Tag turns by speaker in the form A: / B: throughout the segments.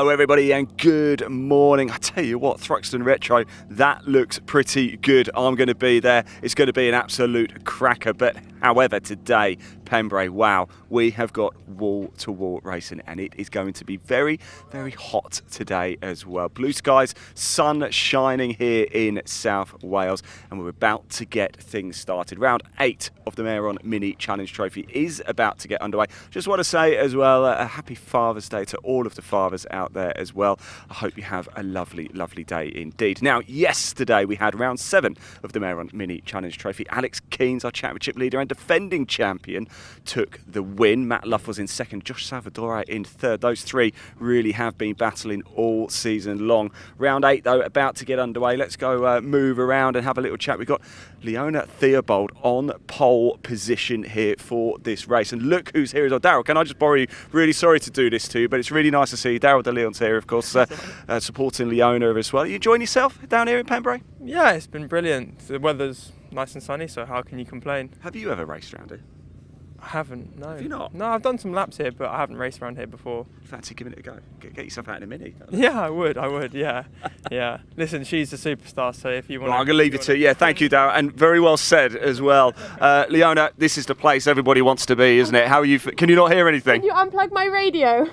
A: Hello everybody and good morning. I tell you what, Thruxton Retro, that looks pretty good. I'm going to be there. It's going to be an absolute cracker. But however, today, Pembrey, wow, we have got wall-to-wall racing and it is going to be very, very hot today as well. Blue skies, sun shining here in South Wales and we're about to get things started. Round 8 of the Mayoron Mini Challenge Trophy is about to get underway. Just want to say as well, a happy Father's Day to all of the fathers out there as well. I hope you have a lovely, lovely day indeed. Now, yesterday we had round 7 of the Mayoron Mini Challenge Trophy. Alex Keynes, our championship leader and defending champion, took the win. Matt Luff was in second, Josh Salvador in third. Those three really have been battling all season long. Round 8 though, about to get underway. Let's go move around and have a little chat. We've got Leona Theobald on pole position here for this race. And look who's here as well. Daryl, can I just borrow you? Really sorry to do this to you, but it's really nice to see you. Daryl de Leon's here, of course, supporting Leona as well. Are you enjoying yourself down here in Pembrey?
B: Yeah, it's been brilliant. The weather's nice and sunny, so how can you complain?
A: Have you ever raced around here?
B: I haven't, no.
A: Have you not?
B: No, I've done some laps here, but I haven't raced around here before.
A: Fancy giving it a go? Get yourself out in a mini.
B: Yeah, I would, yeah. Yeah. Listen, she's a superstar, so if you want
A: I'm going to leave it to you. Yeah, thank you, Darryl, and very well said as well. Leona, this is the place everybody wants to be, isn't it? How are you? Can you not hear anything?
C: Can you unplug my radio?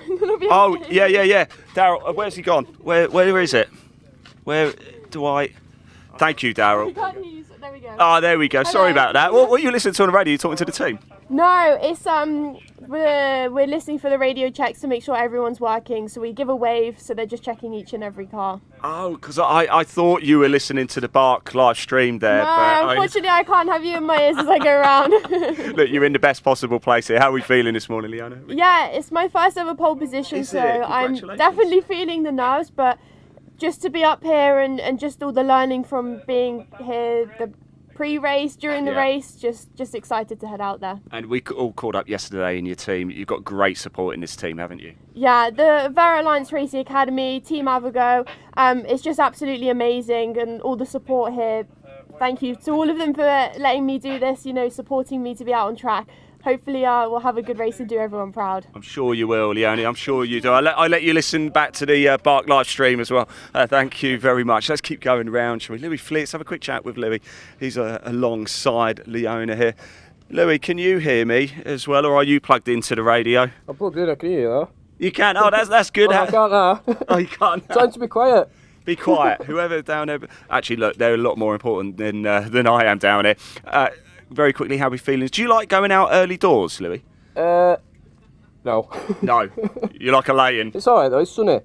A: Oh, yeah. Darryl, where's he gone? Where is it? Where do I... Thank you, Darryl.
C: There we go.
A: Oh, there we go.
C: Hello.
A: Sorry about that. What are you listening to on the radio? You talking to the team?
C: No, it's we're listening for the radio checks to make sure everyone's working. So we give a wave, so they're just checking each and every car.
A: Oh, because I thought you were listening to the BARC live stream there.
C: No,
A: but
C: unfortunately I can't have you in my ears as I go around.
A: Look, you're in the best possible place here. How are we feeling this morning, Leona?
C: Yeah, it's my first ever pole position,
A: Is
C: so
A: it?
C: I'm
A: Congratulations.
C: definitely feeling the nerves, but just to be up here and just all the learning from being here, the pre-race, during the race, just excited to head out there.
A: And we all caught up yesterday in your team. You've got great support in this team, haven't you?
C: Yeah, the Vera Alliance Racing Academy, Team Avogo, it's just absolutely amazing, and all the support here. Thank you to all of them for letting me do this, supporting me to be out on track. Hopefully we'll have a good race and do everyone proud.
A: I'm sure you will, Leonie. I'm sure you do. I'll let you listen back to the BARC live stream as well. Thank you very much. Let's keep going round, shall we? Louis Fleet, let's have a quick chat with Louis. He's alongside Leona here. Louis, can you hear me as well, or are you plugged into the radio?
D: I'm plugged in, I can hear you though.
A: You can? Oh, that's good.
D: I can't now.
A: Oh, you can't now.
D: Trying to be quiet.
A: Be quiet. Whoever down there... Actually, look, they're a lot more important than I am down here. Very quickly, how are we feeling? Do you like going out early doors, Louis?
D: No.
A: No. You like a lay-in?
D: It's alright though, it's sunny.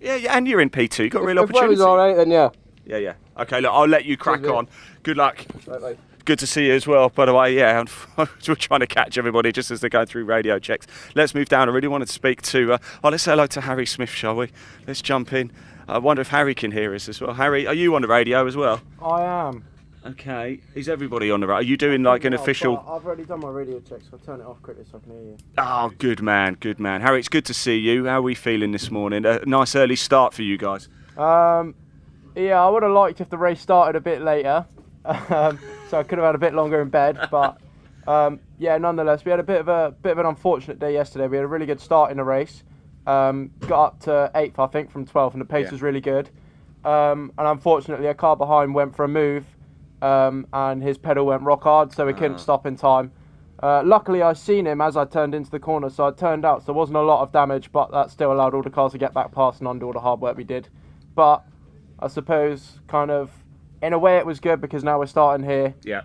A: Yeah, and you're in P2. You've got a real
D: If
A: opportunity.
D: weather's alright then yeah.
A: Yeah. Okay, look, I'll let you crack
D: Cheers,
A: on. Good luck.
D: Right.
A: Good to see you as well, by the way. Yeah, we're trying to catch everybody just as they're going through radio checks. Let's move down. I really wanted to speak to... let's say hello to Harry Smith, shall we? Let's jump in. I wonder if Harry can hear us as well. Harry, are you on the radio as well?
D: I am.
A: Okay. Is everybody on the radio? Are you doing like an official...
D: I've already done my radio checks, so I'll turn it off quickly so I can hear you.
A: Oh, good man. Harry, it's good to see you. How are we feeling this morning? A nice early start for you guys.
D: Yeah, I would have liked if the race started a bit later. So I could have had a bit longer in bed, but yeah, nonetheless, we had a bit of an unfortunate day yesterday. We had a really good start in the race. Got up to 8th, I think, from 12th, and the pace was really good. And unfortunately, a car behind went for a move, and his pedal went rock hard, so we couldn't stop in time. Luckily, I seen him as I turned into the corner, so I turned out, so there wasn't a lot of damage, but that still allowed all the cars to get back past and undo all the hard work we did. But I suppose, kind of, in a way it was good because now we're starting here.
A: Yeah.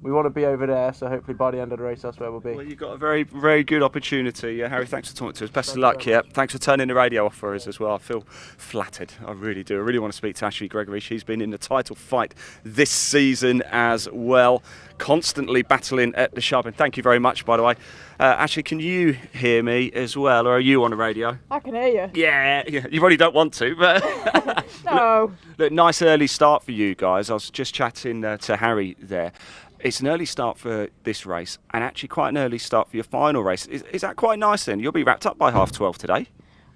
D: We want to be over there, so hopefully by the end of the race that's where we'll be.
A: Well, you've got a very, very good opportunity. Harry, thanks for talking to us. Best of luck. Yeah, thanks for turning the radio off for us as well. I feel flattered. I really do. I really want to speak to Ashley Gregory. She's been in the title fight this season as well, constantly battling at the sharp end. Thank you very much, by the way. Ashley, can you hear me as well, or are you on the radio?
C: I can hear you.
A: Yeah. You probably don't want to, but...
C: No.
A: Look, nice early start for you guys. I was just chatting to Harry there. It's an early start for this race, and actually quite an early start for your final race. Is that quite nice then? You'll be wrapped up by 12:30 today.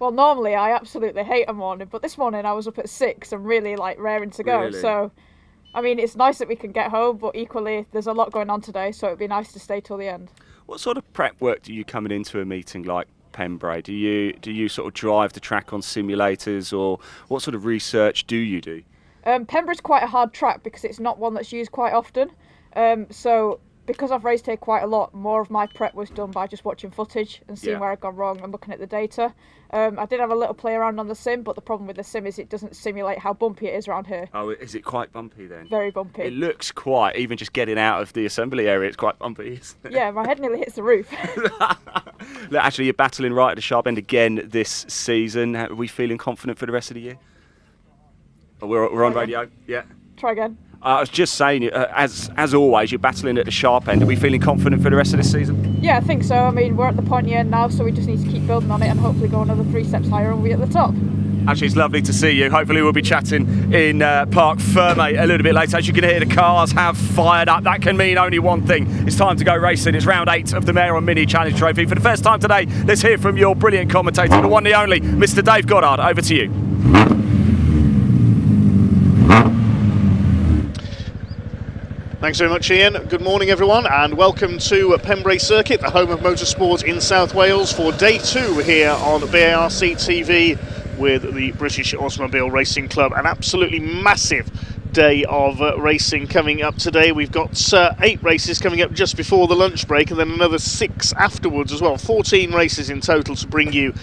E: Well, normally I absolutely hate a morning, but this morning I was up at 6 and really raring to go.
A: Really?
E: So, I mean, it's nice that we can get home, but equally there's a lot going on today, so it'd be nice to stay till the end.
A: What sort of prep work do you coming into a meeting like Pembrey? Do you sort of drive the track on simulators, or what sort of research do you do?
E: Pembrey's quite a hard track because it's not one that's used quite often. So because I've raced here quite a lot, more of my prep was done by just watching footage and seeing where I'd gone wrong and looking at the data. I did have a little play around on the sim, but the problem with the sim is it doesn't simulate how bumpy it is around here.
A: Oh, is it quite bumpy then?
E: Very bumpy.
A: It looks quite, even just getting out of the assembly area, it's quite bumpy, isn't it?
E: Yeah, my head nearly hits the roof.
A: Look, actually, you're battling right at the sharp end again this season. Are we feeling confident for the rest of the year? Oh, we're on radio, yeah.
E: Try again.
A: I was just saying, as always, you're battling at the sharp end. Are we feeling confident for the rest of this season?
E: Yeah, I think so. I mean, we're at the pointy end now, so we just need to keep building on it and hopefully go another 3 steps higher and we'll be at the top.
A: Actually, it's lovely to see you. Hopefully we'll be chatting in Parc Fermé a little bit later. As you can hear, the cars have fired up. That can mean only one thing. It's time to go racing. It's round 8 of the Mayor Mini Challenge Trophy. For the first time today, let's hear from your brilliant commentator, the one, the only, Mr. Dave Goddard. Over to you.
F: Thanks very much, Ian. Good morning, everyone, and welcome to Pembrey Circuit, the home of motorsport in South Wales, for day 2 here on BARC TV with the British Automobile Racing Club. An absolutely massive day of racing coming up today. We've got 8 races coming up just before the lunch break, and then another 6 afterwards as well. 14 races in total to bring you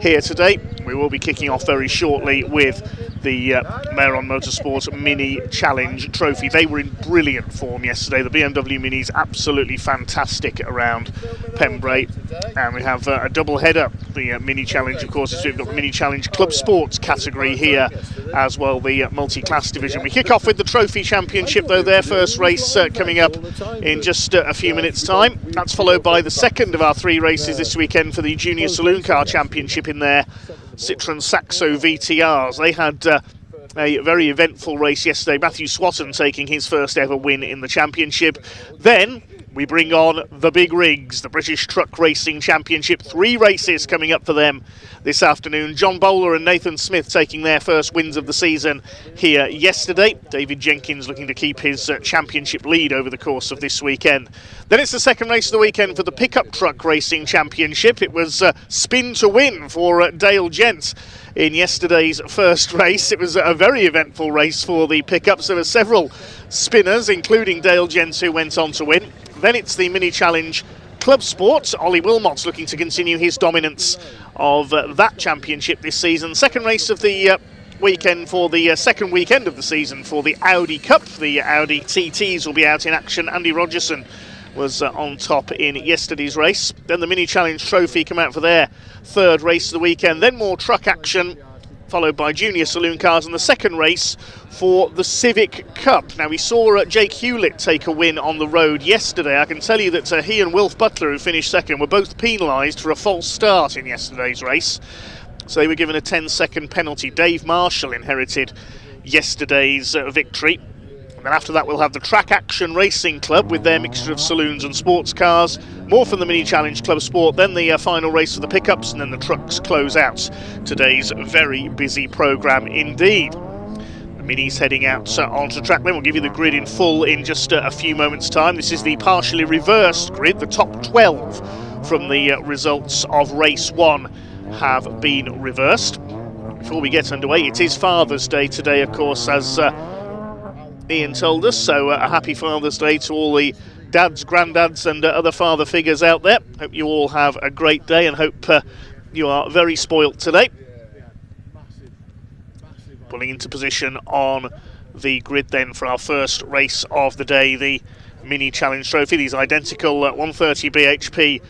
F: here today. We will be kicking off very shortly with the Meyron Motorsport Mini Challenge Trophy. They were in brilliant form yesterday. The BMW Minis absolutely fantastic around Pembrey, and we have a double header. The Mini Challenge, of course, is we've got the Mini Challenge Clubsport category here, as well the multi-class division. We kick off with the Trophy Championship, though. Their first race coming up in just a few minutes' time. That's followed by the second of our 3 races this weekend for the Junior Saloon Car Championship in their Citroën Saxo VTRs. They had a very eventful race yesterday. Matthew Swatton taking his first ever win in the championship. Then we bring on the big rigs, the British Truck Racing Championship. 3 races coming up for them this afternoon. John Bowler and Nathan Smith taking their first wins of the season here yesterday. David Jenkins looking to keep his championship lead over the course of this weekend. Then it's the second race of the weekend for the Pickup Truck Racing Championship. It was spin to win for Dale Gent in yesterday's first race. It was a very eventful race for the pickups. There were several spinners, including Dale Gent, who went on to win. Then it's the Mini Challenge Clubsport. Ollie Wilmot's looking to continue his dominance of that championship this season. Second race of the weekend for the second weekend of the season for the Audi Cup. The Audi TTs will be out in action. Andy Rogerson was on top in yesterday's race. Then the Mini Challenge Trophy come out for their third race of the weekend. Then more truck action, followed by Junior Saloon Cars, and the second race for the Civic Cup. Now, we saw Jake Hewlett take a win on the road yesterday. I can tell you that he and Wilf Butler, who finished second, were both penalised for a false start in yesterday's race. So they were given a 10-second penalty. Dave Marshall inherited yesterday's victory. And then after that, we'll have the Track Action Racing Club with their mixture of saloons and sports cars. More from the Mini Challenge Club Sport, then the final race for the pickups, and then the trucks close out today's very busy programme indeed. The Minis heading out onto track. Then we'll give you the grid in full in just a few moments' time. This is the partially reversed grid. The top 12 from the results of race 1 have been reversed. Before we get underway, it is Father's Day today, of course, as Ian told us, so a happy Father's Day to all the dads, granddads and other father figures out there. Hope you all have a great day and hope you are very spoilt today. Pulling into position on the grid then for our first race of the day, the Mini Challenge Trophy. These identical 130 bhp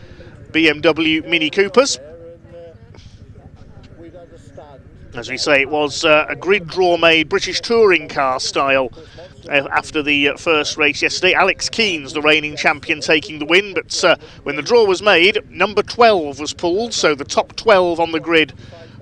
F: BMW Mini Coopers. As we say, it was a grid draw made British touring car style after the first race yesterday. Alex Keanes, the reigning champion, taking the win, but when the draw was made, number 12 was pulled, so the top 12 on the grid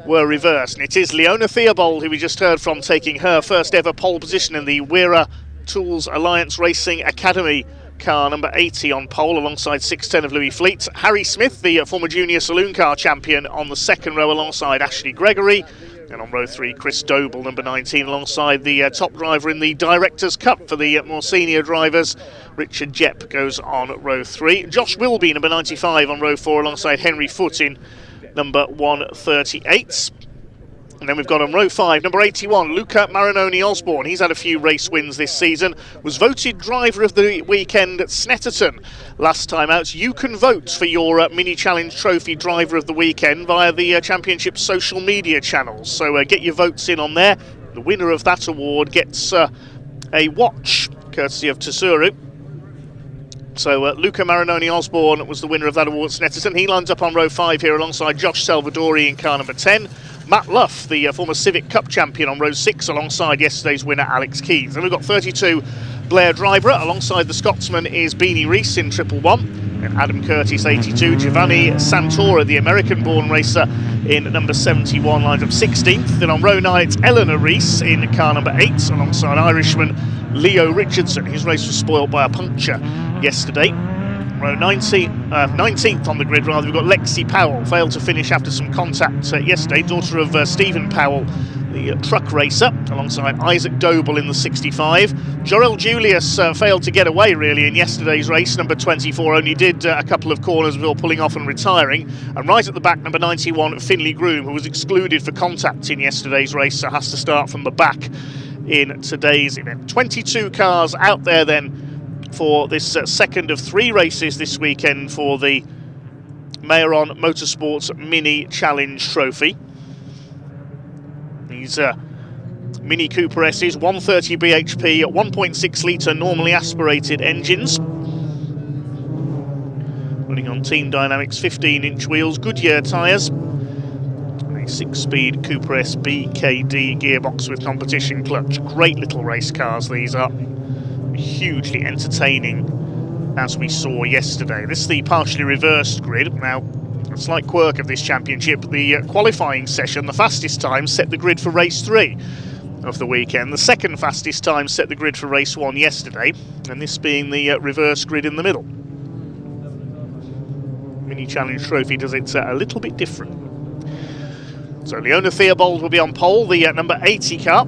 F: were reversed. And it is Leona Theobald, who we just heard from, taking her first ever pole position in the Wera Tools Alliance Racing Academy car, number 80 on pole, alongside 610 of Louis Fleet. Harry Smith, the former junior saloon car champion, on the second row alongside Ashley Gregory. And on row 3, Chris Doble, number 19, alongside the top driver in the Directors' Cup for the more senior drivers. Richard Jepp goes on row 3. Josh Wilby, number 95, on row 4, alongside Henry Foote in number 138. And then we've got on row 5, number 81, Luca Marinoni Osborne. He's had a few race wins this season. Was voted driver of the weekend at Snetterton last time out. You can vote for your Mini Challenge Trophy driver of the weekend via the Championship social media channels. So get your votes in on there. The winner of that award gets a watch, courtesy of Tsuru. So Luca Marinoni Osborne was the winner of that award at Snetterton. He lines up on row 5 here alongside Josh Salvadori in car number 10. Matt Luff, the former Civic Cup champion, on row 6 alongside yesterday's winner Alex Keys. Then we've got 32, Blair Dryborough. Alongside the Scotsman is Beanie Reese in 111. And Adam Curtis, 82. Giovanni Santora, the American-born racer, in number 71, lines up 16th. Then on row 9, it's Eleanor Reese in car number 8, alongside Irishman Leo Richardson. His race was spoiled by a puncture yesterday. Row 19th on the grid, rather, we've got Lexi Powell, failed to finish after some contact yesterday, daughter of Stephen Powell, the truck racer, alongside Isaac Doble in the 65. Jorel Julius failed to get away, really, in yesterday's race. Number 24 only did a couple of corners before pulling off and retiring. And right at the back, number 91, Finley Groom, who was excluded for contact in yesterday's race, so has to start from the back in today's event. 22 cars out there then for this second of 3 races this weekend for the Mayoron Motorsports Mini Challenge Trophy. These Mini Cooper S's, 130 bhp, 1.6 litre normally aspirated engines. Running on Team Dynamics 15-inch wheels, Goodyear tyres. A 6-speed Cooper S BKD gearbox with competition clutch. Great little race cars these are. Hugely entertaining, as we saw yesterday. This is the partially reversed grid. Now, a slight quirk of this championship, the qualifying session, the fastest time set the grid for race 3 of the weekend. The second fastest time set the grid for race 1 yesterday, and this being the reverse grid in the middle. Mini Challenge Trophy does it a little bit different. So Leona Theobald will be on pole, the number 80 car.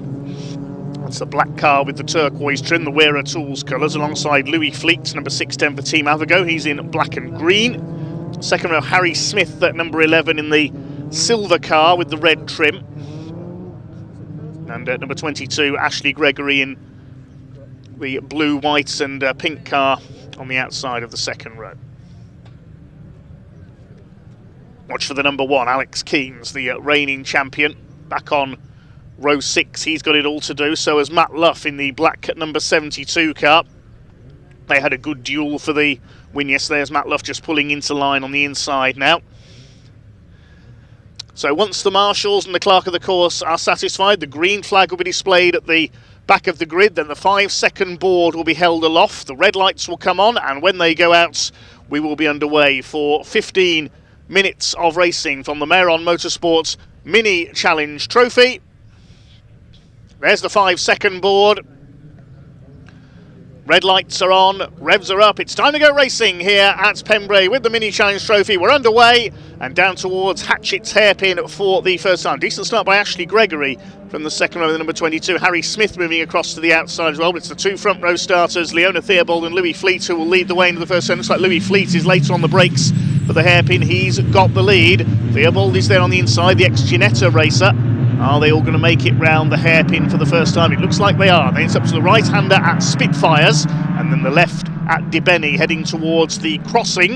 F: That's the black car with the turquoise trim, the Wearer Tools colours, alongside Louis Fleet, number 610 for Team Avago. He's in black and green. Second row, Harry Smith at number 11 in the silver car with the red trim. And at number 22, Ashley Gregory in the blue, white and pink car on the outside of the second row. Watch for the number 1, Alex Keens, the reigning champion, back on row 6. He's got it all to do, so has Matt Luff in the black number 72 car. They had a good duel for the win yesterday, as Matt Luff just pulling into line on the inside now. So once the marshals and the clerk of the course are satisfied, the green flag will be displayed at the back of the grid, then the 5-second board will be held aloft, the red lights will come on, and when they go out, we will be underway for 15 minutes of racing from the Mayoron Motorsports Mini Challenge Trophy. There's the 5-second board. Red lights are on, revs are up. It's time to go racing here at Pembrey with the Mini Challenge Trophy. We're underway and down towards Hatchett's hairpin for the first time. Decent start by Ashley Gregory from the second row, the number 22. Harry Smith moving across to the outside as well. But it's the 2 front row starters, Leona Theobald and Louis Fleet, who will lead the way into the first turn. Looks like Louis Fleet is later on the brakes for the hairpin. He's got the lead. Theobald is there on the inside, the ex-Ginetta racer. Are they all going to make it round the hairpin for the first time? It looks like they are. Then it's up to the right-hander at Spitfires, and then the left at Dibeni, heading towards the crossing.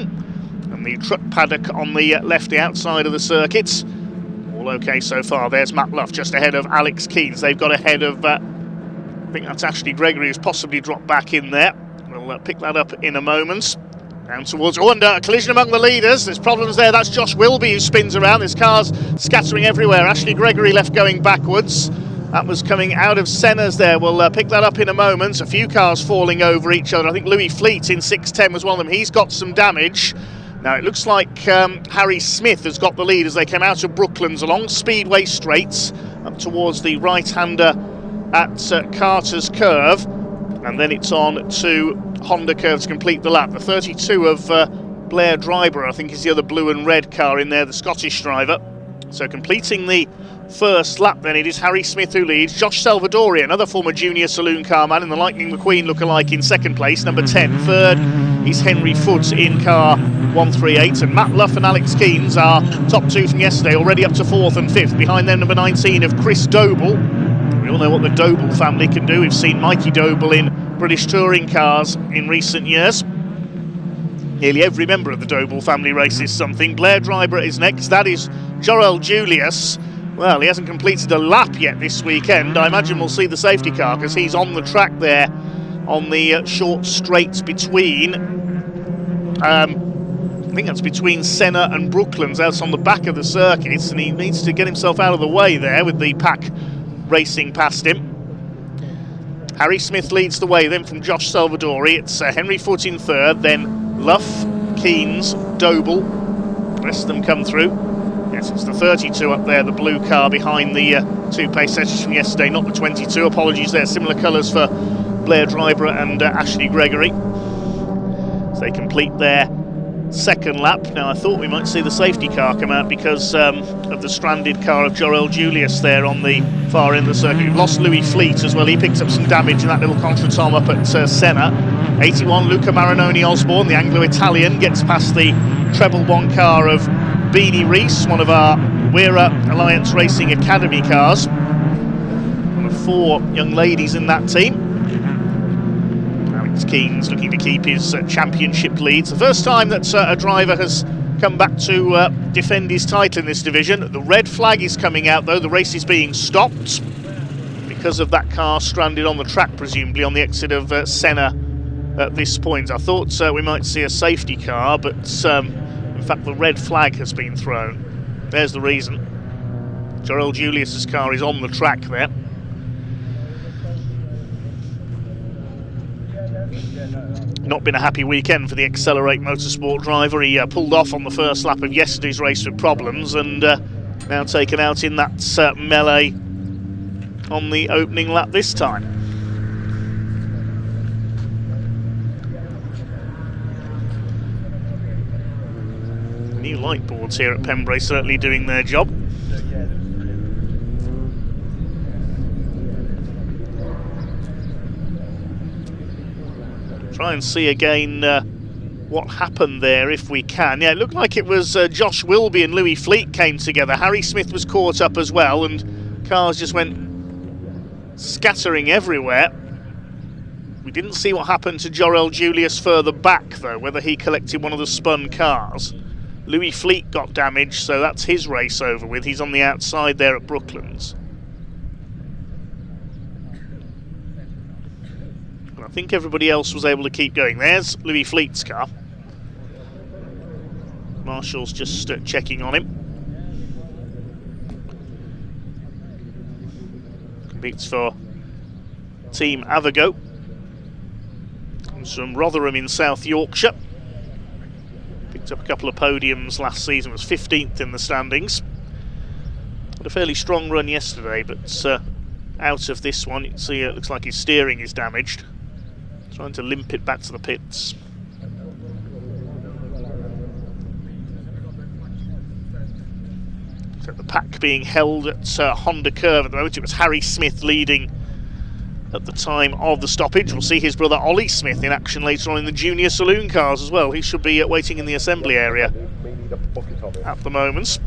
F: And the truck paddock on the left, the outside of the circuits. All okay so far. There's Matt Luff just ahead of Alex Keens. They've got ahead of, I think that's Ashley Gregory, who's possibly dropped back in there. We'll pick that up in a moment. Down towards, and a collision among the leaders. There's problems there. That's Josh Wilby who spins around. There's cars scattering everywhere. Ashley Gregory left going backwards. That was coming out of Senna's there. We'll pick that up in a moment. A few cars falling over each other. I think Louis Fleet in 610 was one of them. He's got some damage. Now it looks like Harry Smith has got the lead as they came out of Brooklands along Speedway Straights up towards the right-hander at Carter's Curve. And then it's on to Honda Curve to complete the lap. The 32 of Blair Dryborough, I think, is the other blue and red car in there, the Scottish driver. So completing the first lap then, it is Harry Smith who leads. Josh Salvadori, another former junior Saloon car man, in the Lightning McQueen lookalike in second place. Number 10, third is Henry Foote in car 138, and Matt Luff and Alex Keens are top two from yesterday, already up to 4th and 5th. Behind them, number 19 of Chris Doble. We all know what the Doble family can do. We've seen Mikey Doble in British touring cars in recent years. Nearly every member of the Doble family races something. Blair Dryburgh is next. That is Jorel Julius. Well, he hasn't completed a lap yet this weekend. I imagine we'll see the safety car because he's on the track there on the short straight between, I think that's between Senna and Brooklands, out on the back of the circuit, and he needs to get himself out of the way there with the pack racing past him. Harry Smith leads the way then from Josh Salvadori. It's Henry Foote in third, then Luff, Keens, Doble. The rest of them come through. Yes, it's the 32 up there, the blue car behind the two pace setters from yesterday, not the 22. Apologies there, similar colours for Blair Dryburgh and Ashley Gregory. So they complete their second lap. Now I thought we might see the safety car come out because of the stranded car of Jorel Julius there on the far end of the circuit. We've lost Louis Fleet as well. He picked up some damage in that little contretemps up at Senna. 81 Luca Marinoni Osborne, the Anglo-Italian, gets past the treble one car of Beanie Reese, one of our Wera Alliance Racing Academy cars. One of 4 young ladies in that team. Alex Keens looking to keep his championship leads. The first time that a driver has come back to defend his title in this division. The red flag is coming out though. The race is being stopped because of that car stranded on the track, presumably on the exit of Senna at this point. I thought we might see a safety car, but in fact the red flag has been thrown. There's the reason. Jorel Julius's car is on the track there. Not been a happy weekend for the Accelerate Motorsport driver. He pulled off on the first lap of yesterday's race with problems, and now taken out in that melee on the opening lap this time. New light boards here at Pembrey certainly doing their job. Try and see again what happened there if we can. Yeah, it looked like it was Josh Wilby and Louis Fleet came together. Harry Smith was caught up as well, and cars just went scattering everywhere. We didn't see what happened to Jorel Julius further back though, whether he collected one of the spun cars. Louis Fleet got damaged, so that's his race over with. He's on the outside there at Brooklands. And I think everybody else was able to keep going. There's Louis Fleet's car. Marshall's just checking on him. Competes for Team Avago. Comes from Rotherham in South Yorkshire. Picked up a couple of podiums last season, was 15th in the standings. Had a fairly strong run yesterday, but out of this one, you can see it looks like his steering is damaged. Trying to limp it back to the pits. So the pack being held at Honda Curve at the moment. It was Harry Smith leading at the time of the stoppage. We'll see his brother Ollie Smith in action later on in the junior saloon cars as well. He should be waiting in the assembly area at the moment.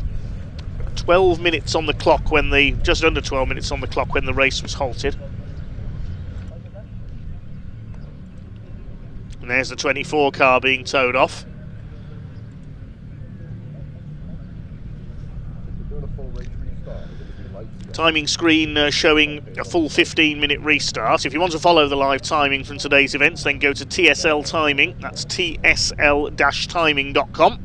F: 12 minutes on the clock when just under 12 minutes on the clock when the race was halted. And there's the 24 car being towed off. Timing screen showing a full 15-minute restart. If you want to follow the live timing from today's events, then go to TSL Timing. That's tsl-timing.com.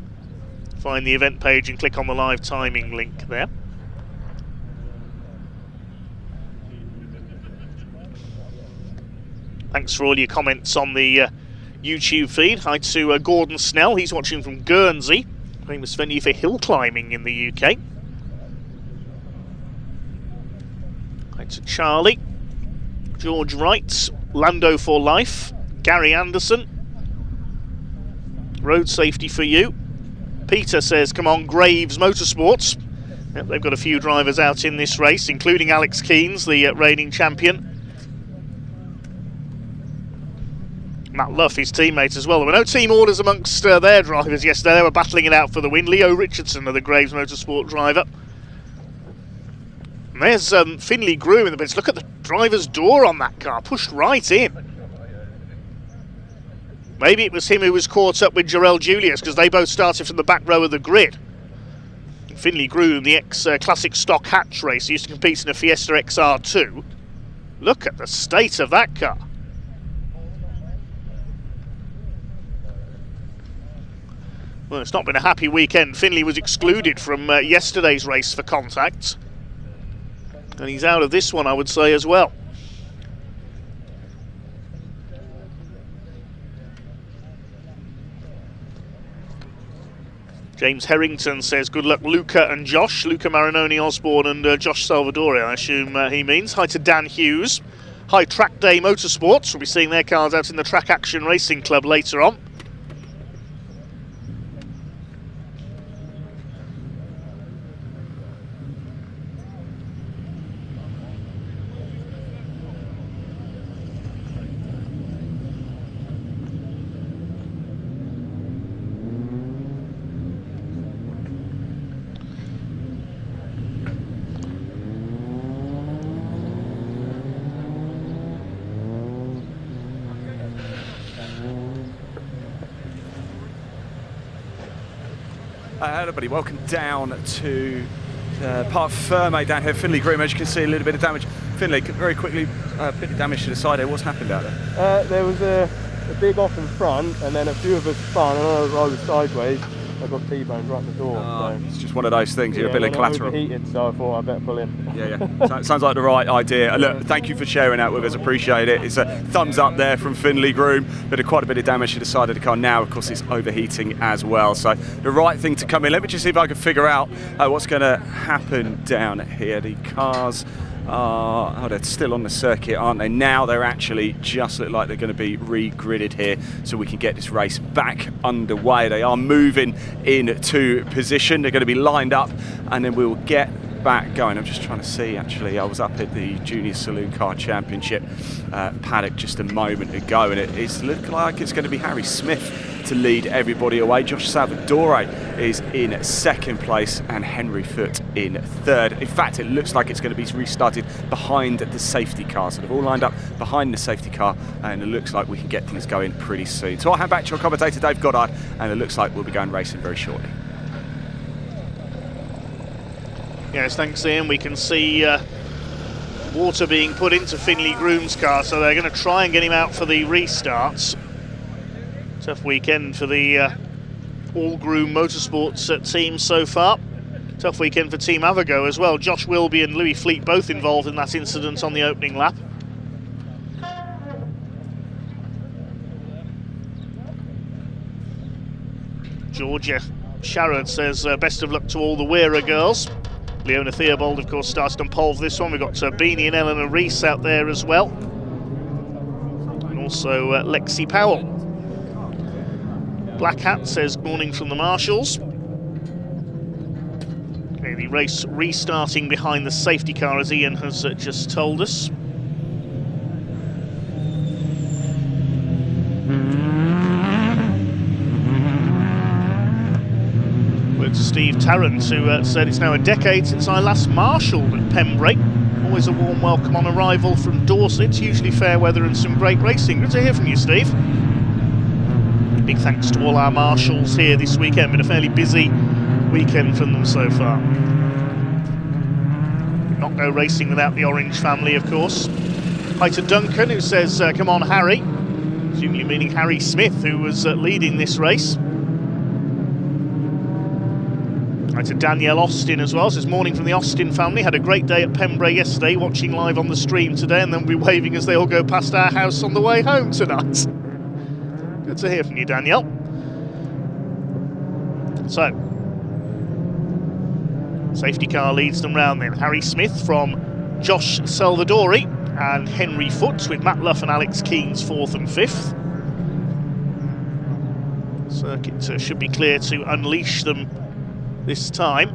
F: Find the event page and click on the live timing link there. Thanks for all your comments on the YouTube feed. Hi to Gordon Snell. He's watching from Guernsey, famous venue for hill climbing in the UK. To Charlie, George Wright, Lando for Life, Gary Anderson, Road Safety for You. Peter says, come on, Graves Motorsports. Yep, they've got a few drivers out in this race, including Alex Keens, the reigning champion. Matt Luff, his teammate as well. There were no team orders amongst their drivers yesterday. They were battling it out for the win. Leo Richardson, the Graves Motorsport driver. And there's Finley Groom in the pits. Look at the driver's door on that car, pushed right in. Maybe it was him who was caught up with Jarell Julius, because they both started from the back row of the grid. Finley Groom, the ex-classic stock hatch racer, used to compete in a Fiesta XR2. Look at the state of that car. Well, it's not been a happy weekend. Finley was excluded from yesterday's race for contact. And he's out of this one, I would say, as well. James Harrington says, good luck Luca and Josh. Luca Marinoni Osborne and Josh Salvadori, I assume he means. Hi to Dan Hughes. Hi Track Day Motorsports. We'll be seeing their cars out in the Track Action Racing Club later on.
A: Everybody, welcome down to Parc Ferme down here. Finley Groom, as you can see, a little bit of damage. Finley, very quickly, a bit of damage to the side here. What's happened out there?
D: There was a big off in front, and then a few of us spun, and I was sideways. I got T-boned right in the door. So.
A: It's just one of those things. You're a bit of collateral.
D: Overheated, so I thought I'd better pull in.
A: Yeah. Sounds like the right idea. Look, thank you for sharing that with us. Appreciate it. It's a thumbs up there from Finley Groom. But quite a bit of damage to the side of the car. Now, of course, it's overheating as well. So the right thing to come in. Let me just see if I can figure out what's going to happen down here. The cars are, they're still on the circuit, aren't they? Now they're actually just look like they're going to be re-gridded here, so we can get this race back underway. They are moving into position. They're going to be lined up, and then we'll get back going. I'm just trying to see, actually, I was up at the Junior Saloon Car Championship Paddock just a moment ago, and it's looking like it's going to be Harry Smith to lead everybody away. Josh Salvadori is in second place and Henry Foote in third. In fact, it looks like it's going to be restarted behind the safety car. So they've all lined up behind the safety car, and it looks like we can get things going pretty soon. So I'll hand back to your commentator, Dave Goddard, and it looks like we'll be going racing very shortly.
F: Yes, thanks Ian. We can see water being put into Finley Groom's car, so they're going to try and get him out for the restarts. Tough weekend for the All Groom Motorsports team so far. Tough weekend for Team Avogo as well. Josh Wilby and Louis Fleet both involved in that incident on the opening lap. Georgia Sharrod says best of luck to all the Wearer girls. Leona Theobald, of course, started on pole for this one. We've got Beanie and Eleanor Reese out there as well. And also Lexi Powell. Black Hat says morning from the marshals. Okay, the race restarting behind the safety car, as Ian has just told us. Word to Steve Tarrant, who said it's now a decade since I last marshalled at Pembrey. Always a warm welcome on arrival from Dorset. Usually fair weather and some great racing. Good to hear from you, Steve. Big thanks to all our marshals here this weekend. Been a fairly busy weekend from them so far. Not go racing without the Orange family, of course. Hi to Duncan, who says, come on, Harry. Presumably meaning Harry Smith, who was leading this race. Hi to Danielle Austin as well. Says, morning from the Austin family. Had a great day at Pembrey yesterday, watching live on the stream today, and then we'll be waving as they all go past our house on the way home tonight. Good to hear from you, Danielle. So, safety car leads them round then. Harry Smith from Josh Salvadori and Henry Foote, with Matt Luff and Alex Keynes 4th and 5th. Circuit should be clear to unleash them this time.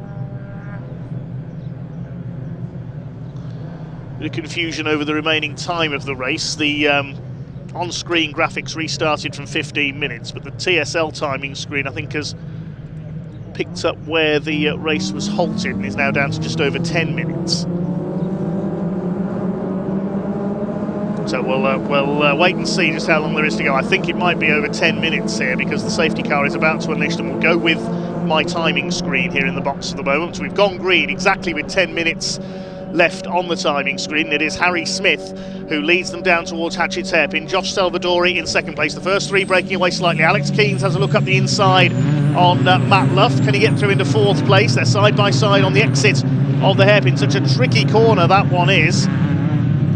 F: Bit of confusion over the remaining time of the race. The on-screen graphics restarted from 15 minutes, but the TSL timing screen, I think, has picked up where the race was halted and is now down to just over 10 minutes. So we'll wait and see just how long there is to go. I think it might be over 10 minutes here because the safety car is about to unleash, and we'll go with my timing screen here in the box at the moment. So we've gone green exactly with 10 minutes left on the timing screen. It is Harry Smith who leads them down towards Hatchett's Hairpin. Josh Salvadori in second place. The first three breaking away slightly. Alex Keens has a look up the inside on Matt Luff. Can he get through into fourth place? They're side by side on the exit of the hairpin. Such a tricky corner that one is.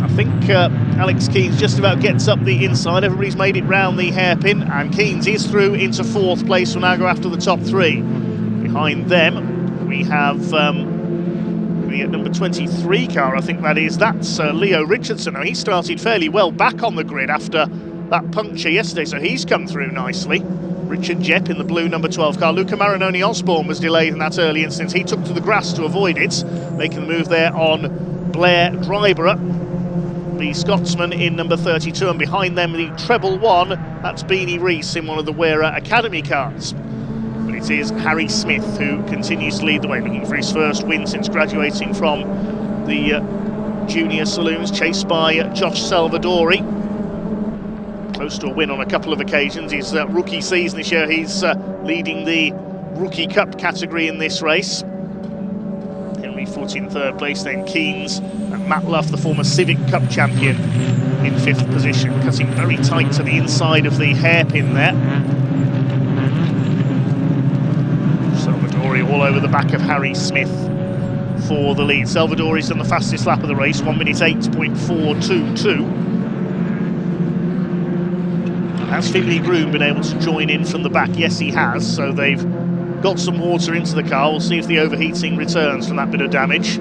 F: I think Alex Keens just about gets up the inside. Everybody's made it round the hairpin, and Keens is through into fourth place. We'll now go after the top three. Behind them we have the number 23 car, I think that is. That's Leo Richardson. Now, he started fairly well back on the grid after that puncture yesterday, so he's come through nicely. Richard Jepp in the blue number 12 car. Luca Marinoni Osborne was delayed in that early instance. He took to the grass to avoid it, making the move there on Blair Dryborough, the Scotsman in number 32, and behind them the treble one, that's Beanie Rees in one of the Wera Academy cars. But it is Harry Smith who continues to lead the way, looking for his first win since graduating from the junior saloons, chased by Josh Salvadori. Close to a win on a couple of occasions. His rookie season this year, he's leading the Rookie Cup category in this race. Henry Foote in third place, then Keens, and Matt Luff, the former Civic Cup champion, in fifth position, cutting very tight to the inside of the hairpin there. Salvadori all over the back of Harry Smith for the lead. Salvadori's done the fastest lap of the race, 1 minute 8.422. Has Finley Groom been able to join in from the back? Yes, he has. So they've got some water into the car. We'll see if the overheating returns from that bit of damage.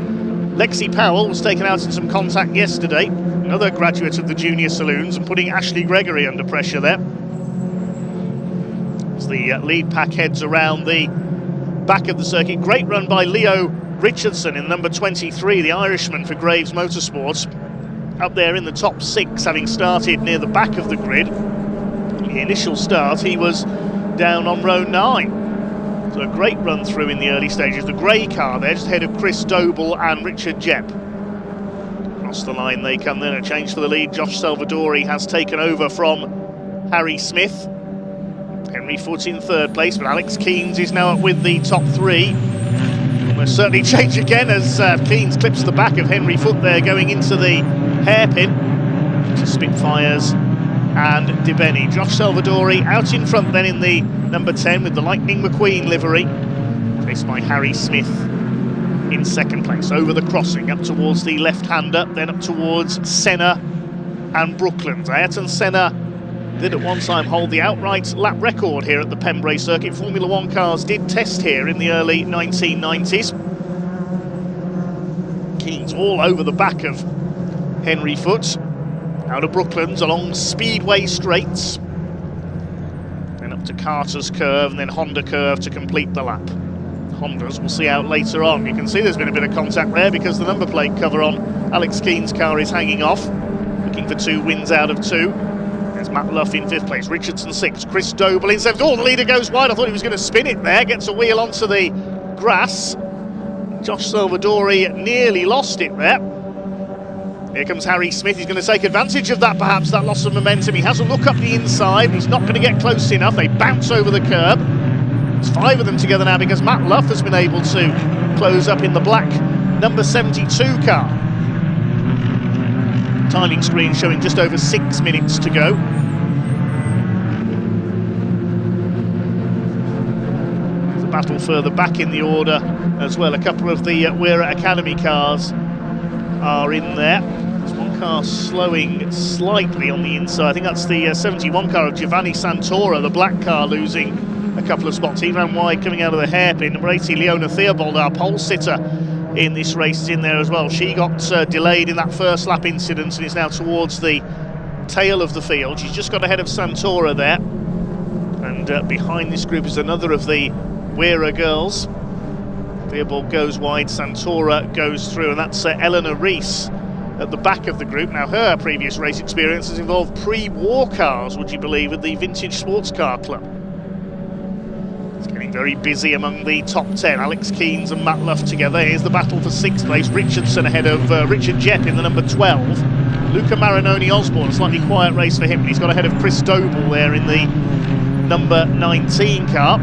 F: Lexi Powell was taken out in some contact yesterday, another graduate of the junior saloons, and putting Ashley Gregory under pressure there. As the lead pack heads around the back of the circuit. Great run by Leo Richardson in number 23, the Irishman for Graves Motorsports, up there in the top six, having started near the back of the grid. The initial start, he was down on row 9. So a great run through in the early stages. The grey car there, just ahead of Chris Doble and Richard Jepp. Across the line they come then, a change for the lead. Josh Salvadori has taken over from Harry Smith. Henry Foote in third place, but Alex Keens is now up with the top three. Almost certainly change again as Keens clips the back of Henry Foote there, going into the hairpin to Spitfires and DeBenny. Josh Salvadori out in front then in the number 10 with the Lightning McQueen livery, chased by Harry Smith in second place. Over the crossing, up towards the left-hander, then up towards Senna and Brooklands. Ayrton Senna did at one time hold the outright lap record here at the Pembrey circuit. Formula One cars did test here in the early 1990s. Keens all over the back of Henry Foote. Out of Brooklands along Speedway Straights, then up to Carter's Curve and then Honda Curve to complete the lap. Hondas we'll see out later on. You can see there's been a bit of contact there because the number plate cover on Alex Keens' car is hanging off. Looking for 2 wins out of 2. There's Matt Luff in 5th place, Richardson 6th, Chris Doble in 7th. Oh, the leader goes wide. I thought he was going to spin it there. Gets a wheel onto the grass. Josh Salvadori nearly lost it there. Here comes Harry Smith. He's going to take advantage of that, perhaps, that loss of momentum. He has a look up the inside. He's not going to get close enough. They bounce over the curb. There's 5 of them together now because Matt Luff has been able to close up in the black number 72 car. Timing screen showing just over 6 minutes to go. There's a battle further back in the order as well. A couple of the Wera Academy cars are in there. There's one car slowing slightly on the inside. I think that's the 71 car of Giovanni Santora, the black car, losing a couple of spots. He ran wide coming out of the hairpin. Number 80, Leona Theobald, our pole sitter in this race, is in there as well. She got delayed in that first lap incident and is now towards the tail of the field. She's just got ahead of Santora there. And behind this group is another of the Wera girls. Theobald goes wide, Santora goes through, and that's Eleanor Rees at the back of the group. Now, her previous race experience has involved pre-war cars, would you believe, at the Vintage Sports Car Club. It's getting very busy among the top 10. Alex Keens and Matt Luff together. Here's the battle for 6th place. Richardson ahead of Richard Jepp in the number 12. Luca Marinoni Osborne, a slightly quiet race for him, but he's got ahead of Chris Doble there in the number 19 car.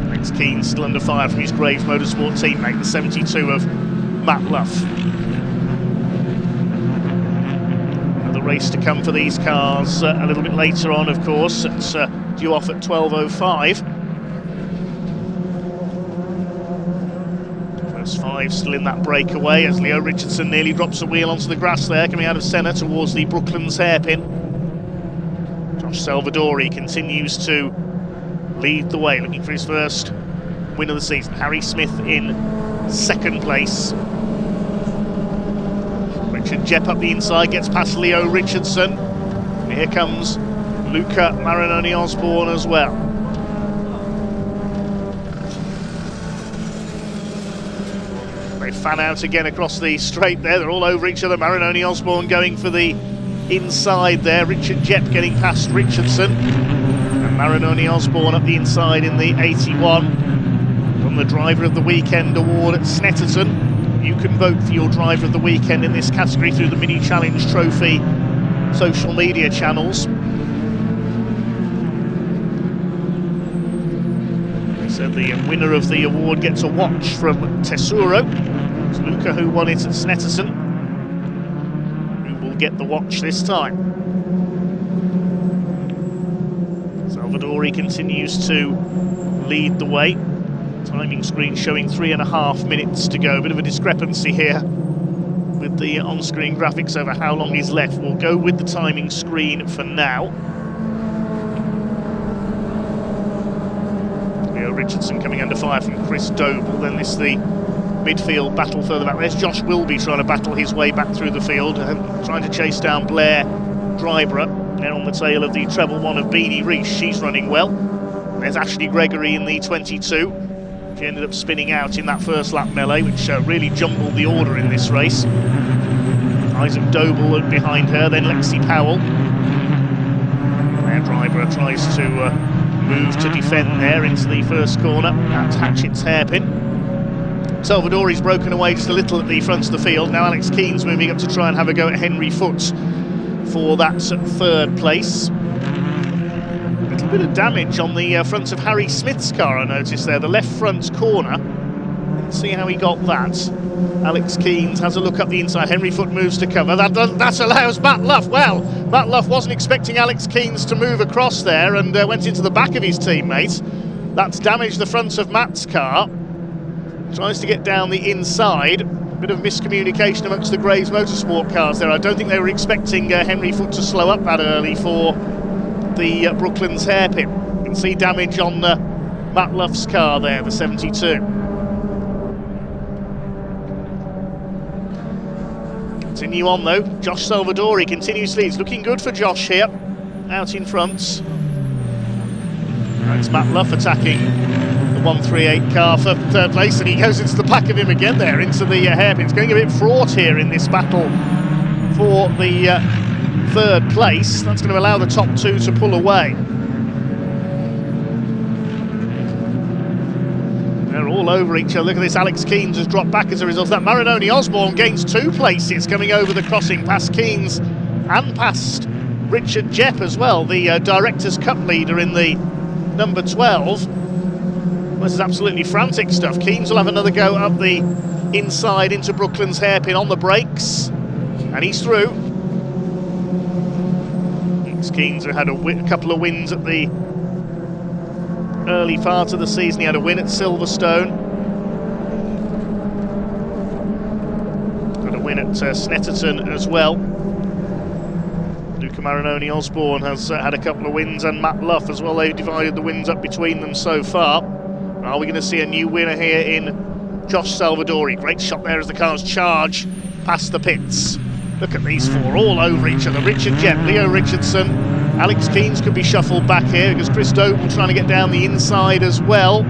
F: Alex Keens still under fire from his Graves Motorsport teammate, the 72 of Matt Luff. The race to come for these cars a little bit later on, of course. It's due off at 12:05. First 5 still in that breakaway as Leo Richardson nearly drops a wheel onto the grass there, coming out of Senna towards the Brooklands hairpin. Josh Salvadori continues to lead the way, looking for his first win of the season. Harry Smith in 2nd place. Richard Jepp up the inside, gets past Leo Richardson. And here comes Luca Marinoni Osborne as well. They fan out again across the straight there. They're all over each other. Marinoni Osborne going for the inside there. Richard Jepp getting past Richardson. And Marinoni Osborne up the inside in the 81. Won the Driver of the Weekend award at Snetterton. You can vote for your Driver of the Weekend in this category through the Mini Challenge Trophy social media channels. They said the winner of the award gets a watch from Tesoro. It's Luca who won it at Snetterton, who will get the watch this time. Salvadori continues to lead the way. Timing screen showing 3.5 minutes to go. A bit of a discrepancy here with the on-screen graphics over how long is left. We'll go with the timing screen for now. Leo Richardson coming under fire from Chris Doble. Then this the midfield battle further back. There's Josh Wilby trying to battle his way back through the field, trying to chase down Blair Dryborough. There on the tail of the treble one of Beanie Reese. She's running well. There's Ashley Gregory in the 22. She ended up spinning out in that first lap melee, which really jumbled the order in this race. Isaac Doble behind her, then Lexi Powell. Their driver tries to move to defend there into the first corner at Hatchett's hairpin. Salvadori's broken away just a little at the front of the field. Now Alex Keens moving up to try and have a go at Henry Foote for that 3rd place. A little bit of damage on the front of Harry Smith's car, I noticed there, the left front corner. Let's see how he got that. Alex Keens has a look up the inside. Henry Foote moves to cover. That allows Matt Luff. Well, Matt Luff wasn't expecting Alex Keens to move across there and went into the back of his teammate. That's damaged the front of Matt's car. Tries to get down the inside. Bit of miscommunication amongst the Graves Motorsport cars there. I don't think they were expecting Henry Foote to slow up that early for the Brooklands hairpin. You can see damage on Matt Luff's car there, the 72. Continue on though. Josh Salvadori continues to lead. It's looking good for Josh here, out in front. It's Matt Luff attacking the 138 car for 3rd place, and he goes into the back of him again there, into the hairpin. It's going a bit fraught here in this battle for the 3rd place. That's going to allow the top 2 to pull away. They're all over each other. Look at this, Alex Keens has dropped back as a result of that. Marinoni Osborne gains 2 places coming over the crossing past Keens and past Richard Jepp as well, the Directors' Cup leader in the number 12. This is absolutely frantic stuff. Keens will have another go up the inside into Brooklands hairpin on the brakes, and he's through. Keens had a couple of wins at the early part of the season. He had a win at Silverstone, got a win at Snetterton as well. Luca Marinoni Osborne has had a couple of wins, and Matt Luff as well. They've divided the wins up between them so far. Are we going to see a new winner here in Josh Salvadori? Great shot there as the cars charge past the pits. Look at these 4 all over each other. Richard Jepp, Leo Richardson, Alex Keens could be shuffled back here because Chris Doble trying to get down the inside as well.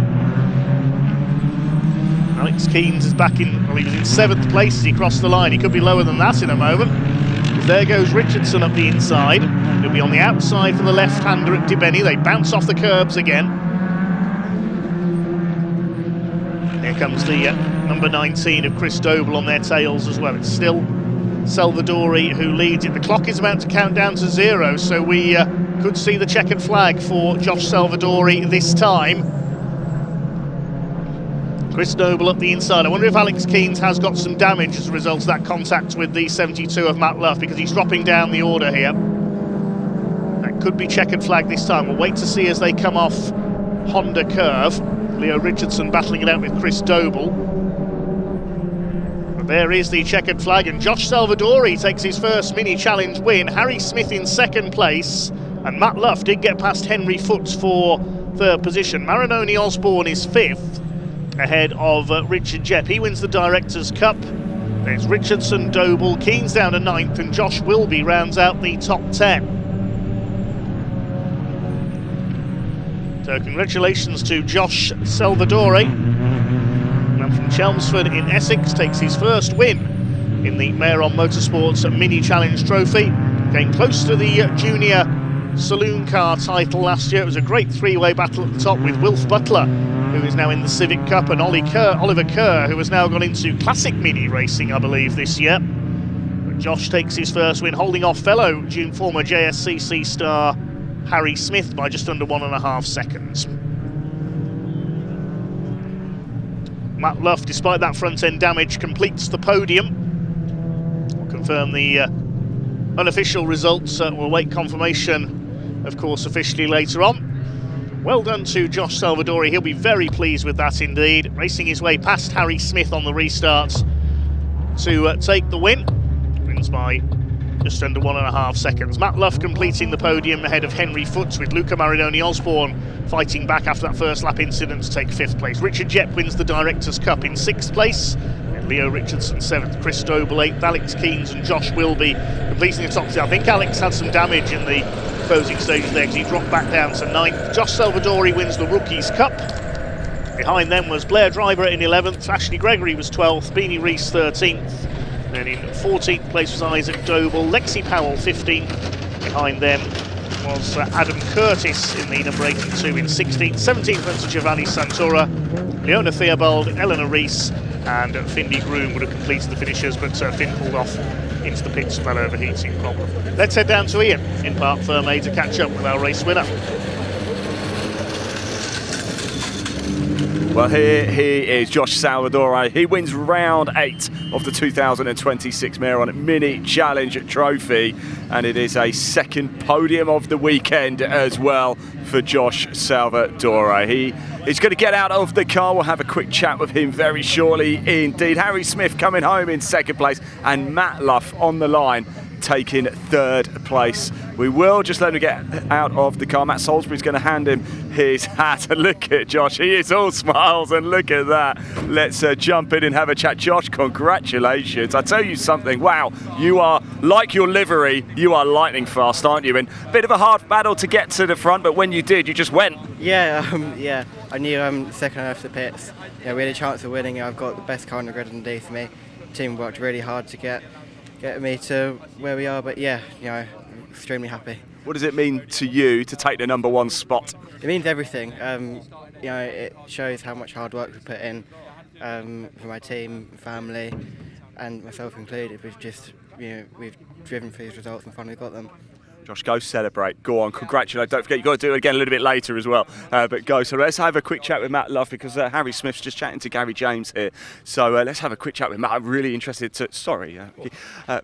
F: Alex Keens is back in, well, he was in 7th place as he crossed the line. He could be lower than that in a moment. There goes Richardson up the inside. He'll be on the outside for the left-hander at Dibeni. They bounce off the curbs again. Here comes the number 19 of Chris Doble on their tails as well. It's still Salvadori who leads it. The clock is about to count down to 0, so we could see the checkered flag for Josh Salvadori this time. Chris Doble up the inside. I wonder if Alex Keens has got some damage as a result of that contact with the 72 of Matt Luff, because he's dropping down the order here. That could be checkered flag this time. We'll wait to see as they come off Honda Curve. Leo Richardson battling it out with Chris Doble. But there is the checkered flag, and Josh Salvadori takes his first mini challenge win. Harry Smith in 2nd place, and Matt Luff did get past Henry Foots for 3rd position. Marinoni Osborne is 5th, ahead of Richard Jepp. He wins the Directors' Cup. There's Richardson, Doble, Keens down to 9th, and Josh Wilby rounds out the top 10. So congratulations to Josh Salvadori. Man from Chelmsford in Essex takes his first win in the Mehron Motorsports Mini Challenge Trophy. Came close to the junior saloon car title last year. It was a great 3-way battle at the top with Wilf Butler, who is now in the Civic Cup, and Oliver Kerr, who has now gone into Classic Mini racing, I believe, this year. But Josh takes his first win, holding off fellow former JSCC star Harry Smith by just under 1.5 seconds. Matt Luff, despite that front-end damage, completes the podium. We'll confirm the unofficial results. We'll wait confirmation, of course, officially later on. Well done to Josh Salvadori. He'll be very pleased with that indeed. Racing his way past Harry Smith on the restarts to take the win. Wins by just under 1.5 seconds. Matt Luff completing the podium ahead of Henry Foots, with Luca Marinoni Osborne fighting back after that first lap incident to take 5th place. Richard Jepp wins the Directors' Cup in 6th place. And Leo Richardson 7th, Chris Doble 8th, Alex Keens and Josh Wilby completing the top 10. I think Alex had some damage in the closing stages there because he dropped back down to 9th. Josh Salvadori wins the Rookies' Cup. Behind them was Blair Driver in 11th, Ashley Gregory was 12th, Beanie Rees 13th. Then in 14th place was Isaac Doble, Lexi Powell 15th. Behind them was Adam Curtis in the number 82 in 16th. 17th went to Giovanni Santora, Leona Theobald, Eleanor Rees, and Findy Groom would have completed the finishers, but Finn pulled off into the pits for an overheating problem. Let's head down to Ian in Parc Fermé to catch up with our race winner.
A: Well, here he is, Josh Salvadori. He wins round 8 of the 2026 Mehron Mini Challenge Trophy, and it is a 2nd podium of the weekend as well for Josh Salvadori. He is going to get out of the car. We'll have a quick chat with him very shortly indeed. Harry Smith coming home in 2nd place, and Matt Luff on the line taking 3rd place. We will just let him get out of the car. Matt Salisbury's going to hand him his hat. And look at Josh, he is all smiles, and look at that. Let's jump in and have a chat. Josh, congratulations. I tell you something, wow, you are, like your livery, you are lightning fast, aren't you? And a bit of a hard battle to get to the front, but when you did, you just went.
G: Yeah, I knew second after the pits. Yeah, we had a chance of winning. I've got the best car on the grid on the day for me. The team worked really hard to get me to where we are, but yeah, extremely happy.
A: What does it mean to you to take the number 1 spot?
G: It means everything. It shows how much hard work we put in for my team, family, and myself included. We've driven for these results and finally got them.
A: Josh, go celebrate. Go on, congratulate. Don't forget, you've got to do it again a little bit later as well. But go. So let's have a quick chat with Matt Luff, because Harry Smith's just chatting to Gary James here. So let's have a quick chat with Matt. I'm really interested to... Sorry,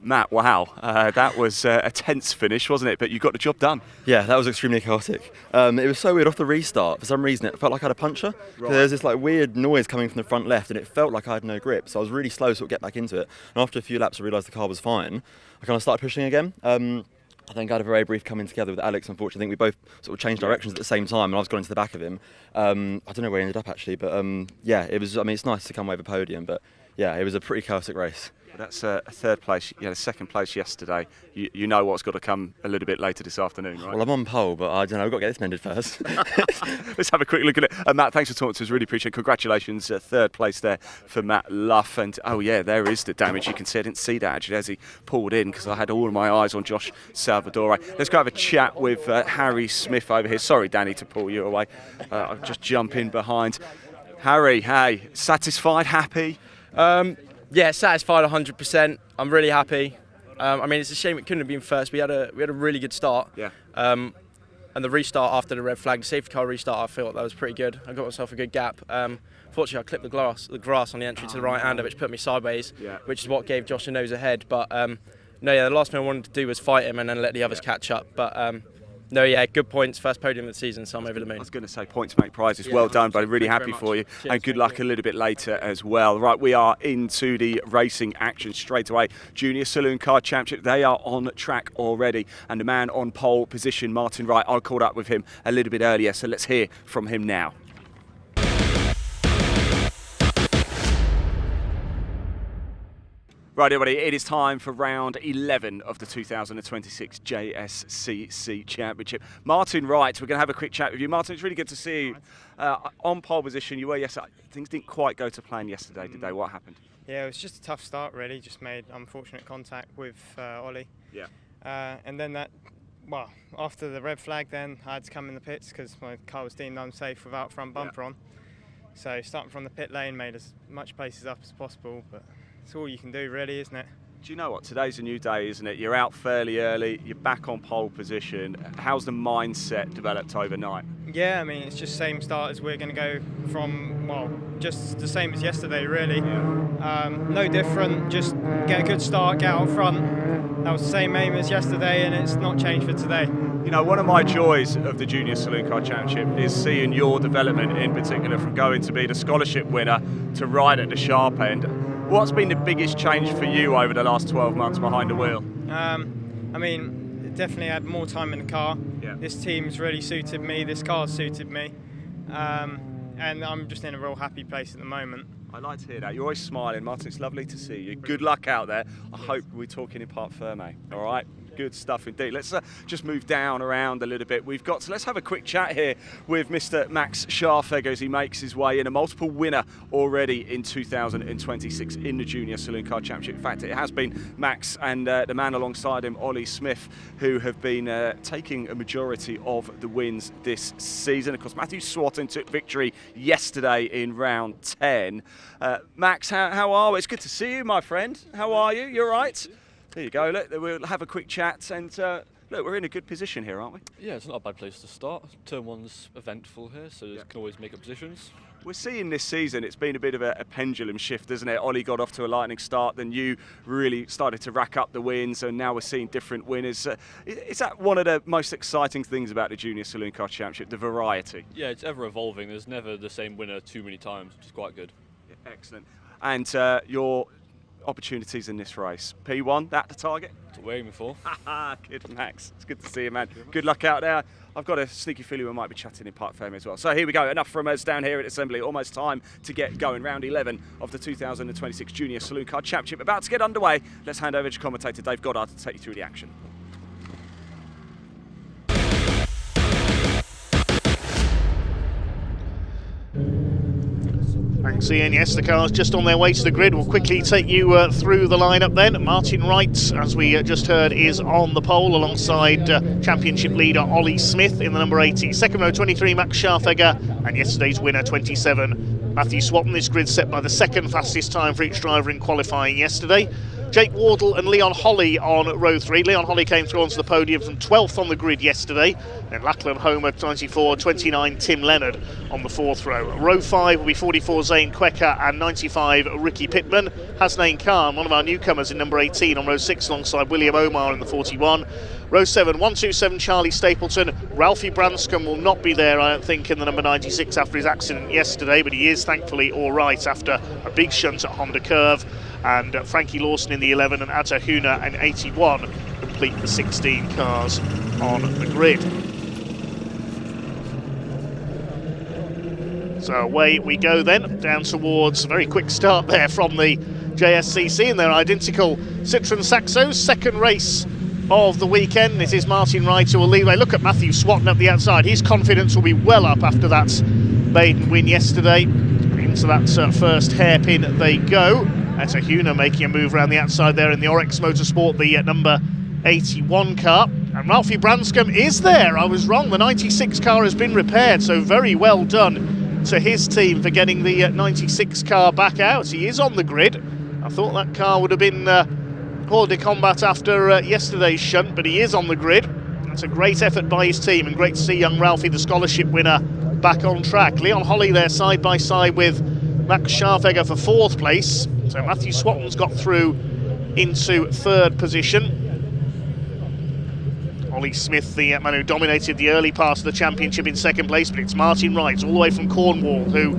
A: Matt, wow. That was a tense finish, wasn't it? But you got the job done.
H: Yeah, that was extremely chaotic. It was so weird off the restart. For some reason, it felt like I had a puncture. Right. There was this weird noise coming from the front left, and it felt like I had no grip. So I was really slow to sort of get back into it. And after a few laps, I realised the car was fine. I kind of started pushing again. I think I had a very brief coming together with Alex. Unfortunately, I think we both sort of changed directions at the same time, and I was going into the back of him. I don't know where he ended up actually, but yeah, it was. I mean, it's nice to come away with a podium, but yeah, it was a pretty chaotic race.
A: That's a third place. You had a second place yesterday. You know what's got to come a little bit later this afternoon, right?
H: Well, I'm on pole, but I don't know, we've got to get this mended first.
A: Let's have a quick look at it. Matt, thanks for talking to us. Really appreciate it. Congratulations. Third place there for Matt Luff. And, oh, yeah, there is the damage. You can see, I didn't see that, actually, as he pulled in, because I had all of my eyes on Josh Salvadore. Let's go have a chat with Harry Smith over here. Sorry, Danny, to pull you away. I'll just jump in behind. Harry, hey, satisfied, happy?
I: Yeah, satisfied 100%. I'm really happy. I mean, it's a shame it couldn't have been first. We had a really good start.
A: Yeah.
I: And the restart after the red flag, the safety car restart, I felt that was pretty good. I got myself a good gap. Fortunately, I clipped the grass on the entry to the right-hander, which put me sideways, which is what gave Josh a nose ahead. But no, yeah, the last thing I wanted to do was fight him and then let the others catch up. But no, yeah, good points. First podium of the season, so I'm over the moon.
A: I was going to say points make prizes. Yeah, well done, buddy. Really happy for you.
I: Cheers,
A: and good luck a little bit later as well. Right, we are into the racing action straight away. Junior Saloon Car Championship, they are on track already. And the man on pole position, Martin Wright, I caught up with him a little bit earlier, so let's hear from him now. Right, everybody, it is time for round 11 of the 2026 JSCC Championship. Martin Wright, we're going to have a quick chat with you. Martin, it's really good to see you. On pole position, you were yesterday. Things didn't quite go to plan yesterday, did they? What happened?
B: Yeah, it was just a tough start, really. Just made unfortunate contact with Ollie.
A: Yeah.
B: And then after the red flag, then I had to come in the pits because my car was deemed unsafe without front bumper on. So starting from the pit lane, made as much places up as possible, but it's all you can do, really, isn't it?
A: Do you know what? Today's a new day, isn't it? You're out fairly early, you're back on pole position. How's the mindset developed overnight?
B: Yeah, I mean, it's just same start as we're going to go from, well, just the same as yesterday, really. No different, just get a good start, get out front. That was the same aim as yesterday, and it's not changed for today.
A: You know, one of my joys of the Junior Saloon Car Championship is seeing your development in particular, from going to be the scholarship winner to right at the sharp end. What's been the biggest change for you over the last 12 months behind the wheel?
B: I mean, definitely had more time in the car.
A: Yeah.
B: This team's really suited me, this car's suited me, and I'm just in a real happy place at the moment.
A: I like to hear that. You're always smiling, Martin. It's lovely to see you. Good luck out there. I hope we're talking in Parc Fermé. All right? Good stuff indeed. Let's just move down around a little bit. Let's have a quick chat here with Mr. Max Scharfegger as he makes his way in, a multiple winner already in 2026 in the Junior Saloon Car Championship. In fact, it has been Max and the man alongside him, Ollie Smith, who have been taking a majority of the wins this season. Of course, Matthew Swatton took victory yesterday in round 10. Max, how are we? It's good to see you, my friend. How are you? You all right? There you go. Look, we'll have a quick chat, and look, we're in a good position here, aren't we?
J: Yeah, it's not a bad place to start. Turn one's eventful here, so you can always make up positions.
A: We're seeing this season, it's been a bit of a pendulum shift, isn't it? Ollie got off to a lightning start, then you really started to rack up the wins, and now we're seeing different winners. Is that one of the most exciting things about the Junior Saloon Car Championship, the variety?
J: Yeah, it's ever evolving. There's never the same winner too many times, which is quite good.
A: Yeah, excellent. And your opportunities in this race. P1, that the target?
J: That's what we're aiming for.
A: Good, Max. It's good to see you, man. Good luck out there. I've got a sneaky feeling we might be chatting in Parc Fermé as well. So here we go. Enough from us down here at Assembly. Almost time to get going. Round 11 of the 2026 Junior Saloon Car Championship about to get underway. Let's hand over to commentator Dave Goddard to take you through the action.
F: Thanks, Ian. Yes, the cars just on their way to the grid. We'll quickly take you through the lineup then. Martin Wright, as we just heard, is on the pole alongside championship leader Ollie Smith in the number 80. Second row 23, Max Scharfegger, and yesterday's winner 27, Matthew Swatton. This grid set by the second fastest time for each driver in qualifying yesterday. Jake Wardle and Leon Holly on row 3. Leon Holly came through onto the podium from 12th on the grid yesterday. Then Lachlan Homer, 94, 29, Tim Leonard on the 4th row. Row 5 will be 44, Zane Quecker, and 95, Ricky Pittman. Hasnain Khan, one of our newcomers, in number 18 on row 6 alongside William Omar in the 41. Row 7, 127, Charlie Stapleton. Ralphie Branscombe will not be there, I don't think, in the number 96 after his accident yesterday, but he is thankfully all right after a big shunt at Honda Curve. And Frankie Lawson in the 11 and Atta Huna in 81 complete the 16 cars on the grid. So away we go then, down towards a very quick start there from the JSCC in their identical Citroën Saxos, second race of the weekend. It is Martin Wright who will lead. Look at Matthew Swatton at the outside. His confidence will be well up after that maiden win yesterday. Into that first hairpin they go. That's a Huna making a move around the outside there in the Oryx Motorsport, the number 81 car. And Ralphie Branscombe is there. I was wrong. The 96 car has been repaired, so very well done to his team for getting the 96 car back out. He is on the grid. I thought that car would have been hors de combat after yesterday's shunt, but he is on the grid. That's a great effort by his team, and great to see young Ralphie, the scholarship winner, back on track. Leon Holly there side by side with Max Scharfegger for 4th place. So Matthew Swatton's got through into 3rd position. Ollie Smith, the man who dominated the early part of the championship, in 2nd place, but it's Martin Wright all the way from Cornwall who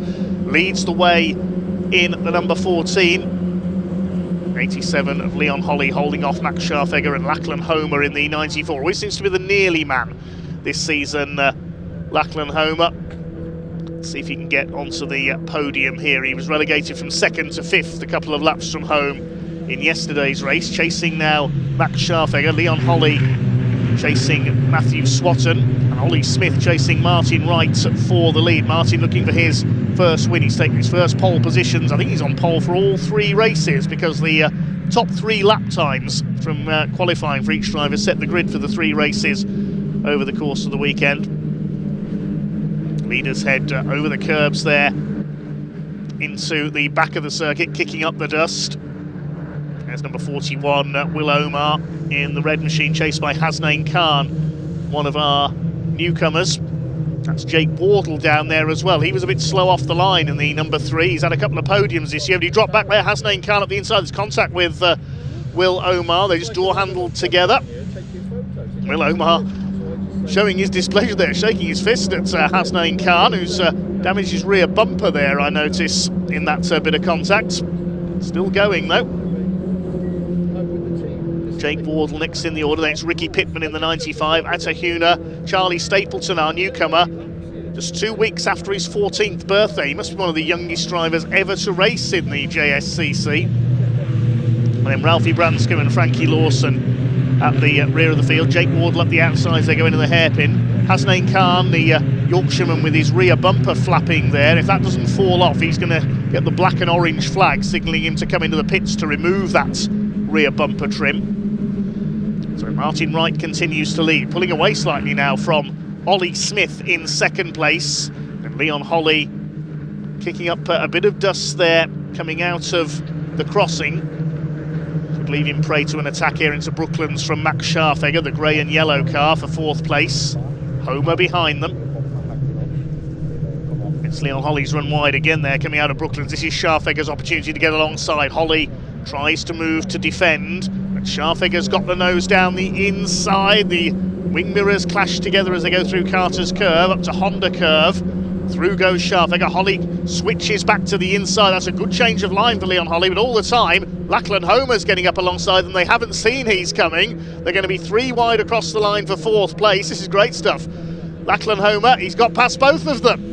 F: leads the way in the number 14. 87 of Leon Holly holding off Max Scharfegger and Lachlan Homer in the 94. Always seems to be the nearly man this season, Lachlan Homer. Let's see if he can get onto the podium here. He was relegated from 2nd to 5th, a couple of laps from home in yesterday's race. Chasing now Max Scharfegger, Leon Holly chasing Matthew Swatton, and Ollie Smith chasing Martin Wright for the lead. Martin looking for his first win. He's taken his first pole positions. I think he's on pole for all 3 races, because the top 3 lap times from qualifying for each driver set the grid for the 3 races over the course of the weekend. Leaders head over the curbs there into the back of the circuit, kicking up the dust. There's number 41, Will Omar in the red machine, chased by Hasnain Khan, one of our newcomers. That's Jake Wardle down there as well. He was a bit slow off the line in the number 3. He's had a couple of podiums this year, but he dropped back there. Hasnain Khan at the inside. There's contact with Will Omar. They just door-handled together. Will Omar showing his displeasure there, shaking his fist at Hasnain Khan, who's damaged his rear bumper there, I notice, in that bit of contact. Still going though. Jake Wardle next in the order. Then it's Ricky Pittman in the 95. Atahuna, Charlie Stapleton, our newcomer, just 2 weeks after his 14th birthday. He must be one of the youngest drivers ever to race in the JSCC. And then Ralphie Branscombe and Frankie Lawson at the rear of the field. Jake Wardle up the outsides, they go into the hairpin. Hasnain Khan, the Yorkshireman, with his rear bumper flapping there. If that doesn't fall off, he's going to get the black and orange flag signalling him to come into the pits to remove that rear bumper trim. So Martin Wright continues to lead, pulling away slightly now from Ollie Smith in 2nd place. And Leon Holly kicking up a bit of dust there coming out of the crossing. Could leave him prey to an attack here into Brooklands from Max Scharfegger, the grey and yellow car, for 4th place. Homer behind them. It's Leon Holly's run wide again there coming out of Brooklands. This is Scharfegger's opportunity to get alongside. Holly tries to move to defend. Scharfegger's got the nose down the inside. The wing mirrors clash together as they go through Carter's curve, up to Honda curve. Through goes Scharfegger. Holly switches back to the inside. That's a good change of line for Leon Holly, but all the time, Lachlan Homer's getting up alongside them. They haven't seen he's coming. They're going to be 3 wide across the line for 4th place. This is great stuff. Lachlan Homer, he's got past both of them.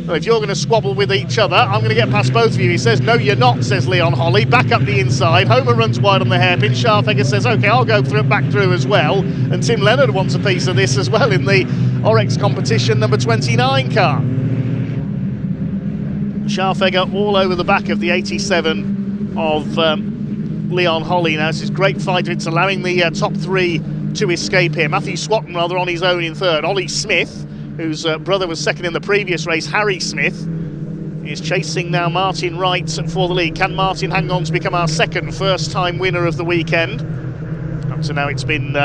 F: Well, if you're going to squabble with each other, I'm going to get past both of you. He says, no, you're not, says Leon Holly. Back up the inside. Homer runs wide on the hairpin. Scharfegger says, OK, I'll go back through as well. And Tim Leonard wants a piece of this as well in the Oryx competition number 29 car. Scharfegger all over the back of the 87 of Leon Holly now. This is great fight. It's allowing the top 3 to escape here. Matthew Swatton rather on his own in 3rd. Ollie Smith, whose brother was 2nd in the previous race, Harry Smith, is chasing now Martin Wright for the lead. Can Martin hang on to become our 2nd first-time winner of the weekend? Up to now it's been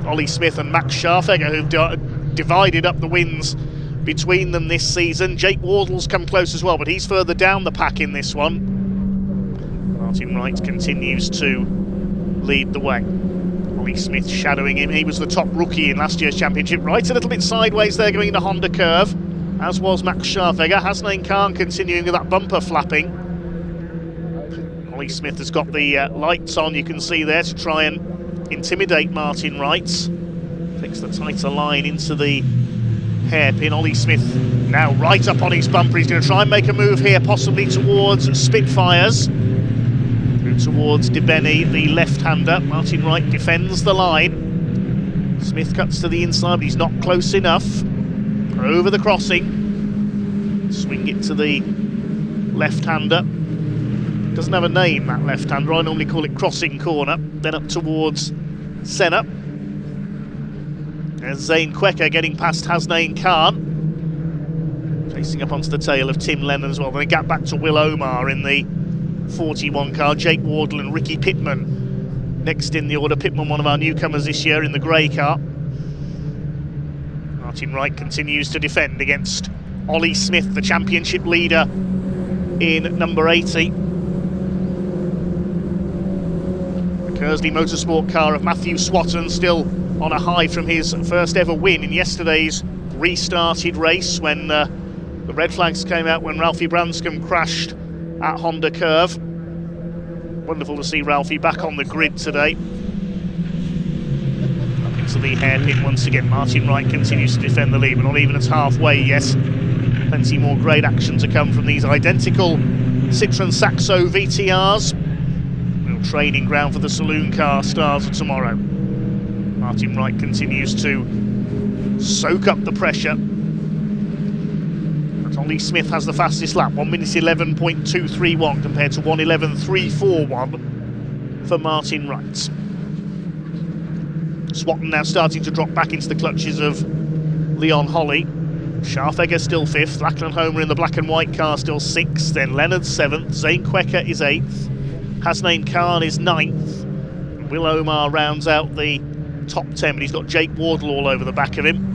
F: Ollie Smith and Max Scharfegger who've divided up the wins between them this season. Jake Wardle's come close as well, but he's further down the pack in this one. Martin Wright continues to lead the way. Ollie Smith shadowing him. He was the top rookie in last year's championship. Right a little bit sideways there going into Honda curve, as was Max Scharfegger. Hasnain Khan continuing with that bumper flapping. Ollie Smith has got the lights on, you can see there, to try and intimidate Martin Wright. Takes the tighter line into the hairpin. Ollie Smith Now right up on his bumper, he's going to try and make a move here, possibly towards Spitfires. Towards DeBenny, the left-hander. Martin Wright defends the line. Smith cuts to the inside, but he's not close enough. Over the crossing. Swing it to the left-hander. Doesn't have a name, that left-hander. I normally call it crossing corner. Then up towards Senna. There's Zane Quecker getting past Hasnain Khan. Chasing up onto the tail of Tim Lennon as well. Then a gap back to Will Omar in the 41 car. Jake Wardle and Ricky Pittman next in the order. Pittman, one of our newcomers this year, in the grey car. Martin Wright continues to defend against Ollie Smith, the championship leader in number 80. The Kersley Motorsport car of Matthew Swatton still on a high from his first ever win in yesterday's restarted race when the red flags came out when Ralphie Branscombe crashed at Honda Curve. Wonderful to see Ralphie back on the grid today. Up into the hairpin once again. Martin Wright continues to defend the lead. We're not even at halfway yet. Plenty more great action to come from these identical Citroën Saxo VTRs. Real training ground for the Saloon car stars of tomorrow. Martin Wright continues to soak up the pressure. Ollie Smith has the fastest lap, 1 minute 11.231 compared to 1:11.341 for Martin Wright. Swatton now starting to drop back into the clutches of Leon Holly. Scharfegger still 5th, Lachlan Homer in the black and white car still 6th, then Leonard 7th, Zane Quecker is 8th, Hasnain Khan is 9th, Will Omar rounds out the top 10, but he's got Jake Wardle all over the back of him.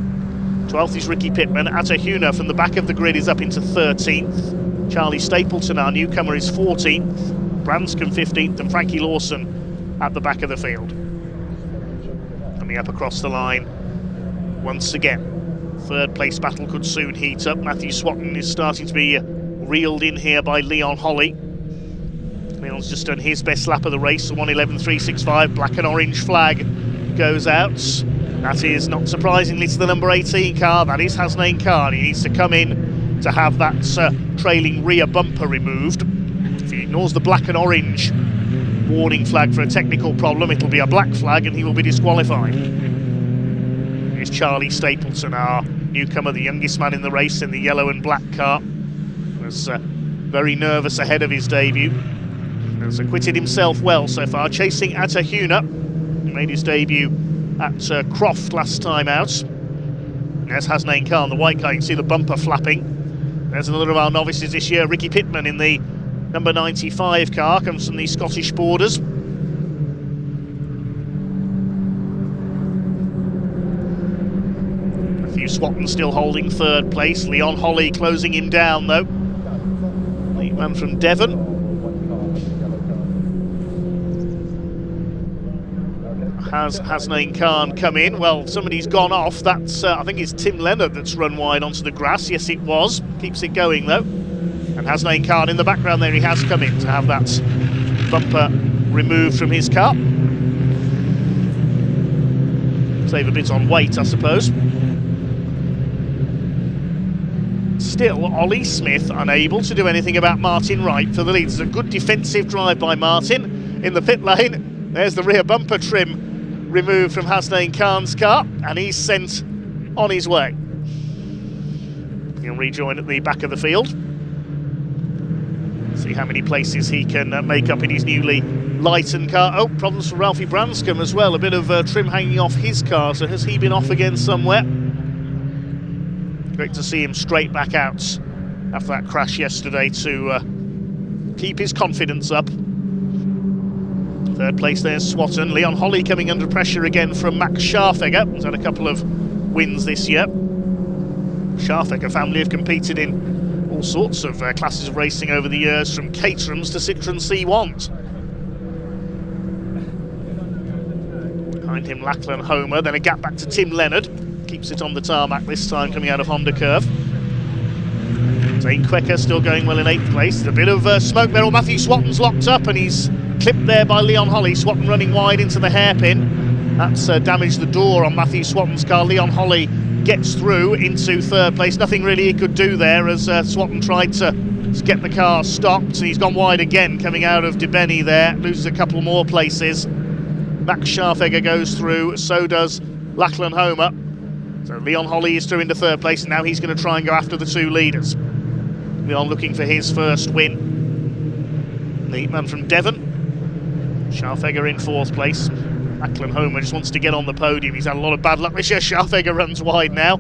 F: 12th is Ricky Pittman. Atahuna from the back of the grid is up into 13th. Charlie Stapleton, our newcomer, is 14th. Branscombe 15th, and Frankie Lawson at the back of the field. Coming up across the line once again. Third place battle could soon heat up. Matthew Swatton is starting to be reeled in here by Leon Holly. Leon's just done his best lap of the race, the 1:11.365. Black and orange flag goes out. That is, not surprisingly, to the number 18 car. That is Hasnain Khan. He needs to come in to have that trailing rear bumper removed. If he ignores the black and orange warning flag for a technical problem, it'll be a black flag and he will be disqualified. Here's Charlie Stapleton, our newcomer, the youngest man in the race in the yellow and black car. Was very nervous ahead of his debut. Has acquitted himself well so far, chasing Atahuna. He made his debut at Croft last time out. There's Hasnain Khan, the white car. You can see the bumper flapping. There's another of our novices this year, Ricky Pittman, in the number 95 car, comes from the Scottish borders. Matthew Swatton still holding third place. Leon Holly closing him down though. The man from Devon. Has Hasnain Khan come in? Well, somebody's gone off. That's, I think it's Tim Leonard that's run wide onto the grass. Yes, it was. Keeps it going, though. And Hasnain Khan in the background there, he has come in to have that bumper removed from his car. Save a bit on weight, I suppose. Still, Ollie Smith unable to do anything about Martin Wright for the lead. It's a good defensive drive by Martin in the pit lane. There's the rear bumper trim removed from Hasnain Khan's car, and he's sent on his way. He'll rejoin at the back of the field. See how many places he can make up in his newly lightened car. Oh, problems for Ralphie Branscombe as well. A bit of trim hanging off his car, so has he been off again somewhere? Great to see him straight back out after that crash yesterday to keep his confidence up. Third place there's Swatton. Leon Holly coming under pressure again from Max Scharfegger. He's had a couple of wins this year. Scharfegger family have competed in all sorts of classes of racing over the years, from Caterhams to Citroën C1s. Behind him Lachlan Homer, then a gap back to Tim Leonard. Keeps it on the tarmac this time coming out of Honda Curve. Zane Quecker still going well in 8th place. There's a bit of smoke there. Matthew Swatton's locked up and he's clipped there by Leon Holly. Swatton running wide into the hairpin. That's damaged the door on Matthew Swatton's car. Leon Holly gets through into third place. Nothing really he could do there as Swatton tried to get the car stopped. He's gone wide again coming out of Debeni there, loses a couple more places. Max Scharfegger goes through, so does Lachlan Homer. So Leon Holly is through into third place, and now he's going to try and go after the two leaders. Leon looking for his first win. The man from Devon. Scharfegger in fourth place. Lachlan Homer just wants to get on the podium. He's had a lot of bad luck this year. Scharfegger runs wide now.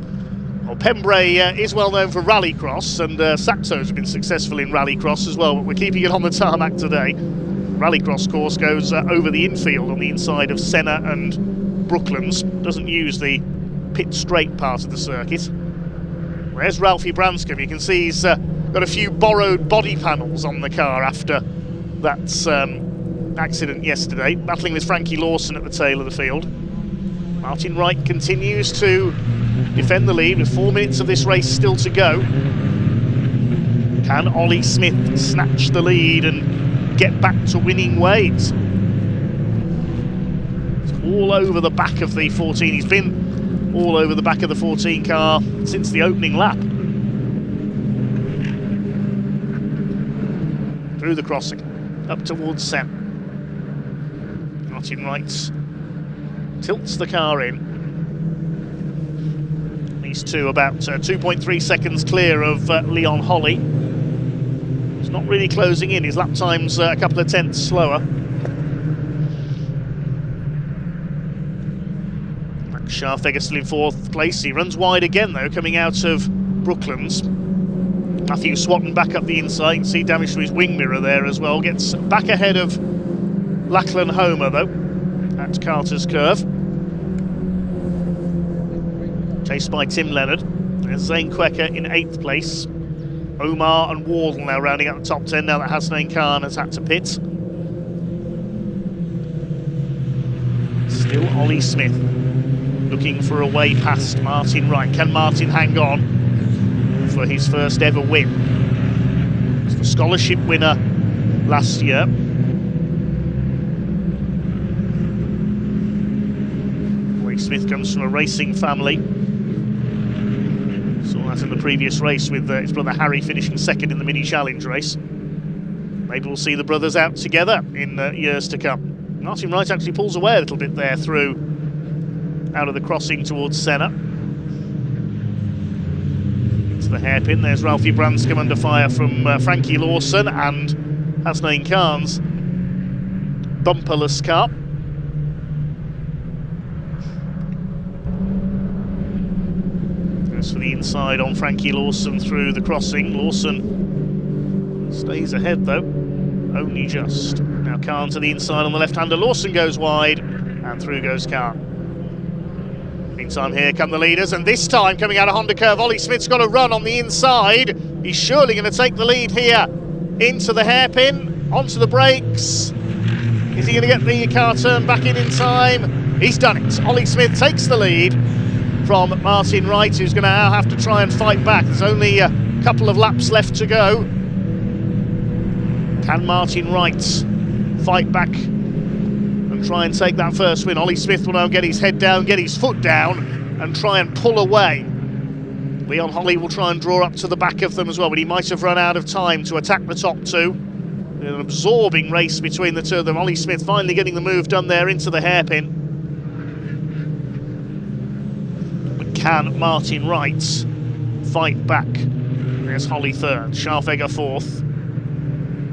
F: Well, Pembrey is well known for rallycross, and Saxos have been successful in rallycross as well, but we're keeping it on the tarmac today. Rallycross course goes over the infield on the inside of Senna and Brooklands. Doesn't use the pit straight part of the circuit. Where's Ralphie Branscombe? You can see he's got a few borrowed body panels on the car after that accident yesterday, battling with Frankie Lawson at the tail of the field. Martin Wright continues to defend the lead with 4 minutes of this race still to go. Can Ollie Smith snatch the lead and get back to winning ways? It's all over the back of the 14. He's been all over the back of the 14 car since the opening lap. Through the crossing, up towards Sen. Martin Wright tilts the car in. These two about 2.3 seconds clear of Leon Holly. He's not really closing in. His lap time's a couple of tenths slower. Max Scharfegger still in fourth place. He runs wide again though, coming out of Brooklands. Matthew Swatton back up the inside. You can see damage to his wing mirror there as well. Gets back ahead of Lachlan Homer though at Carter's Curve. Chased by Tim Leonard. There's Zane Quecker in 8th place. Omar and Wardle now rounding out the top 10 now that Hasnain Khan has had to pit. Still Ollie Smith looking for a way past Martin Wright. Can Martin hang on for his first ever win? He's the scholarship winner last year. Ollie Smith comes from a racing family. Saw that in the previous race with his brother Harry finishing second in the mini challenge race. Maybe we'll see the brothers out together in years to come. Martin Wright actually pulls away a little bit there through out of the crossing towards Senna. Into the hairpin. There's Ralphie Branscombe under fire from Frankie Lawson and Hasnain Khan's bumperless car. For the inside on Frankie Lawson through the crossing. Lawson stays ahead though, only just. Now Khan to the inside on the left-hander. Lawson goes wide and through goes Khan. Meantime here come the leaders, and this time coming out of Honda Curve, Ollie Smith's got a run on the inside. He's surely going to take the lead here into the hairpin, onto the brakes. Is he going to get the car turned back in time? He's done it. Ollie Smith takes the lead from Martin Wright, who's going to now have to try and fight back. There's only a couple of laps left to go. Can Martin Wright fight back and try and take that first win? Ollie Smith will now get his head down, get his foot down and try and pull away. Leon Holly will try and draw up to the back of them as well, but he might have run out of time to attack the top two. An absorbing race between the two of them. Ollie Smith finally getting the move done there into the hairpin. Can Martin Wright fight back? There's Holly third, Scharfegger fourth.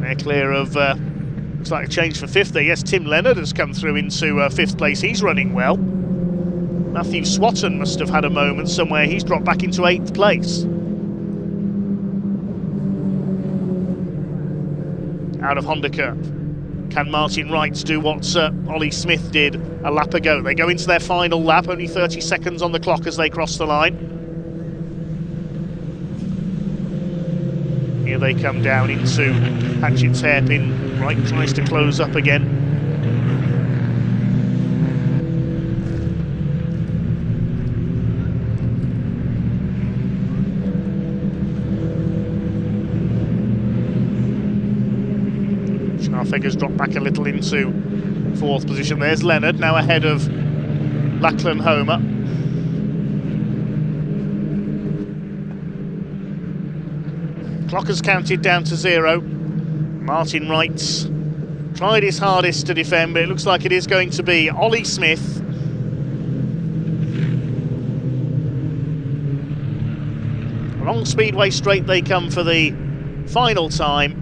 F: They're clear of, looks like a change for fifth there. Yes, Tim Leonard has come through into fifth place. He's running well. Matthew Swatton must have had a moment somewhere. He's dropped back into 8th place. Out of Honda Curve. Can Martin Wright do what Ollie Smith did a lap ago? They go into their final lap, only 30 seconds on the clock as they cross the line. Here they come down into Hatchett's hairpin. Wright tries to close up again. Scharfegger's dropped back a little into 4th position. There's Leonard, now ahead of Lachlan Homer. Clock has counted down to 0. Martin Wright tried his hardest to defend, but it looks like it is going to be Ollie Smith. Along Speedway Straight they come for the final time.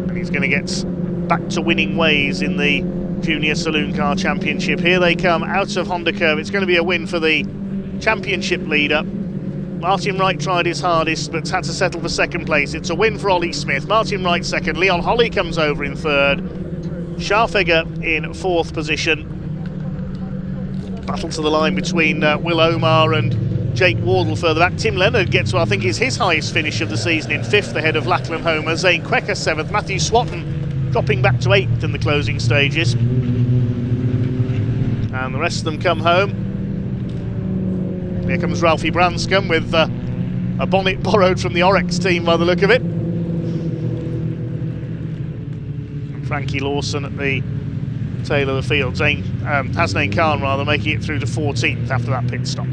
F: And he's going to get back to winning ways in the Junior Saloon Car Championship. Here they come out of Honda Curve. It's going to be a win for the championship leader. Martin Wright tried his hardest but had to settle for second place. It's a win for Ollie Smith. Martin Wright second. Leon Holly comes over in third. Scharfegger in fourth position. Battle to the line between Will Omar and Jake Wardle further back. Tim Leonard gets to, I think, is his highest finish of the season in fifth, ahead of Lachlan Homer. Zane Quecker seventh. Matthew Swatton dropping back to eighth in the closing stages. And the rest of them come home. Here comes Ralphie Branscombe with a bonnet borrowed from the Orex team by the look of it. And Frankie Lawson at the tail of the field. Hasnain Khan rather making it through to 14th after that pit stop.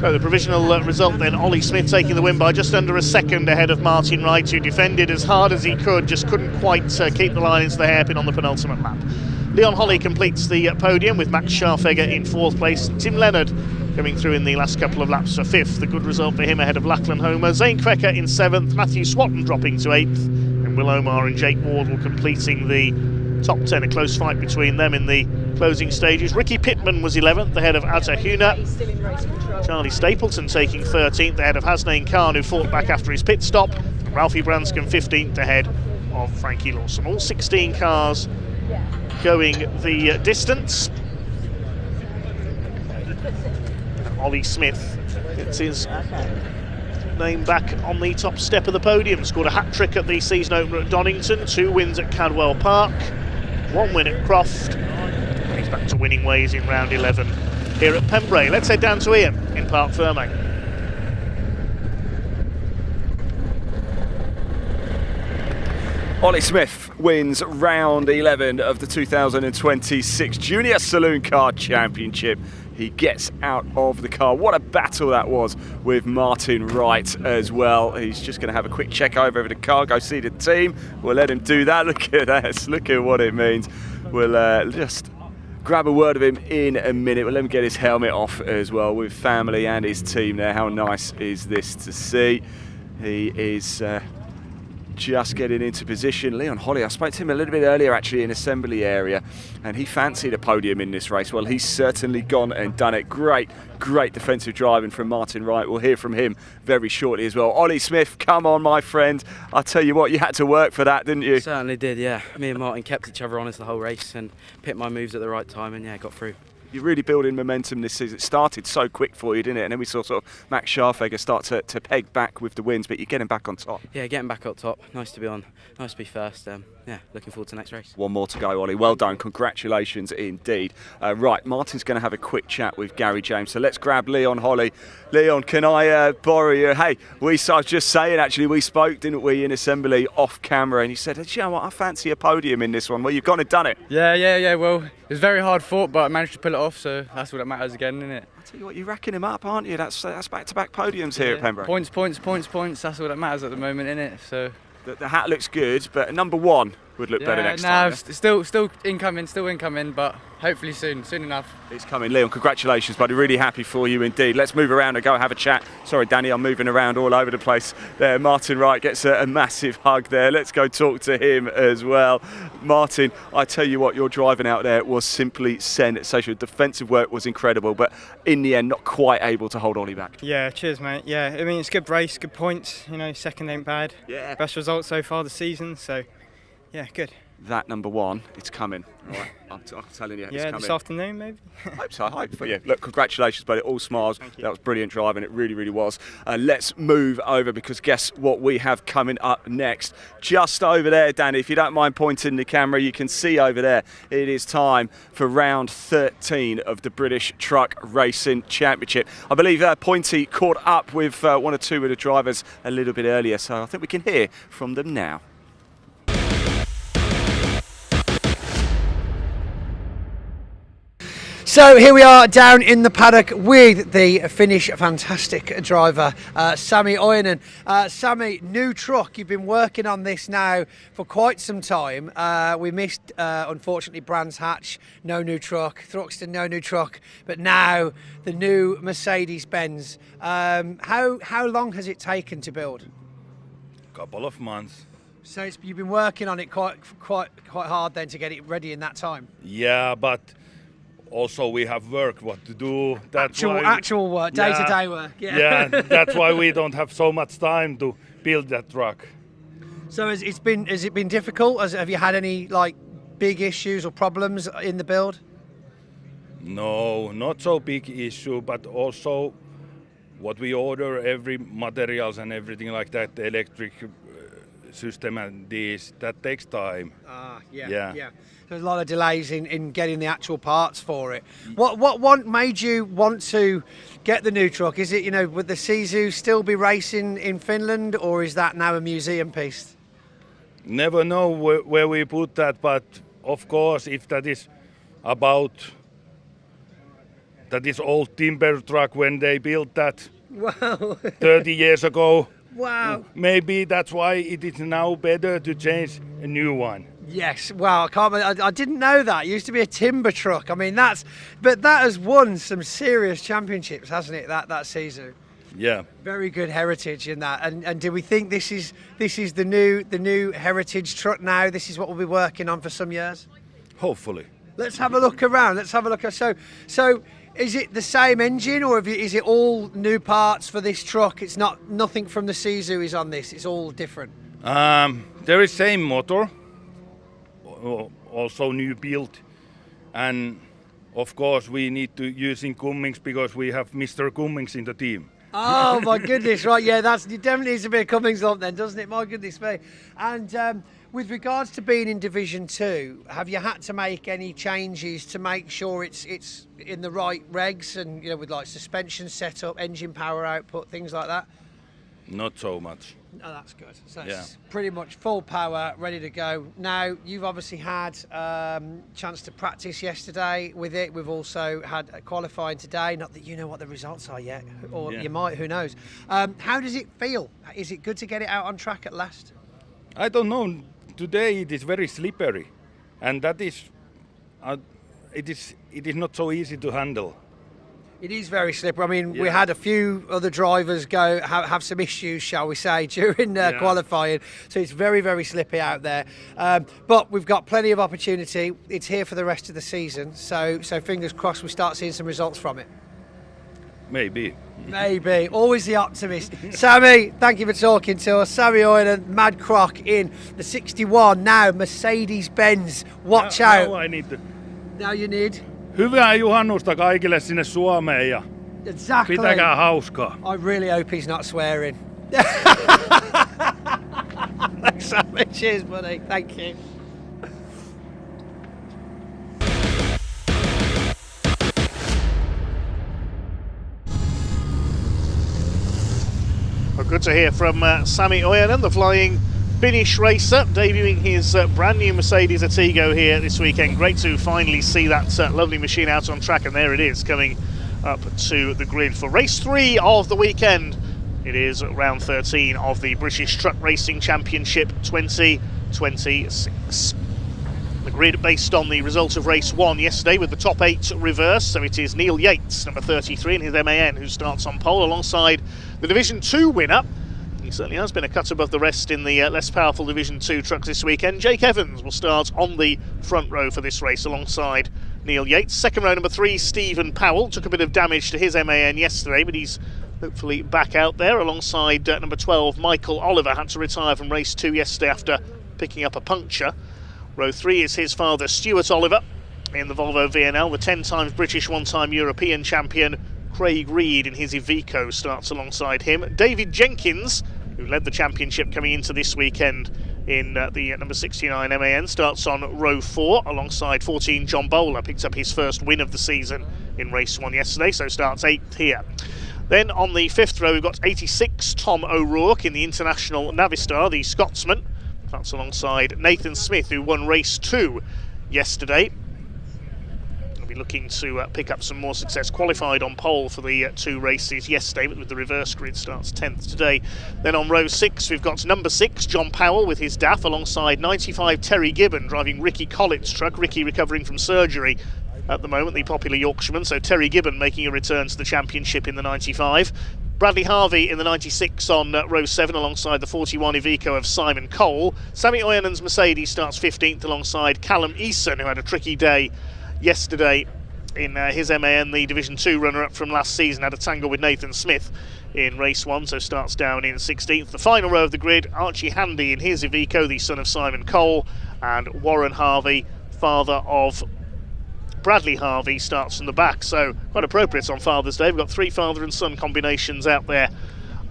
F: So the provisional result then, Ollie Smith taking the win by just under a second ahead of Martin Wright, who defended as hard as he could, just couldn't quite keep the line into the hairpin on the penultimate lap. Leon Holly completes the podium with Max Scharfegger in fourth place. Tim Leonard coming through in the last couple of laps for fifth. A good result for him ahead of Lachlan Homer. Zane Quecker in seventh, Matthew Swatton dropping to eighth, and Will Omar and Jake Wardle completing the top 10. A close fight between them in the closing stages. Ricky Pittman was 11th ahead of Atta Huna. Charlie Stapleton taking 13th ahead of Hasnain Khan, who fought back after his pit stop. And Ralphie Branscombe 15th ahead of Frankie Lawson. All 16 cars going the distance. And Ollie Smith gets his name back on the top step of the podium. Scored a hat-trick at the season opener at Donington, 2 wins at Cadwell Park, 1 win at Croft. He's back to winning ways in round 11 here at Pembrey. Let's head down to Ian in Parc Ferme.
A: Ollie Smith wins round 11 of the 2026 Junior Saloon Car Championship. He gets out of the car. What a battle that was with Martin Wright as well. He's just going to have a quick check over the car, go see the team. We'll let him do that. Look at that. Look at what it means. We'll just grab a word of him in a minute. We'll let him get his helmet off as well with family and his team there. How nice is this to see? He is just getting into position. Leon Holly, I spoke to him a little bit earlier actually in assembly area, and he fancied a podium in this race. Well, he's certainly gone and done it. Great defensive driving from Martin Wright. We'll hear from him very shortly as well. Ollie Smith, come on my friend. I tell you what, you had to work for that, didn't you?
K: Certainly did, yeah. Me and Martin kept each other honest the whole race and picked my moves at the right time, and yeah, got through.
A: You're really building momentum this season. It started so quick for you, didn't it? And then we saw sort of Max Scharfegger start to peg back with the wins, but you're getting back on top.
K: Yeah, getting back up top. Nice to be on. Nice to be first. Yeah, looking forward to the next race.
A: One more to go, Ollie. Well done. Congratulations indeed. Right, Martin's going to have a quick chat with Gary James. So let's grab Leon Holly. Leon, can I borrow you? Hey, I was just saying, actually, we spoke, didn't we, in assembly off camera, and you said, you know what, I fancy a podium in this one. Well, you've gone and done it.
L: Yeah. Well, it was very hard fought, but I managed to pull it off, so that's what that matters again, isn't it?
A: I tell you what, you're racking him up, aren't you? That's back-to-back podiums here at Pembrey.
L: Points. That's all that matters at the moment, isn't it? So
A: the hat looks good, but number one would look better next time.
L: Still incoming, but hopefully soon enough.
A: It's coming. Leon, congratulations, buddy. Really happy for you indeed. Let's move around and go have a chat. Sorry, Danny, I'm moving around all over the place there. Martin Wright gets a massive hug there. Let's go talk to him as well. Martin, I tell you what, your driving out there was simply sensational. Defensive work was incredible, but in the end, not quite able to hold Ollie back.
B: Yeah, cheers, mate. Yeah, I mean, it's a good race, good points. You know, second ain't bad.
A: Yeah.
B: Best result so far this season, so yeah, good.
A: that number 1, it's coming. All right, I'm telling you, it's
B: Yeah,
A: coming.
B: this afternoon maybe.
A: I hope for you. Look, congratulations, buddy. All smiles. That was brilliant driving. It really, really was. Let's move over, because guess what we have coming up next? Just over there, Danny, if you don't mind pointing the camera, you can see over there. It is time for round 13 of the British Truck Racing Championship. I believe Pointy caught up with 1 or 2 of the drivers a little bit earlier, so I think we can hear from them now.
M: So here we are down in the paddock with the Finnish fantastic driver, Sami Ojanen. Sami, new truck, you've been working on this now for quite some time. We missed, unfortunately, Brands Hatch, no new truck, Thruxton, no new truck, but now the new Mercedes-Benz. How long has it taken to build?
N: Couple of months.
M: So you've been working on it quite hard then to get it ready in that time?
N: Yeah, but also we have work what to do. That's
M: actual work, day-to-day work.
N: Yeah, that's why we don't have so much time to build that truck.
M: So has it been difficult? Have you had any big issues or problems in the build?
N: No, not so big issue, but also what we order, every materials and everything like that, the electric system and this, that takes time.
M: Yeah. There's a lot of delays in getting the actual parts for it. What made you want to get the new truck? Is it, would the Sisu still be racing in Finland, or is that now a museum piece?
N: Never know where we put that, but of course, if that is about that is old timber truck when they built that 30 years ago.
M: Wow.
N: Maybe that's why it is now better to change a new one.
M: Yes, wow, I didn't know that. It used to be a timber truck. I mean, that has won some serious championships, hasn't it, that Sisu?
N: Yeah.
M: Very good heritage in that. And do we think this is the new heritage truck now? This is what we'll be working on for some years?
N: Hopefully.
M: Let's have a look around. Let's have a look. So is it the same engine, or is it all new parts for this truck? It's nothing from the Sisu is on this. It's all different.
N: There is same motor, also new build, and of course we need to using Cummings because we have Mr. Cummings in the team.
M: Oh my goodness! Right, yeah, it definitely needs to be a Cummings lump then, doesn't it? My goodness me. And with regards to being in Division 2, have you had to make any changes to make sure it's in the right regs and with suspension setup, engine power output, things like that?
N: Not so much.
M: Oh, that's good. So it's pretty much full power, ready to go. Now, you've obviously had chance to practice yesterday with it. We've also had a qualifying today. Not that you know what the results are yet, or you might, who knows. How does it feel? Is it good to get it out on track at last?
N: I don't know. Today it is very slippery, and that is, it is not so easy to handle.
M: It is very slippery. I mean, we had a few other drivers have some issues, shall we say, during qualifying. So it's very, very slippy out there. But we've got plenty of opportunity. It's here for the rest of the season. So fingers crossed we start seeing some results from it.
N: Maybe.
M: Maybe. Always the optimist. Sami, thank you for talking to us. Sami Ojanen, Mad Croc in the 61. Now, Mercedes-Benz. Watch out.
N: Now I need to.
M: Now you need.
N: Hyvää juhannusta kaikille sinne Suomeen ja
M: exactly.
N: Pitäkää hauskaa.
M: I really hope he's not swearing. Sami, cheers, buddy. Thank you.
F: Well, good to hear from Sami Ojanen, the flying Finnish racer, debuting his brand new Mercedes Artigo here this weekend. Great to finally see that lovely machine out on track, and there it is coming up to the grid for race 3 of the weekend. It is round 13 of the British Truck Racing Championship 2026. The grid based on the result of race 1 yesterday with the top 8 reverse, so it is Neil Yates, number 33, and his MAN, who starts on pole alongside the Division 2 winner. He certainly has been a cut above the rest in the less powerful Division 2 trucks this weekend. Jake Evans will start on the front row for this race alongside Neil Yates. Second row, number 3, Stephen Powell. Took a bit of damage to his MAN yesterday, but he's hopefully back out there alongside number 12, Michael Oliver. Had to retire from race 2 yesterday after picking up a puncture. Row 3 is his father, Stuart Oliver, in the Volvo VNL. The 10 times British, 1-time European champion, Craig Reed, in his Iveco, starts alongside him. David Jenkins, who led the championship coming into this weekend in the number 69 MAN, starts on row 4 alongside 14 John Bowler. Picked up his first win of the season in race 1 yesterday, so starts 8th here. Then on the 5th row we've got 86 Tom O'Rourke in the International Navistar, the Scotsman. That's alongside Nathan Smith, who won race 2 yesterday. He'll be looking to pick up some more success. Qualified on pole for the 2 races yesterday, but with the reverse grid, starts 10th today. Then on row 6 we've got number 6 John Powell with his DAF alongside 95 Terry Gibbon driving Ricky Collett's truck. Ricky recovering from surgery at the moment, the popular Yorkshireman, so Terry Gibbon making a return to the championship in the 95. Bradley Harvey in the 96 on row 7 alongside the 41 Iveco of Simon Cole. Sammy Oyenen's Mercedes starts 15th alongside Callum Eason, who had a tricky day yesterday in his MAN. The Division 2 runner-up from last season had a tangle with Nathan Smith in race 1, so starts down in 16th. The final row of the grid, Archie Handy in his Iveco, the son of Simon Cole, and Warren Harvey, father of Bradley Harvey, starts from the back, so quite appropriate on Father's Day. We've got 3 father and son combinations out there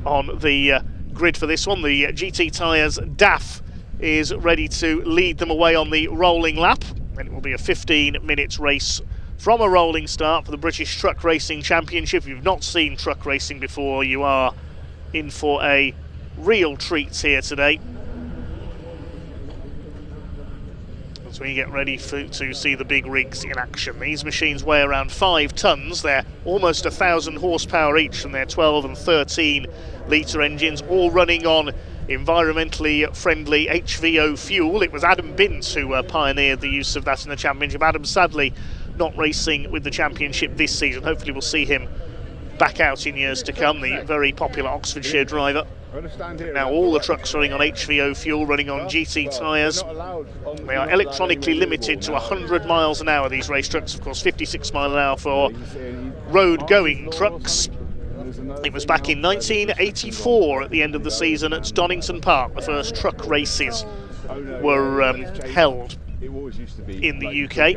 F: on the grid for this one. The GT Tyres DAF is ready to lead them away on the rolling lap, and it will be a 15-minute race from a rolling start for the British Truck Racing Championship. If you've not seen truck racing before, you are in for a real treat here today, as we get ready to see the big rigs in action. These machines weigh around 5 tonnes. They're almost 1,000 horsepower each, and they're 12 and 13 litre engines, all running on environmentally friendly HVO fuel. It was Adam Binns who pioneered the use of that in the championship. Adam sadly not racing with the championship this season. Hopefully we'll see him back out in years to come, the very popular Oxfordshire driver. Now all the trucks running on HVO fuel, running on GT tyres. They are electronically limited to 100 miles an hour, these race trucks. Of course 56 mile an hour for road-going trucks. It was back in 1984 at the end of the season at Donington Park. The first truck races were held in the UK,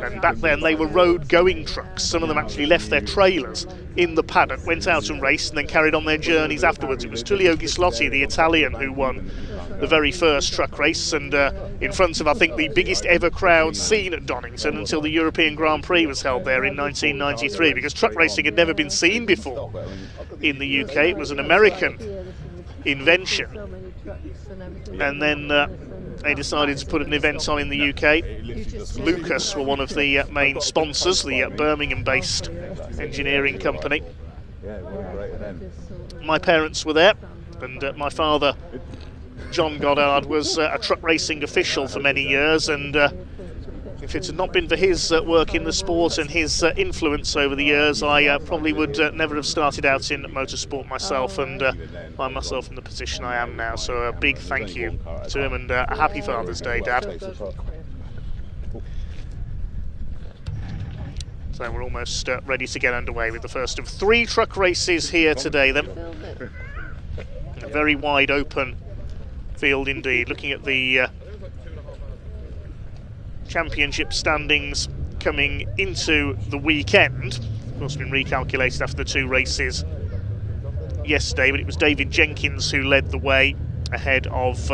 F: and back then they were road-going trucks. Some of them actually left their trailers in the paddock, went out and raced, and then carried on their journeys afterwards. It was Tullio Ghislotti, the Italian, who won the very first truck race, and in front of, I think, the biggest ever crowd seen at Donington until the European Grand Prix was held there in 1993, because truck racing had never been seen before in the UK. It was an American invention, and then they decided to put an event on in the UK. Lucas were one of the main sponsors, the Birmingham-based engineering company. My parents were there, and my father, John Goddard, was a truck racing official for many years, and if it had not been for his work in the sport and his influence over the years, I probably would never have started out in motorsport myself and find myself in the position I am now. So a big thank you to him, and a happy Father's Day, Dad. So we're almost ready to get underway with the first of 3 truck races here today then. A very wide open field indeed. Looking at the championship standings coming into the weekend. Of course, been recalculated after the 2 races yesterday, but it was David Jenkins who led the way ahead of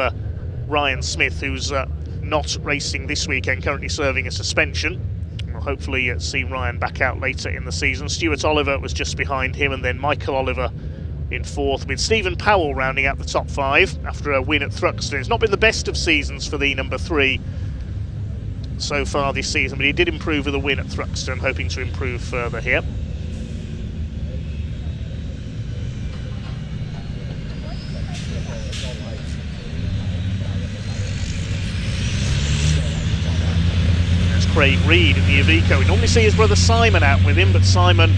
F: Ryan Smith, who's not racing this weekend, currently serving a suspension. We'll hopefully see Ryan back out later in the season. Stuart Oliver was just behind him, and then Michael Oliver in 4th, with Stephen Powell rounding out the top 5 after a win at Thruxton. It's not been the best of seasons for the number 3 so far this season, but he did improve with a win at Thruxton, hoping to improve further here. There's Craig Reed in the Iveco. We normally see his brother Simon out with him, but Simon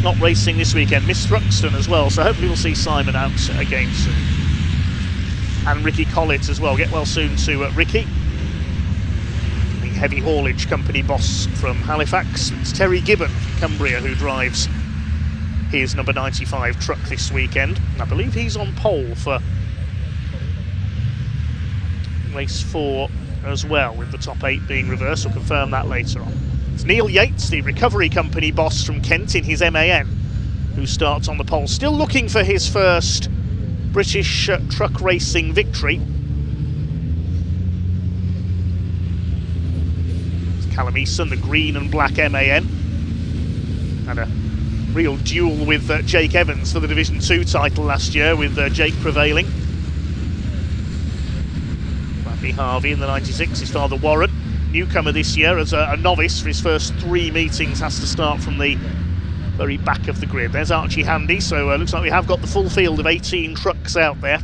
F: not racing this weekend, missed Thruxton as well, so hopefully we'll see Simon out again soon. And Ricky Collett as well. Get well soon to Ricky, heavy haulage company boss from Halifax. It's Terry Gibbon from Cumbria who drives his number 95 truck this weekend. And I believe he's on pole for race 4 as well, with the top 8 being reversed. We'll confirm that later on. It's Neil Yates, the recovery company boss from Kent in his MAN, who starts on the pole, still looking for his first British truck racing victory. It's Callum Easton, the green and black MAN. Had a real duel with Jake Evans for the Division 2 title last year, with Jake prevailing. Bradley Harvey in the 96, his father Warren, newcomer this year as a novice for his first 3 meetings, has to start from the very back of the grid. There's Archie Handy, so looks like we have got the full field of 18 trucks out there.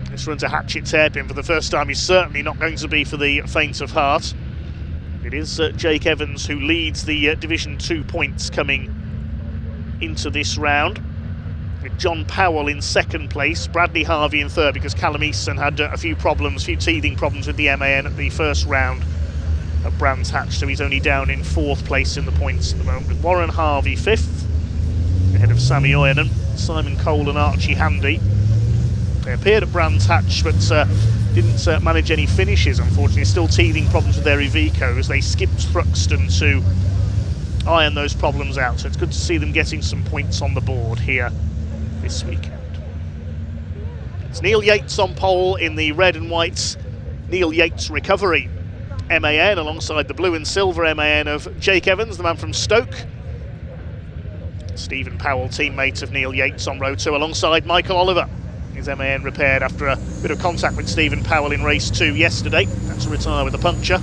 F: This run's a Hatchet's hairpin for the first time. He's certainly not going to be for the faint of heart. It is Jake Evans who leads the Division 2 points coming into this round, with John Powell in second place, Bradley Harvey in third, because Callum Easton had a few teething problems with the MAN at the first round at Brands Hatch, so he's only down in fourth place in the points at the moment, with Warren Harvey fifth, ahead of Sammy Oyenan, Simon Cole and Archie Handy. They appeared at Brands Hatch, but didn't manage any finishes, unfortunately. Still teething problems with their Ivecos. They skipped Thruxton to iron those problems out, so it's good to see them getting some points on the board here this weekend. It's Neil Yates on pole in the red and white Neil Yates Recovery MAN, alongside the blue and silver MAN of Jake Evans, the man from Stoke. Stephen Powell, teammate of Neil Yates, on row 2, alongside Michael Oliver. His MAN repaired after a bit of contact with Stephen Powell in race 2 yesterday. Had to retire with a puncture.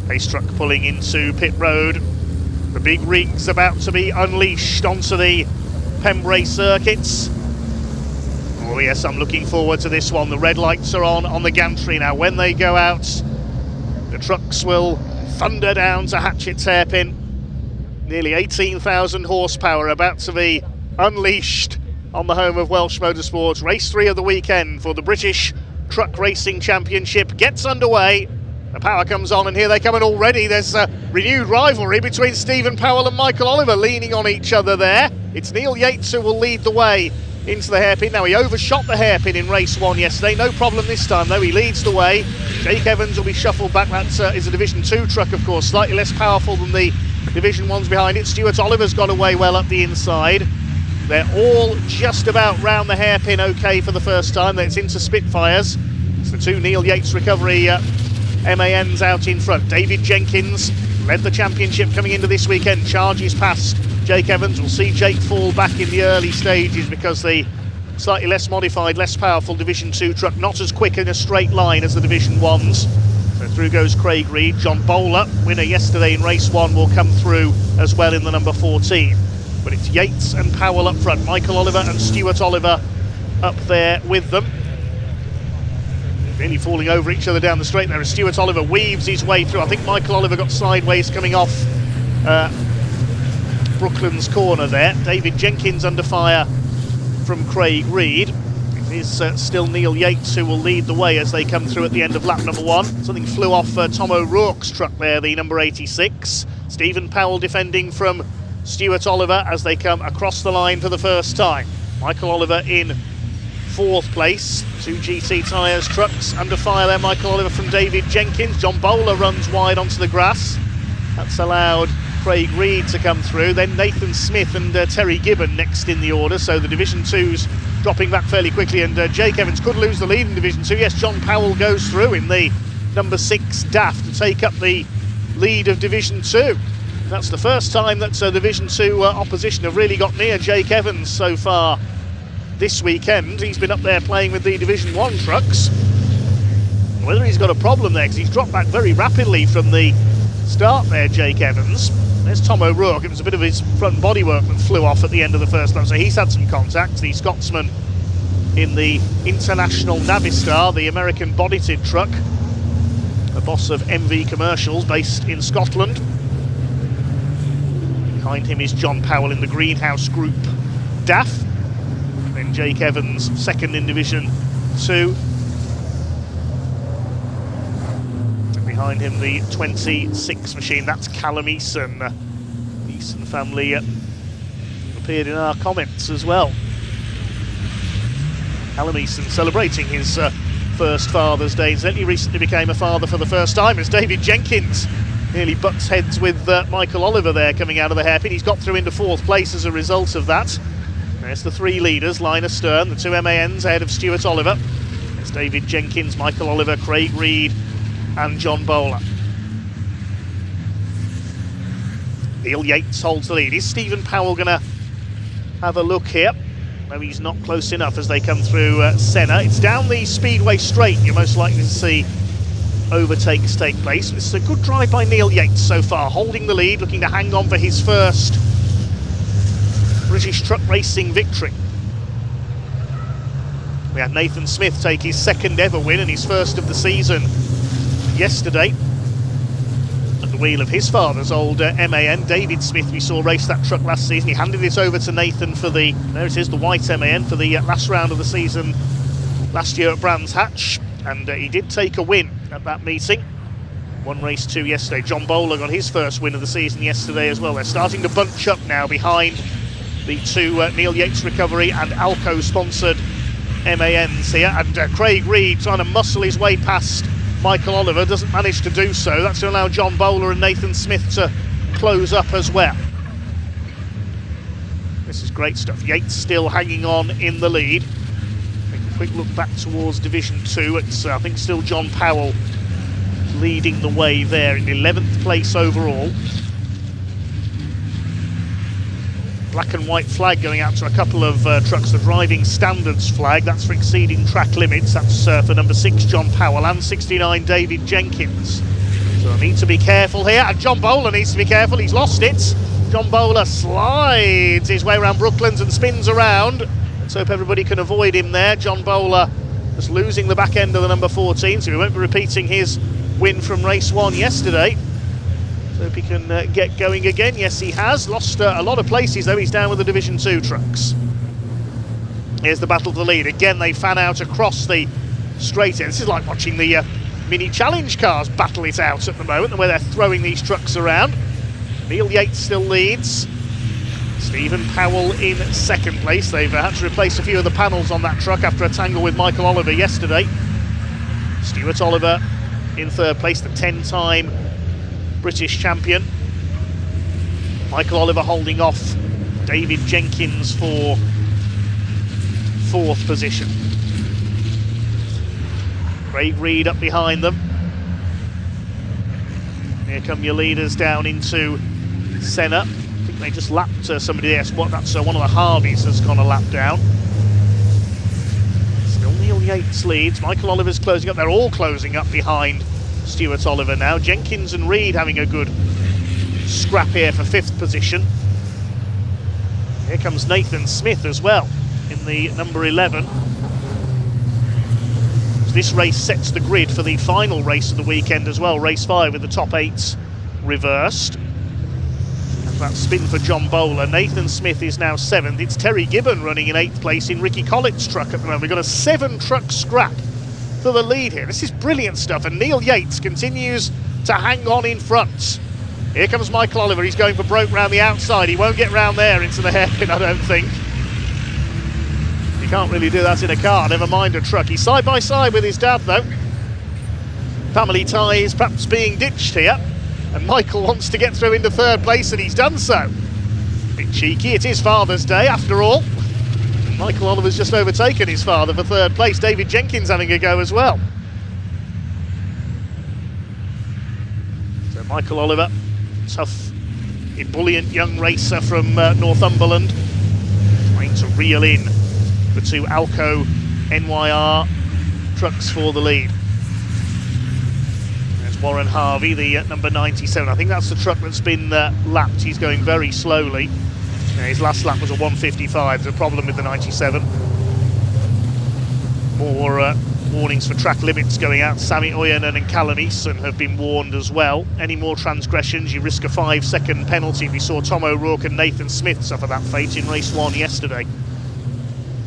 F: Pace truck pulling into pit road. The big rig's about to be unleashed onto the Pembrey circuits. Oh yes, I'm looking forward to this one. The red lights are on the gantry now. When they go out, the trucks will thunder down to Hatchet's hairpin. Nearly 18,000 horsepower about to be unleashed on the home of Welsh motorsports. Race 3 of the weekend for the British Truck Racing Championship gets underway. The power comes on, and here they come, and already there's a renewed rivalry between Stephen Powell and Michael Oliver, leaning on each other there. It's Neil Yates who will lead the way into the hairpin. Now, he overshot the hairpin in race 1 yesterday, no problem this time though. He leads the way. Jake Evans will be shuffled back. That is a Division 2 truck, of course, slightly less powerful than the Division 1s behind it. Stuart Oliver's got away well up the inside. They're all just about round the hairpin okay for the first time. It's into Spitfires. It's the 2 Neil Yates Recovery MANs out in front. David Jenkins led the championship coming into this weekend, charges past Jake Evans. We'll see Jake fall back in the early stages because the slightly less modified, less powerful Division 2 truck, not as quick in a straight line as the Division 1s. So through goes Craig Reed. John Bowler, winner yesterday in race 1, will come through as well in the number 14. But it's Yates and Powell up front, Michael Oliver and Stuart Oliver up there with them. Nearly falling over each other down the straight there as Stuart Oliver weaves his way through. I think Michael Oliver got sideways coming off Brooklands corner there. David Jenkins under fire from Craig Reed. It is still Neil Yates who will lead the way as they come through at the end of lap number 1. Something flew off Tom O'Rourke's truck there, the number 86. Stephen Powell defending from Stuart Oliver as they come across the line for the first time. Michael Oliver in 4th place. 2 GT tyres trucks under fire there. Michael Oliver from David Jenkins. John Bowler runs wide onto the grass. That's allowed Craig Reed to come through. Then Nathan Smith and Terry Gibbon next in the order. So the Division 2's dropping back fairly quickly, and Jake Evans could lose the lead in Division 2. Yes, John Powell goes through in the number 6 DAF to take up the lead of Division 2. That's the first time that Division 2 opposition have really got near Jake Evans so far this weekend. He's been up there playing with the Division 1 trucks. Whether he's got a problem there, because he's dropped back very rapidly from the start there, Jake Evans. There's Tom O'Rourke. It was a bit of his front bodywork that flew off at the end of the first lap, so he's had some contact. The Scotsman in the International Navistar, the American body-tid truck, a boss of MV Commercials based in Scotland. Behind him is John Powell in the Greenhouse Group DAF. Then Jake Evans, second in Division 2. And behind him the 26 machine, that's Callum Easton. The Easton family appeared in our comments as well. Callum Easton celebrating his first Father's Day. Incidentally, recently became a father for the first time as David Jenkins nearly butts heads with Michael Oliver there coming out of the hairpin. He's got through into 4th place as a result of that. There's the 3 leaders, line astern, the 2 MANs ahead of Stuart Oliver. There's David Jenkins, Michael Oliver, Craig Reed and John Bowler. Neil Yates holds the lead. Is Stephen Powell going to have a look here? No, he's not close enough as they come through Senna. It's down the Speedway straight you're most likely to see overtakes take place. This is a good drive by Neil Yates so far, holding the lead, looking to hang on for his first British truck racing victory. We had Nathan Smith take his 2nd ever win and his first of the season yesterday at the wheel of his father's old MAN. David Smith, we saw race that truck last season. He handed it over to Nathan for the, there it is, the white MAN for the last round of the season last year at Brands Hatch, and he did take a win at that meeting. 1 race 2 yesterday. John Bowler got his first win of the season yesterday as well. They're starting to bunch up now behind the 2 Neil Yates Recovery and Alco sponsored MANs here, and Craig Reed trying to muscle his way past Michael Oliver, doesn't manage to do so. That's to allow John Bowler and Nathan Smith to close up as well. This is great stuff. Yates still hanging on in the lead. Take a quick look back towards Division 2. It's I think still John Powell leading the way there in 11th place overall. Black and white flag going out to a couple of trucks. The driving standards flag, that's for exceeding track limits. That's for number 6 John Powell and 69 David Jenkins. So I need to be careful here, and John Bowler needs to be careful. He's lost it. John Bowler slides his way around Brooklands and spins around. Let's hope everybody can avoid him there. John Bowler just losing the back end of the number 14, so he won't be repeating his win from race 1 yesterday. Hope he can get going again. Yes, he has. Lost a lot of places, though. He's down with the Division 2 trucks. Here's the battle for the lead. Again, they fan out across the straight here. This is like watching the mini challenge cars battle it out at the moment, the way they're throwing these trucks around. Neil Yates still leads. Stephen Powell in 2nd place. They've had to replace a few of the panels on that truck after a tangle with Michael Oliver yesterday. Stuart Oliver in 3rd place, the 10-time British champion. Michael Oliver holding off David Jenkins for 4th position. Craig Reed up behind them. Here come your leaders down into Senna. I think they just lapped somebody there. That's one of the Harveys has gone a lap down. Still Neil Yates leads. Michael Oliver's closing up. They're all closing up behind Stuart Oliver now. Jenkins and Reed having a good scrap here for 5th position. Here comes Nathan Smith as well in the number 11. This race sets the grid for the final race of the weekend as well, race 5 with the top 8s reversed. And that spin for John Bowler. Nathan Smith is now 7th. It's Terry Gibbon running in 8th place in Ricky Collett's truck at the moment. We've got a 7-truck scrap for the lead here. This is brilliant stuff, and Neil Yates continues to hang on in front. Here comes Michael Oliver. He's going for broke round the outside. He won't get round there into the hairpin, I don't think. You can't really do that in a car, never mind a truck. He's side by side with his dad though. Family ties perhaps being ditched here, and Michael wants to get through into 3rd place, and he's done so. Bit cheeky, it is Father's Day after all. Michael Oliver's just overtaken his father for 3rd place. David Jenkins having a go as well. So Michael Oliver, tough, ebullient young racer from Northumberland, trying to reel in the 2 Alco NYR trucks for the lead. There's Warren Harvey, the number 97. I think that's the truck that's been lapped. He's going very slowly. His last lap was a 1:55. There's a problem with the 97. More warnings for track limits going out. Sammy Oyanen and Callum Eason have been warned as well. Any more transgressions, you risk a 5-second penalty. We saw Tom O'Rourke and Nathan Smith suffer that fate in race 1 yesterday.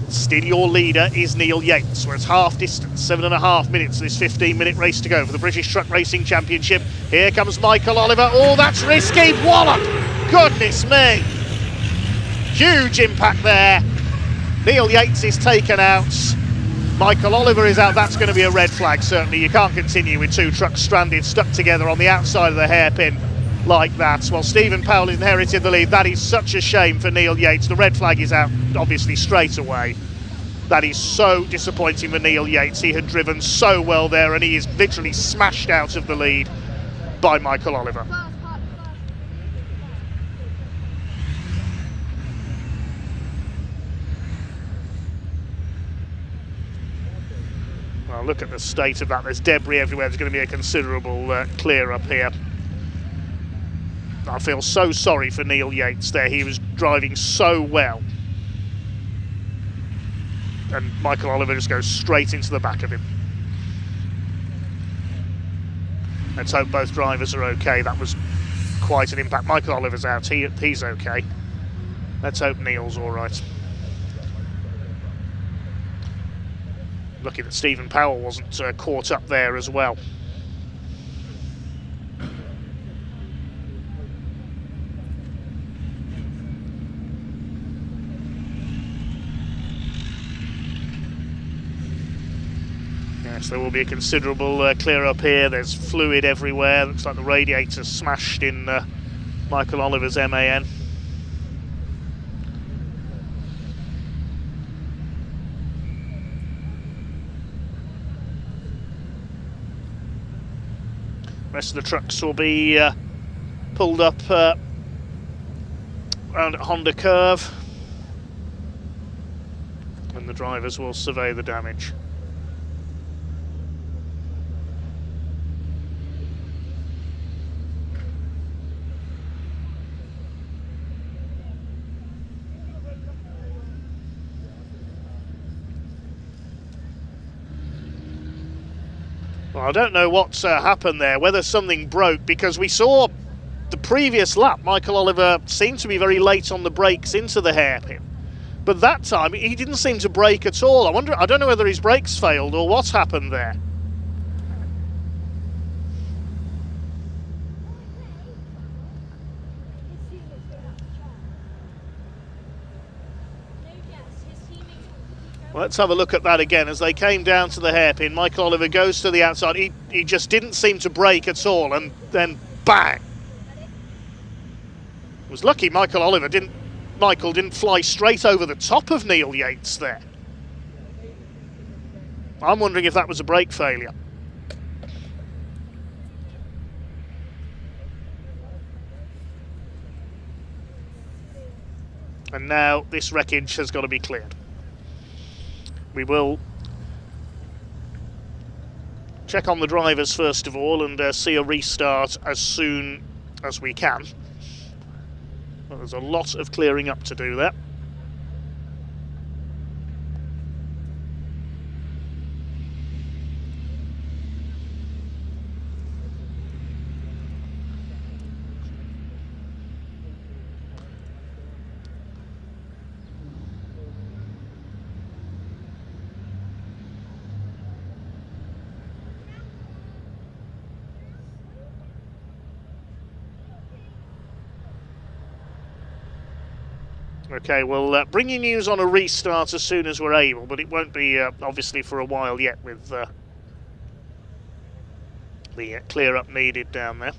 F: Still your leader is Neil Yates. We're at half distance, 7.5 minutes, this 15-minute race to go for the British Truck Racing Championship. Here comes Michael Oliver. Oh, that's risky. Wallop! Goodness me! Huge impact there. Neil Yates is taken out. Michael Oliver is out. That's going to be a red flag, certainly. You can't continue with 2 trucks stranded, stuck together on the outside of the hairpin like that. Well, Stephen Powell inherited the lead. That is such a shame for Neil Yates. The red flag is out, obviously, straight away. That is so disappointing for Neil Yates. He had driven so well there, and he is literally smashed out of the lead by Michael Oliver. Well, look at the state of that. There's debris everywhere. There's going to be a considerable clear up here. I feel so sorry for Neil Yates there. He was driving so well. And Michael Oliver just goes straight into the back of him. Let's hope both drivers are okay. That was quite an impact. Michael Oliver's out. He's okay. Let's hope Neil's all right. Lucky that Stephen Powell wasn't caught up there as well. Yes, there will be a considerable clear up here. There's fluid everywhere. Looks like the radiator's smashed in Michael Oliver's MAN. Rest of the trucks will be pulled up around at Honda Curve, and the drivers will survey the damage. Well, I don't know what's happened there, whether something broke, because we saw the previous lap, Michael Oliver seemed to be very late on the brakes into the hairpin. But that time, he didn't seem to brake at all. I don't know whether his brakes failed or what's happened there. Well, let's have a look at that again. As they came down to the hairpin, Michael Oliver goes to the outside. He just didn't seem to brake at all, and then bang! It was lucky Michael didn't fly straight over the top of Neil Yates there. I'm wondering if that was a brake failure. And now this wreckage has got to be cleared. We will check on the drivers first of all and see a restart as soon as we can. Well, there's a lot of clearing up to do there. Okay, we'll bring you news on a restart as soon as we're able, but it won't be obviously for a while yet with the clear up needed down there.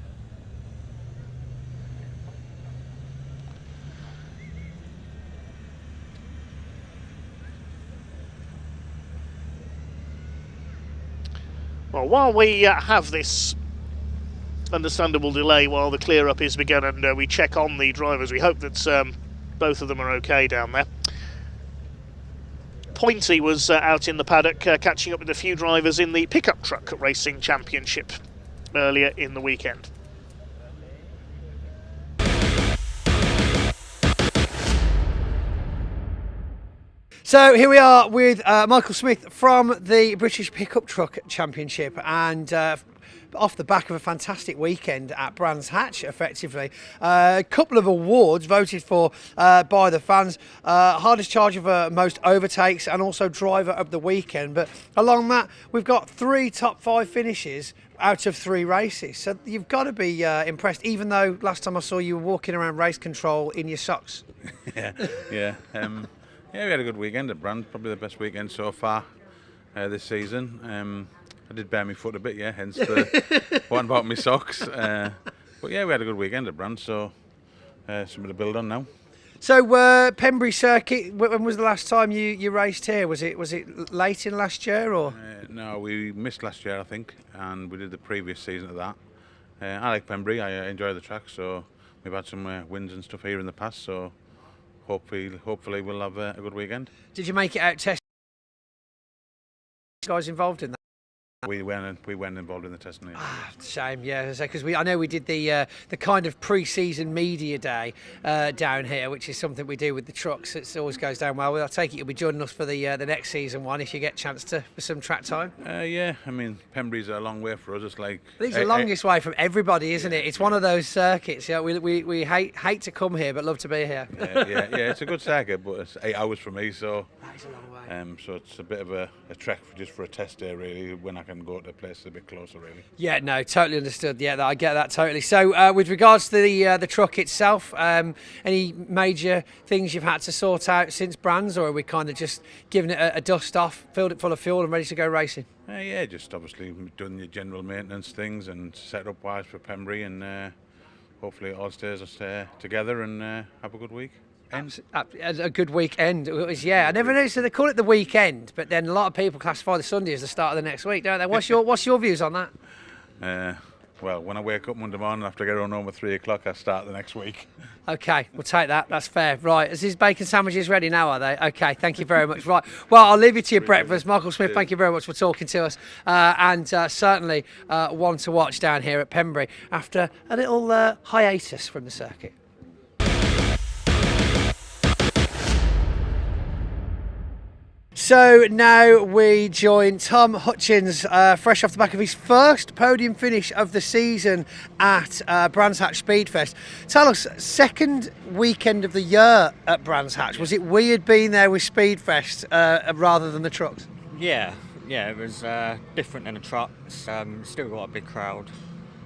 F: Well, while we have this understandable delay while the clear up is begun and we check on the drivers, we hope that both of them are okay down there. Pointy was out in the paddock catching up with a few drivers in the pickup truck racing championship earlier in the weekend.
M: So here we are with Michael Smith from the British Pickup Truck Championship, and off the back of a fantastic weekend at Brands Hatch, effectively. A couple of awards voted for by the fans. Hardest charger for most overtakes and also driver of the weekend. But along that, we've got 3 top 5 finishes out of 3 races. So you've got to be impressed, even though last time I saw you were walking around race control in your socks.
O: Yeah, we had a good weekend at Brands, probably the best weekend so far. this season. I did bare my foot a bit, yeah, hence the one about my socks. But yeah, we had a good weekend at Brands, so something to build on now.
M: So Pembrey Circuit, when was the last time you raced here? Was it late in last year or?
O: No, we missed last year I think, and we did the previous season of that. I like Pembrey, I enjoy the track, so we've had some wins and stuff here in the past, so hopefully we'll have a good weekend.
M: Did you make it out test guys involved in that?
O: We weren't involved in the testing.
M: Shame, yeah, because I know we did the kind of pre-season media day down here, which is something we do with the trucks. It always goes down well. I'll take it you'll be joining us for the next season one if you get a chance for some track time.
O: Yeah, I mean Pembrey's a long way for us. It's like
M: it's the longest way from everybody, isn't it? It's one of those circuits. Yeah, we hate to come here, but love to be here.
O: Yeah, it's a good circuit, but it's 8 hours for me, so.
M: That is a long way.
O: So it's a bit of a trek just for a test day, really, when I can go to places a bit closer, really.
M: Yeah, no, totally understood. Yeah, I get that totally. So, with regards to the truck itself, any major things you've had to sort out since Brands, or are we kind of just giving it a dust off, filled it full of fuel, and ready to go racing?
O: Yeah, just obviously doing the general maintenance things and set up wise for Pembrey, and hopefully it all stays together and have a good week.
M: A good weekend. Yeah, I never noticed that they call it the weekend, but then a lot of people classify the Sunday as the start of the next week, don't they? What's your views on that?
O: Well, when I wake up Monday morning after I get home at 3 o'clock, I start the next week.
M: Okay, we'll take that. That's fair. Right, is his bacon sandwiches ready now, are they? Okay, thank you very much. Right, well, I'll leave you to your breakfast. Michael Smith, thank you very much for talking to us. And certainly one to watch down here at Pembrey after a little hiatus from the circuit. So now we join Tom Hutchins, fresh off the back of his first podium finish of the season at Brands Hatch Speedfest. Tell us, second weekend of the year at Brands Hatch. Was it weird being there with Speedfest rather than the trucks?
P: Yeah, it was different than the trucks. Still got a big crowd.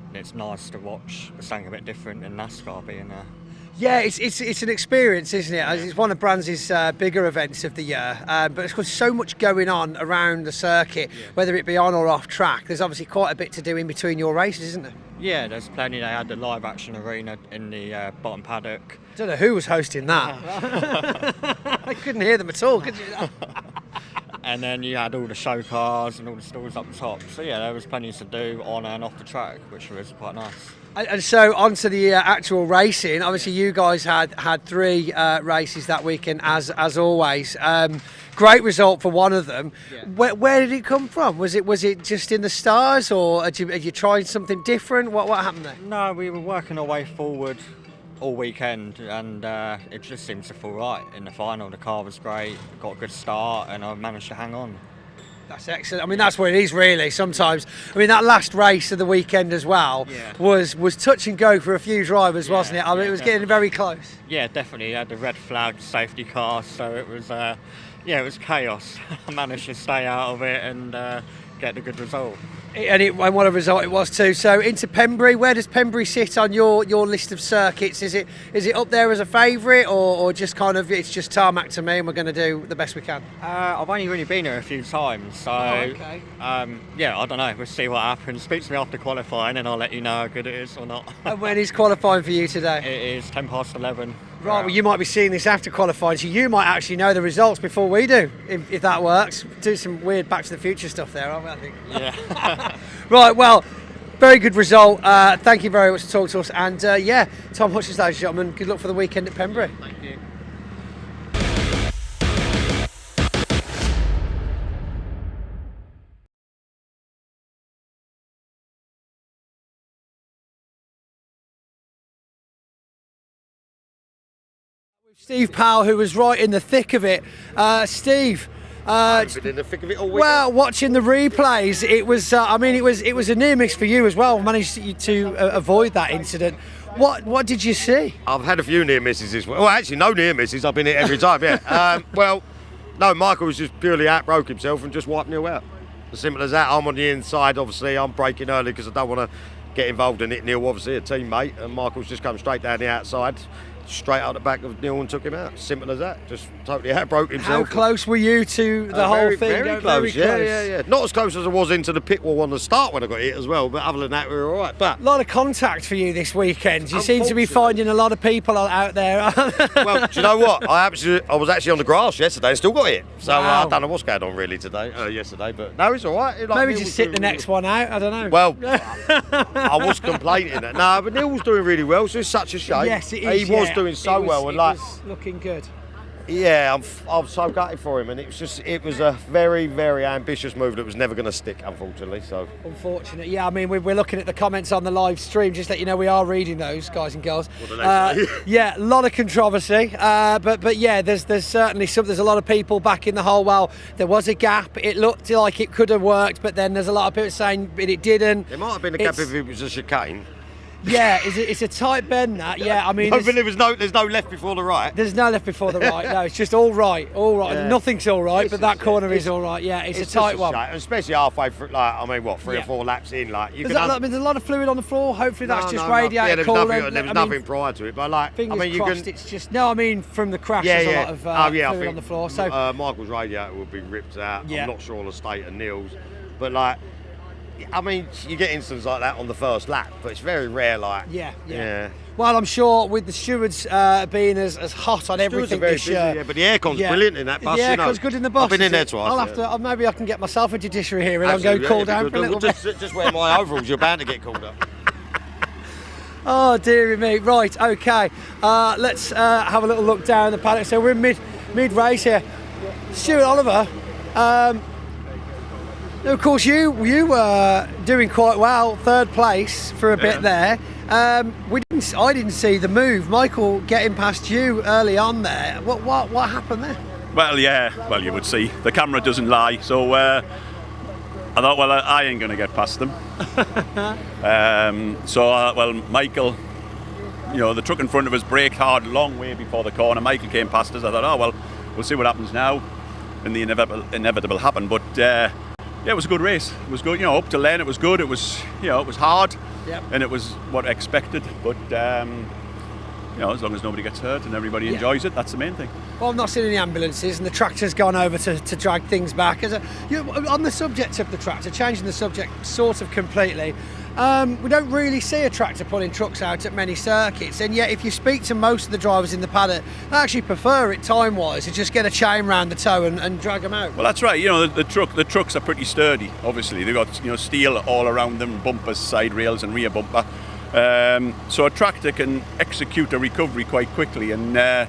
P: And it's nice to watch something a bit different in NASCAR being there.
M: Yeah, it's an experience, isn't it? It's one of Brands' bigger events of the year, but there's got so much going on around the circuit, whether it be on or off track. There's obviously quite a bit to do in between your races, isn't there?
P: Yeah, there's plenty. They had the live action arena in the bottom paddock.
M: I don't know who was hosting that. I couldn't hear them at all, could you?
P: And then you had all the show cars and all the stalls up top. So yeah, there was plenty to do on and off the track, which was quite nice.
M: And so onto the actual racing. Obviously, you guys had 3 races that weekend, as always. Great result for one of them. Yeah. Where did it come from? Was it just in the stars, or had you tried something different? What happened there?
P: No, we were working our way forward all weekend, and it just seemed to fall right in the final. The car was great, got a good start, and I managed to hang on.
M: That's excellent. I mean, that's what it is really sometimes. I mean, that last race of the weekend as well was touch and go for a few drivers, wasn't it? I mean, it was getting very close.
P: Yeah, definitely. You had the red flag safety car, so it was it was chaos. I managed to stay out of it and get the good result.
M: And what a result it was too. So into Pembrey, where does Pembrey sit on your list of circuits? Is it up there as a favourite, or just kind of it's just tarmac to me and we're going to do the best we can?
P: I've only really been here a few times, so
M: okay.
P: Yeah, I don't know. We'll see what happens. Speak to me after qualifying and I'll let you know how good it is or not.
M: And when is qualifying for you today?
P: It is 11:10.
M: Right, well, you might be seeing this after qualifying, so you might actually know the results before we do, if that works. Do some weird Back to the Future stuff there, aren't we, I think?
P: Yeah.
M: Right, well, very good result. Thank you very much for talking to us. And yeah, Tom Hutchins, ladies and gentlemen, good luck for the weekend at Pembrey.
P: Thank you.
M: Steve Powell, who was right in the thick of it. Steve,
Q: I've been in the thick of it all weekend.
M: Well, watching the replays, it was. It was a near miss for you as well. Managed to avoid that incident. What did you see?
Q: I've had a few near misses this week. Well, actually, no near misses. I've been here every time. Yeah. Well, no. Michael was just purely broke himself and just wiped Neil out. As simple as that. I'm on the inside. Obviously, I'm braking early because I don't want to get involved in it. Neil, obviously, a teammate, and Michael's just come straight down the outside. straight out the back of Neil and took him out. Simple as that. Just totally broke himself.
M: How close were you to the whole thing?
Q: Very close, yeah. Not as close as I was into the pit wall on the start when I got hit as well, but other than that, we were all right. But
M: a lot of contact for you this weekend. You seem to be finding a lot of people out there.
Q: Well, do you know what? I was actually on the grass yesterday and still got hit. So I don't know what's going on really yesterday, but no, it's all right.
M: Maybe just sit the next one out. I don't know.
Q: Well, I was complaining that. No, but Neil was doing really well, so it's such a shame.
M: Yes, it is.
Q: He was doing so well, and like,
M: was looking good.
Q: Yeah, I'm so gutted for him, and it was a very, very ambitious move that was never going to stick, unfortunately. So
M: unfortunate, yeah. I mean, we're looking at the comments on the live stream. Just let you know, we are reading those, guys and girls.
Q: What do they say?
M: Yeah, a lot of controversy, but yeah, there's certainly there's a lot of people backing the whole. Well, there was a gap. It looked like it could have worked, but then there's a lot of people saying it didn't.
Q: There might have been a gap if it was a chicane.
M: Yeah, it's a tight bend that. Yeah, I mean,
Q: no, but there's no left before the right.
M: There's no left before the right. No, it's just all right.
Q: Yeah.
M: Nothing's all right, but that corner is all right. Yeah, it's a tight one,
Q: especially halfway through. Like, I mean, what, 3 or 4 laps in? Like,
M: there's a lot of fluid on the floor. Hopefully, that's just radiator coolant.
Q: There was nothing prior to it, but like,
M: fingers crossed. It's just from the crash. There's a lot of fluid on the floor. So
Q: Michael's radiator will be ripped out. I'm not sure on the state of Neil's, but like. I mean, you get instances like that on the first lap, but it's very rare. Like, yeah.
M: Well, I'm sure with the stewards being as hot on everything this year,
Q: but the aircon's brilliant in that bus.
M: The aircon's good in the bus.
Q: I've been in there twice.
M: I'll have to. Maybe I can get myself a judiciary hearing and go cool down for a little bit.
Q: Just wear my overalls. You're bound to get called up.
M: Oh dearie me. Right. Okay. Let's have a little look down the paddock. So we're mid race here. Stuart Oliver. Of course, you were doing quite well, 3rd place for a bit there. I didn't see the move. Michael getting past you early on there. What happened there?
R: Well, you would see. The camera doesn't lie. So I thought, well, I ain't going to get past them. Michael, the truck in front of us braked hard a long way before the corner. Michael came past us. I thought, oh well, we'll see what happens now, and the inevitable happened. But yeah, it was a good race. It was good, up to lane. It was good. It was, it was hard, and it was what I expected. But as long as nobody gets hurt and everybody enjoys it, that's the main thing.
M: Well, I've not seen any ambulances, and the tractor's gone over to drag things back. On the subject of the tractor, changing the subject sort of completely. We don't really see a tractor pulling trucks out at many circuits, and yet if you speak to most of the drivers in the paddock, they actually prefer it time-wise to just get a chain round the toe and drag them out.
R: Well, that's right. The trucks are pretty sturdy. Obviously, they've got steel all around them, bumpers, side rails, and rear bumper. So a tractor can execute a recovery quite quickly, and the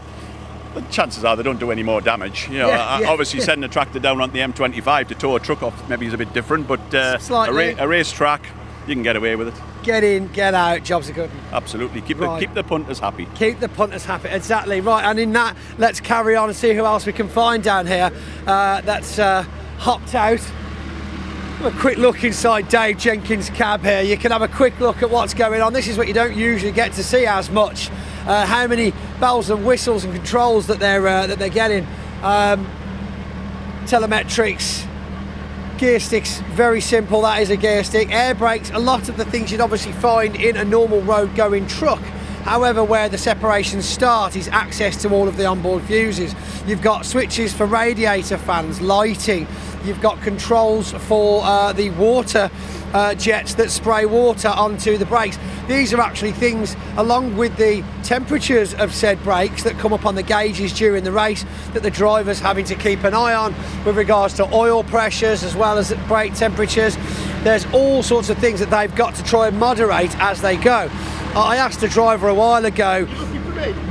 R: chances are they don't do any more damage. Obviously sending a tractor down on the M25 to tow a truck off maybe is a bit different, but a race track, you can get away with it.
M: Get in, get out, jobs are good.
R: Absolutely, keep the punters happy.
M: Keep the punters happy, exactly. Right, and in that, let's carry on and see who else we can find down here. That's hopped out. Have a quick look inside Dave Jenkins' cab here. You can have a quick look at what's going on. This is what you don't usually get to see as much. How many bells and whistles and controls that they're getting. Telemetrics. Gear sticks, very simple, that is a gear stick. Air brakes, a lot of the things you'd obviously find in a normal road going truck. However, where the separations start is access to all of the onboard fuses. You've got switches for radiator fans, lighting. You've got controls for the water jets that spray water onto the brakes. These are actually things, along with the temperatures of said brakes that come up on the gauges during the race, that the driver's having to keep an eye on with regards to oil pressures as well as brake temperatures. There's all sorts of things that they've got to try and moderate as they go. I asked a driver a while ago.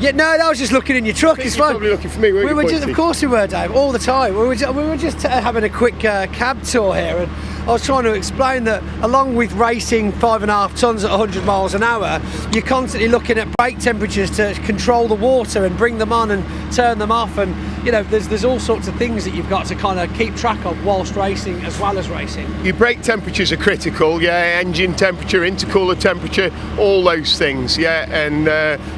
M: Yeah, no, I was just looking in your truck. It's fine.
F: Probably looking for me, weren't you?
M: Of course we were, Dave, all the time. We were just having a quick cab tour here, and I was trying to explain that along with racing 5.5 tonnes at 100 miles an hour, you're constantly looking at brake temperatures to control the water and bring them on and turn them off, and you know, there's all sorts of things that you've got to kind of keep track of whilst racing as well as racing.
S: Your brake temperatures are critical, yeah, engine temperature, intercooler temperature, all those things, yeah, and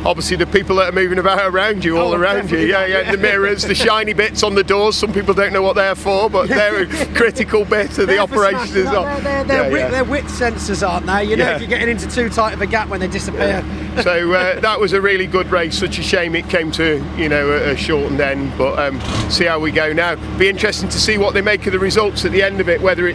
S: obviously the people that are moving about around you, all around you, yeah, the mirrors, the shiny bits on the doors, some people don't know what they're for, but they're a critical bit of the operation as well.
M: They're width sensors, aren't they? You know, if you're getting into too tight of a gap when they disappear.
S: So that was a really good race. Such a shame it came to, you know, a shortened end, but see how we go now. Be interesting to see what they make of the results at the end of it, whether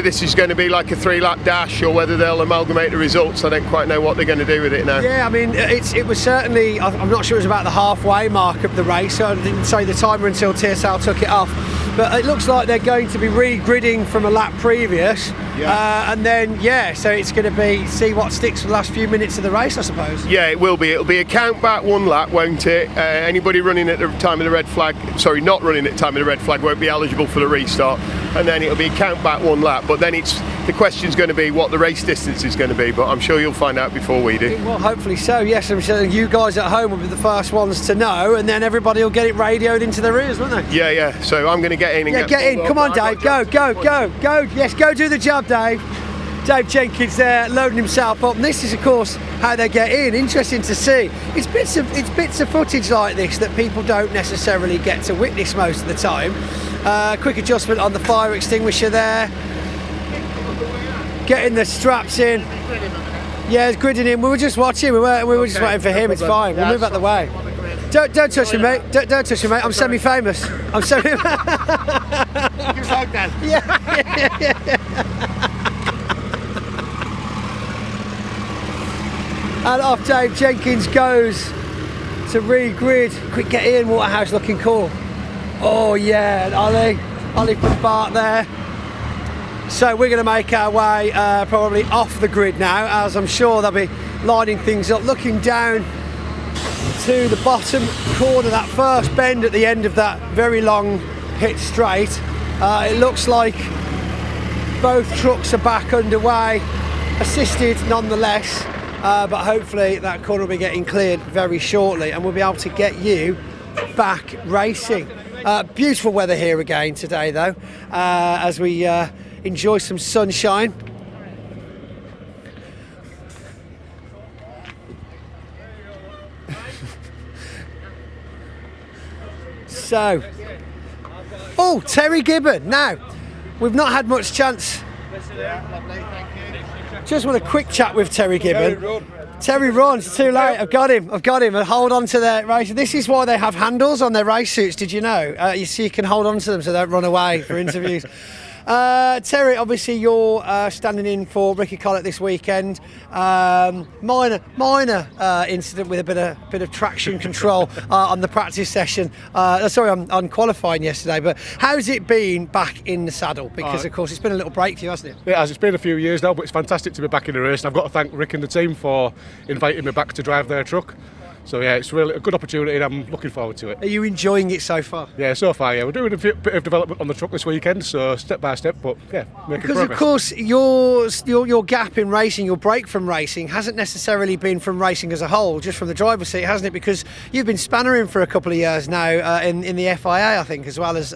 S: this is going to be like a 3-lap dash or whether they'll amalgamate the results. I don't quite know what they're going to do with it now.
M: Yeah, I mean, it was certainly, I'm not sure it was about the halfway mark of the race, so I didn't say the timer until TSL took it off, but it looks like they're going to be re-gridding from a lap previous, and then so it's going to be see what sticks for the last few minutes of the race, I suppose.
S: Yeah, it will be. It'll be a count back 1 lap, won't it? Anybody running at the time of the red flag, sorry, not running at the time of the red flag, won't be eligible for the restart, and then it'll be a count back 1 lap, but then the question's going to be what the race distance is going to be, but I'm sure you'll find out before we do.
M: Well, hopefully so, yes. I'm sure you guys at home will be the first ones to know, and then everybody will get it radioed into their ears, won't they?
S: Yeah, so I'm going to get in and
M: get in. Come on, Dave, go. Yes, go do the job, Dave. Dave Jenkins there loading himself up, and this is of course how they get in. Interesting to see. It's bits of footage like this that people don't necessarily get to witness most of the time. Quick adjustment on the fire extinguisher there, getting the straps in. Yeah, it's gridding in. We were just watching, we were just waiting for him. It's fine, we'll move out the way. Don't touch me, mate. Don't touch me, mate. I'm semi-famous. And off Dave Jenkins goes to re-grid. Quick get in, Waterhouse looking cool. Oh yeah, and Ollie from BARC there. So we're going to make our way probably off the grid now, as I'm sure they'll be lining things up, looking down to the bottom corner, that first bend at the end of that very long pit straight. It looks like both trucks are back underway, assisted nonetheless. But hopefully that corner will be getting cleared very shortly and we'll be able to get you back racing. Beautiful weather here again today though, as we enjoy some sunshine. So, Terry Gibbon. Now, we've not had much chance. Just want a quick chat with Terry Gibbon. Terry runs too late. I've got him. And hold on to their race. This is why they have handles on their race suits. Did you know? You see, you can hold on to them so they don't run away for interviews. Terry, obviously you're standing in for Ricky Collett this weekend. Minor incident with a bit of traction control on the practice session. On qualifying yesterday. But how's it been back in the saddle? Because of course it's been a little break for you, hasn't it?
T: It has. It's been a few years now, but it's fantastic to be back in the race. And I've got to thank Rick and the team for inviting me back to drive their truck. So yeah, it's really a good opportunity and I'm looking forward to it.
M: Are you enjoying it so far?
T: Yeah, so far, yeah. We're doing a bit of development on the truck this weekend, so step by step, but yeah, making
M: progress. Because of course your gap in racing, your break from racing hasn't necessarily been from racing as a whole, just from the driver's seat, hasn't it? Because you've been spannering for a couple of years now in the FIA, I think, as well as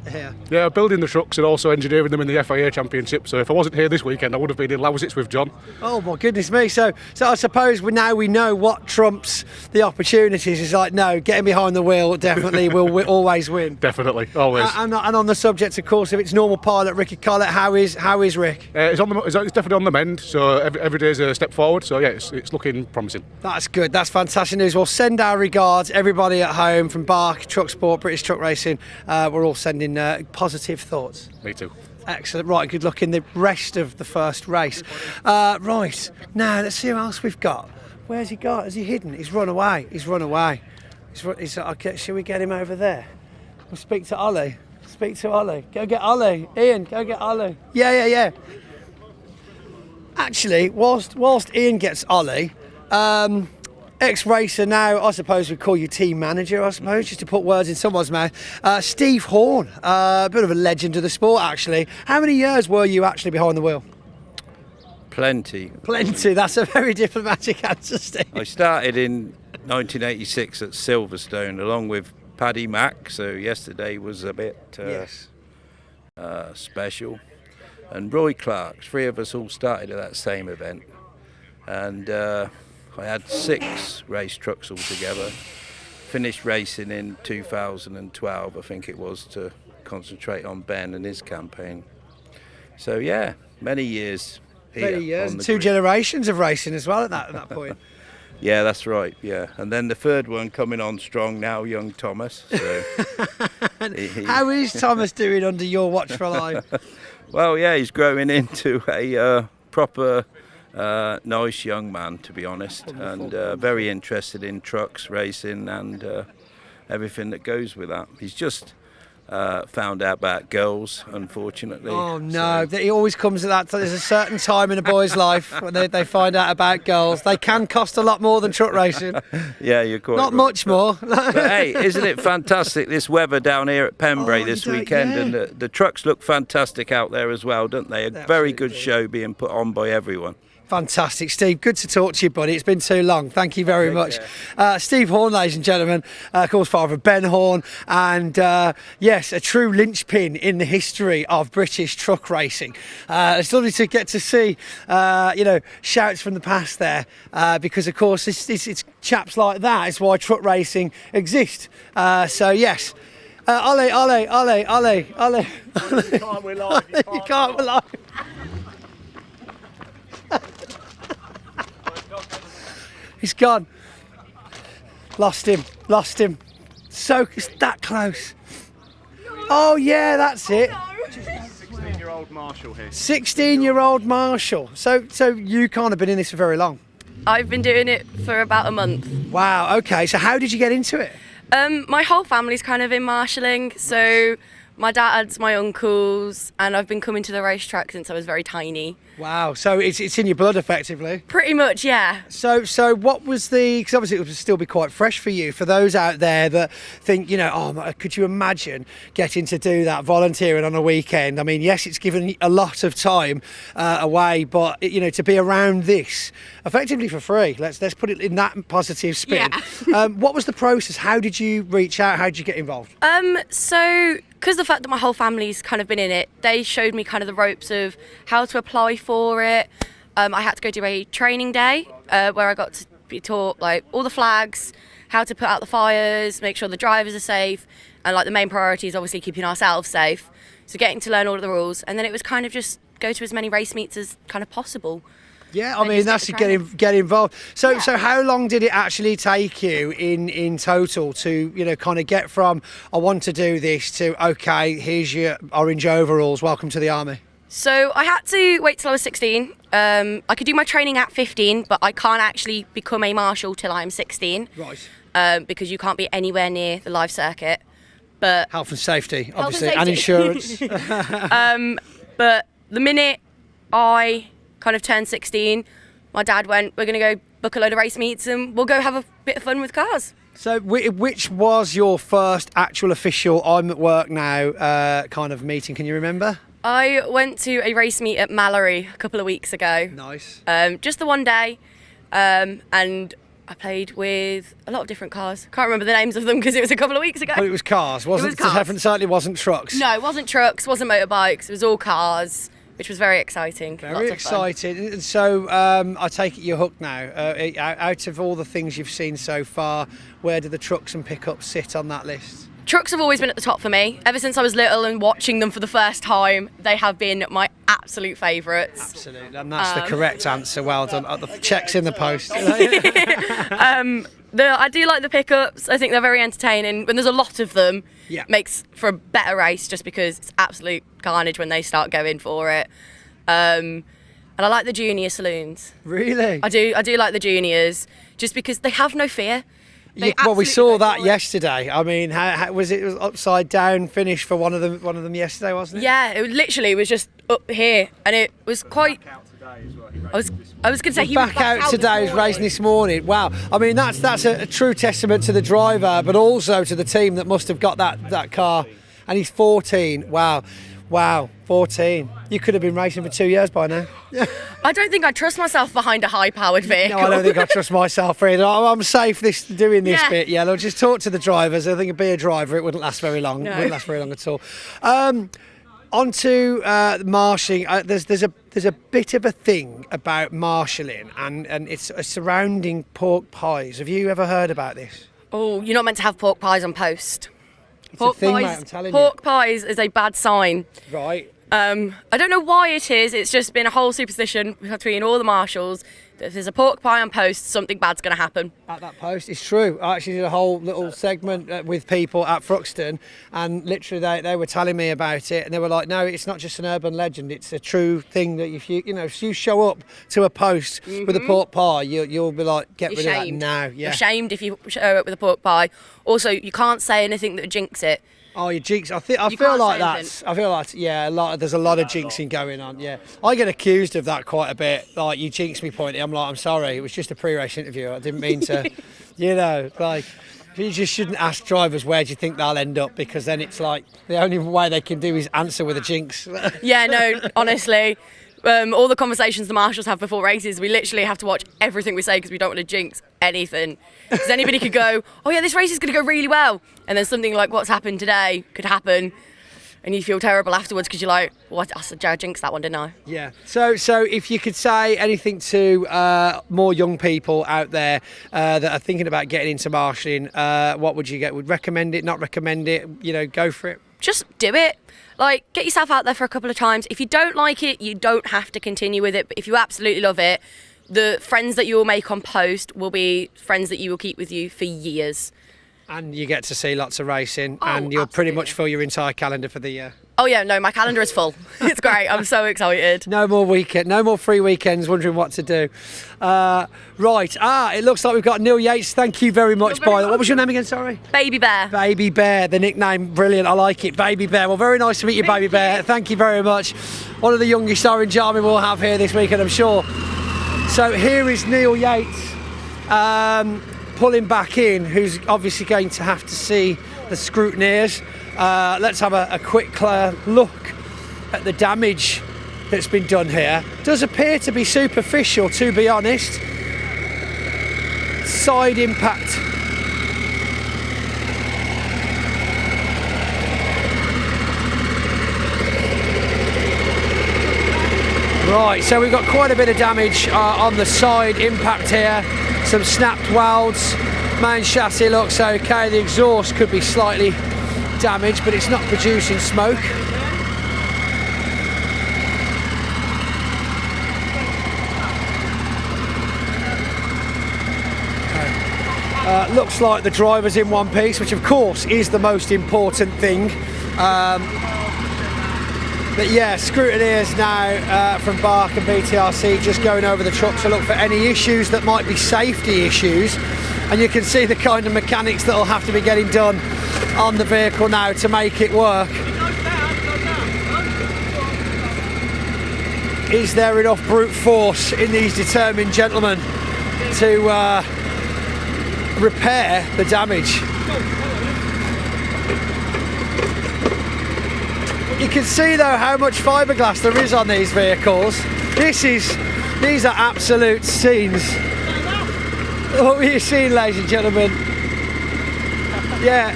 M: here.
T: Yeah, building the trucks and also engineering them in the FIA Championship. So if I wasn't here this weekend, I would have been in Lausitz with John.
M: Oh my goodness me! So I suppose we know what trumps the opportunities. Is like, no, getting behind the wheel definitely will always win.
T: Definitely, always.
M: And on the subject, of course, of its normal pilot, Ricky Collett, how is Rick?
T: It's definitely on the mend. So every day is a step forward. So yeah, it's looking promising.
M: That's good. That's fantastic news. Well, send our regards, everybody at home from BARC, Clubsport, British Truck Racing. We're all sending positive thoughts.
T: Me too.
M: Excellent. Right, good luck in the rest of the first race. Right, now let's see who else we've got. Where's he got? Has he hidden? He's run away. Okay, shall we get him over there? We'll speak to Ollie. Go get Ollie. Ian, go get Ollie. Yeah. Actually, whilst Ian gets Ollie, ex-racer now, I suppose we'd call you team manager, I suppose, just to put words in someone's mouth. Steve Horn, a bit of a legend of the sport, actually. How many years were you actually behind the wheel?
U: Plenty.
M: That's a very diplomatic answer, Steve.
U: I started in 1986 at Silverstone along with Paddy Mack, so yesterday was a bit special. And Roy Clark, 3 of us all started at that same event. And I had 6 race trucks altogether. Finished racing in 2012, I think it was, to concentrate on Ben and his campaign. So yeah, many years here.
M: Many years,
U: on the
M: 2
U: grid.
M: generations of racing as well at that point.
U: Yeah, that's right, yeah. And then the third one coming on strong now, young Thomas. So
M: How is Thomas doing under your watchful eye?
U: Well, yeah, he's growing into a proper nice young man, to be honest, and very interested in trucks, racing, and everything that goes with that. He's just found out about girls, unfortunately.
M: Oh no, he always comes at that. There's a certain time in a boy's life when they find out about girls. They can cost a lot more than truck racing.
U: Yeah, you're quite
M: Not
U: right.
M: much more.
U: But hey, isn't it fantastic, this weather down here at Pembrey this weekend?
M: yeah.
U: And the trucks look fantastic out there as well, don't they? A very good show being put on by everyone.
M: Fantastic, Steve. Good to talk to you, buddy. It's been too long. Thank you very much. Steve Horn, ladies and gentlemen, of course, father of Ben Horn, and yes, a true linchpin in the history of British truck racing. It's lovely to get to see, shouts from the past there, because, of course, it's chaps like that is why truck racing exists. So, yes. Ole, ole, ole, ole, ole.
F: You can't rely.
M: You can't rely. He's gone. Lost him. So it's that close. Oh yeah, that's it.
F: 16-year-old Marshall here.
M: 16-year-old Marshall. So you can't have been in this for very long.
C: I've been doing it for about a month.
M: Wow. Okay. So how did you get into it?
C: My whole family's kind of in marshalling, so my dad's, my uncles, and I've been coming to the racetrack since I was very tiny.
M: Wow. So it's in your blood, effectively.
C: Pretty much, yeah.
M: So what was because obviously it would still be quite fresh for you. For those out there that think, could you imagine getting to do that volunteering on a weekend? I mean, yes, it's given a lot of time away, but to be around this effectively for free. Let's put it in that positive spin.
C: Yeah.
M: What was the process? How did you reach out? How did you get involved?
C: So because the fact that my whole family's kind of been in it, they showed me kind of the ropes of how to apply for it. I had to go do a training day where I got to be taught like all the flags, how to put out the fires, make sure the drivers are safe, and like the main priority is obviously keeping ourselves safe. So getting to learn all of the rules, and then it was kind of just go to as many race meets as kind of possible.
M: Yeah, I mean, that's to get involved. So how long did it actually take you in total to, kind of get from, I want to do this, to, okay, here's your orange overalls, welcome to the army?
C: So I had to wait till I was 16. I could do my training at 15, but I can't actually become a marshal till I'm 16.
M: Right.
C: Because you can't be anywhere near the live circuit. But
M: health and safety,
C: Health
M: obviously,
C: and
M: and
C: safety.
M: insurance.
C: But the minute I kind of turned 16, my dad went, we're going to go book a load of race meets and we'll go have a bit of fun with cars.
M: So which was your first actual official I'm at work now kind of meeting? Can you remember?
C: I went to a race meet at Mallory a couple of weeks ago.
M: Nice.
C: Just the one day, and I played with a lot of different cars. Can't remember the names of them because it was a couple of weeks ago.
M: But it was cars, wasn't it?
C: cars.
M: Certainly wasn't trucks.
C: No, it wasn't trucks, wasn't motorbikes, it was all cars, which was very exciting.
M: Very exciting. And so I take it you're hooked now. Out of all the things you've seen so far, where do the trucks and pickups sit on that list?
C: Trucks have always been at the top for me. Ever since I was little and watching them for the first time, they have been my absolute favourites.
M: Absolutely, and that's the correct answer. Well done. The check's in the post.
C: I do like the pickups. I think they're very entertaining. When there's a lot of them, makes for a better race just because it's absolute carnage when they start going for it. And I like the junior saloons.
M: Really?
C: I do like the juniors just because they have no fear.
M: Well, we saw that yesterday. I mean, how was it? It was upside down finish for one of them yesterday, wasn't it?
C: Yeah, it was just up here, and it was quite. I was going to say he was
M: back out today. He was racing this morning. Wow. I mean, that's a true testament to the driver, but also to the team that must have got that car. And he's 14. Wow. Wow, 14. You could have been racing for 2 years by now.
C: I don't think I trust myself behind a high-powered vehicle.
M: No, I don't think I trust myself either. I'm safe doing this
C: Yeah.
M: bit. Yeah, I'll just talk to the drivers. I think it'd be a driver. It wouldn't last very long.
C: No.
M: It wouldn't last very long at all. On to marshalling. There's a bit of a thing about marshalling, and it's surrounding pork pies. Have you ever heard about this?
C: Oh, you're not meant to have pork pies on post.
M: It's a thing, mate, I'm telling you.
C: Pork pies is a bad sign.
M: Right.
C: I don't know why it is. It's just been a whole superstition between all the marshals that if there's a pork pie on post, something bad's going to happen.
M: At that post, it's true. I actually did a whole little segment with people at Thruxton, and literally they were telling me about it, and they were like, "No, it's not just an urban legend. It's a true thing that if you show up to a post with a pork pie, you'll be like, get
C: You're
M: rid of that
C: shamed.
M: now." Yeah.
C: You're shamed if you show up with a pork pie. Also, you can't say anything that would jinx it.
M: Oh, you jinx! I
C: You
M: feel
C: can't
M: like
C: say
M: that's. I feel like there's a lot of jinxing going on. Yeah, I get accused of that quite a bit. Like, you jinxed me, Pointy. I'm like, I'm sorry. It was just a pre-race interview. I didn't mean to. You just shouldn't ask drivers where do you think they'll end up, because then it's like the only way they can do is answer with a jinx.
C: Yeah, no, honestly. All the conversations the marshals have before races, we literally have to watch everything we say because we don't want to jinx anything. Because anybody could go, oh yeah, this race is going to go really well, and then something like what's happened today could happen, and you feel terrible afterwards because you're like, what? I jinxed that one, didn't I?
M: Yeah. So if you could say anything to more young people out there that are thinking about getting into marshalling, what would you get? Would recommend it? Not recommend it? Go for it.
C: Just do it. Like, get yourself out there for a couple of times. If you don't like it, you don't have to continue with it. But if you absolutely love it, the friends that you will make on post will be friends that you will keep with you for years.
M: And you get to see lots of racing, and you'll pretty much fill your entire calendar for the year.
C: Oh yeah, no, my calendar is full. It's great. I'm so excited.
M: No more free weekends wondering what to do. Right. It looks like we've got Neil Yates. Thank you very much, What was your name again, sorry?
C: Baby Bear.
M: Baby Bear, the nickname, brilliant. I like it, Baby Bear. Well, very nice to meet you, Baby Bear. Thank you very much. One of the youngest Orange Army we'll have here this weekend, I'm sure. So here is Neil Yates pulling back in, who's obviously going to have to see the scrutineers. Let's have a quick look at the damage that's been done here. Does appear to be superficial, to be honest. Side impact. Right, so we've got quite a bit of damage on the side impact here. Some snapped welds. Main chassis looks okay. The exhaust could be slightly damaged, but it's not producing smoke. Looks like the driver's in one piece, which of course is the most important thing. But yeah, scrutineers now from BARC and BTRC just going over the truck to look for any issues that might be safety issues. And you can see the kind of mechanics that will have to be getting done on the vehicle now to make it work. Is there enough brute force in these determined gentlemen to repair the damage? You can see though how much fiberglass there is on these vehicles. These are absolute scenes. What were you seeing, ladies and gentlemen? Yeah,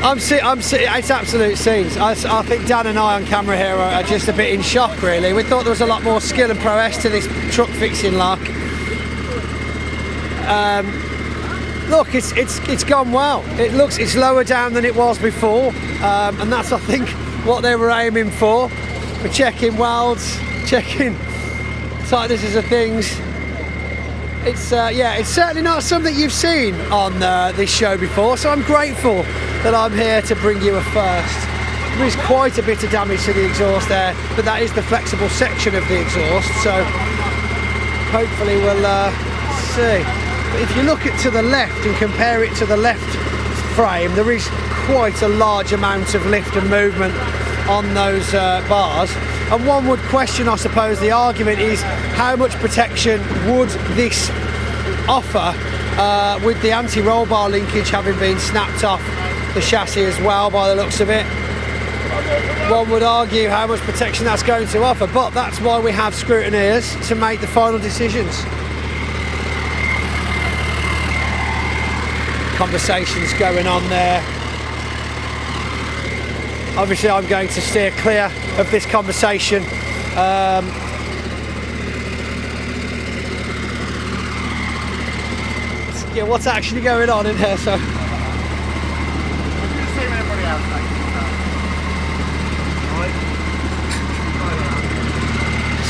M: it's absolute scenes. I think Dan and I on camera here are just a bit in shock, really. We thought there was a lot more skill and prowess to this truck fixing lark. Look, it's gone well. It's lower down than it was before, and that's, I think, what they were aiming for. We're checking welds, checking tightnesses of things. It's certainly not something you've seen on this show before, so I'm grateful that I'm here to bring you a first. There is quite a bit of damage to the exhaust there, but that is the flexible section of the exhaust, so hopefully we'll see. But if you look to the left and compare it to the left frame, there is quite a large amount of lift and movement on those bars. And one would question, I suppose, the argument is how much protection would this offer with the anti-roll bar linkage having been snapped off the chassis as well by the looks of it. One would argue how much protection that's going to offer, but that's why we have scrutineers to make the final decisions. Conversations going on there. Obviously I'm going to steer clear of this conversation. Yeah, what's actually going on in here? So.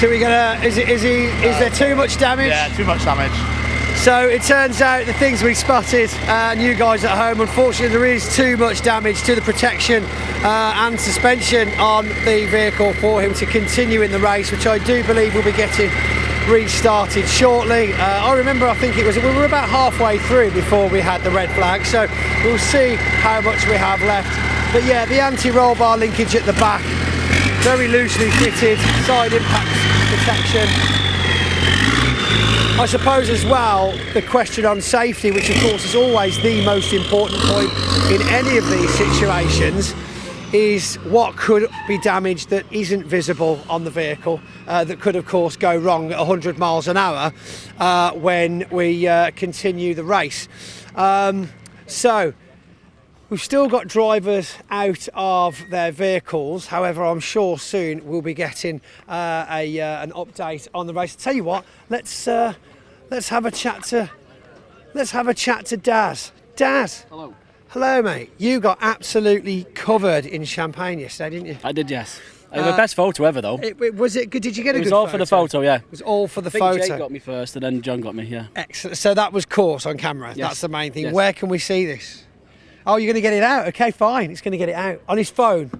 M: So we're gonna. Is there too much damage?
F: Yeah, too much damage.
M: So it turns out the things we spotted, and you guys at home, unfortunately there is too much damage to the protection and suspension on the vehicle for him to continue in the race, which I do believe will be getting restarted shortly. I remember, I think we were about halfway through before we had the red flag, so we'll see how much we have left. But yeah, the anti-roll bar linkage at the back, very loosely fitted, side impact protection. I suppose as well, the question on safety, which of course is always the most important point in any of these situations, is what could be damaged that isn't visible on the vehicle, that could of course go wrong at 100 miles an hour when we continue the race. So we've still got drivers out of their vehicles. However, I'm sure soon we'll be getting an update on the race. Tell you what, let's have a chat to Daz. Daz.
E: Hello.
M: Hello, mate. You got absolutely covered in champagne yesterday, didn't you?
E: I did, yes. The best photo ever, though.
M: Was it good? Did you get a good photo?
E: It was all for the photo, yeah.
M: It was all for the
E: I think
M: photo.
E: Jake got me first, and then John got me, yeah.
M: Excellent. So that was caught on camera.
E: Yes.
M: That's the main thing.
E: Yes.
M: Where can we see this? Oh, you're going to get it out? Okay, fine. It's going to get it out. On his phone.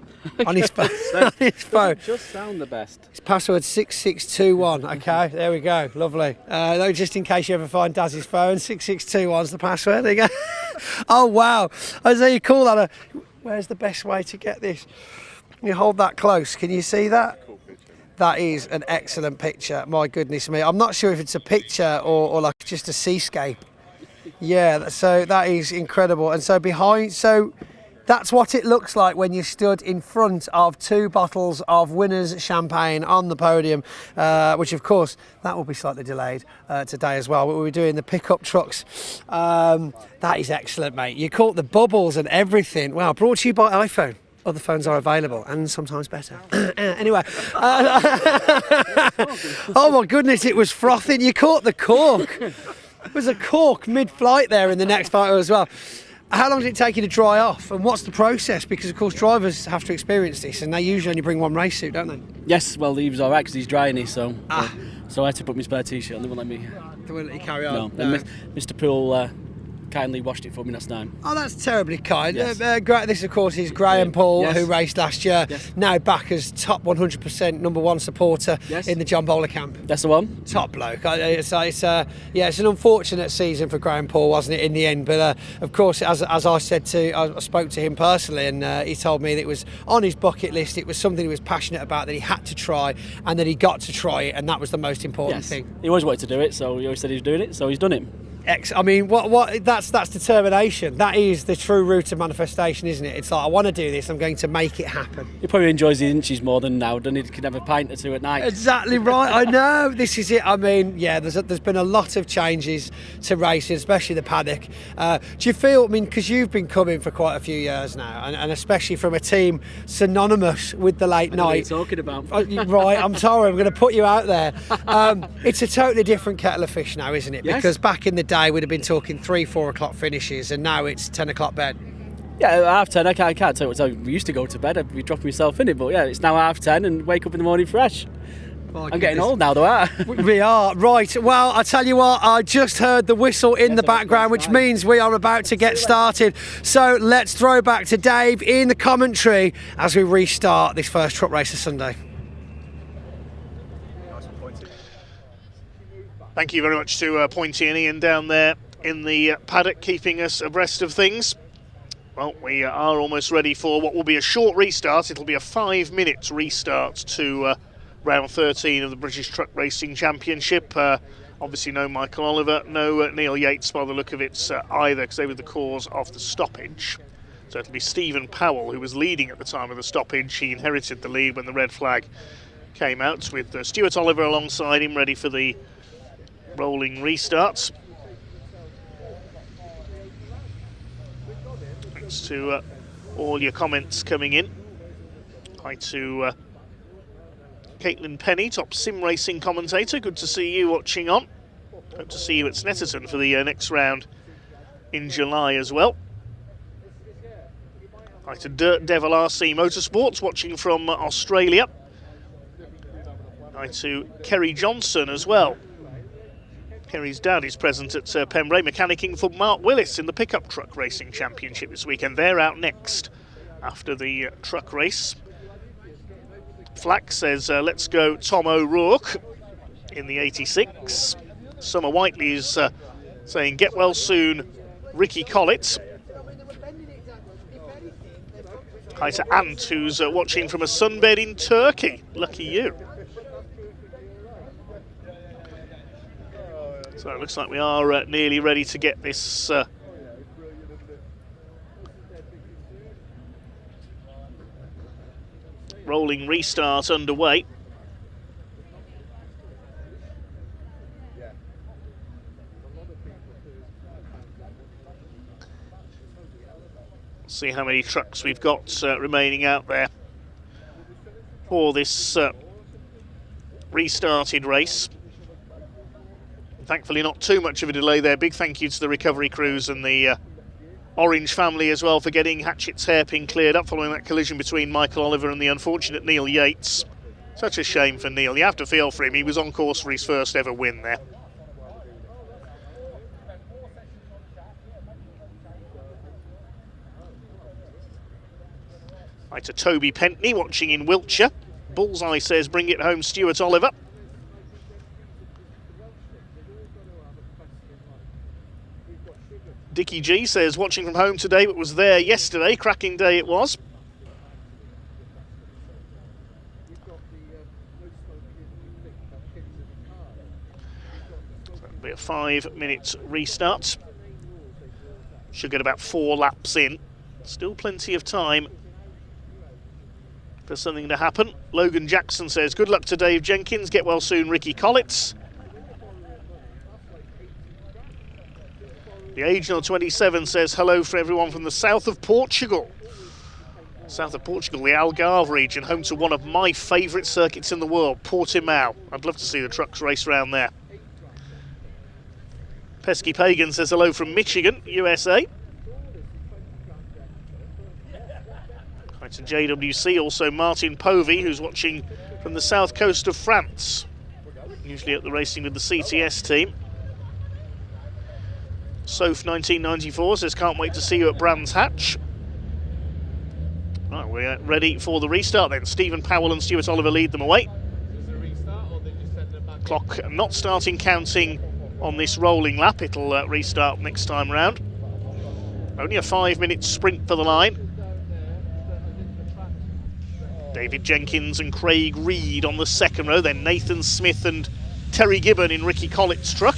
M: On his phone. On his phone.
E: Just sound the best.
M: His password 6621. Okay, there we go. Lovely. Just in case you ever find Daz's phone, 6621's the password. There you go. Oh, wow. I say you call that where's the best way to get this? You hold that close. Can you see that? That is an excellent picture. My goodness me. I'm not sure if it's a picture or like just a seascape. Yeah, so that is incredible. And so that's what it looks like when you stood in front of 2 bottles of winners champagne on the podium, which of course that will be slightly delayed today as well. We'll be doing the pickup trucks. That is excellent, mate. You caught the bubbles and everything. Wow, brought to you by iPhone. Other phones are available and sometimes better. Anyway. Oh my goodness, it was frothing. You caught the cork. There was a cork mid-flight there in the next photo as well. How long did it take you to dry off, and what's the process? Because of course drivers have to experience this, and they usually only bring one race suit, don't they?
E: Yes, well he was alright because he's drying it, so I had to put my spare t-shirt on. They wouldn't let me.
M: They wouldn't let you carry on.
E: No. And Mr. Poole kindly washed it for me last time.
M: Oh, that's terribly kind.
E: Yes.
M: This, of course, is Graham Paul,
E: Yes.
M: who raced last year,
E: Yes.
M: now back as top 100% number 1 supporter in the John Bowler camp.
E: That's the one.
M: Top bloke. It's an unfortunate season for Graham Paul, wasn't it, in the end? But of course, as I said I spoke to him personally, and he told me that it was on his bucket list. It was something he was passionate about, that he had to try, and that he got to try it, and that was the most important thing.
E: He always wanted to do it, so he always said he was doing it, so he's done it.
M: I mean, that's determination. That is the true root of manifestation, isn't it? It's like, I want to do this, I'm going to make it happen.
E: He probably enjoys the inches more than now, doesn't he? He can have a pint or two at night.
M: Exactly right. I know. This is it. I mean, yeah, there's been a lot of changes to racing, especially the Paddock. Do you feel, because you've been coming for quite a few years now, and especially from a team synonymous with the late
E: I know what
M: night.
E: you're talking about.
M: Right, I'm sorry, I'm going to put you out there. It's a totally different kettle of fish now, isn't it?
E: Yes.
M: Because back in the day, we'd have been talking 3-4 o'clock finishes, and now it's 10 o'clock bed.
E: Yeah, 10:30. I can't tell you what time we used to go to bed. I'd be dropping myself in it, but yeah, it's now 10:30 and wake up in the morning fresh. I'm getting old now, though, aren't I?
M: We are, right. Well, I tell you what, I just heard the whistle in the background, which means we are about to get started. So let's throw back to Dave in the commentary as we restart this first truck race of Sunday.
F: Thank you very much to Pointy and Ian down there in the paddock, keeping us abreast of things. Well, we are almost ready for what will be a short restart. It'll be a 5-minute restart to round 13 of the British Truck Racing Championship. Obviously no Michael Oliver, no Neil Yates by the look of it either, because they were the cause of the stoppage. So it'll be Stephen Powell, who was leading at the time of the stoppage. He inherited the lead when the red flag came out, with Stuart Oliver alongside him, ready for the rolling restarts. Thanks to all your comments coming in. Hi to Caitlin Penny, top sim racing commentator. Good to see you watching on. Hope to see you at Snetterton for the next round in July as well. Hi to Dirt Devil RC Motorsports, watching from Australia. Hi to Kerry Johnson as well. Kerry's dad is present at Pembrey, mechanicking for Mark Willis in the pickup truck racing championship this weekend. They're out next after the truck race. Flack says, let's go Tom O'Rourke in the 86. Summer Whiteley is saying, get well soon, Ricky Collett. Hi to Ant, who's watching from a sunbed in Turkey. Lucky you. So it looks like we are nearly ready to get this rolling restart underway. See how many trucks we've got remaining out there for this restarted race. Thankfully not too much of a delay there. Big thank you to the recovery crews and the Orange family as well for getting Hatchett's hairpin cleared up following that collision between Michael Oliver and the unfortunate Neil Yates. Such a shame for Neil. You have to feel for him. He was on course for his first ever win there. Right to Toby Pentney, watching in Wiltshire. Bullseye says, bring it home, Stuart Oliver. Dickie G says, watching from home today, but was there yesterday. Cracking day it was. So that'll be a 5-minute restart. Should get about 4 laps in. Still plenty of time for something to happen. Logan Jackson says, good luck to Dave Jenkins. Get well soon, Ricky Collett. The Agent 27 says, hello for everyone from the south of Portugal. South of Portugal, the Algarve region, home to one of my favourite circuits in the world, Portimao. I'd love to see the trucks race around there. Pesky Pagan says, hello from Michigan, USA. Right to JWC, also Martin Povey, who's watching from the south coast of France. Usually at the racing with the CTS team. Soph 1994 says, can't wait to see you at Brands Hatch. Right, we're ready for the restart then. Stephen Powell and Stuart Oliver lead them away. Clock not starting counting on this rolling lap. It'll restart next time round. Only a 5-minute sprint for the line. David Jenkins and Craig Reed on the second row. Then Nathan Smith and Terry Gibbon in Ricky Collett's truck.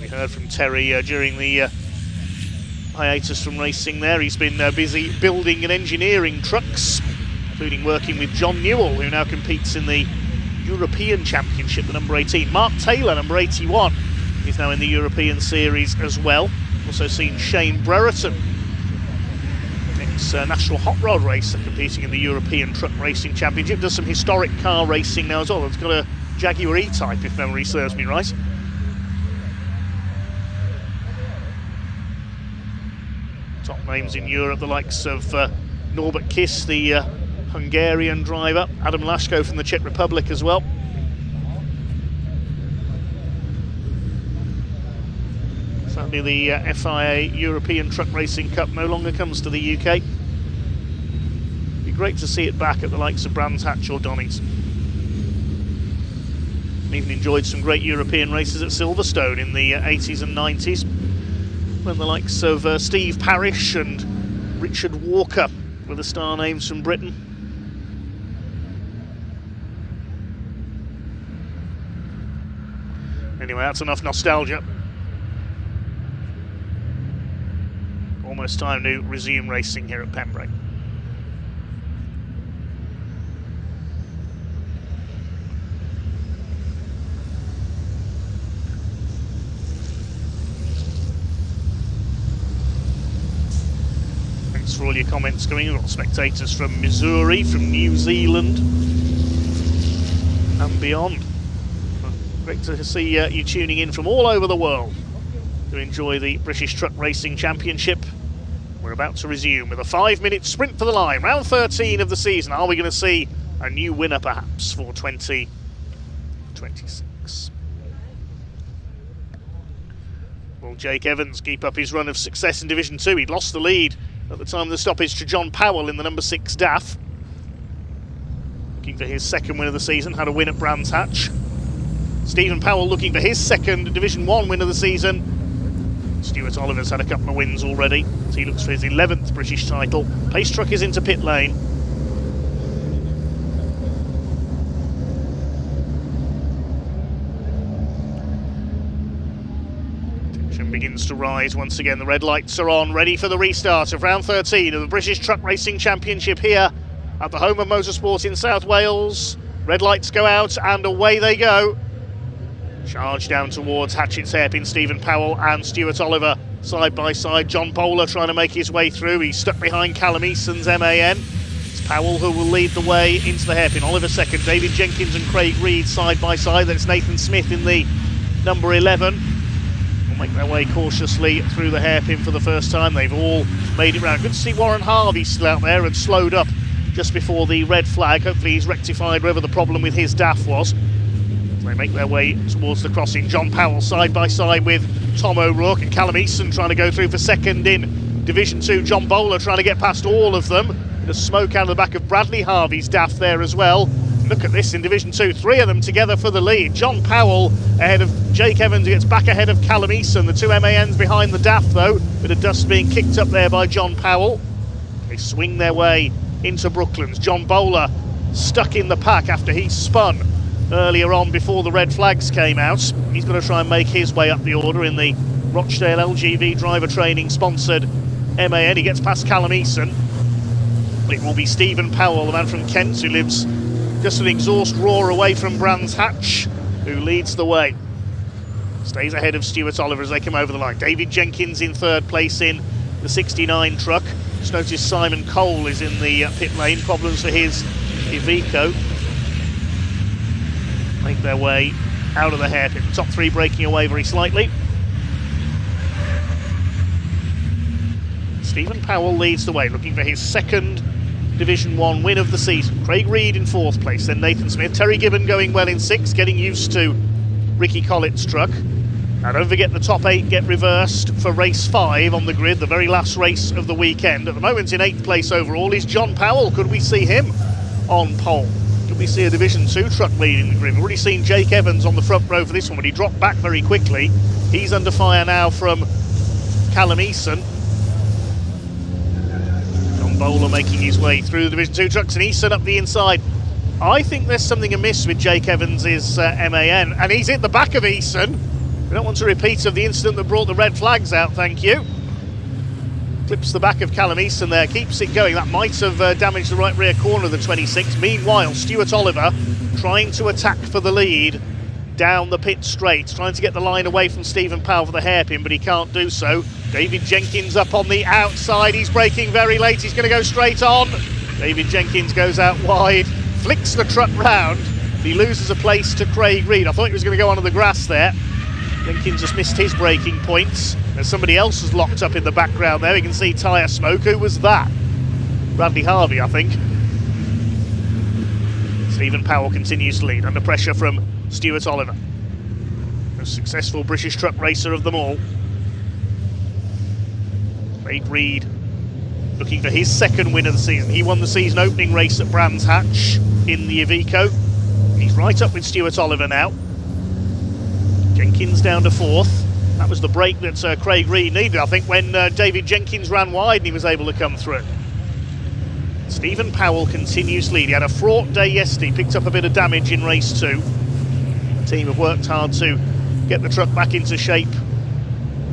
F: We heard from Terry during the hiatus from racing there. He's been busy building and engineering trucks, including working with John Newell, who now competes in the European Championship, the number 18. Mark Taylor, number 81, is now in the European Series as well. Also seen Shane Brereton, ex-National Hot Rod racer, competing in the European Truck Racing Championship. Does some historic car racing now as well. It's got a Jaguar E-Type, if memory serves me right. Top names in Europe, the likes of Norbert Kiss, the Hungarian driver, Adam Lashko from the Czech Republic as well. Sadly, the FIA European Truck Racing Cup no longer comes to the UK. Be great to see it back at the likes of Brands Hatch or Donnings. Even enjoyed some great European races at Silverstone in the 80s and 90s. When the likes of Steve Parrish and Richard Walker were the star names from Britain. Anyway, that's enough nostalgia. almost time to resume racing here at Pembrey. Thanks for all your comments coming. We've got spectators from Missouri, from New Zealand and beyond. Great to see you tuning in from all over the world to enjoy the British Truck Racing Championship. We're about to resume with a 5-minute sprint for the line. Round 13 of the season. Are we going to see a new winner perhaps for 2026? Will Jake Evans keep up his run of success in Division 2? He'd lost the lead at the time of the stoppage to John Powell in the number 6 DAF. Looking for his second win of the season, had a win at Brands Hatch. Stephen Powell looking for his second Division 1 win of the season. Stuart Oliver's had a couple of wins already, so he looks for his 11th British title. Pace truck is into pit lane. Tension begins to rise once again. The red lights are on, ready for the restart of round 13 of the British Truck Racing Championship here at the home of motorsport in South Wales. Red lights go out and away they go. Charge down towards Hatchett's hairpin. Stephen Powell and Stuart Oliver side by side. John Bowler trying to make his way through. He's stuck behind Callum Eason's MAN. It's Powell who will lead the way into the hairpin. Oliver second. David Jenkins and Craig Reed side by side. That's Nathan Smith in the number 11. Will make their way cautiously through the hairpin for the first time. They've all made it round. Good to see Warren Harvey still out there and slowed up just before the red flag. Hopefully he's rectified wherever the problem with his DAF was. They make their way towards the crossing. John Powell side by side with Tom O'Rourke and Callum Eason trying to go through for second in Division 2. John Bowler trying to get past all of them. The smoke out of the back of Bradley Harvey's DAF there as well. Look at this in Division 2, 3 of them together for the lead. John Powell ahead of Jake Evans, who gets back ahead of Callum Eason. The two MANs behind the DAF though, bit of dust being kicked up there by John Powell. They swing their way into Brooklands. John Bowler stuck in the pack after he spun earlier on before the red flags came out. He's going to try and make his way up the order in the Rochdale LGV driver training sponsored MAN. He gets past Callum Eason. It will be Stephen Powell, the man from Kent who lives just an exhaust roar away from Brands Hatch, who leads the way. Stays ahead of Stuart Oliver as they come over the line. David Jenkins in third place in the 69 truck. Just noticed Simon Cole is in the pit lane. Problems for his Iveco. Make their way out of the hairpin. Top three breaking away very slightly. Stephen Powell leads the way, looking for his second Division 1 win of the season. Craig Reed in fourth place, then Nathan Smith. Terry Gibbon going well in sixth, getting used to Ricky Collett's truck. Now don't forget the top 8 get reversed for race 5 on the grid, the very last race of the weekend. At the moment in 8th place overall is John Powell. Could we see him on pole? Could we see a Division 2 truck leading the grid? We've already seen Jake Evans on the front row for this one, but he dropped back very quickly. He's under fire now from Callum Eason. John Bowler making his way through the Division 2 trucks, and Eason up the inside. I think there's something amiss with Jake Evans' MAN, and he's at the back of Eason. We don't want a repeat of the incident that brought the red flags out, thank you. Clips the back of Callum Eason there, keeps it going. That might have damaged the right rear corner of the 26. Meanwhile, Stuart Oliver trying to attack for the lead down the pit straight, trying to get the line away from Stephen Powell for the hairpin, but he can't do so. David Jenkins up on the outside. He's braking very late. He's going to go straight on. David Jenkins goes out wide, flicks the truck round. He loses a place to Craig Reed. I thought he was going to go onto the grass there. Jenkins just missed his braking points. There's somebody else who's locked up in the background there. We can see tyre smoke. Who was that? Bradley Harvey, I think. Stephen Powell continues to lead under pressure from Stuart Oliver. The successful British truck racer of them all. Craig Reed looking for his second win of the season. He won the season opening race at Brands Hatch in the Iveco. He's right up with Stuart Oliver now. Jenkins down to fourth. That was the break that Craig Reed needed, I think, when David Jenkins ran wide and he was able to come through. Stephen Powell continues lead. He had a fraught day yesterday, picked up a bit of damage in race 2. The team have worked hard to get the truck back into shape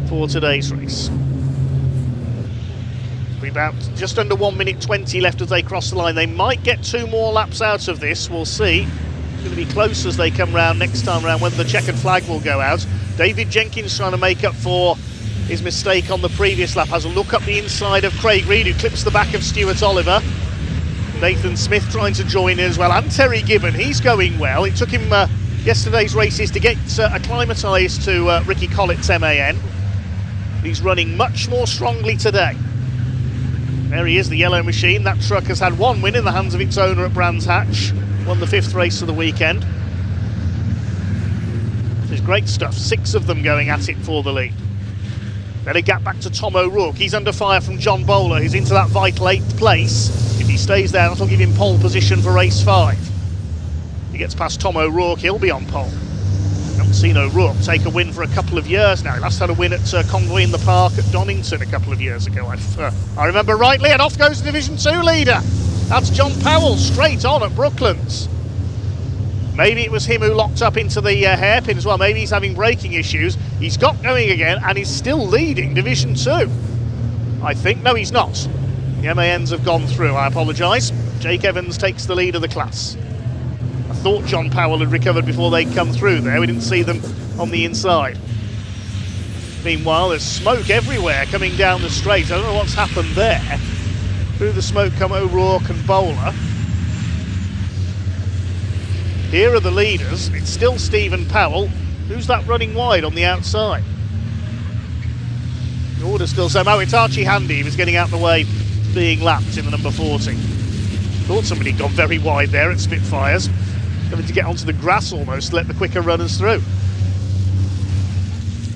F: for today's race. We're about just under 1 minute 20 left as they cross the line. They might get 2 more laps out of this, we'll see. It's going to be close as they come round next time round, whether the checkered flag will go out. David Jenkins trying to make up for his mistake on the previous lap, has a look up the inside of Craig Reed, who clips the back of Stuart Oliver. Nathan Smith trying to join in as well, and Terry Gibbon, he's going well. It took him yesterday's races to get acclimatised to Ricky Collett's MAN. He's running much more strongly today. There he is, the yellow machine. That truck has had 1 win in the hands of its owner at Brands Hatch. Won the 5th race of the weekend. This is great stuff, 6 of them going at it for the lead. Then a gap back to Tom O'Rourke. He's under fire from John Bowler, who's into that vital 8th place. If he stays there, that'll give him pole position for race 5. If he gets past Tom O'Rourke, he'll be on pole. Haven't seen O'Rourke take a win for a couple of years now. He last had a win at Convoy in the Park at Donington a couple of years ago, I remember rightly, and off goes the Division 2 leader. That's John Powell, straight on at Brooklands. Maybe it was him who locked up into the hairpin as well. Maybe he's having braking issues. He's got going again, and he's still leading Division 2. I think. No, he's not. The MANs have gone through. I apologise. Jake Evans takes the lead of the class. I thought John Powell had recovered before they'd come through there. We didn't see them on the inside. Meanwhile, there's smoke everywhere coming down the straight. I don't know what's happened there. Through the smoke come O'Rourke and Bowler. Here are the leaders. It's still Stephen Powell. Who's that running wide on the outside? The order's still same. Oh, it's Archie Handy. He was getting out the way, being lapped in the number 40. Thought somebody had gone very wide there at Spitfires. Having to get onto the grass almost to let the quicker runners through.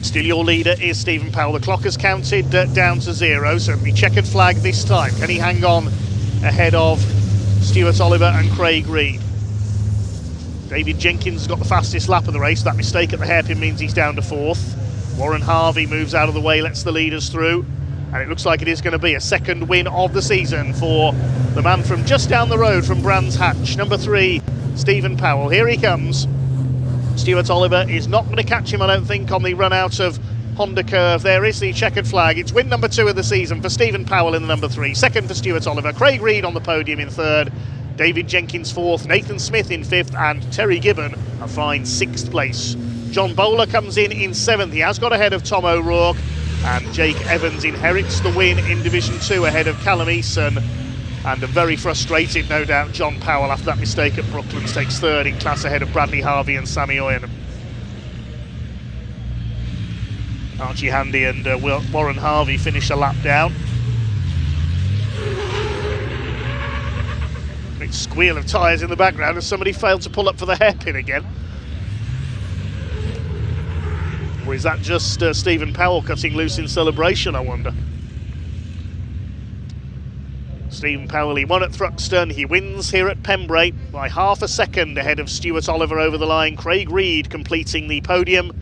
F: Still your leader is Stephen Powell. The clock has counted down to 0, so it'll be checkered flag this time. Can he hang on ahead of Stuart Oliver and Craig Reed? David Jenkins has got the fastest lap of the race. That mistake at the hairpin means he's down to 4th. Warren Harvey moves out of the way, lets the leaders through. And it looks like it is going to be a 2nd win of the season for the man from just down the road from Brands Hatch. Number 3, Stephen Powell. Here he comes. Stuart Oliver is not going to catch him, I don't think, on the run out of Honda Curve. There is the checkered flag. It's win number 2 of the season for Stephen Powell in the number 3. 2nd for Stuart Oliver. Craig Reed on the podium in 3rd. David Jenkins 4th, Nathan Smith in 5th, and Terry Gibbon a fine 6th place. John Bowler comes in 7th. He has got ahead of Tom O'Rourke, and Jake Evans inherits the win in Division 2 ahead of Callum Eason. And a very frustrated, no doubt, John Powell after that mistake at Brooklands takes 3rd in class ahead of Bradley Harvey and Sammy Oyen. Archie Handy and Warren Harvey finish a lap down. Squeal of tyres in the background as somebody failed to pull up for the hairpin again. Or is that just Stephen Powell cutting loose in celebration, I wonder? Stephen Powell, he won at Thruxton. He wins here at Pembrey by half a second ahead of Stuart Oliver over the line. Craig Reed completing the podium.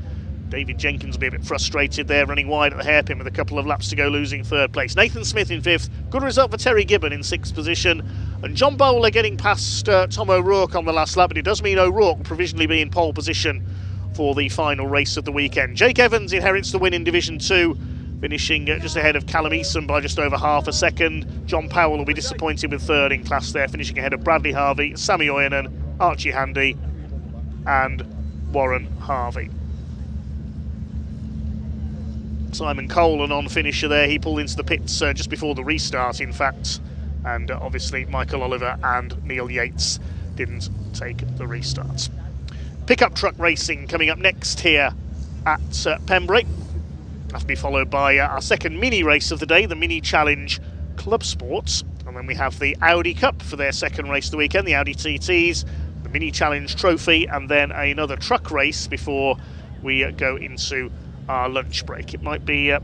F: David Jenkins will be a bit frustrated there, running wide at the hairpin with a couple of laps to go, losing 3rd place. Nathan Smith in 5th. Good result for Terry Gibbon in 6th position. And John Bowler getting past Tom O'Rourke on the last lap, but it does mean O'Rourke will provisionally be in pole position for the final race of the weekend. Jake Evans inherits the win in Division 2, finishing just ahead of Callum Eason by just over half a second. John Powell will be disappointed with 3rd in class there, finishing ahead of Bradley Harvey, Sammy Oyenan, Archie Handy and Warren Harvey. Simon Cole, an on-finisher there, he pulled into the pits just before the restart, in fact. And obviously Michael Oliver and Neil Yates didn't take the restarts. Pickup truck racing coming up next here at Pembrey. That'll be followed by our 2nd mini race of the day, the Mini Challenge Clubsport. And then we have the Audi Cup for their 2nd race of the weekend, the Audi TTs, the Mini Challenge Trophy, and then another truck race before we go into our lunch break. It might be a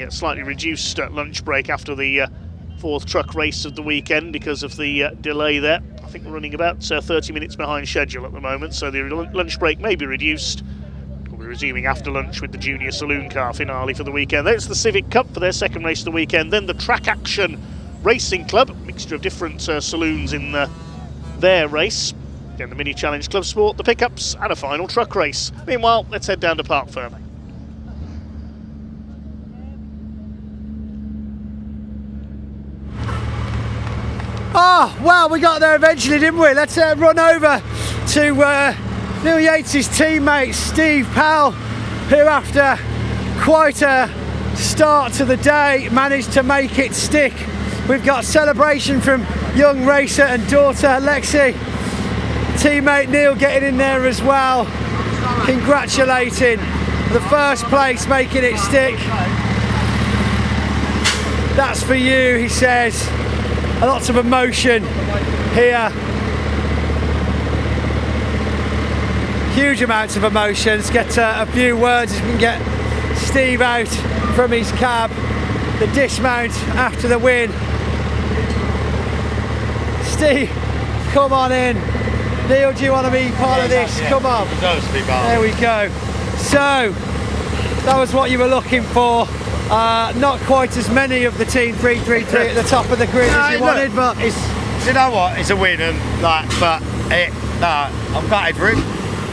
F: slightly reduced lunch break after the 4th truck race of the weekend because of the delay there. I think we're running about 30 minutes behind schedule at the moment, so the lunch break may be reduced. We'll be resuming after lunch with the Junior Saloon car finale for the weekend. There's the Civic Cup for their 2nd race of the weekend. Then the Track Action Racing Club, a mixture of different saloons in their race. Then the Mini Challenge Clubsport, the pickups, and a final truck race. Meanwhile, let's head down to Park Ferme.
M: Oh, well, we got there eventually, didn't we? Let's run over to Neil Yates' teammate, Steve Powell, who after quite a start to the day managed to make it stick. We've got celebration from young racer and daughter Lexi. Teammate Neil getting in there as well, congratulating the first place, making it stick. That's for you, he says. Lots of emotion here. Huge amounts of emotion. Let's get a few words as we can get Steve out from his cab. The dismount after the win. Steve, come on in. Neil, do you want to be part of this?
Q: Yeah.
M: Come on. There we go. So, that was what you were looking for. Not quite as many of the Team 333 at the top of the grid as you wanted, but
Q: it's, you know what? It's a win, and I'm gutted for him.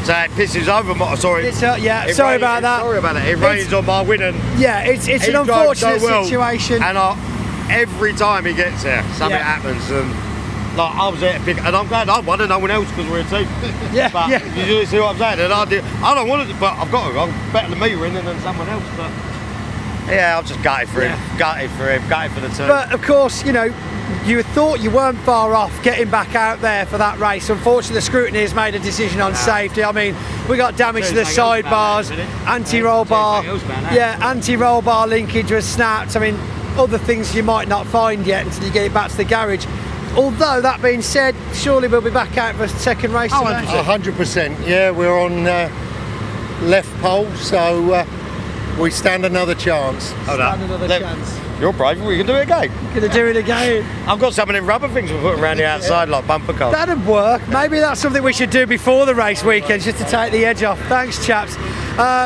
Q: So it pisses over. Sorry.
M: Sorry about that.
Q: Sorry about it. It rains on my win, and
M: yeah, it's an unfortunate situation.
Q: And every time he gets there, something happens, and I was there to pick, and I'm glad I won and no one else because we're a team. But you see what I'm saying? And I don't want it, but I've got to. I'm better than me winning than someone else, but. Yeah, I'm just gutted for him, gutted for the team.
M: But of course, you know, you thought you weren't far off getting back out there for that race. Unfortunately, the scrutiny has made a decision on safety. I mean, we got damage to the sidebars, anti-roll bar, anti-roll bar linkage was snapped. I mean, other things you might not find yet until you get it back to the garage. Although, that being said, surely we'll be back out for a second race today.
D: 100%, yeah, we're on left pole, so we stand another chance.
Q: You're brave, we can do it again.
M: Gonna do it again.
Q: I've got some of them rubber things we're putting around the outside, like bumper cars.
M: That'd work. Maybe that's something we should do before the race weekend, just to take the edge off. Thanks, chaps.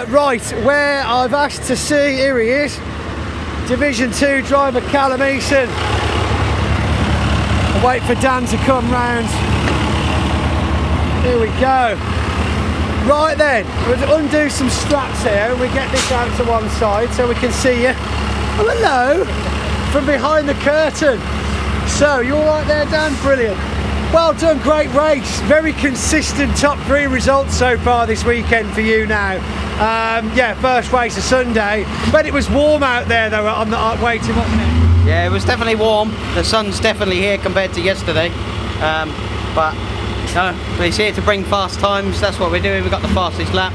M: Right, where I've asked to see, here he is, Division 2 driver Callum Eason. I'll wait for Dan to come round. Here we go. Right then, we'll undo some straps here and we get this out to one side so we can see you. Oh, hello, from behind the curtain. So, you all right there, Dan? Brilliant. Well done, great race. Very consistent top 3 results so far this weekend for you now. First race of Sunday, but it was warm out there though on the way to, wasn't it?
V: Yeah, it was definitely warm. The sun's definitely here compared to yesterday. We're here to bring fast times. That's what we're doing. We got the fastest lap.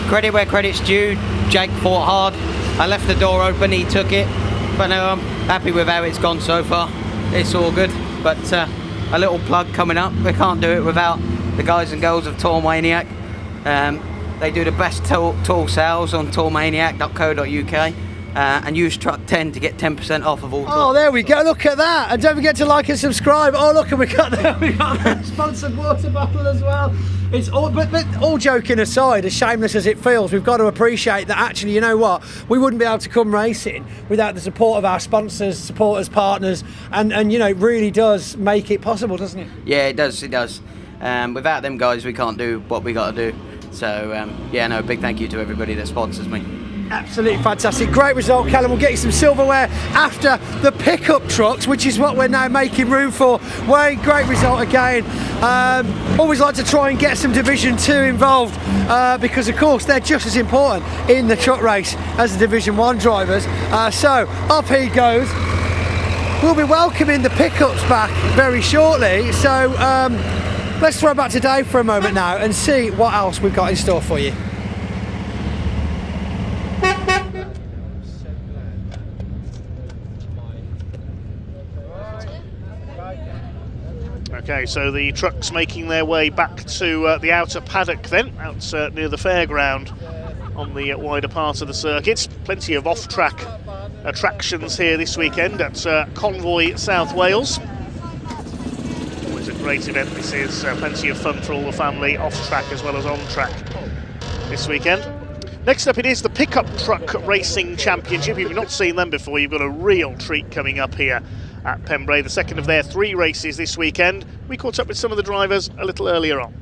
V: Credit where credit's due. Jake fought hard. I left the door open. He took it. But no, I'm happy with how it's gone so far. It's all good. But a little plug coming up. We can't do it without the guys and girls of Tour Maniac. They do the best tool sales on tourmaniac.co.uk. And use truck 10 to get 10% off of all.
M: Oh, there we go. Look at that. And don't forget to like and subscribe. Oh, look, and we got the sponsored water bottle as well. It's all, but all joking aside, as shameless as it feels, we've got to appreciate that actually, you know what, we wouldn't be able to come racing without the support of our sponsors, supporters, partners, and you know, it really does make it possible, doesn't it?
V: Yeah, it does. Without them guys, we can't do what we got to do. So big thank you to everybody that sponsors me.
M: Absolutely fantastic. Great result, Callum. We'll get you some silverware after the pickup trucks, which is what we're now making room for. Wayne, great result again. Always like to try and get some Division 2 involved because, of course, they're just as important in the truck race as the Division 1 drivers. So, up he goes. We'll be welcoming the pickups back very shortly. So, let's throw back to Dave for a moment now and see what else we've got in store for you.
F: Okay, so the trucks making their way back to the outer paddock then, out near the fairground on the wider part of the circuit. Plenty of off-track attractions here this weekend at Convoy, South Wales. Always a great event this is, plenty of fun for all the family, off-track as well as on-track this weekend. Next up it is the Pickup Truck Racing Championship. If you've not seen them before, you've got a real treat coming up here at Pembrey, the second of their 3 races this weekend. We caught up with some of the drivers a little earlier on.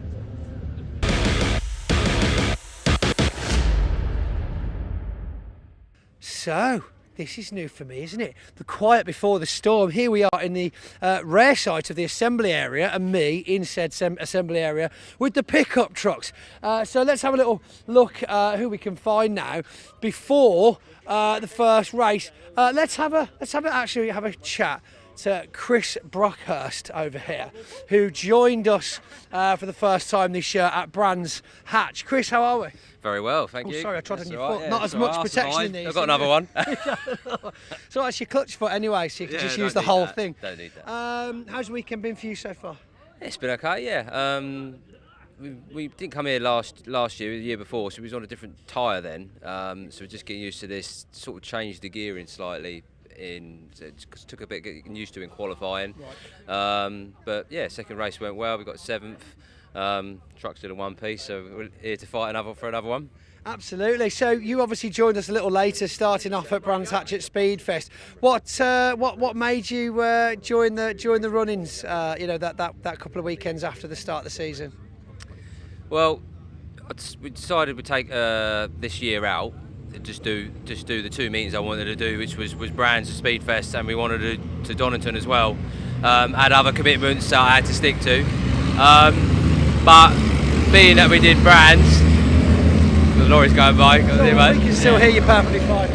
M: So, This is new for me, isn't it? The quiet before the storm. Here we are in the rare site of the assembly area, and me in said assembly area with the pickup trucks. So let's have a little look who we can find now before the first race. Let's actually have a chat to Chris Brockhurst over here, who joined us for the first time this year at Brands Hatch. Chris, how are we?
G: Very well, thank you.
M: Sorry, I trod on your
G: right,
M: foot.
G: yeah,
M: Not as much protection in these.
G: I've got another one.
M: So that's your clutch foot anyway, so you can just use the whole thing. Don't need that. How's the weekend been for you so far?
G: It's been okay, yeah. We didn't come here last year, the year before, so we was on a different tyre then. So we're just getting used to this, sort of changed the gearing slightly. So it took a bit getting used to in qualifying. Right. But yeah, second race went well, we got 7th. Truck's still in one piece, so we're here to fight for another one.
M: Absolutely. So you obviously joined us a little later, starting off at Brands Hatch at Speedfest. What made you join the run-ins? That couple of weekends after the start of the season.
G: Well, we decided we'd take this year out. Just do the 2 meetings I wanted to do, which was Brands and Speedfest, and we wanted to Donington as well. Had other commitments that I had to stick to. But being that we did Brands, the lorry's going by.
M: We can still hear you perfectly fine.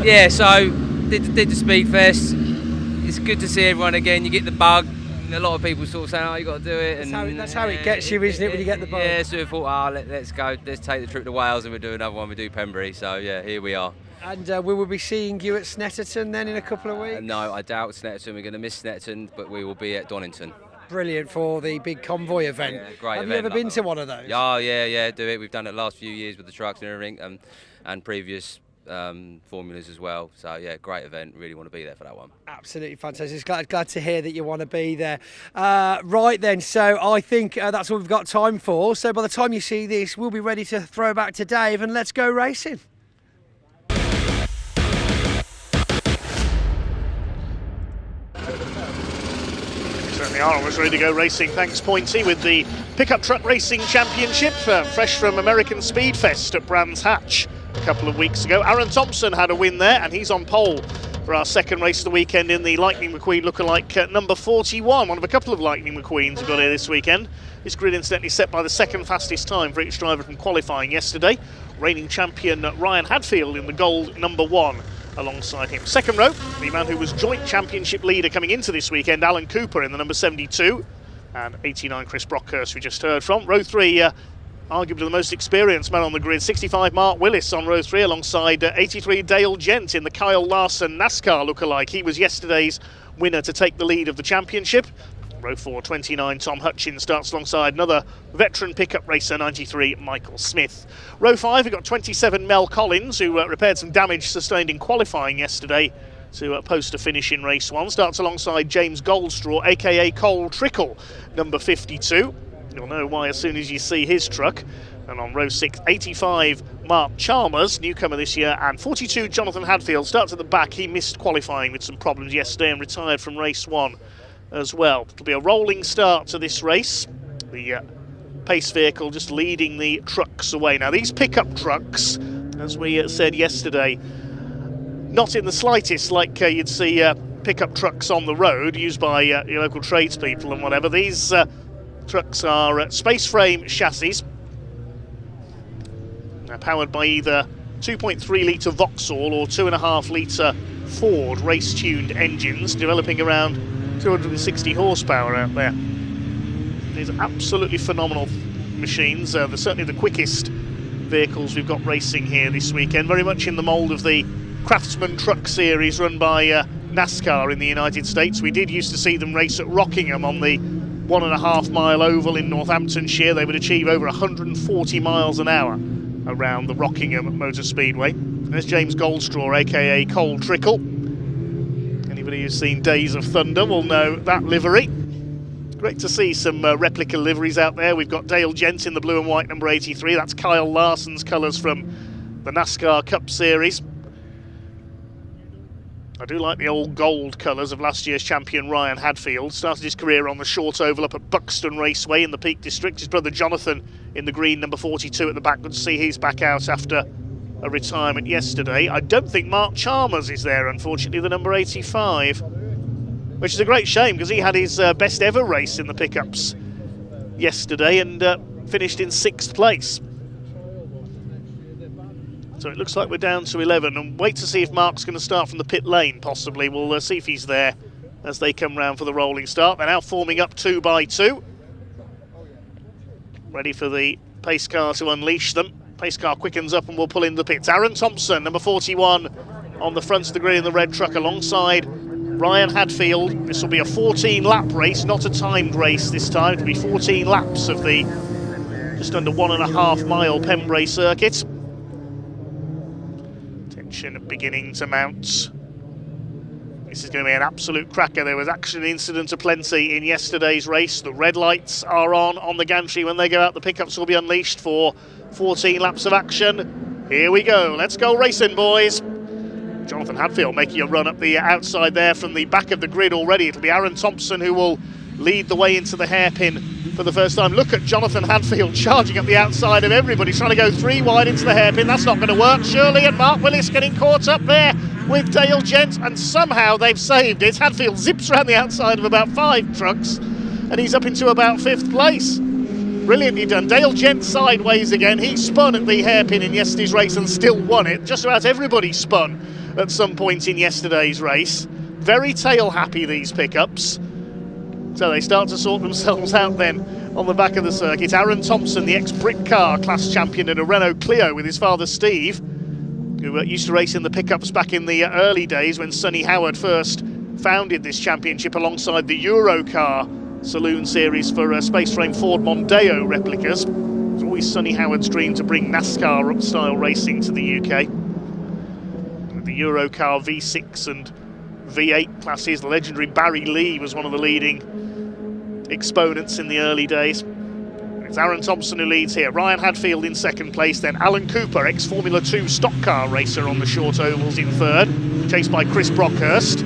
G: Yeah, so did the Speedfest. It's good to see everyone again. You get the bug. A lot of people sort of saying, "Oh, you got to do it."
M: That's how it gets you, isn't it? When you get the bug.
G: Yeah, so we thought, let's go. Let's take the trip to Wales, and we'll do another one. We do Pembrey. So yeah, here we are.
M: And we will be seeing you at Snetterton then in a couple of weeks.
G: No, I doubt Snetterton. We're going to miss Snetterton, but we will be at Donington.
M: Brilliant for the big convoy event.
G: Yeah, great
M: Have
G: event.
M: you ever been to one of those?
G: Oh, yeah, do it. We've done it the last few years with the trucks and everything, and previous formulas as well. So yeah, great event. Really want to be there for that one.
M: Absolutely fantastic. Glad to hear that you want to be there. Right then, so I think that's all we've got time for. So by the time you see this, we'll be ready to throw back to Dave and let's go racing.
F: Certainly are almost ready to go racing. Thanks, Pointy, with the Pickup Truck Racing Championship, fresh from American Speedfest at Brands Hatch a couple of weeks ago. Aaron Thompson had a win there, and he's on pole for our second race of the weekend in the Lightning McQueen lookalike number 41. One of a couple of Lightning McQueens we've got here this weekend. This grid incidentally set by the second fastest time for each driver from qualifying yesterday. Reigning champion Ryan Hadfield in the gold number 1. Alongside him. Second row, the man who was joint championship leader coming into this weekend, Alan Cooper in the number 72, and 89 Chris Brockhurst we just heard from. Row 3, arguably the most experienced man on the grid, 65 Mark Willis on row 3 alongside 83 Dale Gent in the Kyle Larson NASCAR lookalike. He was yesterday's winner to take the lead of the championship. Row 4, 29 Tom Hutchins starts alongside another veteran pickup racer, 93 Michael Smith. Row 5, we've got 27 Mel Collins, who repaired some damage sustained in qualifying yesterday to post a finish in race 1. Starts alongside James Goldstraw, aka Cole Trickle, number 52. You'll know why as soon as you see his truck. And on row 6, 85 Mark Chalmers, newcomer this year, and 42 Jonathan Hadfield starts at the back. He missed qualifying with some problems yesterday and retired from race 1 as well. It'll be a rolling start to this race. The pace vehicle just leading the trucks away. Now these pickup trucks, as we said yesterday, not in the slightest like you'd see pickup trucks on the road used by your local tradespeople and whatever. These trucks are space frame chassis, powered by either 2.3 litre Vauxhall or 2.5 litre Ford race-tuned engines, developing around 260 horsepower out there. These are absolutely phenomenal machines. They're certainly the quickest vehicles we've got racing here this weekend, very much in the mould of the Craftsman Truck Series run by NASCAR in the United States. We did used to see them race at Rockingham on the 1.5 mile oval in Northamptonshire. They would achieve over 140 miles an hour around the Rockingham Motor Speedway. There's James Goldstraw, aka Cole Trickle. Anybody who's seen Days of Thunder will know that livery. Great to see some replica liveries out there. We've got Dale Gent in the blue and white number 83. That's Kyle Larson's colours from the NASCAR Cup Series. I do like the old gold colours of last year's champion Ryan Hadfield. Started his career on the short oval up at Buxton Raceway in the Peak District. His brother Jonathan in the green number 42 at the back. Good to see he's back out after a retirement yesterday. I don't think Mark Chalmers is there, unfortunately, the number 85, which is a great shame because he had his best ever race in the pickups yesterday and finished in 6th place. So it looks like we're down to 11, and wait to see if Mark's going to start from the pit lane, possibly. We'll see if he's there as they come round for the rolling start. They're now forming up 2 by 2. Ready for the pace car to unleash them. Pace car quickens up and will pull in the pits. Aaron Thompson, number 41, on the front of the grid in the red truck alongside Ryan Hadfield. This will be a 14-lap race, not a timed race this time. It'll be 14 laps of the just under 1.5 mile Pembrey circuit. Tension beginning to mount. This is going to be an absolute cracker. There was action and incident aplenty in yesterday's race. The red lights are on the gantry. When they go out, the pickups will be unleashed for 14 laps of action. Here we go. Let's go racing, boys. Jonathan Hadfield making a run up the outside there from the back of the grid already. It'll be Aaron Thompson who will lead the way into the hairpin for the first time. Look at Jonathan Hadfield charging up the outside of everybody, trying to go 3 wide into the hairpin. That's not going to work, surely. And Mark Willis getting caught up there with Dale Gent, and somehow they've saved it. Hadfield zips around the outside of about 5 trucks, and he's up into about 5th place. Brilliantly done. Dale Gent sideways again. He spun at the hairpin in yesterday's race and still won it. Just about everybody spun at some point in yesterday's race. Very tail happy, these pickups. So they start to sort themselves out then on the back of the circuit. Aaron Thompson, the ex-Brick Car class champion in a Renault Clio with his father Steve, who used to race in the pickups back in the early days when Sonny Howard first founded this championship alongside the Eurocar Saloon series for space frame Ford Mondeo replicas. It was always Sonny Howard's dream to bring NASCAR style racing to the UK. The Eurocar V6 and V8 classes, the legendary Barry Lee was one of the leading exponents in the early days. It's Aaron Thompson who leads here. Ryan Hadfield in 2nd place, then Alan Cooper, ex-Formula 2 stock car racer on the short ovals in 3rd, chased by Chris Brockhurst.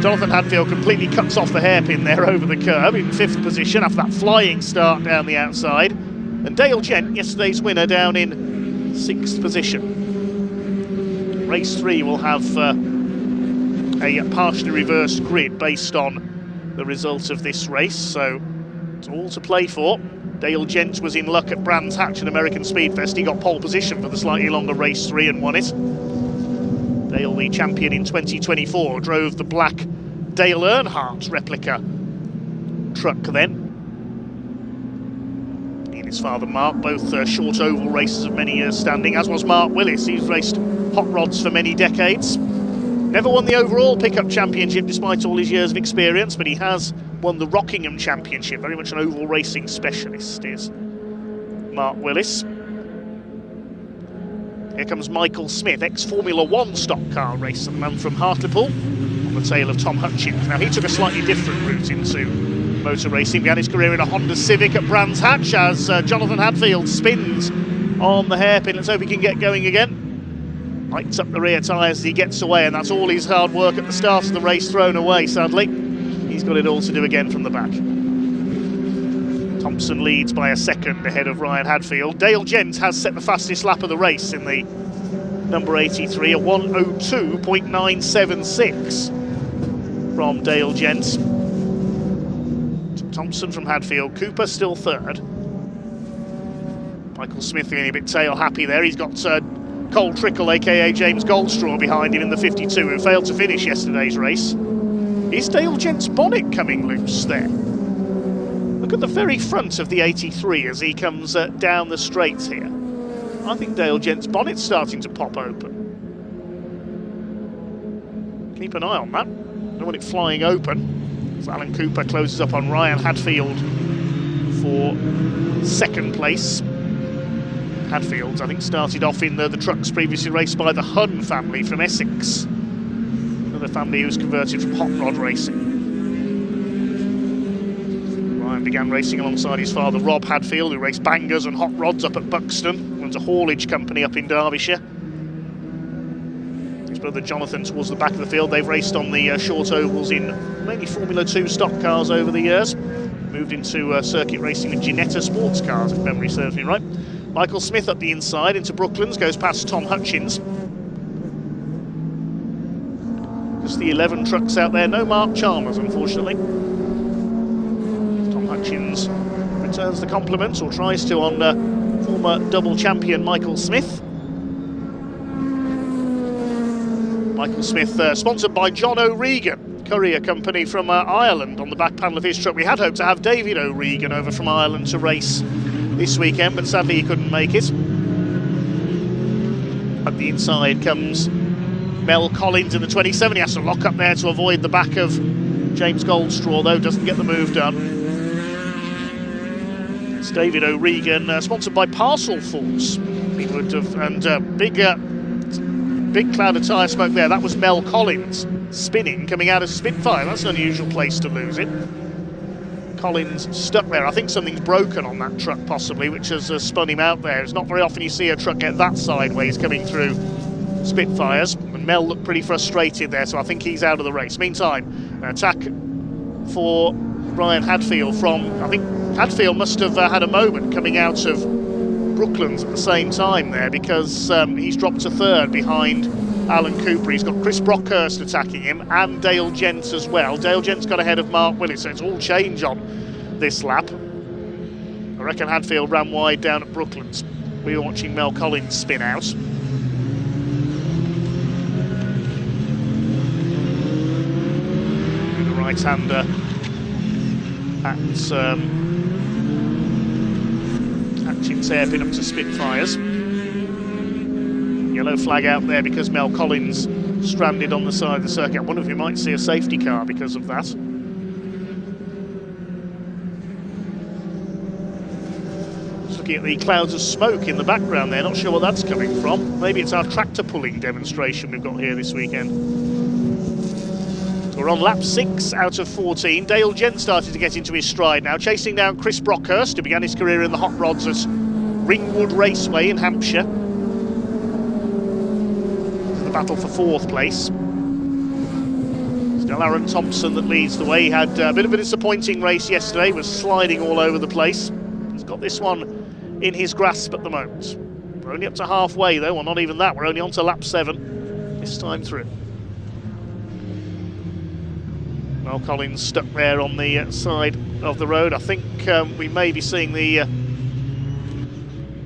F: Jonathan Hadfield completely cuts off the hairpin there over the curb in 5th position after that flying start down the outside. And Dale Gent, yesterday's winner, down in 6th position. Race 3 will have a partially reversed grid based on the result of this race, so it's all to play for. Dale Gent was in luck at Brands Hatch and American Speedfest. He got pole position for the slightly longer race 3 and won it. Dale, the champion in 2024, drove the black Dale Earnhardt replica truck then. He and his father Mark, both short oval racers of many years standing, as was Mark Willis. He's raced hot rods for many decades. Never won the overall pickup championship despite all his years of experience, but he has won the Rockingham Championship. Very much an oval racing specialist is Mark Willis. Here comes Michael Smith, ex-Formula 1 stock car racer, the man from Hartlepool, on the tail of Tom Hutchins. Now, he took a slightly different route into motor racing. Began his career in a Honda Civic at Brands Hatch as Jonathan Hadfield spins on the hairpin. Let's hope he can get going again. Lights up the rear tyres as he gets away, and that's all his hard work at the start of the race thrown away, sadly. He's got it all to do again from the back. Thompson leads by a second ahead of Ryan Hadfield. Dale Gent has set the fastest lap of the race in the number 83, a 1:02.976 from Dale Gent. Thompson from Hadfield. Cooper still 3rd. Michael Smith getting a bit tail happy there. He's got Cole Trickle, aka James Goldstraw, behind him in the 52, who failed to finish yesterday's race. Is Dale Gent's bonnet coming loose there? Look at the very front of the 83 as he comes down the straight here. I think Dale Gent's bonnet's starting to pop open. Keep an eye on that. Don't want it flying open. As Alan Cooper closes up on Ryan Hadfield for 2nd place. Hadfield, I think, started off in the trucks previously raced by the Hunn family from Essex. Another family who's converted from hot rod racing. Ryan began racing alongside his father Rob Hadfield, who raced bangers and hot rods up at Buxton, runs a haulage company up in Derbyshire. His brother Jonathan towards the back of the field. They've raced on the short ovals in mainly Formula 2 stock cars over the years. Moved into circuit racing with Ginetta sports cars, if memory serves me right. Michael Smith up the inside into Brooklands, goes past Tom Hutchins. Just the 11 trucks out there, no Mark Chalmers unfortunately. Tom Hutchins returns the compliment, or tries to, on former double champion Michael Smith. Michael Smith sponsored by John O'Regan, courier company from Ireland, on the back panel of his truck. We had hoped to have David O'Regan over from Ireland to race this weekend, but sadly he couldn't make it. At the inside comes Mel Collins in the 27. He has to lock up there to avoid the back of James Goldstraw, though, doesn't get the move done. It's David O'Regan, sponsored by Parcelforce. He would have, and big cloud of tyre smoke there. That was Mel Collins spinning, coming out of Spitfire. That's an unusual place to lose it. Collins stuck there. I think something's broken on that truck possibly, which has spun him out there. It's not very often you see a truck get that sideways coming through Spitfires. And Mel looked pretty frustrated there, so I think he's out of the race. Meantime, an attack for Ryan Hadfield from, I think Hadfield must have had a moment coming out of Brooklands at the same time there, because he's dropped to third behind Alan Cooper. He's got Chris Brockhurst attacking him and Dale Gents as well. Dale Gents got ahead of Mark Willis, so it's all change on this lap. I reckon Hadfield ran wide down at Brooklands. We were watching Mel Collins spin out. The right-hander at Hutchins hairpin up to Spitfires. Yellow flag out there because Mel Collins stranded on the side of the circuit. I wonder if we might see a safety car because of that. Just looking at the clouds of smoke in the background there, not sure what that's coming from. Maybe it's our tractor pulling demonstration we've got here this weekend. We're on lap 6 out of 14. Dale Gent started to get into his stride now, chasing down Chris Brockhurst, who began his career in the hot rods at Ringwood Raceway in Hampshire. The battle for 4th place. Still Aaron Thompson that leads the way. He had a bit of a disappointing race yesterday, was sliding all over the place. He's got this one in his grasp at the moment. We're only up to halfway though, or not even that. We're only on to lap 7 this time through. Mel Collins stuck there on the side of the road. I think we may be seeing the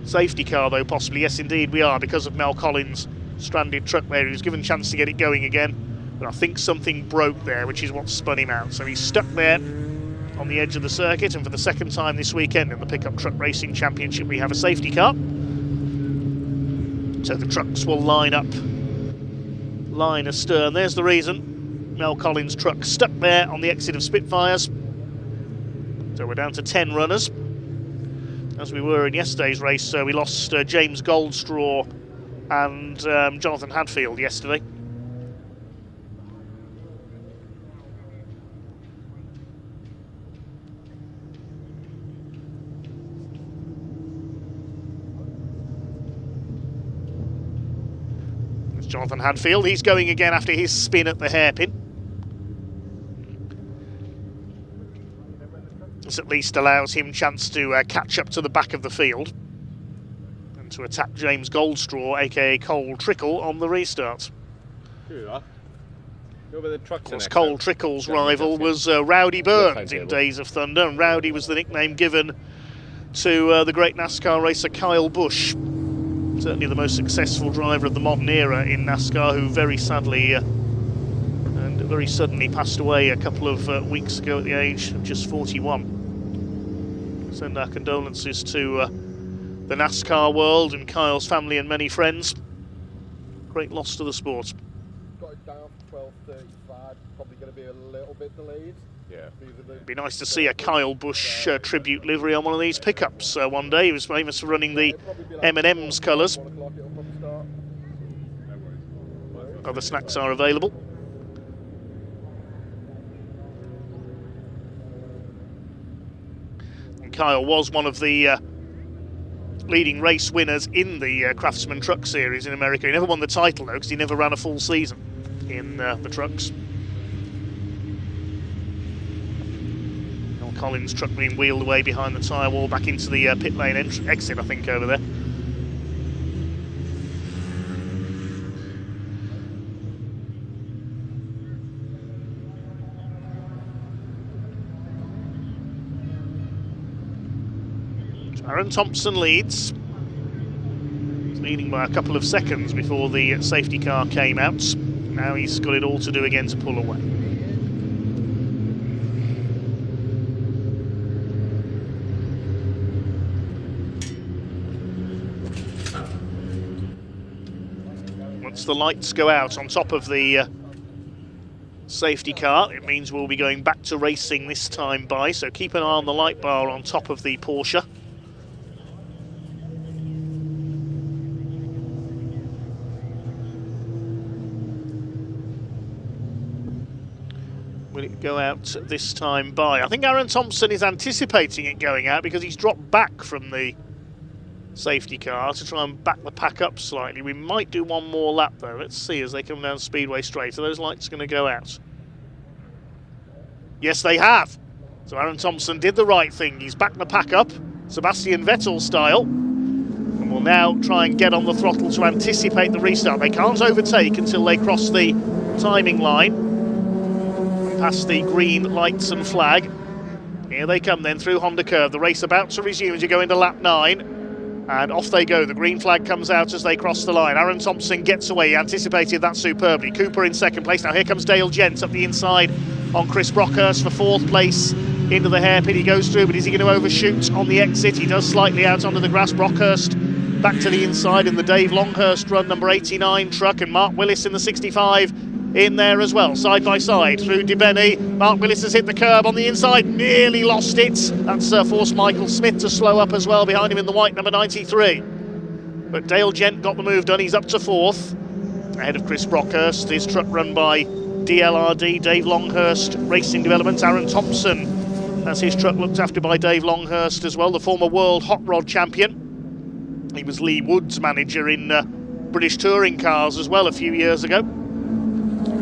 F: safety car though, possibly. Yes indeed we are, because of Mel Collins' stranded truck there. He was given a chance to get it going again, but I think something broke there, which is what spun him out. So he's stuck there on the edge of the circuit, and for the second time this weekend in the Pickup Truck Racing Championship we have a safety car. So the trucks will line up, line astern. There's the reason. Mel Collins' truck stuck there on the exit of Spitfires. So we're down to 10 runners. As we were in yesterday's race, we lost James Goldstraw and Jonathan Hadfield yesterday. It's Jonathan Hadfield. He's going again after his spin at the hairpin. This at least allows him a chance to catch up to the back of the field and to attack James Goldstraw, aka Cole Trickle, on the restart. Of course, Cole Trickle's rival was Rowdy Burns in Days of Thunder, and Rowdy was the nickname given to the great NASCAR racer Kyle Busch, certainly the most successful driver of the modern era in NASCAR, who very sadly and very suddenly passed away a couple of weeks ago at the age of just 41. Send our condolences to the NASCAR world and Kyle's family and many friends. Great loss to the sport.
H: Got it down for 12:35, probably going to be a little bit delayed. Yeah.
F: It'd be nice to see a Kyle Busch tribute livery on one of these pickups one day. He was famous for running the M&M's colours. Other snacks are available. Kyle was one of the leading race winners in the Craftsman Truck Series in America. He never won the title though, because he never ran a full season in the trucks. Collins' truck being wheeled away behind the tyre wall back into the pit lane exit, I think, over there. Aaron Thompson leads. He's leading by a couple of seconds before the safety car came out. Now he's got it all to do again to pull away. Once the lights go out on top of the safety car, it means we'll be going back to racing this time by, so keep an eye on the light bar on top of the Porsche. Will it go out this time by? I think Aaron Thompson is anticipating it going out because he's dropped back from the safety car to try and back the pack up slightly. We might do one more lap though. Let's see as they come down Speedway Straight. Are those lights going to go out? Yes, they have. So Aaron Thompson did the right thing. He's backed the pack up, Sebastian Vettel style, and will now try and get on the throttle to anticipate the restart. They can't overtake until they cross the timing line, past the green lights and flag. Here they come then through Honda Curve. The race about to resume as you go into lap 9. And off they go. The green flag comes out as they cross the line. Aaron Thompson gets away. He anticipated that superbly. Cooper in second place. Now here comes Dale Gent up the inside on Chris Brockhurst for 4th place. Into the hairpin he goes through, but is he going to overshoot on the exit? He does slightly out onto the grass. Brockhurst back to the inside in the Dave Longhurst run, number 89 truck, and Mark Willis in the 65 in there as well, side by side through DeBenny. Mark Willis has hit the curb on the inside, nearly lost it. That's forced Michael Smith to slow up as well behind him in the white, number 93. But Dale Gent got the move done. He's up to 4th, ahead of Chris Brockhurst. His truck run by DLRD, Dave Longhurst Racing Development. Aaron Thompson has his truck looked after by Dave Longhurst as well, the former world hot rod champion. He was Lee Wood's manager in British touring cars as well a few years ago.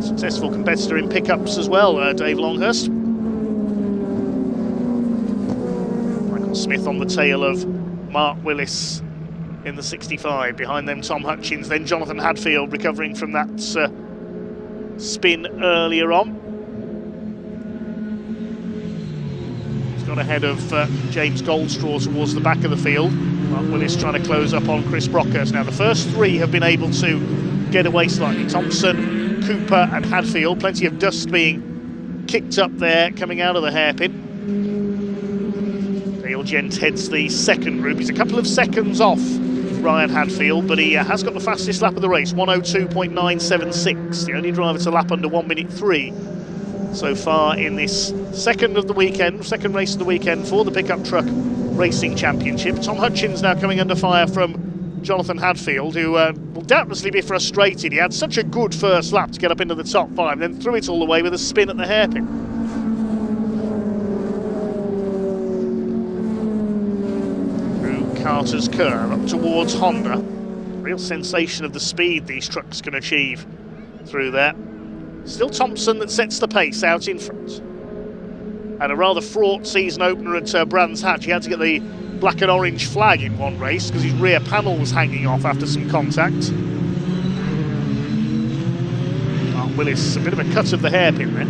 F: Successful competitor in pickups as well, Dave Longhurst. Michael Smith on the tail of Mark Willis in the 65. Behind them, Tom Hutchins, then Jonathan Hadfield recovering from that spin earlier on. He's got ahead of James Goldstraw towards the back of the field. Mark Willis trying to close up on Chris Brockhurst. Now the first 3 have been able to get away slightly. Thompson, Cooper and Hadfield. Plenty of dust being kicked up there coming out of the hairpin. Dale Gent heads the second group. He's a couple of seconds off Ryan Hadfield, but he has got the fastest lap of the race, 1:02.976. The only driver to lap under 1:03 so far in this second of the weekend, second race of the weekend for the Pickup Truck Racing Championship. Tom Hutchins now coming under fire from Jonathan Hadfield, who will doubtlessly be frustrated. He had such a good first lap to get up into the top 5, then threw it all the way with a spin at the hairpin. Through Carter's Curve up towards Honda. Real sensation of the speed these trucks can achieve through there. Still Thompson that sets the pace out in front. Had a rather fraught season opener at Brands Hatch. He had to get the black and orange flag in one race because his rear panel was hanging off after some contact. Mark Willis, a bit of a cut of the hairpin there.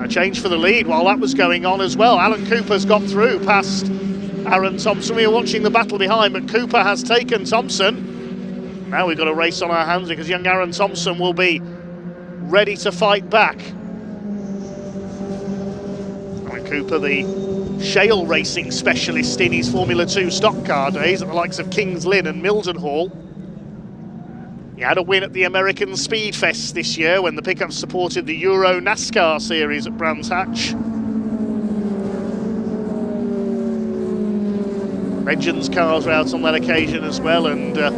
F: A change for the lead while that was going on as well. Alan Cooper's got through past Aaron Thompson. We were watching the battle behind, but Cooper has taken Thompson. Now we've got a race on our hands because young Aaron Thompson will be ready to fight back. Cooper, the shale racing specialist in his Formula 2 stock car days at the likes of Kings Lynn and Mildenhall. He had a win at the American Speed Fest this year when the pickup supported the Euro NASCAR series at Brands Hatch. Legends cars were out on that occasion as well, and the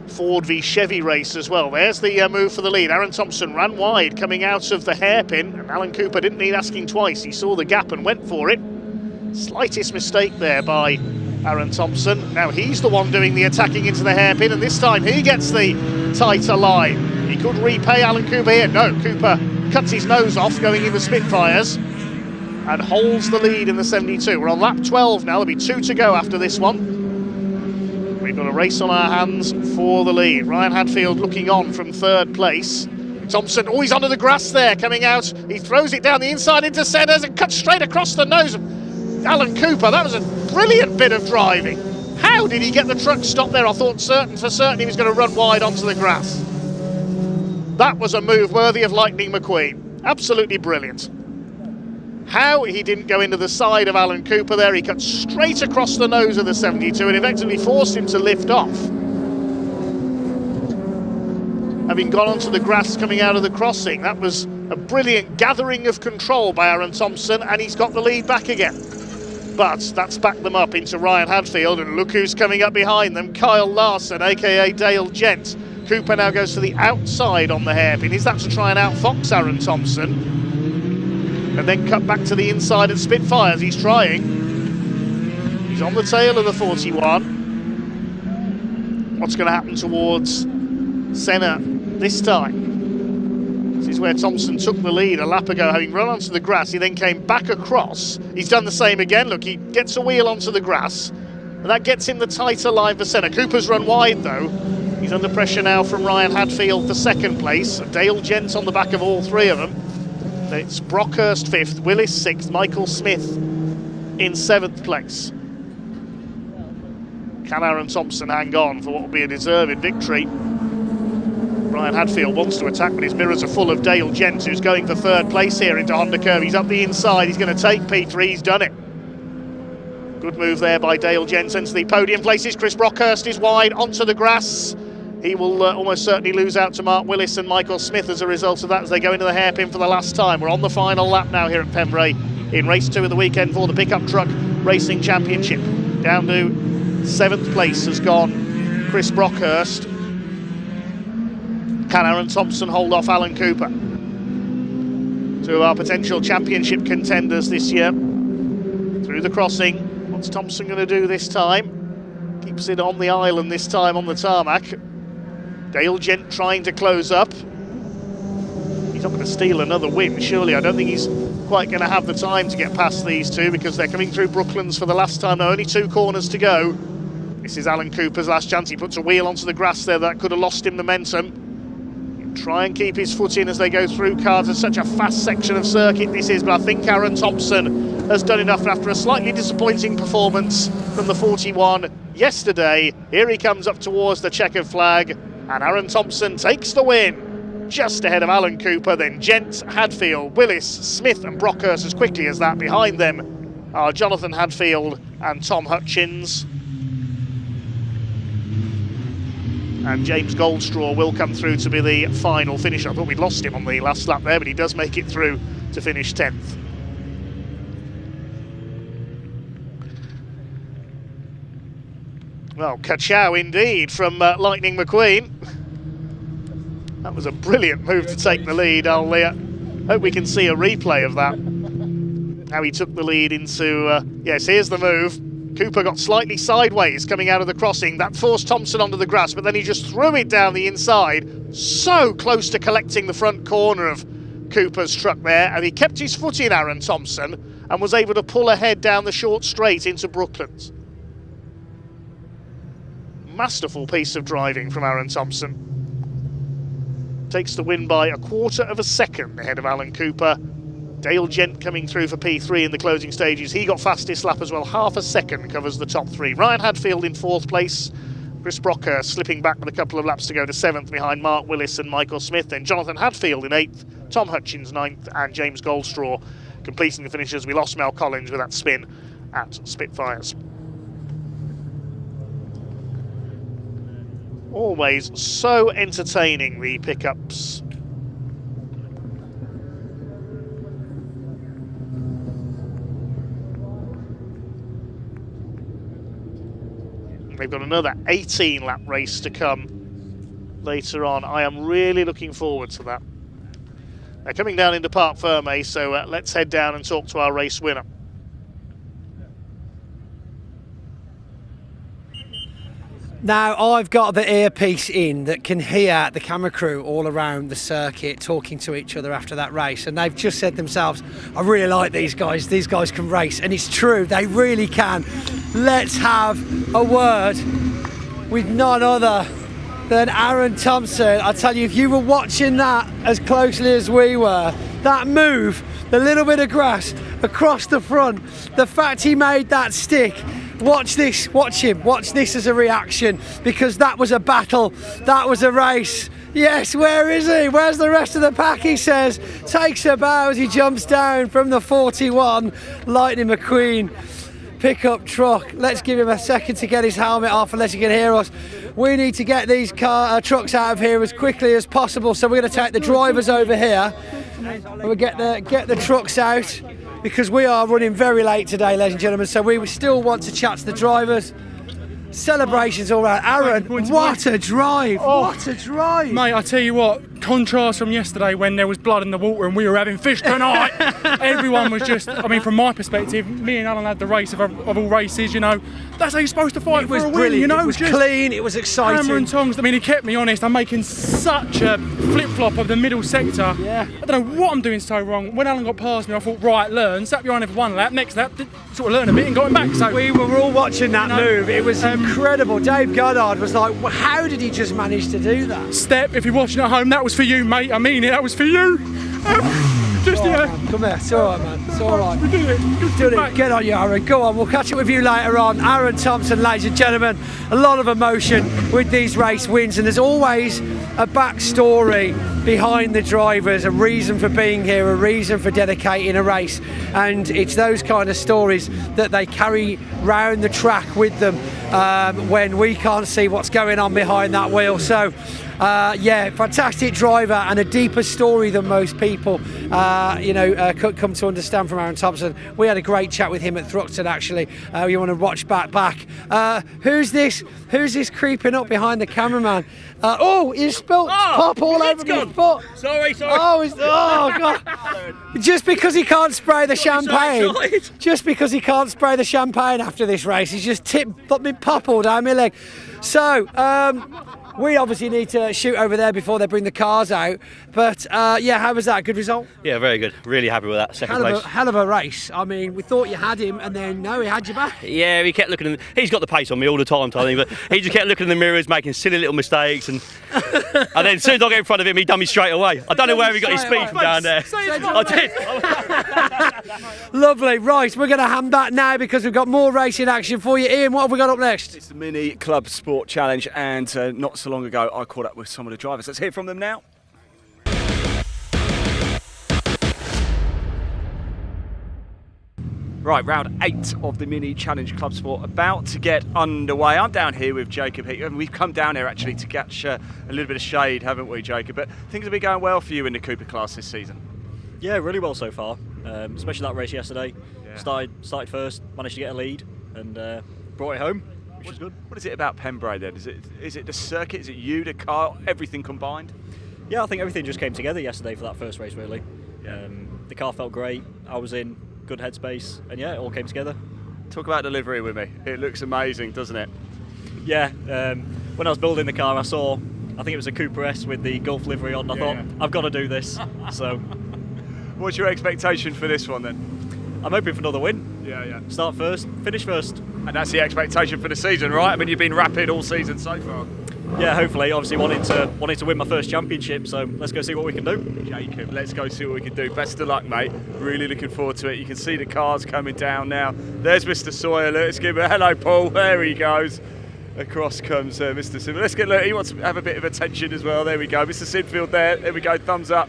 F: Ford v Chevy race as well. There's the move for the lead. Aaron Thompson ran wide coming out of the hairpin, and Alan Cooper didn't need asking twice. He saw the gap and went for it. Slightest mistake there by Aaron Thompson. Now he's the one doing the attacking into the hairpin, and this time he gets the tighter line. He could repay Alan Cooper here. No, Cooper cuts his nose off going into Spitfires and holds the lead in the 72. We're on lap 12 now. There'll be 2 to go after this one. We've got a race on our hands for the lead. Ryan Hadfield looking on from 3rd place. Thompson, oh, he's onto the grass there, coming out. He throws it down the inside into centres and cuts straight across the nose of Alan Cooper. That was a brilliant bit of driving. How did he get the truck stopped there? I thought for certain he was going to run wide onto the grass. That was a move worthy of Lightning McQueen. Absolutely brilliant. How he didn't go into the side of Alan Cooper there. He cut straight across the nose of the 72 and effectively forced him to lift off. Having gone onto the grass coming out of the crossing. That was a brilliant gathering of control by Aaron Thompson, and he's got the lead back again. But that's backed them up into Ryan Hadfield, and look who's coming up behind them, Kyle Larson, aka Dale Gent. Cooper now goes to the outside on the hairpin. Is that to try and outfox Aaron Thompson? And then cut back to the inside at Spitfires. He's trying. He's on the tail of the 41. What's going to happen towards Senna this time? This is where Thompson took the lead a lap ago, having run onto the grass. He then came back across. He's done the same again. Look, he gets a wheel onto the grass, and that gets him the tighter line for Senna. Cooper's run wide though. He's under pressure now from Ryan Hadfield for 2nd place. Dale Gent on the back of all 3 of them. It's Brockhurst 5th, Willis 6th, Michael Smith in 7th place. Can Aaron Thompson hang on for what will be a deserved victory? Ryan Hadfield wants to attack, but his mirrors are full of Dale Gent, who's going for 3rd place here into Honda Curve. He's up the inside, he's going to take P3, he's done it. Good move there by Dale Gent into the podium places. Chris Brockhurst is wide onto the grass. He will almost certainly lose out to Mark Willis and Michael Smith as a result of that as they go into the hairpin for the last time. We're on the final lap now here at Pembrey in race 2 of the weekend for the Pickup Truck Racing Championship. Down to 7th place has gone Chris Brockhurst. Can Aaron Thompson hold off Alan Cooper? 2 of our potential championship contenders this year. Through the crossing, what's Thompson going to do this time? Keeps it on the island this time on the tarmac. Dale Gent trying to close up. He's not going to steal another win, surely. I don't think he's quite going to have the time to get past these 2 because they're coming through Brooklands for the last time. Now, only 2 corners to go. This is Alan Cooper's last chance. He puts a wheel onto the grass there that could have lost him momentum. He'll try and keep his foot in as they go through cars. It's such a fast section of circuit this is, but I think Aaron Thompson has done enough after a slightly disappointing performance from the 41 yesterday. Here he comes up towards the checkered flag. And Aaron Thompson takes the win, just ahead of Alan Cooper, then Gent, Hadfield, Willis, Smith and Brockhurst as quickly as that. Behind them are Jonathan Hadfield and Tom Hutchins. And James Goldstraw will come through to be the final finisher. I thought we'd lost him on the last lap there, but he does make it through to finish 10th. Well, ka-chow indeed from Lightning McQueen. That was a brilliant move to take the lead. I'll hope we can see a replay of that. How he took the lead into, yes, here's the move. Cooper got slightly sideways coming out of the crossing. That forced Thompson onto the grass, but then he just threw it down the inside. So close to collecting the front corner of Cooper's truck there. And he kept his foot in, Aaron Thompson, and was able to pull ahead down the short straight into Brooklands. Masterful piece of driving from Aaron Thompson. Takes the win by 1/4 of a second ahead of Alan Cooper. Dale Gent coming through for P3 in the closing stages. He got fastest lap as well. 1/2 a second covers the top 3. Ryan Hadfield in 4th place. Chris Brockhurst slipping back with a couple of laps to go to 7th behind Mark Willis and Michael Smith. Then Jonathan Hadfield in 8th. Tom Hutchins 9th and James Goldstraw completing the finishes. We lost Mel Collins with that spin at Spitfires. Always so entertaining, the pickups. They've got another 18-lap race to come later on. I am really looking forward to that. They're coming down into Parc Fermé, so let's head down and talk to our race winner.
M: Now, I've got the earpiece in that can hear the camera crew all around the circuit talking to each other after that race, and they've just said themselves, I really like these guys can race, and it's true, they really can. Let's have a word with none other than Aaron Thompson. I tell you, if you were watching that as closely as we were, that move, the little bit of grass across the front, the fact he made that stick, watch this, watch him, watch this as a reaction, because that was a battle, that was a race. Yes, where is he? Where's the rest of the pack, he says. Takes a bow as he jumps down from the 41 Lightning McQueen pickup truck. Let's give him a second to get his helmet off unless he can hear us. We need to get these trucks out of here as quickly as possible, so we're going to take the drivers over here and we'll get the trucks out, because we are running very late today, ladies and gentlemen, so we still want to chat to the drivers. Celebrations all around. Aaron, what a drive! What a drive!
I: Mate, I tell you what, contrast from yesterday when there was blood in the water and we were having fish tonight. Everyone was just, I mean, from my perspective, me and Alan had the race of all races, you know. That's how you're supposed to fight for a win, you know.
M: It was
I: just
M: clean, it was exciting.
I: Hammer and tongs. I mean, he kept me honest. I'm making such a flip-flop of the middle sector.
M: Yeah.
I: I don't know what I'm doing so wrong. When Alan got past me, I thought, right, learn. Sat behind him for one lap. Next lap, sort of learn a bit and got him back. So
M: we were all watching that move. It was incredible. Dave Goddard was like, well, how did he just manage to do that?
I: Step, if you're watching at home, that was for you, mate. I mean it, that was for you.
M: Man. Come here, it's all right, man. It's all right. We did it. Get on you, Aaron. Go on, we'll catch up with you later on. Aaron Thompson, ladies and gentlemen. A lot of emotion with these race wins, and there's always a backstory behind the drivers, a reason for being here, a reason for dedicating a race, and it's those kind of stories that they carry round the track with them when we can't see what's going on behind that wheel. So yeah, fantastic driver and a deeper story than most people could come to understand from Aaron Thompson. We had a great chat with him at Thruxton, actually. You want to watch back. Who's this creeping up behind the cameraman? He spilled pop all over his foot.
J: Sorry.
M: Oh God! Just because he can't spray the champagne. Just because he can't spray the champagne after this race, he's just tipped me pop all down my leg. So we obviously need to shoot over there before they bring the cars out. But yeah, how was that? Good result?
J: Yeah, very good. Really happy with that. Second place.
M: Hell of a race. I mean, we thought you had him, and then no, he had you back.
J: Yeah, he kept looking. He's got the pace on me all the time, Tony, but he just kept looking in the mirrors, making silly little mistakes, and then as soon as I get in front of him, he done me straight away. I don't know where he got his speed from down there. I did.
M: Lovely. Right, we're going to hand that now because we've got more racing action for you. Ian, what have we got up next?
A: It's the Mini Clubsport Challenge, and not so long ago I caught up with some of the drivers. Let's hear from them now. Right, round 8 of the Mini Challenge Clubsport about to get underway. I'm down here with Jacob Heath, and we've come down here actually to catch a little bit of shade, haven't we, Jacob? But things have been going well for you in the Cooper class this season.
W: Yeah, really well so far, especially that race yesterday. Yeah. Started first, managed to get a lead, and brought it home, which is good.
A: What is it about Pembrey then? Is it the circuit? Is it you, the car, everything combined?
W: Yeah, I think everything just came together yesterday for that first race, really. Yeah. The car felt great, I was in good headspace, and yeah, it all came together.
A: Talk about delivery with me. It looks amazing, doesn't it?
W: Yeah, when I was building the car, I think it was a Cooper S with the Gulf livery on. I thought, I've got to do this. So,
A: what's your expectation for this one then?
W: I'm hoping for another win.
A: Yeah.
W: Start first, finish first.
A: And that's the expectation for the season, right? I mean, you've been rapid all season so far.
W: Yeah, hopefully. Obviously, wanting to win my first championship, so let's go see what we can do.
A: Jacob, let's go see what we can do. Best of luck, mate. Really looking forward to it. You can see the cars coming down now. There's Mr. Sawyer. Let's give him a hello, Paul. There he goes. Across comes Mr. Sinfield. Let's get. Look, he wants to have a bit of attention as well. There we go, Mr. Sinfield. There we go. Thumbs up.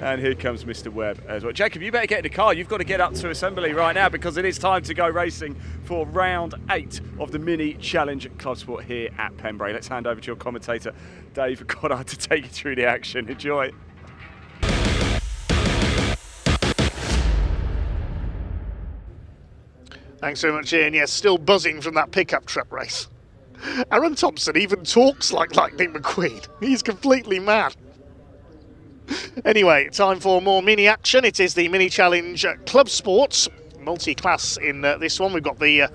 A: And here comes Mr. Webb as well. Jacob, you better get in the car. You've got to get up to assembly right now because it is time to go racing for round 8 of the Mini Challenge Clubsport here at Pembrey. Let's hand over to your commentator, Dave Goddard, to take you through the action. Enjoy.
F: Thanks very much, Ian. Yes, still buzzing from that pickup truck race. Aaron Thompson even talks like Lightning McQueen. He's completely mad. Anyway, time for more mini action. It is the Mini Challenge Club Sports multi-class in this one. We've got the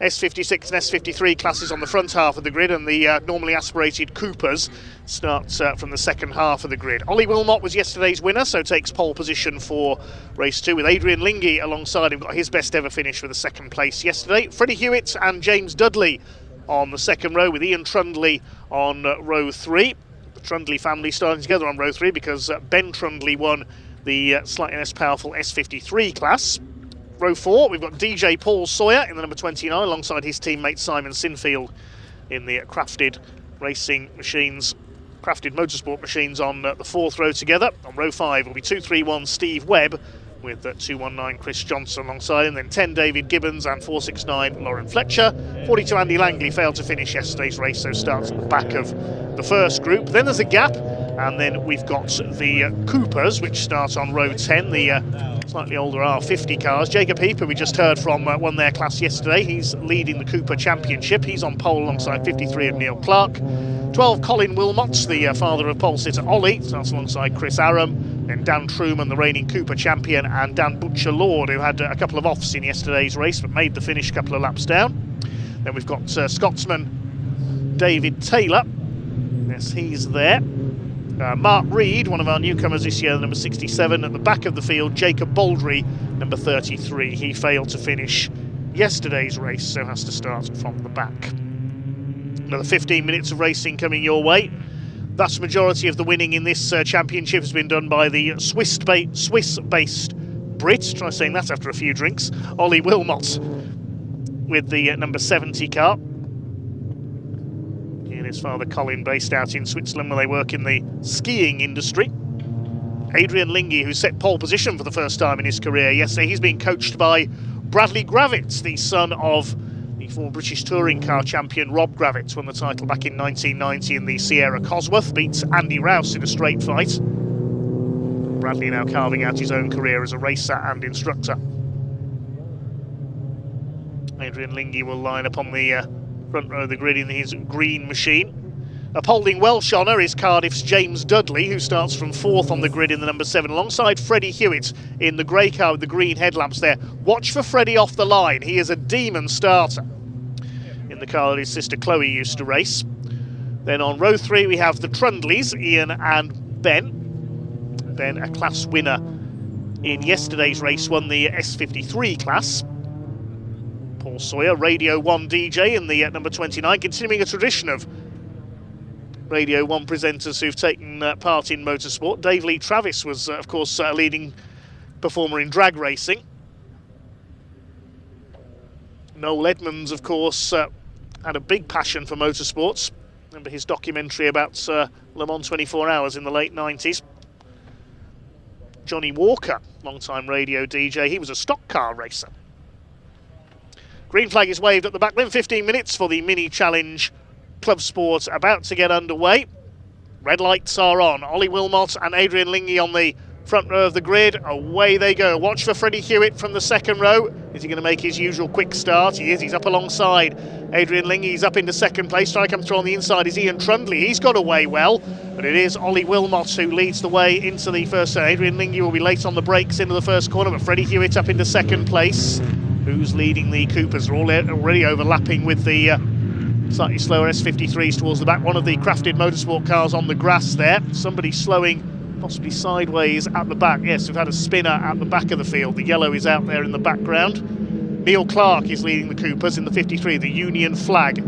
F: S56 and S53 classes on the front half of the grid, and the normally aspirated Coopers start from the second half of the grid. Ollie Wilmot was yesterday's winner, so takes pole position for race 2, with Adrian Lingy alongside him, got his best ever finish with a second place yesterday. Freddie Hewitt and James Dudley on the second row, with Ian Trundley on row 3. The Trundley family starting together on row 3 because Ben Trundley won the slightly less powerful S53 class. Row 4, we've got DJ Paul Sawyer in the number 29 alongside his teammate Simon Sinfield in the Crafted Racing Machines, Crafted Motorsport Machines on the 4th row together. On row 5 will be 231 Steve Webb with 219 Chris Johnson alongside him, then 10 David Gibbons and 469 Lauren Fletcher. 42 Andy Langley failed to finish yesterday's race, so starts at the back of the first group. Then there's a gap, and then we've got the Coopers, which start on row 10, the slightly older R50 cars. Jacob Heaper, we just heard from, won their class yesterday. He's leading the Cooper Championship. He's on pole alongside 53 of Neil Clark. 12 Colin Wilmot, the father of pole sitter Ollie, starts alongside Chris Aram. Then Dan Truman, the reigning Cooper champion, and Dan Butcher-Lord, who had a couple of offs in yesterday's race but made the finish a couple of laps down. Then we've got Scotsman David Taylor. Yes, he's there. Mark Reed, one of our newcomers this year, number 67. At the back of the field, Jacob Baldry, number 33. He failed to finish yesterday's race, so has to start from the back. Another 15 minutes of racing coming your way. Vast majority of the winning in this championship has been done by the Swiss-based Brit. Try saying that after a few drinks. Ollie Wilmot with the number 70 car. His father Colin, based out in Switzerland where they work in the skiing industry. Adrian Lingy, who set pole position for the first time in his career yesterday, he's being coached by Bradley Gravitz, the son of the former British touring car champion Rob Gravitz, won the title back in 1990 in the Sierra Cosworth, beats Andy Rouse in a straight fight. Bradley now carving out his own career as a racer and instructor. Adrian Lingy will line up on the front row of the grid in his green machine. Upholding Welsh honour is Cardiff's James Dudley, who starts from 4th on the grid in the number 7, alongside Freddie Hewitt in the grey car with the green headlamps there. Watch for Freddie off the line. He is a demon starter in the car that his sister Chloe used to race. Then on row 3 we have the Trundleys, Ian and Ben. Ben, a class winner in yesterday's race, won the S53 class. Paul Sawyer, Radio 1 DJ in the number 29, continuing a tradition of Radio 1 presenters who've taken part in motorsport. Dave Lee Travis was, of course, a leading performer in drag racing. Noel Edmonds, of course, had a big passion for motorsports. Remember his documentary about Le Mans 24 Hours in the late 90s. Johnny Walker, long-time radio DJ, he was a stock car racer. Green flag is waved at the back, then 15 minutes for the mini challenge Clubsport about to get underway. Red lights are on. Ollie Wilmot and Adrian Lingy on the front row of the grid. Away they go. Watch for Freddie Hewitt from the second row. Is he going to make his usual quick start? He is. He's up alongside Adrian Lingy. He's up into second place. Trying to come through on the inside is Ian Trundley. He's got away well, but it is Ollie Wilmot who leads the way into the first turn. Adrian Lingy will be late on the brakes into the first corner, but Freddie Hewitt up into second place. Who's leading the Coopers? Are already overlapping with the slightly slower S53s towards the back. One of the Crafted Motorsport cars on the grass there. Somebody slowing possibly sideways at the back. Yes, we've had a spinner at the back of the field. The yellow is out there in the background. Neil Clark is leading the Coopers in the 53, the Union Flag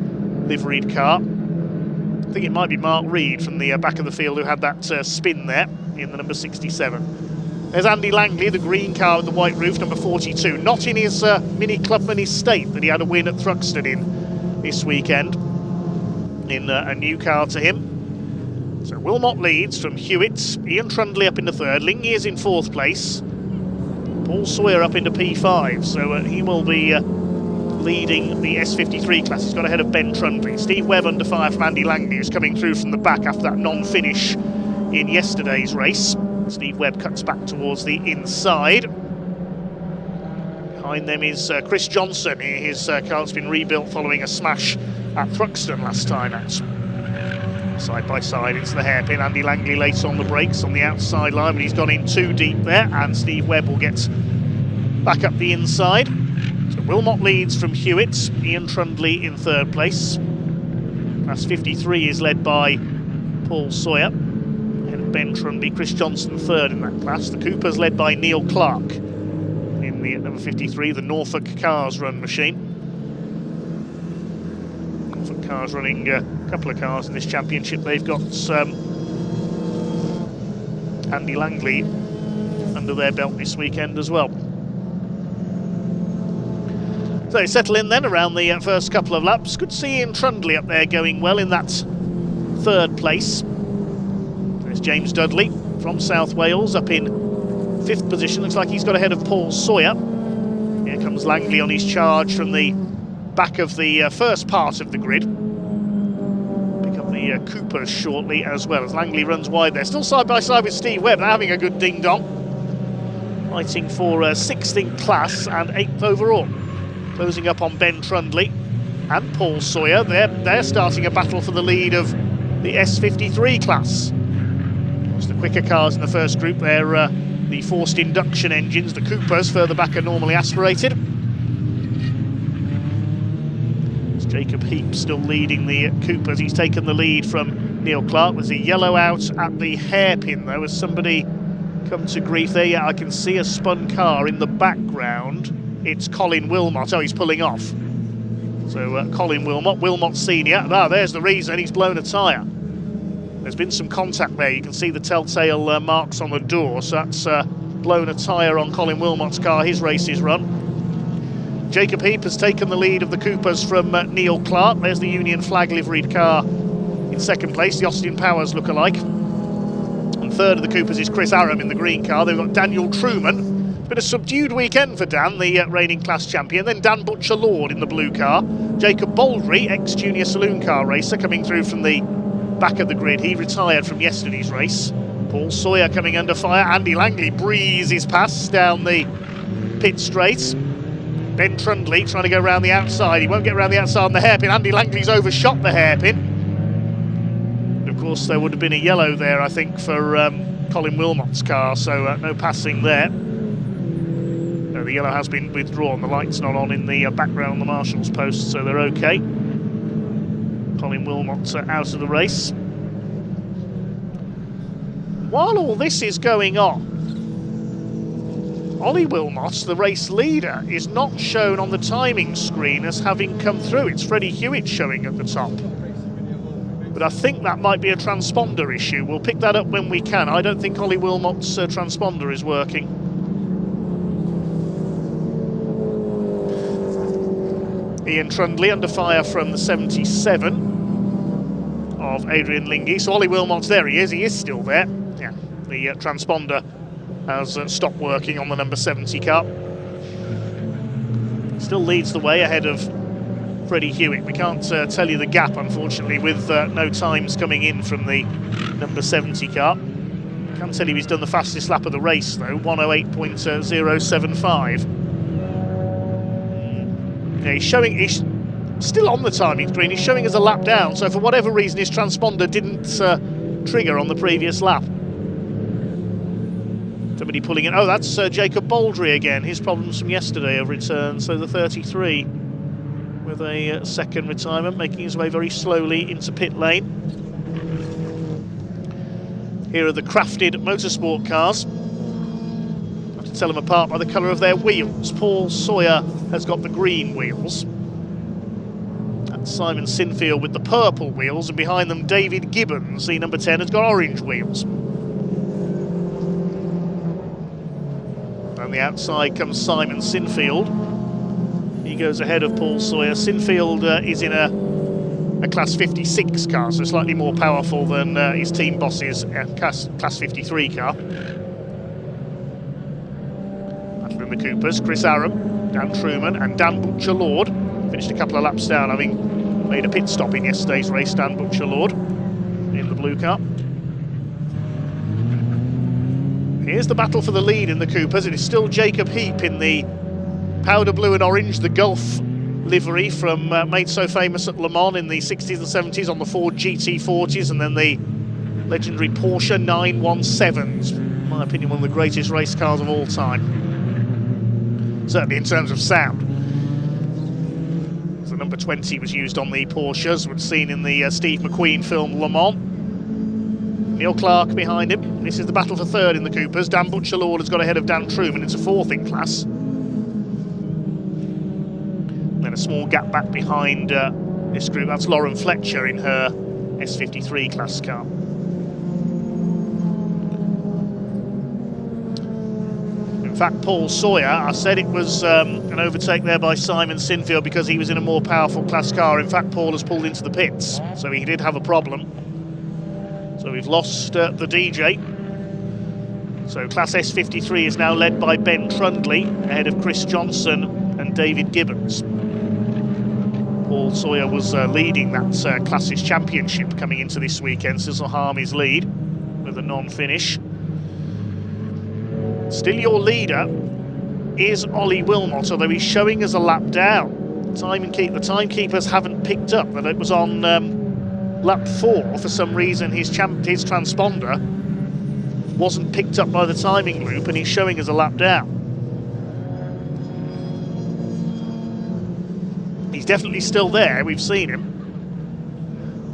F: liveried car. I think it might be Mark Reed from the back of the field who had that spin there in the number 67. There's Andy Langley, the green car with the white roof, number 42. Not in his Mini Clubman estate that he had a win at Thruxton in this weekend. In a new car to him. So Wilmot leads from Hewitt. Ian Trundley up into third. Lingy is in fourth place. Paul Sawyer up into P5. So he will be leading the S53 class. He's got ahead of Ben Trundley. Steve Webb under fire from Andy Langley, who's coming through from the back after that non-finish in yesterday's race. Steve Webb cuts back towards the inside. Behind them is Chris Johnson. His car's been rebuilt following a smash at Thruxton last time out. Side by side into the hairpin. Andy Langley late on the brakes on the outside line, but he's gone in too deep there, and Steve Webb will get back up the inside. So Wilmot leads from Hewitt, Ian Trundley in third place. Class 53 is led by Paul Sawyer, ahead of Ben Trundley, Chris Johnson third in that class. The Coopers led by Neil Clark in the number 53, the Norfolk Cars Run machine. Norfolk Cars running a couple of cars in this championship. They've got Andy Langley under their belt this weekend as well. So settle in then around the first couple of laps. Good to see Ian Trundley up there going well in that third place. There's James Dudley from South Wales up in 5th position. Looks like he's got ahead of Paul Sawyer. Here comes Langley on his charge from the back of the first part of the grid. Pick up the Coopers shortly as well as Langley runs wide there. Still side by side with Steve Webb. They're having a good ding-dong. Fighting for 6th in class and 8th overall. Closing up on Ben Trundley and Paul Sawyer. They're starting a battle for the lead of the S53 class. It's the quicker cars in the first group. They're the forced induction engines. The Coopers further back are normally aspirated. It's Jacob Heap still leading the Coopers. He's taken the lead from Neil Clark. There's a yellow out at the hairpin though. Has somebody come to grief there? Yeah, I can see a spun car in the background. It's Colin Wilmot. Oh, he's pulling off. So Colin Wilmot Senior. Ah, there's the reason. He's blown a tyre. There's been some contact there. You can see the telltale marks on the door. So that's blown a tyre on Colin Wilmot's car. His race is run. Jacob Heap has taken the lead of the Coopers from Neil Clark. There's the Union flag liveried car in second place, the Austin Powers lookalike. And third of the Coopers is Chris Aram in the green car. They've got Daniel Truman. Been a subdued weekend for Dan, the reigning class champion. Then Dan Butcher-Lord in the blue car. Jacob Baldry, ex-junior saloon car racer, coming through from the back of the grid. He retired from yesterday's race. Paul Sawyer coming under fire. Andy Langley breezes past down the pit straight. Ben Trundley trying to go around the outside. He won't get around the outside on the hairpin. Andy Langley's overshot the hairpin. And of course, there would have been a yellow there, I think, for Colin Wilmot's car, so no passing there. The yellow has been withdrawn. The light's not on in the background, the marshal's post, so they're okay. Colin Wilmot out of the race. While all this is going on, Ollie Wilmot, the race leader, is not shown on the timing screen as having come through. It's Freddie Hewitt showing at the top. But I think that might be a transponder issue. We'll pick that up when we can. I don't think Ollie Wilmot's transponder is working. Ian Trundley under fire from the 77 of Adrian Lingy. So Ollie Wilmot's there. He is still there. Yeah, the transponder has stopped working on the number 70 car. Still leads the way ahead of Freddie Hewitt. We can't tell you the gap, unfortunately, with no times coming in from the number 70 car. I can tell you he's done the fastest lap of the race, though, 108.075. Yeah, he's still on the timing screen. He's showing as a lap down, so for whatever reason his transponder didn't trigger on the previous lap. Somebody pulling in. Oh, that's Jacob Baldry again. His problems from yesterday have returned. So the 33 with a second retirement, making his way very slowly into pit lane. Here are the crafted motorsport cars. I have to tell them apart by the colour of their wheels. Paul Sawyer has got the green wheels. That's Simon Sinfield with the purple wheels, and behind them David Gibbons, the number 10, has got orange wheels. On the outside comes Simon Sinfield. He goes ahead of Paul Sawyer. Sinfield is in a Class 56 car, so slightly more powerful than his team boss's Class 53 car. Battling the Coopers, Chris Aram, Dan Truman and Dan Butcher-Lord. Finished a couple of laps down, having made a pit stop in yesterday's race, Dan Butcher-Lord in the blue car. Here's the battle for the lead in the Coopers. It is still Jacob Heap in the powder blue and orange, the Gulf livery from made so famous at Le Mans in the 60s and 70s on the Ford GT40s, and then the legendary Porsche 917s. In my opinion, one of the greatest race cars of all time. Certainly in terms of sound. the number 20 was used on the Porsches, was seen in the Steve McQueen film Le Mans. Neil Clark behind him. This is the battle for third in the Coopers. Dan Butcher-Lord has got ahead of Dan Truman into fourth in class. Then a small gap back behind this group. That's Lauren Fletcher in her S53 class car. In fact, Paul Sawyer, I said it was an overtake there by Simon Sinfield because he was in a more powerful class car. In fact, Paul has pulled into the pits, so he did have a problem. So we've lost the DJ. So Class S53 is now led by Ben Trundley, ahead of Chris Johnson and David Gibbons. Paul Sawyer was leading that Classes Championship coming into this weekend. Cecil Harmy's lead with a non-finish. Still your leader is Ollie Wilmot, although he's showing us a lap down. The timekeepers haven't picked up that it was on lap 4. For some reason his transponder wasn't picked up by the timing loop, and he's showing us a lap down. He's definitely still there, we've seen him.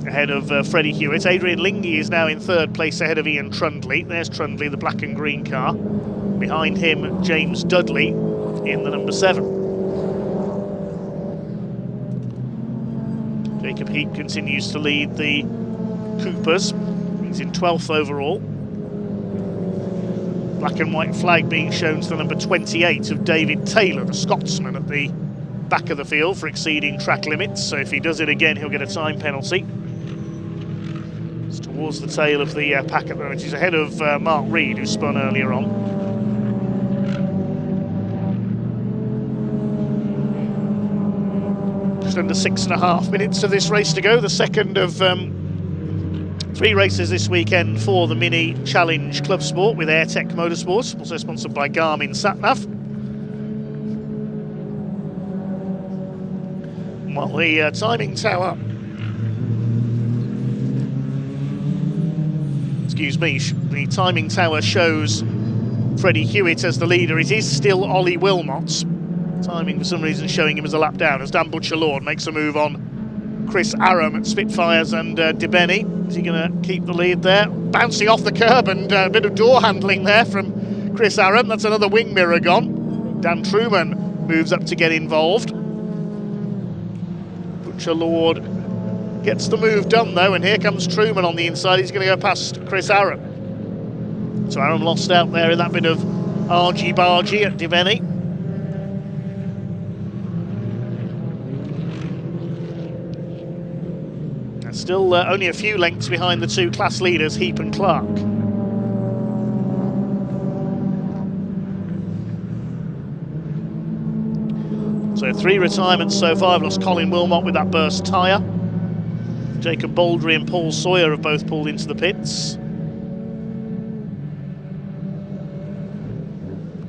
F: Ahead of Freddie Hewitt. Adrian Lingy is now in third place ahead of Ian Trundley. There's Trundley, the black and green car. Behind him, James Dudley in the number 7. Jacob Heap continues to lead the Coopers. He's in 12th overall. Black and white flag being shown to the number 28 of David Taylor, the Scotsman, at the back of the field for exceeding track limits. So if he does it again, he'll get a time penalty. It's towards the tail of the pack at the moment. He's ahead of Mark Reed, who spun earlier on. Just under 6.5 minutes of this race to go. The second of 3 races this weekend for the Mini Challenge Clubsport with AirTech Motorsports, also sponsored by Garmin SatNav. Well, the timing tower, the timing tower shows Freddie Hewitt as the leader. It is still Ollie Wilmot. Timing for some reason showing him as a lap down as Dan Butcher-Lord makes a move on Chris Aram at Spitfires and DeBenny. Is he going to keep the lead there? Bouncing off the curb, and a bit of door handling there from Chris Aram. That's another wing mirror gone. Dan Truman moves up to get involved. Butcher-Lord gets the move done though, and here comes Truman on the inside. He's going to go past Chris Aram. So Aram lost out there in that bit of argy-bargy at DeBenny. Still only a few lengths behind the 2 class leaders, Heap and Clark. So 3 retirements so far. I've lost Colin Wilmot with that burst tyre. Jacob Baldry and Paul Sawyer have both pulled into the pits.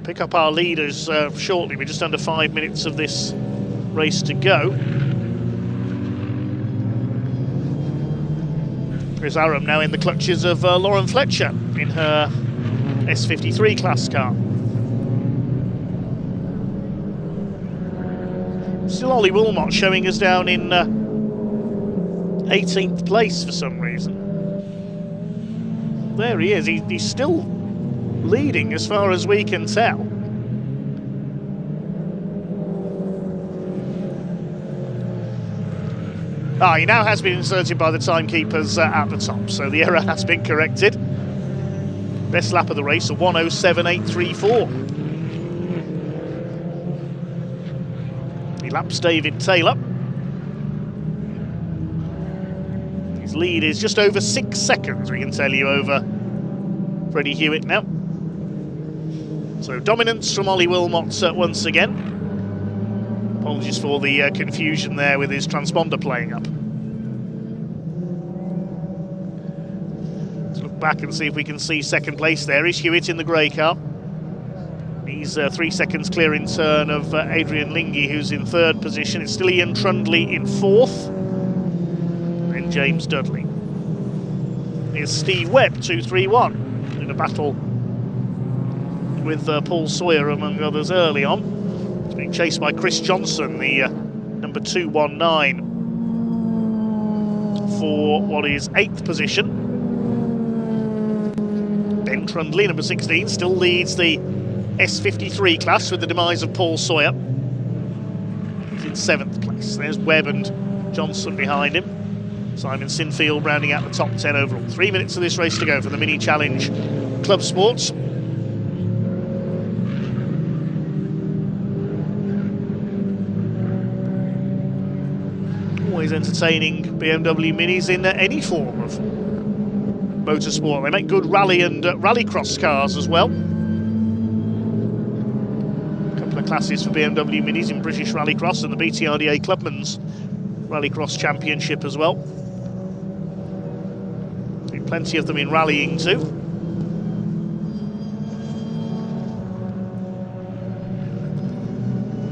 F: Pick up our leaders shortly. We're just under 5 minutes of this race to go. Chris Aram now in the clutches of Lauren Fletcher in her S53 class car. Still Ollie Wilmot showing us down in 18th place for some reason. There he is, he's still leading as far as we can tell. He now has been inserted by the timekeepers at the top, so the error has been corrected. Best lap of the race, a 1:07.834. He laps David Taylor. His lead is just over 6 seconds, we can tell you, over Freddie Hewitt now. So dominance from Ollie Wilmot once again. Apologies for the confusion there with his transponder playing up. Let's look back and see if we can see second place there. Is Hewitt in the grey car. He's 3 seconds clear in turn of Adrian Lingy, who's in third position. It's still Ian Trundley in fourth. And James Dudley. Here's Steve Webb, 2-3-1, in a battle with Paul Sawyer, among others, early on. Being chased by Chris Johnson, the number 219 for what is 8th position. Ben Trundley, number 16, still leads the S53 class with the demise of Paul Sawyer. He's in 7th place. There's Webb and Johnson behind him. Simon Sinfield rounding out the top 10 overall. 3 minutes of this race to go for the Mini Challenge Clubsport. Always entertaining BMW Minis in any form of motorsport. They make good rally and rallycross cars as well. A couple of classes for BMW Minis in British Rallycross and the BTRDA Clubman's Rallycross Championship as well. Plenty of them in rallying too.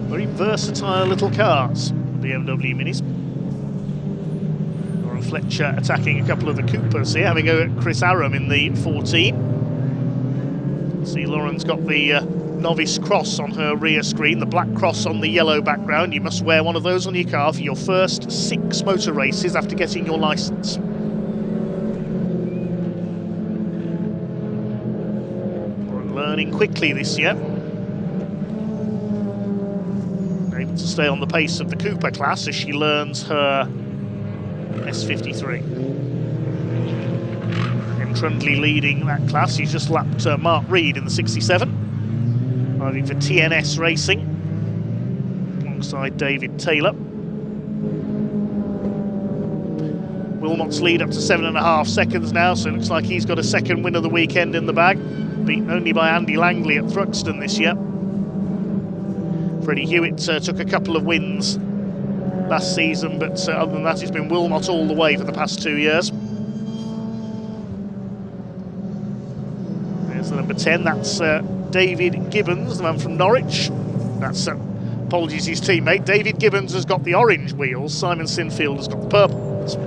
F: Very versatile little cars, BMW Minis. Lauren Fletcher attacking a couple of the Coopers here, having a go at Chris Aram in the 14. See, Lauren's got the novice cross on her rear screen, the black cross on the yellow background. You must wear one of those on your car for your first 6 motor races after getting your licence. Learning quickly this year. Able to stay on the pace of the Cooper class as she learns her S53. And Trundley leading that class. He's just lapped Mark Reed in the 67. Driving for TNS Racing alongside David Taylor. Wilmot's lead up to 7.5 seconds now, so it looks like he's got a second win of the weekend in the bag. Beaten only by Andy Langley at Thruxton this year. Freddie Hewitt took a couple of wins last season, but other than that, it's been Wilmot all the way for the past 2 years. There's the number 10, that's David Gibbons, the man from Norwich. That's, apologies, his teammate. David Gibbons has got the orange wheels, Simon Sinfield has got the purple ones.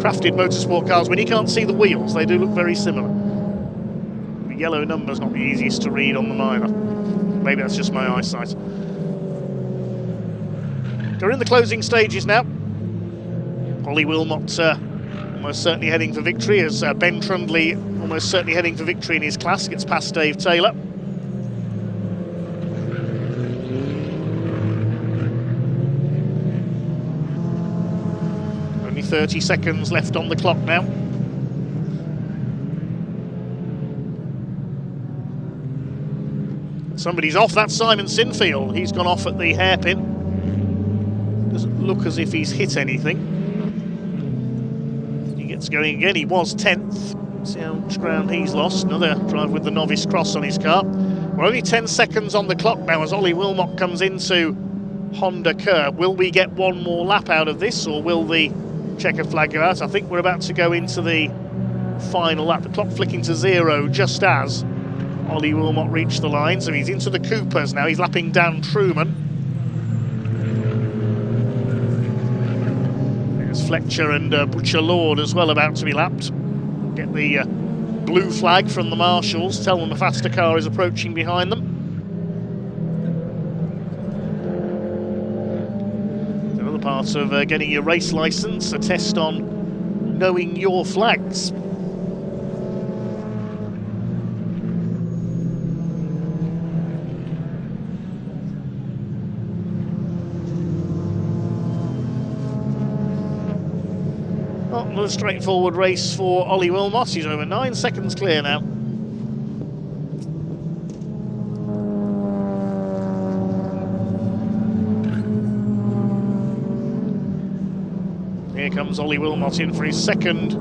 F: Crafted motorsport cars, when you can't see the wheels, they do look very similar. The yellow number's not the easiest to read on them either. Maybe that's just my eyesight. We're in the closing stages now. Ollie Wilmot almost certainly heading for victory, as Ben Trundley almost certainly heading for victory in his class, gets past Dave Taylor. 30 seconds left on the clock now. Somebody's off, that's Simon Sinfield. He's gone off at the hairpin. Doesn't look as if he's hit anything. He gets going again, he was 10th. See how much ground he's lost. Another drive with the novice cross on his car. We're only 10 seconds on the clock now as Ollie Wilmot comes into Honda curb. Will we get one more lap out of this, or will the checker flag go out? I think we're about to go into the final lap. The clock flicking to 0 just as Ollie Wilmot reached the line. So he's into the Coopers now. He's lapping Dan Truman. There's Fletcher and Butcher Lord as well about to be lapped. Get the blue flag from the marshals. Tell them a faster car is approaching behind them. Part of getting your race licence, a test on knowing your flags. Not a straightforward race for Ollie Wilmot. He's over 9 seconds clear now. Here comes Ollie Wilmot in for his second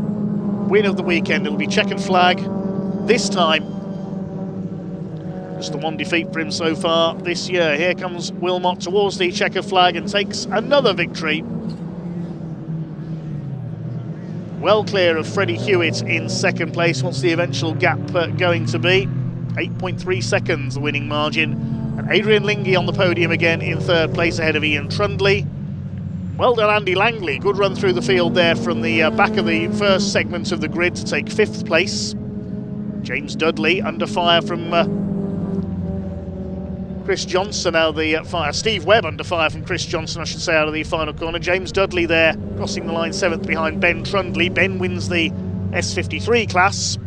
F: win of the weekend. It'll be checkered flag this time. Just the one defeat for him so far this year. Here comes Wilmot towards the checkered flag and takes another victory. Well clear of Freddie Hewitt in second place. What's the eventual gap going to be? 8.3 seconds, the winning margin. And Adrian Lingy on the podium again in third place ahead of Ian Trundley. Well done, Andy Langley. Good run through the field there from the back of the first segment of the grid to take 5th place. James Dudley under fire from Chris Johnson out of the fire. Steve Webb under fire from Chris Johnson, I should say, out of the final corner. James Dudley there, crossing the line 7th behind Ben Trundley. Ben wins the S53 class.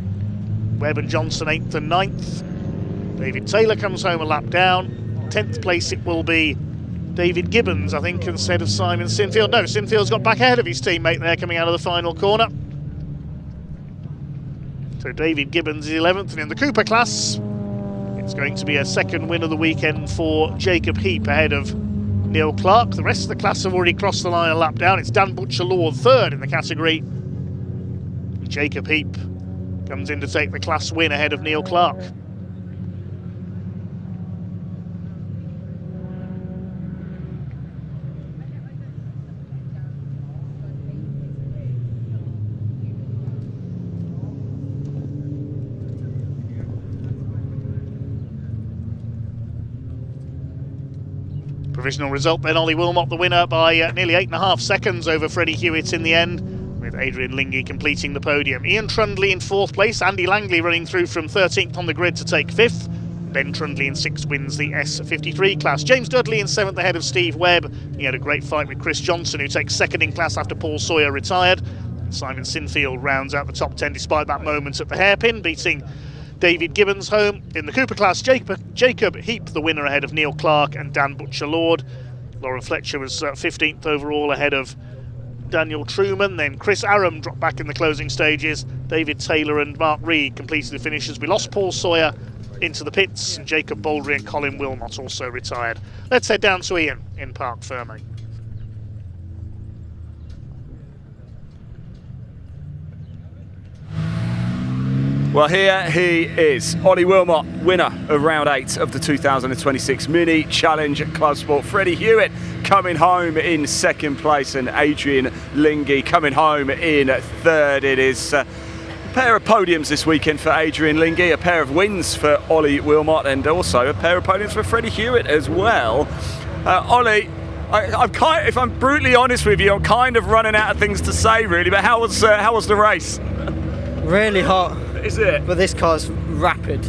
F: Webb and Johnson 8th and 9th. David Taylor comes home a lap down. 10th place it will be David Gibbons, I think, instead of Simon Sinfield. No, Sinfield's got back ahead of his teammate there coming out of the final corner. So David Gibbons is 11th, and in the Cooper class, it's going to be a second win of the weekend for Jacob Heap ahead of Neil Clark. The rest of the class have already crossed the line a lap down. It's Dan Butcher-Lord 3rd in the category. Jacob Heap comes in to take the class win ahead of Neil Clark. Provisional result then, Ollie Wilmot the winner by nearly 8.5 seconds over Freddie Hewitt in the end, with Adrian Lingy completing the podium. Ian Trundley in 4th place, Andy Langley running through from 13th on the grid to take 5th. Ben Trundley in 6th wins the S53 class. James Dudley in 7th ahead of Steve Webb. He had a great fight with Chris Johnson, who takes 2nd in class after Paul Sawyer retired. Simon Sinfield rounds out the top 10 despite that moment at the hairpin, beating David Gibbons home. In the Cooper class, Jacob Heap the winner ahead of Neil Clark and Dan Butcher-Lord. Lauren Fletcher was 15th overall ahead of Daniel Truman. Then Chris Aram dropped back in the closing stages. David Taylor and Mark Reed completed the finishes. We lost Paul Sawyer into the pits, and Jacob Baldry and Colin Wilmot also retired. Let's head down to Ian in Parc Fermé.
A: Well, here he is, Ollie Wilmot, winner of round 8 of the 2026 Mini Challenge at Clubsport. Freddie Hewitt coming home in 2nd place, and Adrian Lingy coming home in 3rd. It is a pair of podiums this weekend for Adrian Lingy, a pair of wins for Ollie Wilmot, and also a pair of podiums for Freddie Hewitt as well. Ollie, if I'm brutally honest with you, I'm kind of running out of things to say, really. But how was the race?
V: Really hot.
A: Is it?
V: But this car's rapid,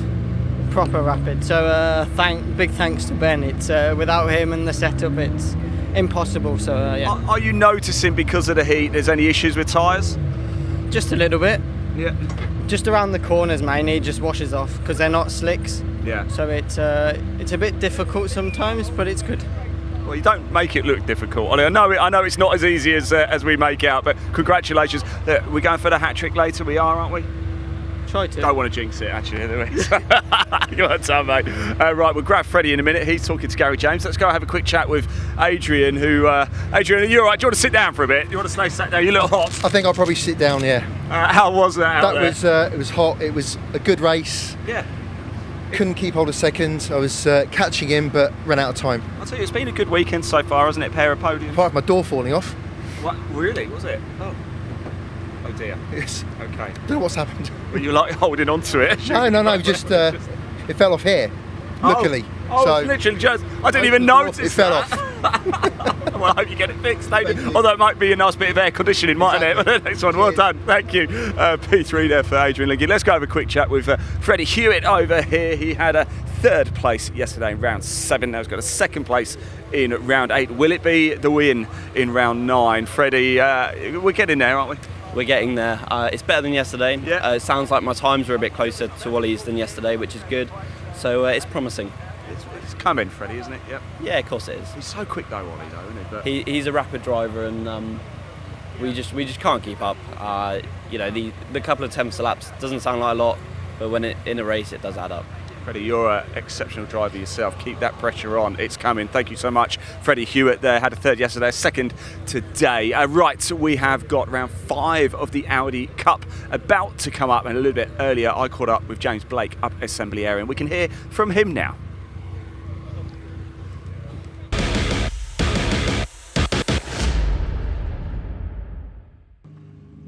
V: proper rapid. So big thanks to Ben. It's without him and the setup, it's impossible. So yeah.
A: Are you noticing, because of the heat, there's any issues with tyres?
V: Just a little bit.
A: Yeah.
V: Just around the corners mainly, it just washes off because they're not slicks.
A: Yeah.
V: So it's a bit difficult sometimes, but it's good.
A: Well, you don't make it look difficult, Ollie. I know it's not as easy as we make out, but congratulations. We're going for the hat trick later. We are, aren't we?
V: Try to.
A: Don't want to jinx it, actually. Go on, Tom, mate. Right, we'll grab Freddie in a minute. He's talking to Gary James. Let's go have a quick chat with Adrian. Adrian, are you all right? Do you want to sit down for a bit? You want to stay sat down? You're a little hot.
D: I think I'll probably sit down, yeah.
A: How was that out there?
D: It was hot. It was a good race.
A: Yeah.
D: Couldn't keep hold of seconds. I was catching him, but ran out of time.
A: I'll tell you, it's been a good weekend so far, hasn't it? Pair of podiums.
D: Apart from my door falling off.
A: What? Really? Was it? Oh dear.
D: Yes.
A: Okay.
D: Don't know what's happened.
A: Were you like holding on to it?
D: No. Just it fell off here. Luckily.
A: So literally just. I didn't even notice.
D: It fell off.
A: Well, I hope you get it fixed, David. Although it might be a nice bit of air conditioning, mightn't it? Next one, well done. Thank you. P3 there for Adrian Lingy. Let's go have a quick chat with Freddie Hewitt over here. He had a 3rd place yesterday in round 7. Now he's got a 2nd place in round 8. Will it be the win in round 9? Freddie, we're getting there, aren't we?
B: We're getting there. It's better than yesterday.
A: Yeah.
B: It sounds like my times are a bit closer to Ollie's than yesterday, which is good. So it's promising.
A: It's coming, Freddie, isn't it? Yep.
B: Yeah, of course it is.
A: He's so quick though, Ollie, though, isn't he? But
B: He's a rapid driver, and we just can't keep up. The couple of tenths of laps doesn't sound like a lot, but when in a race, it does add up.
A: Freddie, you're an exceptional driver yourself. Keep that pressure on. It's coming. Thank you so much. Freddie Hewitt there had a 3rd yesterday, a 2nd today. Right, we have got round 5 of the Audi Cup about to come up, and a little bit earlier I caught up with James Blake up assembly area, and we can hear from him now.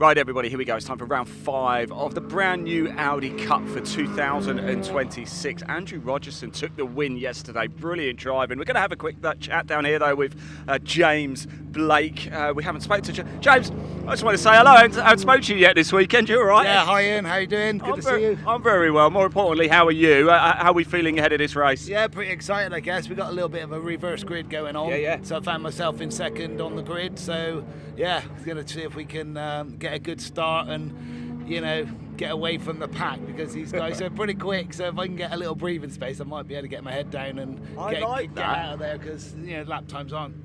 A: Right, everybody, here we go. It's time for round 5 of the brand new Audi Cup for 2026. Andrew Rogerson took the win yesterday. Brilliant driving. We're going to have a quick chat down here, though, with James Blake. We haven't spoken to James. I just want to say hello. I haven't spoken to you yet this weekend. You all right?
K: Yeah, hi Ian. How you doing? Good to see you.
A: I'm very well. More importantly, how are you? How are we feeling ahead of this race?
K: Yeah, pretty excited, I guess. We've got a little bit of a reverse grid going on.
A: Yeah.
K: So I found myself in second on the grid. So, yeah, we're going to see if we can get a good start and, you know, get away from the pack, because these guys are pretty quick. So if I can get a little breathing space, I might be able to get my head down and get out of there, because, you know, lap times aren't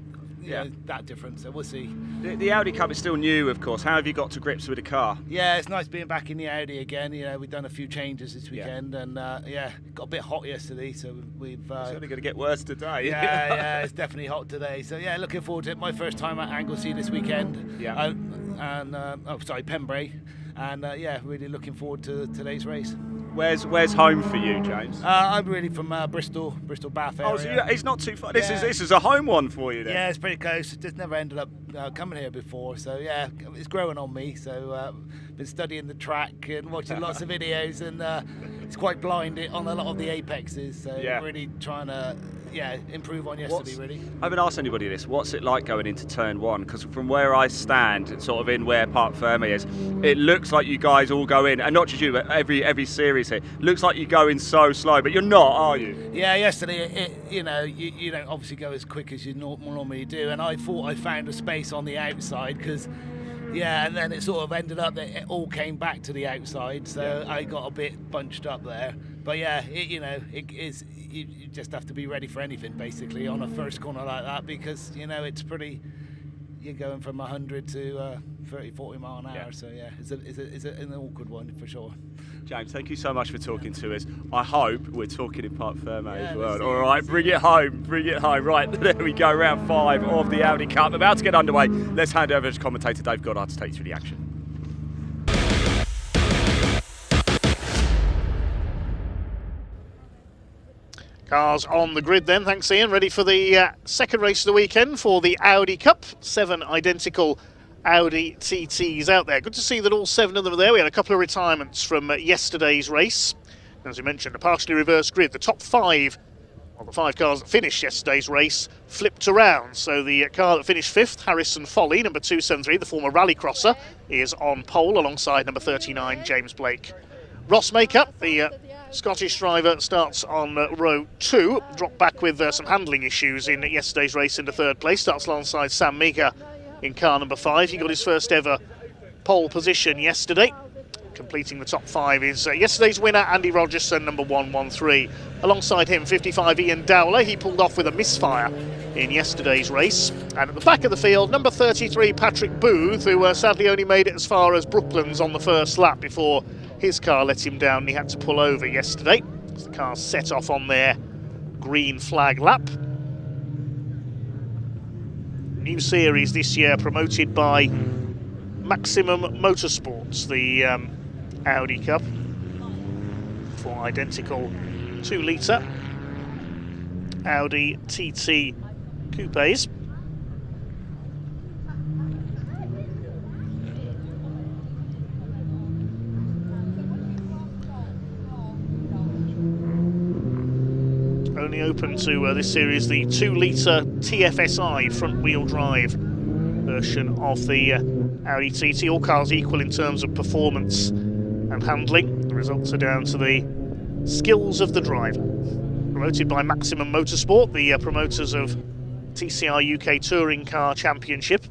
K: that different. So we'll see.
A: The Audi Cup is still new, of course. How have you got to grips with the car?
K: Yeah, it's nice being back in the Audi again. You know, we've done a few changes this weekend, and got a bit hot yesterday, so we've.
A: It's only going to get worse today.
K: Yeah, it's definitely hot today. So yeah, looking forward to it. My first time at Anglesey this weekend.
A: Yeah.
K: Pembrey, and really looking forward to today's race.
A: Where's home for you, James?
K: I'm really from Bristol Bath area.
A: Oh, so it's not too far. This is a home one for you then.
K: Yeah, it's pretty close. Just never ended up coming here before, so yeah, it's growing on me. So been studying the track and watching lots of videos, and it's quite blind on a lot of the apexes. So really trying to improve on yesterday. Really.
A: I haven't asked anybody this. What's it like going into turn 1? Because from where I stand, sort of in where Parc Fermé is, it looks like you guys all go in, and not just you, but every series here looks like you go in so slow, but you're not, are you?
K: Yeah, yesterday, you don't obviously go as quick as you normally do, and I thought I found a space on the outside, because and then it sort of ended up that it all came back to the outside, so I got a bit bunched up there. But you just have to be ready for anything basically on a first corner like that, because it's pretty. You're going from 100 to 30-40 mile an hour, so it's an awkward one for sure.
A: James, thank you so much for talking to us. I hope we're talking in Parc Fermé as well. All right, bring it home. Right, there we go, round 5 of the Audi Cup. About to get underway. Let's hand over to commentator Dave Goddard to take you through the action.
F: Cars on the grid then, thanks Ian. Ready for the second race of the weekend for the Audi Cup. 7 identical Audi TTs out there. Good to see that all 7 of them are there. We had a couple of retirements from yesterday's race. As we mentioned, a partially reversed grid. The top 5 of the 5 cars that finished yesterday's race flipped around. So the car that finished 5th, Harrison Foley, number 273, the former rallycrosser, is on pole alongside number 39, James Blake. Ross Makeup, the Scottish driver, starts on row 2, dropped back with some handling issues in yesterday's race into 3rd place, starts alongside Sam Meagher in car number 5. He got his first ever pole position yesterday. Completing the top 5 is yesterday's winner, Andy Rogerson, number 113. Alongside him, 55, Ian Dowler. He pulled off with a misfire in yesterday's race. And at the back of the field, number 33, Patrick Booth, who sadly only made it as far as Brooklands on the first lap before his car let him down and he had to pull over yesterday. As the car set off on their green flag lap. New series this year promoted by Maximum Motorsports, the Audi Cup, for identical 2-litre Audi TT coupes. Only open to this series the 2-litre TFSI front-wheel drive version of the Audi TT. All cars equal in terms of performance and handling. The results are down to the skills of the driver. Promoted by Maximum Motorsport, the promoters of TCR UK Touring Car Championship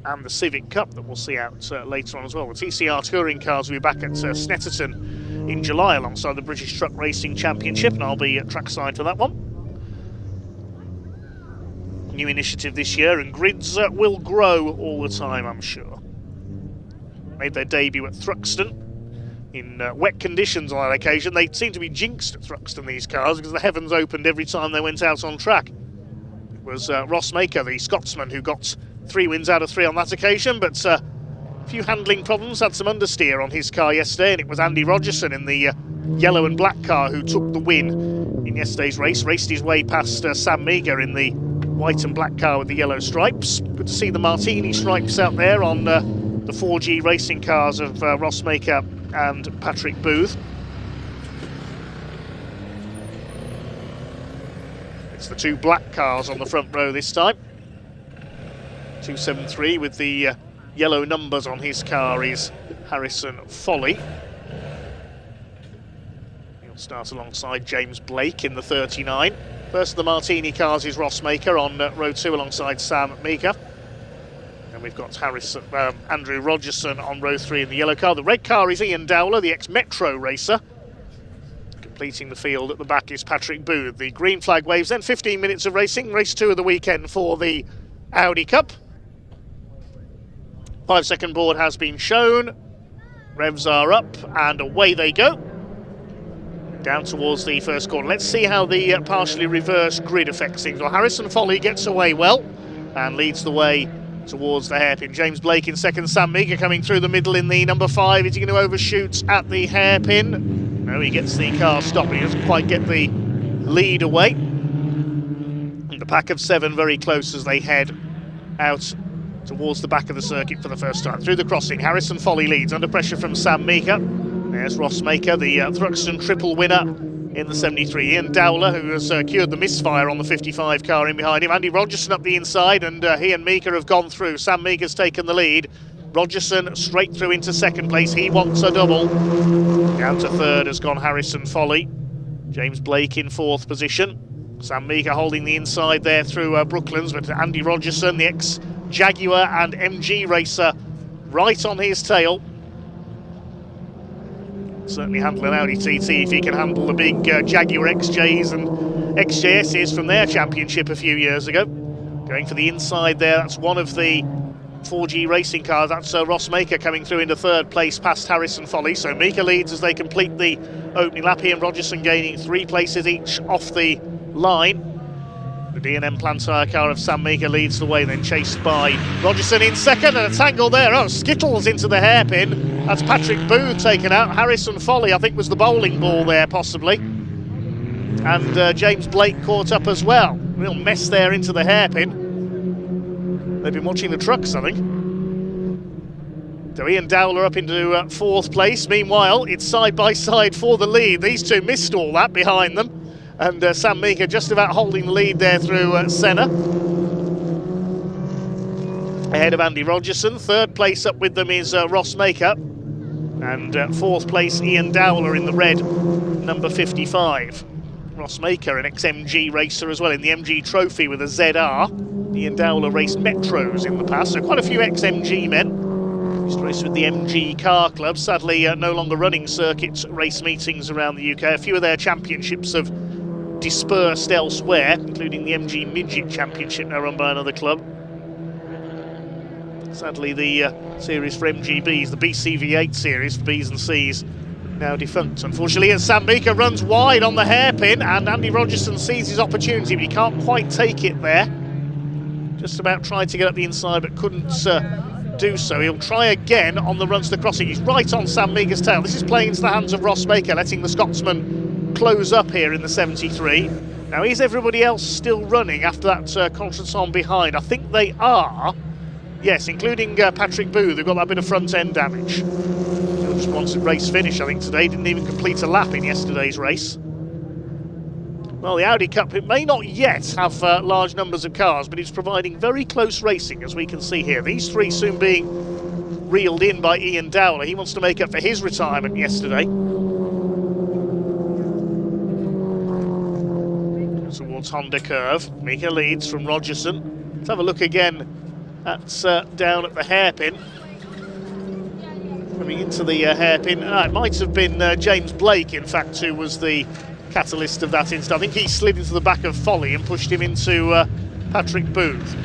F: and the Civic Cup that we'll see out later on as well. The TCR Touring Cars will be back at Snetterton in July alongside the British Truck Racing Championship, and I'll be trackside for that one. New initiative this year, and grids will grow all the time, I'm sure. Made their debut at Thruxton in wet conditions on that occasion. They seem to be jinxed at Thruxton, these cars, because the heavens opened every time they went out on track. It was Ross Makeup, the Scotsman, who got 3 wins out of 3 on that occasion, but a few handling problems, had some understeer on his car yesterday, and it was Andy Rogerson in the yellow and black car who took the win in yesterday's race, raced his way past Sam Meagher in the white and black car with the yellow stripes. Good to see the Martini stripes out there on the 4G racing cars of Ross Maker and Patrick Booth. It's the two black cars on the front row this time. 273 with the yellow numbers on his car is Harrison Foley. He'll start alongside James Blake in the 39. First of the Martini cars is Ross Maker on row 2 alongside Sam Meeker. And we've got Andrew Rogerson on row 3 in the yellow car. The red car is Ian Dowler, the ex-Metro racer. Completing the field at the back is Patrick Booth. The green flag waves, then 15 minutes of racing. Race 2 of the weekend for the Audi Cup. 5-second board has been shown. Revs are up and away they go. Down towards the first corner. Let's see how the partially reversed grid affects things. Well, Harrison Foley gets away well and leads the way towards the hairpin. James Blake in second. Sam Meeker coming through the middle in the number 5. Is he going to overshoot at the hairpin? No, he gets the car stopped. He doesn't quite get the lead away. And the pack of 7 very close as they head out towards the back of the circuit for the first time. Through the crossing, Harrison Foley leads under pressure from Sam Meeker. There's Ross Maker, the Thruxton triple winner in the 73. Ian Dowler, who has cured the misfire on the 55 car in behind him. Andy Rogerson up the inside, and he and Meeker have gone through. Sam Meeker's taken the lead. Rogerson straight through into second place. He wants a double. Down to third has gone Harrison Foley. James Blake in fourth position. Sam Meeker holding the inside there through Brooklands, but Andy Rogerson, the ex-Jaguar and MG racer, right on his tail. Certainly handle an Audi TT if he can handle the big Jaguar XJs and XJSs from their championship a few years ago. Going for the inside there, that's one of the 4G racing cars. That's Ross Maker coming through into third place past Harrison Foley. So Meeker leads as they complete the opening lap. He and Rogerson gaining 3 places each off the line. The D&M Plantire car of Sam Meeker leads the way, then chased by Rogerson in second, and a tangle there. Oh, Skittles into the hairpin. That's Patrick Booth taken out. Harrison Foley, I think, was the bowling ball there, possibly. And James Blake caught up as well. Real mess there into the hairpin. They've been watching the trucks, I think. So Ian Dowler up into fourth place. Meanwhile, it's side by side for the lead. These two missed all that behind them. And Sam Meeker just about holding the lead there through Senna. Ahead of Andy Rogerson. Third place up with them is Ross Maker. And fourth place, Ian Dowler in the red, number 55. Ross Maker, an ex-MG racer as well in the MG Trophy with a ZR. Ian Dowler raced Metros in the past, so quite a few ex-MG men. Used to race with the MG Car Club, sadly no longer running circuit race meetings around the UK. A few of their championships have dispersed elsewhere, including the MG Midget Championship now run by another club. Sadly the series for MGBs, the BCV8 series for Bs and Cs, now defunct, unfortunately. And Sam Meeker runs wide on the hairpin, and Andy Rogerson sees his opportunity, but he can't quite take it there. Just about tried to get up the inside, but couldn't do so. He'll try again on the run to the crossing. He's right on Sam Meeker's tail. This is playing into the hands of Ross Maker, letting the Scotsman close up here in the 73. Now, is everybody else still running after that conference on behind? I think they are. Yes, including Patrick Booth, who got that bit of front-end damage. He'll just wanted race finish, I think, today. Didn't even complete a lap in yesterday's race. Well, the Audi Cup, it may not yet have large numbers of cars, but it's providing very close racing, as we can see here. These three soon being reeled in by Ian Dowler. He wants to make up for his retirement yesterday. Towards Honda Curve. Meeker leads from Rogerson. Let's have a look again at down at the hairpin. Coming into the hairpin. It might have been James Blake, in fact, who was the catalyst of that incident. I think he slid into the back of Foley and pushed him into Patrick Booth.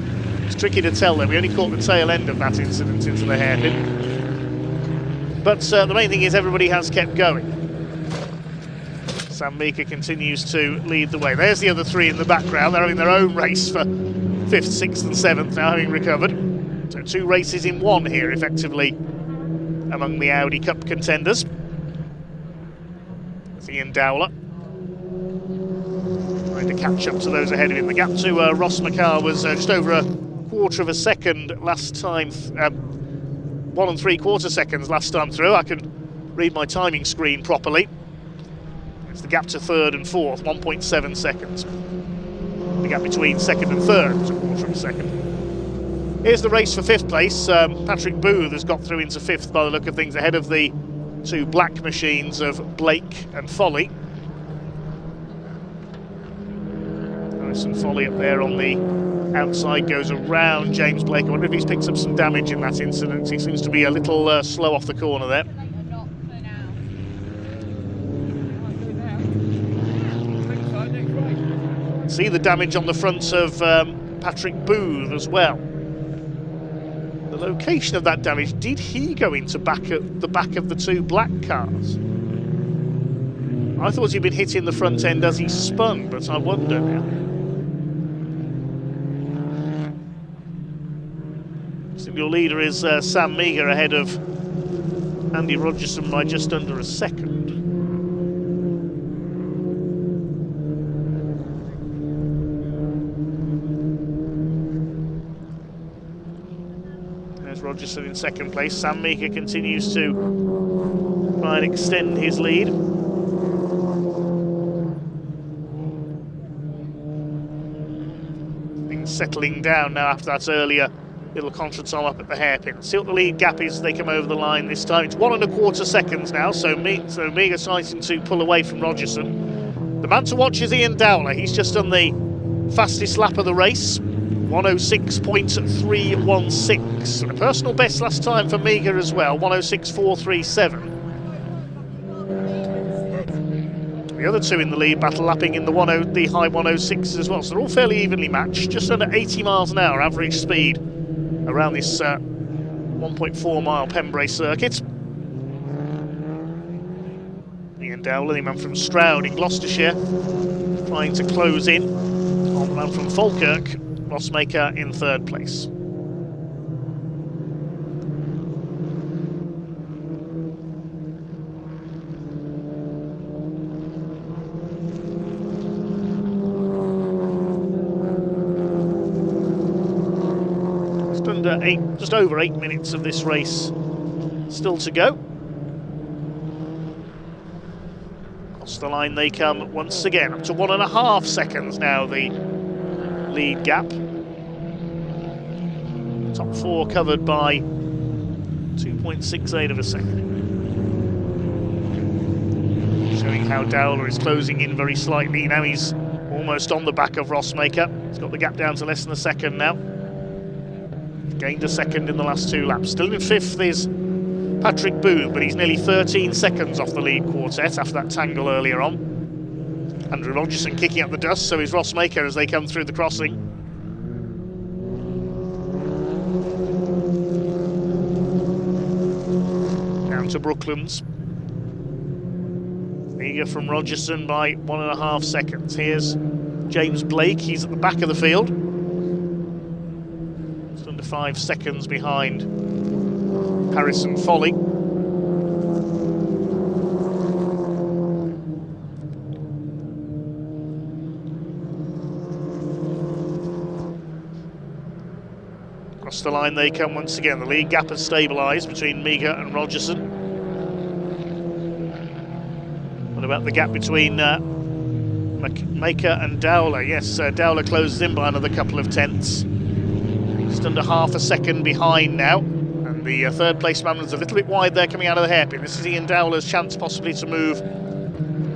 F: It's tricky to tell there. We only caught the tail end of that incident into the hairpin. But the main thing is everybody has kept going. Sam Meeker continues to lead the way. There's the other three in the background. They're having their own race for 5th, 6th and 7th now, having recovered. So 2 races in 1 here, effectively, among the Audi Cup contenders. There's Ian Dowler trying to catch up to those ahead of him. The gap to Ross Maker was just over a quarter of a second last time. 1 1 3/4 seconds last time through. I could read my timing screen properly. It's the gap to third and fourth, 1.7 seconds. The gap between second and third was a quarter of a second. Here's the race for fifth place. Patrick Booth has got through into fifth by the look of things, ahead of the two black machines of Blake and Folly. Harrison Folly up there on the outside goes around James Blake. I wonder if he's picked up some damage in that incident. He seems to be a little slow off the corner there. See the damage on the front of Patrick Booth as well. The location of that damage, did he go into the back of the two black cars? I thought he'd been hitting the front end as he spun, but I wonder now. Single leader is Sam Meagher ahead of Andy Rogerson by just under a second. There's Rogerson in second place. Sam Meagher continues to try and extend his lead. Things settling down now after that earlier little contretemps up at the hairpin. See what the lead gap is as they come over the line this time. It's 1 1/4 seconds now, so Meagher starting to pull away from Rogerson. The man to watch is Ian Dowler. He's just done the fastest lap of the race, 106.316. And a personal best last time for Meagher as well, 106.437. The other two in the lead battle lapping in the high 106s as well, so they're all fairly evenly matched, just under 80 miles an hour average speed around this 1.4 mile Pembrey circuit. Ian Dowler, the man from Stroud in Gloucestershire, trying to close in on the man from Falkirk, Rossmaker in third place. Just over 8 minutes of this race still to go. Across the line they come once again, up to 1.5 seconds now, the lead gap. Top four covered by 2.68 of a second. Showing how Dowler is closing in very slightly. Now he's almost on the back of Rossmaker. He's got the gap down to less than a second now. Gained a second in the last two laps. Still in fifth is Patrick Booth, but he's nearly 13 seconds off the lead quartet after that tangle earlier on. Andrew Rogerson kicking up the dust, so is Rossmaker as they come through the crossing. Down to Brooklands. Meagher from Rogerson by 1.5 seconds. Here's James Blake, he's at the back of the field. 5 seconds behind Harrison Folly. Across the line they come once again. The lead gap has stabilised between Meagher and Rogerson. What about the gap between Maker and Dowler? Yes, Dowler closes in by another couple of tenths. Just under half a second behind now, and the third place man was a little bit wide there coming out of the hairpin. This is Ian Dowler's chance possibly to move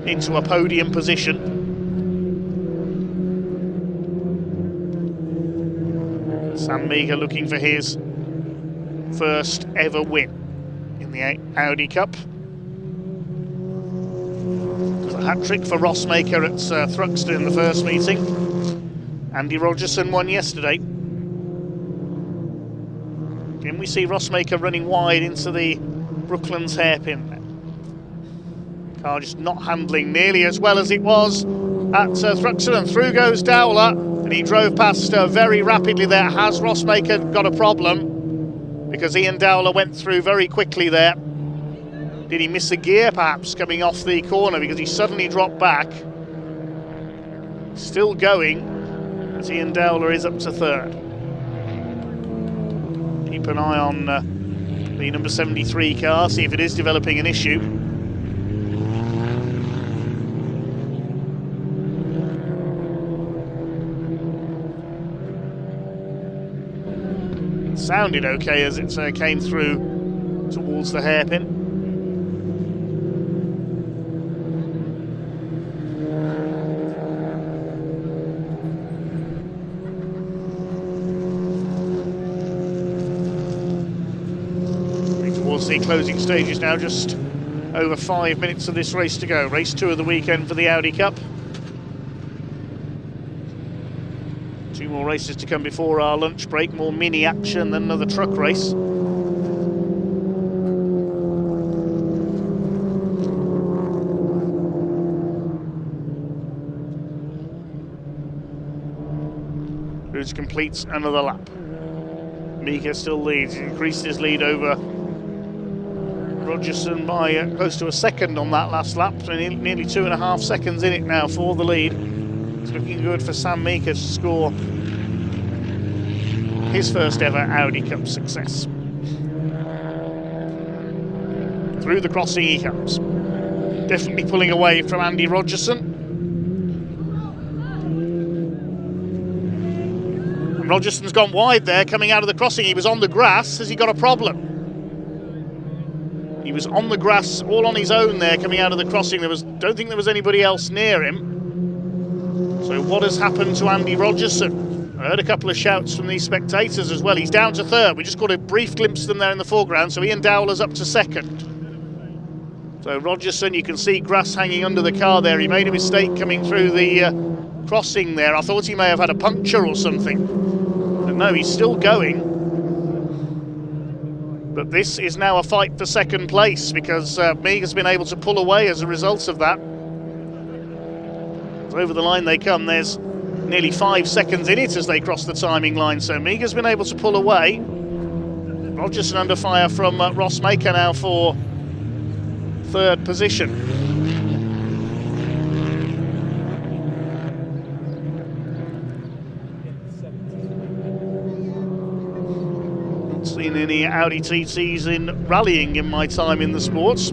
F: into a podium position. Sam Meagher looking for his first ever win in the Audi Cup. It was a hat-trick for Rossmaker at Thruxton in the first meeting. Andy Rogerson won yesterday. And we see Rossmaker running wide into the Brooklands hairpin. Car just not handling nearly as well as it was at Thruxton, and through goes Dowler, and he drove past very rapidly there. Has Rossmaker got a problem? Because Ian Dowler went through very quickly there. Did he miss a gear perhaps coming off the corner, because he suddenly dropped back? Still going as Ian Dowler is up to third. Keep an eye on the number 73 car, see if it is developing an issue. It sounded okay as it came through towards the hairpin. The closing stages now, just over 5 minutes of this race to go. Race 2 of the weekend for the Audi Cup. 2 more races to come before our lunch break, more mini action than another truck race. Cruz completes another lap. Mika still leads, he increased his lead over Rogerson by close to a second on that last lap, so nearly 2.5 seconds in it now for the lead. It's looking good for Sam Mika to score his first ever Audi Cup success. Through the crossing he comes, definitely pulling away from Andy Rogerson. And Rogerson's gone wide there coming out of the crossing. He was on the grass. Has he got a problem? He was on the grass all on his own there coming out of the crossing. Don't think there was anybody else near him. So what has happened to Andy Rogerson? I heard a couple of shouts from these spectators as well. He's down to third. We just got a brief glimpse of them there in the foreground. So Ian Dowler's up to second. So Rogerson, you can see grass hanging under the car there. He made a mistake coming through the crossing there. I thought he may have had a puncture or something. But no, he's still going. But this is now a fight for second place because Meagher's been able to pull away as a result of that. So over the line they come. There's nearly 5 seconds in it as they cross the timing line. So Meagher's been able to pull away. Rogerson under fire from Ross Maker now for third position. Seen any Audi TTs in rallying in my time in the sports.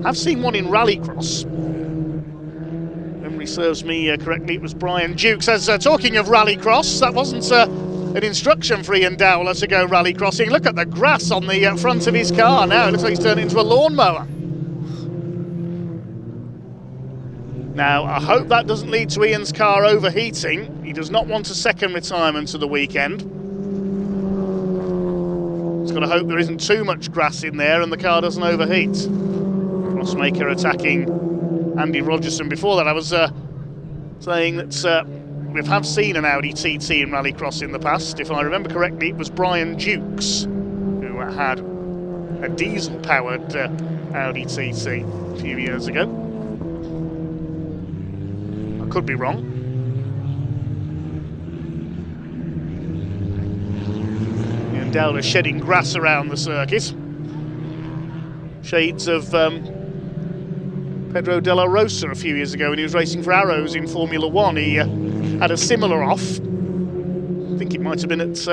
F: I've seen one in rallycross. Memory serves me correctly, it was Brian Dukes. As talking of rallycross, that wasn't an instruction for Ian Dowler to go rallycrossing. Look at the grass on the front of his car now. It looks like he's turned it into a lawnmower. Now, I hope that doesn't lead to Ian's car overheating. He does not want a second retirement to the weekend. He's got to hope there isn't too much grass in there and the car doesn't overheat. Crossmaker attacking Andy Rogerson. Before that I was saying that we have seen an Audi TT in Rallycross in the past. If I remember correctly, it was Brian Dukes who had a diesel-powered Audi TT a few years ago. I could be wrong. Dowler shedding grass around the circuit. Shades of Pedro Della Rosa a few years ago when he was racing for Arrows in Formula One. He had a similar off. I think it might have been at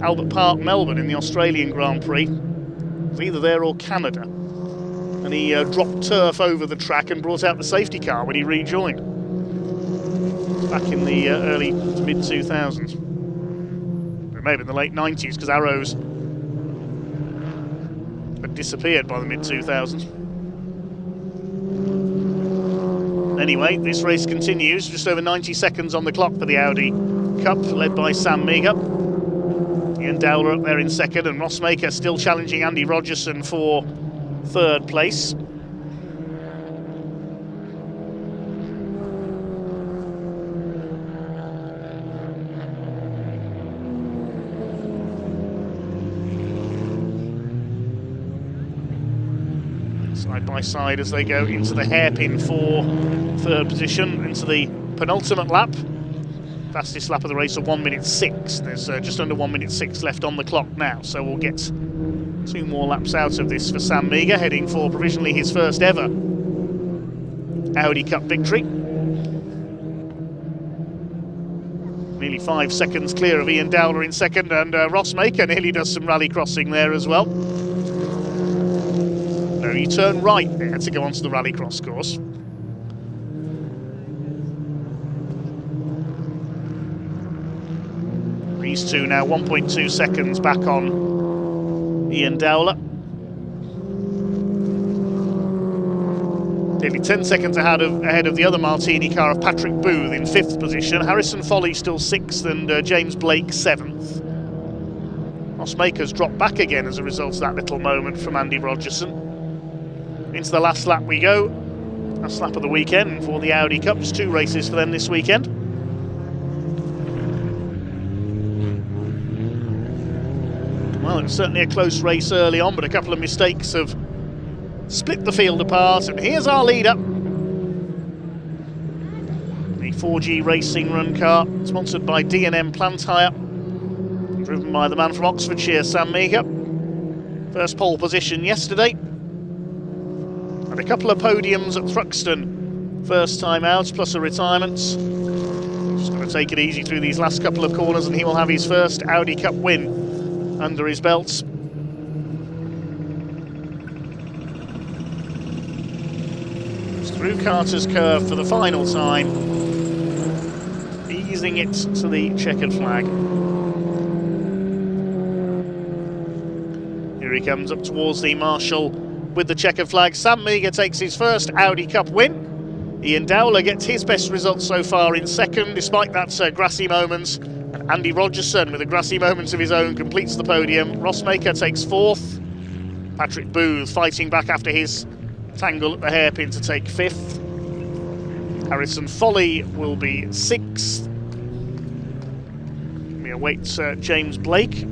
F: Albert Park, Melbourne in the Australian Grand Prix. It was either there or Canada. And he dropped turf over the track and brought out the safety car when he rejoined. Back in the early to mid-2000s. Maybe in the late 90s, because Arrows had disappeared by the mid-2000s. Anyway, this race continues, just over 90 seconds on the clock for the Audi Cup, led by Sam Meagher. Ian Dowler up there in second, and Ross Maker still challenging Andy Rogerson for third place. Side by side as they go into the hairpin for third position, into the penultimate lap. Fastest lap of the race of 1:06. There's just under 1:06 left on the clock now, so we'll get 2 more laps out of this for Sam Meagher, heading for provisionally his first ever Audi Cup victory. Nearly 5 seconds clear of Ian Dowler in second, and Rossmaker nearly does some rally crossing there as well. No, you turn right there to go onto the rally cross course. These two now 1.2 seconds back on Ian Dowler. Nearly 10 seconds ahead of the other Martini car of Patrick Booth in 5th position. Harrison Foley still 6th and James Blake 7th. Rossmaker's dropped back again as a result of that little moment from Andy Rogerson. Into the last lap we go. Last lap of the weekend for the Audi Cup. Just 2 races for them this weekend. Well, it was certainly a close race early on, but a couple of mistakes have split the field apart, and here's our leader. The 4G Racing Run car, sponsored by D&M Plant Hire, driven by the man from Oxfordshire, Sam Meagher. First pole position yesterday, and a couple of podiums at Thruxton. First time out, plus a retirement. Just going to take it easy through these last couple of corners, and he will have his first Audi Cup win under his belt. Through Carter's curve for the final time, easing it to the checkered flag. Here he comes up towards the marshal with the checkered flag. Sam Meagher takes his first Audi Cup win. Ian Dowler gets his best result so far in second, despite that grassy moment. And Andy Rogerson, with a grassy moment of his own, completes the podium. Rossmaker takes 4th. Patrick Booth fighting back after his tangle at the hairpin to take 5th. Harrison Foley will be 6th. We await James Blake,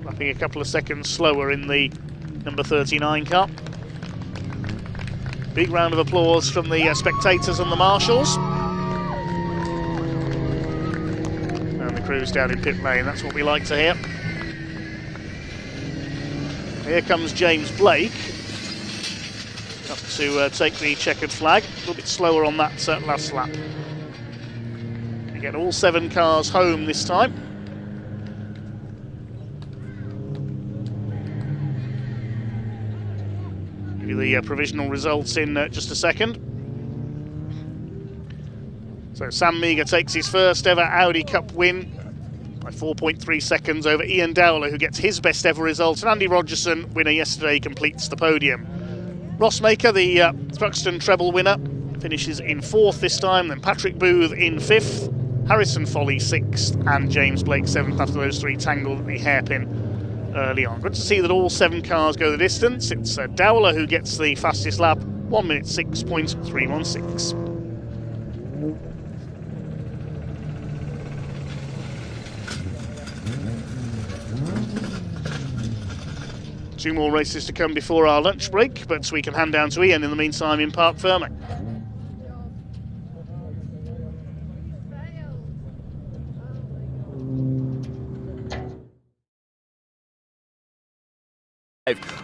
F: lapping a couple of seconds slower in the number 39 car. Big round of applause from the spectators and the marshals. And the crew's down in pit lane, that's what we like to hear. Here comes James Blake up to take the checkered flag. A little bit slower on that last lap. We get all 7 cars home this time. Give you the provisional results in just a second. So Sam Meagher takes his first ever Audi Cup win by 4.3 seconds over Ian Dowler, who gets his best ever result, and Andy Rogerson, winner yesterday, completes the podium. Rossmaker, the Thruxton treble winner, finishes in 4th this time, then Patrick Booth in 5th, Harrison Foley 6th, and James Blake 7th after those 3 tangled at the hairpin early on. Good to see that all 7 cars go the distance. It's Dowler who gets the fastest lap, 1 minute 6.316. Two more races to come before our lunch break, but we can hand down to Ian in the meantime in Parc Fermé.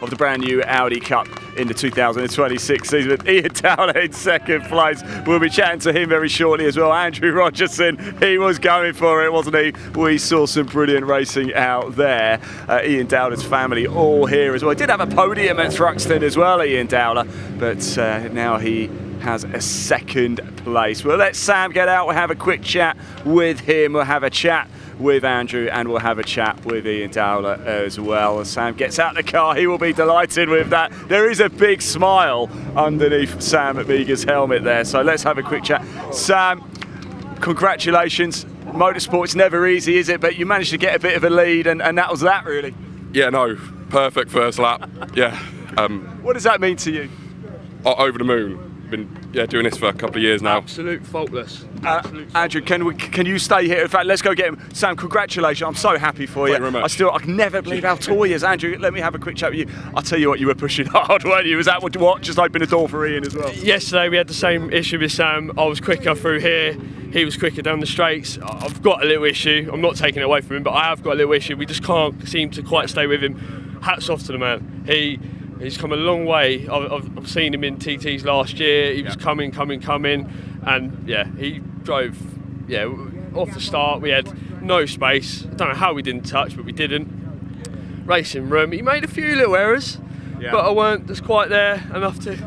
A: Of the brand new Audi Cup in the 2026 season with Ian Dowler in 2nd place. We'll be chatting to him very shortly as well. Andrew Rogerson, he was going for it, wasn't he? We saw some brilliant racing out there. Ian Dowler's family all here as well. He did have a podium at Thruxton as well, Ian Dowler, but now he has a 2nd place. We'll let Sam get out. We'll have a quick chat with him. We'll have a chat with Andrew, and we'll have a chat with Ian Dowler as well. As Sam gets out the car, he will be delighted with that. There is a big smile underneath Sam Meagher's helmet there, so let's have a quick chat. Sam, congratulations. Motorsport's never easy, is it? But you managed to get a bit of a lead, and that was that, really.
L: Yeah, no, perfect first lap. Yeah.
A: What does that mean to you?
L: Over the moon. Been doing this for a couple of years now.
A: Absolute faultless. Andrew, can you stay here? In fact, let's go get him. Sam, congratulations. I'm so happy for you.
L: Thank you very much.
A: I can never believe how tall he is. Andrew, let me have a quick chat with you. I'll tell you what, you were pushing hard, weren't you? Was that what just opened the door for Ian as well?
N: Yesterday we had the same issue with Sam. I was quicker through here. He was quicker down the straights. I've got a little issue. I'm not taking it away from him, but I have got a little issue. We just can't seem to quite stay with him. Hats off to the man. He's come a long way. I've seen him in TTs last year. He was coming, and yeah, he drove. Yeah, off the start, we had no space. I don't know how we didn't touch, but we didn't. Racing room, he made a few little errors, but I weren't just quite there enough to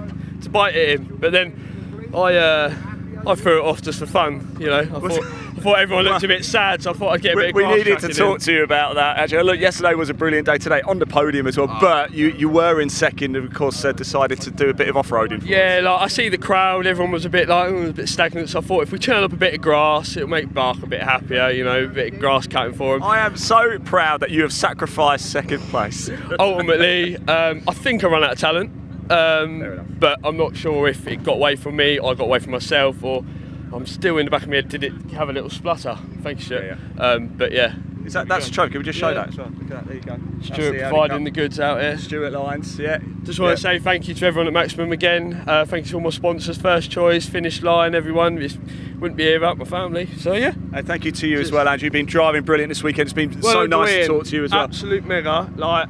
N: bite at him. But then I threw it off just for fun, you know. I thought everyone looked a bit sad, so I thought I'd get a bit of
A: We
N: grass
A: needed to
N: tracking
A: talk
N: in.
A: to you about that, actually. Look, yesterday was a brilliant day today, on the podium as well, but you were in second and, of course, decided to do a bit of off-roading.
N: Yeah, like I see the crowd, everyone was a bit a bit stagnant, so I thought if we turn up a bit of grass, it'll make BARC a bit happier, you know, a bit of grass cutting for him.
A: I am so proud that you have sacrificed second place.
N: Ultimately, I think I ran out of talent, but I'm not sure if it got away from me, I got away from myself, or I'm still in the back of my head, did it have a little splutter? Thank you, Stuart. But yeah.
A: That's a trophy, can we just show that as well? Look at that, there you go.
N: Stuart providing the goods out here.
A: Stuart Lines, yeah.
N: Just want to say thank you to everyone at Maximum again. Thank you to all my sponsors, First Choice, Finish Line, everyone. It wouldn't be here without my family. So yeah.
A: And thank you to you as well, Andrew. You've been driving brilliant this weekend. It's been so nice to talk to you as well.
N: Absolute mega. Like,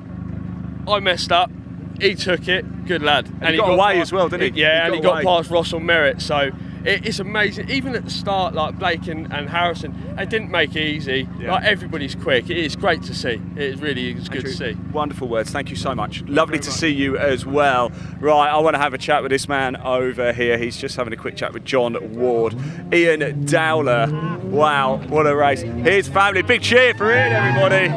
N: I messed up. He took it. Good lad.
A: And he got away as well, didn't he?
N: Yeah, and he got past Ross on merit. So it's amazing. Even at the start, like Blake and Harrison, they didn't make it easy.
A: Yeah.
N: Like, everybody's quick. It is great to see. It really is good to see.
A: Wonderful words. Thank you so much. Lovely to see you as well. Right, I want to have a chat with this man over here. He's just having a quick chat with John Ward. Ian Dowler. Wow, what a race. His family. Big cheer for Ian, everybody.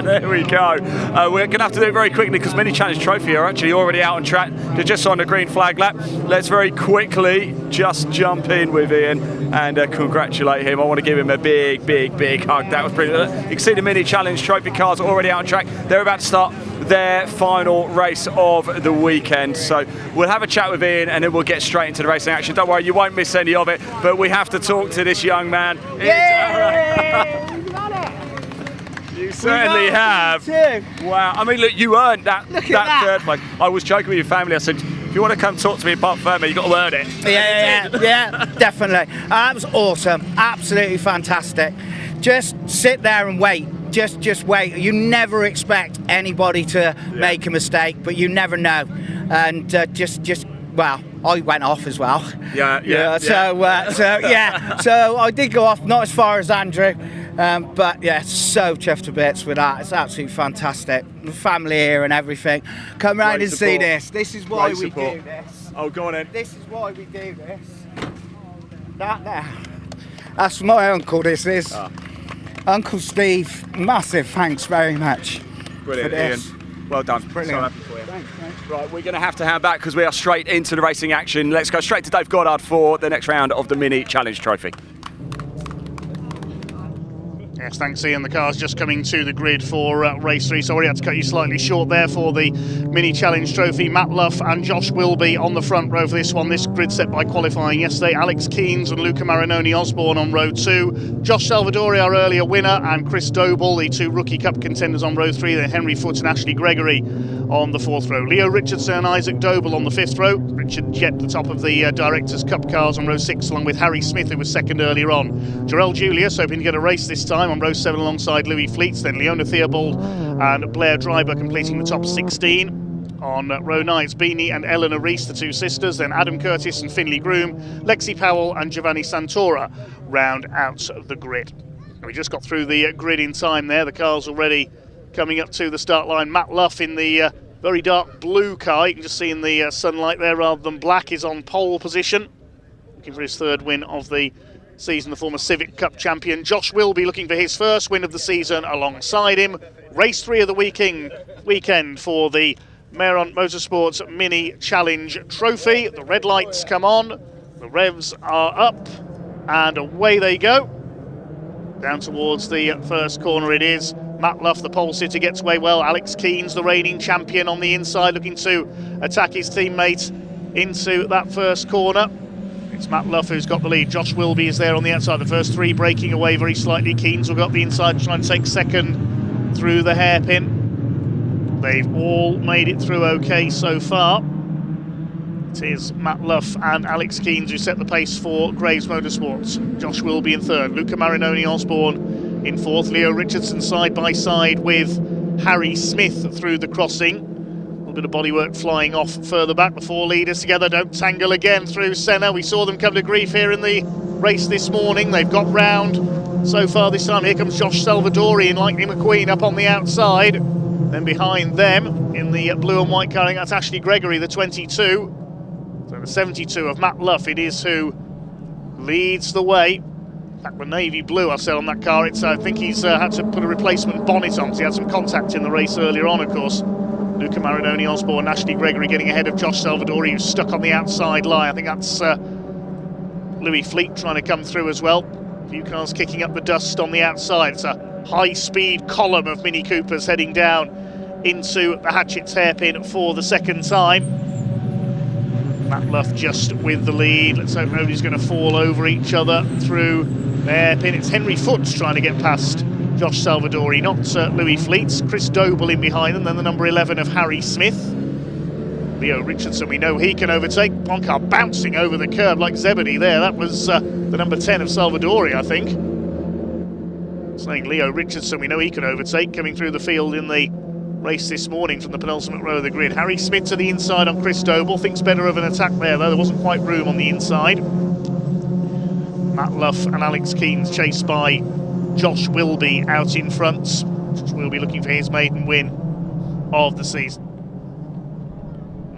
A: There we go. We're going to have to do it very quickly because Mini Challenge Trophy are actually already out on track. They're just on the green flag lap. Let's very quickly just jump in with Ian and congratulate him. I want to give him a big, big, big hug. That was brilliant. You can see the Mini Challenge Trophy cars already out on track. They're about to start their final race of the weekend. So we'll have a chat with Ian and then we'll get straight into the racing action. Don't worry, you won't miss any of it, but we have to talk to this young man. You certainly have. Wow. I mean, look, you earned that third place. I was joking with your family. I said, if you want to come talk to me apart from you've got to earn it.
O: Yeah, definitely. That was awesome. Absolutely fantastic. Just sit there and wait. Just wait. You never expect anybody to make a mistake, but you never know. And well, I went off as well. So I did go off, not as far as Andrew, but yeah, so chuffed to bits with that. It's absolutely fantastic. The family here and everything. Come round and see this. This is why we do this.
A: Oh, go on then.
O: This is why we do this. That there. That's my uncle, this is. Uncle Steve, massive thanks very much.
A: Brilliant,
O: for this.
A: Ian. Well done.
O: Brilliant.
A: So happy for you. Thanks. Right, we're going to have to hand back because we are straight into the racing action. Let's go straight to Dave Goddard for the next round of the Mini Challenge Trophy.
F: Yes, thanks Ian. The car's just coming to the grid for race 3. Sorry, I had to cut you slightly short there for the Mini Challenge Trophy. Matt Luff and Josh Wilby on the front row for this one. This grid set by qualifying yesterday. Alex Keynes and Luca Marinoni Osborne on row 2. Josh Salvadori, our earlier winner, and Chris Doble, the 2 Rookie Cup contenders on row 3. Then Henry Foote and Ashley Gregory on the 4th row. Leo Richardson and Isaac Doble on the 5th row. Richard Jett, the top of the Directors' Cup cars on row 6, along with Harry Smith, who was 2nd earlier on. Jarell Julius hoping to get a race this time on row 7 alongside Louis Fleets. Then Leona Theobald and Blair Dryber completing the top 16. On row 9, it's Beanie and Eleanor Reese, the 2 sisters. Then Adam Curtis and Finley Groom, Lexi Powell and Giovanni Santora round out the grid. And we just got through the grid in time there. The car's already coming up to the start line. Matt Luff in the very dark blue car, you can just see in the sunlight there rather than black, is on pole position, looking for his 3rd win of the season. The former Civic Cup champion Josh Wilby looking for his 1st win of the season alongside him. Race 3 of the weekend for the Meyron Motorsports Mini Challenge Trophy. The red lights come on, the revs are up, and away they go. Down towards the first corner it is. Matt Luff, the pole sitter, gets away well. Alex Keynes, the reigning champion, on the inside, looking to attack his teammate into that first corner. It's Matt Luff who's got the lead. Josh Wilby is there on the outside. The first 3 breaking away very slightly. Keynes will go up the inside, trying to take 2nd through the hairpin. They've all made it through okay so far. It is Matt Luff and Alex Keynes who set the pace for Graves Motorsports. Josh Wilby in 3rd. Luca Marinoni Osborne in 4th. Leo Richardson side by side with Harry Smith through the crossing. A little bit of bodywork flying off further back. The 4 leaders together don't tangle again through Senna. We saw them come to grief here in the race this morning. They've got round so far this time. Here comes Josh Salvadori and Lightning McQueen up on the outside. Then behind them in the blue and white car, that's Ashley Gregory, the 22. So the 72 of Matt Luff, it is who leads the way. In fact, the navy blue I said on that car, I think he's had to put a replacement bonnet on because he had some contact in the race earlier on, of course. Luca Marinoni Osborne, Ashley Gregory getting ahead of Josh Salvadori, who's stuck on the outside line. I think that's Louis Fleet trying to come through as well. A few cars kicking up the dust on the outside. It's a high-speed column of Mini Coopers heading down into the Hatchett's hairpin for the second time. Matt Luff just with the lead. Let's hope nobody's going to fall over each other through the hairpin. It's Henry Foots trying to get past Josh Salvadori, not Louis Fleets. Chris Doble in behind them, then the number 11 of Harry Smith. Leo Richardson, we know he can overtake. One car bouncing over the curb like Zebedee there. That was the number 10 of Salvadori, I think. Saying Leo Richardson, we know he can overtake, coming through the field in the race this morning from the penultimate row of the grid. Harry Smith to the inside on Chris Doble. Thinks better of an attack there, though. There wasn't quite room on the inside. Matt Luff and Alex Keynes chased by Josh Wilby out in front. Josh Wilby looking for his maiden win of the season.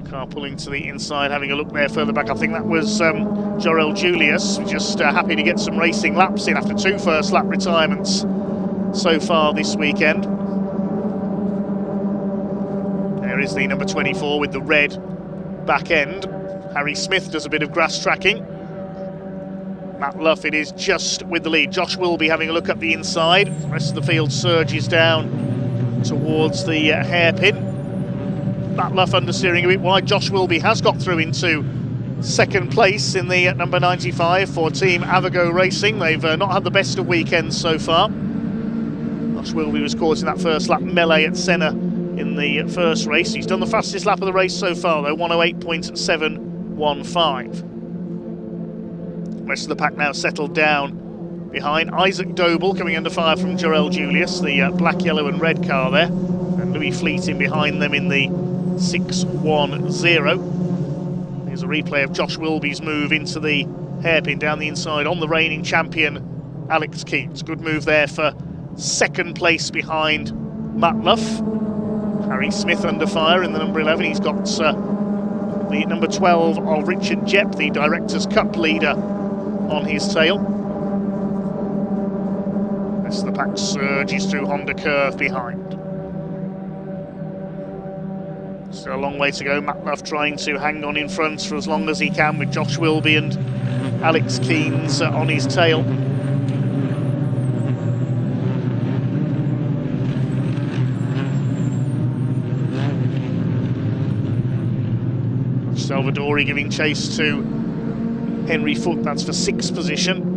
F: The car pulling to the inside, having a look there further back. I think that was Jorel Julius, just happy to get some racing laps in after 2 first lap retirements so far this weekend. There is the number 24 with the red back end. Harry Smith does a bit of grass tracking. Matt Luff, it is just with the lead. Josh Wilby having a look up the inside. The rest of the field surges down towards the hairpin. Matt Luff understeering a bit wide. Josh Wilby has got through into second place in the number 95 for Team Avago Racing. They've not had the best of weekends so far. Josh Wilby was caught in that first lap melee at Senna in the first race. He's done the fastest lap of the race so far, though, 108.715. The rest of the pack now settled down behind. Isaac Doble coming under fire from Jorel Julius, the black, yellow and red car there. And Louis Fleet in behind them in the 610. Here's a replay of Josh Wilby's move into the hairpin down the inside on the reigning champion, Alex Keynes. Good move there for second place behind Matt Luff. Harry Smith under fire in the number 11. He's got the number 12 of Richard Jepp, the Directors' Cup leader, on his tail. The rest of the pack surges through Honda Curve behind. Still a long way to go. Matt Luff trying to hang on in front for as long as he can with Josh Wilby and Alex Keynes on his tail. Salvadori giving chase to Henry Foote, that's for 6th position.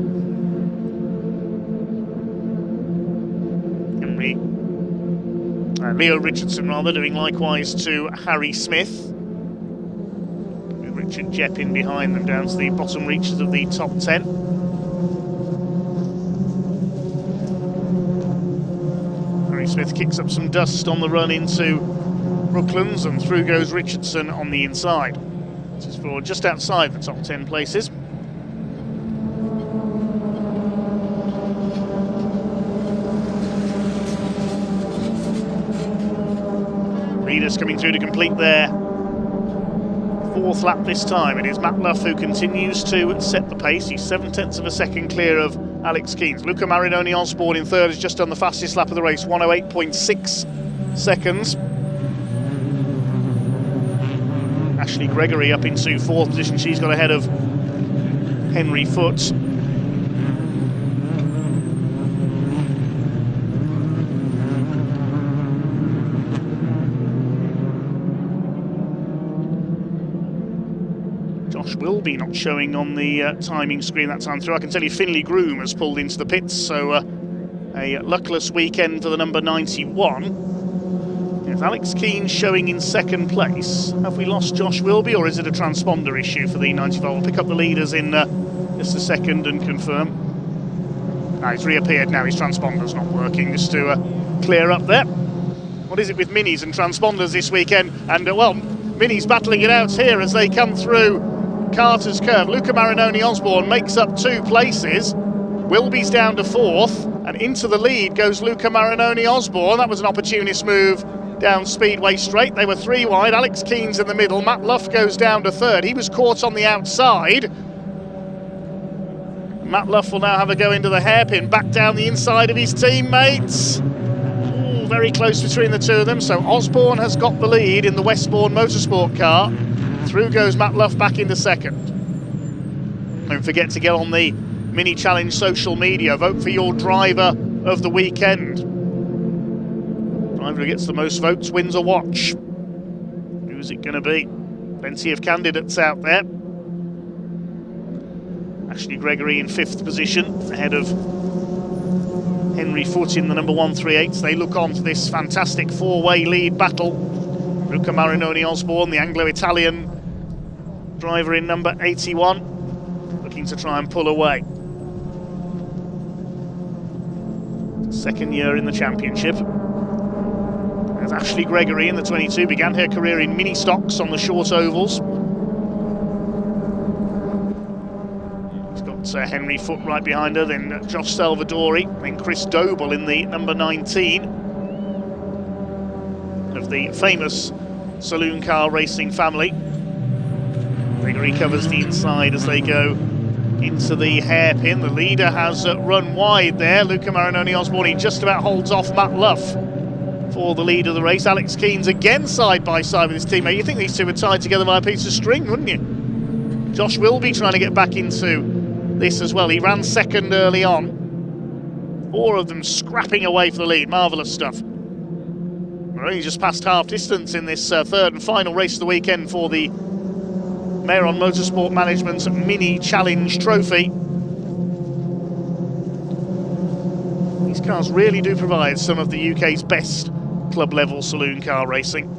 F: Leo Richardson rather doing likewise to Harry Smith. With Richard Jepp in behind them down to the bottom reaches of the top 10. Harry Smith kicks up some dust on the run into Brooklands, and through goes Richardson on the inside. This is for just outside the top 10 places. Leaders coming through to complete their 4th lap this time. It is Matt Luff who continues to set the pace. He's 7/10 of a second clear of Alex Keynes. Luca Marinoni Osborne in 3rd has just done the fastest lap of the race, 108.6 seconds. Ashley Gregory up into 4th position. She's got ahead of Henry Foote. Josh Wilby not showing on the timing screen that time through. I can tell you Finley Groom has pulled into the pits, so a luckless weekend for the number 91. Is Alex Keynes showing in 2nd place? Have we lost Josh Wilby, or is it a transponder issue for the 95? We'll pick up the leaders in just a second and confirm. No, he's reappeared now, his transponder's not working, just to clear up there. What is it with minis and transponders this weekend? And well, minis battling it out here as they come through Carter's Curve. Luca Marinoni Osborne makes up 2 places. Wilby's down to 4th, and into the lead goes Luca Marinoni Osborne. That was an opportunist move down Speedway Straight. They were 3 wide. Alex Keane's in the middle. Matt Luff goes down to 3rd. He was caught on the outside. Matt Luff will now have a go into the hairpin, back down the inside of his teammates. Ooh, very close between the 2 of them. So Osborne has got the lead in the Westbourne Motorsport car. Through goes Matt Luff back into 2nd. Don't forget to get on the Mini Challenge social media. Vote for your driver of the weekend. Driver who gets the most votes wins a watch. Who's it going to be? Plenty of candidates out there. Ashley Gregory in 5th position, ahead of Henry Foote in the number 138. They look on to this fantastic 4-way lead battle. Luca Marinoni Osborne, the Anglo-Italian driver in number 81, looking to try and pull away. 2nd year in the championship. As Ashley Gregory in the 22 began her career in mini stocks on the short ovals. Henry Foote right behind her, then Josh Salvadori, then Chris Doble in the number 19 of the famous saloon car racing family. Gregory covers the inside as they go into the hairpin. The leader has run wide there. Luca Marinoni Osborne, he just about holds off Matt Luff for the lead of the race. Alex Keane's again side by side with his teammate. You think these 2 were tied together by a piece of string, wouldn't you? Josh Wilby trying to get back into this as well. He ran 2nd early on. 4 of them scrapping away for the lead. Marvellous stuff. We're only just past half distance in this 3rd and final race of the weekend for the Meyron Motorsport Management's Mini Challenge Trophy. These cars really do provide some of the UK's best club-level saloon car racing.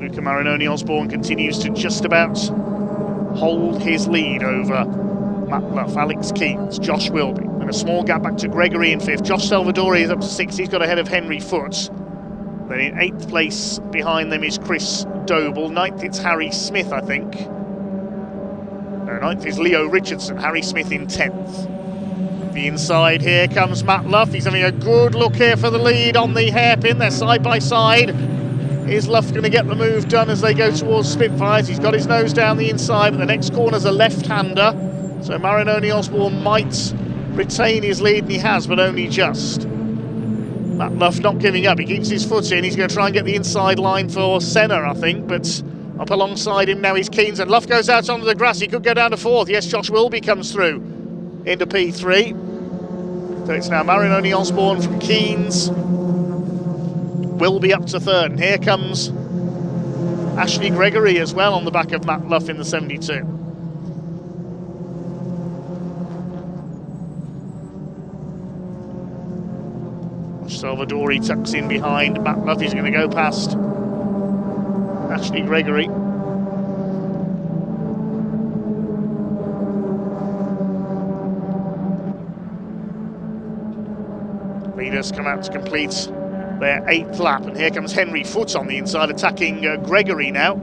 F: Luca Marinoni Osborne continues to just about hold his lead over Matt Luff, Alex Keanes, Josh Wilby, and a small gap back to Gregory in 5th. Josh Salvadori is up to 6th. He's got ahead of Henry Foote. Then in 8th place behind them is Chris Doble. 9th it's Harry Smith, I think. No, 9th is Leo Richardson. Harry Smith in 10th. The inside, here comes Matt Luff. He's having a good look here for the lead on the hairpin. They're side by side. Is Luff going to get the move done as they go towards Spitfires? He's got his nose down the inside, but the next corner's a left-hander. So Marinoni Osborne might retain his lead, and he has, but only just. Matt Luff not giving up. He keeps his foot in. He's going to try and get the inside line for Senna, I think, but up alongside him now is Keanes, and Luff goes out onto the grass. He could go down to 4th. Yes, Josh Wilby comes through into P3. So it's now Marinoni Osborne from Keanes. Wilby up to 3rd, and here comes Ashley Gregory as well on the back of Matt Luff in the 72. Salvadori tucks in behind Matt Luff. He's going to go past Ashley Gregory. Leaders come out to complete their 8th lap, and here comes Henry Foote on the inside, attacking Gregory now.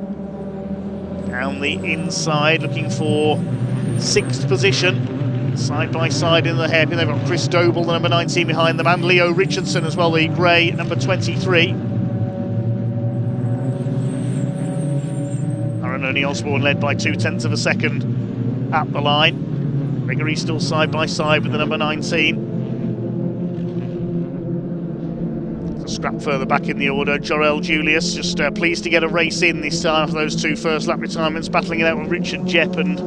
F: Down the inside, looking for 6th position. Side by side in the hairpin, they've got Chris Doble, the number 19 behind them, and Leo Richardson as well, the grey number 23. Marinoni Osborne led by 0.2 of a second at the line. Gregory still side by side with the number 19. A scrap further back in the order, Jorel Julius just pleased to get a race in this time for those 2 first lap retirements, battling it out with Richard Jepp and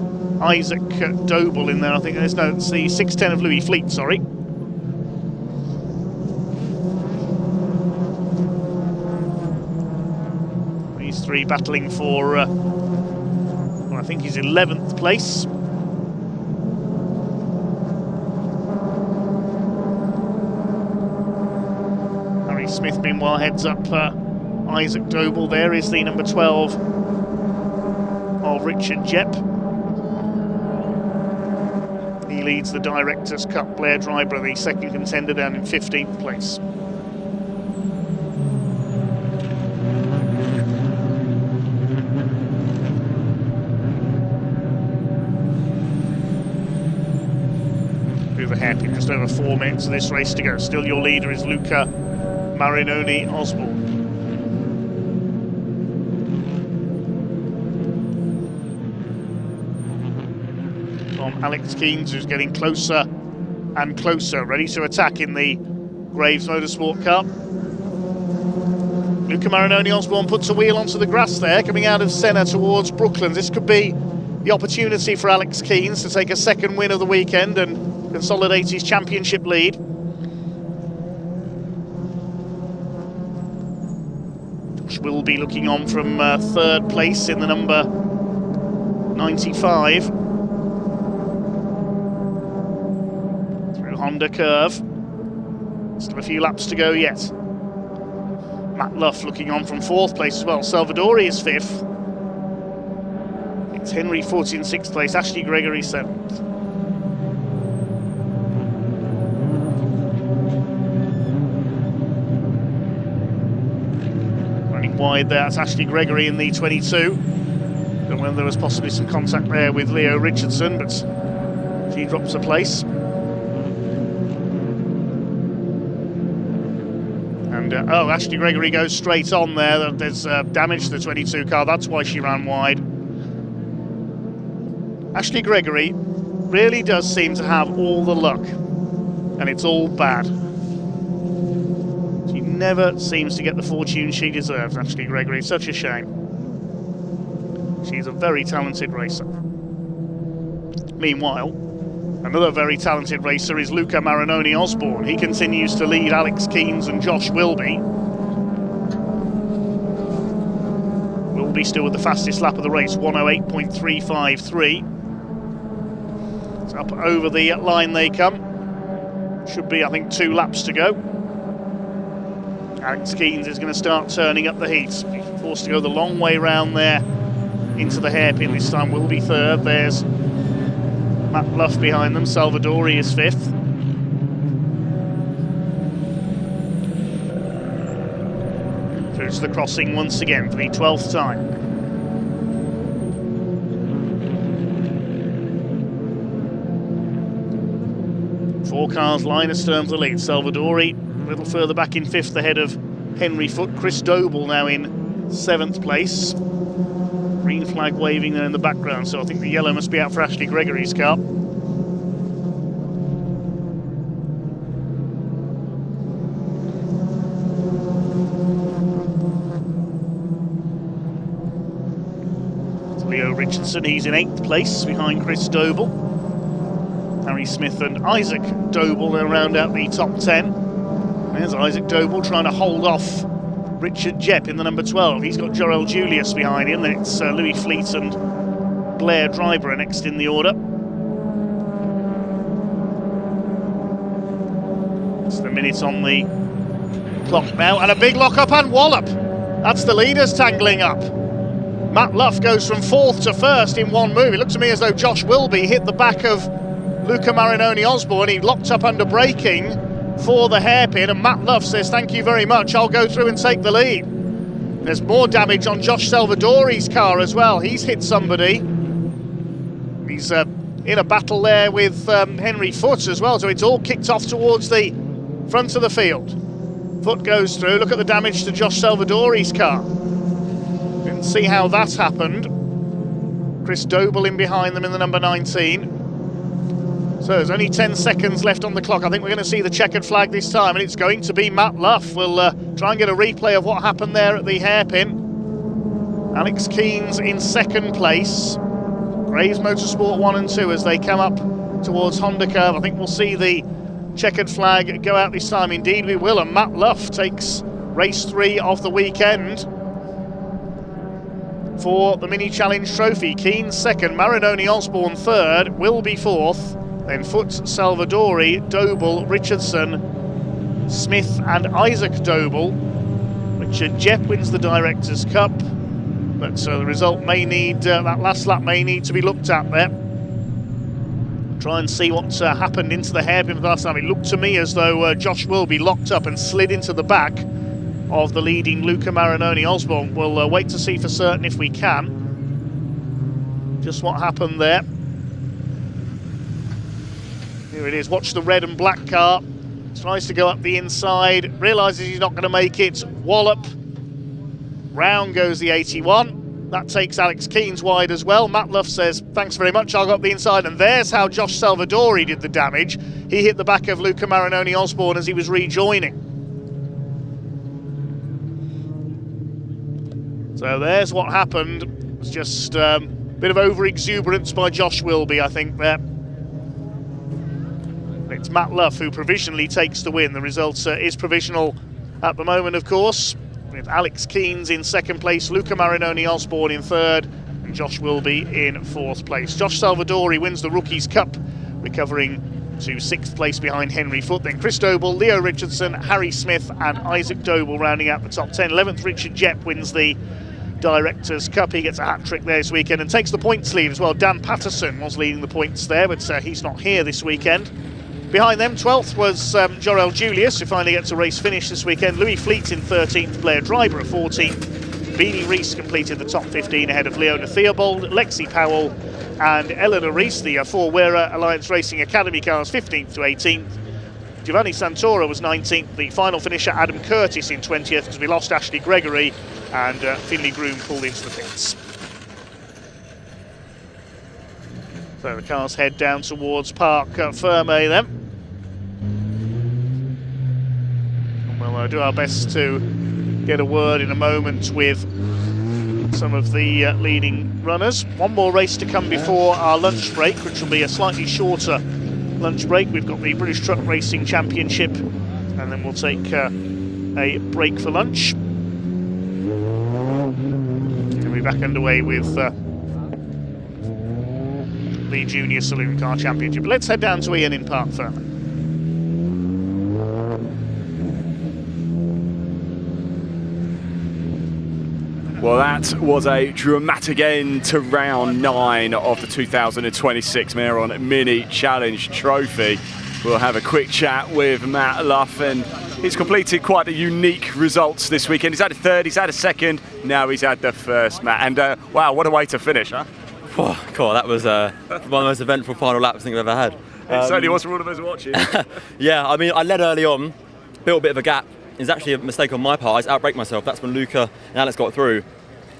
F: Isaac Doble in there. I think it's the 610 of Louis Fleet, sorry. These 3 battling for, well, I think he's 11th place. Harry Smith, meanwhile, heads up Isaac Doble. There is the number 12 of Richard Jepp. He leads the Directors' Cup. Blair Dryburgh, the 2nd contender, down in 15th place. hairpin. Just over 4 minutes of this race to go. Still your leader is Luca Marinoni Osborne. From Alex Keens, who's getting closer and closer, ready to attack in the Graves Motorsport car. Luca Marinoni Osborne puts a wheel onto the grass there, coming out of Senna towards Brooklands. This could be the opportunity for Alex Keens to take a second win of the weekend and consolidate his championship lead. Josh will be looking on from third place in the number 95. Through Honda Curve. Still a few laps to go yet. Matt Luff looking on from fourth place as well. Salvadori is fifth. It's Henry Foote in sixth place. Ashley Gregory seventh. Running wide there, that's Ashley Gregory in the 22. Don't know whether there was possibly some contact there with Leo Richardson, but she drops a place. And Ashley Gregory goes straight on there. There's damage to the 22 car. That's why she ran wide. Ashley Gregory really does seem to have all the luck, and it's all bad. She never seems to get the fortune she deserves, Ashley Gregory. It's such a shame. She's a very talented racer. Meanwhile, another very talented racer is Luca Marinoni Osborne. He continues to lead Alex Keens and Josh Wilby. Wilby still with the fastest lap of the race, 108.353. It's up over the line they come. Should be, I think, 2 laps to go. Alex Keens is going to start turning up the heat. He's forced to go the long way round there into the hairpin. This time will be third. There's Matt Luff behind them. Salvadori is fifth. Through to the crossing once again for the 12th time. Four cars line astern for the lead. Salvadori a little further back in fifth ahead of Henry Foote. Chris Doble now in 7th place. Green flag waving there in the background, so I think the yellow must be out for Ashley Gregory's car. It's Leo Richardson, he's in 8th place behind Chris Doble. Harry Smith and Isaac Doble will round out the top 10. There's Isaac Doble trying to hold off Richard Jepp in the number 12. He's got Jorel Julius behind him. Then it's Louis Fleet and Blair Dryber next in the order. It's the minute on the clock now, and a big lock-up and wallop. That's the leaders tangling up. Matt Luff goes from 4th to 1st in one move. It looks to me as though Josh Wilby hit the back of Luca Marinoni Osborne. He locked up under braking for the hairpin, and Matt Luff says, thank you very much, I'll go through and take the lead. There's more damage on Josh Salvadori's car as well. He's hit somebody. He's in a battle there with Henry Foote as well, so it's all kicked off towards the front of the field. Foote goes through. Look at the damage to Josh Salvadori's car. Didn't see how that happened. Chris Doble in behind them in the number 19. So there's only 10 seconds left on the clock. I think we're going to see the checkered flag this time, and it's going to be Matt Luff. We'll try and get a replay of what happened there at the hairpin. Alex Keens in 2nd place. Graves Motorsport 1 and 2 as they come up towards Honda Curve. I think we'll see the checkered flag go out this time. Indeed we will, and Matt Luff takes race 3 of the weekend for the Mini Challenge Trophy. Keens 2nd, Marinoni Osborne 3rd, Wilby 4th. Then Foote, Salvadori, Doble, Richardson, Smith and Isaac Doble. Richard Jepp wins the Directors' Cup, but the result may need, that last lap may need to be looked at there. Try and see what happened into the hairpin for the last time. It looked to me as though Josh Wilby locked up and slid into the back of the leading Luca Marinoni Osborne. We'll wait to see for certain if we can. Just what happened there. Here it is, watch the red and black car. Tries to go up the inside, realises he's not going to make it. Wallop. Round goes the 81. That takes Alex Keanes wide as well. Matt Luff says, thanks very much, I'll go up the inside. And there's how Josh Salvadori did the damage. He hit the back of Luca Marinoni Osborne as he was rejoining. So there's what happened. It was just a bit of over-exuberance by Josh Wilby, I think, there. It's Matt Luff who provisionally takes the win. The result is provisional at the moment, of course, with Alex Keanes in second place, Luca Marinoni Osborne in third, and Josh Wilby in fourth place. Josh Salvadori wins the Rookies Cup, recovering to sixth place behind Henry Foote. Then Chris Doble, Leo Richardson, Harry Smith and Isaac Doble rounding out the top 10. 11th, Richard Jepp wins the Directors' Cup. He gets a hat-trick there this weekend and takes the points lead as well. Dan Patterson was leading the points there, but he's not here this weekend. Behind them, 12th was Jorel Julius, who finally gets a race finish this weekend. Louis Fleet in 13th, Blair Driver at 14th. Beanie Rees completed the top 15 ahead of Leona Theobald, Lexi Powell and Eleanor Rees, the four-wearer Alliance Racing Academy cars, 15th to 18th. Giovanni Santoro was 19th. The final finisher, Adam Curtis, in 20th, because we lost Ashley Gregory, and Finley Groom pulled into the pits. So the cars head down towards Parc Fermé then. We'll do our best to get a word in a moment with some of the leading runners. One more race to come before our lunch break, which will be a slightly shorter lunch break. We've got the British Truck Racing Championship, and then we'll take a break for lunch. We'll be back underway with the Junior Saloon Car Championship. Let's head down to Ian in Parc Fermé.
A: Well, that was a dramatic end to round 9 of the 2026 Meyron Mini Challenge Trophy. We'll have a quick chat with Matt Luff, and he's completed quite a unique results this weekend. He's had a third, he's had a second, now he's had the first, Matt. And wow, what a way to finish, huh?
P: Oh, God, that was one of the most eventful final laps I think I've ever had.
A: It certainly was for all of us watching.
P: Yeah, I mean, I led early on, built a bit of a gap. It was actually a mistake on my part. I just outbraked myself. That's when Luca and Alex got through.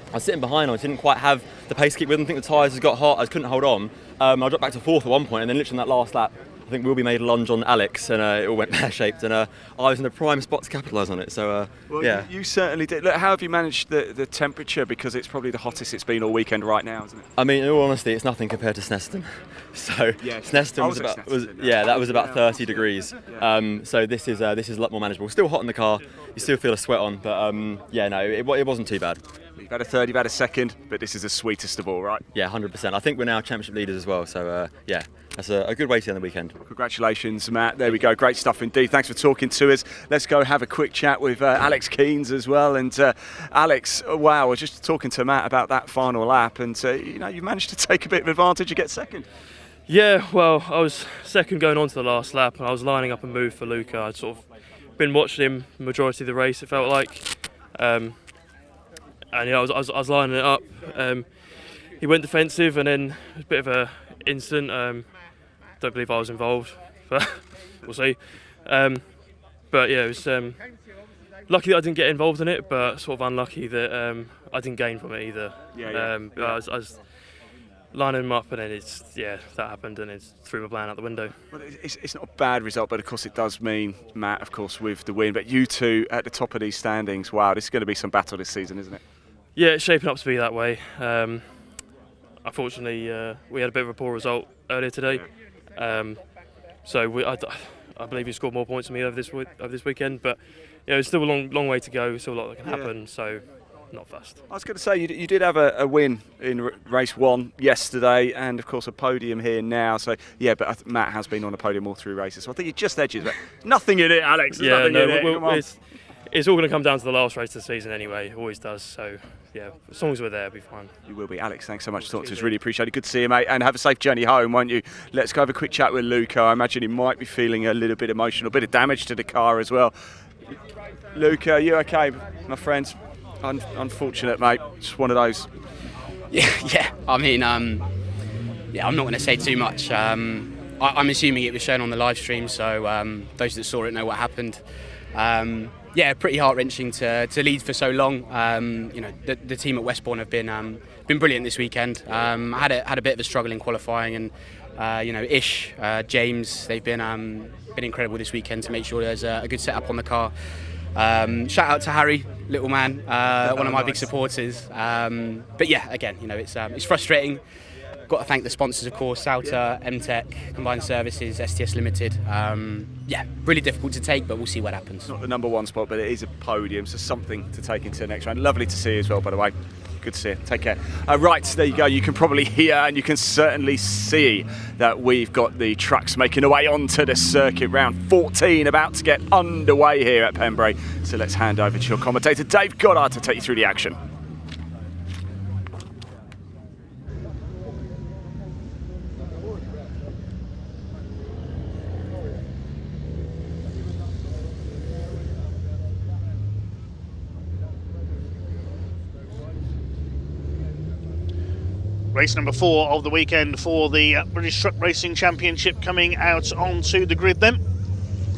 P: I was sitting behind, I didn't quite have the pace to keep with them. I think the tyres had got hot, I just couldn't hold on. I dropped back to fourth at one point, and then literally in that last lap, I think Wilby made a lunge on Alex, and it all went pear-shaped, and I was in the prime spot to capitalise on it, so
A: well,
P: yeah.
A: You certainly did. Look, how have you managed the temperature, because it's probably the hottest it's been all weekend right now, isn't it?
P: I mean, in all honesty, it's nothing compared to Snetterton. So
A: yeah,
P: Snetterton was about 30 degrees.
A: Yeah.
P: So this is a lot more manageable. Still hot in the car, you still feel a sweat on, but yeah, no, it wasn't too bad.
A: You've had a third, you've had a second, but this is the sweetest of all, right?
P: Yeah, 100%. I think we're now championship leaders as well, so yeah, that's a good way to end the weekend.
A: Well, congratulations, Matt. There we go. Great stuff indeed. Thanks for talking to us. Let's go have a quick chat with Alex Keanes as well. And Alex, wow, I was just talking to Matt about that final lap, and you know, you managed to take a bit of advantage. You get second.
N: Yeah, well, I was second going on to the last lap, and I was lining up a move for Luca. I'd sort of been watching him the majority of the race, it felt like. And yeah, I was lining it up. He went defensive, and then it was a bit of a incident. Don't believe I was involved, but we'll see. But yeah, it was lucky that I didn't get involved in it, but sort of unlucky that I didn't gain from it either.
A: Yeah.
N: I was lining him up, and then that happened, and it threw my plan out the window.
A: Well, it's not a bad result, but of course it does mean Matt, of course, with the win. But you two at the top of these standings, wow, this is going to be some battle this season, isn't it?
N: Yeah, it's shaping up to be that way. Unfortunately, we had a bit of a poor result earlier today, so I believe he scored more points than me over this weekend. But yeah, it's still a long way to go. Still a lot that can happen. So. Not fast.
A: I was going to say, you did have a win in race 1 yesterday, and of course a podium here now. So yeah, but Matt has been on a podium all through races. So I think you just edges, but nothing in it, Alex. There's nothing in it.
N: It's all going to come down to the last race of the season anyway. It always does. So yeah, as long as we're there, it'll be fine.
A: You will be, Alex. Thanks so much for talking to us. Really appreciate it. Good to see you, mate. And have a safe journey home, won't you? Let's go have a quick chat with Luca. I imagine he might be feeling a little bit emotional, a bit of damage to the car as well. Luca, are you okay, my friends? Unfortunate, mate. Just one of those.
R: Yeah. I mean, I'm not going to say too much.
E: I'm assuming it was shown on the live stream, so those that saw it know what happened. Yeah, pretty heart-wrenching to lead for so long. You know, the team at Westbourne have been brilliant this weekend. Had a bit of a struggle in qualifying, and you know, James, they've been incredible this weekend to make sure there's a good setup on the car. Shout out to Harry, little man, one of my big supporters. But yeah, again, you know, it's frustrating. Got to thank the sponsors, of course, Sauter, MTech, Combined Services, STS Limited. Yeah, really difficult to take, but we'll see what happens.
A: Not the #1 spot, but it is a podium, so something to take into the next round. Lovely to see you as well, by the way. Good to see you. Take care. Right, there you go. You can probably hear and you can certainly see that we've got the trucks making their way onto the circuit. Round 14 about to get underway here at Pembrey. So let's hand over to your commentator, Dave Goddard, to take you through the action.
F: Race number 4 of the weekend for the British Truck Racing Championship coming out onto the grid then.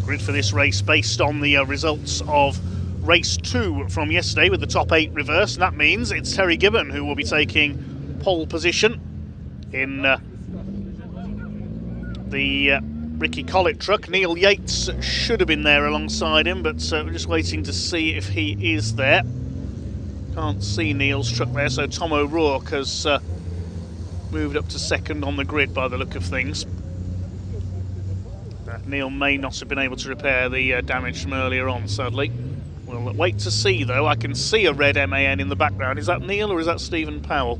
F: Grid for this race based on the results of race 2 from yesterday with the top 8 reverse. And that means it's Terry Gibbon who will be taking pole position in the Ricky Collett truck. Neil Yates should have been there alongside him, but we're just waiting to see if he is there. Can't see Neil's truck there, so Tom O'Rourke has moved up to second on the grid by the look of things. Neil may not have been able to repair the damage from earlier on, sadly. We'll wait to see, though. I can see a red MAN in the background. Is that Neil or is that Stephen Powell?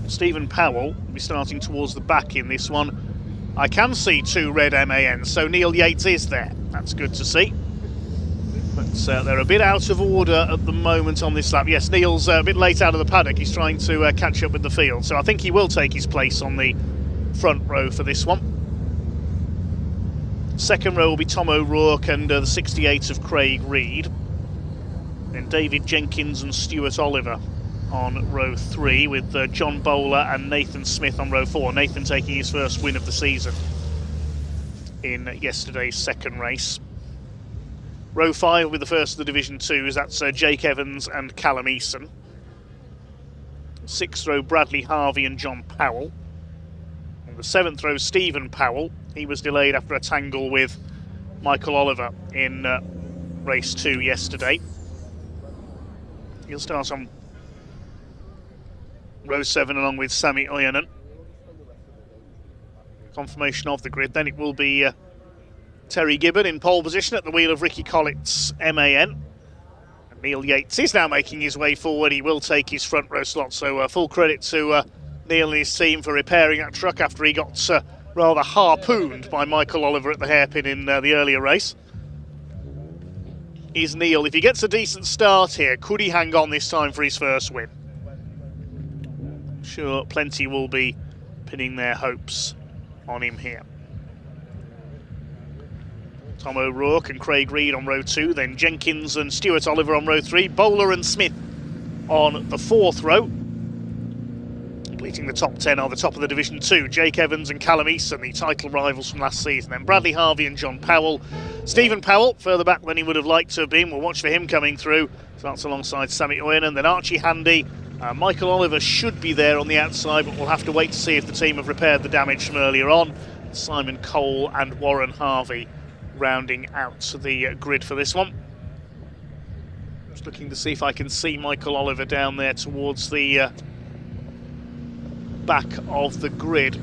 F: Stephen Powell will be starting towards the back in this one. I can see 2 red MANs, so Neil Yates is there. That's good to see. But they're a bit out of order at the moment on this lap. Yes, Neil's a bit late out of the paddock. He's trying to catch up with the field. So I think he will take his place on the front row for this one. Second row will be Tom O'Rourke and the 68 of Craig Reed. Then David Jenkins and Stuart Oliver on row 3 with John Bowler and Nathan Smith on row 4. Nathan taking his first win of the season in yesterday's second race. Row 5 will be the first of the Division 2s. That's Jake Evans and Callum Eason. 6th row, Bradley Harvey and John Powell. On the 7th row, Stephen Powell. He was delayed after a tangle with Michael Oliver in race 2 yesterday. He'll start on row 7 along with Sami Ojanen. Confirmation of the grid, then it will be Terry Gibbon in pole position at the wheel of Ricky Collett's MAN. And Neil Yates is now making his way forward. He will take his front row slot. So full credit to Neil and his team for repairing that truck after he got rather harpooned by Michael Oliver at the hairpin in the earlier race. Is Neil, if he gets a decent start here, could he hang on this time for his first win? Sure, plenty will be pinning their hopes on him here. Tom O'Rourke and Craig Reed on row 2, then Jenkins and Stuart Oliver on row 3, Bowler and Smith on the 4th row. Completing the top 10 are the top of the Division 2, Jake Evans and Callum Eason, the title rivals from last season. Then Bradley Harvey and John Powell. Stephen Powell, further back than he would have liked to have been. We'll watch for him coming through. Starts alongside Sami Ojanen, then Archie Handy. Michael Oliver should be there on the outside, but we'll have to wait to see if the team have repaired the damage from earlier on. Simon Cole and Warren Harvey rounding out the grid for this one. Just looking to see if I can see Michael Oliver down there towards the back of the grid.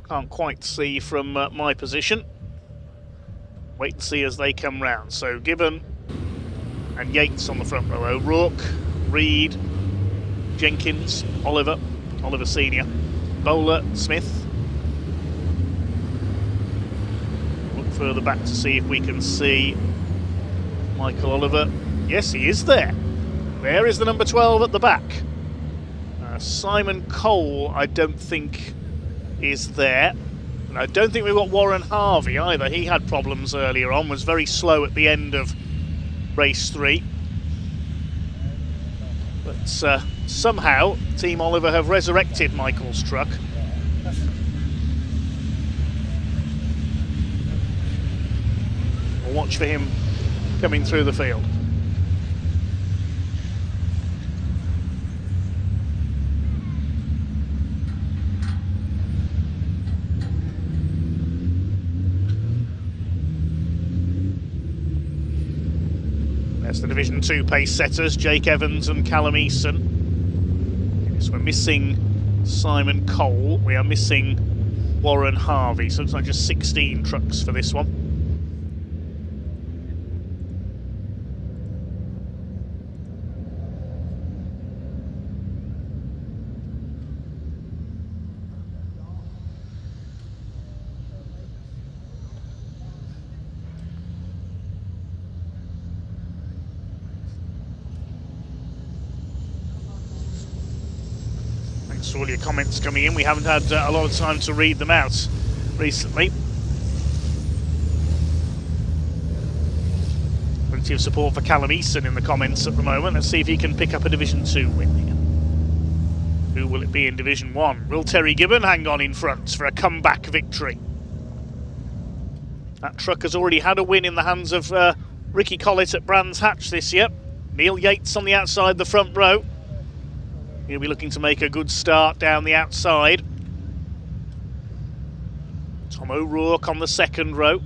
F: Can't quite see from my position. Wait and see as they come round. So Gibbon and Yates on the front row. O'Rourke, Reed, Jenkins, Oliver Senior, Bowler, Smith. Look further back to see if we can see Michael Oliver. Yes, he is there. There is the number 12 at the back. Simon Cole, I don't think is there. And I don't think we've got Warren Harvey either. He had problems earlier on, was very slow at the end of race 3. But somehow Team Oliver have resurrected Michael's truck. We'll watch for him coming through the field. There's the Division 2 pace setters, Jake Evans and Callum Easton. Yes, we're missing Simon Cole. We are missing Warren Harvey. So it's like just 16 trucks for this one. For all your comments coming in. We haven't had a lot of time to read them out recently. Plenty of support for Callum Easton in the comments at the moment. Let's see if he can pick up a Division 2 win here. Who will it be in Division 1? Will Terry Gibbon hang on in front for a comeback victory? That truck has already had a win in the hands of Ricky Collett at Brands Hatch this year. Neil Yates on the outside the front row. He'll be looking to make a good start down the outside. Tom O'Rourke on the second row.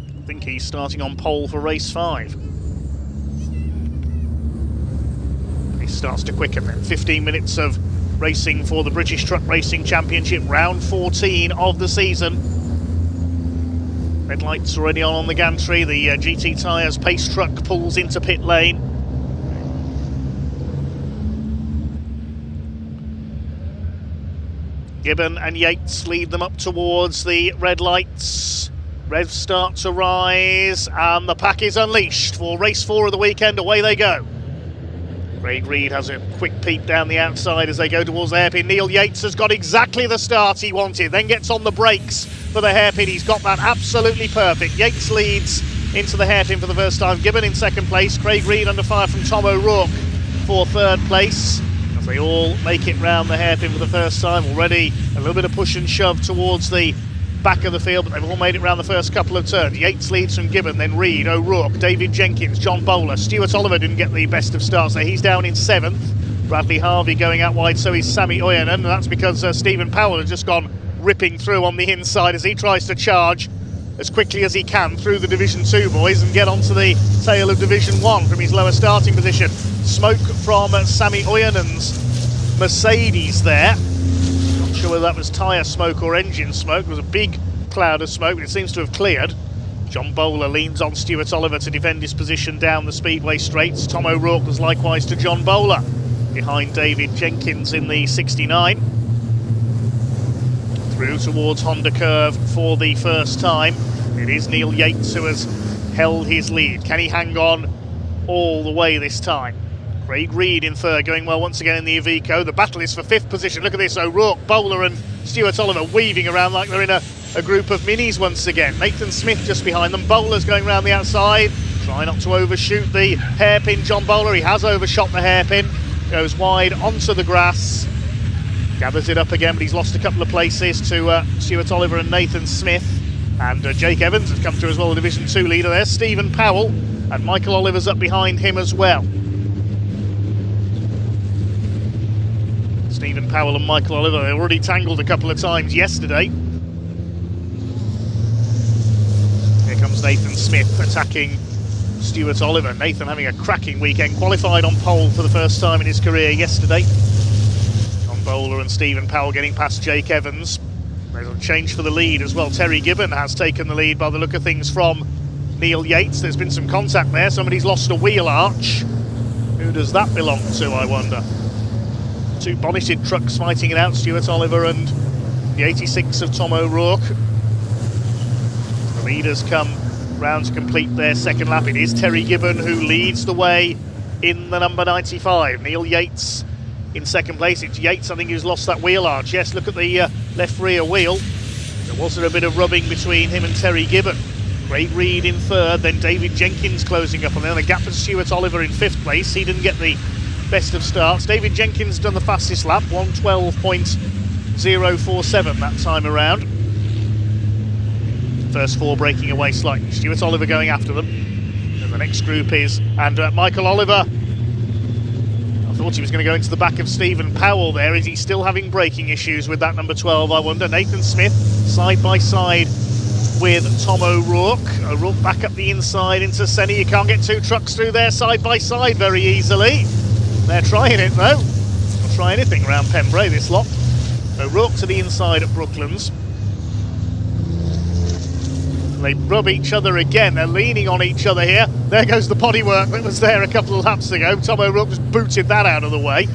F: I think he's starting on pole for race 5. He starts to quicken then. 15 minutes of racing for the British Truck Racing Championship, round 14 of the season. Red lights already on the gantry. The GT Tyres pace truck pulls into pit lane. Gibbon and Yates lead them up towards the red lights. Revs start to rise, and the pack is unleashed for race 4 of the weekend. Away they go. Craig Reed has a quick peep down the outside as they go towards the hairpin. Neil Yates has got exactly the start he wanted, then gets on the brakes for the hairpin. He's got that absolutely perfect. Yates leads into the hairpin for the first time. Gibbon in second place. Craig Reed under fire from Tom O'Rourke for third place. They all make it round the hairpin for the first time. Already a little bit of push and shove towards the back of the field, but they've all made it round the first couple of turns. Yates leads from Gibbon, then Reed, O'Rourke, David Jenkins, John Bowler. Stuart Oliver didn't get the best of starts there. He's down in 7th. Bradley Harvey going out wide, so is Sammy Oyanen, and that's because Stephen Powell has just gone ripping through on the inside as he tries to charge as quickly as he can through the Division 2 boys and get onto the tail of Division 1 from his lower starting position. Smoke from Sammy Oyanen's Mercedes there. Not sure whether that was tyre smoke or engine smoke. There was a big cloud of smoke, but it seems to have cleared. John Bowler leans on Stuart Oliver to defend his position down the Speedway straights. Tom O'Rourke was likewise to John Bowler, behind David Jenkins in the 69. Through towards Honda Curve for the first time. It is Neil Yates who has held his lead. Can he hang on all the way this time? Craig Reed in third, going well once again in the Iveco. The battle is for 5th position. Look at this, O'Rourke, Bowler and Stuart Oliver weaving around like they're in a group of minis once again. Nathan Smith just behind them. Bowler's going around the outside. Try not to overshoot the hairpin. John Bowler, he has overshot the hairpin. Goes wide onto the grass. Gathers it up again, but he's lost a couple of places to Stuart Oliver and Nathan Smith. And Jake Evans has come through as well, the Division 2 leader there. Stephen Powell, and Michael Oliver's up behind him as well. Stephen Powell and Michael Oliver, they already tangled a couple of times yesterday. Here comes Nathan Smith attacking Stuart Oliver. Nathan having a cracking weekend, qualified on pole for the first time in his career yesterday. John Bowler and Stephen Powell getting past Jake Evans. There's a change for the lead as well. Terry Gibbon has taken the lead by the look of things from Neil Yates. There's been some contact there. Somebody's lost a wheel arch. Who does that belong to, I wonder? Two bonneted trucks fighting it out, Stuart Oliver and the 86 of Tom O'Rourke. The leaders come round to complete their second lap. It is Terry Gibbon who leads the way in the number 95. Neil Yates in second place. It's Yates, I think, who's lost that wheel arch. Yes, look at the left rear wheel. There was a bit of rubbing between him and Terry Gibbon. Craig Reed in third, then David Jenkins closing up on there. The gap of Stuart Oliver in fifth place. He didn't get the best of starts. David Jenkins done the fastest lap, 1:12.047 that time around. First four breaking away slightly. Stuart Oliver going after them. And the next group is, and Michael Oliver. I thought he was going to go into the back of Stephen Powell there. Is he still having braking issues with that number 12, I wonder? Nathan Smith side by side with Tom O'Rourke. O'Rourke back up the inside into Senna. You can't get two trucks through there side by side very easily. They're trying it though. They'll try anything around Pembrey, this lot. O'Rourke to the inside at Brooklands. They rub each other again. They're leaning on each other here. There goes the bodywork that was there a couple of laps ago. Tom O'Rourke just booted that out of the way.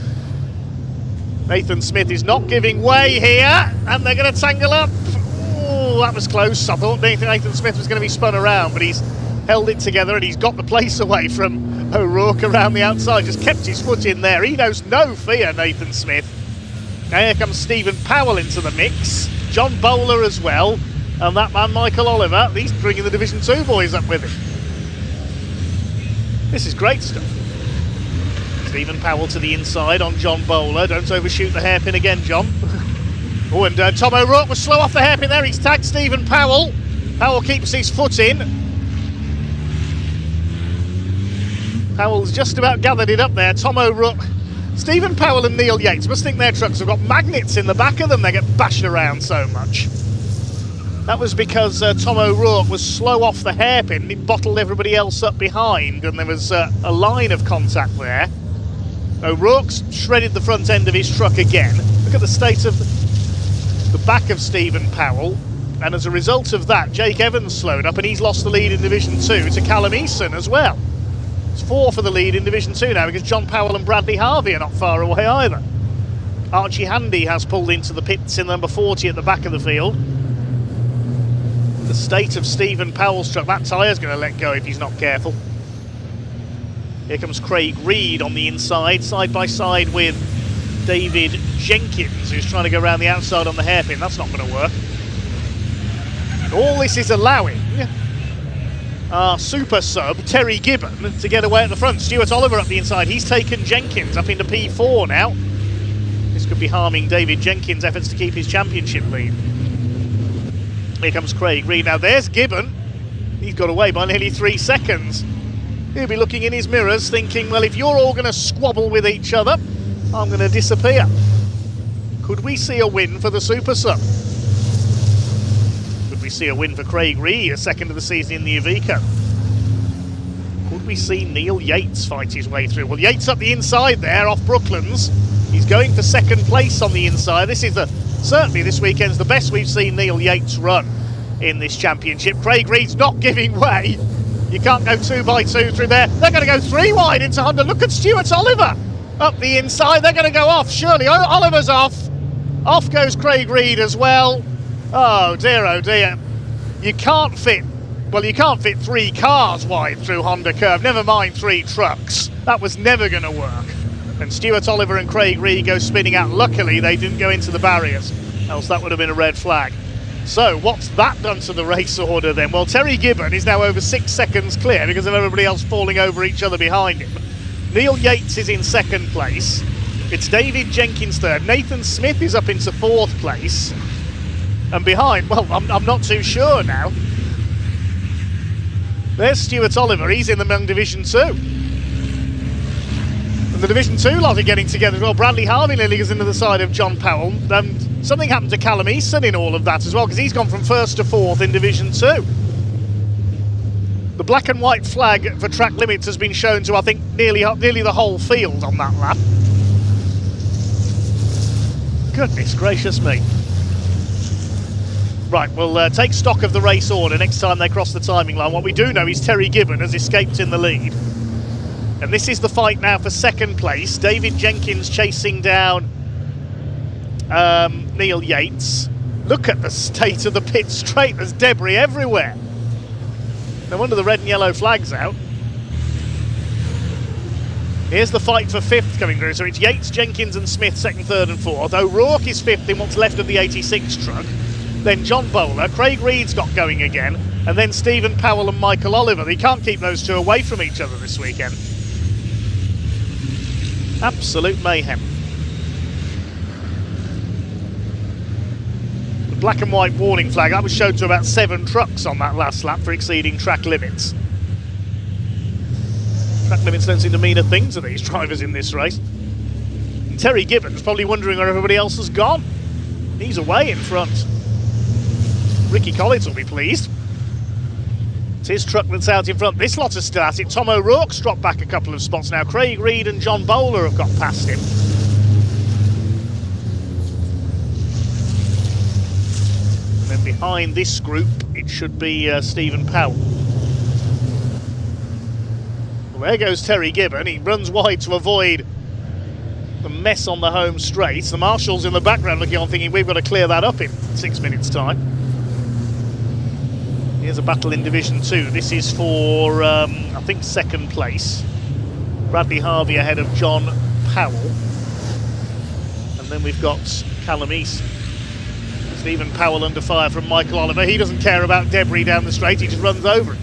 F: Nathan Smith is not giving way here, and they're going to tangle up. Oh, that was close. I thought Nathan Smith was going to be spun around, but he's held it together and he's got the place away from O'Rourke around the outside. Just kept his foot in there. He knows no fear, Nathan Smith. Now here comes Stephen Powell into the mix. John Bowler as well. And that man, Michael Oliver, he's bringing the Division 2 boys up with him. This is great stuff. Stephen Powell to the inside on John Bowler. Don't overshoot the hairpin again, John. Oh, and Tom O'Rourke was slow off the hairpin there. He's tagged Stephen Powell. Powell keeps his foot in. Powell's just about gathered it up there. Tom O'Rourke. Stephen Powell and Neil Yates must think their trucks have got magnets in the back of them. They get bashed around so much. That was because Tom O'Rourke was slow off the hairpin. He bottled everybody else up behind, and there was a line of contact there. O'Rourke's shredded the front end of his truck again. Look at the state of the back of Stephen Powell. And as a result of that, Jake Evans slowed up, and he's lost the lead in Division 2 to Callum Eason as well. It's 4 for the lead in Division 2 now, because John Powell and Bradley Harvey are not far away either. Archie Handy has pulled into the pits in number 40 at the back of the field. The state of Stephen Powell's truck, that tyre's going to let go if he's not careful. Here comes Craig Reed on the inside, side by side with David Jenkins, who's trying to go around the outside on the hairpin. That's not going to work. And all this is allowing our super sub, Terry Gibbon, to get away at the front. Stuart Oliver up the inside. He's taken Jenkins up into P4 now. This could be harming David Jenkins' efforts to keep his championship lead. Here comes Craig Reed. Now there's Gibbon. He's got away by nearly 3 seconds. He'll be looking in his mirrors thinking, well, if you're all going to squabble with each other, I'm going to disappear. Could we see a win for the Super Sub? Could we see a win for Craig Reed, a second of the season in the Iveco? Could we see Neil Yates fight his way through? Well, Yates up the inside there off Brooklands. He's going for second place on the inside. This is certainly this weekend's the best we've seen Neil Yates run in this championship. Craig Reed's not giving way. You can't go 2 by 2 through there. They're going to go 3 wide into Honda. Look at Stuart Oliver up the inside. They're going to go off. Surely Oliver's off. Off goes Craig Reed as well. Oh dear, oh dear. You can't fit 3 cars wide through Honda Curve. Never mind 3 trucks. That was never going to work. And Stuart Oliver and Craig Reed go spinning out. Luckily, they didn't go into the barriers, else that would have been a red flag. So, what's that done to the race order then? Well, Terry Gibbon is now over 6 seconds clear because of everybody else falling over each other behind him. Neil Yates is in second place. It's David Jenkins third. Nathan Smith is up into 4th place. And behind, well, I'm not too sure now. There's Stuart Oliver. He's in the Young Division 2. The Division 2 lot are getting together as well. Bradley Harvey nearly goes into the side of John Powell. Something happened to Callum Eason in all of that as well, because he's gone from 1st to 4th in Division 2. The black and white flag for track limits has been shown to, I think, nearly the whole field on that lap. Goodness gracious me. Right, we'll take stock of the race order next time they cross the timing line. What we do know is Terry Gibbon has escaped in the lead. And this is the fight now for second place. David Jenkins chasing down Neil Yates. Look at the state of the pit straight. There's debris everywhere. No wonder the red and yellow flag's out. Here's the fight for 5th coming through. So it's Yates, Jenkins and Smith 2nd, 3rd and 4th. O'Rourke is 5th in what's left of the 86 truck. Then John Bowler, Craig Reed's got going again, and then Stephen Powell and Michael Oliver. They can't keep those two away from each other this weekend. Absolute mayhem. The black and white warning flag, that was shown to about 7 trucks on that last lap for exceeding track limits. Track limits don't seem to mean a thing to these drivers in this race. And Terry Gibbons probably wondering where everybody else has gone. He's away in front. Ricky Collins will be pleased. It's his truck that's out in front. This lot is still at it. Tom O'Rourke's dropped back a couple of spots now. Craig Reed and John Bowler have got past him. And then behind this group, it should be Stephen Powell. Well, there goes Terry Gibbon. He runs wide to avoid the mess on the home straight. The marshals in the background looking on thinking we've got to clear that up in 6 minutes' time. Here's a battle in Division 2. This is for, I think, 2nd place. Bradley Harvey ahead of John Powell. And then we've got Callum East. Stephen Powell under fire from Michael Oliver. He doesn't care about debris down the straight, he just runs over it.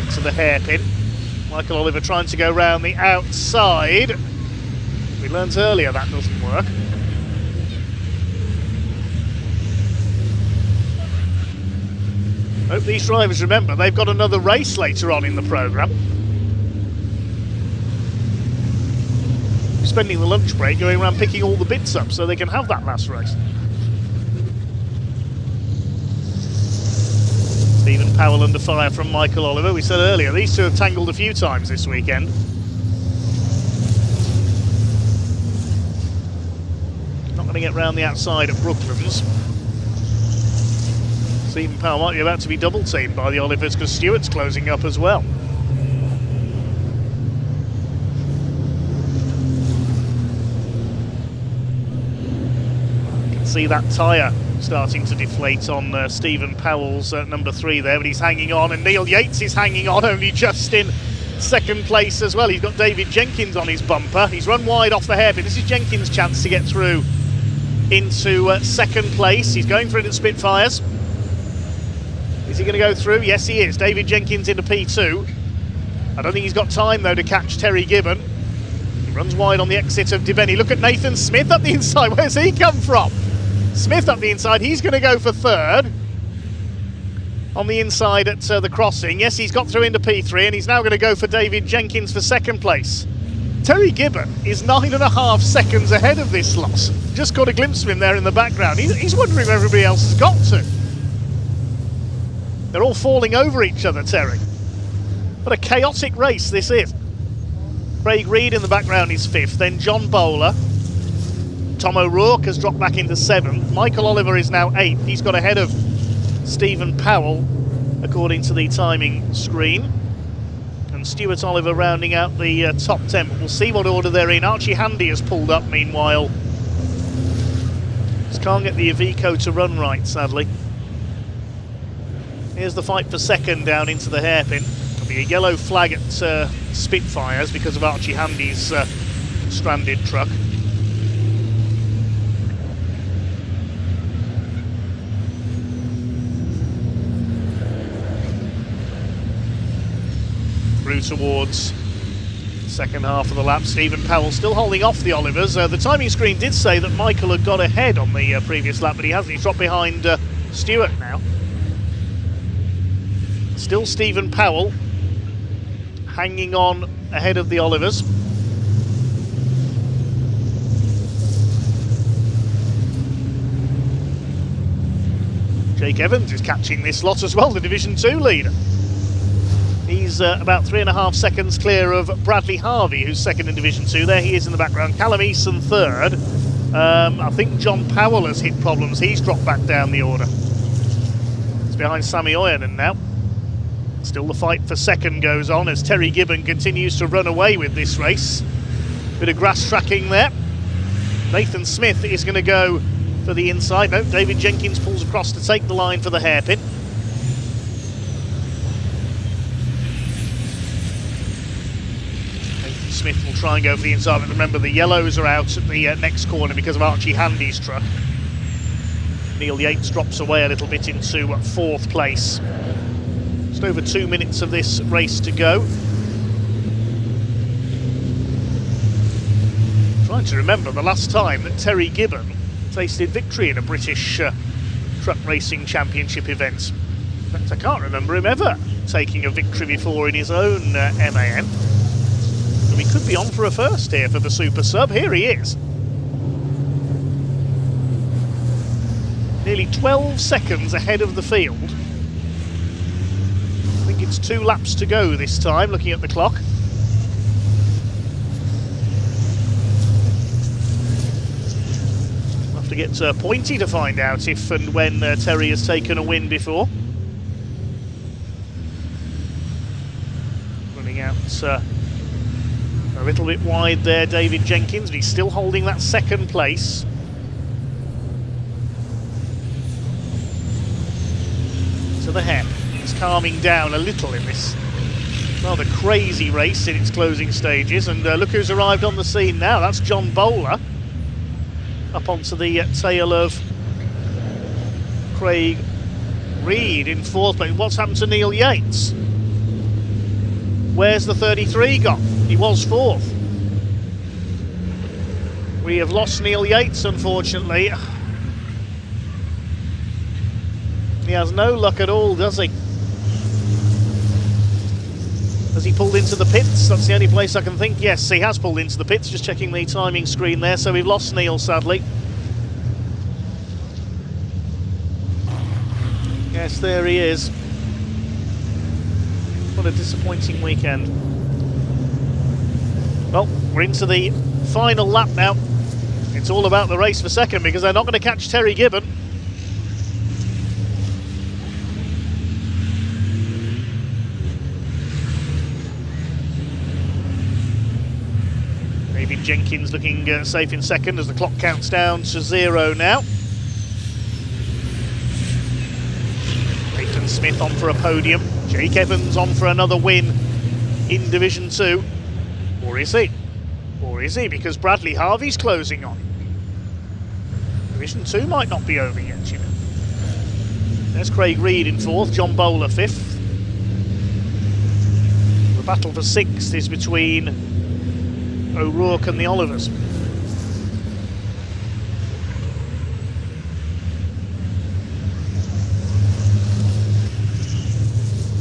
F: Into the hairpin. Michael Oliver trying to go round the outside. We learnt earlier that doesn't work. Hope these drivers remember they've got another race later on in the programme. Spending the lunch break going around picking all the bits up so they can have that last race. Stephen Powell under fire from Michael Oliver. We said earlier these two have tangled a few times this weekend. Not going to get round the outside of Brooklands. Stephen Powell might be about to be double teamed by the Olivers because Stewart's closing up as well. You can see that tyre starting to deflate on Stephen Powell's number 3 there, but he's hanging on, and Neil Yates is hanging on, only just in 2nd place as well. He's got David Jenkins on his bumper. He's run wide off the hairpin. This is Jenkins' chance to get through into 2nd place. He's going for it at Spitfires. Is he going to go through? Yes, he is. David Jenkins into P2. I don't think he's got time, though, to catch Terry Gibbon. He runs wide on the exit of Debenny. Look at Nathan Smith up the inside. Where's he come from? Smith up the inside. He's going to go for 3rd. On the inside at the crossing. Yes, he's got through into P3, and he's now going to go for David Jenkins for 2nd place. Terry Gibbon is 9.5 seconds ahead of this lot. Just caught a glimpse of him there in the background. He's wondering where everybody else has got to. They're all falling over each other, Terry. What a chaotic race this is. Craig Reed in the background is 5th, then John Bowler. Tom O'Rourke has dropped back into 7th. Michael Oliver is now 8th. He's got ahead of Stephen Powell, according to the timing screen. And Stuart Oliver rounding out the top 10. But we'll see what order they're in. Archie Handy has pulled up, meanwhile. Just can't get the Iveco to run right, sadly. Here's the fight for 2nd down into the hairpin. There'll be a yellow flag at Spitfires because of Archie Handy's stranded truck. Through towards the 2nd half of the lap. Stephen Powell still holding off the Olivers. The timing screen did say that Michael had got ahead on the previous lap, but he hasn't. He's dropped behind Stewart now. Still Stephen Powell hanging on ahead of the Olivers. Jake Evans is catching this lot as well, the Division 2 leader. He's about 3.5 seconds clear of Bradley Harvey, who's 2nd in Division 2. There he is in the background. Callum Easton 3rd. I think John Powell has hit problems. He's dropped back down the order. It's behind Sammy Oyanen now. Still the fight for 2nd goes on as Terry Gibbon continues to run away with this race. Bit of grass tracking there. Nathan Smith is going to go for the inside. No, David Jenkins pulls across to take the line for the hairpin. Smith will try and go for the inside, but remember the yellows are out at the next corner because of Archie Handy's truck. Neil Yates drops away a little bit into 4th place. Just over 2 minutes of this race to go. Trying to remember the last time that Terry Gibbon tasted victory in a British truck racing championship event. In fact, I can't remember him ever taking a victory before in his own MAN. So we could be on for a first here for the Super Sub. Here he is. Nearly 12 seconds ahead of the field. I think it's 2 laps to go this time, looking at the clock. We'll have to get Pointy to find out if and when Terry has taken a win before. Running out a little bit wide there, David Jenkins, but he's still holding that 2nd place. To the hair. It's calming down a little in this rather crazy race in its closing stages, and look who's arrived on the scene now. That's John Bowler up onto the tail of Craig Reed in 4th place. What's happened to Neil Yates? Where's the 33 gone? He was 4th. We have lost Neil Yates, unfortunately. He has no luck at all, does he? Has he pulled into the pits? That's the only place I can think. Yes, he has pulled into the pits. Just checking the timing screen there. So we've lost Neil, sadly. Yes, there he is. What a disappointing weekend. Well, we're into the final lap now. It's all about the race for second because they're not going to catch Terry Gibbon. David Jenkins looking safe in second as the clock counts down to 0 now. Nathan Smith on for a podium. Jake Evans on for another win in Division 2. Or is he? Or is he? Because Bradley Harvey's closing on. Division 2 might not be over yet, you know. There's Craig Reed in 4th, John Bowler 5th. The battle for 6th is between O'Rourke and the Olivers.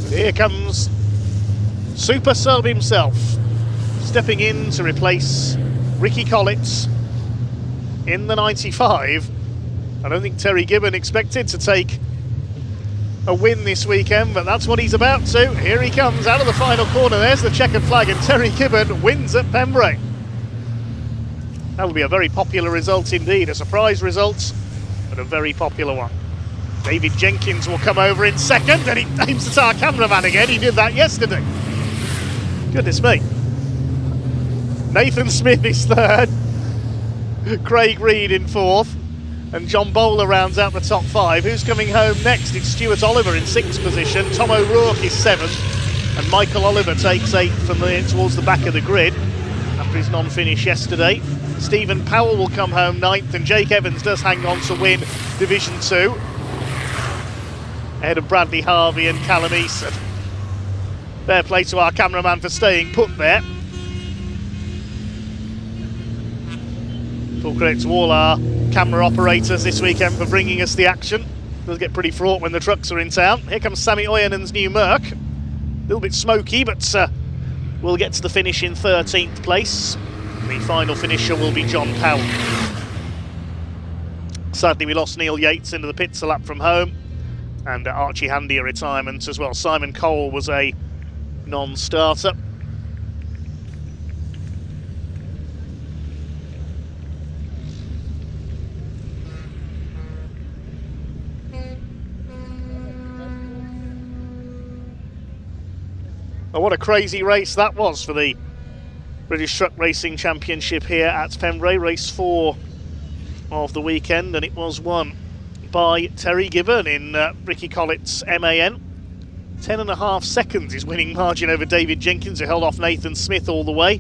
F: But here comes Super Sub himself, stepping in to replace Ricky Collitz in the 95. I don't think Terry Gibbon expected to take a win this weekend, but that's what he's about to. Here he comes out of the final corner. There's the checkered flag, and Terry Gibbon wins at Pembrey. That will be a very popular result indeed, a surprise result, but a very popular one. David Jenkins will come over in second, and he aims at our cameraman again. He did that yesterday. Goodness me. Nathan Smith is 3rd, Craig Reed in 4th, and John Bowler rounds out the top 5. Who's coming home next? It's Stuart Oliver in 6th position. Tom O'Rourke is 7th, and Michael Oliver takes 8th from towards the back of the grid after his non-finish yesterday. Stephen Powell will come home 9th, and Jake Evans does hang on to win Division 2 ahead of Bradley Harvey and Callum Eason. Fair play to our cameraman for staying put there. Full credit to all our camera operators this weekend for bringing us the action. It does get pretty fraught when the trucks are in town. Here comes Sammy Oyenen's new Merc. A little bit smoky, but we'll get to the finish in 13th place. The final finisher will be John Powell. Sadly, we lost Neil Yates into the pits a lap from home, and Archie Handy a retirement as well. Simon Cole was a non-starter. Well, what a crazy race that was for the British Truck Racing Championship here at Pembrey, race 4 of the weekend, and it was won by Terry Gibbon in Ricky Collett's MAN. 10.5 seconds his winning margin over David Jenkins, who held off Nathan Smith all the way.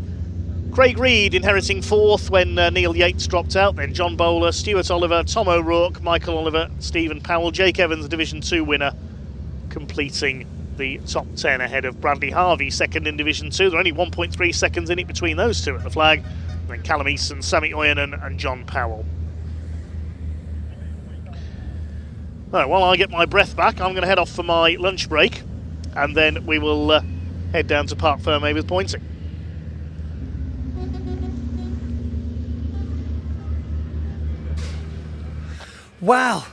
F: Craig Reed inheriting fourth when Neil Yates dropped out, then John Bowler, Stuart Oliver, Tom O'Rourke, Michael Oliver, Stephen Powell, Jake Evans, Division 2 winner, completing the top 10 ahead of Bradley Harvey, second in Division 2. There are only 1.3 seconds in it between those two at the flag. And then Callum Easton, Sammy Oyanen and John Powell. Right, while I get my breath back, I'm going to head off for my lunch break, and then we will head down to Parc Fermé with pointing.
M: Wow,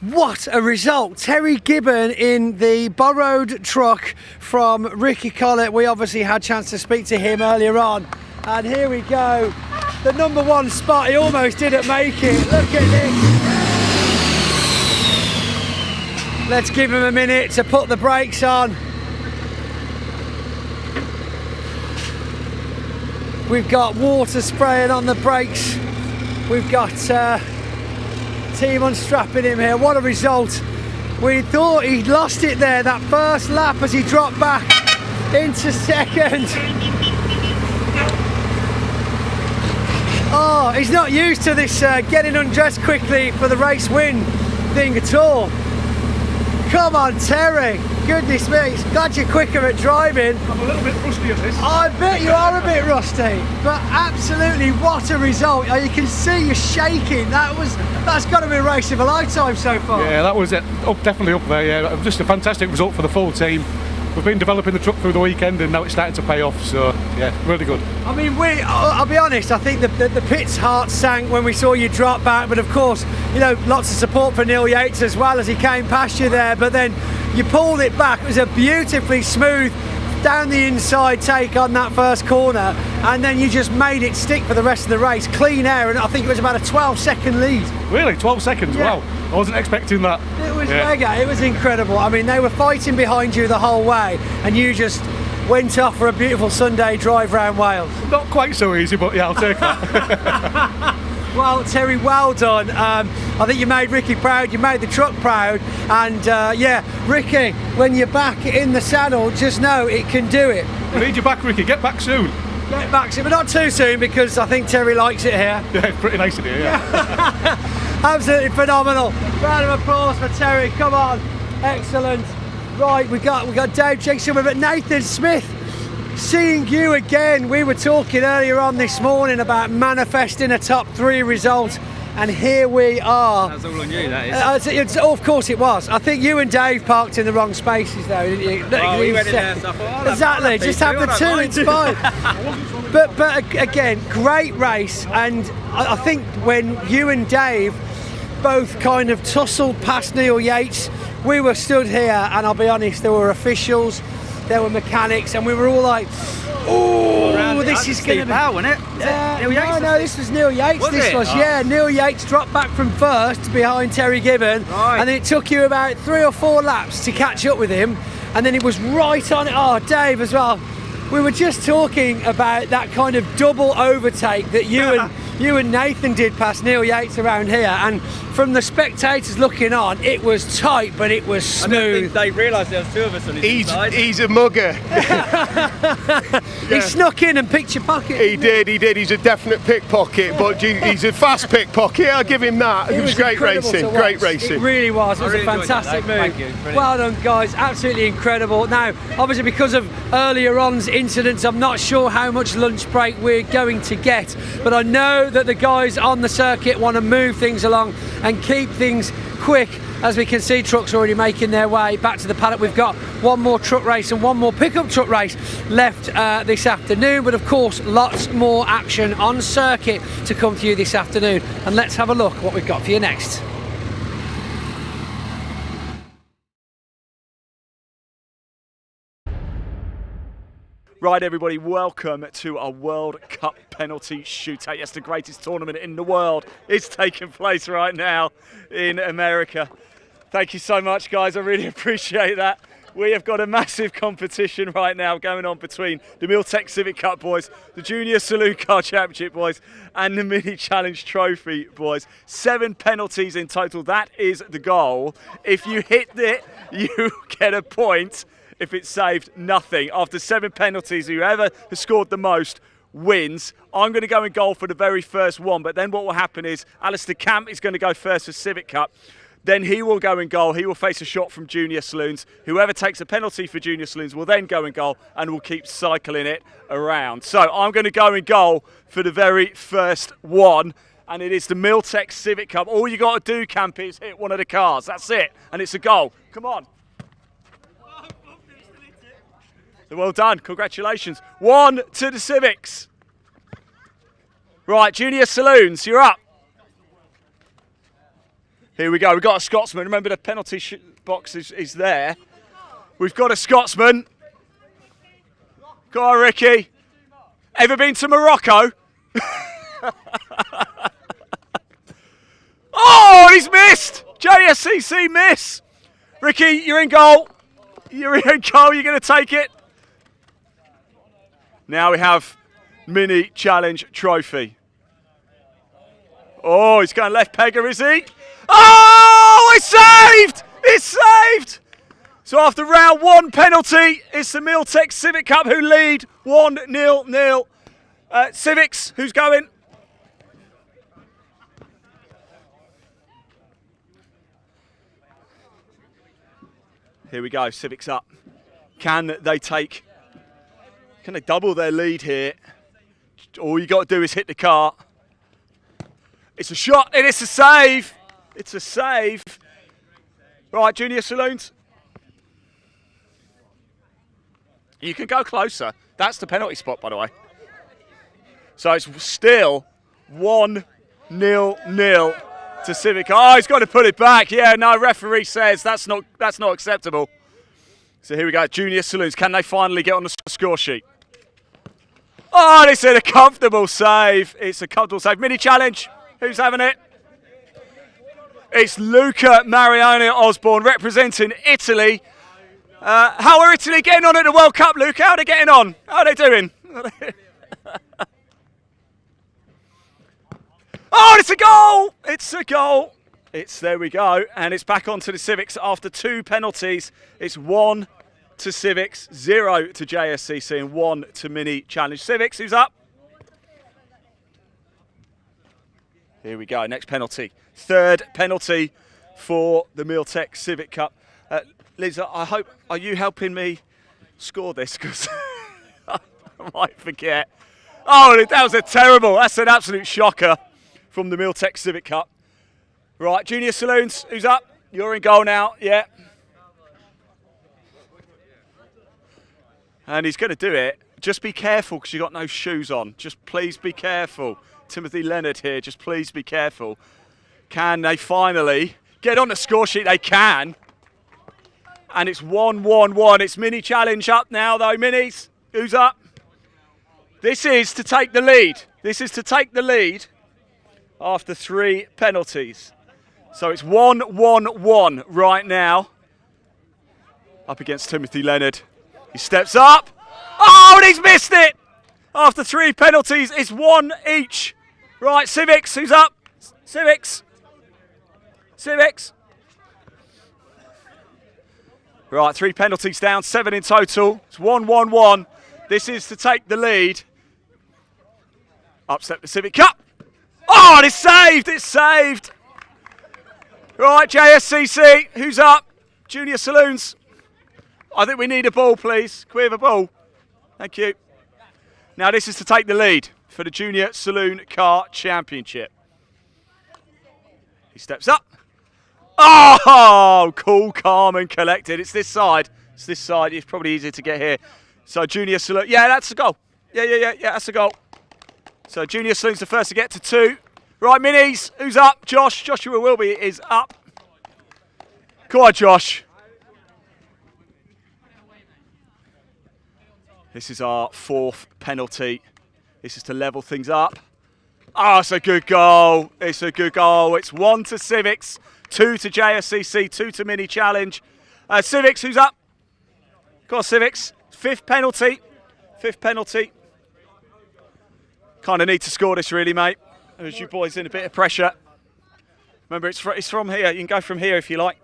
M: what a result. Terry Gibbon in the borrowed truck from Ricky Collett. We obviously had a chance to speak to him earlier on. And here we go. The number one spot, he almost didn't make it. Look at this. Let's give him a minute to put the brakes on. We've got water spraying on the brakes. We've got team unstrapping him here. What a result. We thought he'd lost it there, that first lap, as he dropped back into second. Oh, he's not used to this getting undressed quickly for the race win thing at all. Come on, Terry. Goodness me, glad you're quicker at driving.
I: I'm a little bit rusty at this.
M: I bet you are a bit rusty, but absolutely what a result. You can see you're shaking. That's got to be a race of a lifetime so far.
I: Yeah, that was it. Definitely up there, yeah. Just a fantastic result for the full team. We've been developing the truck through the weekend and now it's starting to pay off, so yeah, really good.
M: I mean, I'll be honest, I think the pit's heart sank when we saw you drop back, but of course, you know, lots of support for Neil Yates as well as he came past you there, but then you pulled it back. It was a beautifully smooth down the inside take on that first corner, and then you just made it stick for the rest of the race. Clean air, and I think it was about a 12-second lead.
I: Really? 12 seconds?
M: Yeah.
I: Wow. I wasn't expecting that.
M: It was mega. It was incredible. I mean, they were fighting behind you the whole way, and you just went off for a beautiful Sunday drive round Wales.
I: Not quite so easy, but yeah, I'll take that.
M: Well, Terry, well done. I think you made Ricky proud, you made the truck proud, and yeah, Ricky, when you're back in the saddle, just know it can do it.
I: We need you back, Ricky. Get back soon.
M: Get back soon, but not too soon, because I think Terry likes it here.
I: Yeah, it's pretty nice in here, yeah.
M: Absolutely phenomenal. Round of applause for Terry. Come on, excellent. Right, we got Dave Jackson, but Nathan Smith. Seeing you again, we were talking earlier on this morning about manifesting a top 3 result, and here we are.
R: That's all on you, that is.
M: Of course it was. I think you and Dave parked in the wrong spaces though, didn't you?
R: Oh, we went in there, so I thought,
M: exactly, just have the two, it's fine. But again, great race, and I think when you and Dave both kind of tussled past Neil Yates, we were stood here, and I'll be honest, there were officials, there were mechanics, and we were all like, oh, this is going to be...
R: wasn't it?
M: No, this was Neil Yates. Yeah, Neil Yates dropped back from first behind Terry Gibbon, and then it took you about 3 or 4 laps to catch up with him, and then it was right on it. Oh, Dave as well. We were just talking about that kind of double overtake that you and Nathan did past Neil Yates around here, and from the spectators looking on, it was tight, but it was smooth.
R: I don't think they realised there was 2 of us on his side.
Q: He's a mugger.
M: He snuck in and picked your pocket.
Q: He did. He's a definite pickpocket, but he's a fast pickpocket. I'll give him that. It was great racing. Great racing.
M: It really was. It was a fantastic move.
R: Thank you.
M: Well done, guys. Absolutely incredible. Now, obviously, because of earlier on's incidents, I'm not sure how much lunch break we're going to get, but I know that the guys on the circuit want to move things along and keep things quick. As we can see, trucks already making their way back to the paddock. We've got one more truck race and one more pickup truck race left this afternoon, but of course lots more action on circuit to come to you this afternoon, and let's have a look what we've got for you next.
A: Right, everybody, welcome to our World Cup penalty shootout. Yes, the greatest tournament in the world is taking place right now in America. Thank you so much, guys. I really appreciate that. We have got a massive competition right now going on between the Miltech Civic Cup boys, the Junior Saloon Car Championship boys, and the Mini Challenge Trophy boys. 7 penalties in total. That is the goal. If you hit it, you get a point. If it's saved, nothing. After 7 penalties, whoever has scored the most wins. I'm going to go in goal for the very first one, but then what will happen is Alistair Camp is going to go first for Civic Cup. Then he will go in goal. He will face a shot from Junior Saloons. Whoever takes a penalty for Junior Saloons will then go in goal and will keep cycling it around. So I'm going to go in goal for the very first one, and it is the Miltech Civic Cup. All you got to do, Camp, is hit one of the cars. That's it, and it's a goal. Come on. So well done. Congratulations. 1 to the Civics. Right, Junior Saloons, you're up. Here we go. We've got a Scotsman. Remember, the penalty box is there. We've got a Scotsman. Go on, Ricky. Ever been to Morocco? Oh, he's missed. JSCC miss. Ricky, you're in goal. You're in goal. You're going to take it. Now we have Mini Challenge Trophy. Oh, he's going left pegger, is he? Oh, it's saved! It's saved! So after round 1 penalty, it's the Miltech Civic Cup who lead 1-0. Civics, who's going? Here we go, Civics up. Can they double their lead here? All you got to do is hit the car. It's a shot and it's a save. It's a save. Right, Junior Saloons. You can go closer. That's the penalty spot, by the way. So it's still 1-0 to Civic. Oh, he's got to put it back. Yeah, no, referee says that's not acceptable. So here we go, Junior Saloons. Can they finally get on the score sheet? Oh, they said a comfortable save. It's a comfortable save. Mini challenge. Who's having it? It's Luca Mariano Osborne representing Italy. How are Italy getting on at the World Cup, Luca? How are they getting on? How are they doing? Oh, it's a goal! It's a goal. There we go. And it's back onto the Civics after 2 penalties. It's 1 to Civics, 0 to JSCC, and 1 to Mini Challenge. Civics, who's up? Here we go, next penalty. 3rd penalty for the Miltech Civic Cup. Liz, are you helping me score this? Because I might forget. Oh, that's an absolute shocker from the Miltech Civic Cup. Right, Junior Saloons, who's up? You're in goal now, yeah. And he's going to do it. Just be careful because you've got no shoes on. Just please be careful. Timothy Leonard here, just please be careful. Can they finally get on the score sheet? They can. And it's 1-1-1. It's Mini Challenge up now though. Minis, who's up? This is to take the lead. This is to take the lead after 3 penalties. So it's 1-1-1 right now. Up against Timothy Leonard. He steps up. Oh, and he's missed it! After 3 penalties, it's 1 each. Right, Civics, who's up? Civics. Civics. Right, 3 penalties down, 7 in total. It's 1-1-1. This is to take the lead. Upset the Civic Cup. Oh, and it's saved! It's saved! Right, JSCC, who's up? Junior Saloons. I think we need a ball, please. Can we have a ball? Thank you. Now this is to take the lead for the Junior Saloon Car Championship. He steps up. Oh, cool, calm and collected. It's this side. It's this side. It's probably easier to get here. So Junior Saloon. Yeah, that's a goal. Yeah, that's a goal. So Junior Saloon's the first to get to 2. Right, Minis, who's up? Josh. Joshua Wilby is up. Come on, Josh. This is our 4th penalty. This is to level things up. Oh, it's a good goal. It's a good goal. It's 1 to Civics, 2 to JSCC, 2 to Mini Challenge. Civics, who's up? Go on, Civics. 5th penalty. 5th penalty. Kind of need to score this, really, mate. As you boys in a bit of pressure. Remember, it's from here. You can go from here if you like.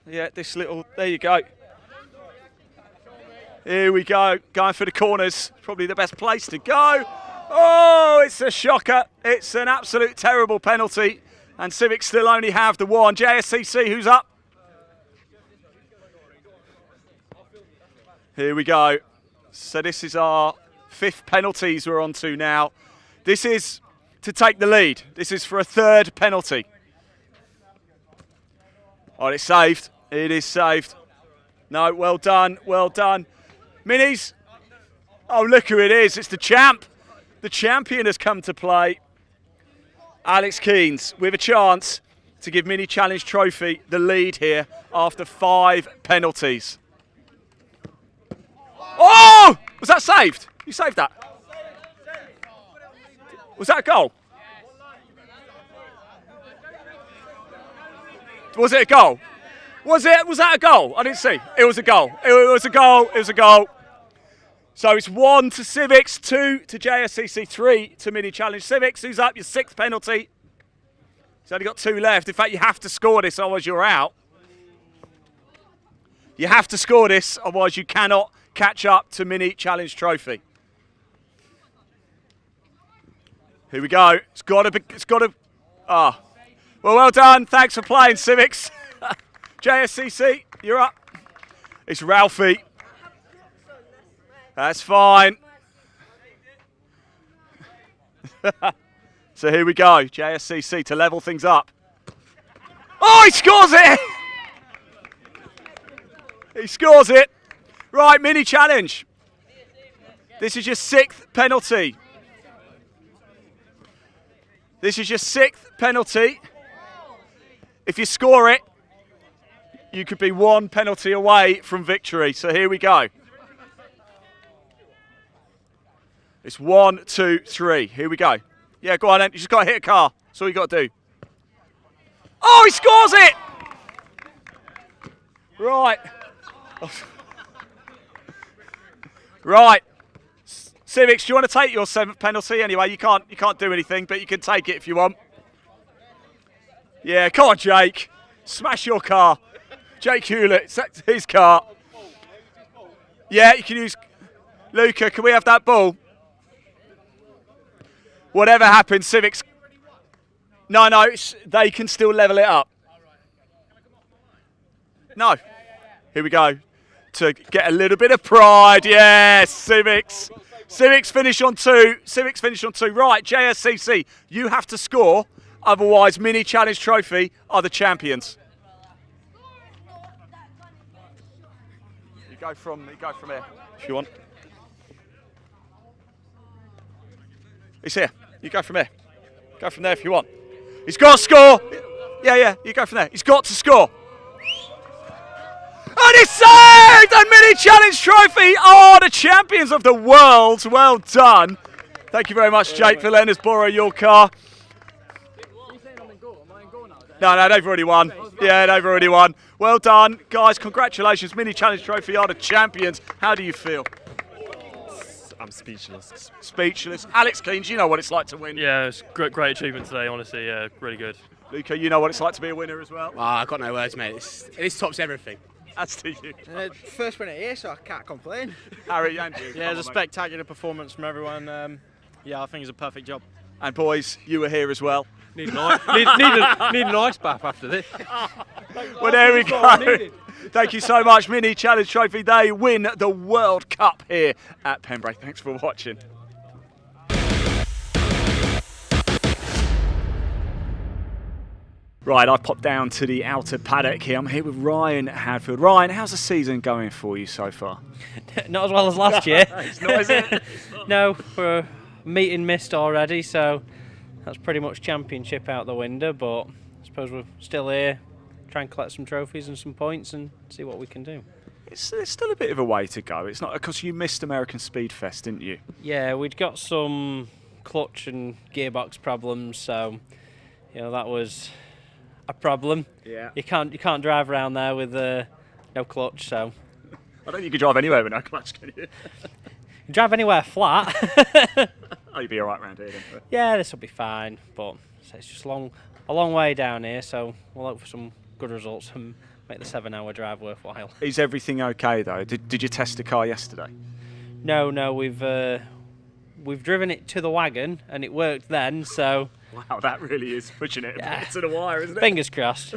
A: Yeah, this little. There you go. Here we go. Going for the corners. Probably the best place to go. Oh, it's a shocker. It's an absolute terrible penalty. And Civic still only have the one. JSCC, who's up? Here we go. So this is our 5th penalties we're on to now. This is to take the lead. This is for a 3rd penalty. Oh, it's saved. It is saved. No, well done, well done. Minis. Oh, look who it is. It's the champ. The champion has come to play. Alex Keynes with a chance to give Mini Challenge Trophy the lead here after 5 penalties. Oh! Was that saved? You saved that? Was that a goal? Was it a goal? Was that a goal? I didn't see. It was a goal. It was a goal. It was a goal. So it's 1 to Civics, 2 to JSCC, 3 to Mini Challenge Civics. Who's up? Your 6th penalty. He's only got 2 left. In fact, you have to score this, otherwise you're out. You have to score this, otherwise you cannot catch up to Mini Challenge Trophy. Here we go. It's got to. Ah. Well done. Thanks for playing, Civics. JSCC, you're up. It's Ralphie. That's fine. So here we go. JSCC to level things up. Oh, he scores it! He scores it. Right, Mini Challenge. This is your 6th penalty. This is your 6th penalty. If you score it, you could be 1 penalty away from victory. So here we go. It's 1, 2, 3. Here we go. Yeah, go on then. You just got to hit a car. That's all you got to do. Oh, he scores it! Right. Right. Civics, do you want to take your 7th penalty? Anyway, you can't do anything, but you can take it if you want. Yeah, come on, Jake. Smash your car. Jake Hewlett, it's his car. Yeah, you can use... Luca, can we have that ball? Whatever happens, Civics... No, they can still level it up. No. Here we go. To get a little bit of pride. Yes, Civics. Civics finish on 2. Civics finish on 2. Right, JSCC, you have to score. Otherwise, Mini Challenge Trophy are the champions. You go from here if you want. He's here. You go from here. Go from there if you want. He's got to score. Yeah, you go from there. He's got to score. And it's saved! And Mini Challenge Trophy are the champions of the world. Well done. Thank you very much, Jake, for letting us borrow your car. No, they've already won. Yeah, they've already won. Well done, guys. Congratulations. Mini Challenge Trophy are the champions. How do you feel?
S: I'm speechless.
A: Speechless. Alex Keynes, you know what it's like to win.
S: Yeah, it's great achievement today, honestly. Yeah, really good.
A: Luca, you know what it's like to be a winner as well.
E: I've got no words, mate. This tops everything.
A: As to you.
T: First winner here, so I can't complain.
A: Harry, and you.
R: Yeah, it was a spectacular performance from everyone. Yeah, I think it's a perfect job.
A: And boys, you were here as well.
R: Need an ice bath after this.
A: Well, there we go. Thank you so much, Mini Challenge Trophy. They win the World Cup here at Pembrey. Thanks for watching. Right, I've popped down to the outer paddock here. I'm here with Ryan Hadfield. Ryan, how's the season going for you so far?
U: Not as well as last year.
A: It's not, is it?
U: No, we're a meeting missed already, so that's pretty much championship out the window, but I suppose we're still here, try and collect some trophies and some points and see what we can do.
A: It's still a bit of a way to go. It's not because you missed American Speed Fest, didn't you?
U: Yeah, we'd got some clutch and gearbox problems, so that was a problem.
A: Yeah.
U: You can't drive around there with no clutch, so.
A: I don't think you could drive anywhere with no clutch, can you?
U: You drive anywhere flat.
A: Oh, you'd be all right around here, then.
U: Yeah, this will be fine, but it's just a long way down here, so we'll hope for some good results and make the 7-hour drive worthwhile.
A: Is everything okay though? Did you test the car yesterday?
U: No, we've we've driven it to the wagon and it worked then, so...
A: Wow, that really is pushing it to the wire, isn't it?
U: Fingers crossed.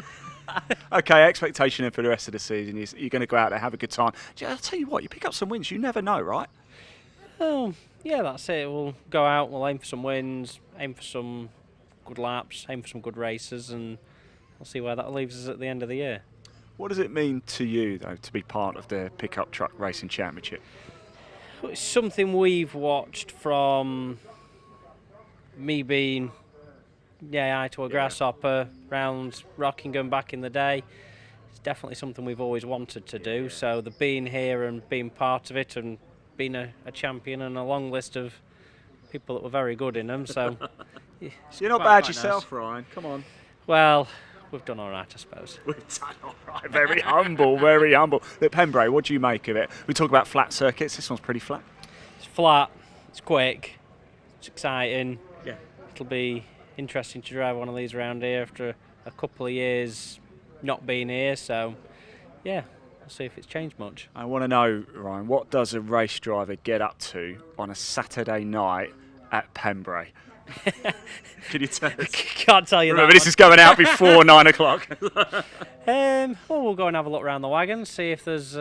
A: Okay, expectation for the rest of the season is you're going to go out there, have a good time. I'll tell you what, you pick up some wins, you never know, right?
U: Oh, yeah, that's it. We'll go out, we'll aim for some wins, aim for some good laps, aim for some good races, and we'll see where that leaves us at the end of the year.
A: What does it mean to you, though, to be part of the Pickup Truck Racing Championship?
U: It's something we've watched from me being eye to a grasshopper round Rockingham back in the day. It's definitely something we've always wanted to do, so the being here and being part of it and being a champion and a long list of people that were very good in them, so...
A: You're not bad yourself, Ryan, come on.
U: Well, we've done all right, I suppose.
A: We've done all right, very humble, very humble. Look, Pembrey, what do you make of it? We talk about flat circuits, this one's pretty flat.
U: It's flat, it's quick, it's exciting.
A: Yeah.
U: It'll be interesting to drive one of these around here after a couple of years not being here, so yeah, we'll see if it's changed much.
A: I want to know, Ryan, what does a race driver get up to on a Saturday night at Pembrey? Can you tell us?
U: Can't tell you.
A: Remember, this is going out before 9 o'clock.
U: Well, we'll go and have a look around the wagon, see if there's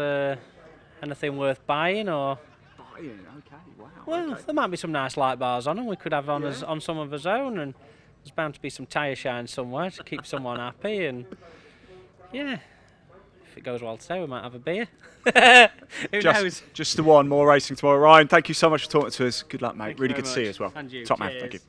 U: anything worth buying or...
A: Buying? Okay, wow.
U: Well,
A: okay.
U: There might be some nice light bars on them. We could have on some of our own, and there's bound to be some tyre shine somewhere to keep someone happy, and yeah, if it goes well today, we might have a beer. Who knows?
A: Just the one, more racing tomorrow. Ryan, thank you so much for talking to us. Good luck, mate.
U: Thank
A: really
U: you
A: good to
U: very
A: see you
U: much.
A: as well.
U: And you.
A: Top man,
U: Cheers.
A: thank you.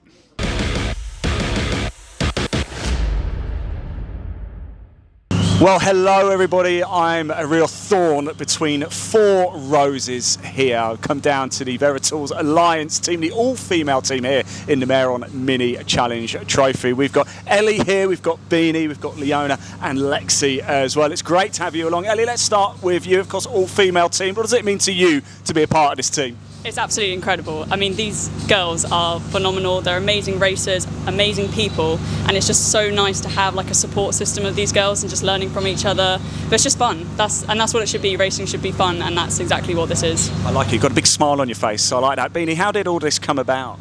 A: Well, hello everybody. I'm a real thorn between four roses here. I've come down to the Veritools Alliance team, the all-female team here in the Maron Mini Challenge Trophy. We've got Ellie here, we've got Beanie, we've got Leona and Lexi as well. It's great to have you along. Ellie, let's start with you. Of course, all-female team. What does it mean to you to be a part of this team?
C: It's absolutely incredible. I mean, these girls are phenomenal. They're amazing racers, amazing people, and it's just so nice to have like a support system of these girls and just learning from each other. But it's just fun. That's what it should be. Racing should be fun, and that's exactly what this is.
A: I like it. You've got a big smile on your face, so I like that. Beanie, how did all this come about?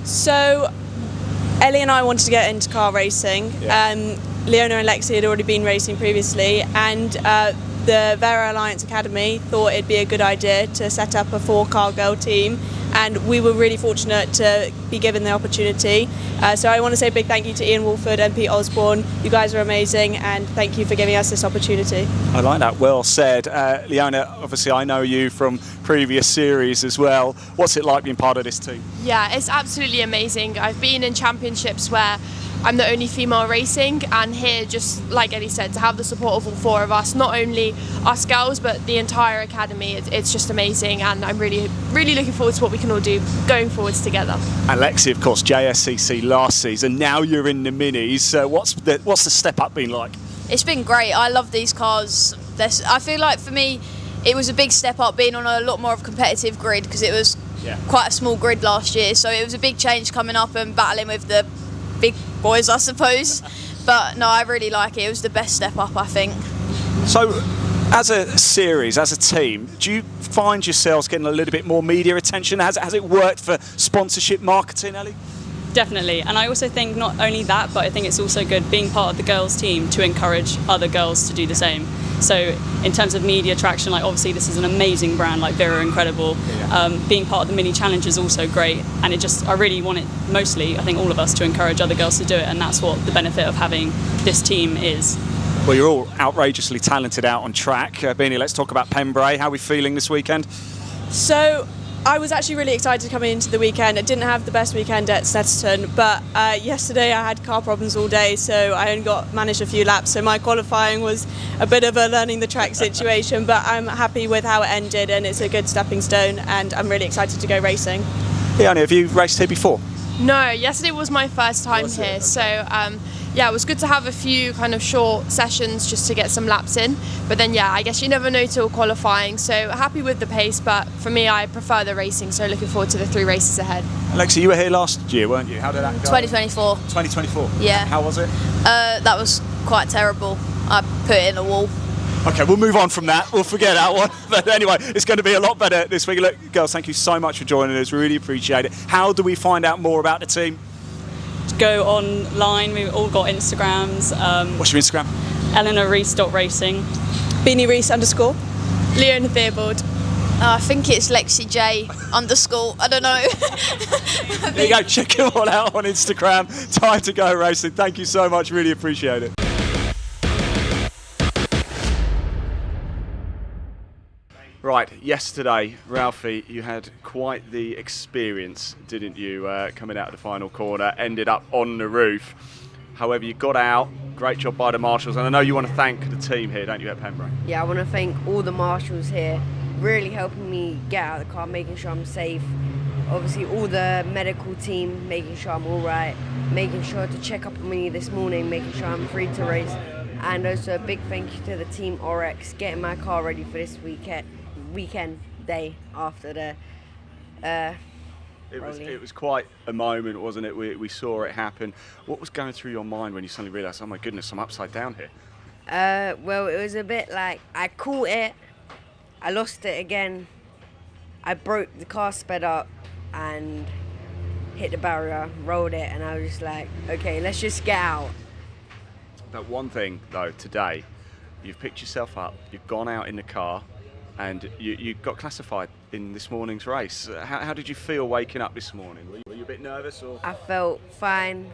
G: So, Ellie and I wanted to get into car racing.
A: Yeah.
G: Leona and Lexi had already been racing previously, and the Vera Alliance Academy thought it'd be a good idea to set up a 4-car girl team, and we were really fortunate to be given the opportunity. So I want to say a big thank you to Ian Wolford and Pete Osborne. You guys are amazing, and thank you for giving us this opportunity.
A: I like that, well said. Leona, obviously I know you from previous series as well. What's it like being part of this team?
H: Yeah, it's absolutely amazing. I've been in championships where I'm the only female racing, and here, just like Eddie said, to have the support of all four of us, not only us girls but the entire academy, it's just amazing, and I'm really looking forward to what we can all do going forwards together.
A: And Lexi, of course, JSCC last season, now you're in the minis. What's the step up been like?
X: It's been great. I love these cars. I feel like for me it was a big step up being on a lot more of a competitive grid, because it was quite a small grid last year, so it was a big change coming up and battling with the big boys, I suppose. But no, I really like it. It was the best step up, I think.
A: So, as a series, as a team, do you find yourselves getting a little bit more media attention? Has it worked for sponsorship marketing, Ellie?
C: Definitely, and I also think not only that, but I think it's also good being part of the girls' team to encourage other girls to do the same. So in terms of media traction, like obviously this is an amazing brand, like Vera, incredible. Being part of the mini challenge is also great, and I really want it, mostly I think all of us, to encourage other girls to do it, and that's what the benefit of having this team is.
A: Well, you're all outrageously talented out on track. Beanie, let's talk about Pembrey. How are we feeling this weekend?
G: So I was actually really excited coming into the weekend. I didn't have the best weekend at Snetterton, but yesterday I had car problems all day, so I only managed a few laps, so my qualifying was a bit of a learning the track situation, but I'm happy with how it ended, and it's a good stepping stone, and I'm really excited to go racing.
A: Leona, have you raced here before?
H: No, yesterday was my first time here, okay. So yeah, it was good to have a few kind of short sessions just to get some laps in, but then yeah, I guess you never know till qualifying, so happy with the pace, but for me I prefer the racing, so looking forward to the 3 races ahead.
A: Alexi, you were here last year, weren't you? How did that go?
X: 2024.
A: 2024?
X: Yeah.
A: How was it?
X: That was quite terrible. I put it in a wall.
A: Okay, we'll move on from that. We'll forget that one. But anyway, it's going to be a lot better this week. Look, girls, thank you so much for joining us. Really appreciate it. How do we find out more about the team?
C: Go online. We've all got Instagrams.
A: What's your Instagram?
C: EleanorReese.racing.
G: BeanieReese_.
H: Leona Theobald.
X: I think it's Lexi J _ I don't know.
A: There you go. Check it all out on Instagram. Time to go racing. Thank you so much. Really appreciate it. Right, yesterday, Ralphie, you had quite the experience, didn't you, coming out of the final corner, ended up on the roof. However, you got out, great job by the marshals, and I know you want to thank the team here, don't you, at Pembrey?
D: Yeah, I want to thank all the marshals here, really helping me get out of the car, making sure I'm safe. Obviously, all the medical team, making sure I'm all right, making sure to check up on me this morning, making sure I'm free to race. And also a big thank you to the Team RX, getting my car ready for this weekend day after the
A: It was quite a moment, wasn't it? We saw it happen. What was going through your mind when you suddenly realised, oh my goodness, I'm upside down here?
D: Well, it was a bit like I caught it, I lost it again, I broke the car, sped up and hit the barrier, rolled it, and I was just like, okay, let's just get out.
A: But one thing though, today, you've picked yourself up, you've gone out in the car, and you got classified in this morning's race. How did you feel waking up this morning? Were you a bit nervous? Or?
D: I felt fine.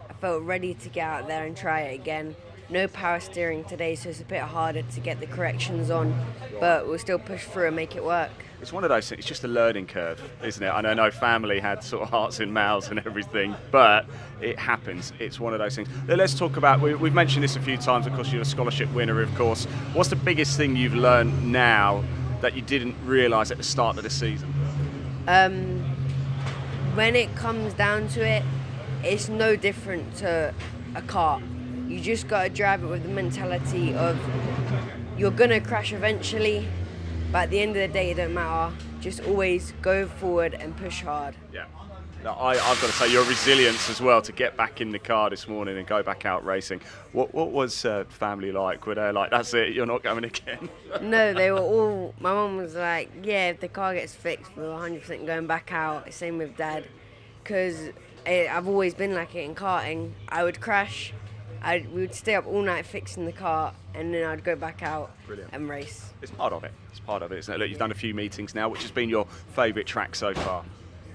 D: I felt ready to get out there and try it again. No power steering today, so it's a bit harder to get the corrections on, but we'll still push through and make it work.
A: It's one of those things, it's just a learning curve, isn't it? And I know family had sort of hearts in mouths and everything, but it happens. It's one of those things. Let's talk about, we've mentioned this a few times, of course, you're a scholarship winner, of course. What's the biggest thing you've learned now that you didn't realise at the start of the season?
D: When it comes down to it, it's no different to a car. You just got to drive it with the mentality of you're going to crash eventually, but at the end of the day, it don't matter. Just always go forward and push hard.
A: Yeah. Now, I've got to say, your resilience as well to get back in the car this morning and go back out racing. What was family like? Were they like, that's it, you're not going again?
D: No, they were all, my mum was like, yeah, if the car gets fixed, we're 100% going back out. Same with Dad, because I've always been like it in karting. I would crash, we would stay up all night fixing the car, and then I'd go back out and race.
A: It's part of it. It's part of it, isn't it? Look, you've done a few meetings now. Which has been your favourite track so far?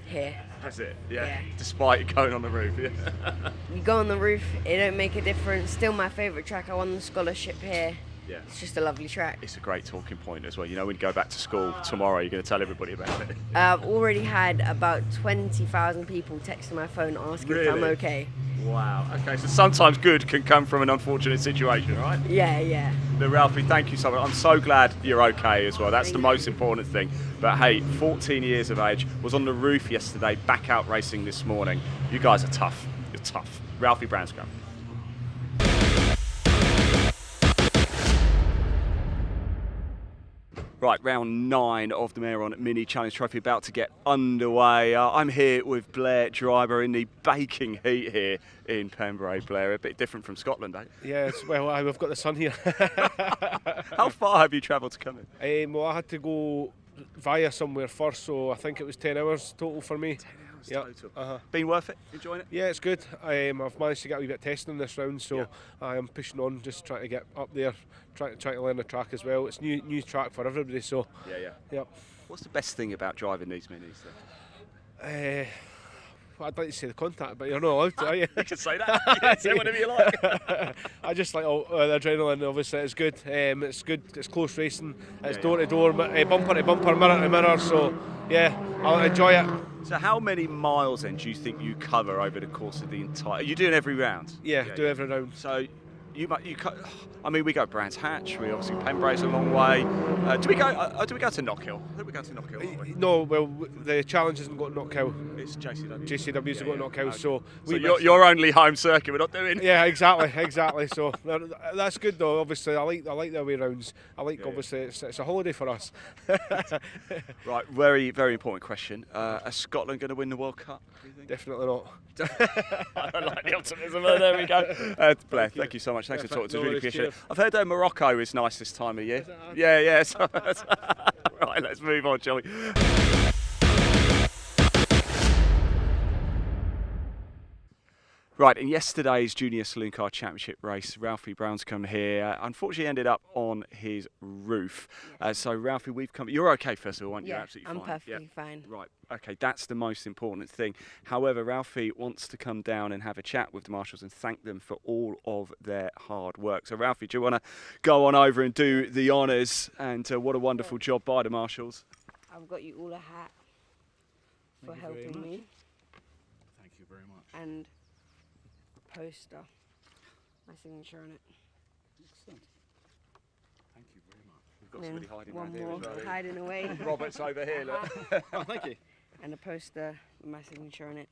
D: Here.
A: That's it, yeah. Despite going on the roof, yeah.
D: You go on the roof, it don't make a difference. Still my favourite track. I won the scholarship here.
A: Yeah.
D: It's just a lovely track.
A: It's a great talking point as well. You know, when you go back to school tomorrow, you're going to tell everybody about it.
D: I've already had about 20,000 people texting my phone asking if I'm okay.
A: Wow. Okay, so sometimes good can come from an unfortunate situation, right?
D: Yeah, yeah.
A: But Ralphie, thank you so much. I'm so glad you're okay as well. That's the most important thing. But hey, 14 years of age, was on the roof yesterday, back out racing this morning. You guys are tough. You're tough. Ralphie Branscombe. Right, round 9 of the Mehron Mini Challenge Trophy about to get underway. I'm here with Blair Driver in the baking heat here in Pembrey. Blair, a bit different from Scotland, eh?
J: Yes, well, I've got the sun here.
A: How far have you travelled to come in?
J: Well, I had to go via somewhere first, so I think it was 10 hours total for me.
A: 10 hours total. Been worth it? Enjoying it?
J: Yeah, it's good. I've managed to get a wee bit of testing this round, so I am pushing on, just trying to get up there, trying to learn the track as well. It's new track for everybody, so
A: Yep. What's the best thing about driving these minis then?
J: I'd like to say the contact, but you're not allowed to, are you?
A: You can say that. You can say whatever you like.
J: I just like the adrenaline, obviously. It's good. It's good. It's close racing. It's door to door, bumper to bumper, mirror to mirror. So, yeah, I'll enjoy it.
A: So how many miles then do you think you cover over the course of the entire... Are you doing every round?
J: Yeah, do every round.
A: So I mean, we go Brands Hatch. We obviously Pembrey's a long way. Do we go to Knockhill? I think we go to Knockhill, don't we?
J: No, well, the challenge hasn't got Knockhill.
A: It's JCW.
J: JCW's got Knockhill, so
A: your only home circuit. We're not doing.
J: Yeah, exactly. So that's good though. Obviously, I like the away rounds. Obviously it's a holiday for us.
A: Right, very very important question. Are Scotland going to win the World Cup?
J: Definitely not.
A: I don't like the optimism. There we go. Blair, thank you so much. much. Thanks for talking to us.
J: No
A: Really
J: worries,
A: appreciate it.
J: cheers.
A: I've heard Morocco is nice this time of year. Yeah. So, right, let's move on, shall we? Right, in yesterday's Junior Saloon Car Championship race, Ralphie Brown's come here. Unfortunately, ended up on his roof. So, Ralphie, we've come. You're okay, first of all, aren't you?
D: Yeah,
A: You're absolutely
D: I'm
A: fine.
D: perfectly fine.
A: Right, okay, that's the most important thing. However, Ralphie wants to come down and have a chat with the marshals and thank them for all of their hard work. So, Ralphie, do you want to go on over and do the honours? And what a wonderful job by the marshals.
D: I've got you all a hat for helping me.
F: Thank you very much.
D: And poster, my signature on it.
F: Excellent. Thank you very much.
A: We've got somebody hiding
D: one
A: around here
D: more
A: as well.
D: hiding away.
A: Robert's over here, look.
F: Oh, thank you.
D: And a poster with my signature on it.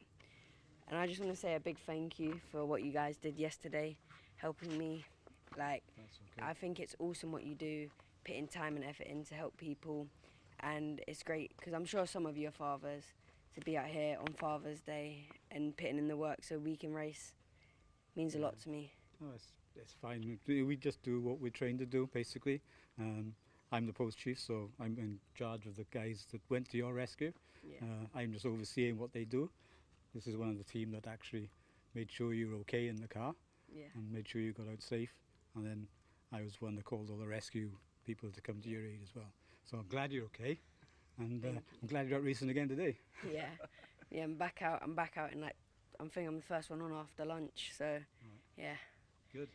D: And I just want to say a big thank you for what you guys did yesterday, helping me. Like, I think it's awesome what you do, putting time and effort in to help people. And it's great, because I'm sure some of you are fathers, to be out here on Father's Day and putting in the work so we can race means a lot to me.
B: Oh, it's fine. We just do what we're trained to do, basically. I'm the post chief, so I'm in charge of the guys that went to your rescue.
D: Yeah.
B: I'm just overseeing what they do. This is one of the team that actually made sure you were okay in the car, and made sure you got out safe. And then I was one that called all the rescue people to come to your aid as well. So I'm glad you're okay, and I'm glad you're out racing again today.
D: Yeah, I'm back out. In like, I think I'm the first one on after lunch. So, yeah.
B: Good.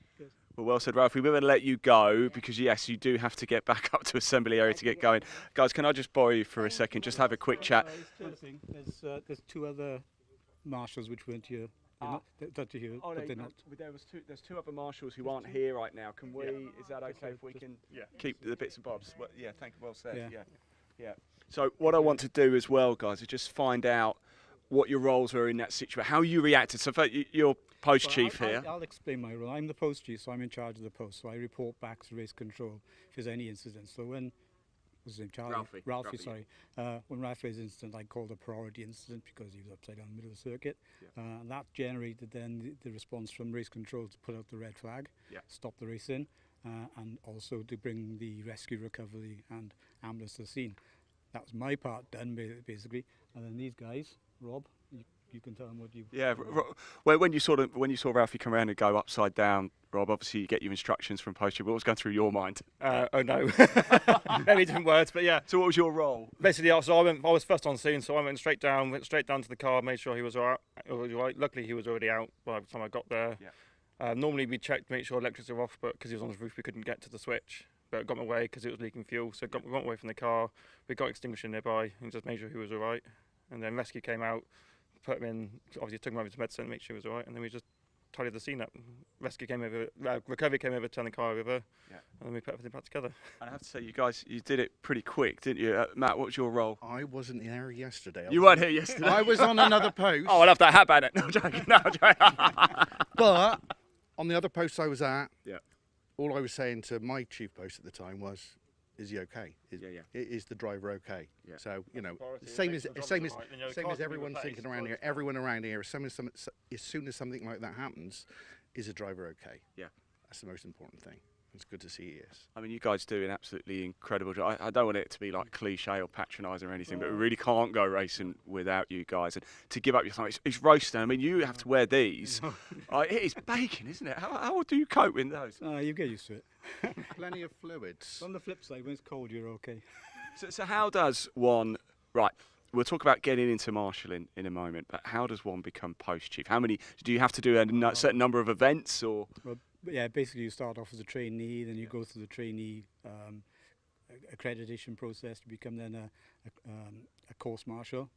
A: Well said, Ralphie. We're going to let you go because, yes, you do have to get back up to assembly area to get going. Guys, can I just borrow you for a second? Just have a quick chat.
B: There's two other marshals which weren't here. But they're not.
A: There's two other marshals who aren't here right now. Can we? Is that okay if we can keep the bits and bobs? Well, yeah, thank you. Well said. Yeah. So what I want to do as well, guys, is just find out what your roles were in that situation, how you reacted. So you're post chief here.
B: I'll explain my role. I'm the post chief, so I'm in charge of the post. So I report back to race control if there's any incidents. So when was his name? Charlie? Ralphie, sorry. When Ralphie's incident, I called a priority incident because he was upside down in the middle of the circuit. And that generated then the response from race control to put out the red flag, stop the racing, and also to bring the rescue, recovery and ambulance to the scene. That was my part done, basically. And then these guys, Rob, you can tell them what you...
A: Yeah, when you saw Ralphie come around and go upside down, Rob, obviously you get your instructions from post chief. What was going through your mind?
K: Oh no, maybe different words, but yeah.
A: So what was your role?
K: Basically, so I was first on scene, so I went straight down to the car, made sure he was all right. Luckily, he was already out by the time I got there. Normally we checked to make sure electrics were off, but because he was on the roof, we couldn't get to the switch. But it got my way because it was leaking fuel, so we got away from the car. We got extinguisher nearby and just made sure he was all right. And then rescue came out, put him in, obviously took him over to medicine, make sure he was all right, and then we just tidied the scene up. Rescue came over, recovery came over, turned the car over, and then we put everything back together.
A: And I have to say, you guys, you did it pretty quick, didn't you? Matt, what was your role?
F: I wasn't here yesterday.
A: You weren't here yesterday?
F: I was on another post.
A: Oh, I love that. How about it? No, I'm joking. No, I'm joking.
F: But on the other post I was at, all I was saying to my chief post at the time was, is he okay? Is the driver okay? So, you know, same as everyone's thinking around here. Everyone around here, as soon as something like that happens, is the driver okay?
A: Yeah.
F: That's the most important thing. It's good to see he is.
A: I mean, you guys do an absolutely incredible job. I don't want it to be like cliche or patronising or anything, but we really can't go racing without you guys. And to give up your time, it's roasting. I mean, you have to wear these. It is baking, isn't it? How do you cope with those?
B: You get used to it.
F: Plenty of fluids.
B: On the flip side, when it's cold, you're okay.
A: So how does one... Right, we'll talk about getting into marshalling in a moment, but how does one become post chief? How many... Do you have to do a certain number of events or...
B: Well, yeah, basically you start off as a trainee, then you go through the trainee accreditation process to become then a course marshal,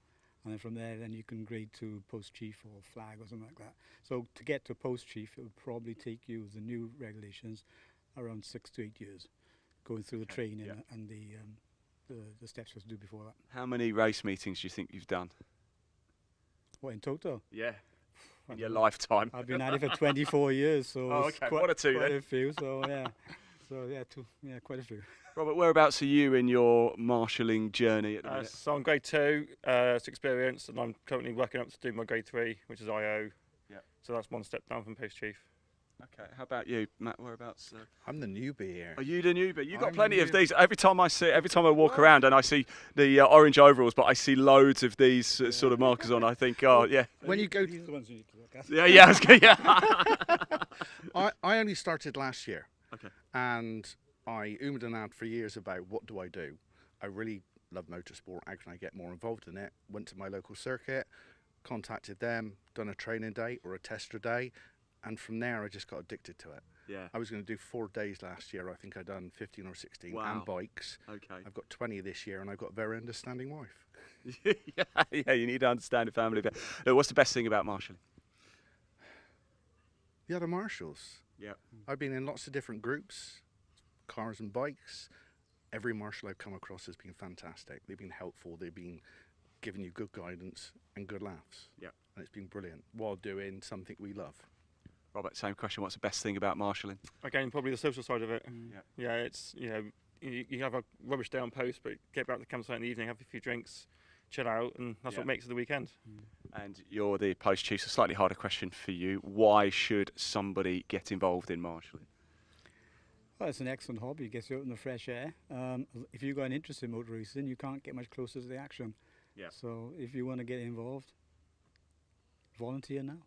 B: and then from there then you can grade to post chief or flag or something like that. So to get to post chief, it would probably take you, with the new regulations, around 6 to 8 years, going through the training and the steps you have to do before that.
A: How many race meetings do you think you've done?
B: What, in total?
A: Yeah. In your lifetime.
B: I've been at it for 24 years, so
A: quite a
B: few. So quite a few.
A: Robert, whereabouts are you in your marshalling journey at the minute?
K: So I'm grade 2, it's experience, and I'm currently working up to do my grade 3, which is IO. Yeah. So that's one step down from post chief.
A: Okay, how about you, Matt? Whereabouts?
L: I'm the newbie here.
A: Are you the newbie? You've got plenty of these. Every time I walk around and I see the orange overalls, but I see loads of these sort of markers on. I think, oh yeah.
L: When you go,
B: These are the ones you need to look at.
L: I only started last year.
A: Okay.
L: And I ummed and ahed for years about what do I do. I really love motorsport. How can I get more involved in it? Went to my local circuit, contacted them, done a training day or a tester day. And from there, I just got addicted to it.
A: Yeah.
L: I was going to do 4 days last year. I think I'd done 15 or 16
A: Wow.
L: and bikes.
A: Okay.
L: I've got 20 this year, and I've got a very understanding wife.
A: yeah, you need to understand a family. But what's the best thing about marshalling?
L: The other marshals.
A: Yeah.
L: I've been in lots of different groups, cars and bikes. Every marshal I've come across has been fantastic. They've been helpful. They've been giving you good guidance and good laughs.
A: Yeah.
L: And it's been brilliant while doing something we love.
A: Robert, same question. What's the best thing about marshalling?
K: Again, probably the social side of it.
A: Yeah.
K: Yeah, it's, you know, you have a rubbish day on post, but get back to the campsite in the evening, have a few drinks, chill out, and that's what makes it the weekend.
A: And you're the post chief, so slightly harder question for you. Why should somebody get involved in marshalling?
B: Well, it's an excellent hobby. It gets you out in the fresh air. If you've got an interest in motor racing, you can't get much closer to the action.
A: Yeah.
B: So if you want to get involved, volunteer now.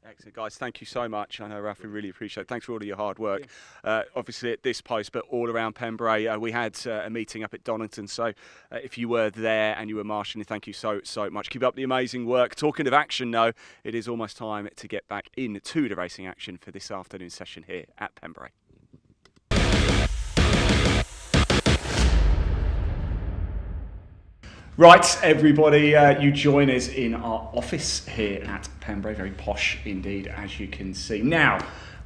A: Excellent, guys. Thank you so much. I know, Ralph, we really appreciate it. Thanks for all of your hard work. Obviously at this post, but all around Pembrey. We had a meeting up at Donington, so if you were there and you were marshalling, thank you so much. Keep up the amazing work. Talking of action, though, it is almost time to get back into the racing action for this afternoon session here at Pembrey. Right, everybody, you join us in our office here at Pembrey. Very posh indeed, as you can see. Now,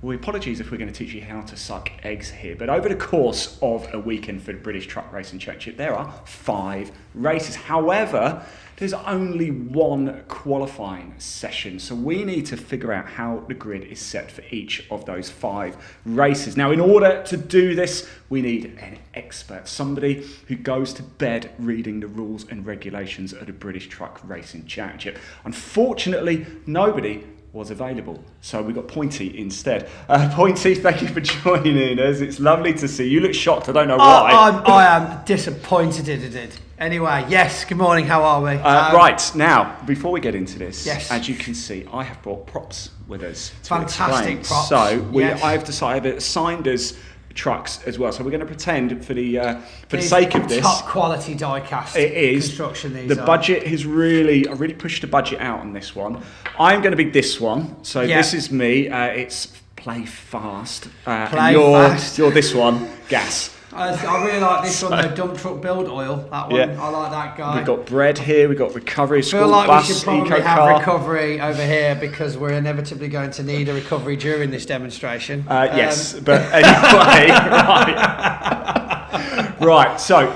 A: apologies if we're going to teach you how to suck eggs here, but over the course of a weekend for the British Truck Racing Championship, there are 5 races. However, there's only 1 qualifying session, so we need to figure out how the grid is set for each of those 5 races. Now, in order to do this, we need an expert, somebody who goes to bed reading the rules and regulations of the British Truck Racing Championship. Unfortunately, nobody was available, so we got Pointy instead. Pointy, thank you for joining us. It's lovely to see you. You look shocked. I don't know why.
M: I am disappointed. Anyway, yes, good morning, how are we?
A: Right, now, before we get into this,
M: yes.
A: as you can see, I have brought props with us to
M: Fantastic
A: explain.
M: props.
A: So,
M: Yes.
A: I have decided, assigned us trucks as well. So we're going to pretend for the sake of this,
M: top quality die-cast
A: it is
M: construction. These
A: the
M: are.
A: budget has I really pushed the budget out on this one. I'm going to be this one. So
M: Yeah.
A: this is me. It's play fast.
M: Play
A: fast. You're this one, gas.
M: I really like this one, though, dump truck build oil. That one,
A: Yeah.
M: I like that guy.
A: We've got bread here. We've got recovery.
M: I feel
A: School
M: like
A: bus,
M: we should probably
A: eco
M: have
A: car.
M: recovery over here because we're inevitably going to need a recovery during this demonstration.
A: Yes, but anyway, right. Right, so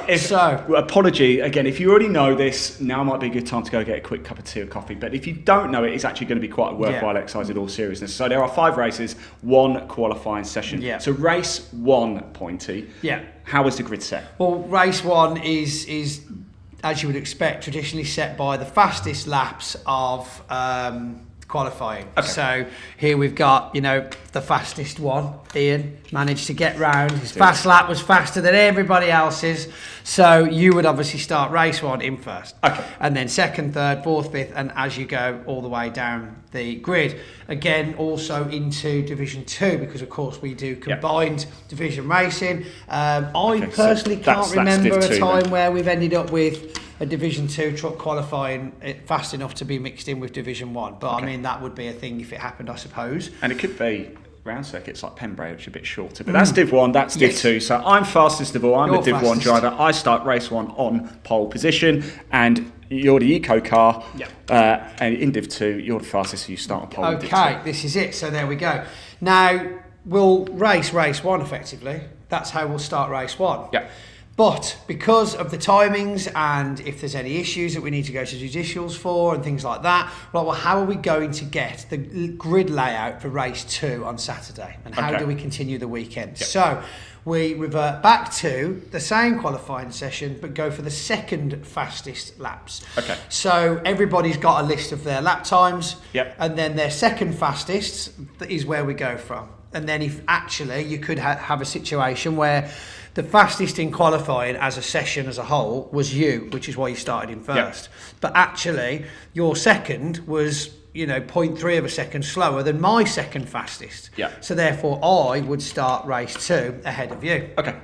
A: apology again, if you already know this, now might be a good time to go get a quick cup of tea or coffee. But if you don't know it, it's actually going to be quite a worthwhile exercise in all seriousness. So there are 5 races, 1 qualifying session.
M: Yeah.
A: So race 1, Pointy.
M: Yeah.
A: How is the grid set?
M: Well, race 1 is as you would expect, traditionally set by the fastest laps of qualifying. Okay. So here we've got, the fastest one. Ian managed to get round. His fast lap was faster than everybody else's. So you would obviously start race 1 in first.
A: Okay.
M: And then second, third, fourth, fifth, and as you go all the way down the grid. Again, also into Division 2, because of course we do combined division racing. I personally can't remember a time where we've ended up with a Division 2 truck qualifying fast enough to be mixed in with Division 1. But I mean, that would be a thing if it happened, I suppose.
A: And it could be round circuits like Pembrey, which are a bit shorter. But that's Div 1, that's Div 2. So I'm fastest of all. I'm a Div 1 driver. I start race 1 on pole position. And you're the eco car. And in Div 2, you're the fastest, so you start on pole.
M: Okay, this is it. So there we go. Now, we'll race 1 effectively. That's how we'll start race 1.
A: Yeah.
M: But because of the timings and if there's any issues that we need to go to judicials for and things like that, well, how are we going to get the grid layout for race 2 on Saturday? And how do we continue the weekend? Yep. So we revert back to the same qualifying session, but go for the second fastest laps.
A: Okay.
M: So everybody's got a list of their lap times.
A: Yep.
M: And then their second fastest is where we go from. and then if actually you could have a situation where the fastest in qualifying as a session as a whole was you, which is why you started in first. But actually, your second was, 0.3 of a second slower than my second fastest.
A: Yeah.
M: So therefore, I would start race 2 ahead of you.
A: Okay.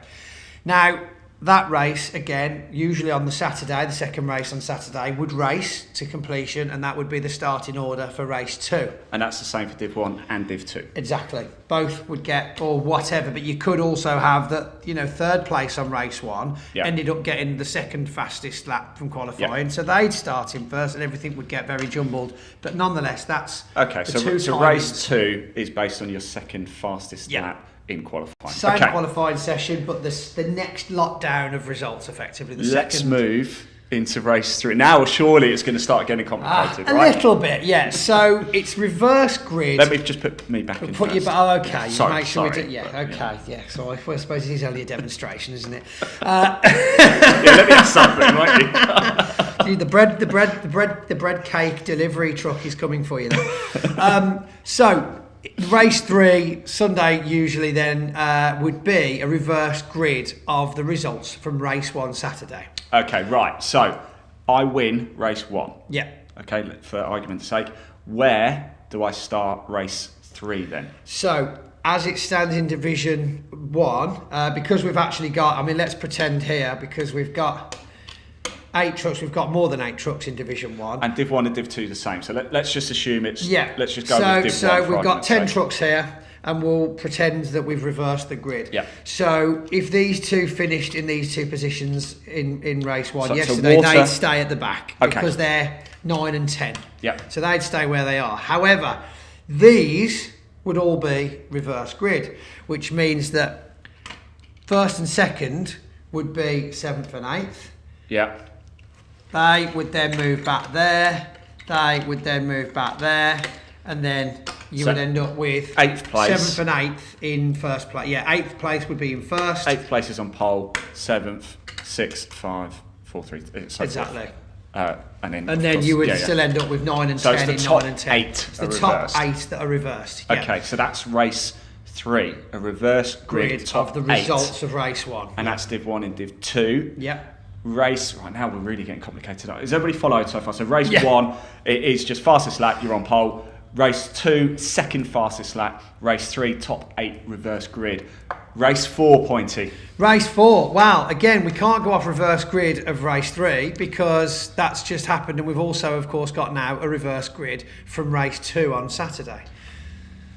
M: Now, that race, again, usually on the Saturday, the second race on Saturday, would race to completion, and that would be the starting order for race 2.
A: And that's the same for Div 1 and Div 2.
M: Exactly. Both would get, or whatever, but you could also have that, third place on race 1 ended up getting the second fastest lap from qualifying, so they'd start in first and everything would get very jumbled. But nonetheless, that's
A: okay.
M: the
A: So race 2 is based on your second fastest lap in qualifying.
M: Same qualifying session, but the next lot down of results, effectively.
A: Let's move into race 3. Now, surely it's going to start getting complicated, right?
M: A little bit, yeah. So it's reverse grid.
A: Let me just put me back in
M: Put
A: first.
M: you back. Oh, okay.
A: Sorry,
M: make sure
A: sorry,
M: we do. Yeah. Okay. Yeah. So I suppose it is only a demonstration, isn't it?
A: Let me have something, won't you?
M: The bread cake delivery truck is coming for you then. So race 3 Sunday usually then would be a reverse grid of the results from race 1 Saturday.
A: Okay, right. So I win race 1.
M: Yeah.
A: Okay, for argument's sake, where do I start race 3 then?
M: So as it stands in Division 1, because we've actually got, let's pretend here, because we've got 8 trucks, we've got more than 8 trucks in Division 1.
A: And Div 1 and Div 2 the same. So let's just assume it's...
M: Yeah.
A: Let's just go with Div 1
M: So
A: for
M: we've got 10
A: argument's sake.
M: trucks here, and we'll pretend that we've reversed the grid.
A: Yeah.
M: So if these two finished in these two positions in race 1
A: So
M: yesterday,
A: Water-
M: they'd stay at the back because they're 9 and 10.
A: Yeah.
M: So they'd stay where they are. However, these would all be reverse grid, which means that first and second would be 7th and 8th.
A: Yeah.
M: They would then move back there. They would then move back there. And then you would end up with
A: 8th place.
M: 7th and 8th in first place. Yeah, 8th place would be in first.
A: 8th place is on pole, 7th, 6th, 5, 4, 3, so
M: Exactly.
A: and
M: then you would still end up with 9 and 10
A: it's the
M: in
A: top
M: 9 and 10.
A: 8
M: It's
A: are
M: the top
A: reversed.
M: 8 that are reversed. Yeah.
A: Okay, so that's race 3, a reverse grid top
M: of the
A: 8.
M: results of race 1.
A: And that's Div 1 and Div 2.
M: Yep.
A: Race, right now we're really getting complicated. Is everybody followed so far? So race 1, it is just fastest lap, you're on pole. Race 2, second fastest lap. Race 3, top 8 reverse grid. Race 4, Pointy.
M: Race 4, wow, again, we can't go off reverse grid of race 3 because that's just happened, and we've also, of course, got now a reverse grid from race 2 on Saturday.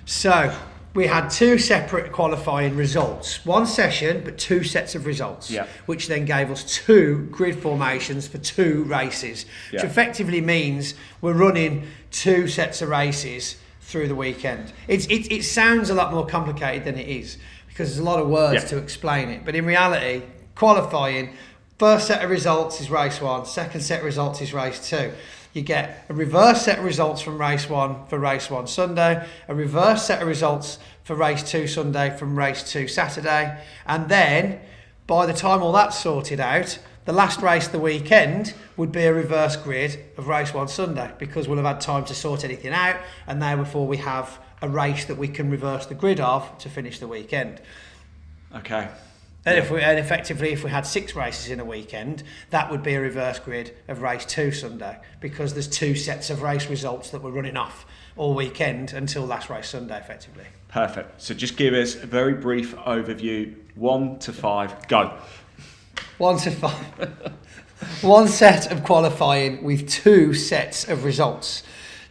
M: So, we had 2 separate qualifying results. 1 session, but 2 sets of results, which then gave us 2 grid formations for 2 races, which effectively means we're running 2 sets of races through the weekend. It sounds a lot more complicated than it is, because there's a lot of words to explain it. But in reality, qualifying, first set of results is race 1, second set of results is race 2. You get a reverse set of results from race 1 for race 1 Sunday, a reverse set of results for race 2 Sunday from race 2 Saturday, and then by the time all that's sorted out, the last race of the weekend would be a reverse grid of race 1 Sunday, because we'll have had time to sort anything out, and now before we have a race that we can reverse the grid of to finish the weekend.
A: Okay.
M: And effectively, if we had 6 races in a weekend, that would be a reverse grid of race 2 Sunday, because there's 2 sets of race results that we're running off all weekend until last race Sunday, effectively.
A: Perfect. So just give us a very brief overview. 1 to 5, go.
M: 1 to 5. 1 set of qualifying with 2 sets of results.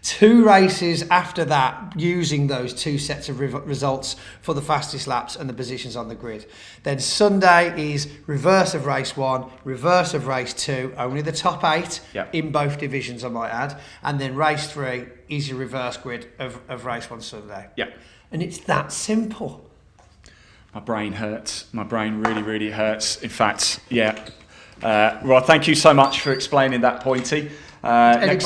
M: 2 races after that using those 2 sets of results for the fastest laps and the positions on the grid. Then Sunday is reverse of race 1, reverse of race 2, only the top 8 in both divisions, I might add. And then race 3 is your reverse grid of race 1 Sunday.
A: Yeah.
M: And it's that simple.
A: My brain hurts. My brain really, really hurts. In fact, well, thank you so much for explaining that, Pointy. Next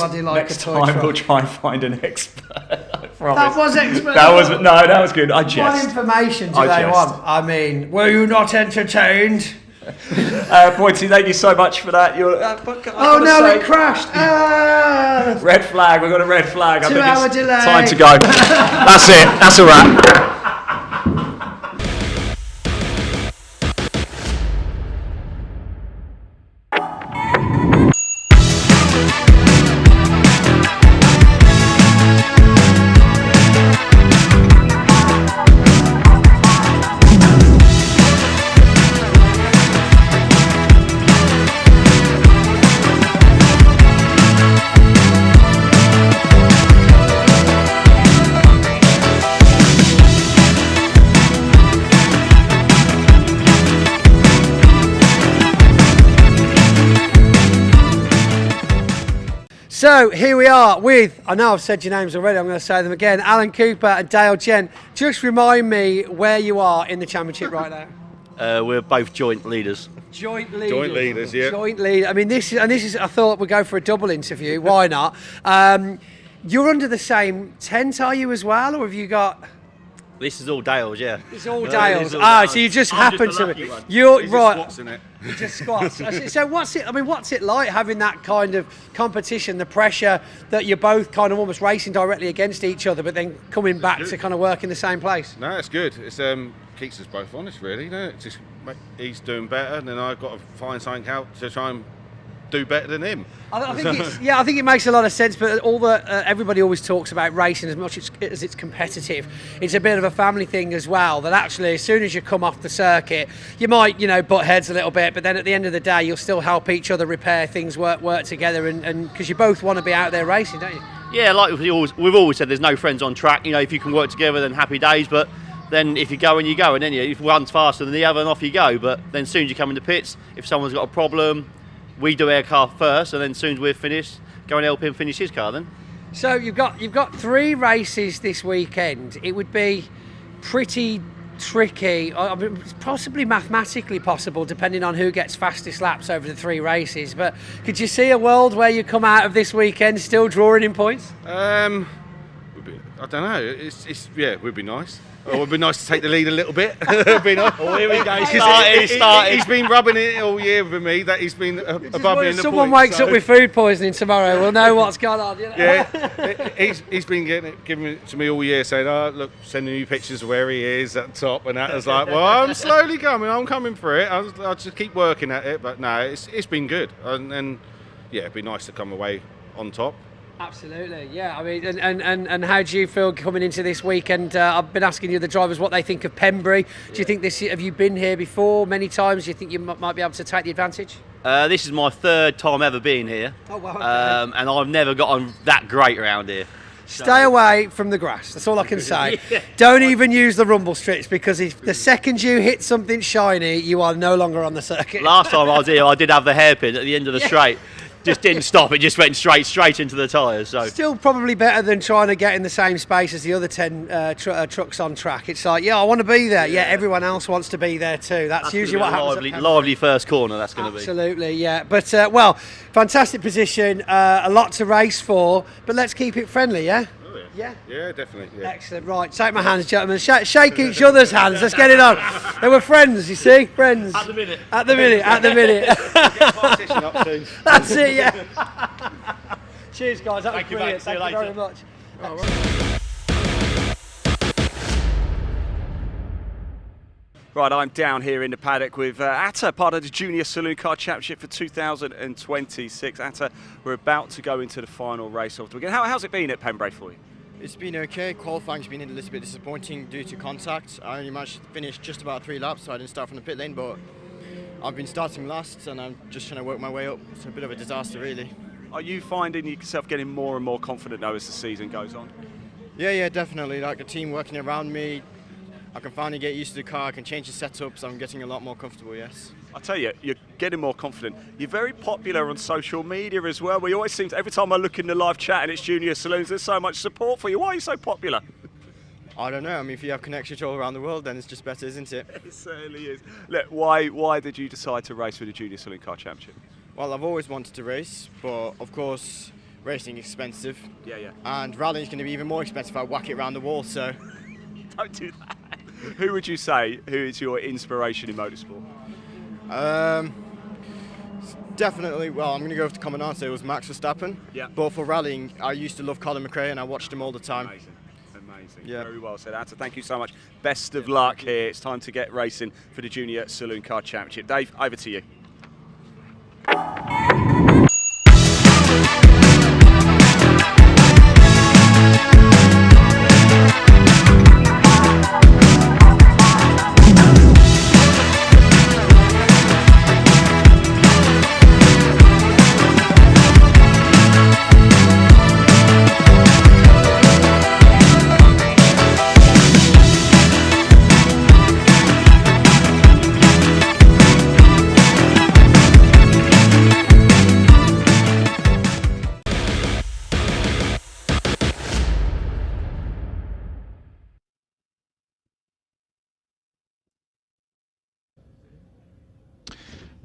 A: time we'll try and find an expert. I promise.
M: That was expert.
A: That was good. I jest.
M: What information do they want? I mean, were you not entertained?
A: Pointy, thank you so much for that.
M: It crashed.
A: Red flag. We've got a red flag.
M: 2 hour delay.
A: Time to go. That's it. That's a wrap.
M: So here we are with, I know I've said your names already, I'm going to say them again, Alan Cooper and Dale Gent. Just remind me where you are in the championship right now.
O: We're both joint leaders.
M: Joint leaders.
O: Joint leaders, yeah.
M: Joint lead. I mean, this is. I thought we'd go for a double interview. Why not? You're under the same tent, are you as well, or have you got?
O: This is all Dale's, yeah.
M: It's all Dale's. So you just happen to. You're right. Squats in it. You just squats. So what's it? I mean, what's it like having that kind of competition, the pressure that you're both kind of almost racing directly against each other, but then coming back to kind of work in the same place?
P: No, it's good. It's keeps us both honest, really. You know, it's just he's doing better, and then I've got to find something out to try and do better than him.
M: I think it makes a lot of sense. But everybody always talks about racing as much as it's competitive. It's a bit of a family thing as well. That actually, as soon as you come off the circuit, you might butt heads a little bit, but then at the end of the day, you'll still help each other repair things, work together, and because you both want to be out there racing, don't you?
O: Yeah, like we've always said, there's no friends on track. You know, if you can work together, then happy days. But then if you go, and then if one's faster than the other, and off you go. But then as soon as you come in the pits, if someone's got a problem, we do our car first, and then as soon as we're finished, go and help him finish his car then.
M: So you've got 3 races this weekend. It would be pretty tricky, I mean, possibly mathematically possible, depending on who gets fastest laps over the 3 races. But could you see a world where you come out of this weekend still drawing in points?
P: I don't know. It would be nice. It would be nice to take the lead a little bit. It'd be nice.
O: Oh, here we go.
P: He's been rubbing it all year with me. That he's been above me in the points.
M: Someone wakes up with food poisoning tomorrow, we'll know what's going on. You know?
P: Yeah, he's been giving it to me all year, saying, "Oh, look, sending me pictures of where he is at the top," and that. I was like, "Well, I'm slowly coming. I'm coming for it. I'll just keep working at it." But no, it's been good, and yeah, it'd be nice to come away on top.
M: Absolutely, yeah. I mean, and how do you feel coming into this weekend? I've been asking the other drivers what they think of Pembrey. Do you think have you been here before many times? Do you think you might be able to take the advantage?
O: This is my 3rd time ever being here.
M: Oh, wow. Okay.
O: And I've never got on that great around here.
M: Stay away from the grass, that's all I can say.
O: Yeah.
M: Don't even use the rumble strips, because if the second you hit something shiny, you are no longer on the circuit.
O: Last time I was here, I did have the hairpin at the end of the straight. Just didn't stop, it just went straight into the tyres. So
M: still probably better than trying to get in the same space as the other 10 trucks on track. It's like, yeah, I want to be there. Yeah, everyone else wants to be there too. That's usually what happens.
O: Lively first corner, that's going to be.
M: Absolutely, yeah. But, well, fantastic position, a lot to race for, but let's keep it friendly, yeah? Yeah?
P: Yeah, definitely. Yeah.
M: Excellent. Right, shake my hands, gentlemen. Shake each other's hands. Let's get it on. They were friends, you see? Friends.
O: At the minute.
M: At the minute. At the minute.
P: Up soon.
M: That's it, yeah. Cheers, guys. That was brilliant. Thank you very much.
A: Right, I'm down here in the paddock with Atta, part of the Junior Saloon Car Championship for 2026. Atta, we're about to go into the final race of the weekend. How's it been at Pembrey for you?
V: It's been okay. Qualifying's been a little bit disappointing due to contact. I only managed to finish just about 3 laps, so I didn't start from the pit lane, but I've been starting last and I'm just trying to work my way up. It's a bit of a disaster, really.
A: Are you finding yourself getting more and more confident now as the season goes on?
V: Yeah, definitely. Like the team working around me, I can finally get used to the car, I can change the setup, so I'm getting a lot more comfortable, yes.
A: I tell you, you're getting more confident. You're very popular on social media as well. We always seem to, every time I look in the live chat and it's Junior Saloons, there's so much support for you. Why are you so popular?
V: I don't know. I mean, if you have connections all around the world, then it's just better, isn't it?
A: It certainly is. Look, why did you decide to race for the Junior Saloon Car Championship?
V: Well, I've always wanted to race, but of course, racing is expensive.
A: Yeah.
V: And rallying is going to be even more expensive if I whack it around the wall, so...
A: Don't do that. Who would you say who is your inspiration in motorsport?
V: Definitely, well, I'm going to go with the common answer. It was Max Verstappen.
A: Yeah.
V: But for rallying, I used to love Colin McRae and I watched him all the time.
A: Amazing.
V: Yeah.
A: Very well said, Atta. Thank you so much. Best of luck here. It's time to get racing for the Junior Saloon Car Championship. Dave, over to you.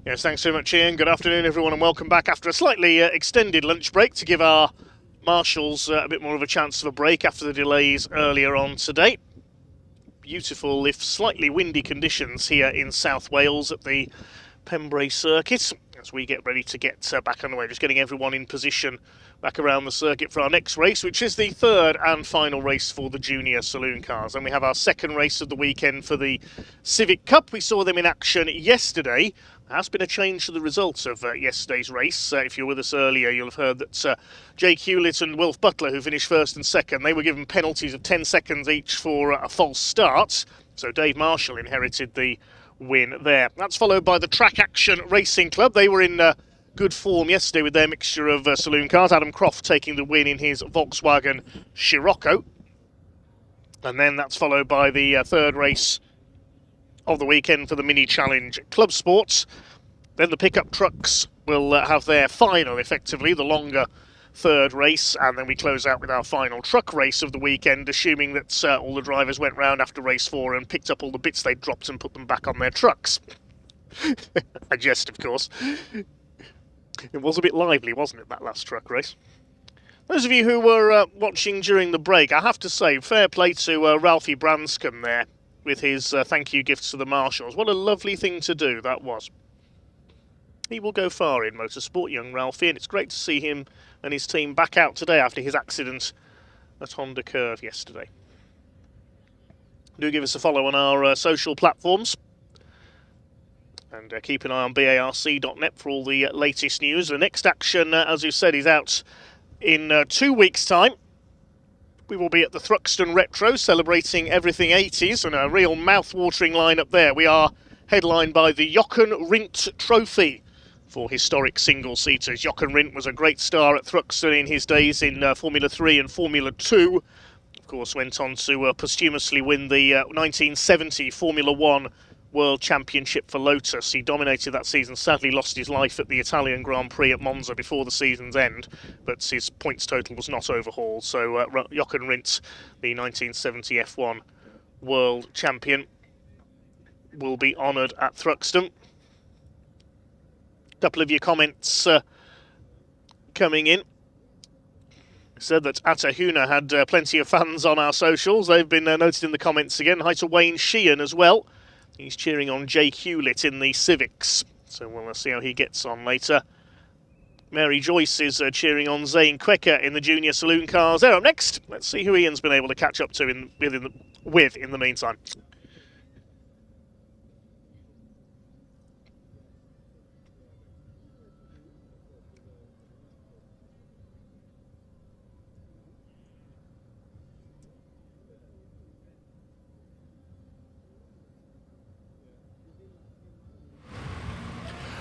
F: Yes, thanks so much, Ian. Good afternoon, everyone, and welcome back after a slightly extended lunch break to give our marshals a bit more of a chance of a break after the delays earlier on today. Beautiful, if slightly windy conditions here in South Wales at the Pembrey circuit as we get ready to get back on the way. Just getting everyone in position back around the circuit for our next race, which is the third and final race for the junior saloon cars. And we have our second race of the weekend for the Civic Cup. We saw them in action yesterday. There has been a change to the results of yesterday's race. If you were with us earlier, you'll have heard that Jake Hewlett and Wilf Butler, who finished first and second, they were given penalties of 10 seconds each for a false start. So Dave Marshall inherited the win there. That's followed by the Track Action Racing Club. They were in good form yesterday with their mixture of saloon cars. Adam Croft taking the win in his Volkswagen Scirocco. And then that's followed by the third race of the weekend for the Mini Challenge Clubsport. Then the pickup trucks will have their final, effectively, the longer third race, and then we close out with our final truck race of the weekend, assuming that all the drivers went round after race 4 and picked up all the bits they dropped and put them back on their trucks. A jest, of course. It was a bit lively, wasn't it, that last truck race? Those of you who were watching during the break, I have to say, fair play to Ralphie Branscombe there with his thank you gifts to the marshals. What a lovely thing to do that was. He will go far in motorsport, young Ralphie, and it's great to see him and his team back out today after his accident at Honda Curve yesterday. Do give us a follow on our social platforms. And keep an eye on barc.net for all the latest news. The next action, as you said, is out in 2 weeks' time. We will be at the Thruxton Retro, celebrating everything 80s, and a real mouth-watering lineup there. We are headlined by the Jochen Rindt Trophy for historic single-seaters. Jochen Rindt was a great star at Thruxton in his days in Formula 3 and Formula 2. Of course, went on to posthumously win the 1970 Formula 1 World Championship for Lotus. He dominated that season, sadly lost his life at the Italian Grand Prix at Monza before the season's end, but his points total was not overhauled. So Jochen Rindt, the 1970 F1 World Champion, will be honoured at Thruxton. A couple of your comments coming in. Said that Atahuna had plenty of fans on our socials. They've been noted in the comments again. Hi to Wayne Sheehan as well. He's cheering on Jake Hewlett in the Civics, so we'll see how he gets on later. Mary Joyce is cheering on Zane Quecker in the junior saloon cars. They're up next. Let's see who Ian's been able to catch up to in the meantime.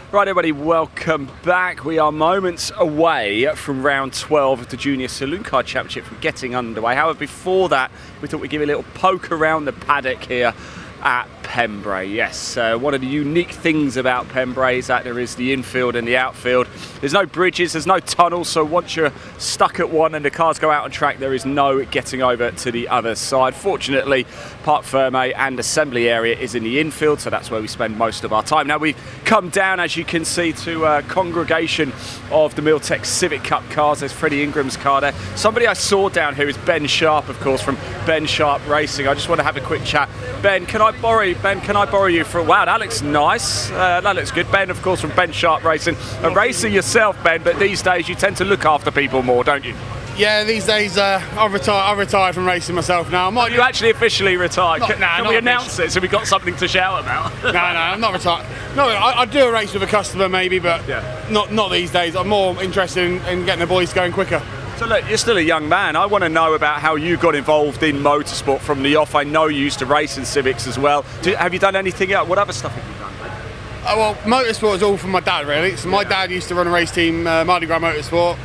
A: Right, everybody, welcome back. We are moments away from round 12 of the Junior Saloon Car Championship from getting underway. However, before that, we thought we'd give you a little poke around the paddock here at Pembrey. Yes, one of the unique things about Pembrey is that there is the infield and the outfield. There's no bridges, there's no tunnels, so once you're stuck at one and the cars go out on track, there is no getting over to the other side. Fortunately, Parc Ferme and assembly area is in the infield, so that's where we spend most of our time. Now we've come down, as you can see, to a congregation of the Miltech Civic Cup cars. There's Freddie Ingram's car there. Somebody I saw down here is Ben Sharp, of course, from Ben Sharp Racing. I just want to have a quick chat. Ben, can I borrow you for a wow? That looks nice. That looks good. Ben, of course, from Ben Sharp Racing. A racer yourself, Ben, but these days you tend to look after people more, don't you?
I: Yeah, these days I've retired from racing myself now.
A: Have you actually officially retired? Can we announce it so we've got something to shout about?
I: No, I'm not retired. No, I do a race with a customer maybe, but not these days. I'm more interested in getting the boys going quicker.
A: So look, you're still a young man. I want to know about how you got involved in motorsport from the off. I know you used to race in Civics as well. Have you done anything else? What other stuff have you done, mate?
I: Well, motorsport is all from my dad, really. So my dad used to run a race team, Mardi Gras Motorsport.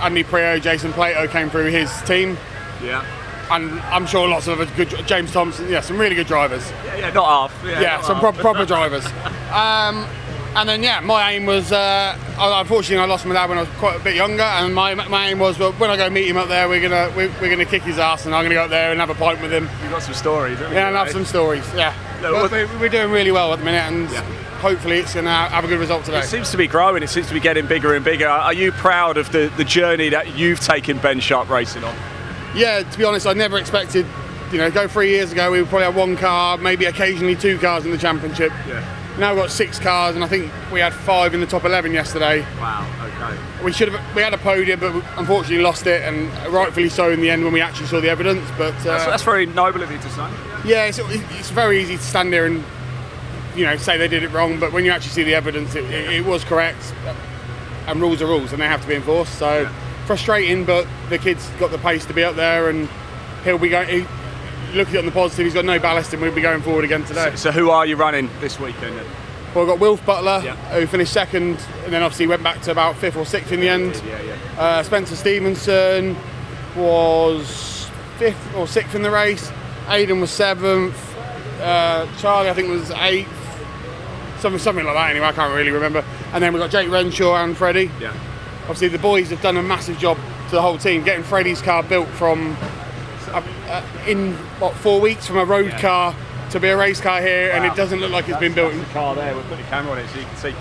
I: Andy Prio, Jason Plato came through his team.
A: Yeah.
I: And I'm sure lots of other good, James Thompson, some really good drivers.
A: Yeah, not half.
I: Some proper drivers. And then my aim was, unfortunately I lost my dad when I was quite a bit younger, and my aim was, well, when I go meet him up there, we're gonna kick his ass, and I'm gonna go up there and have a pint with him.
A: You've got some stories, haven't you?
I: Yeah, and have some stories. Yeah.
A: Look,
I: We're doing really well at the minute, and hopefully it's gonna have a good result today.
A: It seems to be growing. It seems to be getting bigger and bigger. Are you proud of the journey that you've taken Ben Sharp Racing on?
I: Yeah, to be honest, I never expected. Go 3 years ago, we would probably have one car, maybe occasionally 2 cars in the championship.
A: Yeah.
I: Now we've got 6 cars, and I think we had 5 in the top 11 yesterday.
A: Wow. Okay.
I: We had a podium, but unfortunately lost it, and rightfully so in the end when we actually saw the evidence. But
A: that's very noble of you to say.
I: Yeah, it's very easy to stand there and say they did it wrong, but when you actually see the evidence, it was correct. And rules are rules, and they have to be enforced. So frustrating, but the kid's got the pace to be up there, and he'll be going. Look at it on the positive, he's got no ballast, and we'll be going forward again today.
A: So who are you running this weekend then?
I: Well, we've got Wilf Butler, who finished second, and then obviously went back to about 5th or 6th in the end. Spencer Stevenson was 5th or 6th in the race. Aidan was 7th. Charlie, I think, was 8th. Something like that anyway, I can't really remember. And then we've got Jake Renshaw and Freddie. Yeah. Obviously the boys have done a massive job to the whole team, getting Freddie's car built from in 4 weeks from a road car to be a race car here, and it doesn't look like it's been built.
A: The car there, we'll put the camera on it so you can see.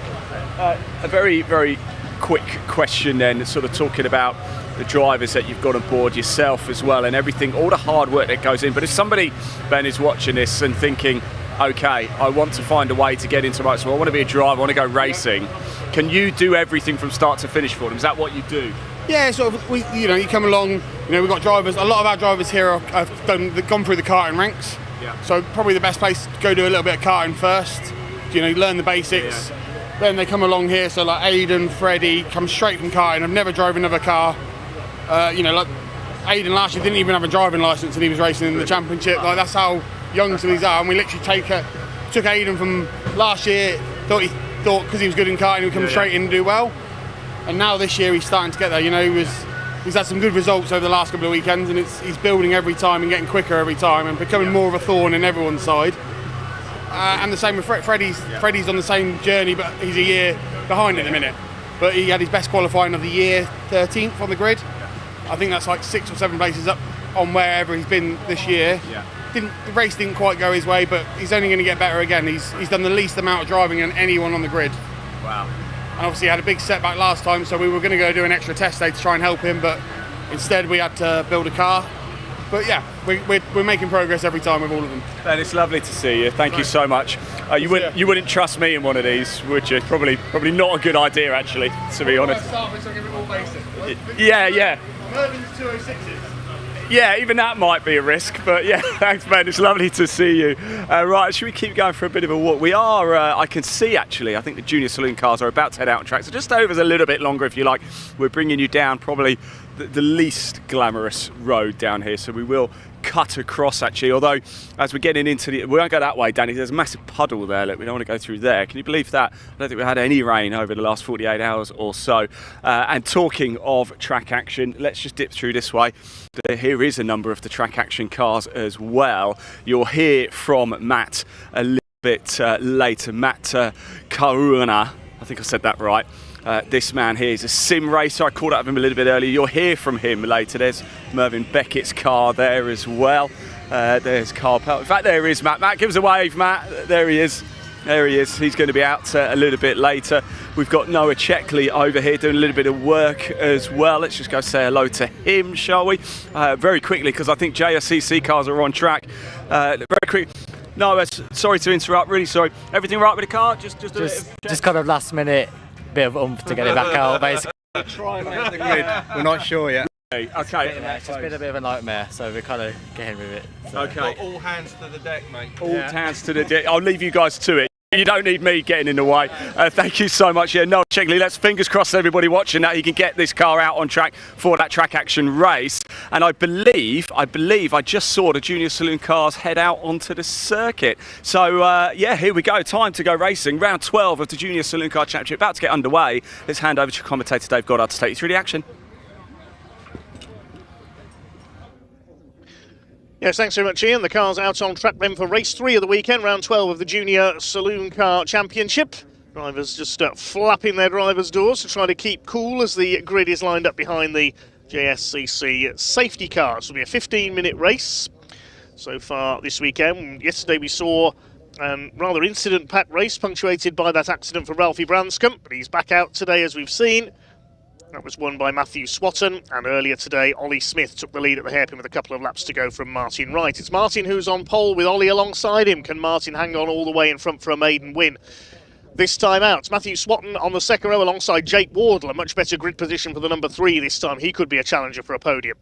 A: A very, very quick question then, sort of talking about the drivers that you've got on board, yourself as well, and everything, all the hard work that goes in. But if somebody, Ben, is watching this and thinking, okay, I want to find a way to get into motorsport, I want to be a driver, I want to go racing, can you do everything from start to finish for them? Is that what you do?
I: Yeah, sort of. You come along. We've got drivers. A lot of our drivers here have gone through the karting ranks. Yeah. So probably the best place to go do a little bit of karting first. Learn the basics. Yeah. Then they come along here. So like Aidan, Freddie, come straight from karting. I've never drove another car. Like Aidan last year didn't even have a driving license, and he was racing in the championship. Like that's how young some of these are. And we literally took Aidan from last year. Thought because he was good in karting, he would come straight in and do well. And now this year he's starting to get there. He's had some good results over the last couple of weekends, and he's building every time and getting quicker every time and becoming more of a thorn in everyone's side. And the same with Freddie's. Freddie's on the same journey, but he's a year behind at the minute. But he had his best qualifying of the year, 13th on the grid. I think that's like 6 or 7 places up on wherever he's been this year. The race didn't quite go his way, but he's only going to get better again. He's done the least amount of driving than anyone on the grid.
A: Wow.
I: And obviously had a big setback last time, so we were going to go do an extra test day to try and help him, but instead we had to build a car. But yeah, we're making progress every time with all of them.
A: Ben, it's lovely to see you. Thank you so much. You wouldn't trust me in one of these, would you? Probably not a good idea, actually, to be honest. Yeah.
I: Mervin's 206s.
A: Yeah, even that might be a risk, but yeah, thanks, Ben. It's lovely to see you. Right, should we keep going for a bit of a walk? We are, I can see actually, I think the Junior Saloon cars are about to head out on track, so just over a little bit longer if you like. We're bringing you down probably the least glamorous road down here, so we will cut across actually, although as we're getting into we won't go that way, Danny, there's a massive puddle there. Look, we don't want to go through there. Can you believe that? I don't think we had any rain over the last 48 hours or so. And talking of track action, let's just dip through this way. Here is a number of the track action cars as well. You'll hear from Matt a little bit later. Matt Karuna, I think I said that right. This man here is a sim racer. I called up him a little bit earlier. You'll hear from him later. There's Mervyn Beckett's car there as well. There's Carl Pell. In fact, there is Matt. Matt, give us a wave, Matt. There he is. There he is. He's going to be out a little bit later. We've got Noah Checkley over here doing a little bit of work as well. Let's just go say hello to him, shall we? Very quickly, because I think JSCC cars are on track. Very quick. No, sorry to interrupt. Really sorry. Everything right with the car? Just
N: kind of last minute. Bit of oomph to get it back out, basically.
Q: Try and make the grid. We're not sure yet.
A: Okay.
N: It's just been a bit of a nightmare, so we're kind of getting with it. So.
A: Okay.
Q: All hands to the deck, mate.
A: All hands to the deck. I'll leave you guys to it. You don't need me getting in the way. Thank you so much. Yeah, Noah Checkley, let's fingers crossed everybody watching that he can get this car out on track for that track action race. And I believe I just saw the Junior Saloon cars head out onto the circuit. So yeah, here we go. Time to go racing. Round 12 of the Junior Saloon Car Championship about to get underway. Let's hand over to commentator Dave Goddard to take you through the action.
F: Yes, thanks very much, Ian. The car's out on track then for race 3 of the weekend, round 12 of the Junior Saloon Car Championship. Drivers just flapping their drivers' doors to try to keep cool as the grid is lined up behind the JSCC safety cars. It'll be a 15-minute race so far this weekend. Yesterday we saw rather incident-packed race punctuated by that accident for Ralphie Branscombe, but he's back out today as we've seen. That was won by Matthew Swatton, and earlier today Ollie Smith took the lead at the hairpin with a couple of laps to go from Martin Wright. It's Martin who's on pole with Ollie alongside him. Can Martin hang on all the way in front for a maiden win? This time out, it's Matthew Swatton on the second row alongside Jake Wardle, a much better grid position for the number 3 this time. He could be a challenger for a podium.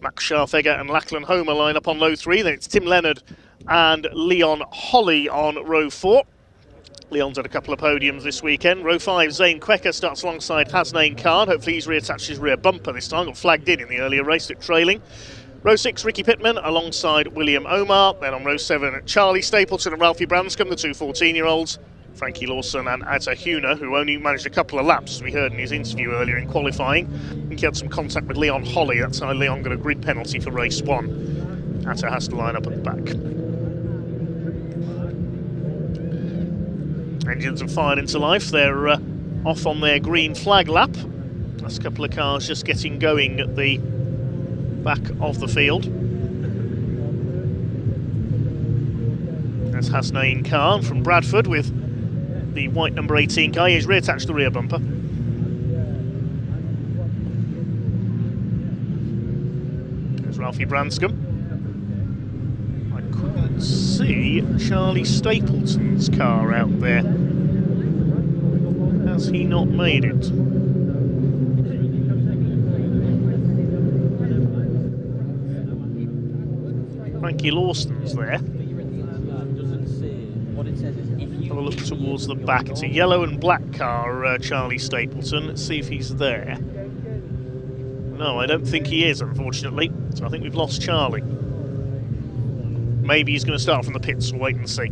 F: Max Scharfegger and Lachlan Homer line up on row 3. Then it's Tim Leonard and Leon Holly on row 4. Leon's had a couple of podiums this weekend. Row 5, Zane Quecker starts alongside Hasnain Khan. Hopefully he's reattached his rear bumper this time. Got flagged in the earlier race, took trailing. Row 6, Ricky Pittman alongside William Omar. Then on row 7, Charlie Stapleton and Ralphie Branscombe, the two 14-year-olds. Frankie Lawson and Atta Huna, who only managed a couple of laps, as we heard in his interview earlier in qualifying. I think he had some contact with Leon Holly. That's how Leon got a grid penalty for race 1. Atta has to line up at the back. Engines have fired into life. They're off on their green flag lap. Last couple of cars just getting going at the back of the field. That's Hasnain Khan from Bradford with the white number 18 car. He's reattached the rear bumper. There's Ralphie Branscombe. I couldn't see Charlie Stapleton's car out there. Has he not made it? Frankie Lawson's there. Have a look towards the back. It's a yellow and black car, Charlie Stapleton. Let's see if he's there. No, I don't think he is, unfortunately. So I think we've lost Charlie. Maybe he's going to start from the pits. We'll wait and see.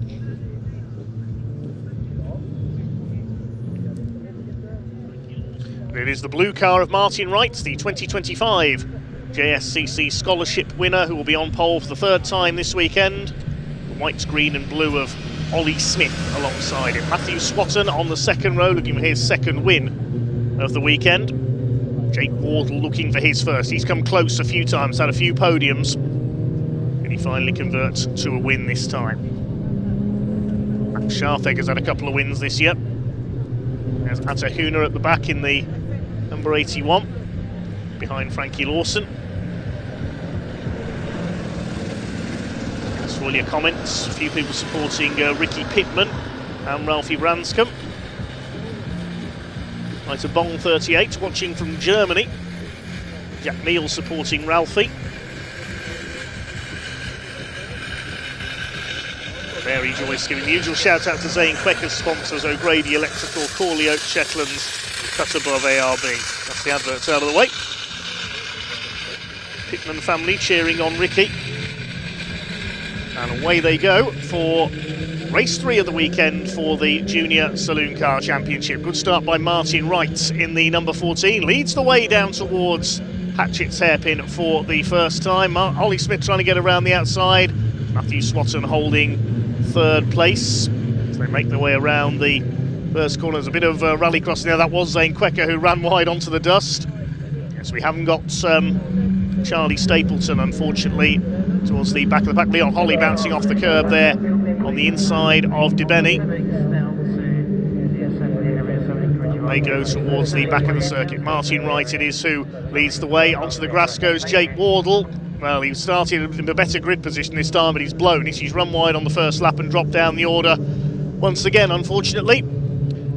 F: It is the blue car of Martin Wright, the 2025 JSCC Scholarship winner, who will be on pole for the 3rd time this weekend. The white, green and blue of Ollie Smith alongside him. Matthew Swatton on the second row, looking for his 2nd win of the weekend. Jake Wardle looking for his first. He's come close a few times, had a few podiums. Can he finally convert to a win this time? Max Scharfegger's had a couple of wins this year. There's Atta Huna at the back in the number 81, behind Frankie Lawson. Thanks for all your comments. A few people supporting Ricky Pittman and Ralphie Branscombe. Right, a Bong 38 watching from Germany. Jack Neal supporting Ralphie. Mary Joyce giving the usual shout out to Zane Quecker's sponsors, O'Grady Electrical, Corley Oak Shetlands, Cut Above ARB. That's the adverts out of the way. Pittman family cheering on Ricky. And away they go for race 3 of the weekend for the Junior Saloon Car Championship. Good start by Martin Wright in the number 14. Leads the way down towards Hatchett's hairpin for the first time. Ollie Smith trying to get around the outside. Matthew Swatton holding 3rd place. As they make their way around the first corner. There's a bit of rally crossing there. That was Zane Quecker who ran wide onto the dust. Yes, we haven't got Charlie Stapleton, unfortunately, towards the back of the pack. Leon Holly bouncing off the curb there on the inside of DeBenny. They go towards the back of the circuit. Martin Wright it is who leads the way. Onto the grass goes Jake Wardle. Well, he started in a better grid position this time, but he's blown it. He's run wide on the first lap and dropped down the order once again, unfortunately.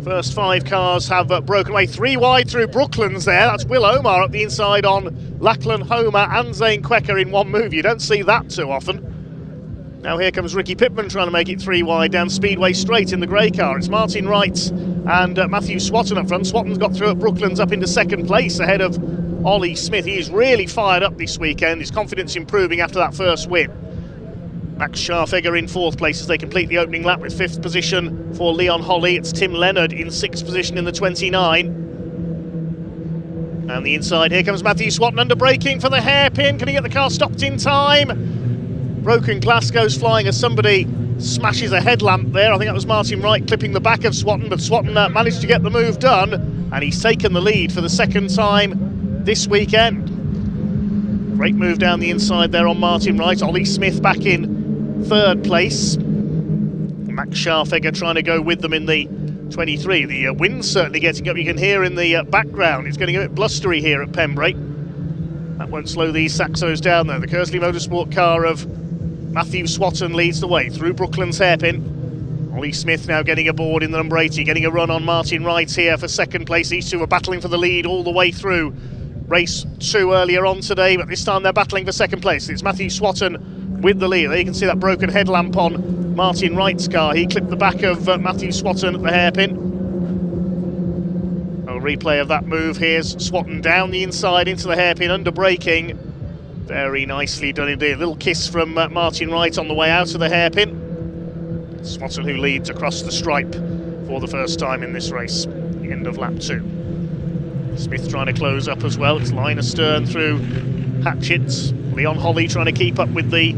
F: First 5 cars have broken away. 3 wide through Brooklands there. That's Will Omar up the inside on Lachlan Homer and Zane Quecker in one move. You don't see that too often. Now here comes Ricky Pittman trying to make it 3 wide down Speedway Straight in the grey car. It's Martin Wright and Matthew Swatton up front. Swatton's got through at Brooklands up into 2nd place ahead of Ollie Smith. He is really fired up this weekend. His confidence improving after that first win. Max Scharfegger in 4th place as they complete the opening lap with 5th position for Leon Holly. It's Tim Leonard in 6th position in the 29. And the inside, here comes Matthew Swatton under braking for the hairpin. Can he get the car stopped in time? Broken glass goes flying as somebody smashes a headlamp there. I think that was Martin Wright clipping the back of Swatton, but Swatton managed to get the move done, and he's taken the lead for the second time this weekend. Great move down the inside there on Martin Wright. Ollie Smith back in third place. Max Scharfegger trying to go with them in the 23. The wind's certainly getting up. You can hear in the background it's getting a bit blustery here at Pembrey. That won't slow these Saxos down though. The Kersley Motorsport car of Matthew Swatton leads the way through Brooklands hairpin. Ollie Smith now getting aboard in the number 80, getting a run on Martin Wright here for second place. These two are battling for the lead all the way through race 2 earlier on today, but this time they're battling for second place. It's Matthew Swatton with the lead. There you can see that broken headlamp on Martin Wright's car. He clipped the back of Matthew Swatton at the hairpin. A replay of that move. Here's Swatton down the inside into the hairpin under braking. Very nicely done indeed. A little kiss from Martin Wright on the way out of the hairpin. Swatton who leads across the stripe for the first time in this race. The end of lap 2. Smith trying to close up as well. It's line astern through Hatchets. Leon Holly trying to keep up with the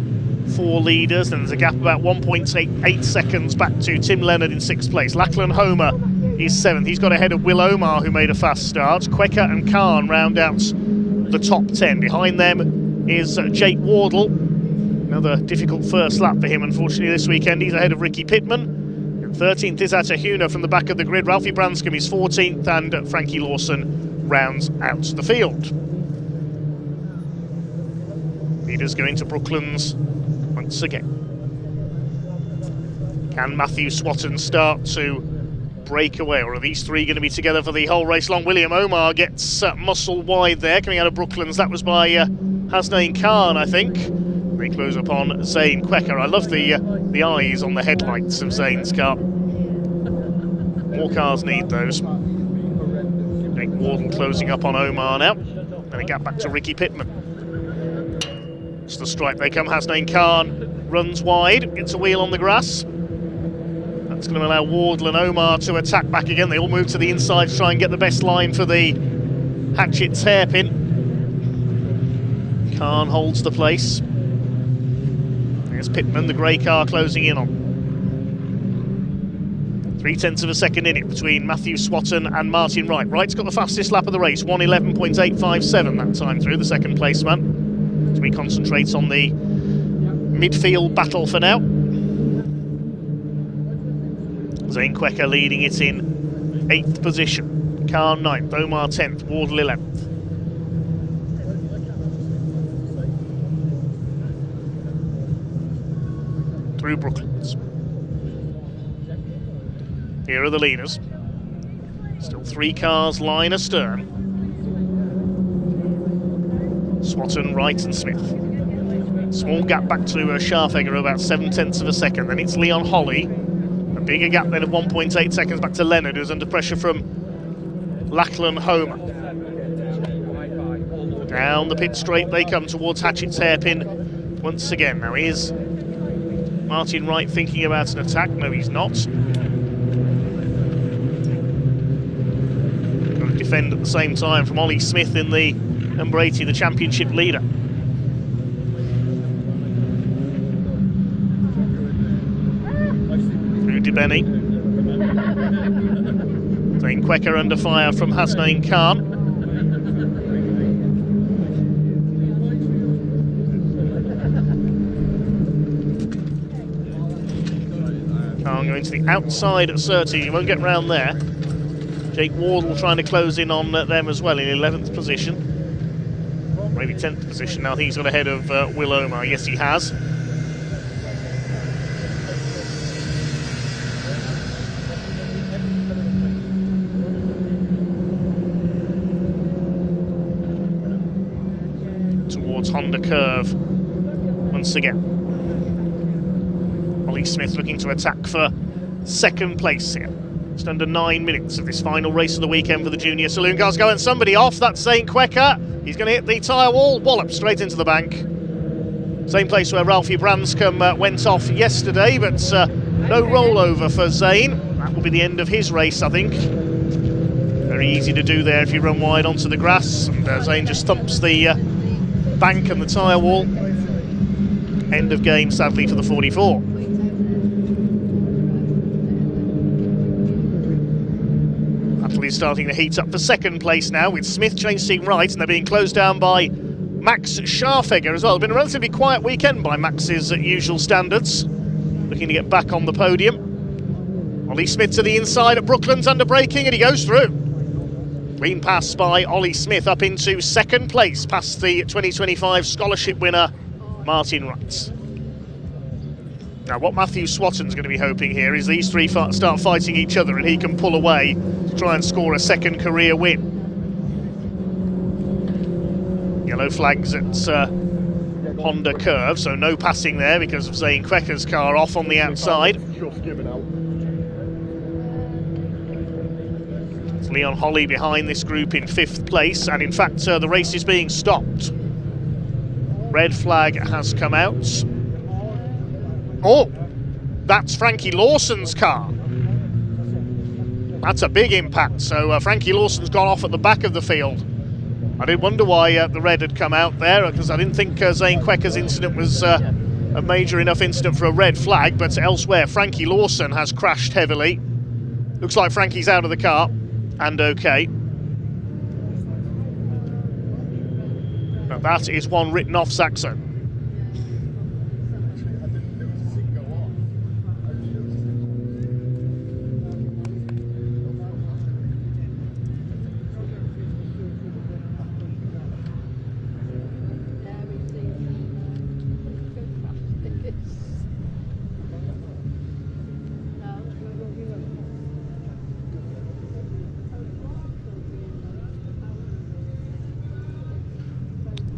F: 4 leaders. And there's a gap about 1.8 seconds back to Tim Leonard in 6th place. Lachlan Homer is 7th. He's got ahead of Will Omar, who made a fast start. Quecker and Khan round out the top 10. Behind them is Jake Wardle. Another difficult first lap for him, unfortunately, this weekend. He's ahead of Ricky Pittman. And 13th is Atahuna from the back of the grid. Ralphie Branscombe is 14th, and Frankie Lawson rounds out the field. Leaders going to Brooklands once again. Can Matthew Swatton start to break away, or are these 3 going to be together for the whole race long? William Omar gets muscle wide there coming out of Brooklands. That was by Hasnain Khan, I think. They close up on Zane Quecker. I love the eyes on the headlights of Zane's car. More cars need those. Jake Wardle closing up on Omar now. And a gap back to Ricky Pittman. It's the stripe they come. Hasnain Khan runs wide, gets a wheel on the grass. That's going to allow Wardle and Omar to attack back again. They all move to the inside to try and get the best line for the Hatchet's hairpin. Khan holds the place. There's Pittman, the grey car, closing in on. 0.3 of a second in it between Matthew Swatton and Martin Wright. Wright's got the fastest lap of the race, 1:11.857 that time through, the second place man. So he concentrates on the midfield battle for now. Zane Quecker leading it in 8th position. Khan 9th, Omar 10th, Wardle 11th. Through Brooklands. Here are the leaders. Still 3 cars line astern. Swatton, Wright and Smith. Small gap back to Scharfegger of about 0.7 of a second. Then it's Leon Holly. A bigger gap then of 1.8 seconds back to Leonard, who's under pressure from Lachlan Homer. Down the pit straight they come towards Hatchet's hairpin once again. Now here's Martin Wright thinking about an attack. No, he's not. Got to defend at the same time from Ollie Smith in the number 80, the championship leader. Through DeBenny. Zane Quecker under fire from Hasnain Khan. Going to the outside at Surtees, you won't get round there. Jake Wardle trying to close in on them as well in 11th position. Maybe 10th position now. He's got ahead of Will Omar. Yes, he has. Towards Honda Curve once again. Ollie Smith looking to attack for second place here. Just under 9 minutes of this final race of the weekend for the junior saloon cars. Going somebody off, that's Zane Quecker. He's going to hit the tyre wall, wallop straight into the bank. Same place where Ralphie Branscombe went off yesterday, but no rollover for Zane. That will be the end of his race, I think. Very easy to do there if you run wide onto the grass. And Zane just thumps the bank and the tyre wall. End of game, sadly, for the 44. Battle is starting to heat up for second place now, with Smith chasing right, and they're being closed down by Max Scharfegger as well. It's been a relatively quiet weekend by Max's usual standards. Looking to get back on the podium. Ollie Smith to the inside, Brooklands under braking, and he goes through. Clean pass by Ollie Smith up into second place, past the 2025 scholarship winner, Martin Wright. Now, what Matthew Swatton's going to be hoping here is these three start fighting each other and he can pull away to try and score a second career win. Yellow flags at Honda curve, so no passing there because of Zane Quecker's car off on the outside. It's Leon Holly behind this group in 5th place, and in fact the race is being stopped. Red flag has come out. Oh, that's Frankie Lawson's car. That's a big impact, so Frankie Lawson's gone off at the back of the field. I did wonder why the red had come out there, because I didn't think Zane Quecker's incident was a major enough incident for a red flag, but elsewhere Frankie Lawson has crashed heavily. Looks like Frankie's out of the car, and okay. But that is one written off Saxo.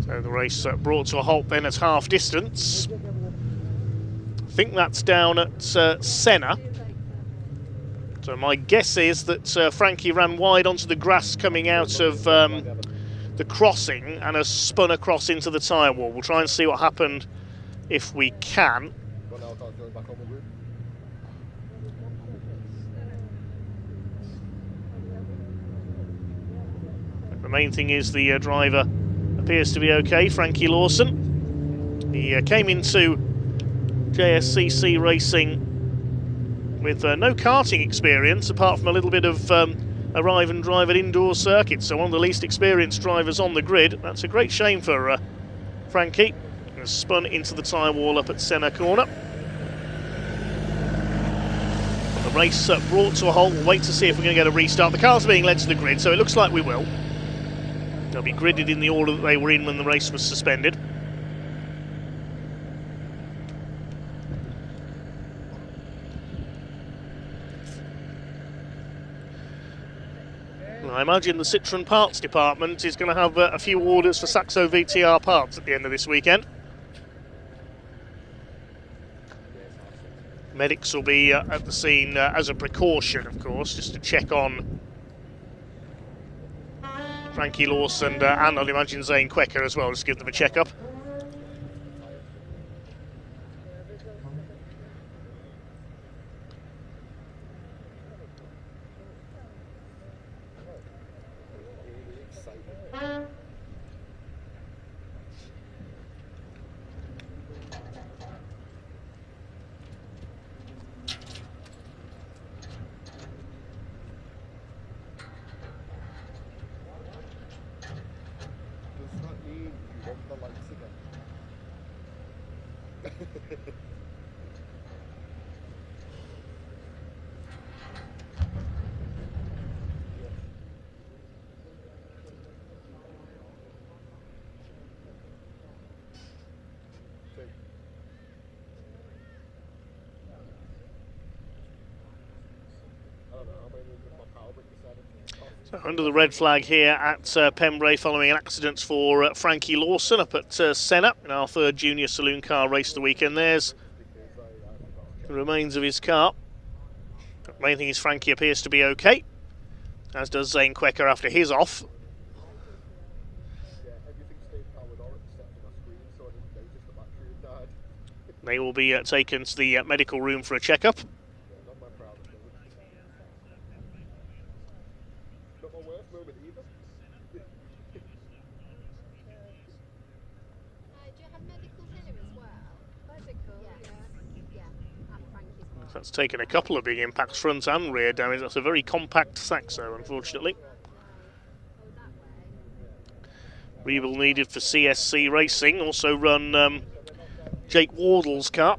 F: So the race brought to a halt then at half distance. I think that's down at Senna. So my guess is that Frankie ran wide onto the grass coming out of the crossing and has spun across into the tyre wall. We'll try and see what happened if we can. The main thing is the driver appears to be okay, Frankie Lawson. He came into JSCC racing with no karting experience, apart from a little bit of arrive and drive at indoor circuits, so one of the least experienced drivers on the grid. That's a great shame for Frankie. He has spun into the tyre wall up at Senna corner. The race brought to a halt. We'll wait to see if we're going to get a restart. The cars are being led to the grid, so it looks like we will. They'll be gridded in the order that they were in when the race was suspended. I imagine the Citroën parts department is going to have a few orders for Saxo VTR parts at the end of this weekend. Medics will be at the scene as a precaution, of course, just to check on Frankie Lawson and I'd imagine Zane Quecker as well, just give them a check-up. So under the red flag here at Pembrey following an accident for Frankie Lawson up at Senna in our third junior saloon car race of the weekend. There's the remains of his car. The main thing is Frankie appears to be okay, as does Zane Quecker after his off. They will be taken to the medical room for a checkup. That's taken a couple of big impacts, front and rear damage. That's a very compact Saxo, unfortunately. Rebuild needed for CSC Racing. Also run Jake Wardle's car.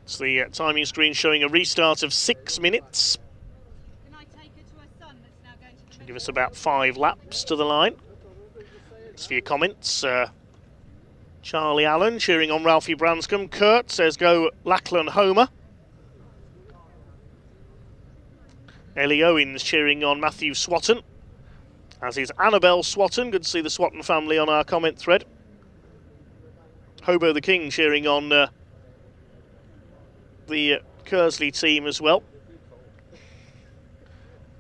F: It's the timing screen showing a restart of 6 minutes. Should give us about 5 laps to the line. Thanks for your comments. Charlie Allen cheering on Ralphie Branscombe. Kurt says go Lachlan Homer. Ellie Owens cheering on Matthew Swatton, as is Annabelle Swatton. Good to see the Swatton family on our comment thread. Hobo the King cheering on the Kersley team as well.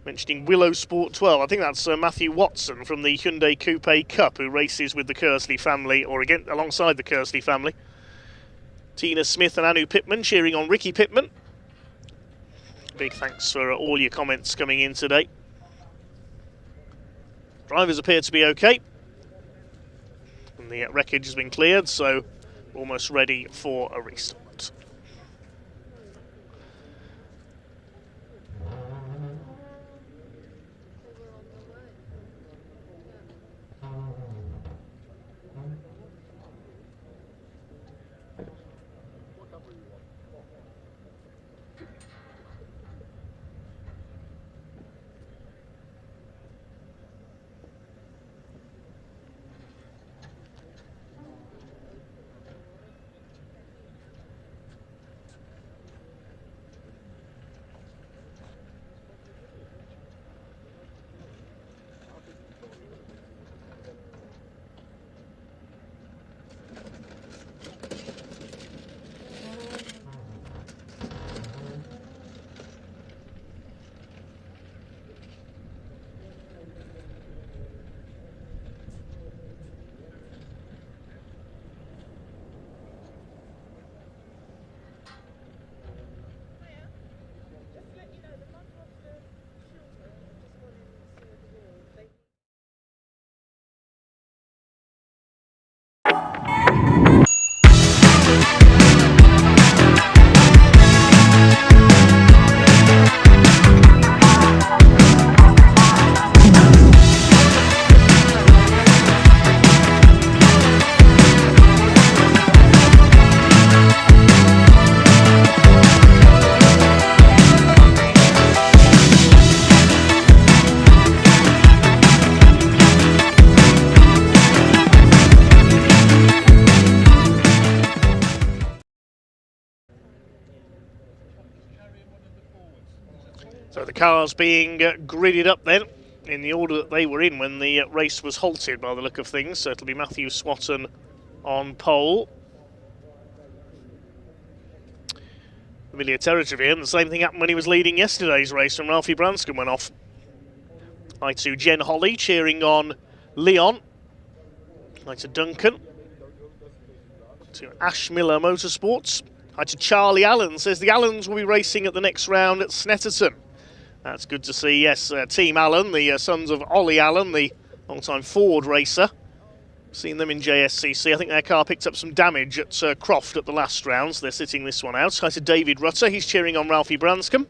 F: Mentioning Willow Sport 12. I think that's Matthew Watson from the Hyundai Coupe Cup, who races with the Kersley family, or again alongside the Kersley family. Tina Smith and Anu Pittman cheering on Ricky Pittman. Big thanks for all your comments coming in today. Drivers appear to be okay. And the wreckage has been cleared, so almost ready for a restart. So the cars being gridded up then, in the order that they were in when the race was halted by the look of things. So it'll be Matthew Swatton on pole. Familiar territory for him. The same thing happened when he was leading yesterday's race when Ralphie Branscombe went off. Hi to Jen Holly cheering on Leon. Hi to Duncan. To Ash Miller Motorsports. Hi to Charlie Allen, says the Allens will be racing at the next round at Snetterton. That's good to see, yes. Team Allen, the sons of Ollie Allen, the long-time Ford racer. Seen them in JSCC. I think their car picked up some damage at Croft at the last round, so they're sitting this one out. Hi to David Rutter, he's cheering on Ralphie Branscombe.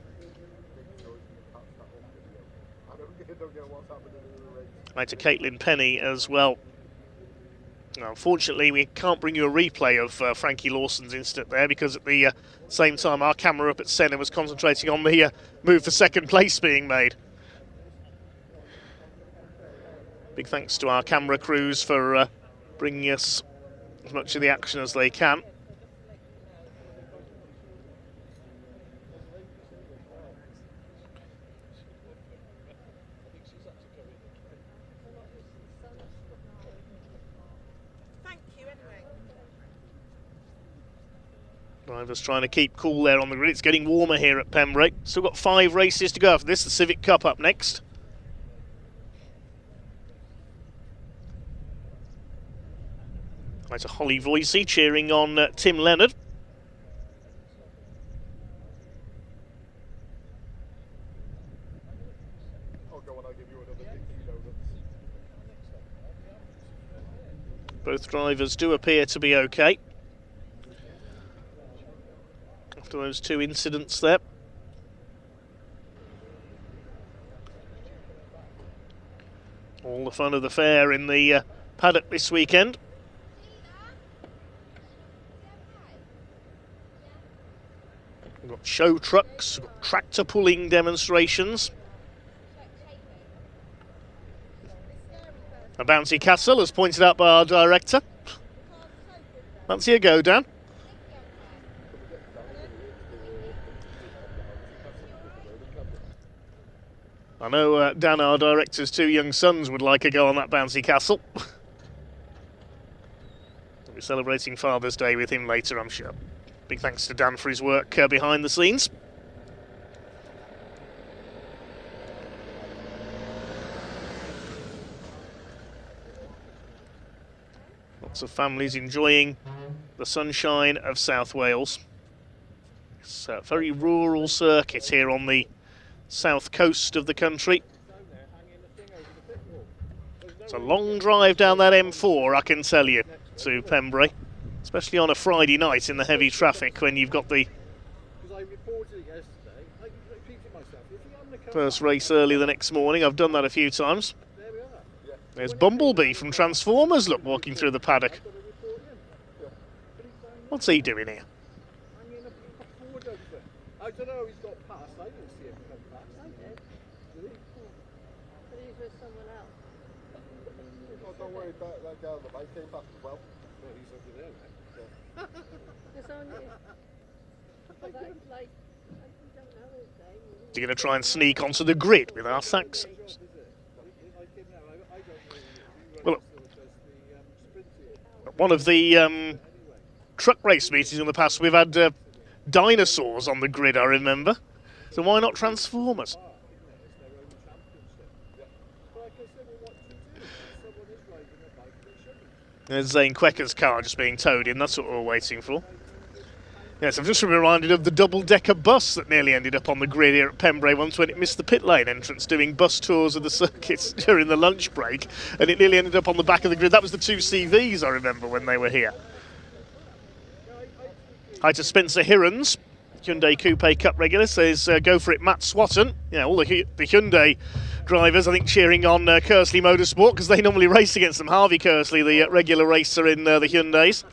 F: Hi to Caitlin Penny as well. Now, unfortunately, we can't bring you a replay of Frankie Lawson's incident there, because at the same time our camera up at Senna was concentrating on the move for second place being made. Big thanks to our camera crews for bringing us as much of the action as they can. Drivers trying to keep cool there on the grid. It's getting warmer here at Pembrey. Still got 5 races to go after this. The Civic Cup up next. There's a Holly Voicey cheering on Tim Leonard. Both drivers do appear to be okay after those two incidents there. All the fun of the fair in the paddock this weekend. We've got show trucks, we've got tractor pulling demonstrations. A bouncy castle, as pointed out by our director. Fancy a go, Dan? I know Dan, our director's two young sons, would like a go on that bouncy castle. We'll be celebrating Father's Day with him later, I'm sure. Big thanks to Dan for his work behind the scenes. Lots of families enjoying the sunshine of South Wales. It's a very rural circuit here on the south coast of the country. It's a long drive down that M4, I can tell you, to Pembrey, especially on a Friday night in the heavy traffic when you've got the first race early the next morning. I've done that a few times. There's Bumblebee from Transformers, look, walking through the paddock. What's he doing here?
E: I don't know, he's got past. I didn't see him come past. I did. Did he? But he's with someone else. Oh, don't worry about that girl. The bike came back as well. No, he's over there now. Yeah. It's on you. Like, we don't know his name.
F: You're going to try and sneak onto the grid with our Saxons. Well, at one of the truck race meetings in the past, we've had dinosaurs on the grid, I remember. So why not Transformers? There's Zane Quecker's car just being towed in, that's what we're waiting for. Yes, I've just been reminded of the double-decker bus that nearly ended up on the grid here at Pembrey once when it missed the pit lane entrance doing bus tours of the circuits during the lunch break, and it nearly ended up on the back of the grid. That was the two CVs, I remember, when they were here. Hi to Spencer Hirons, Hyundai Coupe Cup regular, says go for it, Matt Swatton. Yeah, all the Hyundai drivers, I think, cheering on Kersley Motorsport because they normally race against them. Harvey Kersley, the regular racer in the Hyundais.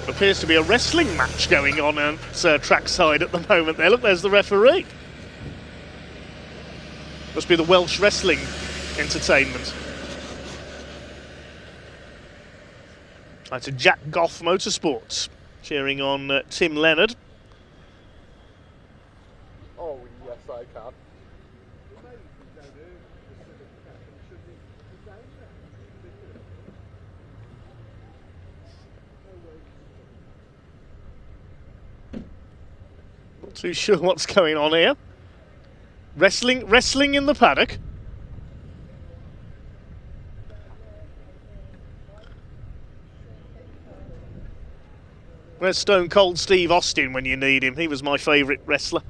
F: Appears to be a wrestling match going on at trackside at the moment there. Look, there's the referee. Must be the Welsh Wrestling Entertainment. Hi to Jack Goff Motorsports, cheering on Tim Leonard.
E: Oh, yes, I can.
F: Not too sure what's going on here. Wrestling in the paddock. Where's Stone Cold Steve Austin when you need him? He was my favourite wrestler.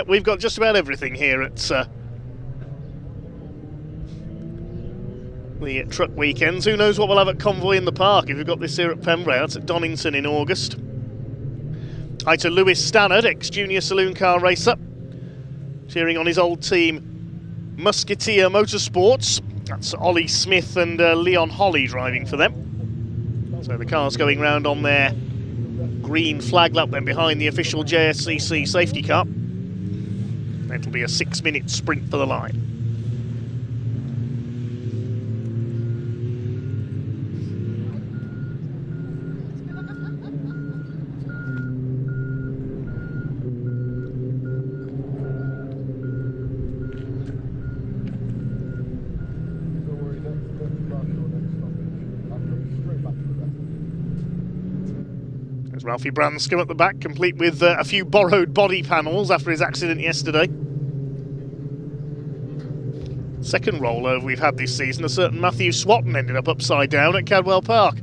F: We've got just about everything here at the truck weekends. Who knows what we'll have at Convoy in the Park if we've got this here at Pembrey. That's at Donington in August. Hi to Lewis Stannard, ex-junior saloon car racer, cheering on his old team Musketeer Motorsports. That's Ollie Smith and Leon Holly driving for them. So the car's going round on their green flag lap then behind the official JSCC safety car. It'll be a 6-minute sprint for the line. Ralphie Branscombe at the back, complete with a few borrowed body panels after his accident yesterday. Second rollover we've had this season, a certain Matthew Swatton ended up upside down at Cadwell Park.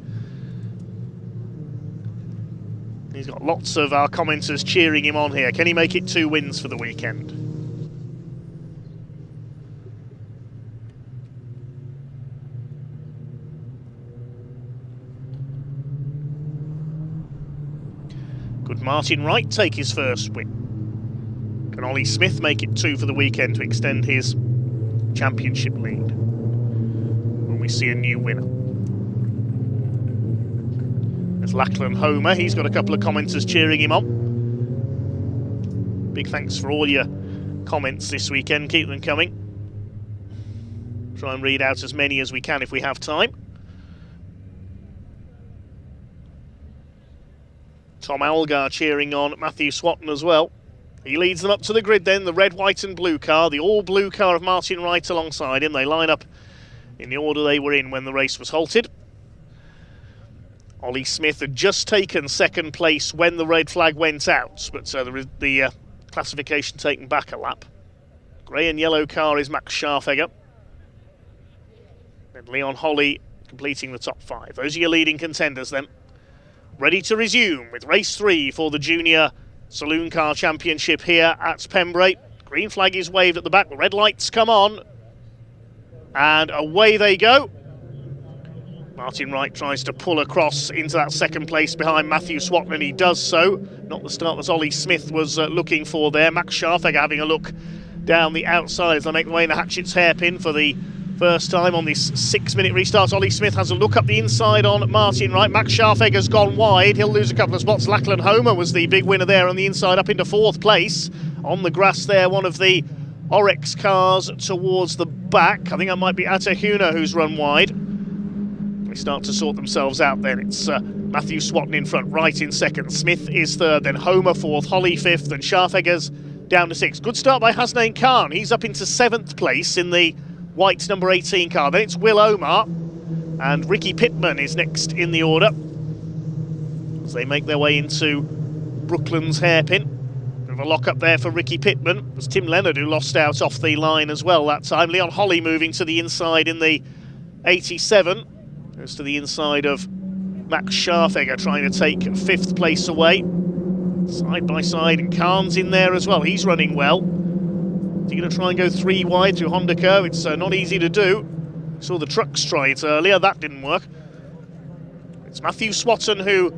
F: He's got lots of our commenters cheering him on here. Can he make it 2 wins for the weekend? Could Martin Wright take his first win? Can Ollie Smith make it 2 for the weekend to extend his championship lead? When we see a new winner. There's Lachlan Homer, he's got a couple of commenters cheering him on. Big thanks for all your comments this weekend, keep them coming. Try and read out as many as we can if we have time. Tom Algar cheering on Matthew Swatton as well. He leads them up to the grid then, the red, white and blue car, the all-blue car of Martin Wright alongside him. They line up in the order they were in when the race was halted. Ollie Smith had just taken second place when the red flag went out, but the classification taken back a lap. Grey and yellow car is Max Scharfegger. Then Leon Holly completing the top 5. Those are your leading contenders then. Ready to resume with race 3 for the Junior Saloon Car Championship here at Pembrey. Green flag is waved at the back, the red lights come on, and away they go. Martin Wright tries to pull across into that second place behind Matthew Swatton, and he does so. Not the start that Ollie Smith was looking for there. Max Scharfegger having a look down the outside as they make the way in the Hatchet's hairpin for the first time on this 6-minute restart. Ollie Smith has a look up the inside on Martin Wright. Max Scharfegger's gone wide. He'll lose a couple of spots. Lachlan Homer was the big winner there on the inside, up into 4th place. On the grass there, one of the Oryx cars towards the back. I think that might be Atahuna who's run wide. They start to sort themselves out then. It's Matthew Swatton in front, Wright in 2nd. Smith is 3rd, then Homer 4th, Holly 5th, and Scharfegger's down to 6th. Good start by Hasnain Khan. He's up into 7th place in the white number 18 car. Then it's Will Omar, and Ricky Pittman is next in the order as they make their way into Brooklands hairpin. Bit of a lock up there for Ricky Pittman. It was Tim Leonard who lost out off the line as well that time. Leon Holly moving to the inside in the 87. Goes to the inside of Max Scharfegger trying to take 5th place away. Side by side, and Khan's in there as well. He's running well. Is he going to try and go 3 wide through Honda Curve? It's not easy to do. Saw the trucks try it earlier, that didn't work. It's Matthew Swatton who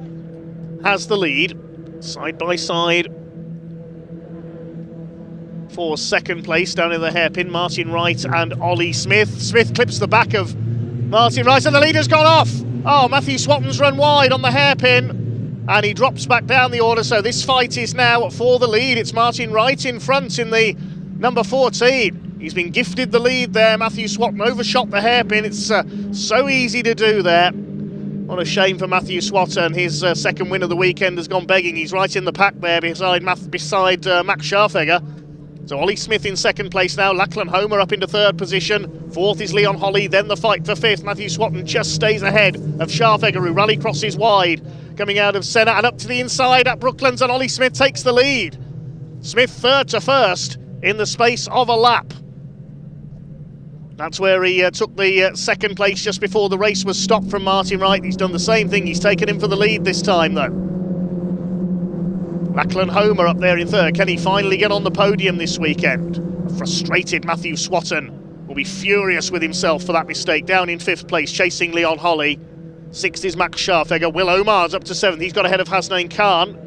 F: has the lead, side by side for 2nd place down in the hairpin. Martin Wright and Ollie Smith. Smith clips the back of Martin Wright and the leader's gone off. Oh, Matthew Swatton's run wide on the hairpin and he drops back down the order, so this fight is now for the lead. It's Martin Wright in front in the number 14. He's been gifted the lead there. Matthew Swatton overshot the hairpin. It's so easy to do there. What a shame for Matthew Swatton. His 2nd win of the weekend has gone begging. He's right in the pack there beside Max Scharfegger. So Ollie Smith in 2nd place now. Lachlan Homer up into 3rd position. 4th is Leon Holly. Then the fight for 5th. Matthew Swatton just stays ahead of Scharfegger, who rally crosses wide. Coming out of centre and up to the inside at Brooklands, and Ollie Smith takes the lead. Smith 3rd to 1st. In the space of a lap. That's where he took the 2nd place just before the race was stopped from Martin Wright. He's done the same thing. He's taken him for the lead this time, though. Lachlan Homer up there in 3rd. Can he finally get on the podium this weekend? A frustrated Matthew Swatton will be furious with himself for that mistake. Down in 5th place, chasing Leon Holly. 6th is Max Scharfegger. Will Omar's up to 7th. He's got ahead of Hasnain Khan.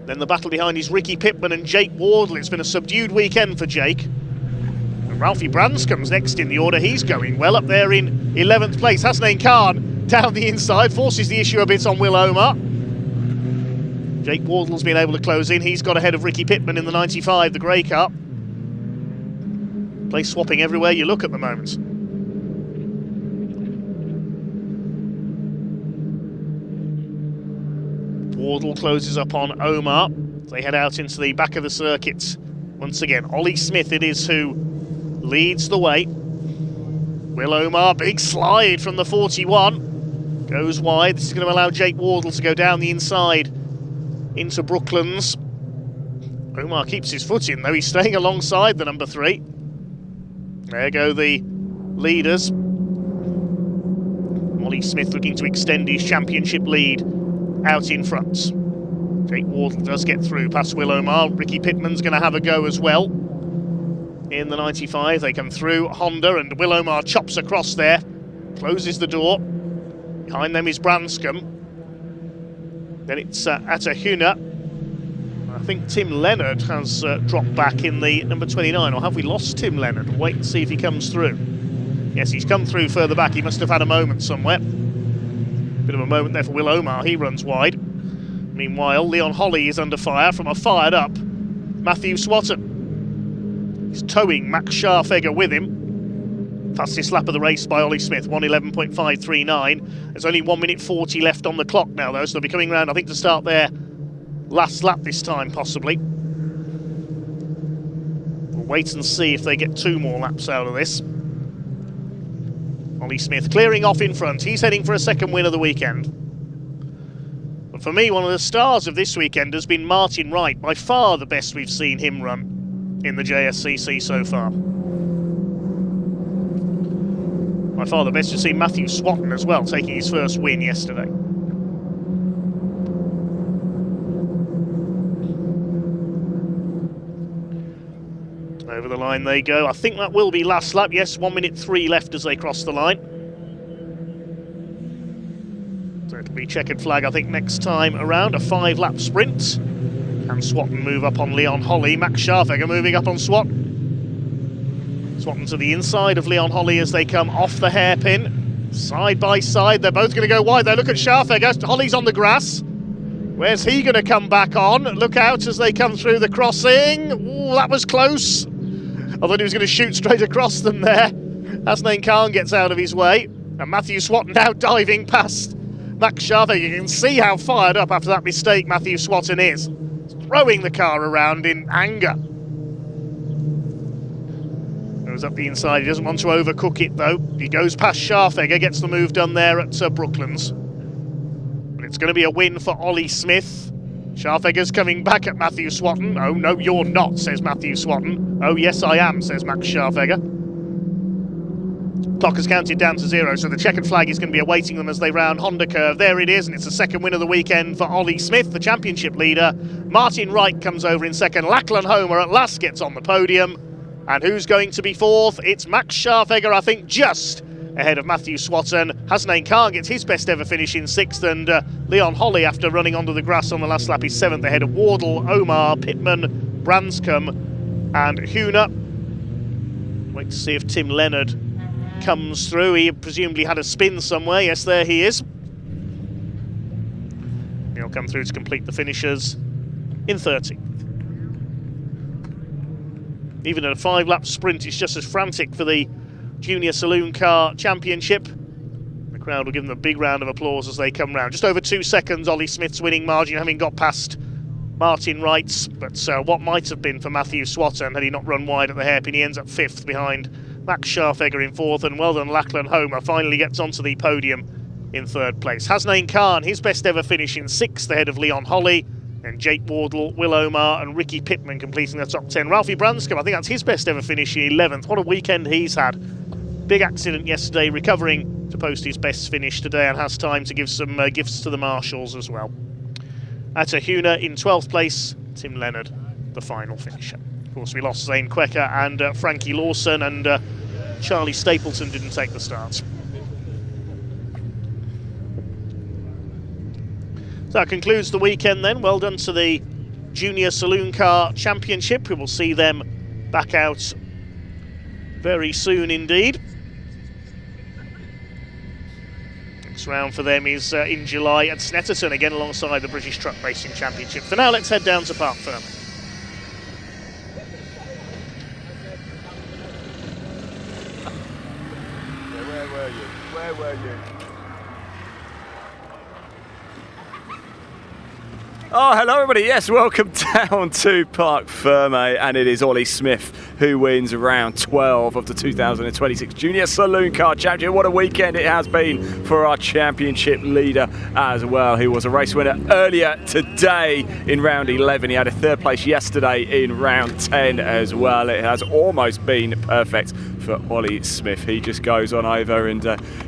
F: Then the battle behind is Ricky Pittman and Jake Wardle. It's been a subdued weekend for Jake. And Ralphie Branscombe's next in the order. He's going well up there in 11th place. Hasnain Khan down the inside, forces the issue a bit on Will Omar. Jake Wardle's been able to close in. He's got ahead of Ricky Pittman in the 95, the grey car. Place swapping everywhere you look at the moment. Wardle closes up on Omar. They head out into the back of the circuit. Once again, Ollie Smith it is who leads the way. Will Omar, big slide from the 41. Goes wide. This is going to allow Jake Wardle to go down the inside into Brooklands. Omar keeps his foot in, though. He's staying alongside the number 3. There go the leaders. Ollie Smith looking to extend his championship lead out in front. Jake Wardle does get through past Will Omar. Ricky Pittman's going to have a go as well. In the 95, they come through Honda, and Will Omar chops across there, closes the door. Behind them is Branscombe. Then it's Atahuna. I think Tim Leonard has dropped back in the number 29, or have we lost Tim Leonard? We'll wait and see if he comes through. Yes, he's come through further back. He must have had a moment somewhere. Bit of a moment there for Will Omar. He runs wide. Meanwhile, Leon Holly is under fire from a fired up Matthew Swatton. He's towing Max Scharfegger with him. Fastest lap of the race by Ollie Smith, 1:11.539. There's only 1 minute 40 left on the clock now, though, so they'll be coming round, I think, to start their last lap this time, possibly. We'll wait and see if they get 2 more laps out of this. Ollie Smith clearing off in front. He's heading for a second win of the weekend. But for me, one of the stars of this weekend has been Martin Wright. By far the best we've seen him run in the JSCC so far. By far the best we've seen Matthew Swatton as well, taking his first win yesterday. Over the line they go. I think that will be last lap. Yes, 1 minute 3 left as they cross the line. So it'll be checkered flag, I think, next time around. A 5-lap sprint. Can Swatton move up on Leon Holly? Max Scharfegger moving up on Swatton. Swatton to the inside of Leon Holly as they come off the hairpin. Side by side, they're both going to go wide. They look at Scharfegger. Holly's on the grass. Where's he going to come back on? Look out as they come through the crossing. Ooh, that was close. I thought he was going to shoot straight across them there. Hasnain Khan gets out of his way. And Matthew Swatton now diving past Max Scharfegger. You can see how fired up after that mistake Matthew Swatton is. Throwing the car around in anger. Goes up the inside. He doesn't want to overcook it, though. He goes past Scharfegger, gets the move done there at Brooklands. But it's going to be a win for Ollie Smith. Scharfegger's coming back at Matthew Swatton. Oh, no, you're not, says Matthew Swatton. Oh, yes, I am, says Max Scharfegger. Clock has counted down to 0, so the checkered flag is going to be awaiting them as they round Honda Curve. There it is, and it's the second win of the weekend for Ollie Smith, the championship leader. Martin Wright comes over in second. Lachlan Homer at last gets on the podium. And who's going to be fourth? It's Max Scharfegger, I think, just ahead of Matthew Swatton. Hasnain Khan gets his best ever finish in 6th, and Leon Holly, after running onto the grass on the last lap, is 7th ahead of Wardle, Omar, Pittman, Branscombe and Huna. Wait to see if Tim Leonard comes through. He presumably had a spin somewhere. Yes, there he is. He'll come through to complete the finishers in 30. Even at a 5-lap sprint, it's just as frantic for the Junior Saloon Car Championship. The crowd will give them a big round of applause as they come round. Just over 2 seconds, Ollie Smith's winning margin, having got past Martin Wright's. But what might have been for Matthew Swatton had he not run wide at the hairpin. He ends up 5th behind Max Scharfegger in 4th, and well done Lachlan Homer, finally gets onto the podium in 3rd place. Hasnain Khan, his best ever finish in 6th ahead of Leon Holly, and Jake Wardle, Will Omar and Ricky Pittman completing the top 10. Ralphie Branscombe, I think that's his best ever finish in 11th. What a weekend he's had. Big accident yesterday, recovering to post his best finish today, and has time to give some gifts to the marshals as well. Atahuna in 12th place, Tim Leonard the final finisher. Of course, we lost Zane Quecker and Frankie Lawson, and Charlie Stapleton didn't take the start. So that concludes the weekend then. Well done to the Junior Saloon Car Championship. We will see them back out very soon indeed. Next round for them is in July at Snetterton, again alongside the British Truck Racing Championship. For now, let's head down to Park Ferme.
A: Where were you? Oh, hello everybody. Yes, welcome down to Park Ferme, and it is Ollie Smith who wins round 12 of the 2026 Junior Saloon Car Championship. What a weekend it has been for our championship leader as well, who was a race winner earlier today in round 11. He had a third place yesterday in round 10 as well. It has almost been perfect for Ollie Smith. He just goes on over and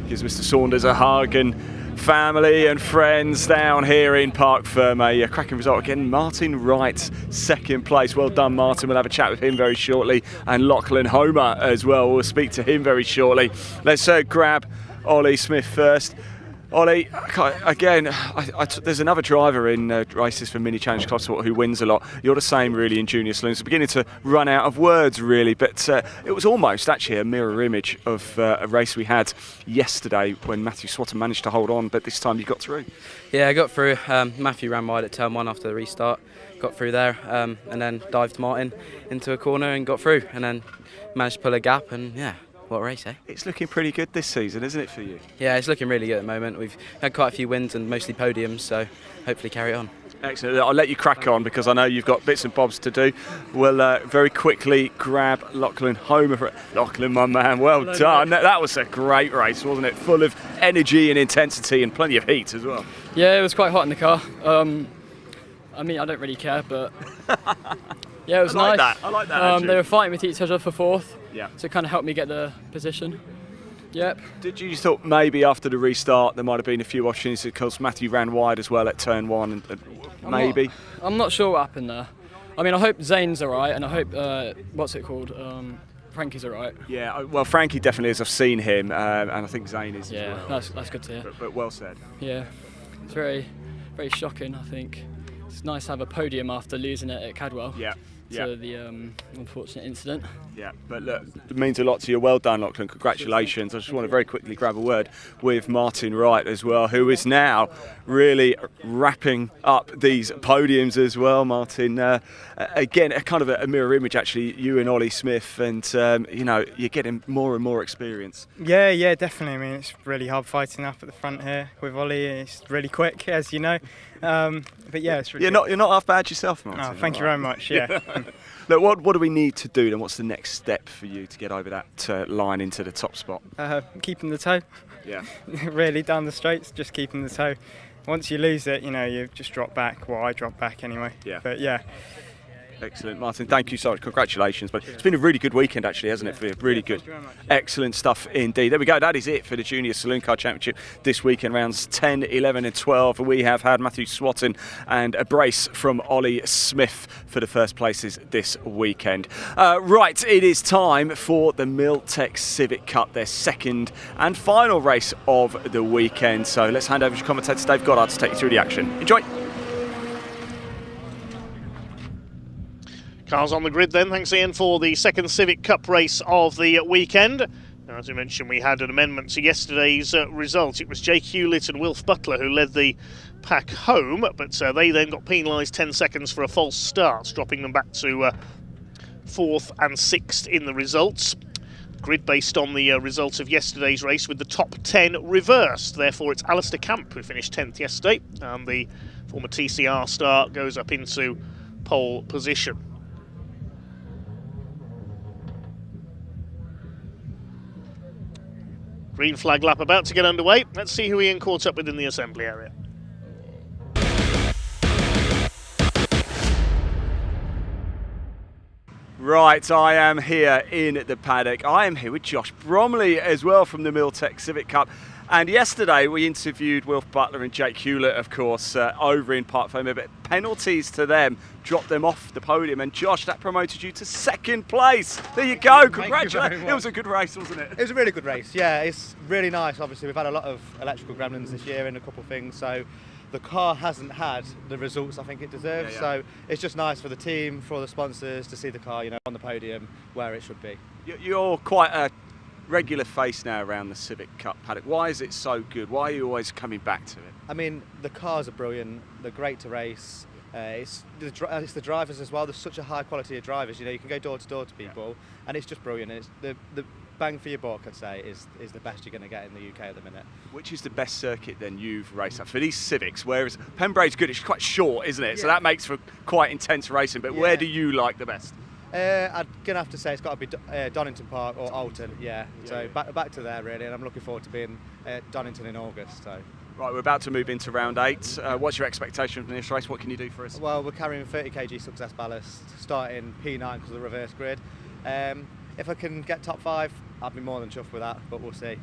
A: gives Mr. Saunders a hug, and family and friends down here in Park Ferme. A cracking result again. Martin Wright, second place. Well done, Martin. We'll have a chat with him very shortly, and Lachlan Homer as well. We'll speak to him very shortly. Let's grab Ollie Smith first. Ollie, again, there's another driver in races for Mini Challenge Clubsport who wins a lot. You're the same really in Junior Saloons. It's beginning to run out of words really, but it was almost actually a mirror image of a race we had yesterday when Matthew Swatton managed to hold on, but this time you got through.
R: Yeah, I got through. Matthew ran wide at turn 1 after the restart. Got through there and then dived Martin into a corner and got through, and then managed to pull a gap, and yeah. What a race, eh?
A: It's looking pretty good this season, isn't it, for you?
R: Yeah, it's looking really good at the moment. We've had quite a few wins and mostly podiums, so hopefully carry it on.
A: Excellent. I'll let you crack on because I know you've got bits and bobs to do. We'll very quickly grab Lachlan Homer. Lachlan, my man, well done. That was a great race, wasn't it? Full of energy and intensity and plenty of heat as well.
S: Yeah, it was quite hot in the car. I mean, I don't really care, but yeah, it was nice.
A: I like that.
S: They were fighting with each other for fourth.
A: Yeah.
S: So it kind of helped me get the position. Yep.
A: Did you thought maybe after the restart there might have been a few opportunities because Matthew ran wide as well at turn 1 and maybe?
S: I'm not sure what happened there. I mean, I hope Zane's alright, and I hope Frankie's alright.
A: Yeah, well, Frankie definitely is. I've seen him, and I think Zane is as well.
S: That's good to hear.
A: But well said.
S: Yeah, it's very, very shocking. I think it's nice to have a podium after losing it at Cadwell.
A: Yeah.
S: To the unfortunate incident.
A: Yeah, but look, it means a lot to you. Well done, Lachlan. Congratulations. I just want to very quickly grab a word with Martin Wright as well, who is now really wrapping up these podiums as well, Martin. Again, a kind of a mirror image, actually, you and Ollie Smith, and, you know, you're getting more and more experience.
T: Yeah, definitely. I mean, it's really hard fighting up at the front here with Ollie. It's really quick, as you know. But yeah, it's really
A: you're not half bad yourself, Martin.
T: Oh, thank you very much. Yeah.
A: Look, what do we need to do then? What's the next step for you to get over that line into the top spot?
T: Keeping the toe.
A: Yeah.
T: Really down the straights, just keeping the toe. Once you lose it, you know, you just drop back. Well, I drop back anyway.
A: Yeah.
T: But yeah.
A: Excellent, Martin. Thank you so much. Congratulations. But it's been a really good weekend, actually, hasn't it? For you? Really good. Excellent stuff indeed. There we go. That is it for the Junior Saloon Car Championship this weekend, rounds 10, 11 and 12. We have had Matthew Swatton and a brace from Ollie Smith for the first places this weekend. Right, it is time for the Milltech Civic Cup, their second and final race of the weekend. So let's hand over to commentator Dave Goddard to take you through the action. Enjoy.
F: Cars on the grid then, thanks Ian, for the second Civic Cup race of the weekend. Now, as we mentioned, we had an amendment to yesterday's result. It was Jake Hewlett and Wilf Butler who led the pack home, but they then got penalised 10 seconds for a false start, dropping them back to 4th and 6th in the results. Grid based on the result of yesterday's race with the top 10 reversed. Therefore, it's Alistair Camp who finished 10th yesterday, and the former TCR star goes up into pole position. Green flag lap about to get underway. Let's see who Ian caught up with in the assembly area.
A: Right, I am here in the paddock. I am here with Josh Bromley as well from the Milltech Civic Cup. And yesterday we interviewed Wilf Butler and Jake Hewlett, of course, over in Park Ferme, but penalties to them dropped them off the podium. And Josh, that promoted you to second place. There you go, congratulations. It was a good race, wasn't it?
W: It was a really good race, yeah. It's really nice, obviously. We've had a lot of electrical gremlins this year and a couple of things, so the car hasn't had the results I think it deserves.
A: Yeah.
W: So it's just nice for the team, for all the sponsors to see the car, you know, on the podium where it should be.
A: You're quite a regular face now around the Civic Cup paddock. Why is it so good? Why are you always coming back to it?
W: I mean, the cars are brilliant. They're great to race. It's the drivers as well. There's such a high quality of drivers. You know, you can go door to door to people, and it's just brilliant. It's the bang for your buck, I'd say, is the best you're going to get in the UK at the minute.
A: Which is the best circuit then you've raced at for these Civics? Whereas Pembrey's good, it's quite short, isn't it? Yeah. So that makes for quite intense racing. But where do you like the best?
W: I'm going to have to say it's got to be Donington Park or Alton, So back to there, really, and I'm looking forward to being at Donington in August. So.
A: Right, we're about to move into round 8. What's your expectation from this race? What can you do for us?
W: Well, we're carrying 30 kg success ballast, starting P9 because of the reverse grid. If I can get top 5, I'll be more than chuffed with that, but we'll see.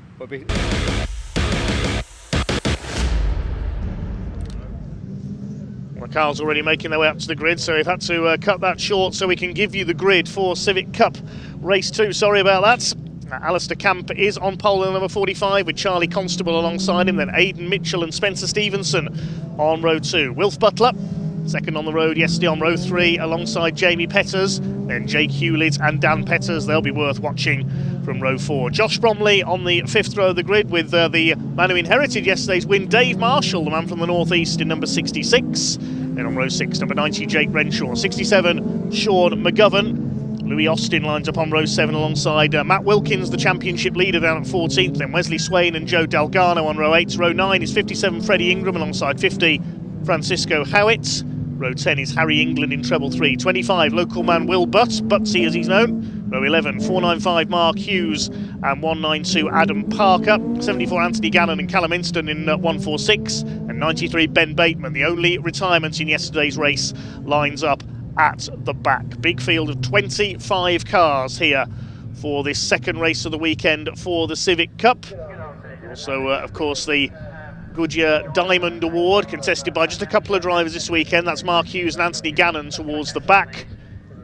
F: The car's already making their way up to the grid, so we've had to cut that short so we can give you the grid for Civic Cup Race 2. Sorry about that. Alistair Camp is on pole in number 45 with Charlie Constable alongside him, then Aidan Mitchell and Spencer Stevenson on row 2. Wilf Butler, second on the road yesterday on row 3 alongside Jamie Petters, then Jake Hewlett and Dan Petters. They'll be worth watching from row 4. Josh Bromley on the 5th row of the grid with the man who inherited yesterday's win, Dave Marshall, the man from the northeast in number 66. Then on row 6, number 90, Jake Renshaw. 67, Sean McGovern. Louis Austin lines up on row 7 alongside Matt Wilkins, the championship leader, down at 14th. Then Wesley Swain and Joe Delgado on row 8. Row 9 is 57, Freddie Ingram alongside 50, Francisco Howitt. Row 10 is Harry England in treble 3. 25, local man Will Butsy as he's known. Row 11, 495, Mark Hughes and 192, Adam Parker. 74, Anthony Gannon and Callum Inston in 146. And 93, Ben Bateman. The only retirement in yesterday's race lines up at the back. Big field of 25 cars here for this second race of the weekend for the Civic Cup. Also, of course, the Goodyear Diamond Award, contested by just a couple of drivers this weekend. That's Mark Hughes and Anthony Gannon towards the back.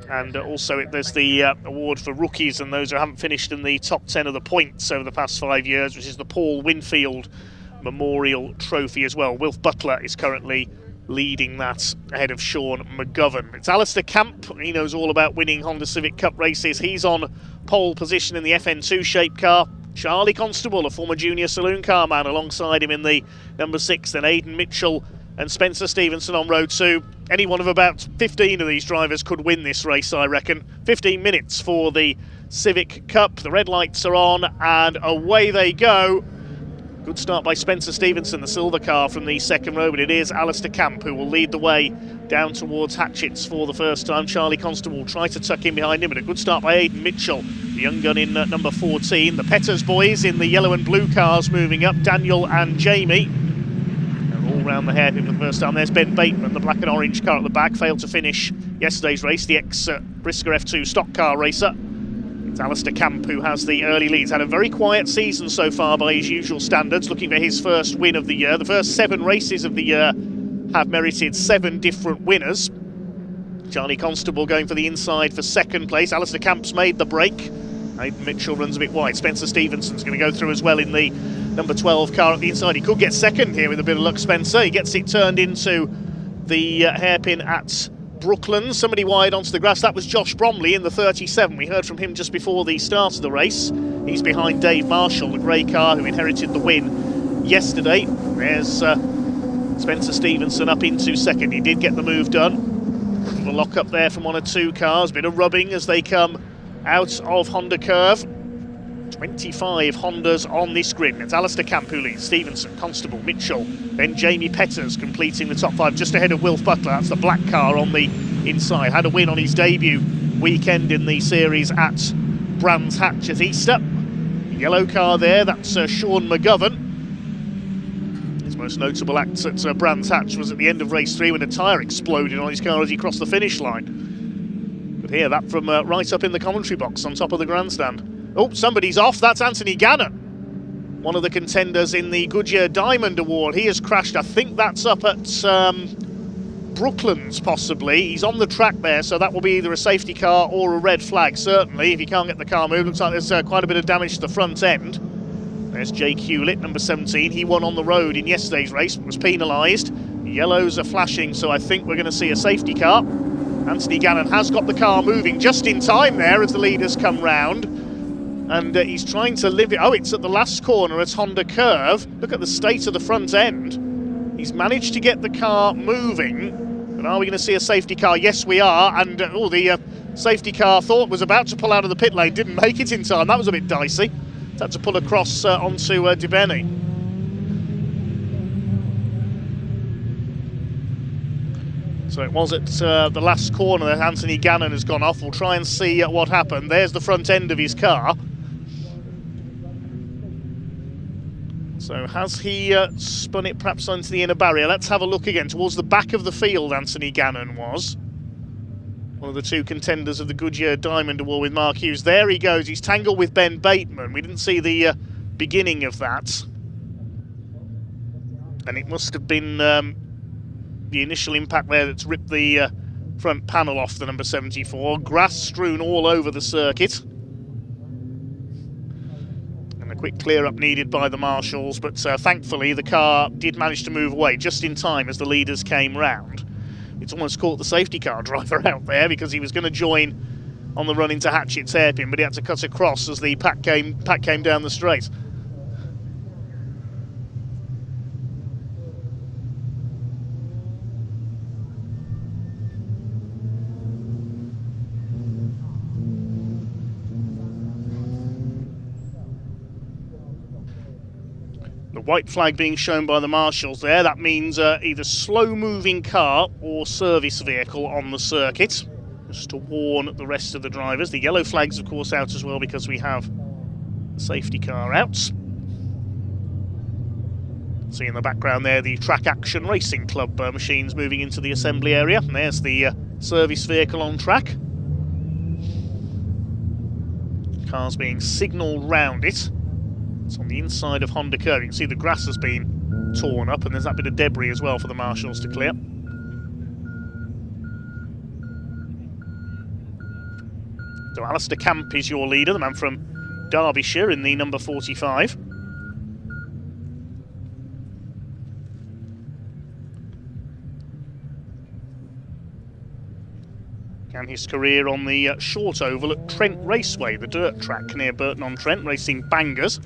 F: And also there's the award for rookies and those who haven't finished in the top 10 of the points over the past 5 years, which is the Paul Winfield Memorial Trophy as well. Wilf Butler is currently leading that ahead of Sean McGovern. It's Alistair Camp. He knows all about winning Honda Civic Cup races. He's on pole position in the FN2 shape car. Charlie Constable, a former junior Saloon car man, alongside him in the number 6. Then Aidan Mitchell and Spencer Stevenson on row 2. Any one of about 15 of these drivers could win this race, I reckon. 15 minutes for the Civic Cup. The red lights are on and away they go. Good start by Spencer Stevenson, the silver car from the second row, but it is Alistair Camp who will lead the way down towards Hatchets for the first time. Charlie Constable will try to tuck in behind him, but a good start by Aidan Mitchell, the young gun in number 14. The Petters boys in the yellow and blue cars moving up, Daniel and Jamie. They're all round the hairpin for the first time. There's Ben Bateman, the black and orange car at the back, failed to finish yesterday's race, the ex-Brisker F2 stock car racer. It's Alistair Camp who has the early leads. Had a very quiet season so far by his usual standards, looking for his first win of the year. The first 7 races of the year have merited 7 different winners. Charlie Constable going for the inside for second place. Alistair Camp's made the break. Aidan Mitchell runs a bit wide. Spencer Stevenson's going to go through as well in the number 12 car at the inside. He could get second here with a bit of luck, Spencer. He gets it turned into the hairpin at Brooklands. Somebody wide onto the grass. That was Josh Bromley in the 37. We heard from him just before the start of the race. He's behind Dave Marshall, the grey car who inherited the win yesterday. There's Spencer Stevenson up into second. He did get the move done. A little lock up there from 1 or 2 cars. Bit of rubbing as they come out of Honda Curve. 25 Hondas on this grid. It's Alistair Camp who leads. Stevenson, Constable, Mitchell, then Jamie Petters completing the top 5 just ahead of Wilf Butler. That's the black car on the inside. Had a win on his debut weekend in the series at Brands Hatch at Easter. The yellow car there, that's Sean McGovern. His most notable act at Brands Hatch was at the end of race 3 when a tyre exploded on his car as he crossed the finish line. Could hear that from right up in the commentary box on top of the grandstand. Oh, somebody's off. That's Anthony Gannon, one of the contenders in the Goodyear Diamond Award. He has crashed. I think that's up at Brooklands, possibly. He's on the track there, so that will be either a safety car or a red flag, certainly, if you can't get the car moved. Looks like there's quite a bit of damage to the front end. There's Jake Hewlett, number 17. He won on the road in yesterday's race, but was penalised. The yellows are flashing, so I think we're going to see a safety car. Anthony Gannon has got the car moving just in time there as the leaders come round. and he's trying to live it. Oh, it's at the last corner at Honda Curve. Look at the state of the front end. He's managed to get the car moving, but are we going to see a safety car? Yes, we are, and the safety car thought was about to pull out of the pit lane, didn't make it in time. That was a bit dicey. Had to pull across onto DeBenny. So it was at the last corner that Anthony Gannon has gone off. We'll try and see what happened. There's the front end of his car. So has he spun it perhaps onto the inner barrier? Let's have a look again. Towards the back of the field, Anthony Gannon was. One of the two contenders of the Goodyear Diamond Award with Mark Hughes. There he goes. He's tangled with Ben Bateman. We didn't see the beginning of that. And it must have been the initial impact there that's ripped the front panel off the number 74. Grass strewn all over the circuit. And a quick clear-up needed by the marshals, but thankfully the car did manage to move away just in time as the leaders came round. It's almost caught the safety car driver out there because he was going to join on the run into Hatchett's hairpin, but he had to cut across as the pack came down the straight. White flag being shown by the marshals there. That means either slow-moving car or service vehicle on the circuit, just to warn the rest of the drivers. The yellow flag's, of course, out as well because we have the safety car out. See in the background there the Track Action Racing Club machines moving into the assembly area. And there's the service vehicle on track. Cars being signalled round it. It's on the inside of Honda Curve. You can see the grass has been torn up, and there's that bit of debris as well for the marshals to clear. So Alistair Camp is your leader, the man from Derbyshire in the number 45. Began his career on the short oval at Trent Raceway, the dirt track near Burton-on-Trent, racing bangers.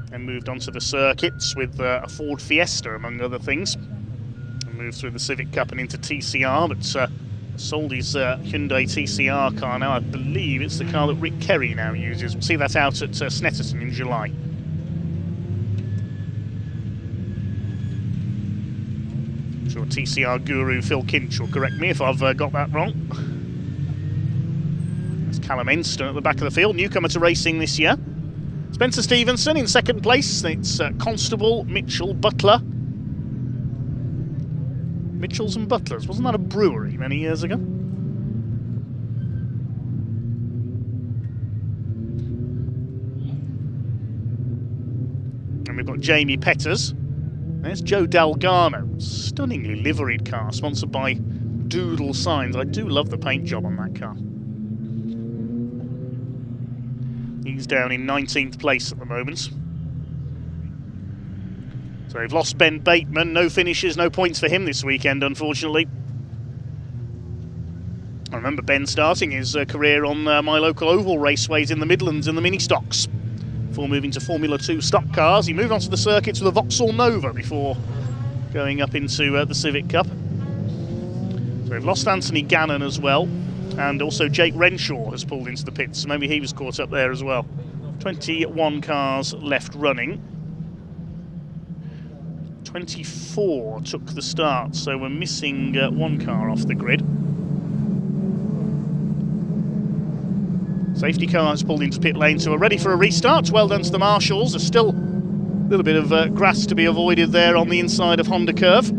F: And moved onto the circuits with a Ford Fiesta, among other things. And moved through the Civic Cup and into TCR, but sold his Hyundai TCR car now. I believe it's the car that Rick Kerry now uses. We'll see that out at Snetterton in July. I'm sure TCR guru Phil Kinch will correct me if I've got that wrong. There's Callum Enston at the back of the field, newcomer to racing this year. Spencer Stevenson in second place. It's Constable, Mitchell, Butler. Mitchells and Butlers. Wasn't that a brewery many years ago? And we've got Jamie Petters. There's Joe Dalgano. Stunningly liveried car, sponsored by Doodle Signs. I do love the paint job on that car. He's down in 19th place at the moment. So we've lost Ben Bateman. No finishes, no points for him this weekend, unfortunately. I remember Ben starting his career on my local oval raceways in the Midlands in the mini stocks. Before moving to Formula 2 stock cars, he moved onto the circuits with a Vauxhall Nova before going up into the Civic Cup. So we've lost Anthony Gannon as well. And also Jake Renshaw has pulled into the pits, so maybe he was caught up there as well. 21 cars left running. 24 took the start, so we're missing one car off the grid. Safety car has pulled into pit lane, so we're ready for a restart. Well done to the marshals. There's still a little bit of grass to be avoided there on the inside of Honda Curve.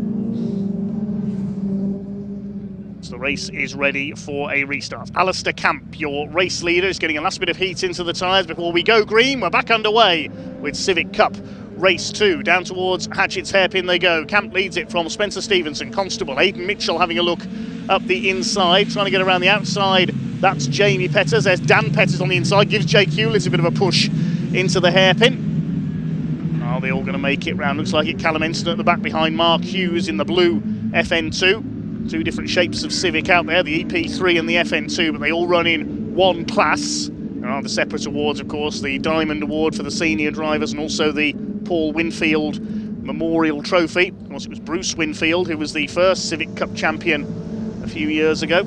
F: So the race is ready for a restart. Alistair Camp, your race leader, is getting a last bit of heat into the tyres before we go green. We're back underway with Civic Cup Race 2. Down towards Hatchett's hairpin they go. Camp leads it from Spencer Stevenson, Constable. Aidan Mitchell having a look up the inside, trying to get around the outside. That's Jamie Petters. There's Dan Petters on the inside, gives Jake Hewlett a bit of a push into the hairpin. Are they all going to make it round? Looks like it. Callum Enston at the back behind Mark Hughes in the blue FN2. Two different shapes of Civic out there, the EP3 and the FN2, but they all run in one class. And There are the separate awards, of course, the Diamond Award for the senior drivers and also the Paul Winfield Memorial Trophy. Of course, it was Bruce Winfield who was the first Civic Cup champion a few years ago.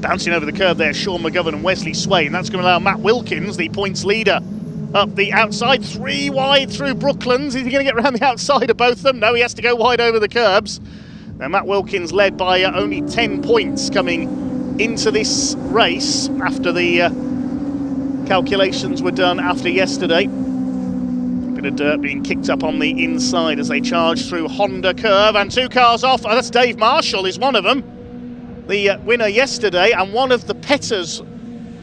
F: Bouncing over the curb there, Sean McGovern and Wesley Swain. That's going to allow Matt Wilkins, the points leader, up the outside, 3 wide through Brooklands. Is he going to get around the outside of both of them? No, he has to go wide over the curbs. Now Matt Wilkins led by only 10 points coming into this race after the calculations were done after yesterday. A bit of dirt being kicked up on the inside as they charge through Honda curve, and 2 cars off. Oh, that's Dave Marshall is one of them, the winner yesterday, and one of the Petters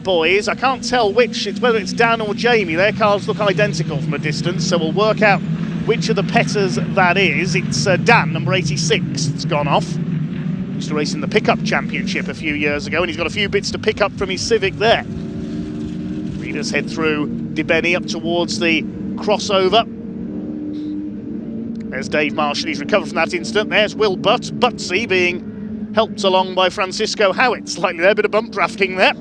F: boys. I can't tell which, whether it's Dan or Jamie. Their cars look identical from a distance, so we'll work out which of the Petters that is. It's Dan, number 86, that's gone off. Used to race in the pickup championship a few years ago, and he's got a few bits to pick up from his Civic there. Leaders head through Debenny up towards the crossover. There's Dave Marshall, he's recovered from that incident. There's Will Butsy being helped along by Francisco Howitt. Slightly there, a bit of bump drafting there.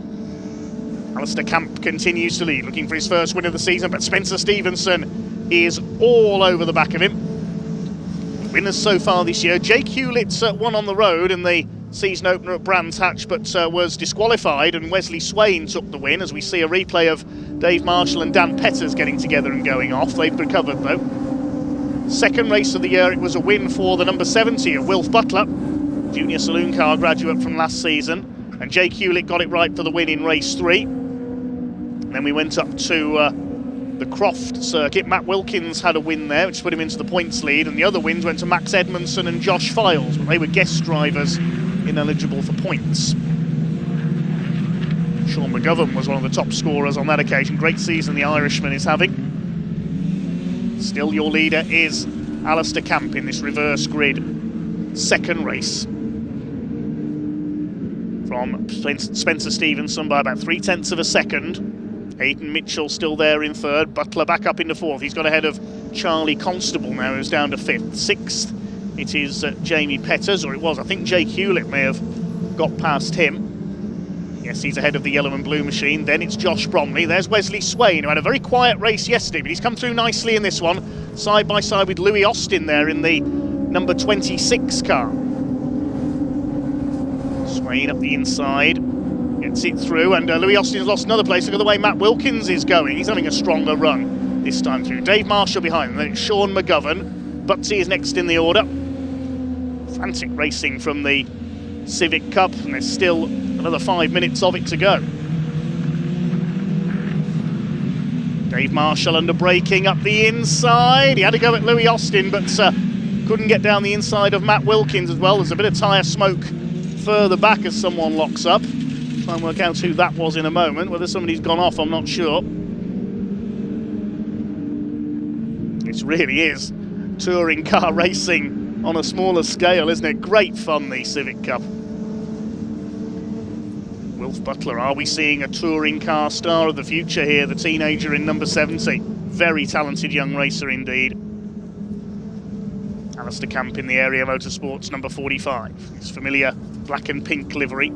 F: Alistair Camp continues to lead, looking for his first win of the season, but Spencer Stevenson is all over the back of him. Winners so far this year. Jake Hewlett's won on the road in the season opener at Brands Hatch, but was disqualified, and Wesley Swain took the win, as we see a replay of Dave Marshall and Dan Petters getting together and going off. They've recovered though. Second race of the year, it was a win for the number 70 of Wilf Butler, junior saloon car graduate from last season, and Jake Hewlett got it right for the win in race 3. And then we went up to the Croft circuit. Matt Wilkins had a win there, which put him into the points lead, and the other wins went to Max Edmondson and Josh Files, but they were guest drivers ineligible for points. Sean McGovern was one of the top scorers on that occasion. Great season the Irishman is having. Still your leader is Alistair Camp in this reverse grid second race. From Spencer Stevenson by about 0.3 of a second. Hayden Mitchell still there in third. Butler back up into fourth. He's got ahead of Charlie Constable now, who's down to fifth. Sixth, it is Jamie Petters, or it was. I think Jake Hewlett may have got past him. Yes, he's ahead of the yellow and blue machine. Then it's Josh Bromley. There's Wesley Swain, who had a very quiet race yesterday, but he's come through nicely in this one. Side by side with Louis Austin there in the number 26 car. Swain up the inside. Gets it through, and Louis Austin's lost another place. Look at the way Matt Wilkins is going. He's having a stronger run this time through. Dave Marshall behind him. Then it's Sean McGovern. Butsy is next in the order. Frantic racing from the Civic Cup, and there's still another 5 minutes of it to go. Dave Marshall under braking up the inside. He had to go at Louis Austin, but couldn't get down the inside of Matt Wilkins as well. There's a bit of tyre smoke further back as someone locks up. Try and work out who that was in a moment. Whether somebody's gone off, I'm not sure. It really is touring car racing on a smaller scale, isn't it? Great fun, the Civic Cup. Wilf Butler, are we seeing a touring car star of the future here? The teenager in number 70. Very talented young racer indeed. Alistair Camp in the Area Motorsports, number 45. His familiar black and pink livery.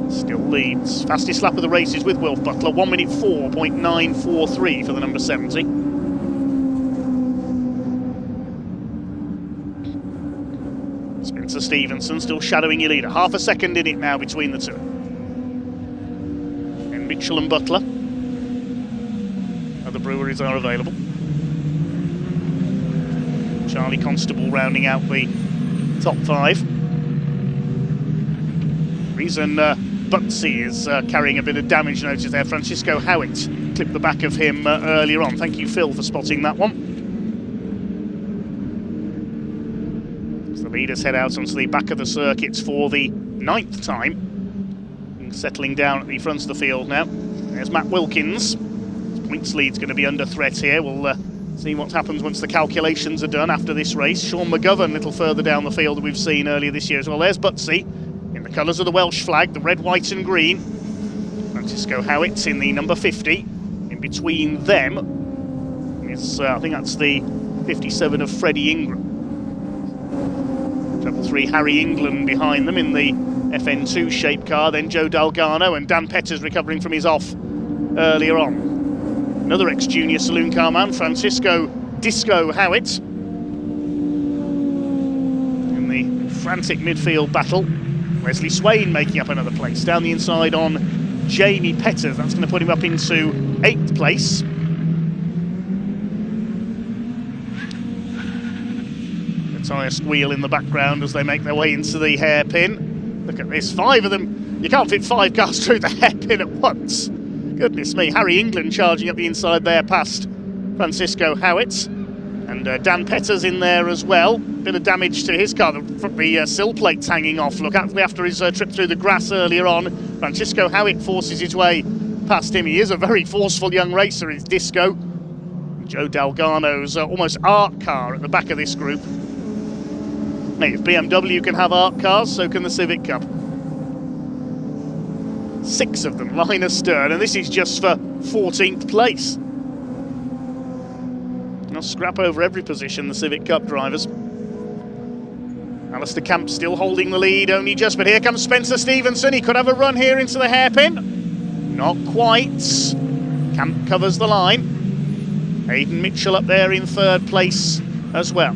F: Still leads. Fastest lap of the race is with Wilf Butler, 1 minute 4.943 for the number 70. Spencer Stevenson still shadowing your leader. Half a second in it now between the two. And Mitchell and Butler. Other breweries are available. Charlie Constable rounding out the top 5. Reason Butsy is carrying a bit of damage notice there. Francisco Howitt clipped the back of him earlier on. Thank you, Phil, for spotting that one. As the leaders head out onto the back of the circuits for the 9th time. And settling down at the front of the field now. There's Matt Wilkins. His points lead's going to be under threat here. We'll see what happens once the calculations are done after this race. Sean McGovern a little further down the field that we've seen earlier this year as well. There's Butsy. In the colours of the Welsh flag, the red, white and green. Francisco Howitt in the number 50. In between them is, I think that's the 57 of Freddie Ingram. Treble 3 Harry England behind them in the FN2 shape car, then Joe Dalgarno, and Dan Petters recovering from his off earlier on. Another ex-junior saloon car man, Francisco Disco Howitt. In the frantic midfield battle, Wesley Swain making up another place. Down the inside on Jamie Petters, that's going to put him up into 8th place. The tyre squeal in the background as they make their way into the hairpin. Look at this, 5 of them. You can't fit 5 cars through the hairpin at once. Goodness me, Harry England charging up the inside there past Francisco Howitt. And Dan Petters in there as well. Bit of damage to his car, the sill plate's hanging off. Look, after his trip through the grass earlier on, Francisco Howitt forces his way past him. He is a very forceful young racer, it's Disco. Joe Dalgarno's almost art car at the back of this group. Mate, if BMW can have art cars, so can the Civic Cup. 6 of them line astern, and this is just for 14th place. They'll scrap over every position, the Civic Cup drivers. Alistair Camp still holding the lead, only just, but here comes Spencer Stevenson. He could have a run here into the hairpin. Not quite. Camp covers the line. Aidan Mitchell up there in 3rd place as well.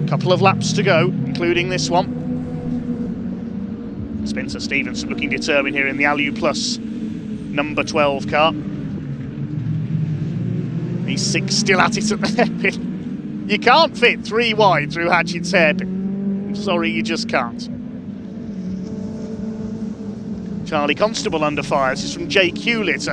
F: Couple of laps to go, including this one. Spencer Stevenson looking determined here in the Alu Plus number 12 car. He's 6 still at it at the hairpin. You can't fit 3 wide through Hatchett's hairpin. I'm sorry, you just can't. Charlie Constable under fire. This is from Jake Hewlett.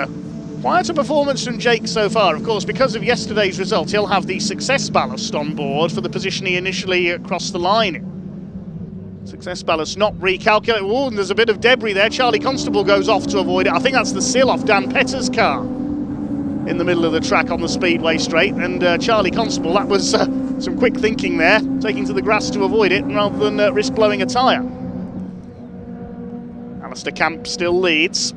F: Quieter performance from Jake so far. Of course, because of yesterday's result, he'll have the success ballast on board for the position he initially crossed the line in. Success ballast not recalculated. Oh, and there's a bit of debris there. Charlie Constable goes off to avoid it. I think that's the sill off Dan Petters' car in the middle of the track on the Speedway straight. And Charlie Constable, that was some quick thinking there, taking to the grass to avoid it rather than risk blowing a tyre. Alistair Camp still leads.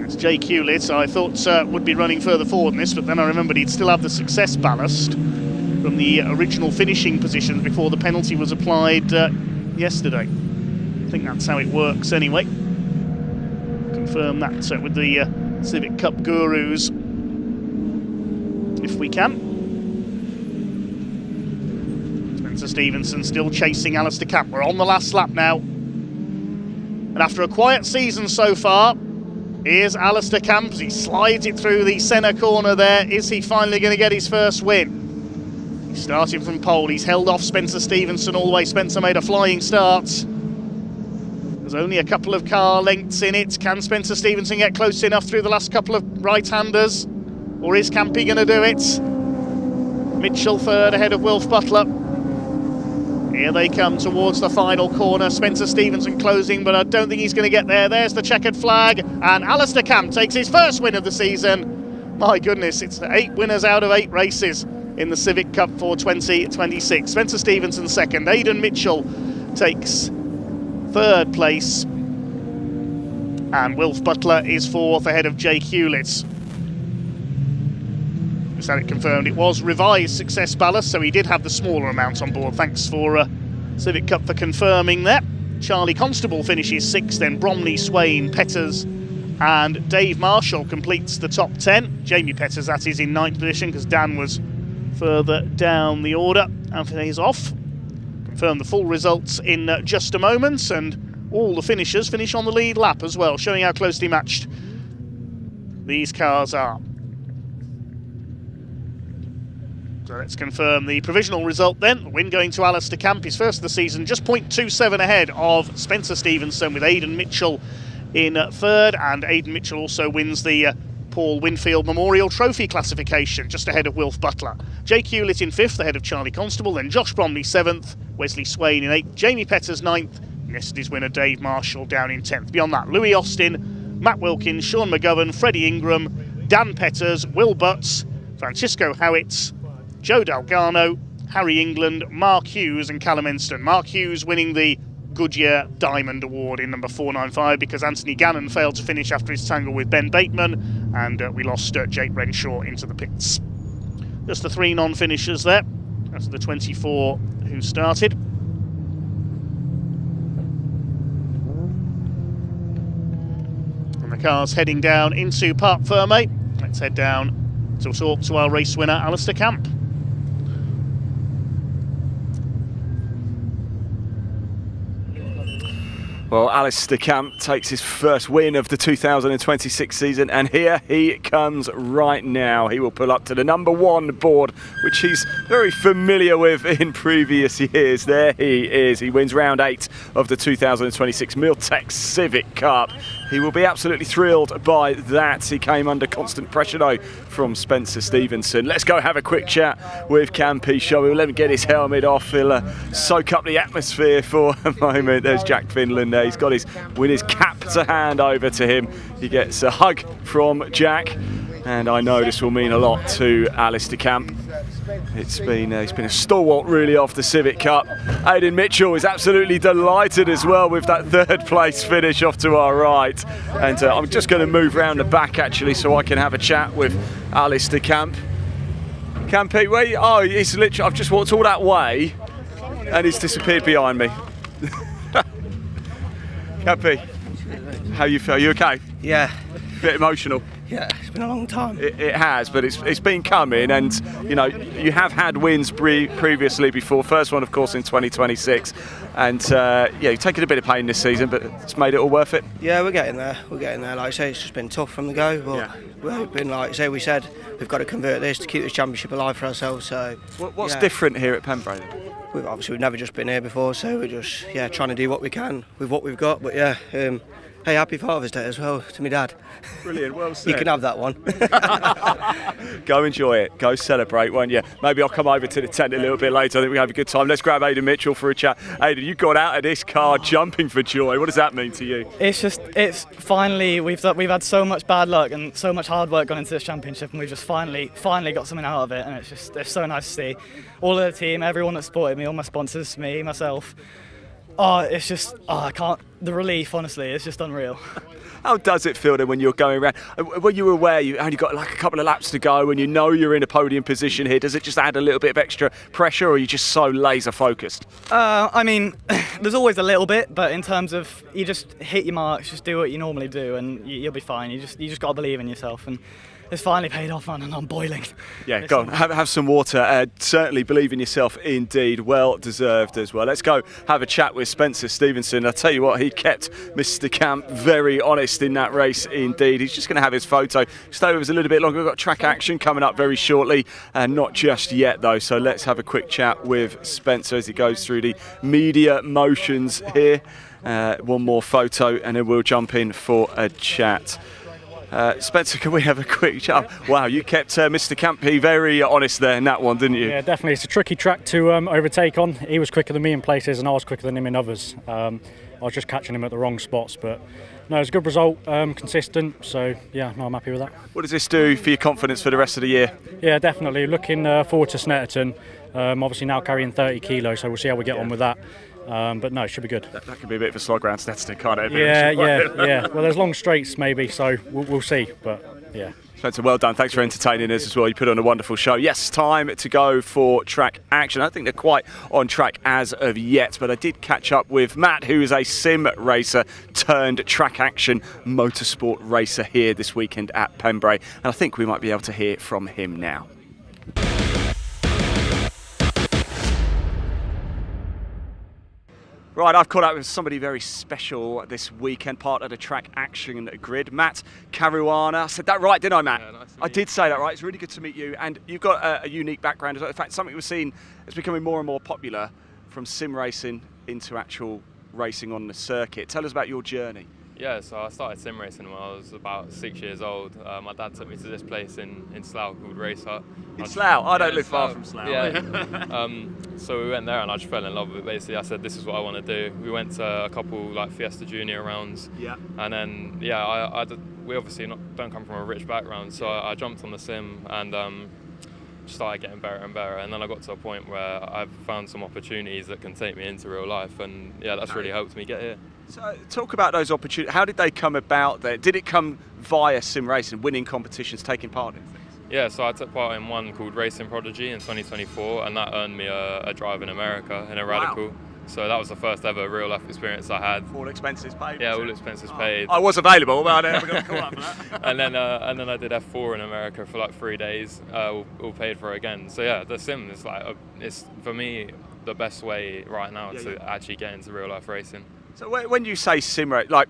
F: It's Jake Hewlett, I thought would be running further forward in this, but then I remembered he'd still have the success ballast from the original finishing position before the penalty was applied yesterday. I think that's how it works anyway. Confirm that with the Civic Cup gurus, if we can. Spencer Stevenson still chasing Alistair Camp. We're on the last lap now. And after a quiet season so far, here's Alistair Camp. He slides it through the centre corner there. Is he finally going to get his first win? He's starting from pole. He's held off Spencer Stevenson all the way. Spencer made a flying start. There's only a couple of car lengths in it. Can Spencer Stevenson get close enough through the last couple of right-handers? Or is Campy going to do it? Mitchell 3rd ahead of Wilf Butler. Here they come towards the final corner. Spencer Stevenson closing, but I don't think he's going to get there. There's the checkered flag, and Alistair Camp takes his first win of the season. My goodness, it's 8 winners out of 8 races in the Civic Cup for 2026. Spencer Stevenson 2nd. Aidan Mitchell takes 3rd place, and Wilf Butler is 4th ahead of Jake Hewlett. Just had it confirmed, it was revised success ballast, so he did have the smaller amount on board. Thanks for Civic Cup for confirming that. Charlie Constable finishes 6th, then Bromley, Swain, Petters and Dave Marshall completes the top 10. Jamie Petters, that is, in 9th position because Dan was further down the order. Anthony is off. Confirm the full results in just a moment, and all the finishers finish on the lead lap as well, showing how closely matched these cars are. So let's confirm the provisional result then. The win going to Alistair Camp, his first of the season, just 0.27 ahead of Spencer Stevenson, with Aidan Mitchell in 3rd, and Aidan Mitchell also wins the Paul Winfield Memorial Trophy classification, just ahead of Wilf Butler. Jake Hewlett in 5th ahead of Charlie Constable, then Josh Bromley 7th, Wesley Swain in 8th, Jamie Petters 9th, yesterday's winner Dave Marshall down in 10th. Beyond that, Louis Austin, Matt Wilkins, Sean McGovern, Freddie Ingram, Dan Petters, Will Butts, Francisco Howitt, Joe Dalgarno, Harry England, Mark Hughes and Callum Enston. Mark Hughes winning the Goodyear Diamond Award in number 495 because Anthony Gannon failed to finish after his tangle with Ben Bateman, and we lost Jake Renshaw into the pits. Just the 3 non-finishers there. That's the 24 who started. cars heading down into Parc Fermé. Let's head down to talk to our race winner, Alistair Camp.
A: Well, Alistair Camp takes his first win of the 2026 season, and here he comes right now. He will pull up to the #1 board, which he's very familiar with in previous years. There he is. He wins round 8 of the 2026 Miltech Civic Cup. He will be absolutely thrilled by that. He came under constant pressure though from Spencer Stevenson. Let's go have a quick chat with Campy, shall we? We'll let him get his helmet off. He'll soak up the atmosphere for a moment. There's Jack Finland there. He's got his winner's cap to hand over to him. He gets a hug from Jack, and I know this will mean a lot to Alistair Camp. He's been a stalwart really off the Civic Cup. Aidan Mitchell is absolutely delighted as well with that 3rd place finish off to our right. And I'm just going to move round the back actually so I can have a chat with Alistair Camp. Campy, where you, oh, he's literally, I've just walked all that way and he's disappeared behind me. Campy, how you feel? You okay?
C: Yeah.
A: Bit emotional?
C: Yeah, it's been a long time.
A: It has, but it's been coming, and you know you have had wins previously before. First one, of course, in 2026, and yeah, you've taken a bit of pain this season, but it's made it all worth it.
C: Yeah, we're getting there. We're getting there. Like I say, it's just been tough from the go, but we've been like I say, we said we've got to convert this to keep this championship alive for ourselves. So
A: what's different here at Pembrey then?
C: We've never just been here before, so we're just trying to do what we can with what we've got. But yeah. Hey, happy Father's Day as well to my dad.
A: Brilliant, well said.
C: You can have that one.
A: Go enjoy it, go celebrate, won't you? Maybe I'll come over to the tent a little bit later. I think we have a good time. Let's grab Aidan Mitchell for a chat. Aidan, you got out of this car jumping for joy. What does that mean to you?
S: It's finally, we've had so much bad luck and so much hard work gone into this championship, and we've just finally got something out of it, and it's so nice to see. All of the team, everyone that supported me, all my sponsors, me, myself. Oh, it's just, I can't, the relief, honestly, it's just unreal.
A: How does it feel then when you're going around? When you were aware you only got like a couple of laps to go and you know you're in a podium position here, does it just add a little bit of extra pressure, or are you just so laser focused?
S: I mean, there's always a little bit, but in terms of you just hit your marks, just do what you normally do and you'll be fine. You just got to believe in yourself, and it's finally paid off, man, and I'm boiling.
A: Yeah, go on, have some water. Certainly believe in yourself indeed. Well deserved as well. Let's go have a chat with Spencer Stevenson. I'll tell you what, he kept Mr. Camp very honest in that race indeed. He's just going to have his photo. Stay with us a little bit longer. We've got track action coming up very shortly, and not just yet though. So let's have a quick chat with Spencer as he goes through the media motions here. One more photo and then we'll jump in for a chat. Spencer, can we have a quick chat? Wow, you kept Mr. Campy very honest there in that one, didn't you?
G: Yeah, definitely. It's a tricky track to overtake on. He was quicker than me in places and I was quicker than him in others. I was just catching him at the wrong spots, but no, it's a good result, consistent, so yeah, no, I'm happy with that.
A: What does this do for your confidence for the rest of the year?
G: Yeah, definitely. Looking forward to Snetterton, obviously now carrying 30 kilos, so we'll see how we get on with that. But no, it should be good.
A: That can be a bit of a slog round Snetterton, can't it?
G: Yeah. Well, there's long straights maybe, so we'll see, but yeah.
A: Spencer, well done. Thanks for entertaining us as well. You put on a wonderful show. Yes, time to go for track action. I don't think they're quite on track as of yet, but I did catch up with Matt, who is a sim racer turned track action motorsport racer here this weekend at Pembrey, and I think we might be able to hear from him now. Right, I've caught up with somebody very special this weekend, part of the track action grid, Matt Caruana. I said that right, didn't I, Matt? Yeah, nice to meet you. I did say that right. It's really good to meet you. And you've got a unique background as well. In fact, something we're seeing is becoming more and more popular, from sim racing into actual racing on the circuit. Tell us about your journey.
H: Yeah, so I started sim racing when I was about 6 years old. My dad took me to this place in Slough called Race Hut.
A: In Slough? I don't live far from Slough.
H: Yeah. So we went there and I just fell in love with it. Basically, I said, this is what I want to do. We went to a couple like Fiesta Junior rounds. Yeah. And then, yeah, we obviously don't come from a rich background, so I jumped on the sim and started getting better and better. And then I got to a point where I've found some opportunities that can take me into real life. And yeah, that's really helped me get here.
A: So talk about those opportunities. How did they come about there? Did it come via sim racing, winning competitions, taking part in things?
H: Yeah, so I took part in one called Racing Prodigy in 2024, and that earned me a drive in America in a radical. So that was the first ever real life experience I had.
A: All expenses paid?
H: Yeah, all expenses paid.
A: I was available, but I never got a call up for that.
H: and then I did F4 in America for like 3 days, all paid for again. So yeah, the sim is like, it's for me the best way right now to actually get into real life racing.
A: So when you say sim race, like,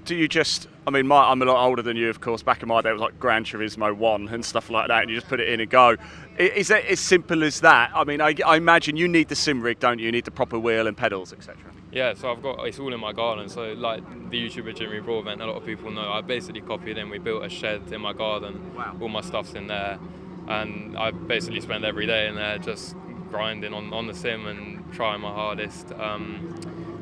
A: do you just, I mean, I'm a lot older than you, of course. Back in my day, it was like Gran Turismo 1 and stuff like that, and you just put it in and go. Is it as simple as that? I mean, I imagine you need the sim rig, don't you? You need the proper wheel and pedals, etc.
H: Yeah, so I've got, it's all in my garden. So like the YouTuber Jimmy Broadbent, a lot of people know, I basically copied him. We built a shed in my garden. Wow. All my stuff's in there. And I basically spend every day in there just grinding on the sim and trying my hardest.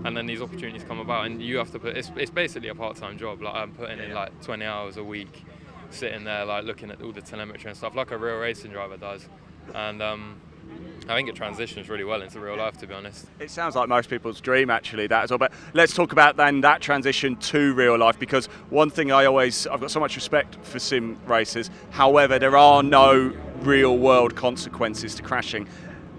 H: And then these opportunities come about, and you have to put, it's basically a part-time job. Like I'm putting in like 20 hours a week, sitting there like looking at all the telemetry and stuff like a real racing driver does. And I think it transitions really well into real life, to be honest.
A: It sounds like most people's dream, actually, that as well. But let's talk about then that transition to real life, because one thing I've got so much respect for sim racers. However, there are no real world consequences to crashing.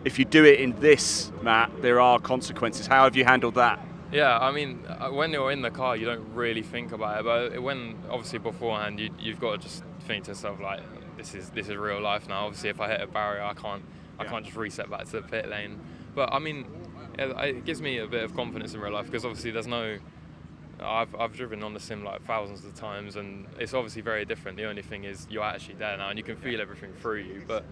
A: If you do it in this, Matt, there are consequences. How have you handled that?
H: Yeah, I mean, when you're in the car, you don't really think about it. But when, obviously, beforehand, you've got to just think to yourself, like, this is real life now. Obviously, if I hit a barrier, I can't just reset back to the pit lane. But I mean, it gives me a bit of confidence in real life, because obviously there's no. I've driven on the sim like thousands of times, and it's obviously very different. The only thing is you're actually there now, and you can feel everything through you. But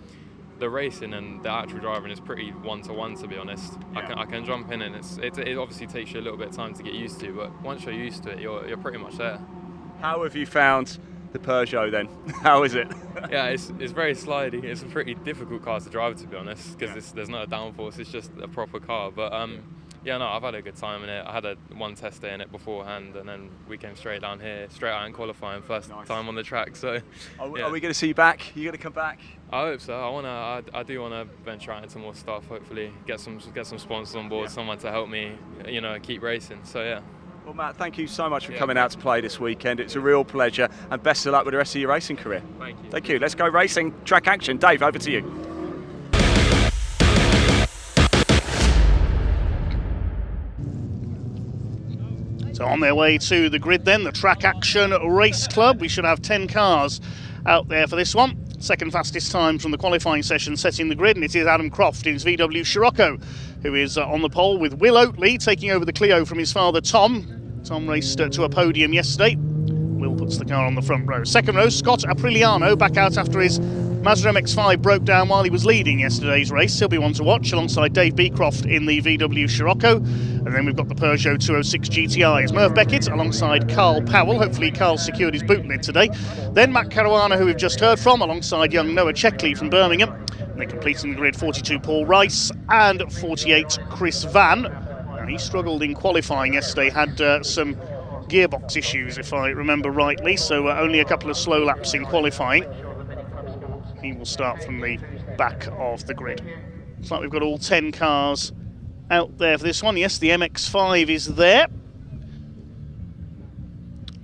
H: the racing and the actual driving is pretty one-to-one, to be honest. Yeah. I can jump in, and it obviously takes you a little bit of time to get used to, but once you're used to it, you're pretty much there.
A: How have you found the Peugeot then? How is it?
H: Yeah, it's very slidey. It's a pretty difficult car to drive, to be honest, because there's no downforce. It's just a proper car. But yeah, no, I've had a good time in it. I had one test day in it beforehand, and then we came straight down here, straight out in qualifying, first time on the track. So,
A: are we going to see you back? Are you going to come back?
H: I hope so. I do want to venture out into more stuff. Hopefully, get some sponsors on board, someone to help me, keep racing. So yeah.
A: Well, Matt, thank you so much for coming out to play this weekend. It's a real pleasure, and best of luck with the rest of your racing career.
H: Thank you.
A: Thank you. Let's go racing. Track action. Dave, over to you.
F: So on their way to the grid then, the Track Action Race Club. We should have 10 cars out there for this one. Second fastest time from the qualifying session setting the grid, and it is Adam Croft in his VW Scirocco, who is on the pole, with Will Oatley taking over the Clio from his father Tom. Tom raced to a podium yesterday. Will puts the car on the front row. Second row, Scott Apriliano back out after his Mazda MX-5 broke down while he was leading yesterday's race. He'll be one to watch alongside Dave Beecroft in the VW Scirocco. And then we've got the Peugeot 206 GTIs. Merv Beckett alongside Carl Powell. Hopefully Carl secured his boot lid today. Then Matt Caruana, who we've just heard from, alongside young Noah Checkley from Birmingham. And then completing the grid, 42 Paul Rice and 48 Chris Van. And he struggled in qualifying yesterday, had some gearbox issues if I remember rightly, so only a couple of slow laps in qualifying. He will start from the back of the grid. Looks like we've got all 10 cars out there for this one. Yes, the MX-5 is there.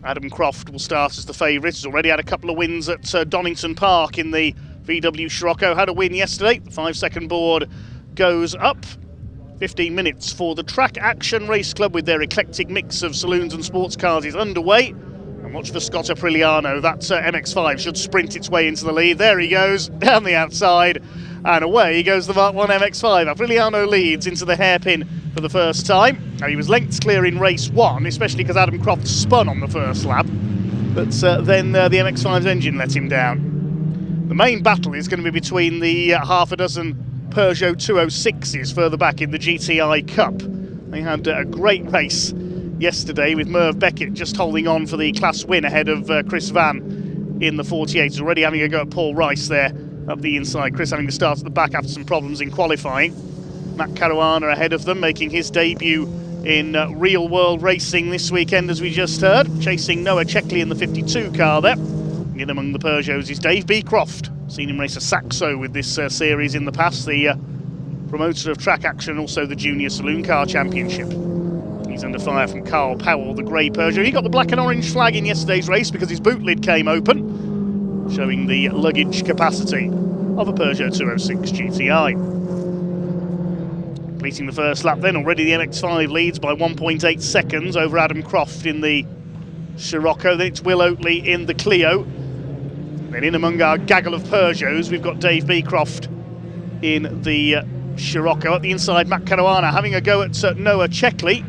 F: Adam Croft will start as the favourite. He's already had a couple of wins at Donington Park in the VW Scirocco. Had a win yesterday. The 5-second board goes up. 15 minutes for the Track Action Race Club with their eclectic mix of saloons and sports cars is underway. And watch for Scott Apriliano. That MX-5 should sprint its way into the lead. There he goes, down the outside, and away goes the Mark 1 MX-5. Apriliano leads into the hairpin for the first time. Now, he was lengths clear in race 1, especially because Adam Croft spun on the first lap. But then the MX-5's engine let him down. The main battle is going to be between the half a dozen Peugeot 206s further back in the GTI Cup. They had a great race yesterday with Merv Beckett just holding on for the class win ahead of Chris Van in the 48. Already having a go at Paul Rice there up the inside. Chris having to start at the back after some problems in qualifying. Matt Caruana ahead of them, making his debut in real world racing this weekend, as we just heard, chasing Noah Checkley in the 52 car there. In among the Peugeots is Dave Beecroft. Seen him race a Saxo with this series in the past, the promoter of Track Action, also the Junior Saloon Car Championship. He's under fire from Carl Powell, the grey Peugeot. He got the black and orange flag in yesterday's race because his boot lid came open, showing the luggage capacity of a Peugeot 206 GTI. Completing the first lap then, already the MX-5 leads by 1.8 seconds over Adam Croft in the Scirocco. Then it's Will Oatley in the Clio. Then in among our gaggle of Peugeots, we've got Dave Beecroft in the Scirocco. At the inside, Matt Caruana having a go at Noah Checkley.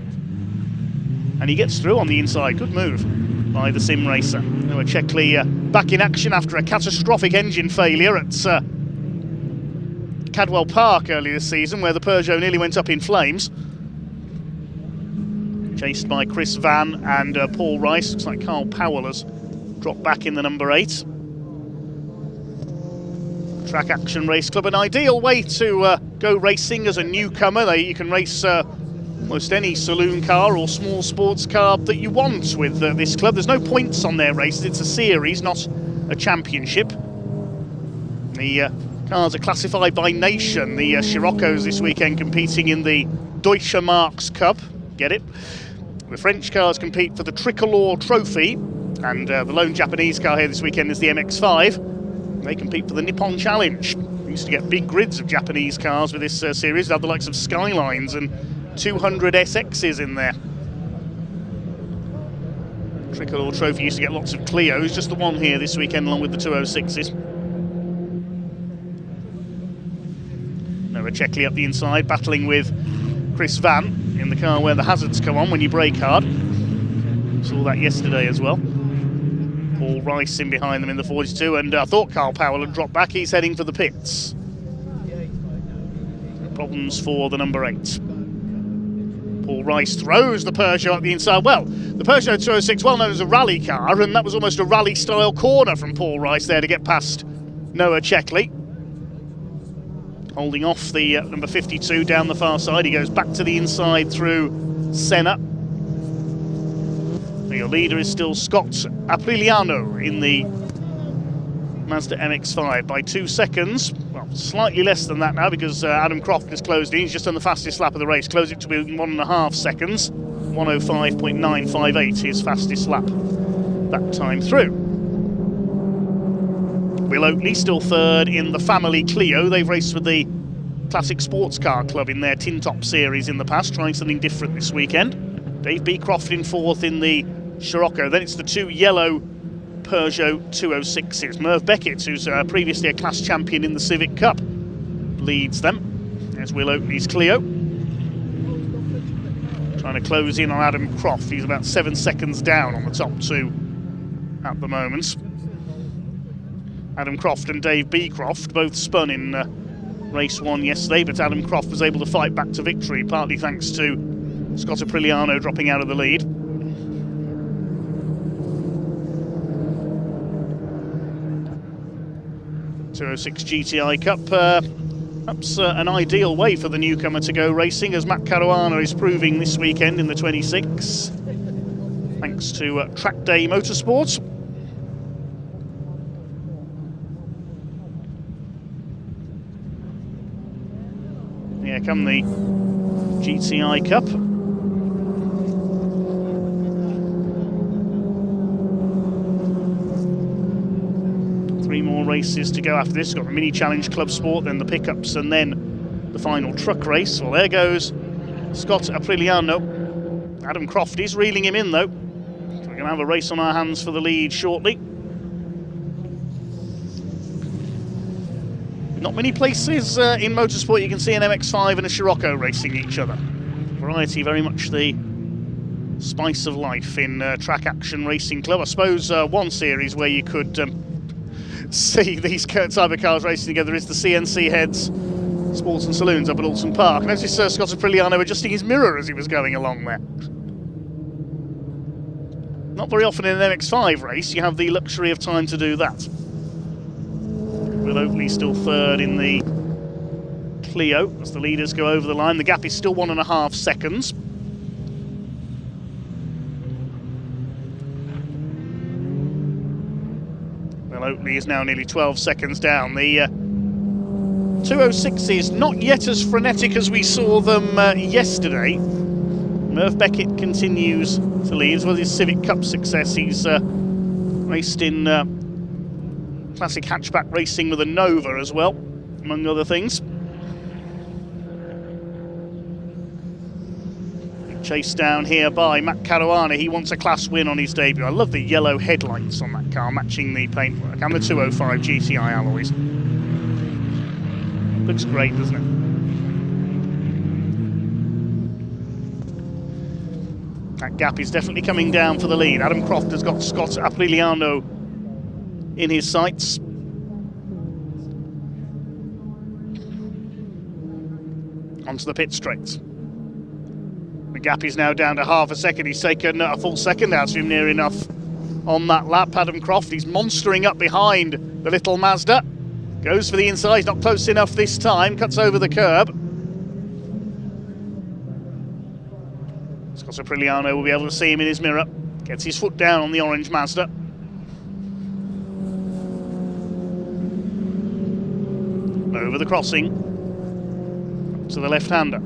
F: And he gets through on the inside. Good move by the sim racer. Noah Checkley back in action after a catastrophic engine failure at Cadwell Park earlier this season, where the Peugeot nearly went up in flames. Chased by Chris Van and Paul Rice. Looks like Carl Powell has dropped back in the number 8. Track Action Race Club, an ideal way to go racing as a newcomer. You can race almost any saloon car or small sports car that you want with this club. There's no points on their races, it's a series, not a championship. The cars are classified by nation. The Scirocco's this weekend competing in the Deutsche Marks Cup, get it? The French cars compete for the Tricolor Trophy, and the lone Japanese car here this weekend is the MX-5. They compete for the Nippon Challenge. We used to get big grids of Japanese cars with this series. They have the likes of Skylines and 200 SXs in there. Tricolor Trophy used to get lots of Clios, just the one here this weekend along with the 206s. Noah Checkley up the inside, battling with Chris Van in the car where the hazards come on when you brake hard. Saw that yesterday as well. Paul Rice in behind them in the 42, and I thought Carl Powell had dropped back. He's heading for the pits. Problems for the number 8. Paul Rice throws the Peugeot at the inside. Well, the Peugeot 206, well known as a rally car, and that was almost a rally-style corner from Paul Rice there to get past Noah Checkley. Holding off the number 52 down the far side. He goes back to the inside through Senna. Your leader is still Scott Apriliano in the Mazda MX-5 by 2 seconds. Well, slightly less than that now because Adam Croft has closed in. He's just done the fastest lap of the race. Closed it to be 1.5 seconds. 1:05.958, his fastest lap that time through. Will Oatley still third in the family Clio. They've raced with the Classic Sports Car Club in their Tin Top series in the past, trying something different this weekend. Dave Beecroft in 4th in the Scirocco. Then it's the 2 yellow Peugeot 206s. Merv Beckett, who's previously a class champion in the Civic Cup, leads them. There's Will Oatley's Clio. Trying to close in on Adam Croft. He's about 7 seconds down on the top 2 at the moment. Adam Croft and Dave Beecroft both spun in race 1 yesterday, but Adam Croft was able to fight back to victory, partly thanks to Scott Apriliano dropping out of the lead. .206 GTI Cup, perhaps an ideal way for the newcomer to go racing, as Matt Caruana is proving this weekend in the 26, thanks to Track Day Motorsports. Here come the GTI Cup. Three more races to go after this. Got the Mini Challenge Clubsport, then the pickups, and then the final truck race. Well, there goes Scott Apriliano. Adam Croft is reeling him in, though. So we're going to have a race on our hands for the lead shortly. Not many places in motorsport you can see an MX-5 and a Scirocco racing each other. Variety, very much the spice of life in Track Action Racing Club. I suppose one series where you could see these type of cars racing together is the CNC Heads Sports and Saloons up at Alton Park. And notice Scott Apriliano adjusting his mirror as he was going along there. Not very often in an MX-5 race you have the luxury of time to do that. Will Oatley still third in the Clio as the leaders go over the line. The gap is still 1.5 seconds. Will Oatley is now nearly 12 seconds down. The 206 is not yet as frenetic as we saw them yesterday. Merv Beckett continues to lead, as well as his Civic Cup success. He's raced in classic hatchback racing with a Nova as well, among other things. Chased down here by Matt Caruana. He wants a class win on his debut. I love the yellow headlights on that car, matching the paintwork, and the 205 GTI alloys. Looks great, doesn't it? That gap is definitely coming down for the lead. Adam Croft has got Scott Apriliano in his sights. Onto the pit straights. The gap is now down to half a second. He's taken a full second out of him, near enough on that lap. Adam Croft, he's monstering up behind the little Mazda. Goes for the inside, not close enough this time. Cuts over the curb. Scott Apriliano will be able to see him in his mirror. Gets his foot down on the orange Mazda. Over the crossing to the left-hander.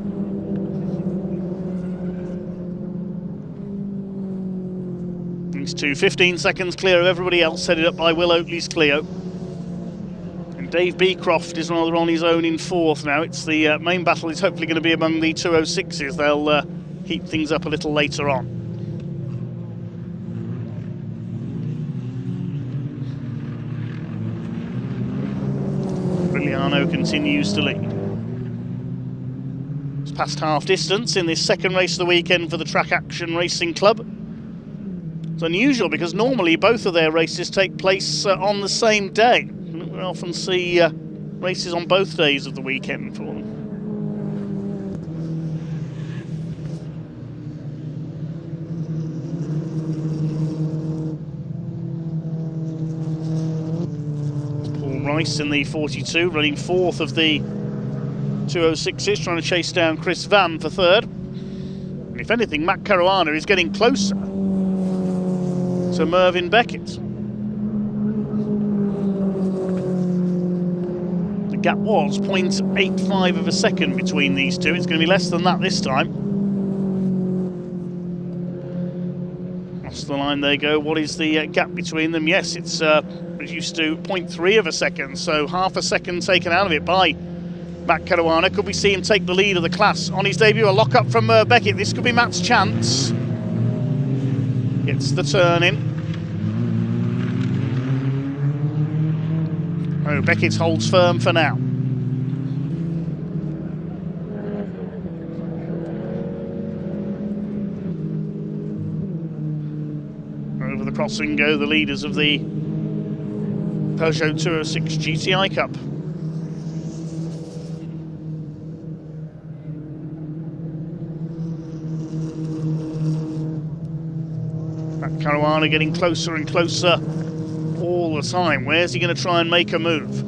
F: These two 15 seconds clear of everybody else, headed up by Will Oatley's Clio. And Dave Beecroft is rather on his own in fourth now. It's the main battle is hopefully going to be among the 206s. They'll heat things up a little later on. Apriliano continues to lead. It's past half distance in this second race of the weekend for the Track Action Racing Club. It's unusual because normally both of their races take place on the same day. We often see races on both days of the weekend for them. Paul Rice in the 42, running fourth of the 206s, trying to chase down Chris Van for third. And if anything, Matt Caruana is getting closer to Mervyn Beckett. The gap was 0.85 of a second between these two. It's going to be less than that this time. Across the line they go. What is the gap between them? Yes, it's reduced to 0.3 of a second, so half a second taken out of it by Matt Caruana. Could we see him take the lead of the class on his debut? A lock-up from Beckett. This could be Matt's chance. Gets the turn in. Oh, Beckett holds firm for now. Over the crossing go the leaders of the Peugeot 206 GTI Cup. Caruana getting closer and closer all the time. Where's he going to try and make a move?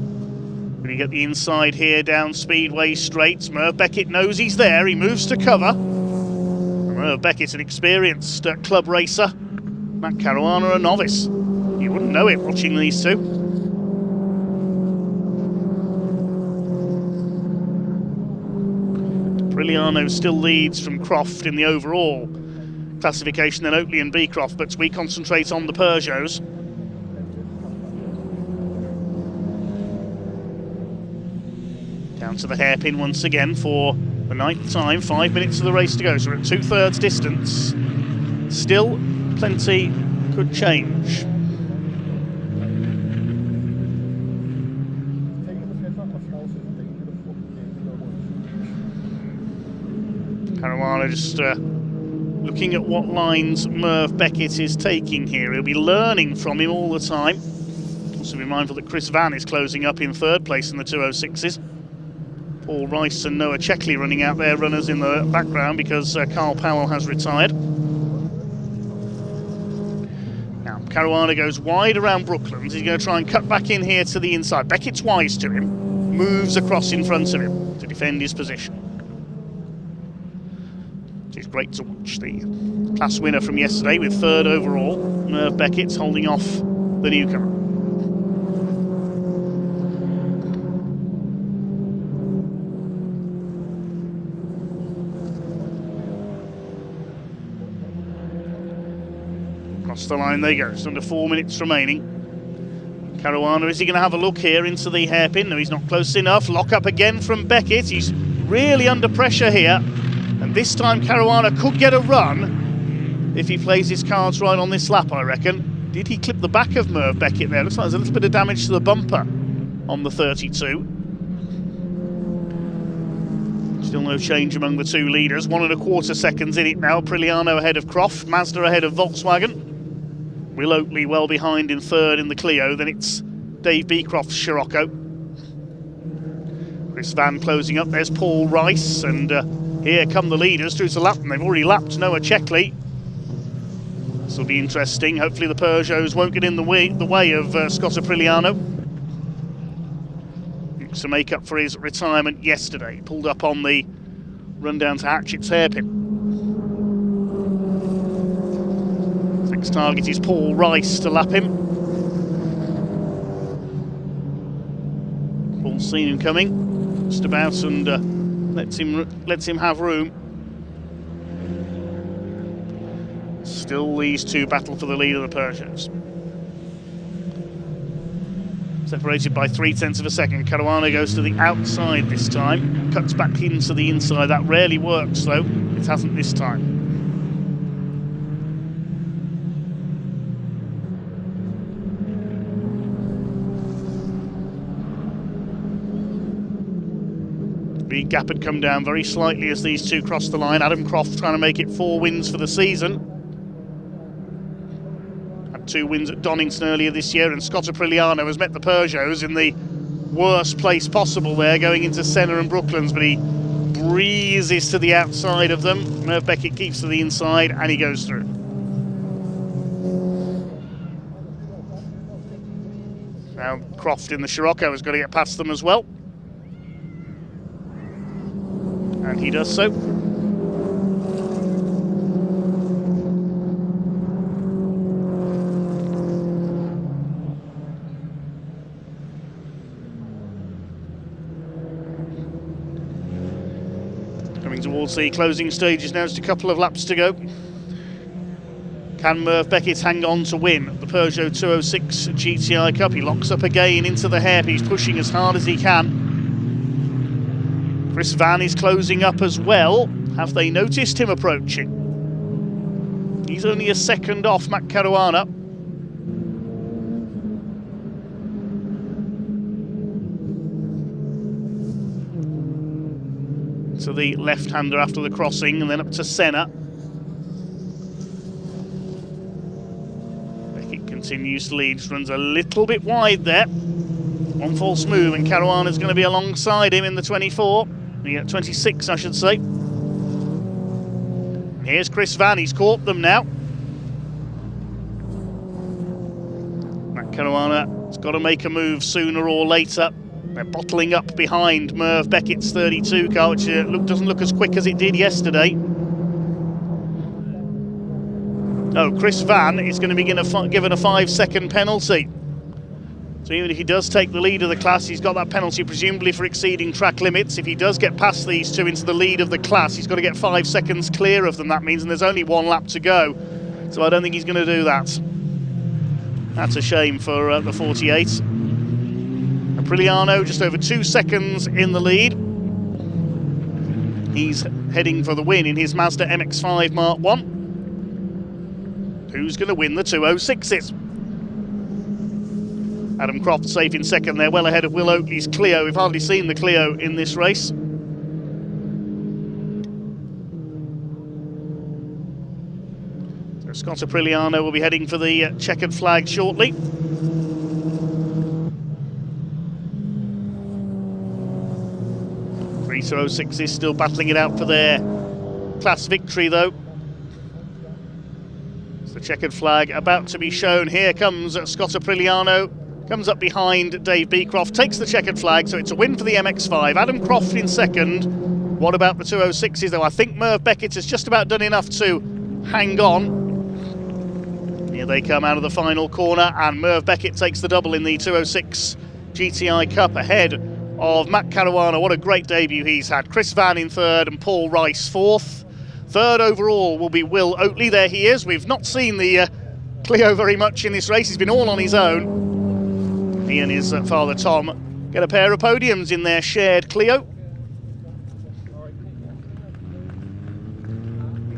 F: Will he get the inside here down Speedway straights? Merv Beckett knows he's there. He moves to cover. Merv Beckett, an experienced club racer. Matt Caruana, a novice. You wouldn't know it watching these two. Apriliano still leads from Croft in the overall classification, then Oatley and Beecroft, but we concentrate on the Peugeots. Down to the hairpin once again for the ninth time, 5 minutes of the race to go, so we're at 2/3 distance. Still, plenty could change. Caruana just looking at what lines Merv Beckett is taking here. He'll be learning from him all the time. Also be mindful that Chris Van is closing up in third place in the 206s. Paul Rice and Noah Checkley running out their runners in the background because Carl Powell has retired. Now, Caruana goes wide around Brooklands. He's going to try and cut back in here to the inside. Beckett's wise to him. Moves across in front of him to defend his position. It's great to watch the class winner from yesterday with third overall. Merv Beckett holding off the newcomer. Across the line they go, just under 4 minutes remaining. Caruana, is he going to have a look here into the hairpin? No, he's not close enough. Lock up again from Beckett. He's really under pressure here. And And this time Caruana could get a run if he plays his cards right on this lap, I reckon. Did he clip the back of Merv Beckett there? Looks like there's a little bit of damage to the bumper on the 32. Still no change among the two leaders. 1.25 seconds in it now. Priliano ahead of Croft. Mazda ahead of Volkswagen. Will Oatley well behind in third in the Clio. Then it's Dave Beecroft's Scirocco. Chris Van closing up. There's Paul Rice. And here come the leaders through to lap. And they've already lapped Noah Checkley. This will be interesting. Hopefully the Peugeots won't get in the way of Scott Apriliano. To make up for his retirement yesterday. He pulled up on the run down to Hatchett's hairpin. Next target is Paul Rice to lap him. Paul's seen him coming, just about, and lets him have room. Still these two battle for the lead of the Peugeots. Separated by 0.3 of a second. Caruana goes to the outside this time. Cuts back into the inside. That rarely works though. It hasn't this time. The gap had come down very slightly as these two crossed the line. Adam Croft trying to make it 4 wins for the season. 2 wins at Donington earlier this year, and Scott Apriliano has met the Peugeots in the worst place possible there, going into Senna and Brooklands, but he breezes to the outside of them. Merv Beckett keeps to the inside, and he goes through. Now Croft in the Scirocco has got to get past them as well. And he does so. Towards the closing stages now, just a couple of laps to go. Can Merv Beckett hang on to win the Peugeot 206 GTI Cup? He locks up again into the hairpin. He's pushing as hard as he can. Chris Van is closing up as well. Have they noticed him approaching? He's only a second off Matt Caruana. To the left-hander after the crossing, and then up to Senna. Beckett continues to lead, just runs a little bit wide there. One false move, and Caruana's going to be alongside him in the 24. The 26, I should say. Here's Chris Van, he's caught them now. Matt Caruana's got to make a move sooner or later. They're bottling up behind Merv Beckett's 32 car, which doesn't look as quick as it did yesterday. Oh, Chris Van is going to be given a 5-second penalty. So even if he does take the lead of the class, he's got that penalty presumably for exceeding track limits. If he does get past these two into the lead of the class, he's got to get 5 seconds clear of them, that means, and there's only 1 lap to go. So I don't think he's going to do that. That's a shame for the 48. Apriliano just over 2 seconds in the lead. He's heading for the win in his Mazda MX-5 Mark 1. Who's going to win the 206s? Adam Croft safe in second there, well ahead of Will Oatley's Clio. We've hardly seen the Clio in this race. So Scott Apriliano will be heading for the checkered flag shortly. The 206 is still battling it out for their class victory though. It's the checkered flag about to be shown. Here comes Scott Apriliano. Comes up behind Dave Beecroft, takes the checkered flag, so it's a win for the MX-5. Adam Croft in second. What about the 206s though? I think Merv Beckett has just about done enough to hang on. Here they come out of the final corner, and Merv Beckett takes the double in the 206 GTI Cup ahead of Matt Caruana. What a great debut he's had. Chris Van in third and Paul Rice fourth. Third overall will be Will Oatley. There he is. We've not seen the Clio very much in this race. He's been all on his own. He and his father Tom get a pair of podiums in their shared Clio.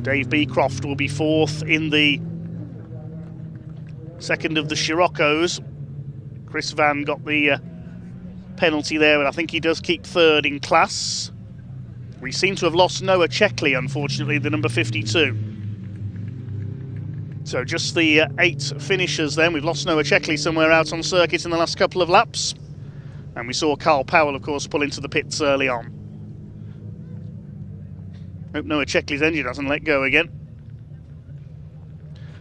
F: Dave Beecroft will be fourth in the second of the Scirocco's. Chris Van got the penalty there, but I think he does keep third in class. We seem to have lost Noah Checkley, unfortunately, the number 52. So just the 8 finishers then. We've lost Noah Checkley somewhere out on circuit in the last couple of laps. And we saw Carl Powell, of course, pull into the pits early on. Hope Noah Checkley's engine doesn't let go again.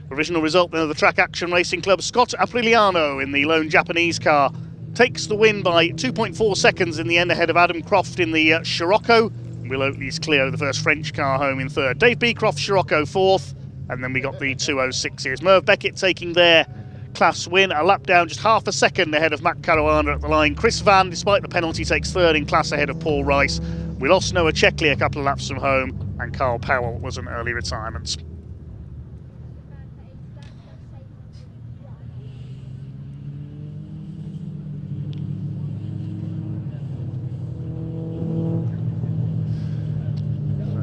F: Provisional result then of the Track Action Racing Club. Scott Apriliano in the lone Japanese car takes the win by 2.4 seconds in the end, ahead of Adam Croft in the Scirocco. Will Oatley's Clio, the first French car, home in third. Dave Beecroft, Scirocco, fourth. And then we got the 206s. Merv Beckett taking their class win, a lap down, just half a second ahead of Matt Caruana at the line. Chris Van, despite the penalty, takes third in class ahead of Paul Rice. We lost Noah Checkley a couple of laps from home, and Carl Powell was an early retirement.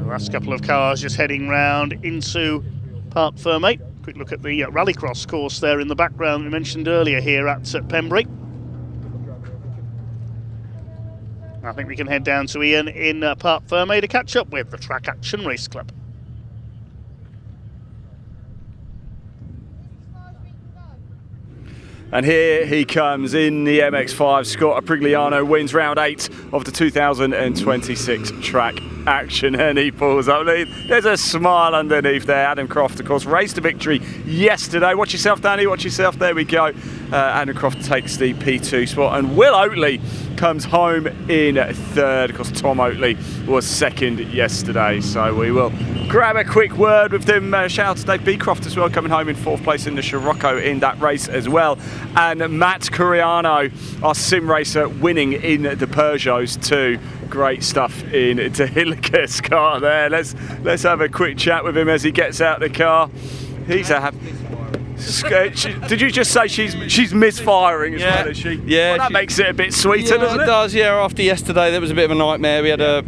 F: Last couple of cars just heading round into Parc Fermé. Quick look at the rallycross course there in the background we mentioned earlier here at Pembrey. I think we can head down to Ian in Parc Fermé to catch up with the Track Action Race Club.
A: And here he comes in the MX-5. Scott Aprigliano wins round 8 of the 2026 Track Action, and he pulls up. There's a smile underneath there. Adam Croft, of course, raced to victory yesterday. Watch yourself, Danny. Watch yourself. There we go. Adam Croft takes the P2 spot, and Will Oatley comes home in third. Of course, Tom Oatley was second yesterday, so we will grab a quick word with them. Shout out to Dave Beecroft as well, coming home in fourth place in the Scirocco in that race as well. And Matt Curiano, our sim racer, winning in the Peugeots too. Great stuff in Dehilliker's car there. Let's have a quick chat with him as he gets out the car. He's a happy. Did you just say she's misfiring as well as she?
D: Yeah,
A: well, that makes it a bit sweeter, doesn't it?
D: It does, yeah. After yesterday, there was a bit of a nightmare. We had a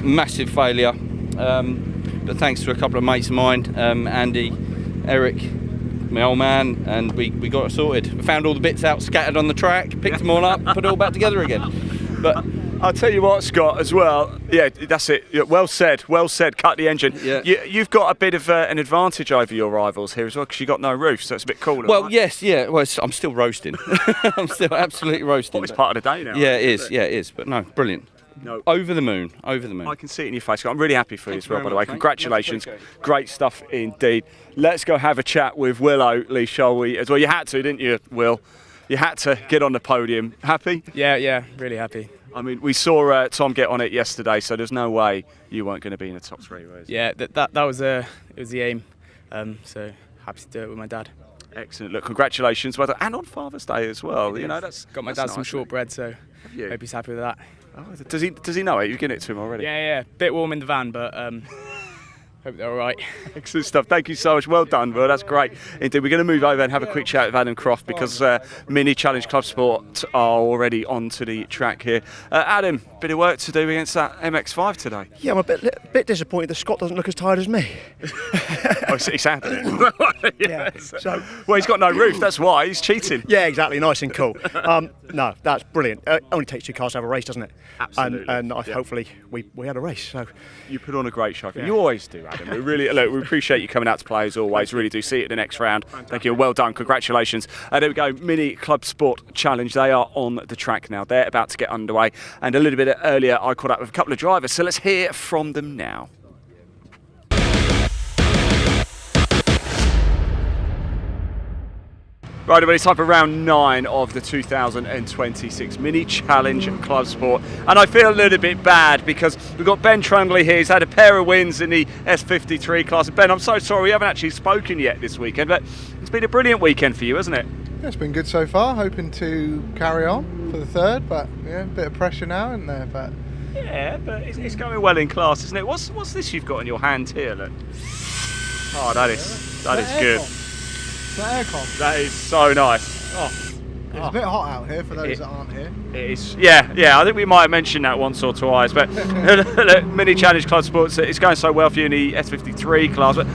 D: massive failure, but thanks to a couple of mates of mine, Andy, Eric, my old man, and we got it sorted. We found all the bits out scattered on the track, picked them all up, put it all back together again. But
A: I'll tell you what, Scott, as well. Yeah, that's it. Yeah, well said. Well said. Cut the engine. Yeah. You've got a bit of an advantage over your rivals here as well, because you've got no roof, so it's a bit cooler.
D: Well,
A: right?
D: yes, yeah. Well, I'm still roasting. I'm still absolutely roasting.
A: It's part of the day now.
D: Yeah, it is. Yeah, it is. But no, brilliant. No. Over the moon. Over the moon.
A: I can see it in your face. I'm really happy for you as well, by the way. Congratulations. Great stuff indeed. Let's go have a chat with Will Oatley, shall we? As well, you had to, didn't you, Will? You had to get on the podium. Happy?
J: Yeah, really happy.
A: I mean, we saw Tom get on it yesterday, so there's no way you weren't going to be in the top 3.
J: Yeah, that was it was the aim. So happy to do it with my dad.
A: Excellent. Look, congratulations, well done. And on Father's Day as well. You know, that's
J: got my dad some shortbread, so hope he's happy with that.
A: Oh, does he know it? You've given it to him already?
J: Yeah. Bit warm in the van, but hope they're all right.
A: Excellent stuff. Thank you so much. Well done, Will. That's great. Indeed, we're going to move over and have a quick chat with Adam Croft, because Mini Challenge Clubsport are already onto the track here. Adam, bit of work to do against that MX-5 today.
U: Yeah, I'm a bit disappointed that Scott doesn't look as tired as me.
A: Oh, he sounded it. Yeah. So, well, he's got no roof. That's why he's cheating.
U: Yeah, exactly. Nice and cool. No, that's brilliant. It only takes 2 cars to have a race, doesn't it?
A: Absolutely.
U: And hopefully we had a race. So
A: you put on a great show. Yeah. You always do, Adam. We really we appreciate you coming out to play as always. Really do. See you at the next round. Thank you. Well done. Congratulations. There we go. Mini Clubsport Challenge. They are on the track now. They're about to get underway. And a little bit earlier, I caught up with a couple of drivers. So let's hear from them now. Right, everybody, time for round 9 of the 2026 Mini Challenge Clubsport. And I feel a little bit bad because we've got Ben Trundley here. He's had a pair of wins in the S53 class. Ben, I'm so sorry we haven't actually spoken yet this weekend, but it's been a brilliant weekend for you, hasn't it?
X: Yeah, it's been good so far. Hoping to carry on for the third, but yeah, a bit of pressure now, isn't there? But
A: yeah, but it's going well in class, isn't it? What's this you've got in your hand here? Look. Oh, that is good.
X: That aircon.
A: That is so nice. Oh,
X: It's a bit hot out here for those that aren't here.
A: It is, yeah. I think we might have mentioned that once or twice. But look, Mini Challenge Clubsport, it's going so well for you in the S53 class. But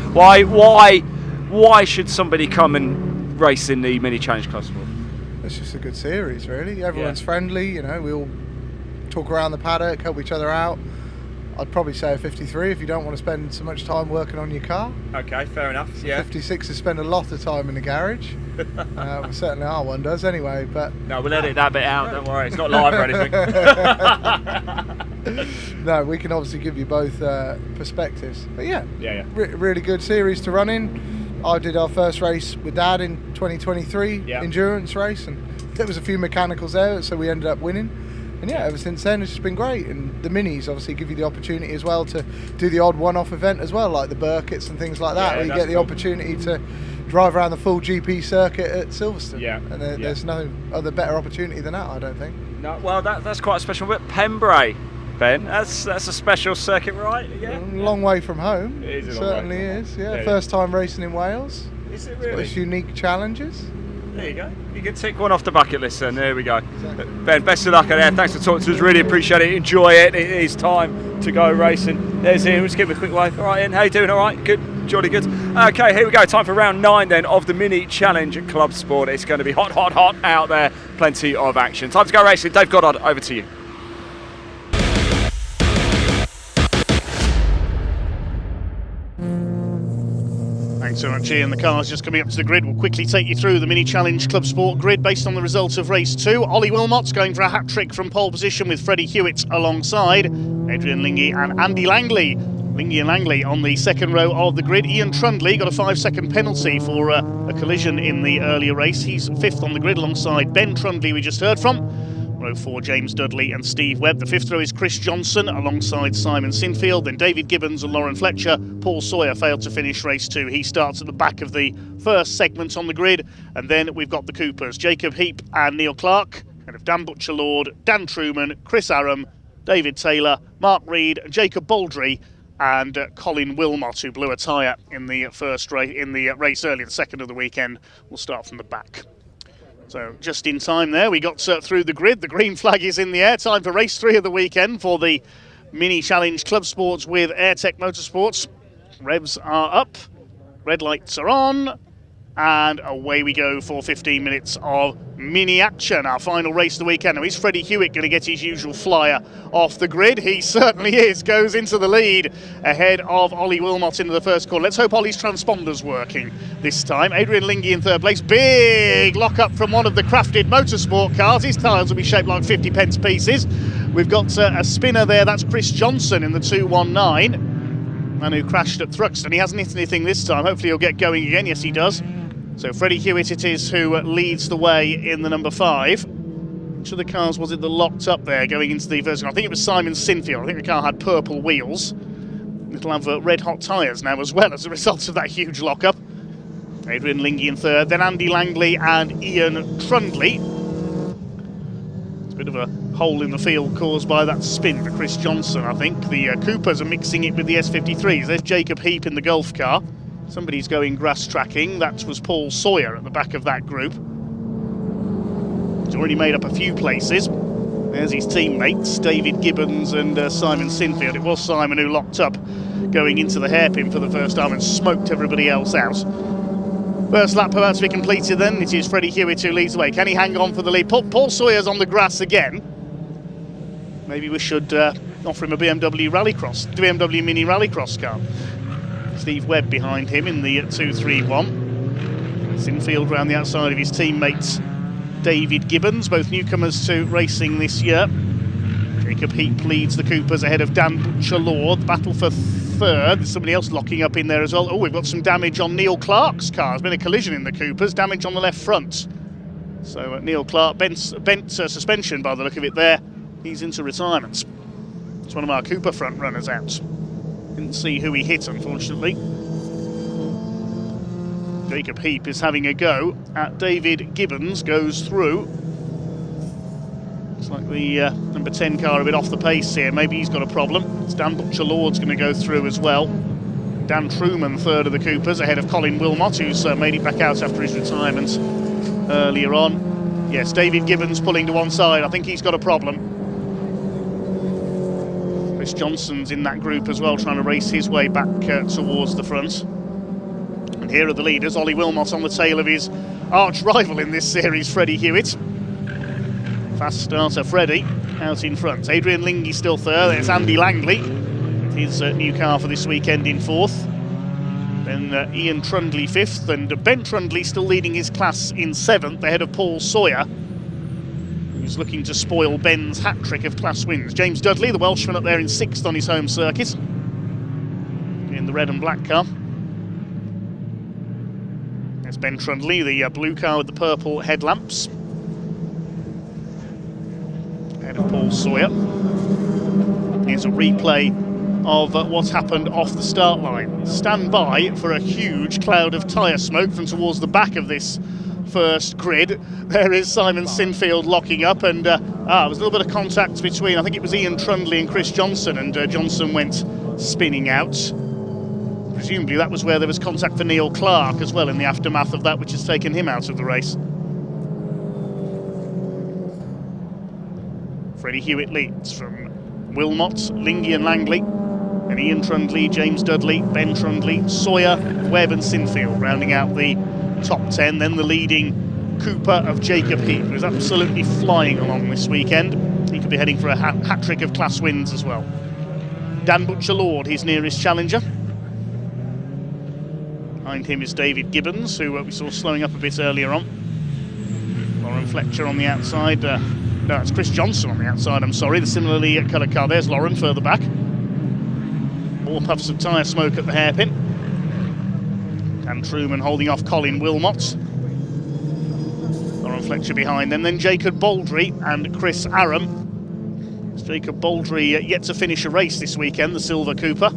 A: why should somebody come and race in the Mini Challenge Clubsport?
X: It's just a good series, really. Everyone's friendly. You know, we all talk around the paddock, help each other out. I'd probably say a 53 if you don't want to spend so much time working on your car.
A: Okay, fair enough. Yeah.
X: 56 is spend a lot of time in the garage. Well, certainly our one does anyway. But
A: no, we'll edit that bit out. Don't worry, it's not live or anything.
X: No, we can obviously give you both perspectives. But yeah, really good series to run in. I did our first race with Dad in 2023 endurance race, and there was a few mechanicals there, so we ended up winning. And yeah, ever since then it's just been great. And the minis obviously give you the opportunity as well to do the odd one-off event as well, like the BARC and things like that, where you get the opportunity to drive around the full GP circuit at Silverstone. And there's no other better opportunity than that, I don't think.
A: No, well, that's quite a special bit. Pembrey, Ben, that's a special circuit, right? Yeah.
X: A long way from home.
A: It is.
X: Certainly is. Yeah. First time racing in Wales.
A: Is it
X: It's
A: really?
X: got its unique challenges.
A: There you go. You can tick one off the bucket list then. There we go. Ben, best of luck out there. Thanks for talking to us. Really appreciate it. Enjoy it. It is time to go racing. There's Ian. Just give him a quick wave. All right, Ian. How you doing? All right? Good. Jolly good. Okay, here we go. Time for round 9 then of the Mini Challenge Clubsport. It's going to be hot out there. Plenty of action. Time to go racing. Dave Goddard, over to you.
F: Thanks so much, Ian. The car's just coming up to the grid. We'll quickly take you through the Mini Challenge Clubsport grid based on the results of race 2. Ollie Wilmot's going for a hat-trick from pole position with Freddie Hewitt alongside Adrian Lingy and Andy Langley. Lingy and Langley on the second row of the grid. Ian Trundley got a 5-second penalty for a collision in the earlier race. He's 5th on the grid alongside Ben Trundley, we just heard from. Row 4, James Dudley and Steve Webb. The 5th row is Chris Johnson alongside Simon Sinfield. Then David Gibbons and Lauren Fletcher. Paul Sawyer failed to finish race 2. He starts at the back of the first segment on the grid. And then we've got the Coopers, Jacob Heap and Neil Clark. And of Dan Butcher-Lord, Dan Truman, Chris Aram, David Taylor, Mark Reed, Jacob Baldry, and Colin Wilmot, who blew a tyre in the first race, race early, the second of the weekend. We'll start from the back. So just in time there, we got through the grid. The green flag is in the air. Time for race 3 of the weekend for the Mini Challenge Clubsports with AirTech Motorsports. Revs are up, red lights are on, and away we go for 15 minutes of mini action. Our final race of the weekend. Now, is Freddie Hewitt going to get his usual flyer off the grid? He certainly is. Goes into the lead ahead of Ollie Wilmot into the first corner. Let's hope Ollie's transponder's working this time. Adrian Lingy in third place. Big lock up from one of the crafted motorsport cars. His tyres will be shaped like 50p pieces. We've got a spinner there. That's Chris Johnson in the 219. Man who crashed at Thruxton. He hasn't hit anything this time. Hopefully he'll get going again. Yes, he does. So Freddie Hewitt it is who leads the way in the number 5. Which of the cars was it that locked up there going into the first? I think it was Simon Sinfield. I think the car had purple wheels. It'll have red hot tyres now as well as a result of that huge lockup. Adrian Lingy in third, then Andy Langley and Ian Trundley. It's a bit of a hole in the field caused by that spin for Chris Johnson, I think. The Coopers are mixing it with the S53s. There's Jacob Heap in the Golf car. Somebody's going grass tracking. That was Paul Sawyer at the back of that group. He's already made up a few places. There's his teammates, David Gibbons and Simon Sinfield. It was Simon who locked up going into the hairpin for the first time and smoked everybody else out. First lap about to be completed then. It is Freddie Hewitt who leads the way. Can he hang on for the lead? Paul Sawyer's on the grass again. Maybe we should offer him a BMW Mini Rallycross car. Steve Webb behind him in the 231. Sinfield round the outside of his teammates David Gibbons, both newcomers to racing this year. Jacob Heap leads the Coopers ahead of Dan Butcher-Lord. The battle for third. There's somebody else locking up in there as well. Oh, we've got some damage on Neil Clark's car. There's been a collision in the Coopers, damage on the left front. So Neil Clark, bent suspension by the look of it there. He's into retirement. It's one of our Cooper front runners out. Didn't see who he hit, unfortunately. Jacob Heap is having a go at David Gibbons, goes through. Looks like the number 10 car a bit off the pace here. Maybe he's got a problem. It's Dan Butcher-Lord's going to go through as well. Dan Truman, third of the Coopers, ahead of Colin Wilmot, who's made it back out after his retirement earlier on. Yes, David Gibbons pulling to one side. I think he's got a problem. Chris Johnson's in that group as well, trying to race his way back towards the front. And here are the leaders. Ollie Wilmot on the tail of his arch rival in this series, Freddie Hewitt. Fast starter Freddie out in front. Adrian Lingy still third. There's Andy Langley with his new car for this weekend in fourth. Then Ian Trundley fifth, and Ben Trundley still leading his class in seventh, ahead of Paul Sawyer, who's looking to spoil Ben's hat-trick of class wins. James Dudley, the Welshman, up there in sixth on his home circuit, in the red and black car. There's Ben Trundley, the blue car with the purple headlamps, ahead of Paul Sawyer. Here's a replay of what's happened off the start line. Stand by for a huge cloud of tyre smoke from towards the back of this first grid. There is Simon Sinfield locking up, and there was a little bit of contact between, I think it was Ian Trundley and Chris Johnson, and Johnson went spinning out. Presumably that was where there was contact for Neil Clark as well in the aftermath of that, which has taken him out of the race. Freddie Hewitt leads from Wilmot, Lingy and Langley, and Ian Trundley, James Dudley, Ben Trundley, Sawyer, Webb and Sinfield rounding out the top 10. Then the leading Cooper of Jacob Heath, who's absolutely flying along this weekend. He could be heading for a hat-trick of class wins as well. Dan Butcher-Lord, his nearest challenger. Behind him is David Gibbons, who we saw slowing up a bit earlier on. Lauren Fletcher on the outside. No, it's Chris Johnson on the outside, I'm sorry. The similarly coloured car. There's Lauren further back. More puffs of tyre smoke at the hairpin. Dan Truman holding off Colin Wilmot. Lauren Fletcher behind them. Then Jacob Baldry and Chris Aram. It's Jacob Baldry yet to finish a race this weekend, the Silver Cooper.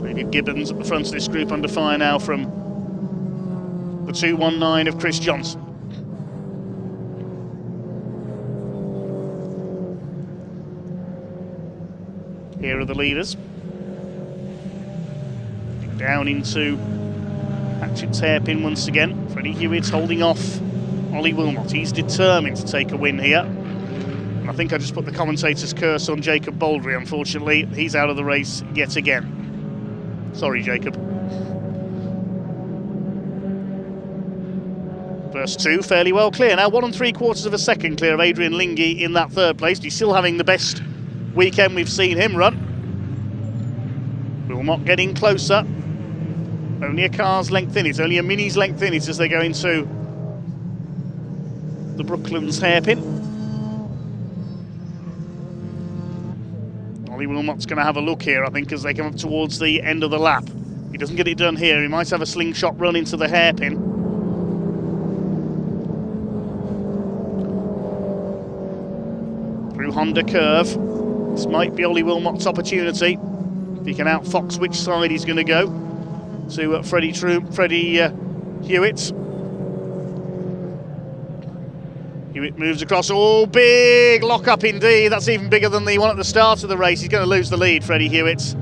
F: David Gibbons at the front of this group under fire now from the 219 of Chris Johnson. Here are the leaders. Down into Hatchett's hairpin once again. Freddie Hewitt holding off Ollie Wilmot. He's determined to take a win here. And I think I just put the commentator's curse on Jacob Baldry, unfortunately. He's out of the race yet again. Sorry, Jacob. First two fairly well clear. Now 1 3/4 of a second clear of Adrian Lingy in that third place. He's still having the best weekend we've seen him run. Wilmot getting closer. Only a car's length in it, only a mini's length in it as they go into the Brooklands hairpin. Ollie Wilmot's going to have a look here, I think, as they come up towards the end of the lap. He doesn't get it done here. He might have a slingshot run into the hairpin. Through Honda Curve. This might be Ollie Wilmot's opportunity. If he can outfox which side he's going to go to Freddie Hewitt. Hewitt moves across. Oh, big lock-up indeed. That's even bigger than the one at the start of the race. He's going to lose the lead, Freddie Hewitt.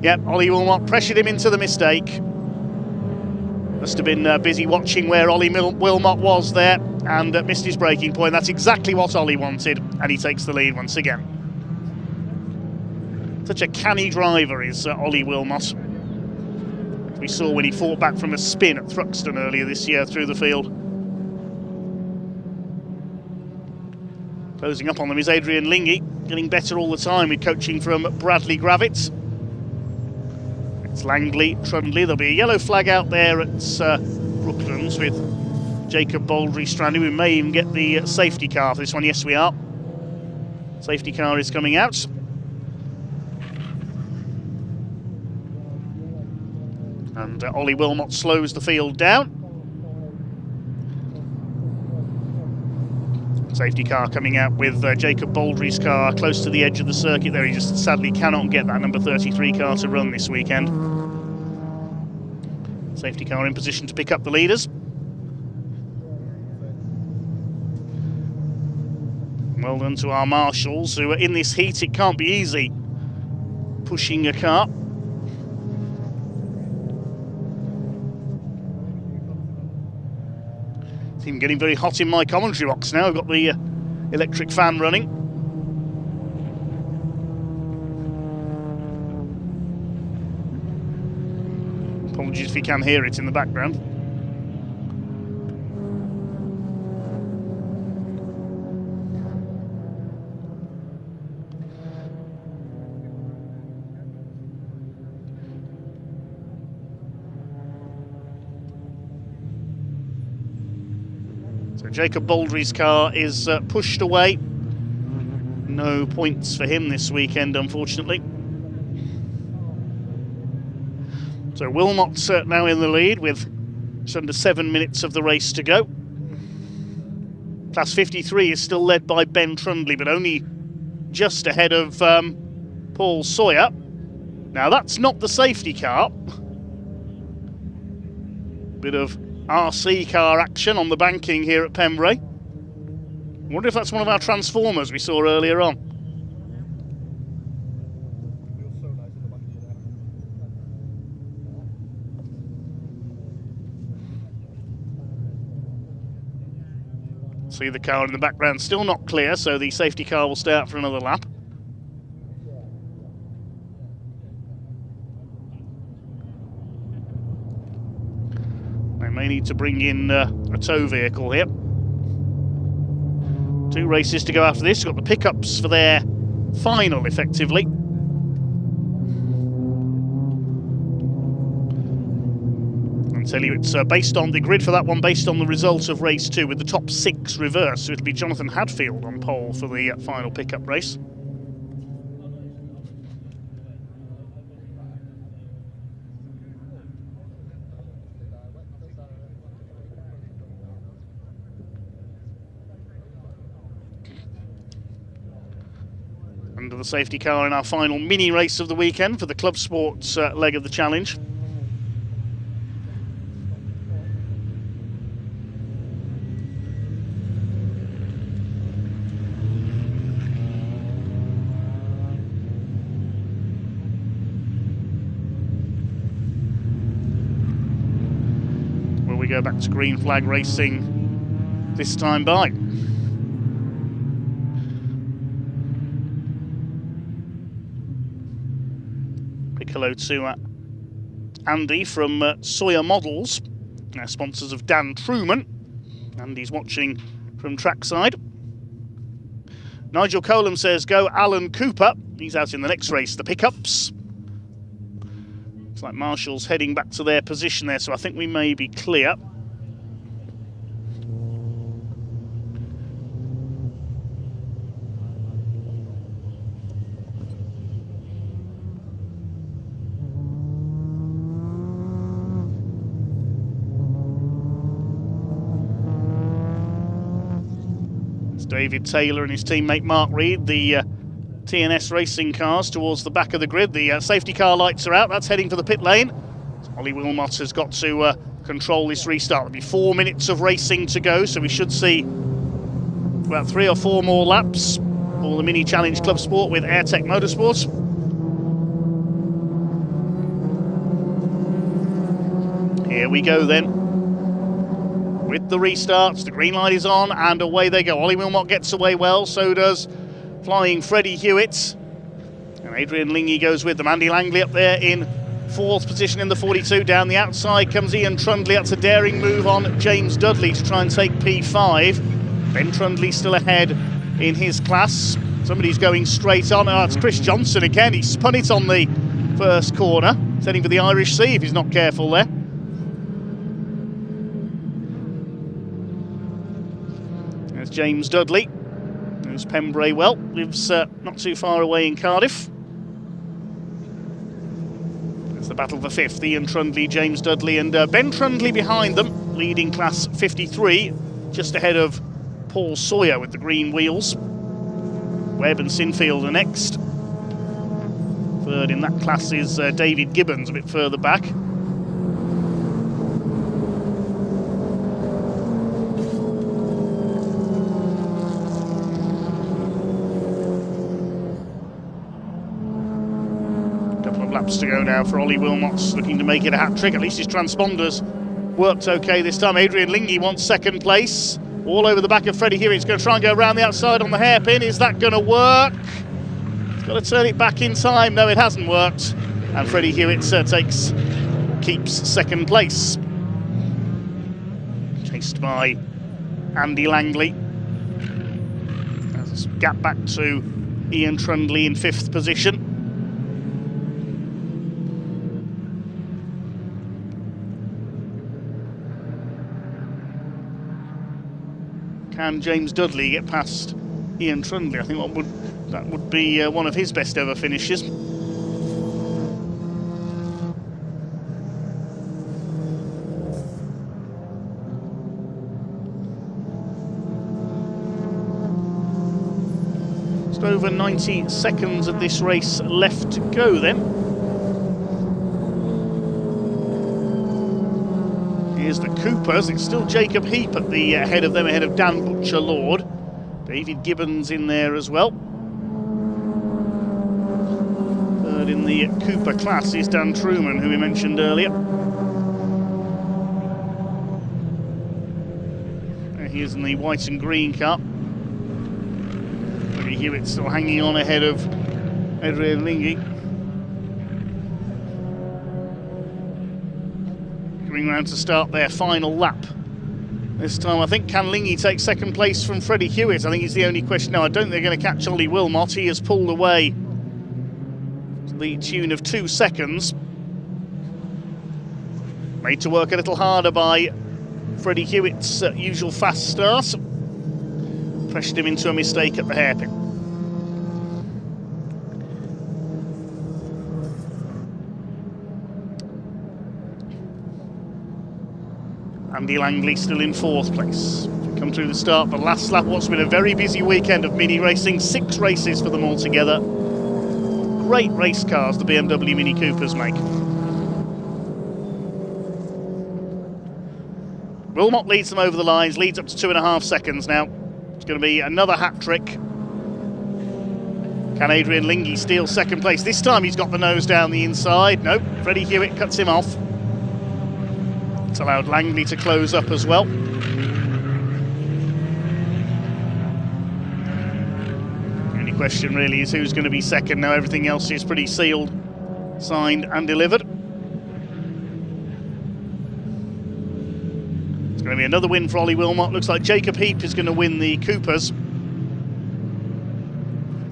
F: Yep, Ollie Wilmot pressured him into the mistake. Must have been busy watching where Ollie Wilmot was there and missed his braking point. That's exactly what Ollie wanted, and he takes the lead once again. Such a canny driver is Ollie Wilmot. We saw when he fought back from a spin at Thruxton earlier this year through the field. Closing up on them is Adrian Lingy, getting better all the time with coaching from Bradley Gravitz. It's Langley, Trundley. There'll be a yellow flag out there at Brooklands with Jacob Baldry stranded. We may even get the safety car for this one. Yes, we are. Safety car is coming out. And Ollie Wilmot slows the field down. Safety car coming out with Jacob Baldry's car close to the edge of the circuit there. He just sadly cannot get that number 33 car to run this weekend. Safety car in position to pick up the leaders. Well done to our marshals who are in this heat. It can't be easy pushing a car. It's even getting very hot in my commentary box now. I've got the electric fan running. Apologies if you can hear it in the background. So Jacob Baldry's car is pushed away. No points for him this weekend, unfortunately. So Wilmot now in the lead with just under 7 minutes of the race to go. Class 53 is still led by Ben Trundley, but only just ahead of Paul Sawyer. Now that's not the safety car. Bit of RC car action on the banking here at Pembrey. I wonder if that's one of our transformers we saw earlier on. See the car in the background, still not clear, so the safety car will stay out for another lap. They may need to bring in a tow vehicle here. 2 races to go after this. Got the pickups for their final, effectively. Tell you it's based on the grid for that one, based on the result of race 2 with the top 6 reversed. So it'll be Jonathan Hadfield on pole for the final pickup race. Under the safety car in our final mini race of the weekend for the Clubsport leg of the challenge. We go back to green flag racing this time by. Big hello to Andy from Sawyer Models, sponsors of Dan Truman. Andy's watching from trackside. Nigel Colum says, go Alan Cooper. He's out in the next race, the pickups. Looks like Marshall's heading back to their position there, so I think we may be clear. It's David Taylor and his teammate Mark Reed, the TNS racing cars towards the back of the grid. The safety car lights are out. That's heading for the pit lane. Ollie Wilmot has got to control this restart. There'll be 4 minutes of racing to go, so we should see about 3 or 4 more laps for the Mini Challenge Clubsport with Airtech Motorsports. Here we go then. With the restarts, the green light is on and away they go. Ollie Wilmot gets away well, so does Flying Freddie Hewitt, and Adrian Lingy goes with them. Andy Langley up there in 4th position in the 42. Down the outside comes Ian Trundley. That's a daring move on James Dudley to try and take P5. Ben Trundley still ahead in his class. Somebody's going straight on. Oh, it's Chris Johnson again. He spun it on the first corner. He's heading for the Irish Sea if he's not careful there. There's James Dudley. Knows Pembrey well, lives not too far away in Cardiff. It's the battle for 5th, Ian Trundley, James Dudley and Ben Trundley behind them, leading class 53, just ahead of Paul Sawyer with the green wheels. Webb and Sinfield are next. 3rd in that class is David Gibbons, a bit further back. laps to go now for Ollie Wilmot's looking to make it a hat-trick. At least his transponders worked okay this time. Adrian Lingy wants second place. All over the back of Freddie Hewitt's going to try and go around the outside on the hairpin. Is that going to work? He's got to turn it back in time. No, it hasn't worked. And Freddie Hewitt keeps second place. Chased by Andy Langley. There's a gap back to Ian Trundley in 5th position. Can James Dudley get past Ian Trundley? I think that would be one of his best ever finishes. Just over 90 seconds of this race left to go then. Here's the Coopers. It's still Jacob Heap at the head of them, ahead of Dan Butcher-Lord. David Gibbons in there as well. Third in the Cooper class is Dan Truman, who we mentioned earlier. And he is in the white and green car. Freddie Hewitt still hanging on ahead of Adrian Lingy. Coming round to start their final lap. This time I think can Lingy take second place from Freddie Hewitt? I think he's the only question. No, I don't think they're going to catch Ollie Wilmot. He has pulled away to the tune of 2 seconds. Made to work a little harder by Freddie Hewitt's usual fast start. Pressured him into a mistake at the hairpin. Andy Langley still in 4th place. Come through the start, the last lap. What's been a very busy weekend of mini racing. 6 races for them all together. Great race cars the BMW Mini Coopers make. Wilmot leads them over the lines, leads up to 2.5 seconds now. It's going to be another hat trick. Can Adrian Lingy steal second place? This time he's got the nose down the inside. Nope, Freddie Hewitt cuts him off. It's allowed Langley to close up as well. The only question really is who's going to be second. Now everything else is pretty sealed, signed and delivered. It's going to be another win for Ollie Wilmot. Looks like Jacob Heap is going to win the Coopers.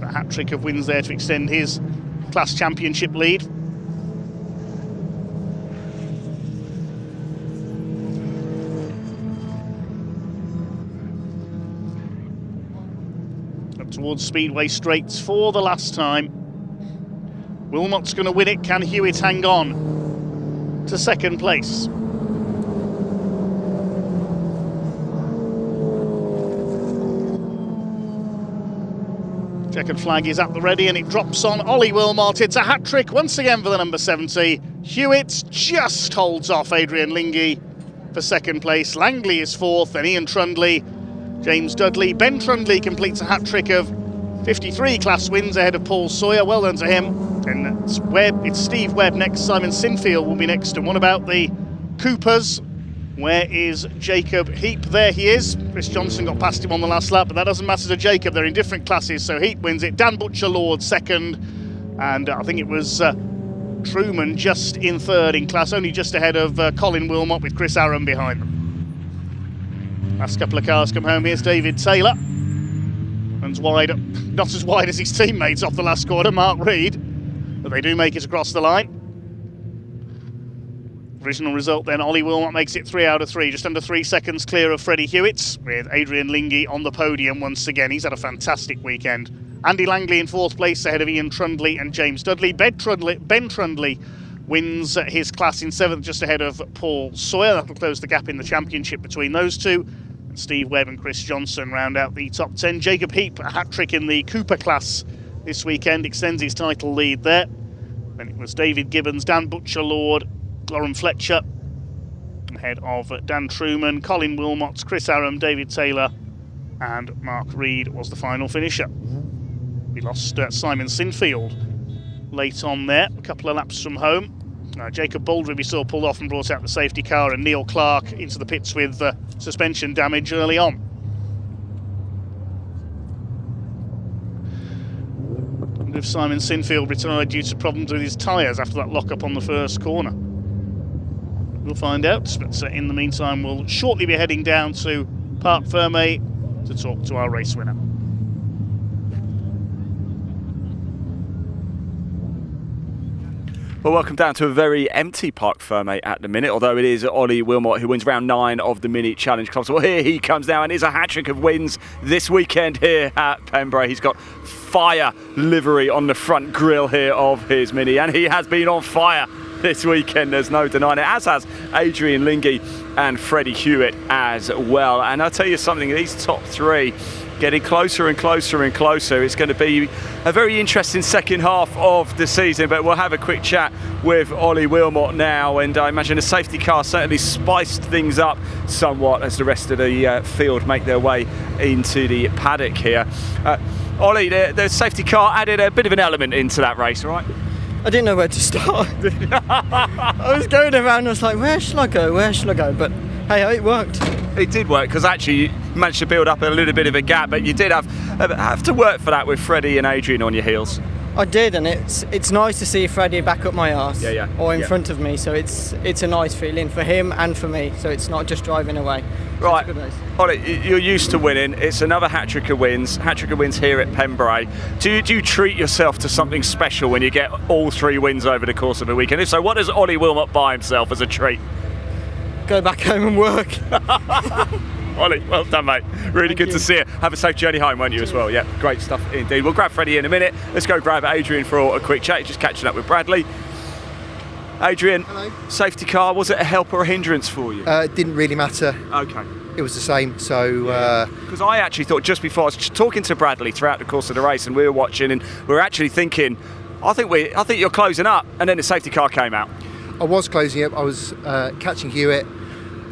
F: A hat-trick of wins there to extend his class championship lead. Towards Speedway Straights for the last time. Wilmot's going to win it. Can Hewitt hang on to second place? Checkered flag is at the ready and it drops on Ollie Wilmot. It's a hat-trick once again for the number 70. Hewitt just holds off Adrian Lingy for second place. Langley is 4th and Ian Trundley, James Dudley. Ben Trundley completes a hat-trick of 53 class wins ahead of Paul Sawyer. Well done to him. And it's Steve Webb next. Simon Sinfield will be next. And what about the Coopers? Where is Jacob Heap? There he is. Chris Johnson got past him on the last lap, but that doesn't matter to Jacob. They're in different classes, so Heap wins it. Dan Butcher-Lord second. And I think it was Truman just in 3rd in class, only just ahead of Colin Wilmot with Chris Aaron behind them. Last couple of cars come home. Here's David Taylor. Runs wide, not as wide as his teammates off the last quarter, Mark Reed. But they do make it across the line. Original result then, Ollie Wilmot makes it 3 out of 3, just under 3 seconds clear of Freddie Hewitt, with Adrian Lingy on the podium once again. He's had a fantastic weekend. Andy Langley in 4th place ahead of Ian Trundley and James Dudley. Ben Trundley wins his class in 7th, just ahead of Paul Sawyer. That'll close the gap in the championship between those two. And Steve Webb and Chris Johnson round out the top 10. Jacob Heap, a hat-trick in the Cooper class this weekend, extends his title lead there. Then it was David Gibbons, Dan Butcher-Lord, Lauren Fletcher, ahead of Dan Truman, Colin Wilmot, Chris Aram, David Taylor, and Mark Reed was the final finisher. We lost Simon Sinfield late on there, a couple of laps from home. Jacob Baldry we saw pulled off and brought out the safety car, and Neil Clark into the pits with suspension damage early on. And if Simon Sinfield retired due to problems with his tyres after that lock-up on the first corner. We'll find out, but in the meantime we'll shortly be heading down to Parc Fermé to talk to our race winner.
A: Well, welcome down to a very empty Parc Fermé at the minute, although it is Ollie Wilmot who wins round 9 of the Mini Challenge Club. So here he comes now, and it's a hat-trick of wins this weekend here at Pembrey. He's got fire livery on the front grille here of his Mini, and he has been on fire this weekend, there's no denying it, as has Adrian Lingy and Freddie Hewitt as well. And I'll tell you something, these top three getting closer and closer and closer. It's going to be a very interesting second half of the season, but we'll have a quick chat with Ollie Wilmot now, and I imagine the safety car certainly spiced things up somewhat as the rest of the field make their way into the paddock here. Ollie, the safety car added a bit of an element into that race, right?
C: I didn't know where to start. I was going around, I was like, where shall I go, but hey, it worked.
A: It did work, because actually you managed to build up a little bit of a gap, but you did have to work for that with Freddie and Adrian on your heels.
C: I did, and it's nice to see Freddie back up my arse, or in front of me, so it's a nice feeling for him and for me, so it's not just driving away. So
A: right, Ollie, you're used to winning. It's another hat-trick of wins here at Pembrey. Do you treat yourself to something special when you get all 3 wins over the course of a weekend? If so, what does Ollie Wilmot buy himself as a treat?
C: Go back home and work.
A: Ollie, well done, mate. Really good to see you. Have a safe journey home, won't you, as well? Yeah, great stuff indeed. We'll grab Freddie in a minute. Let's go grab Adrian for a quick chat. Just catching up with Bradley. Adrian, hello. Safety car, was it a help or a hindrance for you?
B: It didn't really matter.
A: Okay.
B: It was the same, so...
A: Because I actually thought, just before, I was talking to Bradley throughout the course of the race, and we were watching, and we were actually thinking, I think you're closing up, and then the safety car came out.
B: I was closing up. I was catching Hewitt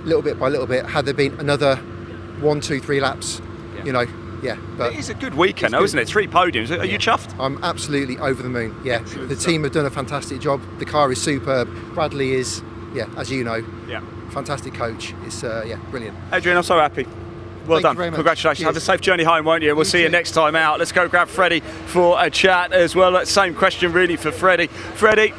B: little bit by little bit. Had there been another 1, 2, 3 laps, but
A: it is a good weekend, though, isn't it? 3 podiums. Are you chuffed?
B: I'm absolutely over the moon. Yeah, the team have done a fantastic job. The car is superb. Bradley is, as you know, fantastic coach. It's brilliant.
A: Adrian, I'm so happy. Well done. Congratulations. Cheers. Have a safe journey home, won't you? We'll see you next time out. Let's go grab Freddie for a chat as well. Same question really for Freddie. Freddie,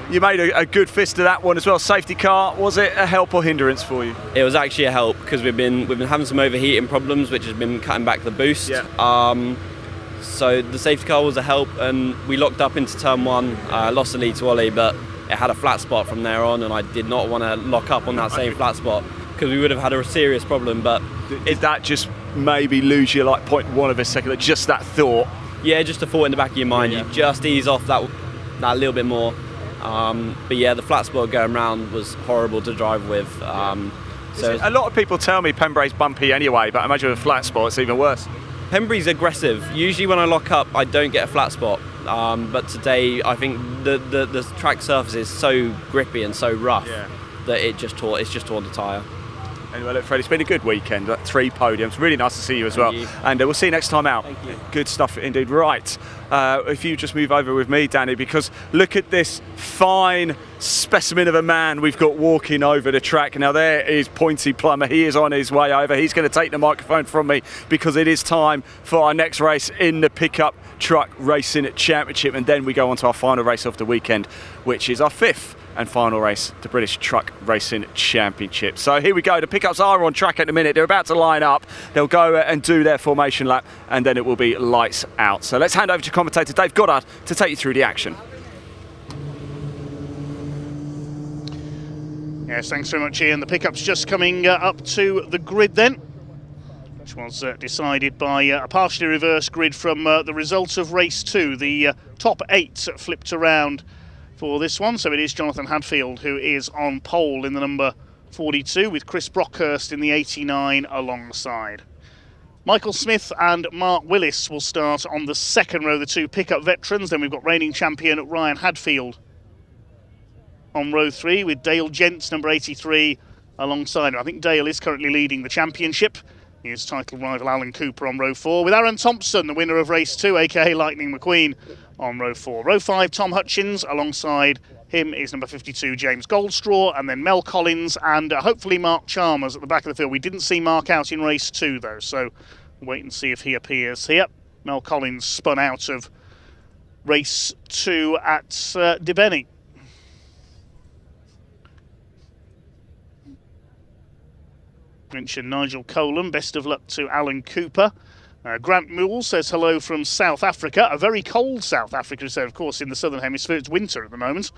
A: you made a good fist of that one as well. Safety car, was it a help or hindrance for you?
K: It was actually a help, because we've been having some overheating problems, which has been cutting back the boost. So the safety car was a help, and we locked up into turn 1. Lost the lead to Ollie, but it had a flat spot from there on, and I did not want to lock up on that same flat spot, because we would have had a serious problem. But
A: did that just maybe lose you like 0.1 of a second? Just that thought?
K: Yeah, just a thought in the back of your mind. You just ease off that little bit more. But yeah, the flat spot going round was horrible to drive with.
A: So a lot of people tell me Pembrey's bumpy anyway, but I imagine with a flat spot it's even worse.
K: Pembrey's aggressive. Usually when I lock up, I don't get a flat spot. But today, I think the track surface is so grippy and so rough that it's just torn the tyre.
A: Anyway, look, Freddie, it's been a good weekend. 3 podiums. Really nice to see you as well. And we'll see you next time out.
K: Thank you.
A: Good stuff indeed. Right, if you just move over with me, Danny, because look at this fine specimen of a man we've got walking over the track. Now there is Pointy Plumber. He is on his way over. He's going to take the microphone from me because it is time for our next race in the Pickup Truck Racing Championship. And then we go on to our final race of the weekend, which is our 5th and final race, the British Truck Racing Championship. So here we go. The pickups are on track at the minute. They're about to line up. They'll go and do their formation lap, and then it will be lights out. So let's hand over to commentator Dave Goddard to take you through the action.
F: Yes, thanks very much, Ian. The pickup's just coming up to the grid then, which was decided by a partially reversed grid from the result of race 2. The top 8 flipped around for this one, so it is Jonathan Hadfield who is on pole in the number 42, with Chris Brockhurst in the 89 alongside. Michael Smith and Mark Willis will start on the second row, the 2 pickup veterans. Then we've got reigning champion Ryan Hadfield on row 3, with Dale Gents, number 83, alongside him. I think Dale is currently leading the championship. Here's title rival Alan Cooper on row 4, with Aaron Thompson, the winner of race 2, aka Lightning McQueen, on row 4. Row 5, Tom Hutchins, alongside him is number 52, James Goldstraw, and then Mel Collins and hopefully Mark Chalmers at the back of the field. We didn't see Mark out in race 2 though, so wait and see if he appears here. Mel Collins spun out of race 2 at Debenny. Mention Nigel Colan, best of luck to Alan Cooper. Grant Moole says hello from South Africa, a very cold South Africa, so of course in the southern hemisphere it's winter at the moment.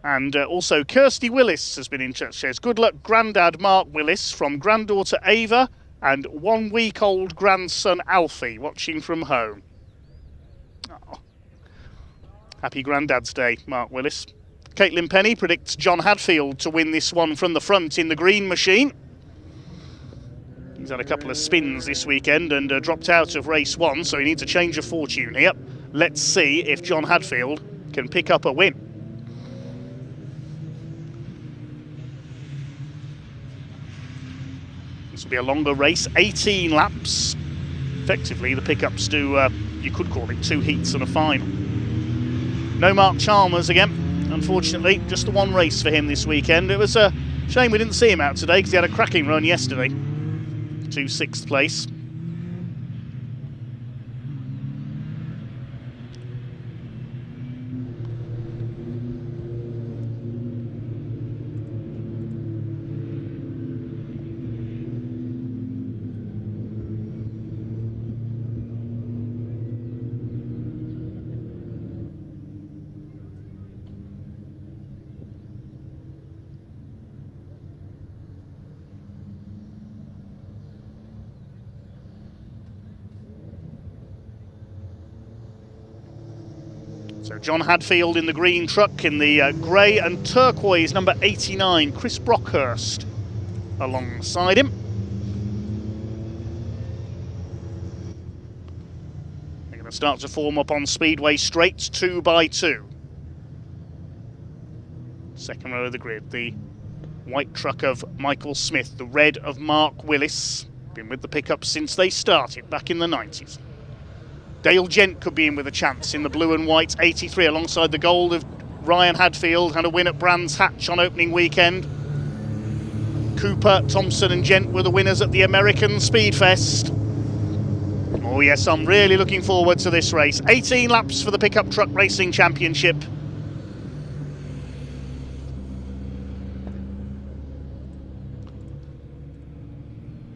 F: And also Kirsty Willis has been in chat, says good luck Grandad Mark Willis from granddaughter Ava and 1 week old grandson Alfie watching from home. Oh. Happy Grandad's Day, Mark Willis. Caitlin Penny predicts John Hadfield to win this one from the front in the green machine. He's had a couple of spins this weekend and dropped out of race 1, so he needs a change of fortune here. Let's see if John Hadfield can pick up a win. This will be a longer race, 18 laps. Effectively, the pickups do, you could call it 2 heats and a final. No Mark Chalmers again, unfortunately. Just the 1 race for him this weekend. It was a shame we didn't see him out today because he had a cracking run yesterday to 6th place. So John Hadfield in the green truck, in the grey and turquoise number 89, Chris Brockhurst alongside him. They're going to start to form up on speedway straights 2 by 2. Second row of the grid, the white truck of Michael Smith, the red of Mark Willis, been with the pickup since they started back in the 90s. Dale Gent could be in with a chance in the blue and white 83 alongside the gold of Ryan Hadfield. Had a win at Brands Hatch on opening weekend. Cooper, Thompson and Gent were the winners at the American Speedfest. Oh yes, I'm really looking forward to this race. 18 laps for the Pickup Truck Racing Championship.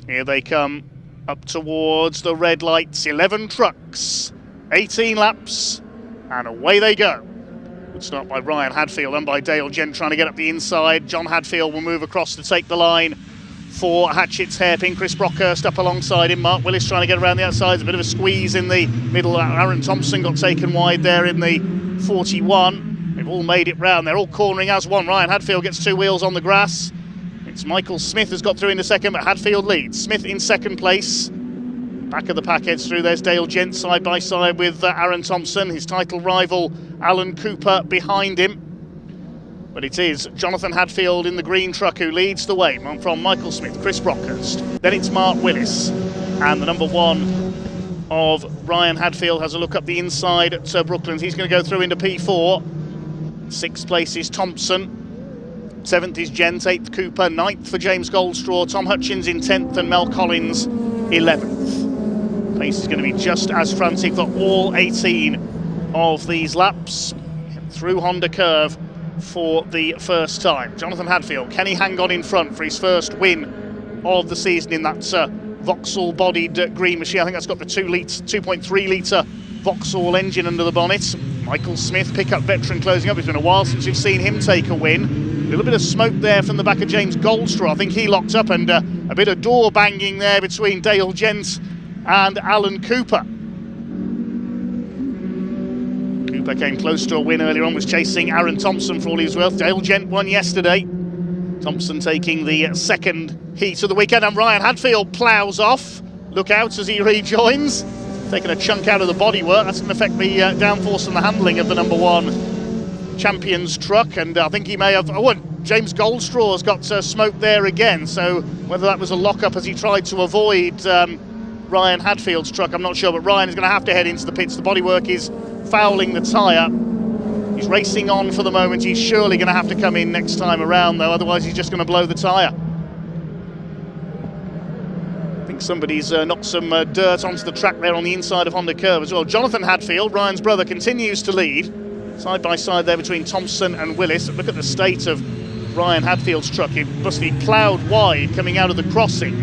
F: Here they come. Up towards the red lights, 11 trucks, 18 laps, and away they go. Good start by Ryan Hadfield and by Dale Gent trying to get up the inside. John Hadfield will move across to take the line for Hatchett's hairpin. Chris Brockhurst up alongside him. Mark Willis trying to get around the outside. There's a bit of a squeeze in the middle. Aaron Thompson got taken wide there in the 41. They've all made it round. They're all cornering as one. Ryan Hadfield gets 2 wheels on the grass. It's Michael Smith has got through into second, but Hadfield leads. Smith in second place. Back of the pack heads through. There's Dale Gent side by side with Aaron Thompson. His title rival, Alan Cooper, behind him. But it is Jonathan Hadfield in the green truck who leads the way from Michael Smith, Chris Brockhurst. Then it's Mark Willis. And the number 1 of Ryan Hadfield has a look up the inside at Brooklands. He's going to go through into P4. 6th place is Thompson. 7th is Gent, 8th Cooper, 9th for James Goldstraw, Tom Hutchins in 10th and Mel Collins 11th. Pace is going to be just as frantic for all 18 of these laps. Through Honda Curve for the first time. Jonathan Hadfield, can he hang on in front for his first win of the season in that Vauxhall-bodied green machine? I think that's got the 2.3 litre Vauxhall engine under the bonnet. Michael Smith, pickup veteran, closing up. It's been a while since we've seen him take a win. A little bit of smoke there from the back of James Goldstraw. I think he locked up, and a bit of door banging there between Dale Gent and Alan Cooper. Cooper came close to a win earlier on, was chasing Aaron Thompson for all he was worth. Dale Gent won yesterday. Thompson taking the second heat of the weekend, and Ryan Hadfield ploughs off. Look out as he rejoins. Taking a chunk out of the bodywork. That's going to affect the downforce and the handling of the number 1 Champions truck, and I think he may have... James Goldstraw's got smoke there again, so whether that was a lock-up as he tried to avoid Ryan Hadfield's truck, I'm not sure, but Ryan is going to have to head into the pits. The bodywork is fouling the tyre. He's racing on for the moment. He's surely going to have to come in next time around, though, otherwise he's just going to blow the tyre. I think somebody's knocked some dirt onto the track there on the inside of Honda Curve as well. Jonathan Hadfield, Ryan's brother, continues to lead. Side by side there between Thompson and Willis. Look at the state of Ryan Hadfield's truck. It must be ploughed wide coming out of the crossing,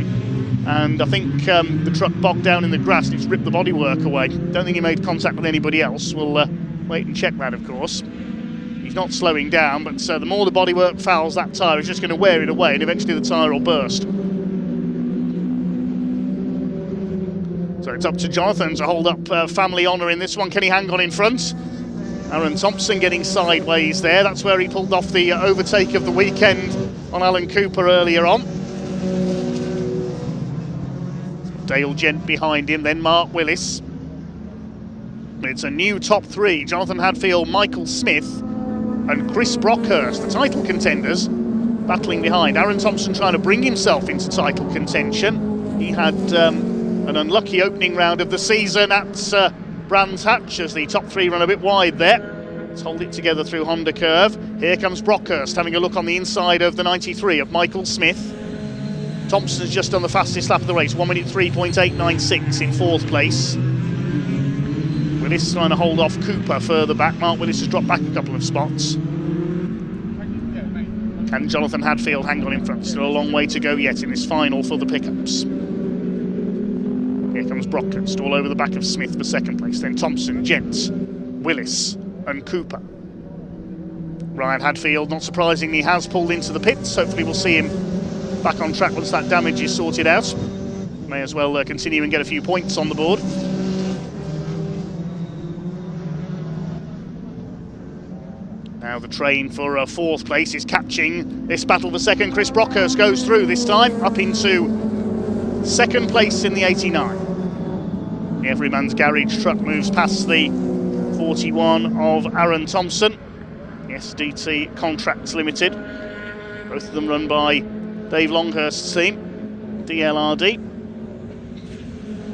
F: and I think the truck bogged down in the grass and it's ripped the bodywork away. Don't think he made contact with anybody else. We'll wait and check that, of course. He's not slowing down, but the more the bodywork fouls that tyre, it's just going to wear it away and eventually the tyre will burst. So it's up to Jonathan to hold up family honour in this one. Can he hang on in front? Aaron Thompson getting sideways there. That's where he pulled off the overtake of the weekend on Alan Cooper earlier on. Dale Gent behind him, then Mark Willis. It's a new top three: Jonathan Hadfield, Michael Smith and Chris Brockhurst, the title contenders, battling behind. Aaron Thompson trying to bring himself into title contention. He had an unlucky opening round of the season at Brands Hatch as the top three run a bit wide there. Let's hold it together through Honda Curve. Here comes Brockhurst having a look on the inside of the 93 of Michael Smith. Thompson's just on the fastest lap of the race, 1 minute 3.896 in fourth place. Willis trying to hold off Cooper further back. Mark Willis has dropped back a couple of spots. Can Jonathan Hadfield hang on in front? Still a long way to go yet in this final for the pickups. Here comes Brockhurst all over the back of Smith for second place. Then Thompson, Gent, Willis and Cooper. Ryan Hadfield, not surprisingly, has pulled into the pits. Hopefully we'll see him back on track once that damage is sorted out. May as well continue and get a few points on the board. Now the train for fourth place is catching this battle for second. Chris Brockhurst goes through this time, up into second place in the 89. The Everyman's Garage truck moves past the 41 of Aaron Thompson. The SDT Contracts Limited. Both of them run by Dave Longhurst's team, DLRD.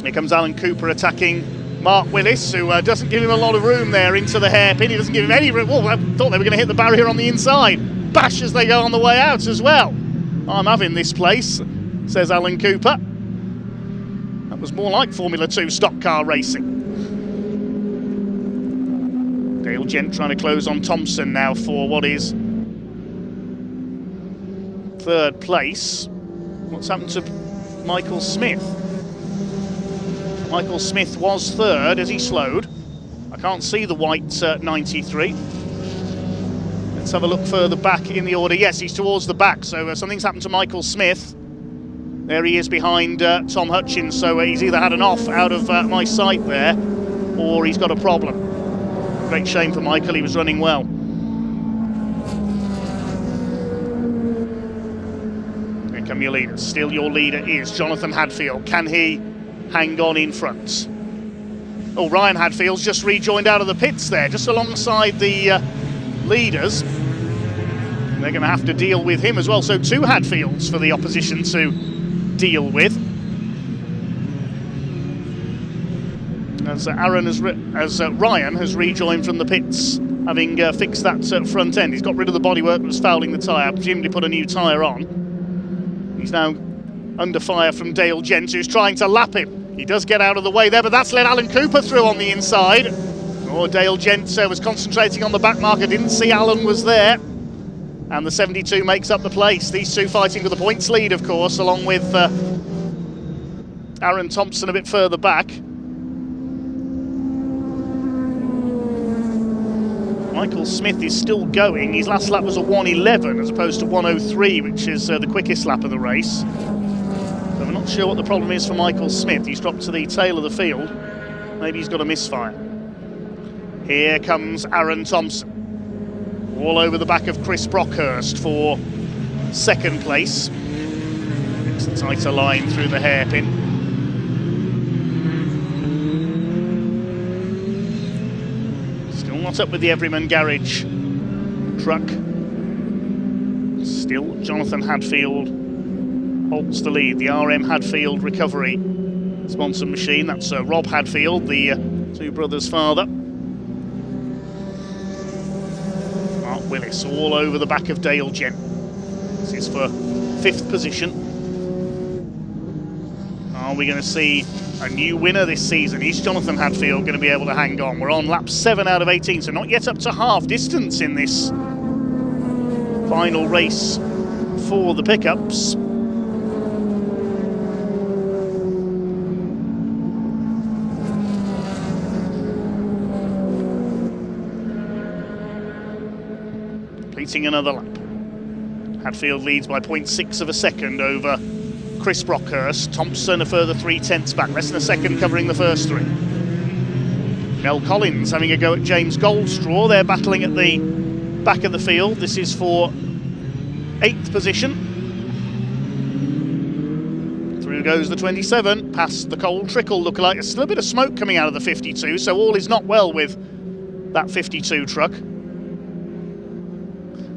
F: Here comes Alan Cooper attacking Mark Willis, who doesn't give him a lot of room there into the hairpin. He doesn't give him any room. Oh, I thought they were going to hit the barrier on the inside. Bash as they go on the way out as well. I'm having this place, says Alan Cooper. That was more like Formula 2 stock car racing. Dale Gent trying to close on Thompson now for what is third place. What's happened to Michael Smith? Michael Smith was third as he slowed. I can't see the white 93. Let's have a look further back in the order. Yes, he's towards the back, so something's happened to Michael Smith. There he is behind Tom Hutchins, so he's either had an off out of my sight there, or he's got a problem. Great shame for Michael, he was running well. Here come your leaders. Still your leader is Jonathan Hadfield. Can he hang on in front? Oh, Ryan Hadfield's just rejoined out of the pits there, just alongside the leaders. They're going to have to deal with him as well, so two Hadfields for the opposition to deal with. As Ryan has rejoined from the pits, having fixed that front end. He's got rid of the bodywork that was fouling the tyre, presumably put a new tyre on. He's now under fire from Dale Gent, who's trying to lap him. He does get out of the way there, but that's let Alan Cooper through on the inside. Oh, Dale Gent was concentrating on the back marker, didn't see Alan was there. And the 72 makes up the place. These two fighting for the points lead, of course, along with Aaron Thompson a bit further back. Michael Smith is still going. His last lap was a 1:11 as opposed to 1:03, which is the quickest lap of the race. So I'm not sure what the problem is for Michael Smith. He's dropped to the tail of the field. Maybe he's got a misfire. Here comes Aaron Thompson. All over the back of Chris Brockhurst for second place. It's a tighter line through the hairpin. Still not up with the Everyman Garage truck. Still, Jonathan Hadfield holds the lead. The RM Hadfield recovery sponsored machine. That's Rob Hadfield, the two brothers' father. Mark Willis all over the back of Dale Gent. This is for 5th position. Are we going to see a new winner this season? Is Jonathan Hadfield going to be able to hang on? We're on lap 7 out of 18, so not yet up to half distance in this final race for the pickups. Completing another lap. Hadfield leads by 0.6 of a second over Chris Brockhurst. Thompson a further 3/10 back, less than a second covering the first 3. Mel Collins having a go at James Goldstraw. They're battling at the back of the field. This is for 8th position. Through goes the 27, past the Cold Trickle lookalike. There's still a bit of smoke coming out of the 52, so all is not well with that 52 truck.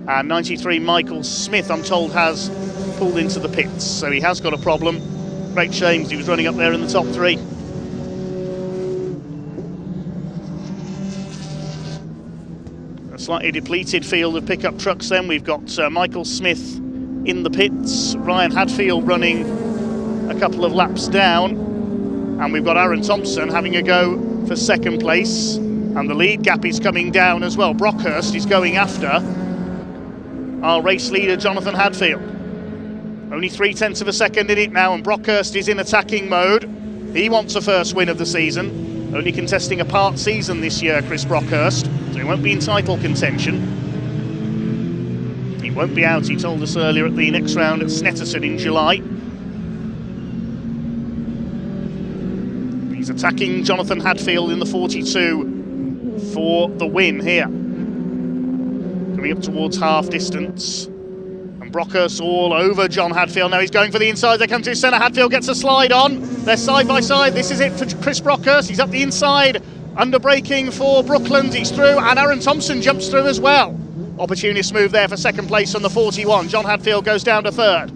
F: And 93 Michael Smith, I'm told, has pulled into the pits, so he has got a problem. Great shame, he was running up there in the top 3. A slightly depleted field of pickup trucks then. We've got Michael Smith in the pits, Ryan Hadfield running a couple of laps down, and we've got Aaron Thompson having a go for 2nd place, and the lead gap is coming down as well. Brockhurst is going after our race leader Jonathan Hadfield. Only 0.3 of a second in it now, and Brockhurst is in attacking mode. He wants a first win of the season, only contesting a part season this year, Chris Brockhurst, so he won't be in title contention. He won't be out, he told us earlier, at the next round at Snetterton in July. He's attacking Jonathan Hadfield in the 42 for the win here. Coming up towards half distance. And Brockhurst all over John Hadfield. Now he's going for the inside. They come to his centre. Hadfield gets a slide on. They're side by side. This is it for Chris Brockhurst. He's up the inside. Under braking for Brooklands. He's through. And Aaron Thompson jumps through as well. Opportunist move there for 2nd place on the 41. John Hadfield goes down to 3rd.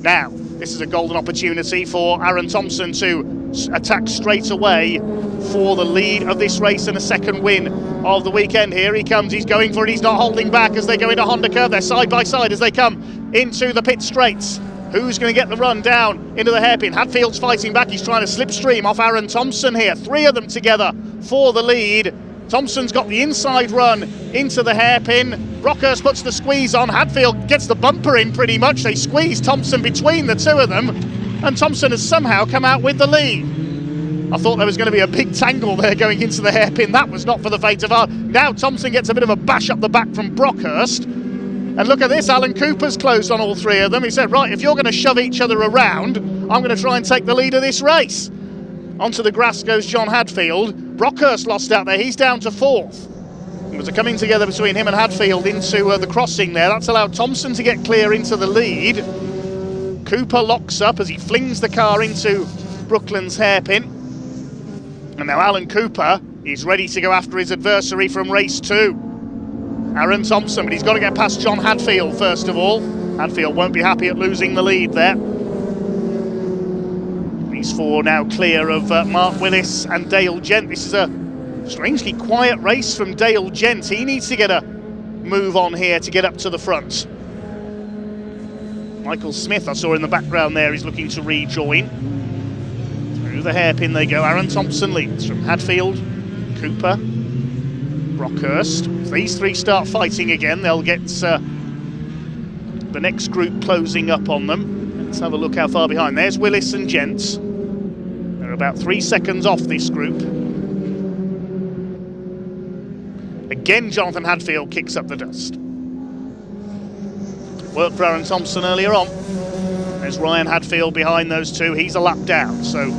F: Now, this is a golden opportunity for Aaron Thompson to attack straight away for the lead of this race and a 2nd win of the weekend. Here he comes, he's going for it, he's not holding back as they go into Honda Curve. They're side by side as they come into the pit straights. Who's going to get the run down into the hairpin? Hadfield's fighting back, he's trying to slipstream off Aaron Thompson here. 3 of them together for the lead. Thompson's got the inside run into the hairpin. Brockhurst puts the squeeze on. Hadfield gets the bumper in pretty much. They squeeze Thompson between the 2 of them, and Thompson has somehow come out with the lead. I thought there was going to be a big tangle there going into the hairpin. That was not for the faint of heart. Now Thompson gets a bit of a bash up the back from Brockhurst. And look at this, Alan Cooper's closed on all 3 of them. He said, right, if you're going to shove each other around, I'm going to try and take the lead of this race. Onto the grass goes John Hadfield. Brockhurst lost out there, he's down to 4th. It was a coming together between him and Hadfield into the crossing there. That's allowed Thompson to get clear into the lead. Cooper locks up as he flings the car into Brooklands hairpin. And now Alan Cooper is ready to go after his adversary from race 2. Aaron Thompson, but he's got to get past John Hadfield first of all. Hadfield won't be happy at losing the lead there. These 4 now clear of Mark Willis and Dale Gent. This is a strangely quiet race from Dale Gent. He needs to get a move on here to get up to the front. Michael Smith, I saw in the background there, is looking to rejoin. Through the hairpin they go. Aaron Thompson leads from Hadfield, Cooper, Brockhurst. If these 3 start fighting again, they'll get the next group closing up on them. Let's have a look how far behind. There's Willis and Gent. They're about 3 seconds off this group. Again, Jonathan Hadfield kicks up the dust. Worked for Aaron Thompson earlier on. There's Ryan Hadfield behind those 2. He's a lap down, so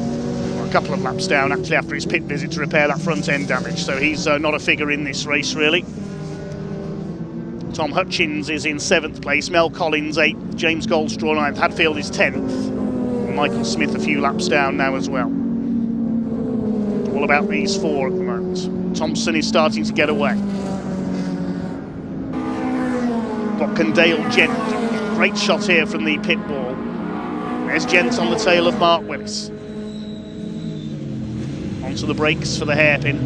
F: a couple of laps down actually after his pit visit to repair that front end damage. So he's not a figure in this race really. Tom Hutchins is in 7th place. Mel Collins 8th. James Goldstraw 9th. Hadfield is 10th. Michael Smith a few laps down now as well. All about these 4 at the moment. Thompson is starting to get away. What can Dale Gent do? Great shot here from the pit wall. There's Gent on the tail of Mark Willis. Onto the brakes for the hairpin.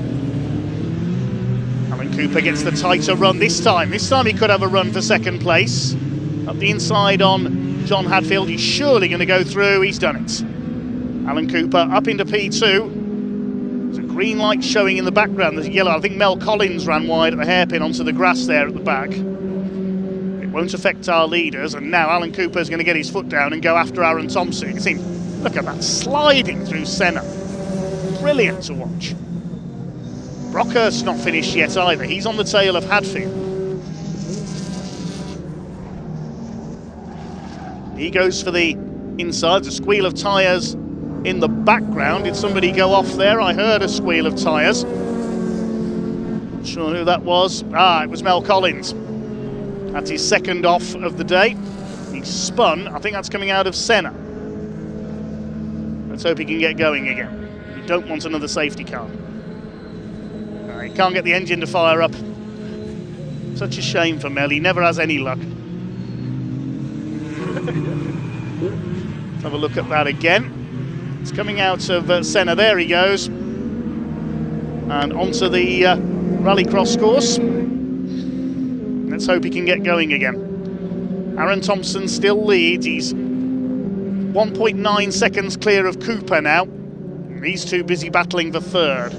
F: Alan Cooper gets the tighter run this time. This time he could have a run for second place. Up the inside on John Hadfield. He's surely going to go through. He's done it. Alan Cooper up into P2. There's a green light showing in the background. There's a yellow. I think Mel Collins ran wide at the hairpin onto the grass there at the back. It won't affect our leaders. And now Alan Cooper's going to get his foot down and go after Aaron Thompson. You can see, look at that, sliding through Senna. Brilliant to watch. Brockhurst's not finished yet either. He's on the tail of Hadfield. He goes for the inside. A squeal of tyres in the background. Did somebody go off there? I heard a squeal of tyres. Not sure who that was. It was Mel Collins. That's his second off of the day. He spun. I think that's coming out of Senna. Let's hope he can get going again. You don't want another safety car. He can't get the engine to fire up. Such a shame for Mel. He never has any luck. Let's have a look at that again. It's coming out of Senna. There he goes. And onto the rallycross course. Let's hope he can get going again. Aaron Thompson still leads. He's 1.9 seconds clear of Cooper now. These two busy battling for third.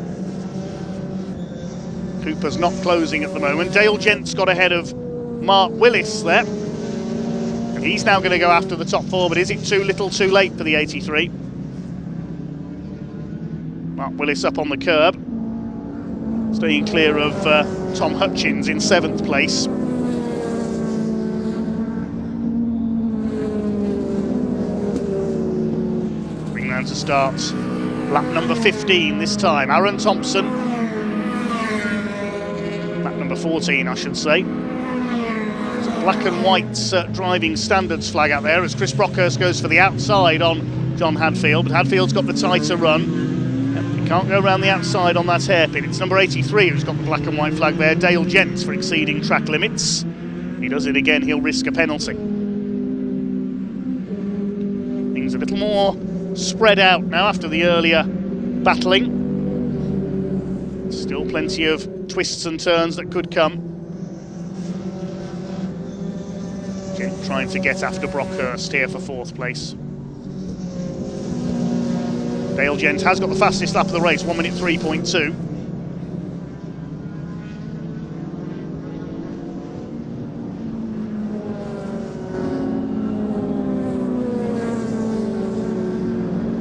F: Cooper's not closing at the moment. Dale Gent's got ahead of Mark Willis there. And he's now going to go after the top four, but is it too little too late for the 83? Mark Willis up on the curb. Staying clear of Tom Hutchins in 7th place. Bring round to start lap number 15 this time. Aaron Thompson. Lap number 14, I should say. There's a black and white driving standards flag out there as Chris Brockhurst goes for the outside on John Hadfield, but Hadfield's got the tighter run. He can't go around the outside on that hairpin. It's number 83 who's got the black and white flag there. Dale Gents for exceeding track limits. He does it again, he'll risk a penalty. Things a little more spread out now after the earlier battling. Still plenty of twists and turns that could come. Gent trying to get after Brockhurst here for 4th place. Dale Gent has got the fastest lap of the race, 1 minute 3.2.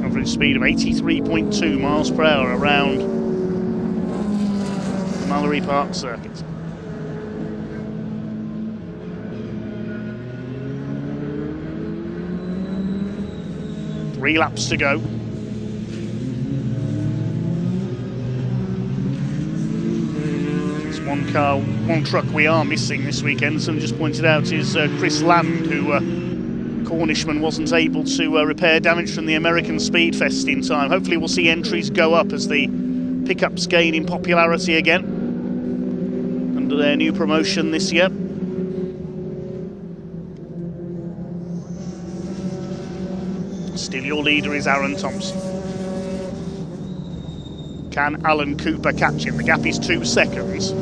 F: Average speed of 83.2 miles per hour around Mallory Park circuit. Three laps to go. There's one car, one truck we are missing this weekend. Someone just pointed out is Chris Land, who Cornishman wasn't able to repair damage from the American Speedfest in time. Hopefully we'll see entries go up as the pickups gain in popularity again under their new promotion this year. Still your leader is Aaron Thompson. Can Alan Cooper catch him? The gap is 2 seconds.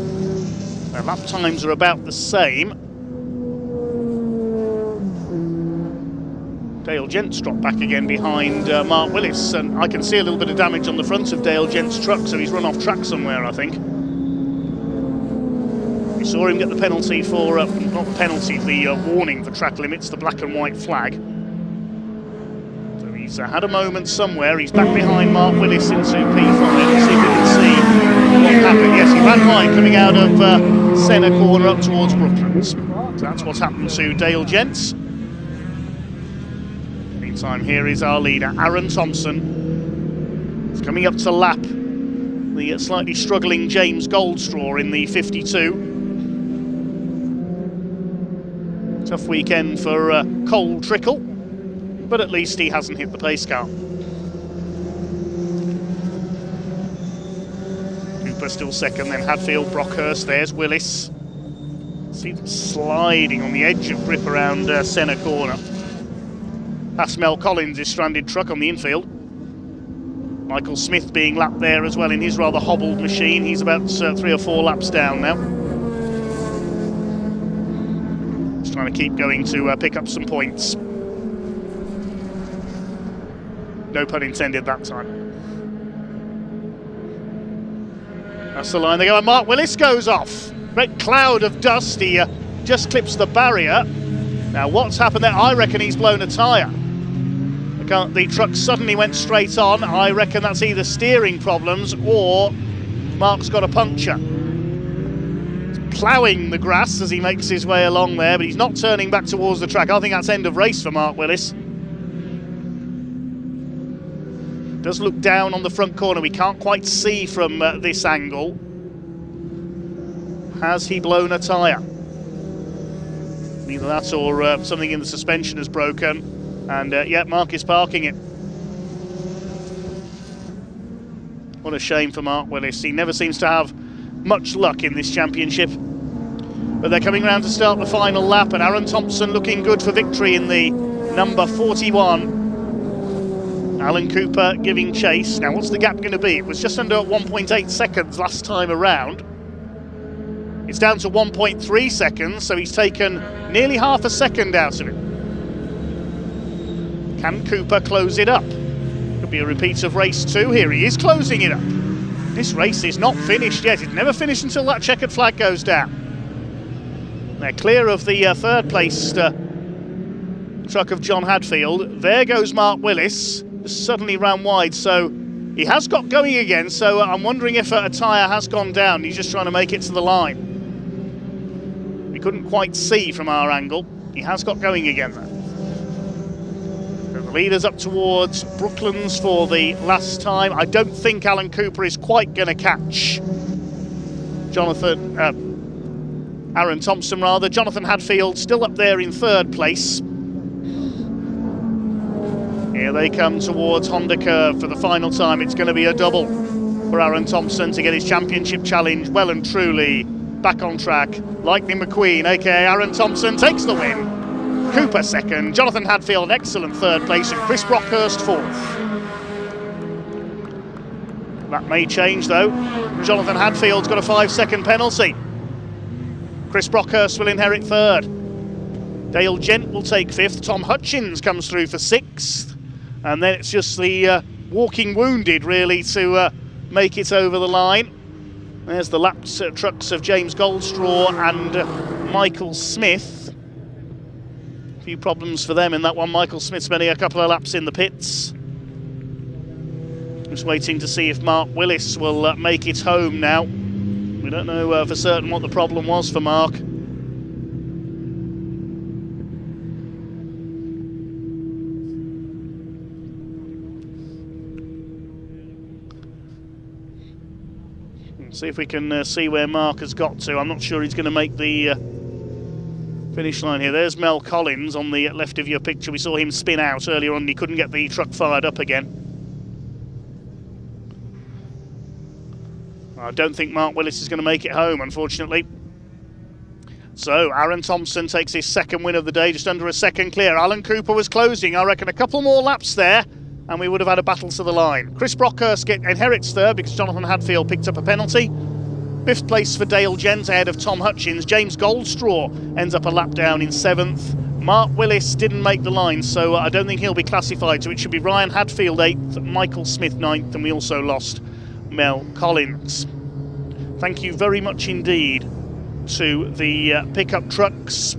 F: Their lap times are about the same. Dale Gent's dropped back again behind Mark Willis, and I can see a little bit of damage on the front of Dale Gent's truck, so he's run off track somewhere, I think. We saw him get the penalty for, not the penalty, the warning for track limits, the black and white flag. So he's had a moment somewhere. He's back behind Mark Willis into P5. Let's see if we can see what happened. Yes, he ran wide coming out of Senna corner up towards Brooklands. So that's what's happened to Dale Gents. Meantime, here is our leader, Aaron Thompson. He's coming up to lap the slightly struggling James Goldstraw in the 52. Tough weekend for Cole Trickle, but at least he hasn't hit the pace car. Cooper still second, then Hadfield, Brockhurst, there's Willis. See them sliding on the edge of grip around centre corner. Past Mel Collins' stranded truck on the infield. Michael Smith being lapped there as well in his rather hobbled machine. He's about 3 or 4 laps down now. Just trying to keep going to pick up some points. No pun intended that time. That's the line they go, and Mark Willis goes off. Great cloud of dust, he just clips the barrier. Now what's happened there? I reckon he's blown a tyre. The truck suddenly went straight on. I reckon that's either steering problems or Mark's got a puncture. He's ploughing the grass as he makes his way along there, but he's not turning back towards the track. I think that's end of race for Mark Willis. Does look down on the front corner. We can't quite see from this angle. Has he blown a tyre? Either that or something in the suspension has broken. And yeah, Mark is parking it. What a shame for Mark Willis. He never seems to have much luck in this championship. But they're coming round to start the final lap, and Aaron Thompson looking good for victory in the number 41. Alan Cooper giving chase. Now what's the gap going to be? It was just under 1.8 seconds last time around. It's down to 1.3 seconds, so he's taken nearly half a second out of it. Can Cooper close it up? Could be a repeat of race 2. Here he is closing it up. This race is not finished yet. It's never finished until that checkered flag goes down. They're clear of the third place truck of John Hadfield. There goes Mark Willis. Just suddenly ran wide, so he has got going again. So I'm wondering if a tyre has gone down. He's just trying to make it to the line. We couldn't quite see from our angle. He has got going again though. The leader's up towards Brooklands for the last time. I don't think Alan Cooper is quite going to catch Aaron Thompson rather. Jonathan Hadfield still up there in third place. Here they come towards Honda Curve for the final time. It's going to be a double for Aaron Thompson to get his championship challenge well and truly back on track. Lightning McQueen, aka Aaron Thompson, takes the win. Cooper second, Jonathan Hadfield excellent third place, and Chris Brockhurst fourth. That may change though. Jonathan Hadfield's got a 5-second penalty. Chris Brockhurst will inherit third. Dale Gent will take fifth. Tom Hutchins comes through for sixth. And then it's just the walking wounded really to make it over the line. There's the lapped trucks of James Goldstraw and Michael Smith. A few problems for them in that one. Michael Smith spending a couple of laps in the pits. Just waiting to see if Mark Willis will make it home now. We don't know for certain what the problem was for Mark. See if we can see where Mark has got to. I'm not sure he's going to make the finish line here. There's Mel Collins on the left of your picture. We saw him spin out earlier on. He couldn't get the truck fired up again. I don't think Mark Willis is going to make it home, unfortunately. So Aaron Thompson takes his second win of the day, just under a second clear. Alan Cooper was closing. I reckon a couple more laps there, and we would have had a battle to the line. Chris Brockhurst inherits third because Jonathan Hadfield picked up a penalty. Fifth place for Dale Gent ahead of Tom Hutchins. James Goldstraw ends up a lap down in seventh. Mark Willis didn't make the line, so I don't think he'll be classified. So it should be Ryan Hadfield eighth, Michael Smith ninth, and we also lost Mel Collins. Thank you very much indeed to the pickup trucks.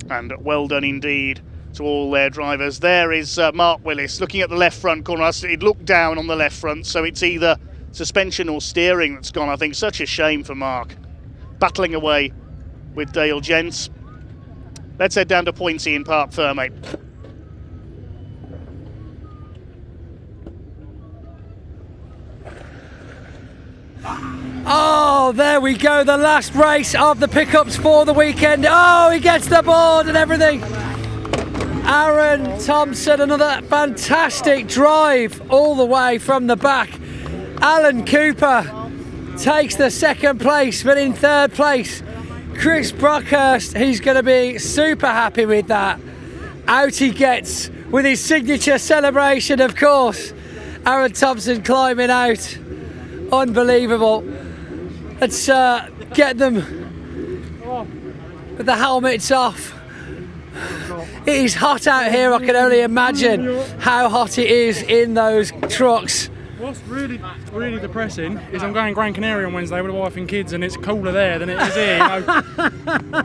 F: And well done indeed to all their drivers. There is Mark Willis looking at the left front corner. He'd looked down on the left front, so it's either suspension or steering that's gone. I think such a shame for Mark. Battling away with Dale Gent. Let's head down to Pointy in Parc Ferme.
L: Oh, there we go, the last race of the pickups for the weekend. Oh, he gets the board and everything. Aaron Thompson, another fantastic drive all the way from the back. Alan Cooper takes the second place, but in third place Chris Brockhurst, he's going to be super happy with that. Out he gets with his signature celebration, of course. Aaron Thompson climbing out. Unbelievable. Let's get them with the helmets off. It is hot out here. I can only imagine how hot it is in those trucks.
G: What's really depressing is I'm going Gran Canaria on Wednesday with a wife and kids, and it's cooler there than it is here. You know?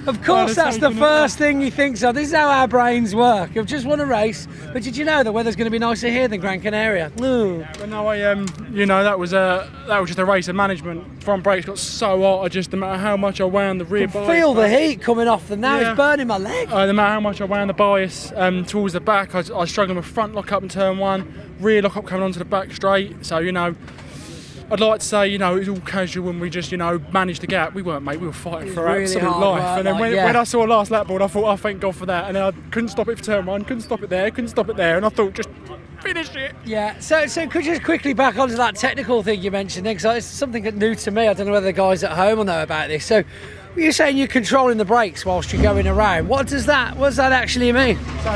L: Of course, that's the first thing he thinks of. This is how our brains work. You've just won a race, but did you know the weather's going to be nicer here than Gran Canaria? Ooh.
G: But no, you know, that was just a race of management. Front brakes got so hot, no matter how much I wound the rear bias.
L: Feel the heat coming off them now.
G: Yeah.
L: It's burning my leg.
G: No matter how much I wound the bias towards the back, I was struggling with front lock up in turn 1, rear lock up coming onto the back straight. So, you know, I'd like to say, you know, it was all casual when we just, you know, managed the gap. We weren't, mate. We were fighting for
L: really
G: absolute
L: hard
G: life.
L: work,
G: And then
L: like,
G: when I saw last lap board, I thought, oh, thank God for that. And then I couldn't stop it for turn 1, couldn't stop it there, couldn't stop it there. And I thought, just finish it.
L: Yeah, so could you just quickly back onto that technical thing you mentioned, because it's something new to me. I don't know whether the guys at home will know about this. So you're saying you're controlling the brakes whilst you're going around. What does that actually mean?
G: So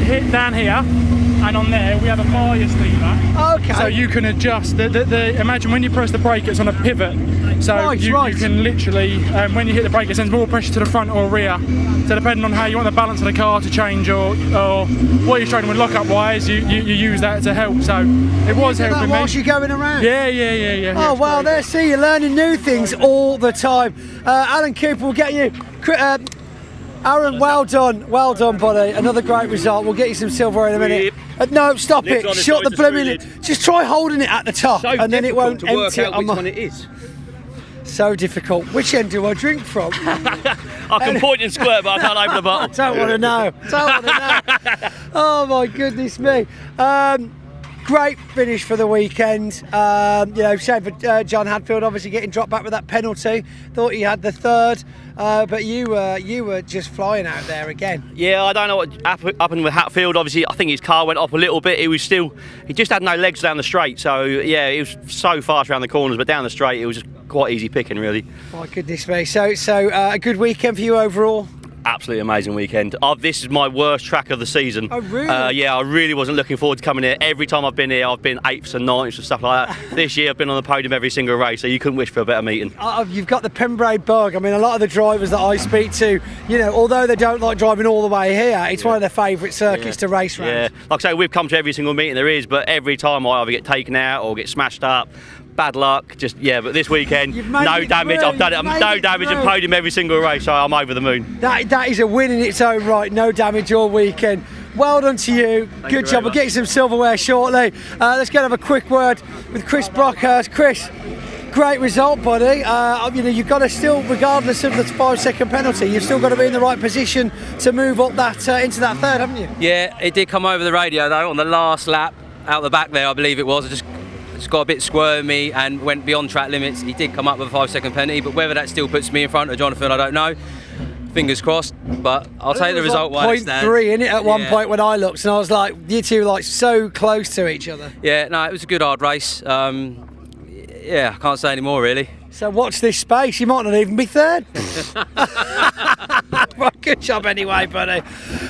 G: hit down here, and on there we have a bias lever.
L: Okay.
G: So you can adjust the imagine when you press the brake, it's on a pivot. So you can literally, when you hit the brake, it sends more pressure to the front or rear. So depending on how you want the balance of the car to change or what you're struggling with lock-up wise, you use that to help. So it was helping me.
L: Whilst you're going around?
G: Yeah.
L: Oh, well, there, see, you're learning new things all the time. Alan Cooper will get you. Aaron, well done, buddy. Another great result. We'll get you some silver in a minute. No, stop it. Shut the blooming. Just try holding it at the top, and then it won't empty it on
M: which one it is.
L: So difficult. Which end do I drink from?
M: I can point and squirt, but I can't open the bottle.
L: Don't want to know. Oh my goodness me. Great finish for the weekend. You know, shame for John Hadfield obviously getting dropped back with that penalty. Thought he had the third, but you were just flying out there again.
M: Yeah, I don't know what happened with Hatfield. Obviously, I think his car went off a little bit. He just had no legs down the straight. So yeah, he was so fast around the corners, but down the straight it was just quite easy picking, really.
L: My goodness me. So a good weekend for you overall.
M: Absolutely amazing weekend. This is my worst track of the season.
L: Oh, really?
M: Yeah, I really wasn't looking forward to coming here. Every time I've been here, I've been 8th and 9th and stuff like that. This year, I've been on the podium every single race, so you couldn't wish for a better meeting.
L: You've got the Pembrey bug. I mean, a lot of the drivers that I speak to, you know, although they don't like driving all the way here, it's one of their favourite circuits to race around.
M: Yeah, like I say, we've come to every single meeting there is, but every time I either get taken out or get smashed up. Bad luck, but this weekend, no damage. I've done it. No damage and podium every single race, so I'm over the moon.
L: That is a win in its own right. No damage all weekend. Well done to you. Good job. We'll get you some silverware shortly. Let's go and have a quick word with Chris Brockhurst. Chris, great result, buddy. You know, you've got to still, regardless of the 5-second penalty, you've still got to be in the right position to move up that into that third, haven't you?
R: Yeah, it did come over the radio though on the last lap out the back there, I believe it was. I just got a bit squirmy and went beyond track limits. He did come up with a 5-second penalty, but whether that still puts me in front of Jonathan, I don't know. Fingers crossed, but I'll take the result while it stands.
L: 0.3 in it at one point when I looked, and I was like, you two like so close to each other.
R: Yeah, no, it was a good hard race. Yeah, I can't say any more really.
L: So watch this space, you might not even be third. Well, good job anyway, buddy.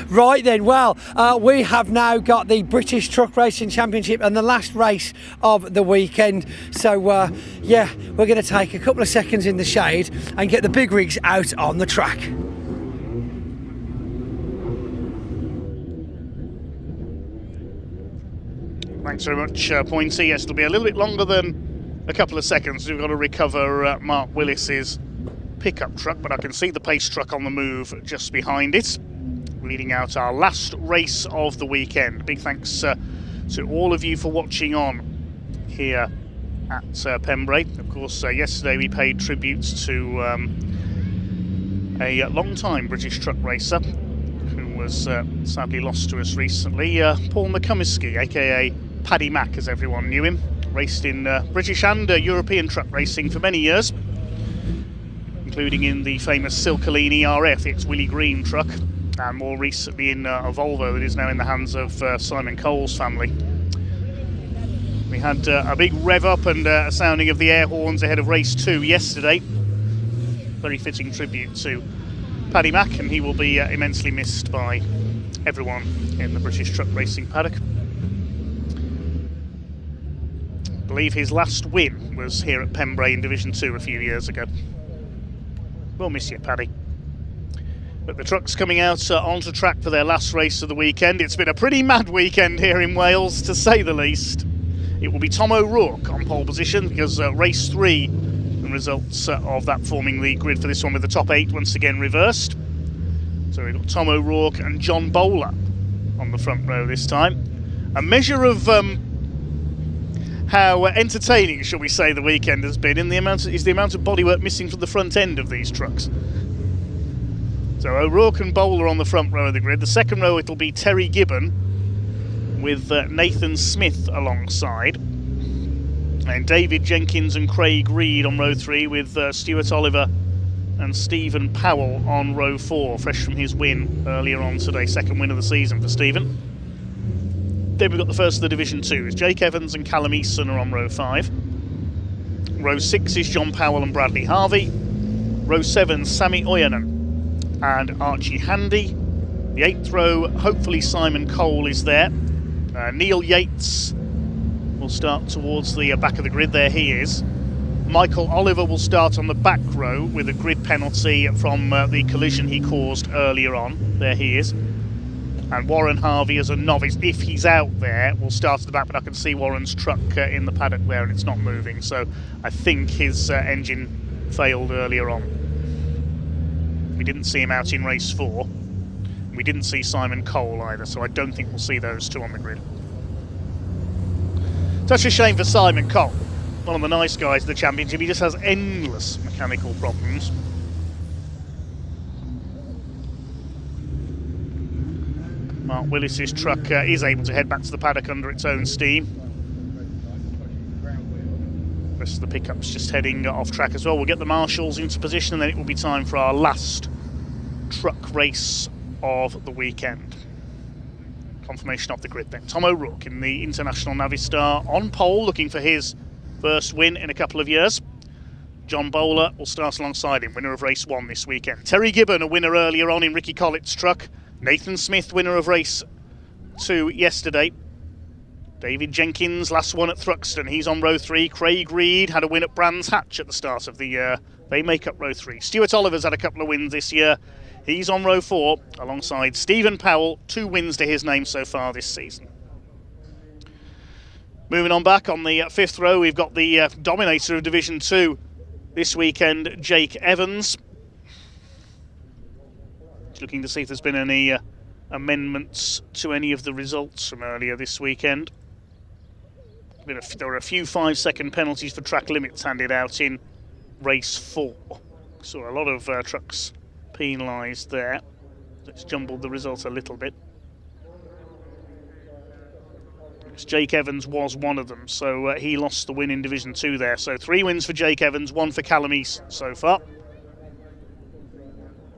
L: Right then, well, we have now got the British Truck Racing Championship and the last race of the weekend. So, yeah, we're going to take a couple of seconds in the shade and get the big rigs out on the track.
F: Thanks very much, Pointy. Yes, it'll be a little bit longer than a couple of seconds. We've got to recover Mark Willis's pickup truck, but I can see the pace truck on the move just behind it, leading out our last race of the weekend. Big thanks to all of you for watching on here at Pembrey. Of course, yesterday we paid tributes to a long-time British truck racer who was sadly lost to us recently, Paul McCumiskey, aka Paddy Mac as everyone knew him. Raced in British and European truck racing for many years, including in the famous Silcolini RF, the ex-Willie Green truck, and more recently in a Volvo that is now in the hands of Simon Cole's family. We had a big rev up and a sounding of the air horns ahead of race 2 yesterday. very fitting tribute to Paddy Mack, and he will be immensely missed by everyone in the British truck racing paddock. I believe his last win was here at Pembrey in Division 2 a few years ago. We'll miss you, Paddy. But the trucks coming out onto track for their last race of the weekend. It's been a pretty mad weekend here in Wales, to say the least. It will be Tom O'Rourke on pole position, because race 3, the results of that forming the grid for this one, with the top 8 once again reversed. So we've got Tom O'Rourke and John Bowler on the front row this time. A measure of how entertaining, shall we say, the weekend has been is the amount of bodywork missing from the front end of these trucks. So O'Rourke and Bowler on the front row of the grid. The second row, it'll be Terry Gibbon with Nathan Smith alongside. And David Jenkins and Craig Reed on row 3 with Stuart Oliver and Stephen Powell on row 4, fresh from his win earlier on today, second win of the season for Stephen. Then we've got the first of the Division 2. Jake Evans and Callum Easton are on row 5. Row 6 is John Powell and Bradley Harvey. Row 7, Sammy Oyanen and Archie Handy. The 8th row, hopefully Simon Cole is there. Neil Yates will start towards the back of the grid. There he is. Michael Oliver will start on the back row with a grid penalty from the collision he caused earlier on. There he is. And Warren Harvey, as a novice, if he's out there, will start at the back, but I can see Warren's truck in the paddock there and it's not moving, so I think his engine failed earlier on. We didn't see him out in race 4. We didn't see Simon Cole either, so I don't think we'll see those two on the grid. Such a shame for Simon Cole, one of the nice guys of the championship. He just has endless mechanical problems. Mark Willis's truck is able to head back to the paddock under its own steam. The rest of the pickups just heading off track as well. We'll get the marshals into position, and then it will be time for our last truck race of the weekend. Confirmation of the grid then. Tom O'Rourke in the International Navistar on pole, looking for his first win in a couple of years. John Bowler will start alongside him, winner of race 1 this weekend. Terry Gibbon, a winner earlier on in Ricky Collett's truck. Nathan Smith, winner of race 2 yesterday. David Jenkins, last one at Thruxton, he's on row 3. Craig Reed had a win at Brands Hatch at the start of the year. They make up row 3. Stuart Oliver's had a couple of wins this year. He's on row 4 alongside Stephen Powell, 2 wins to his name so far this season. Moving on back on the 5th row, we've got the dominator of Division 2 this weekend, Jake Evans. Looking to see if there's been any amendments to any of the results from earlier this weekend. There were a few 5-second penalties for track limits handed out in race 4. So a lot of trucks penalised there. Let's jumbled the results a little bit. Jake Evans was one of them, so he lost the win in Division 2 there. So 3 wins for Jake Evans, 1 for Callum Easton so far.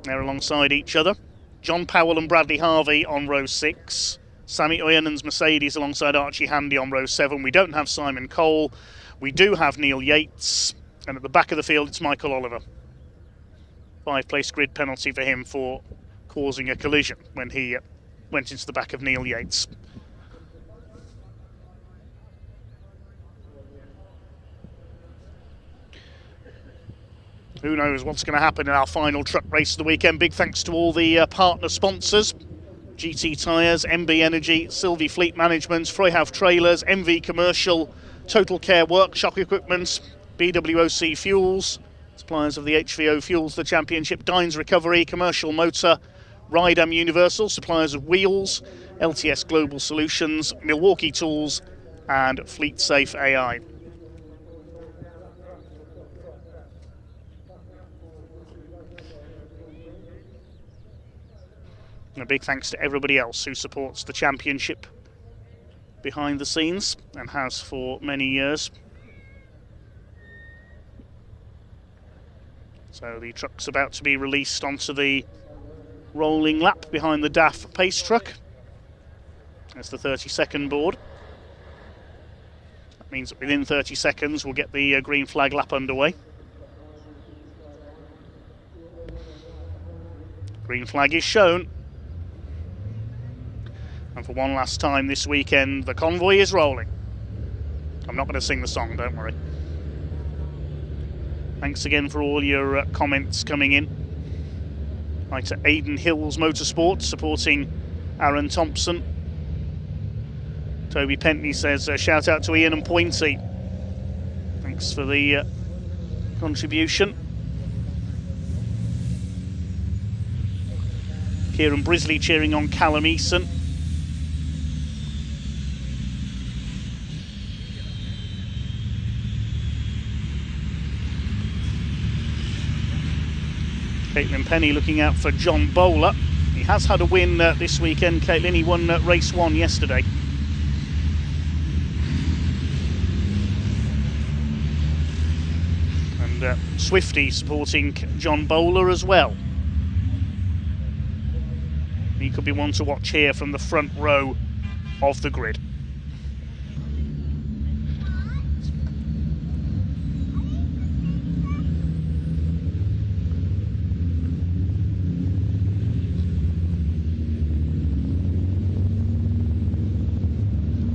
F: They're alongside each other. John Powell and Bradley Harvey on row 6. Sammy Oyanen's Mercedes alongside Archie Handy on row 7. We don't have Simon Cole. We do have Neil Yates. And at the back of the field, it's Michael Oliver. 5-place grid penalty for him for causing a collision when he went into the back of Neil Yates. Who knows what's going to happen in our final truck race of the weekend. Big thanks to all the partner sponsors. GT Tyres, MB Energy, Sylvie Fleet Management, Freyhouse Trailers, MV Commercial, Total Care Workshop Equipment, BWOC Fuels, suppliers of the HVO Fuels, the Championship, Dines Recovery, Commercial Motor, Rydam Universal, suppliers of wheels, LTS Global Solutions, Milwaukee Tools, and Fleet Safe AI. And a big thanks to everybody else who supports the championship behind the scenes and has for many years. So the truck's about to be released onto the rolling lap behind the DAF pace truck. That's the 30-second board. That means that within 30 seconds we'll get the green flag lap underway. Green flag is shown. And for one last time this weekend, the convoy is rolling. I'm not going to sing the song, don't worry. Thanks again for all your comments coming in. Right to Aidan Hills Motorsports supporting Aaron Thompson. Toby Pentney says, shout out to Ian and Pointy. Thanks for the contribution. Kieran Brisley cheering on Callum Eason. Caitlin Penny looking out for John Bowler. He has had a win this weekend, Caitlin. He won race 1 yesterday. And Swifty supporting John Bowler as well. He could be one to watch here from the front row of the grid.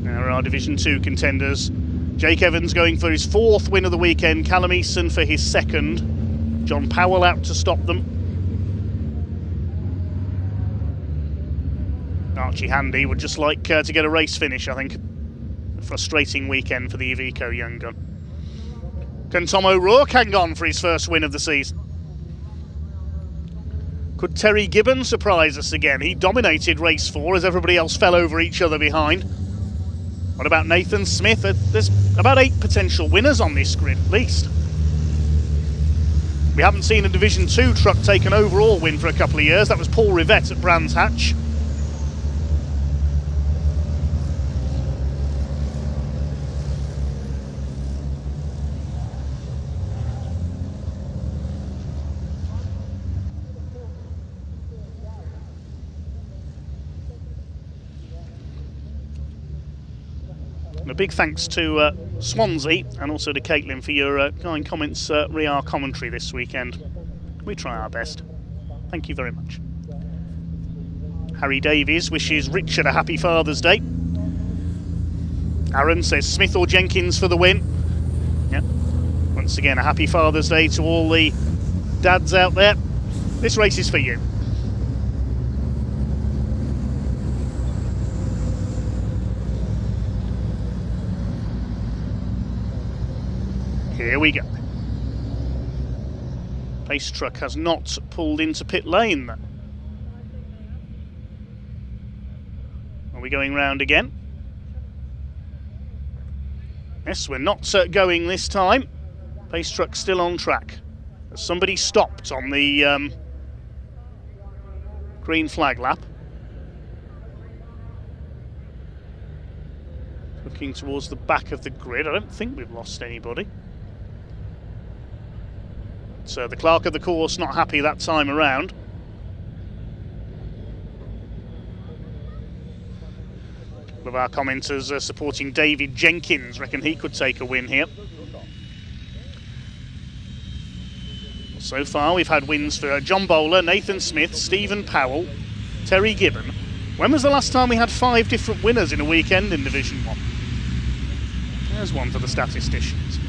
F: Our Division 2 contenders. Jake Evans going for his 4th win of the weekend, Callum Eason for his 2nd, John Powell out to stop them. Archie Handy would just like to get a race finish, I think. A frustrating weekend for the Iveco young gun. Can Tom O'Rourke hang on for his 1st win of the season? Could Terry Gibbon surprise us again? He dominated race 4 as everybody else fell over each other behind. What about Nathan Smith? There's about 8 potential winners on this grid, at least. We haven't seen a Division 2 truck take an overall win for a couple of years. That was Paul Rivette at Brands Hatch. And a big thanks to Swansea and also to Caitlin for your kind comments re our commentary this weekend. We try our best. Thank you very much. Harry Davies wishes Richard a happy Father's Day. Aaron says Smith or Jenkins for the win. Yeah. Once again, a happy Father's Day to all the dads out there. This race is for you. Here we go. Pace truck has not pulled into pit lane. Are we going round again? Yes, we're not going this time. Pace truck still on track. Somebody stopped on the green flag lap. Looking towards the back of the grid. I don't think we've lost anybody. So the clerk of the course not happy that time around. One of our commenters supporting David Jenkins, reckon he could take a win here. So far we've had wins for John Bowler, Nathan Smith, Stephen Powell, Terry Gibbon. When was the last time we had 5 different winners in a weekend in Division 1? There's one for the statisticians.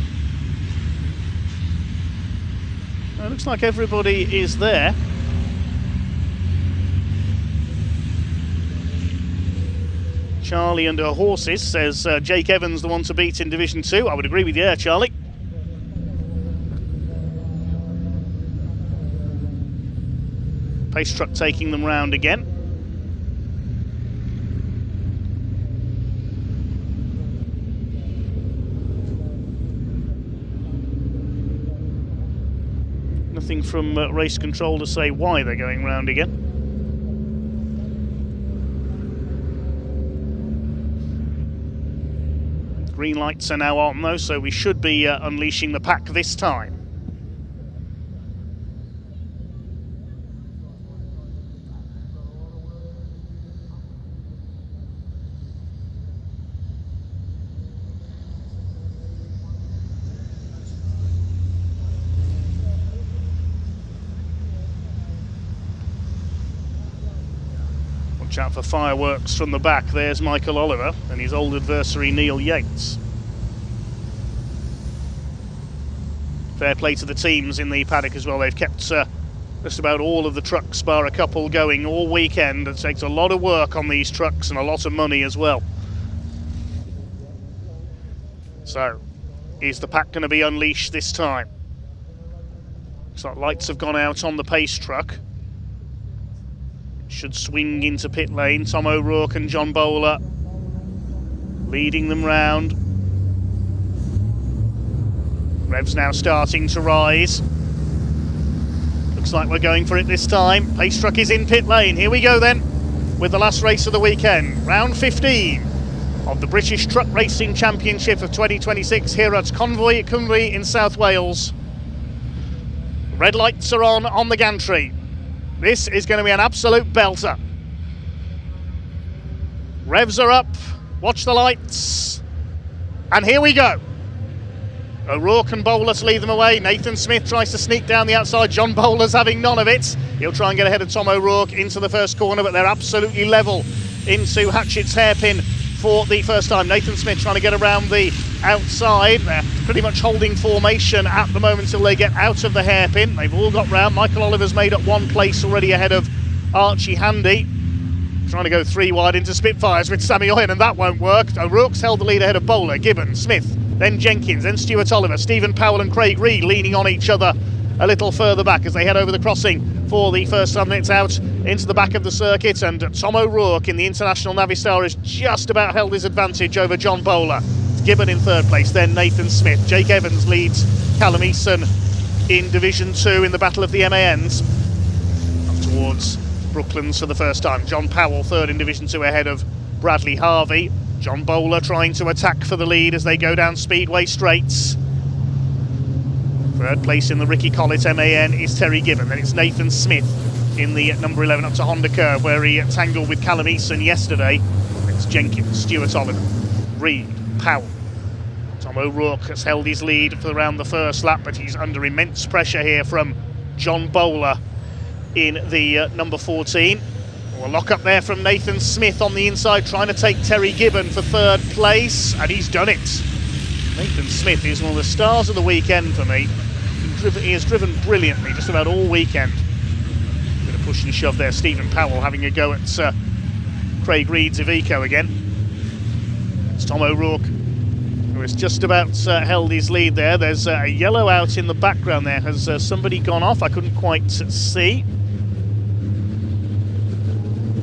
F: It looks like everybody is there. Charlie and her horses says Jake Evans the one to beat in Division 2. I would agree with you, Charlie. Pace truck taking them round again. Nothing from race control to say why they're going round again. Green lights are now on though, so we should be unleashing the pack this time. Watch out for fireworks from the back. There's Michael Oliver and his old adversary Neil Yates. Fair play to the teams in the paddock as well. They've kept just about all of the trucks, bar a couple, going all weekend. It takes a lot of work on these trucks and a lot of money as well. So, is the pack going to be unleashed this time? Looks like lights have gone out on the pace truck. Should swing into pit lane. Tom O'Rourke and John Bowler leading them round. Revs now starting to rise. Looks like we're going for it this time. Pace truck is in pit lane. Here we go then, with the last race of the weekend. Round 15 of the British Truck Racing Championship of 2026 here at Convoy Cymru in South Wales. Red lights are on the gantry. This is going to be an absolute belter. Revs are up. Watch the lights. And here we go. O'Rourke and Bowler to lead them away. Nathan Smith tries to sneak down the outside. John Bowler's having none of it. He'll try and get ahead of Tom O'Rourke into the first corner, but they're absolutely level into Hatchett's hairpin for the first time. Nathan Smith trying to get around the outside. They're pretty much holding formation at the moment until they get out of the hairpin. They've all got round. Michael Oliver's made up one place already ahead of Archie Handy. Trying to go 3 wide into Spitfires with Sammy Oyen, and that won't work. O'Rourke's held the lead ahead of Bowler, Gibbon, Smith, then Jenkins, then Stuart Oliver, Stephen Powell and Craig Reed leaning on each other a little further back as they head over the crossing for the first time. It's out into the back of the circuit, and Tom O'Rourke in the International Navistar has just about held his advantage over John Bowler. Gibbon in third place, then Nathan Smith. Jake Evans leads Callum Eason in Division 2 in the Battle of the MANs. Up towards Brooklands for the first time. John Powell third in Division 2 ahead of Bradley Harvey. John Bowler trying to attack for the lead as they go down Speedway straights. Third place in the Ricky Collett MAN is Terry Gibbon. Then it's Nathan Smith in the number 11 up to Honda Curve, where he tangled with Callum Eason yesterday. It's Jenkins, Stuart Oliver, Reed, Powell. Tom O'Rourke has held his lead for around the first lap, but he's under immense pressure here from John Bowler in the number 14. A lock up there from Nathan Smith on the inside, trying to take Terry Gibbon for third place, and he's done it. Nathan Smith is one of the stars of the weekend for me. He has driven brilliantly just about all weekend. Bit of push and shove there. Stephen Powell having a go at Craig Reed's Iveco again. It's Tom O'Rourke, who has just about held his lead there. There's a yellow out in the background there. Has somebody gone off? I couldn't quite see.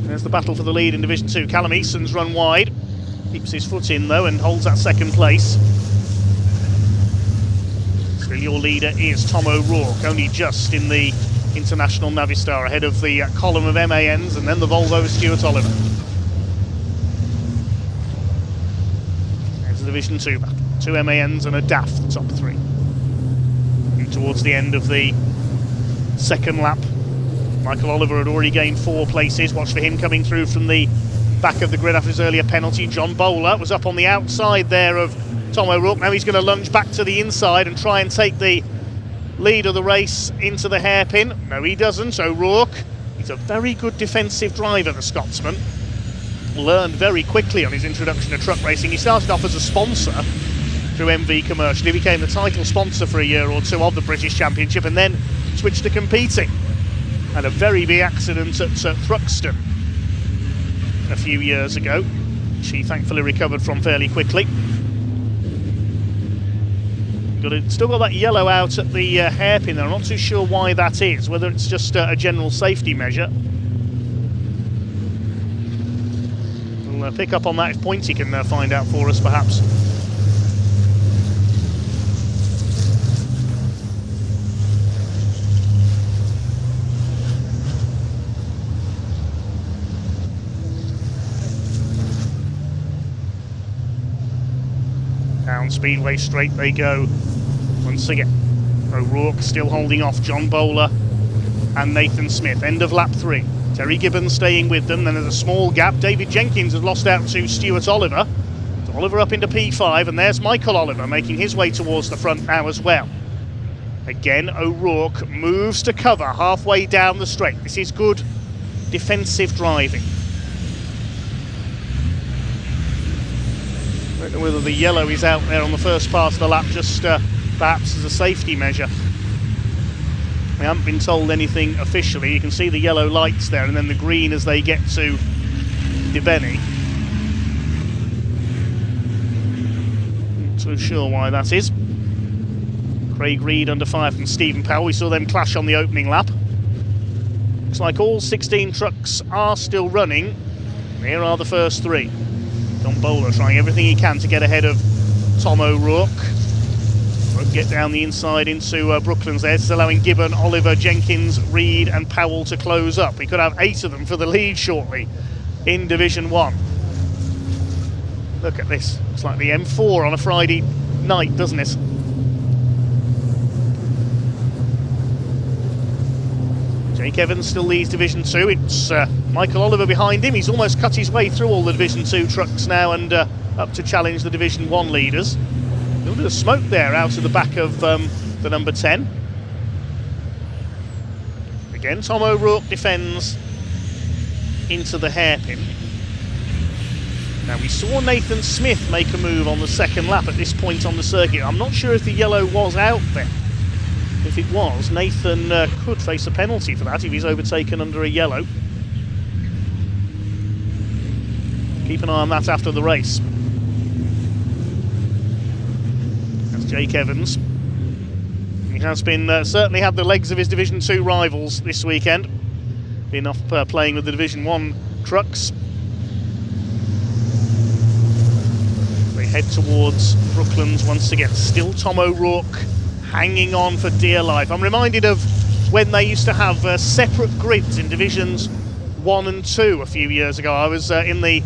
F: There's the battle for the lead in Division 2. Callum Eason's run wide. Keeps his foot in though and holds that second place. Still your leader is Tom O'Rourke, only just in the International Navistar ahead of the column of MANs and then the Volvo with Stuart Oliver. There's the Division 2 battle. 2 MANs and a DAF, the top 3. And towards the end of the second lap, Michael Oliver had already gained 4 places. Watch for him coming through from the back of the grid after his earlier penalty. John Bowler was up on the outside there of Tom O'Rourke. Now he's going to lunge back to the inside and try and take the lead of the race into the hairpin. No, he doesn't. O'Rourke, he's a very good defensive driver, the Scotsman. Learned very quickly on his introduction to truck racing. He started off as a sponsor through MV Commercial. He became the title sponsor for a year or 2 of the British Championship and then switched to competing. Had a very big accident at Thruxton a few years ago, which he thankfully recovered from fairly quickly. Still got that yellow out at the hairpin there. I'm not too sure why that is, whether it's just a general safety measure. We'll pick up on that if Pointy can find out for us perhaps. Down Speedway straight they go once again. O'Rourke still holding off John Bowler and Nathan Smith. End of lap 3. Terry Gibbon staying with them. Then there's a small gap. David Jenkins has lost out to Stuart Oliver. So Oliver up into P5, and there's Michael Oliver making his way towards the front now as well. Again, O'Rourke moves to cover halfway down the straight. This is good defensive driving. Don't know whether the yellow is out there on the first part of the lap, just perhaps as a safety measure. We haven't been told anything officially. You can see the yellow lights there and then the green as they get to Debeni. Not so sure why that is. Craig Reed under fire from Stephen Powell. We saw them clash on the opening lap. Looks like all 16 trucks are still running. Here are the first 3. John Bowler trying everything he can to get ahead of Tom O'Rourke. Won't get down the inside into Brooklands there. It's allowing Gibbon, Oliver, Jenkins, Reed and Powell to close up. We could have 8 of them for the lead shortly in Division 1. Look at this. It's like the M4 on a Friday night, doesn't it? Jake Evans still leads Division 2. It's Michael Oliver behind him. He's almost cut his way through all the Division 2 trucks now and up to challenge the Division 1 leaders. A little bit of smoke there out of the back of the number 10. Again, Tom O'Rourke defends into the hairpin. Now, we saw Nathan Smith make a move on the second lap at this point on the circuit. I'm not sure if the yellow was out there. If it was, Nathan could face a penalty for that if he's overtaken under a yellow. Keep an eye on that after the race. That's Jake Evans. He has been certainly had the legs of his Division 2 rivals this weekend. Been off playing with the Division 1 trucks. They head towards Brooklands once again. Still Tom O'Rourke hanging on for dear life. I'm reminded of when they used to have separate grids in Divisions 1 and 2 a few years ago. I was in the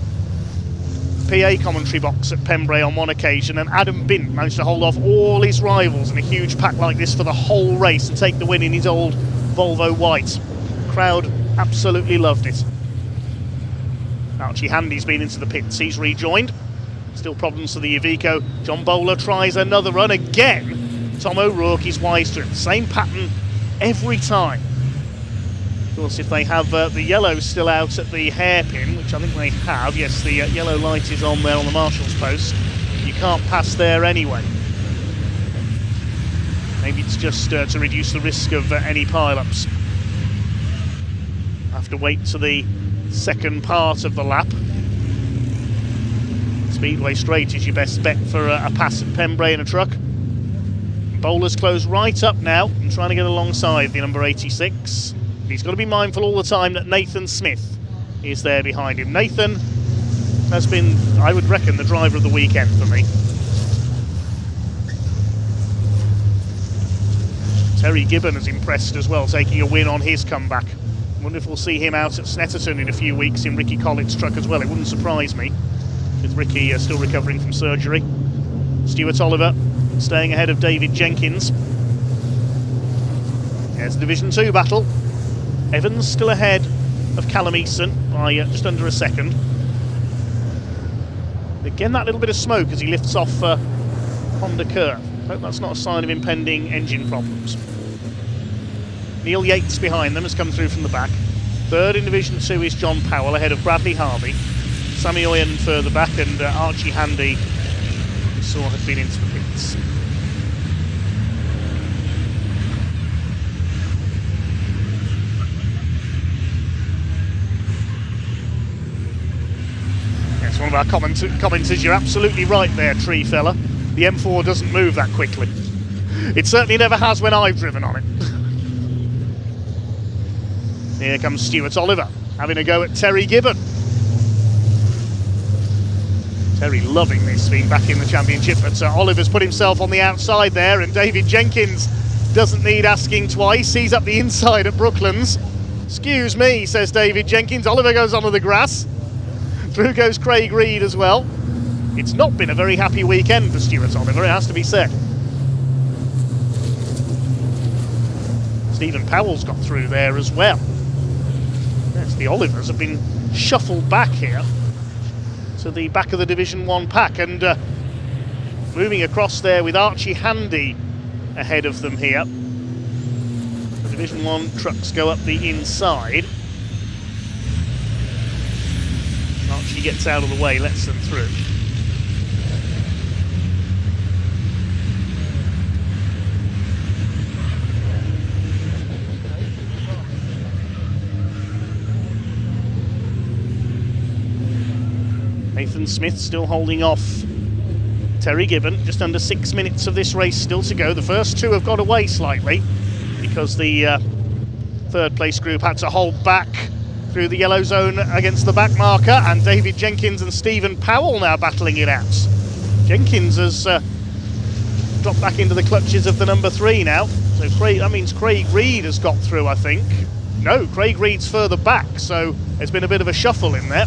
F: PA commentary box at Pembrey on one occasion, and Adam Bint managed to hold off all his rivals in a huge pack like this for the whole race and take the win in his old Volvo white. The crowd absolutely loved it. Archie Handy's been into the pits. He's rejoined. Still problems for the Iveco. John Bowler tries another run again. Tom O'Rourke is wise to it. Same pattern every time. Of course, if they have the yellow still out at the hairpin, which I think they have, yes, the yellow light is on there on the marshal's post, you can't pass there anyway. Maybe it's just to reduce the risk of any pile-ups. Have to wait to the second part of the lap. Speedway Straight is your best bet for a pass at Pembrey in a truck. Bowler's close right up now and trying to get alongside the number 86. He's got to be mindful all the time that Nathan Smith is there behind him. Nathan has been, I would reckon, the driver of the weekend for me. Terry Gibbon has impressed as well, taking a win on his comeback. I wonder if we'll see him out at Snetterton in a few weeks in Ricky Collett's truck as well. It wouldn't surprise me, with Ricky still recovering from surgery. Stuart Oliver staying ahead of David Jenkins. There's the Division 2 battle. Evans still ahead of Callum Eason by just under a second. Again, that little bit of smoke as he lifts off Honda Curve. Hope that's not a sign of impending engine problems. Neil Yates behind them has come through from the back. Third in Division 2 is John Powell ahead of Bradley Harvey. Sammy Oyen further back, and Archie Handy, we saw, had been into the pits. Yes, one of our commenters, you're absolutely right there, tree fella. The M4 doesn't move that quickly. It certainly never has when I've driven on it. Here comes Stuart Oliver, having a go at Terry Gibbon. Terry loving this, being back in the championship, but Oliver's put himself on the outside there, and David Jenkins doesn't need asking twice. He's up the inside at Brooklands. Excuse me, says David Jenkins. Oliver goes onto the grass. Through goes Craig Reed as well. It's not been a very happy weekend for Stuart Oliver, it has to be said. Stephen Powell's got through there as well. Yes, the Olivers have been shuffled back here to the back of the Division 1 pack, and moving across there with Archie Handy ahead of them here. The Division 1 trucks go up the inside. Archie gets out of the way, lets them through. Nathan Smith still holding off Terry Gibbon. Just under 6 minutes of this race still to go. The first two have got away slightly because the third place group had to hold back through the yellow zone against the back marker, and David Jenkins and Stephen Powell now battling it out. Jenkins has dropped back into the clutches of the number 3 now, so that means Craig Reed has got through, I think. No, Craig Reed's further back, so there's been a bit of a shuffle in there.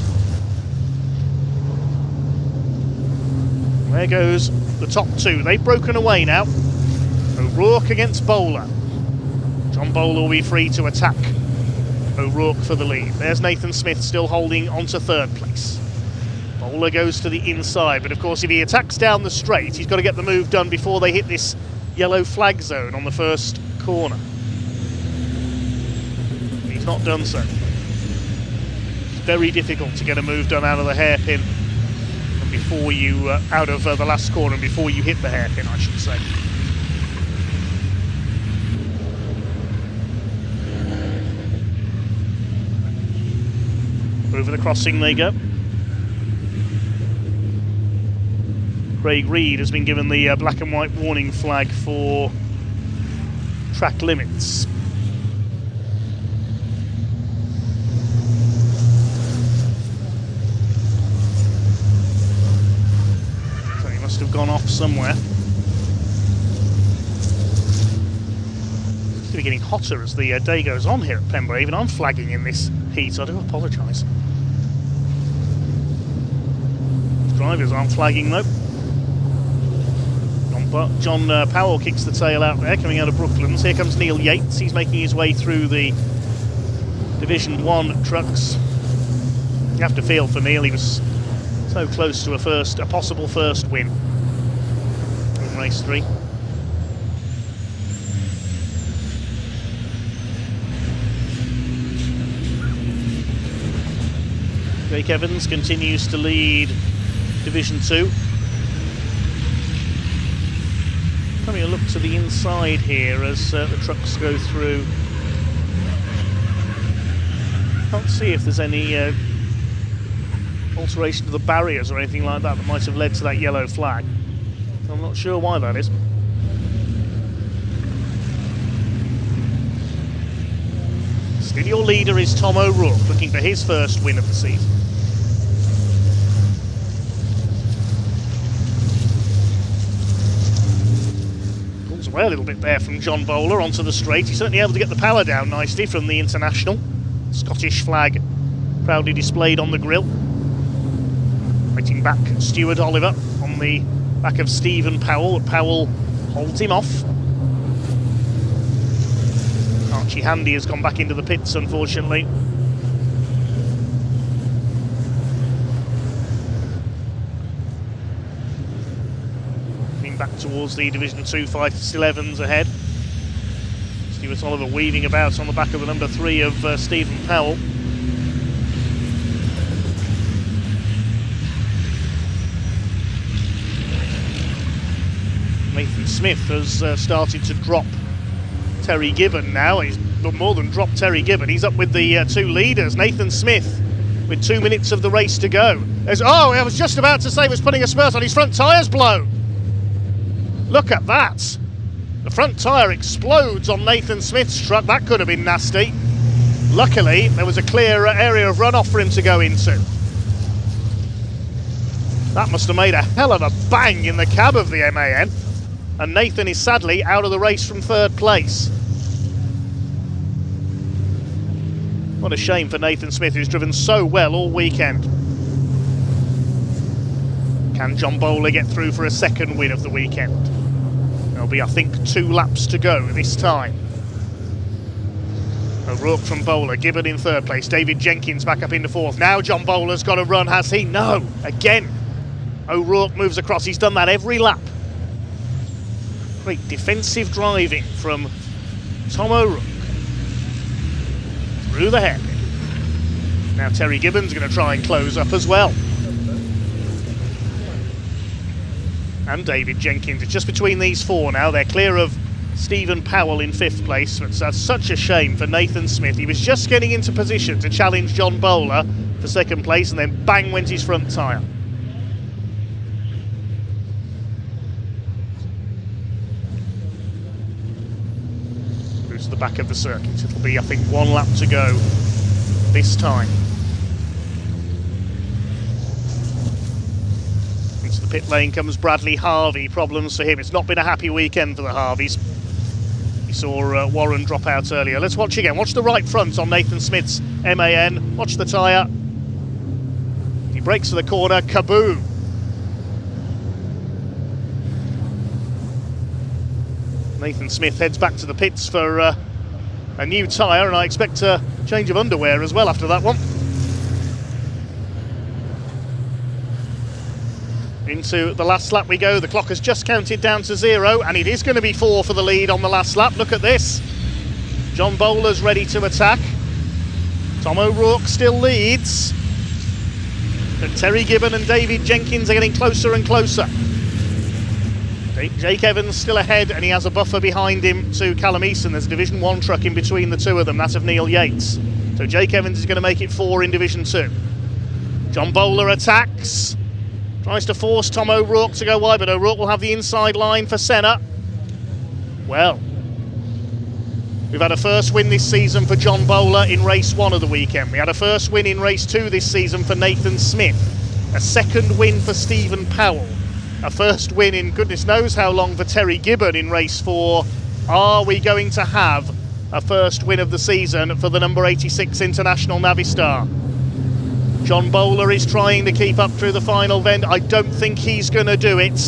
F: There goes the top 2. They've broken away now. O'Rourke against Bowler. John Bowler will be free to attack O'Rourke for the lead. There's Nathan Smith still holding on to third place. Bowler goes to the inside, but of course if he attacks down the straight, he's got to get the move done before they hit this yellow flag zone on the first corner. He's not done so. It's very difficult to get a move done out of the hairpin and before you, out of the last corner and before you hit the hairpin, I should say. Over the crossing they go. Craig Reed has been given the black and white warning flag for track limits. So he must have gone off somewhere. It's going to be getting hotter as the day goes on here at Pembrey. Even I'm flagging in this heat, so I do apologise. Drivers aren't flagging though. John Powell kicks the tail out there, coming out of Brooklands. Here comes Neil Yates. He's making his way through the Division 1 trucks. You have to feel for Neil. He was so close to a possible first win in race 3. Jake Evans continues to lead Division 2. Having a look to the inside here as the trucks go through. Can't see if there's any alteration to the barriers or anything like that might have led to that yellow flag. I'm not sure why that is. Still your leader is Tom O'Rourke, looking for his first win of the season. Away a little bit there from John Bowler onto the straight. He's certainly able to get the power down nicely from the International. Scottish flag proudly displayed on the grille. Waiting back Stuart Oliver on the back of Stephen Powell. Powell holds him off. Archie Handy has gone back into the pits, unfortunately. Back towards the Division 2 fight, still Evans ahead. Stuart Oliver weaving about on the back of the number 3 of Stephen Powell. Nathan Smith has started to drop Terry Gibbon now. He's more than dropped Terry Gibbon. He's up with the 2 leaders. Nathan Smith with 2 minutes of the race to go. I was just about to say he was putting a spurt on. His front tyre's blown. Look at that. The front tyre explodes on Nathan Smith's truck. That could have been nasty. Luckily, there was a clear area of runoff for him to go into. That must have made a hell of a bang in the cab of the MAN. And Nathan is sadly out of the race from third place. What a shame for Nathan Smith, who's driven so well all weekend. Can John Bowler get through for a second win of the weekend? There'll be, I think, 2 laps to go this time. O'Rourke from Bowler, Gibbon in third place, David Jenkins back up into fourth. Now John Bowler's got a run, has he? No, again. O'Rourke moves across, he's done that every lap. Great defensive driving from Tom O'Rourke. Through the hairpin. Now Terry Gibbon's going to try and close up as well. And David Jenkins. It's just between these 4 now. They're clear of Stephen Powell in 5th place. But that's such a shame for Nathan Smith. He was just getting into position to challenge John Bowler for 2nd place, and then bang went his front tyre. towards the back of the circuit. It'll be, I think, 1 lap to go this time. Into the pit lane comes Bradley Harvey. Problems for him. It's not been a happy weekend for the Harveys. We saw Warren drop out earlier. Let's watch again. Watch the right front on Nathan Smith's MAN. Watch the tyre. He brakes for the corner. Kaboom! Nathan Smith heads back to the pits for a new tyre, and I expect a change of underwear as well after that one. Into the last lap we go. The clock has just counted down to 0, and it is going to be 4 for the lead on the last lap. Look at this. John Bowler's ready to attack. Tom O'Rourke still leads. But Terry Gibbon and David Jenkins are getting closer and closer. Jake Evans still ahead, and he has a buffer behind him to Callum Eason. There's a Division 1 truck in between the two of them, that of Neil Yates. So Jake Evans is going to make it 4 in Division 2. John Bowler attacks. Tries to force Tom O'Rourke to go wide, but O'Rourke will have the inside line for Senna. Well, we've had a first win this season for John Bowler in race 1 of the weekend. We had a first win in race 2 this season for Nathan Smith. A second win for Stephen Powell. A first win in goodness knows how long for Terry Gibbon in race 4. Are we going to have a first win of the season for the number 86 International Navistar? John Bowler is trying to keep up through the final bend. I don't think he's going to do it.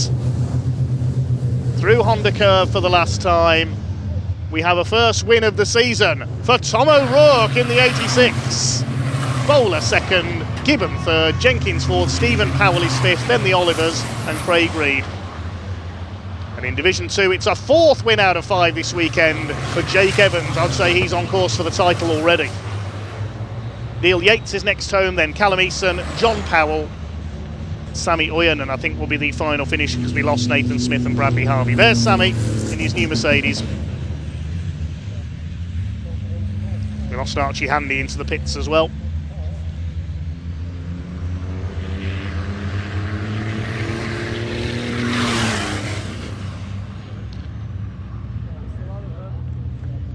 F: Through Honda Curve for the last time. We have a first win of the season for Tom O'Rourke in the 86. Bowler second, Gibbon third, Jenkins fourth, Stephen Powell is fifth, then the Olivers and Craig Reed. And in Division 2, it's a 4th win out of 5 this weekend for Jake Evans. I'd say he's on course for the title already. Neil Yates is next home, then Callum Eason, John Powell, Sammy Oyen, and I think will be the final finish because we lost Nathan Smith and Bradley Harvey. There's Sammy in his new Mercedes. We lost Archie Handy into the pits as well.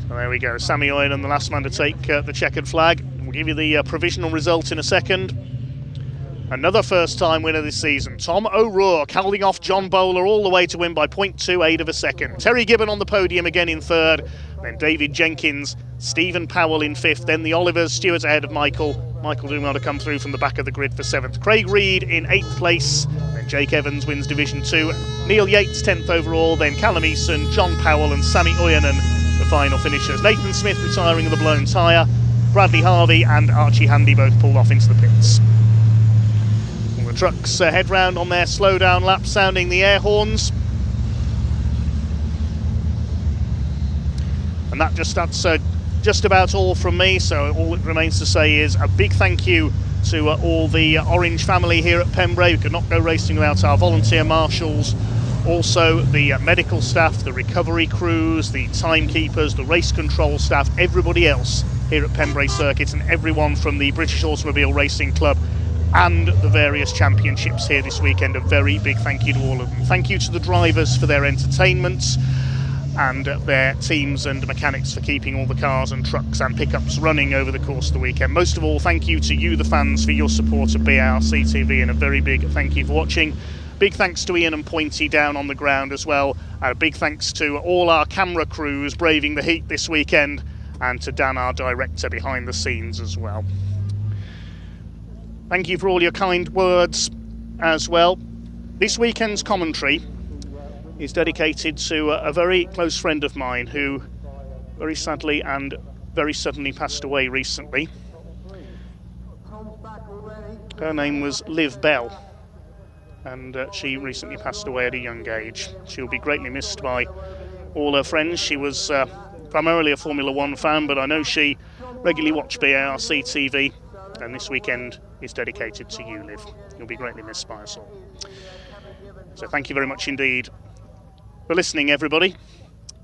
F: So there we go, Sammy Oyen, the last man to take the checkered flag. We'll give you the provisional result in a second. Another first-time winner this season, Tom O'Rourke, holding off John Bowler all the way to win by 0.28 of a second. Terry Gibbon on the podium again in 3rd, then David Jenkins, Stephen Powell in 5th, then the Olivers, Stewart ahead of Michael doing well to come through from the back of the grid for 7th. Craig Reed in 8th place, then Jake Evans wins Division 2. Neil Yates 10th overall, then Callum Eason, John Powell and Sammy Oyenan, the final finishers. Nathan Smith retiring of the blown tyre, Bradley Harvey and Archie Handy both pulled off into the pits. All the trucks head round on their slow-down lap, sounding the air horns. And that's just about all from me, so all it remains to say is a big thank you to all the Orange family here at Pembrey. We could not go racing without our volunteer marshals, also the medical staff, the recovery crews, the timekeepers, the race control staff, everybody else here at Pembrey Circuit, and everyone from the British Automobile Racing Club and the various championships here this weekend. A very big thank you to all of them. Thank you to the drivers for their entertainment, and their teams and mechanics for keeping all the cars and trucks and pickups running over the course of the weekend. Most of all, thank you to you, the fans, for your support of BARC TV, and a very big thank you for watching. Big thanks to Ian and Pointy down on the ground as well. A big thanks to all our camera crews braving the heat this weekend, and to Dan, our director, behind the scenes as well. Thank you for all your kind words as well. This weekend's commentary is dedicated to a very close friend of mine who very sadly and very suddenly passed away recently. Her name was Liv Bell, and she recently passed away at a young age. She'll be greatly missed by all her friends. She was primarily a Formula 1 fan, but I know she regularly watched BARC TV, and this weekend is dedicated to you, Liv. You'll be greatly missed by us all. So thank you very much indeed for listening, everybody,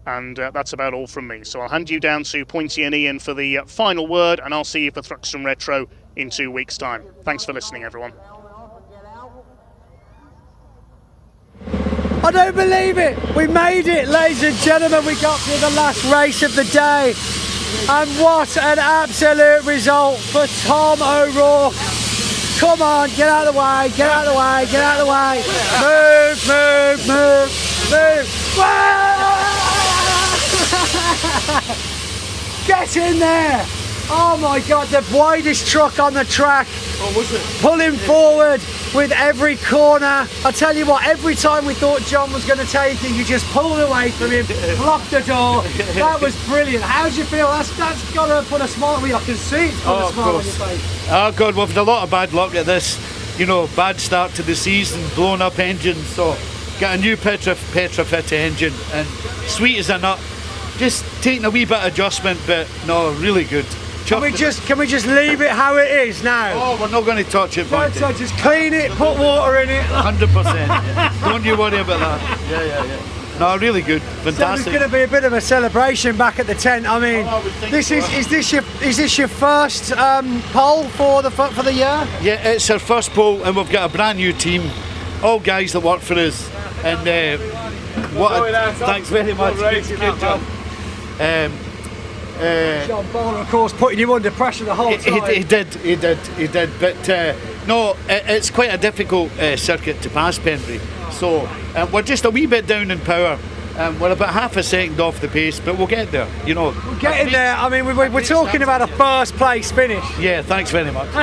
F: and that's about all from me. So I'll hand you down to Pointy and Ian for the final word, and I'll see you for Thruxton Retro in 2 weeks' time. Thanks for listening, everyone.
L: I don't believe it. We made it, ladies and gentlemen. We got to the last race of the day. And what an absolute result for Tom O'Rourke. Come on, get out of the way, get out of the way, get out of the way. Move. Get in there. Oh my God, the widest truck on the track.
F: Oh, was it?
L: Pulling forward with every corner. I tell you what, every time we thought John was going to take it, you just pulled away from him, blocked the door. That was brilliant. How do you feel? That's got to put a smile on you. I can see it's put a smile on your face.
I: Oh God, we've had a lot of bad luck at this. You know, bad start to the season, blown up engines. So, got a new Petrofit engine, and sweet as a nut. Just taking a wee bit of adjustment, but no, really good.
L: Can we just leave it how it is now?
I: Oh, we're not going to touch it,
L: Don't touch it. Just clean it, put water in it.
I: 100%. Don't you worry about that. Yeah. No, really good. Fantastic.
L: So there's going to be a bit of a celebration back at the tent. I mean, is this your first pole for the year?
I: Yeah, it's our first pole, and we've got a brand new team, all guys that work for us. And thanks very much. Good job.
L: John Bowler, of course, putting you under pressure the whole time.
I: He did. But no, it's quite a difficult circuit to pass Pembrey. So we're just a wee bit down in power. We're about half a second off the pace, but we'll get there. You know,
L: we're getting there. I mean, we're talking about a first place finish.
I: Yeah, thanks very much. No,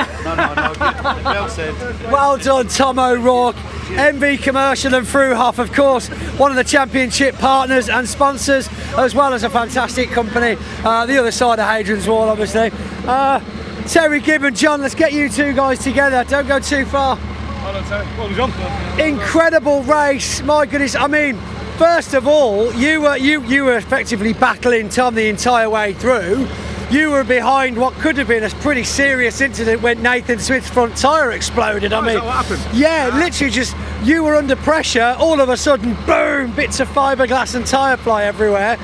I: good. Well said.
L: Well done, Tom O'Rourke. MV Commercial and Fruhoff, of course, one of the championship partners and sponsors, as well as a fantastic company. The other side of Hadrian's Wall, obviously. Terry Gibb and John, let's get you two guys together. Don't go too far.
G: Hello, Terry. Well done.
L: Incredible race. My goodness. I mean, first of all, you were effectively battling Tom the entire way through. You were behind what could have been a pretty serious incident when Nathan Smith's front tyre exploded. I mean,
G: is that what happened?
L: Yeah, literally just, you were under pressure, all of a sudden, boom, bits of fiberglass and tyre fly everywhere.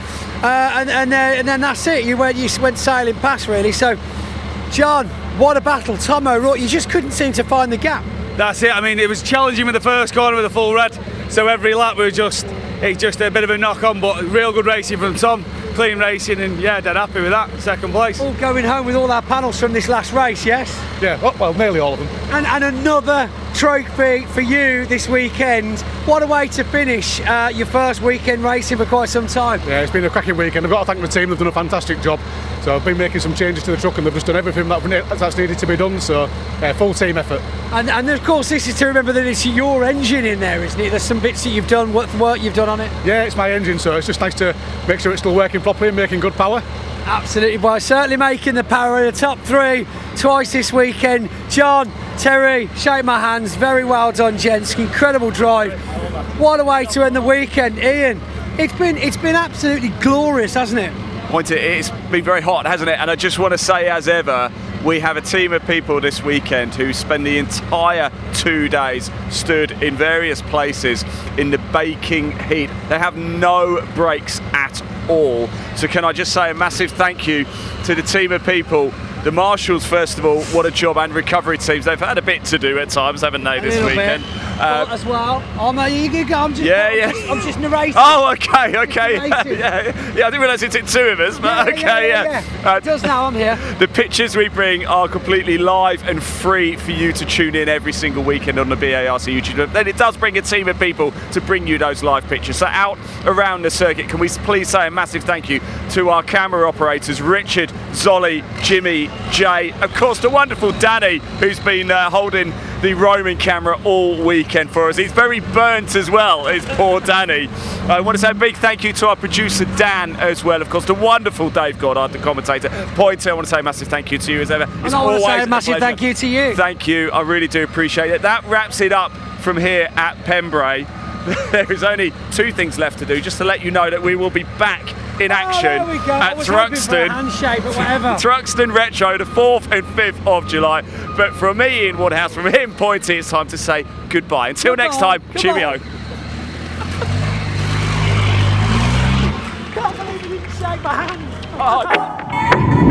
L: And then that's it, you went sailing past really. So, John, what a battle. Tom O'Rourke, you just couldn't seem to find the gap.
J: That's it, I mean, it was challenging with the first corner with a full red. So every lap was just a bit of a knock on, but real good racing from Tom. Clean racing, and yeah, dead happy with that. Second place.
L: All going home with all our panels from this last race, yes?
G: Yeah, well, nearly all of them.
L: And another trophy for you this weekend. What a way to finish your first weekend racing for quite some time.
G: Yeah, it's been a cracking weekend. I've got to thank the team, they've done a fantastic job. So I've been making some changes to the truck, and they've just done everything that's needed to be done, so full team effort.
L: And of course, this is to remember that it's your engine in there, isn't it? There's some bits that you've done, work you've done on it.
G: Yeah, it's my engine, so it's just nice to make sure it's still working properly and making good power.
L: Absolutely, well, certainly making the power in the top three twice this weekend. John, Terry, shake my hands. Very well done, gents. Incredible drive. What a way to end the weekend, Ian. It's been absolutely glorious, hasn't it?
A: It's been very hot, hasn't it? And I just want to say, as ever, we have a team of people this weekend who spend the entire 2 days stood in various places in the baking heat. They have no breaks at all. So can I just say a massive thank you to the team of people. The marshals, first of all, what a job, and recovery teams. They've had a bit to do at times, haven't they, this weekend?
L: As well. I'm just narrating.
A: Oh, okay. Yeah, I didn't realise it took two of us, but
L: It does now, I'm here.
A: The pictures we bring are completely live and free for you to tune in every single weekend on the BARC YouTube. Then it does bring a team of people to bring you those live pictures. So out around the circuit, can we please say a massive thank you to our camera operators, Richard, Zolly, Jimmy, Jay, of course the wonderful Danny, who's been holding the roaming camera all weekend for us. He's very burnt as well, is poor Danny. I want to say a big thank you to our producer Dan as well, of course the wonderful Dave Goddard, the commentator. Pointer, I want to say a massive thank you to you as ever.
L: And I want to say a massive thank you to you.
A: Thank you, I really do appreciate it. That wraps it up from here at Pembrey. There is only two things left to do, just to let you know that we will be back in action at Thruxton. Thruxton Retro, the 4th and 5th of July. But from me, Ian Woodhouse, from him, Pointy, it's time to say goodbye. Until next time, cheerio.
L: Can't believe you didn't shake my hand.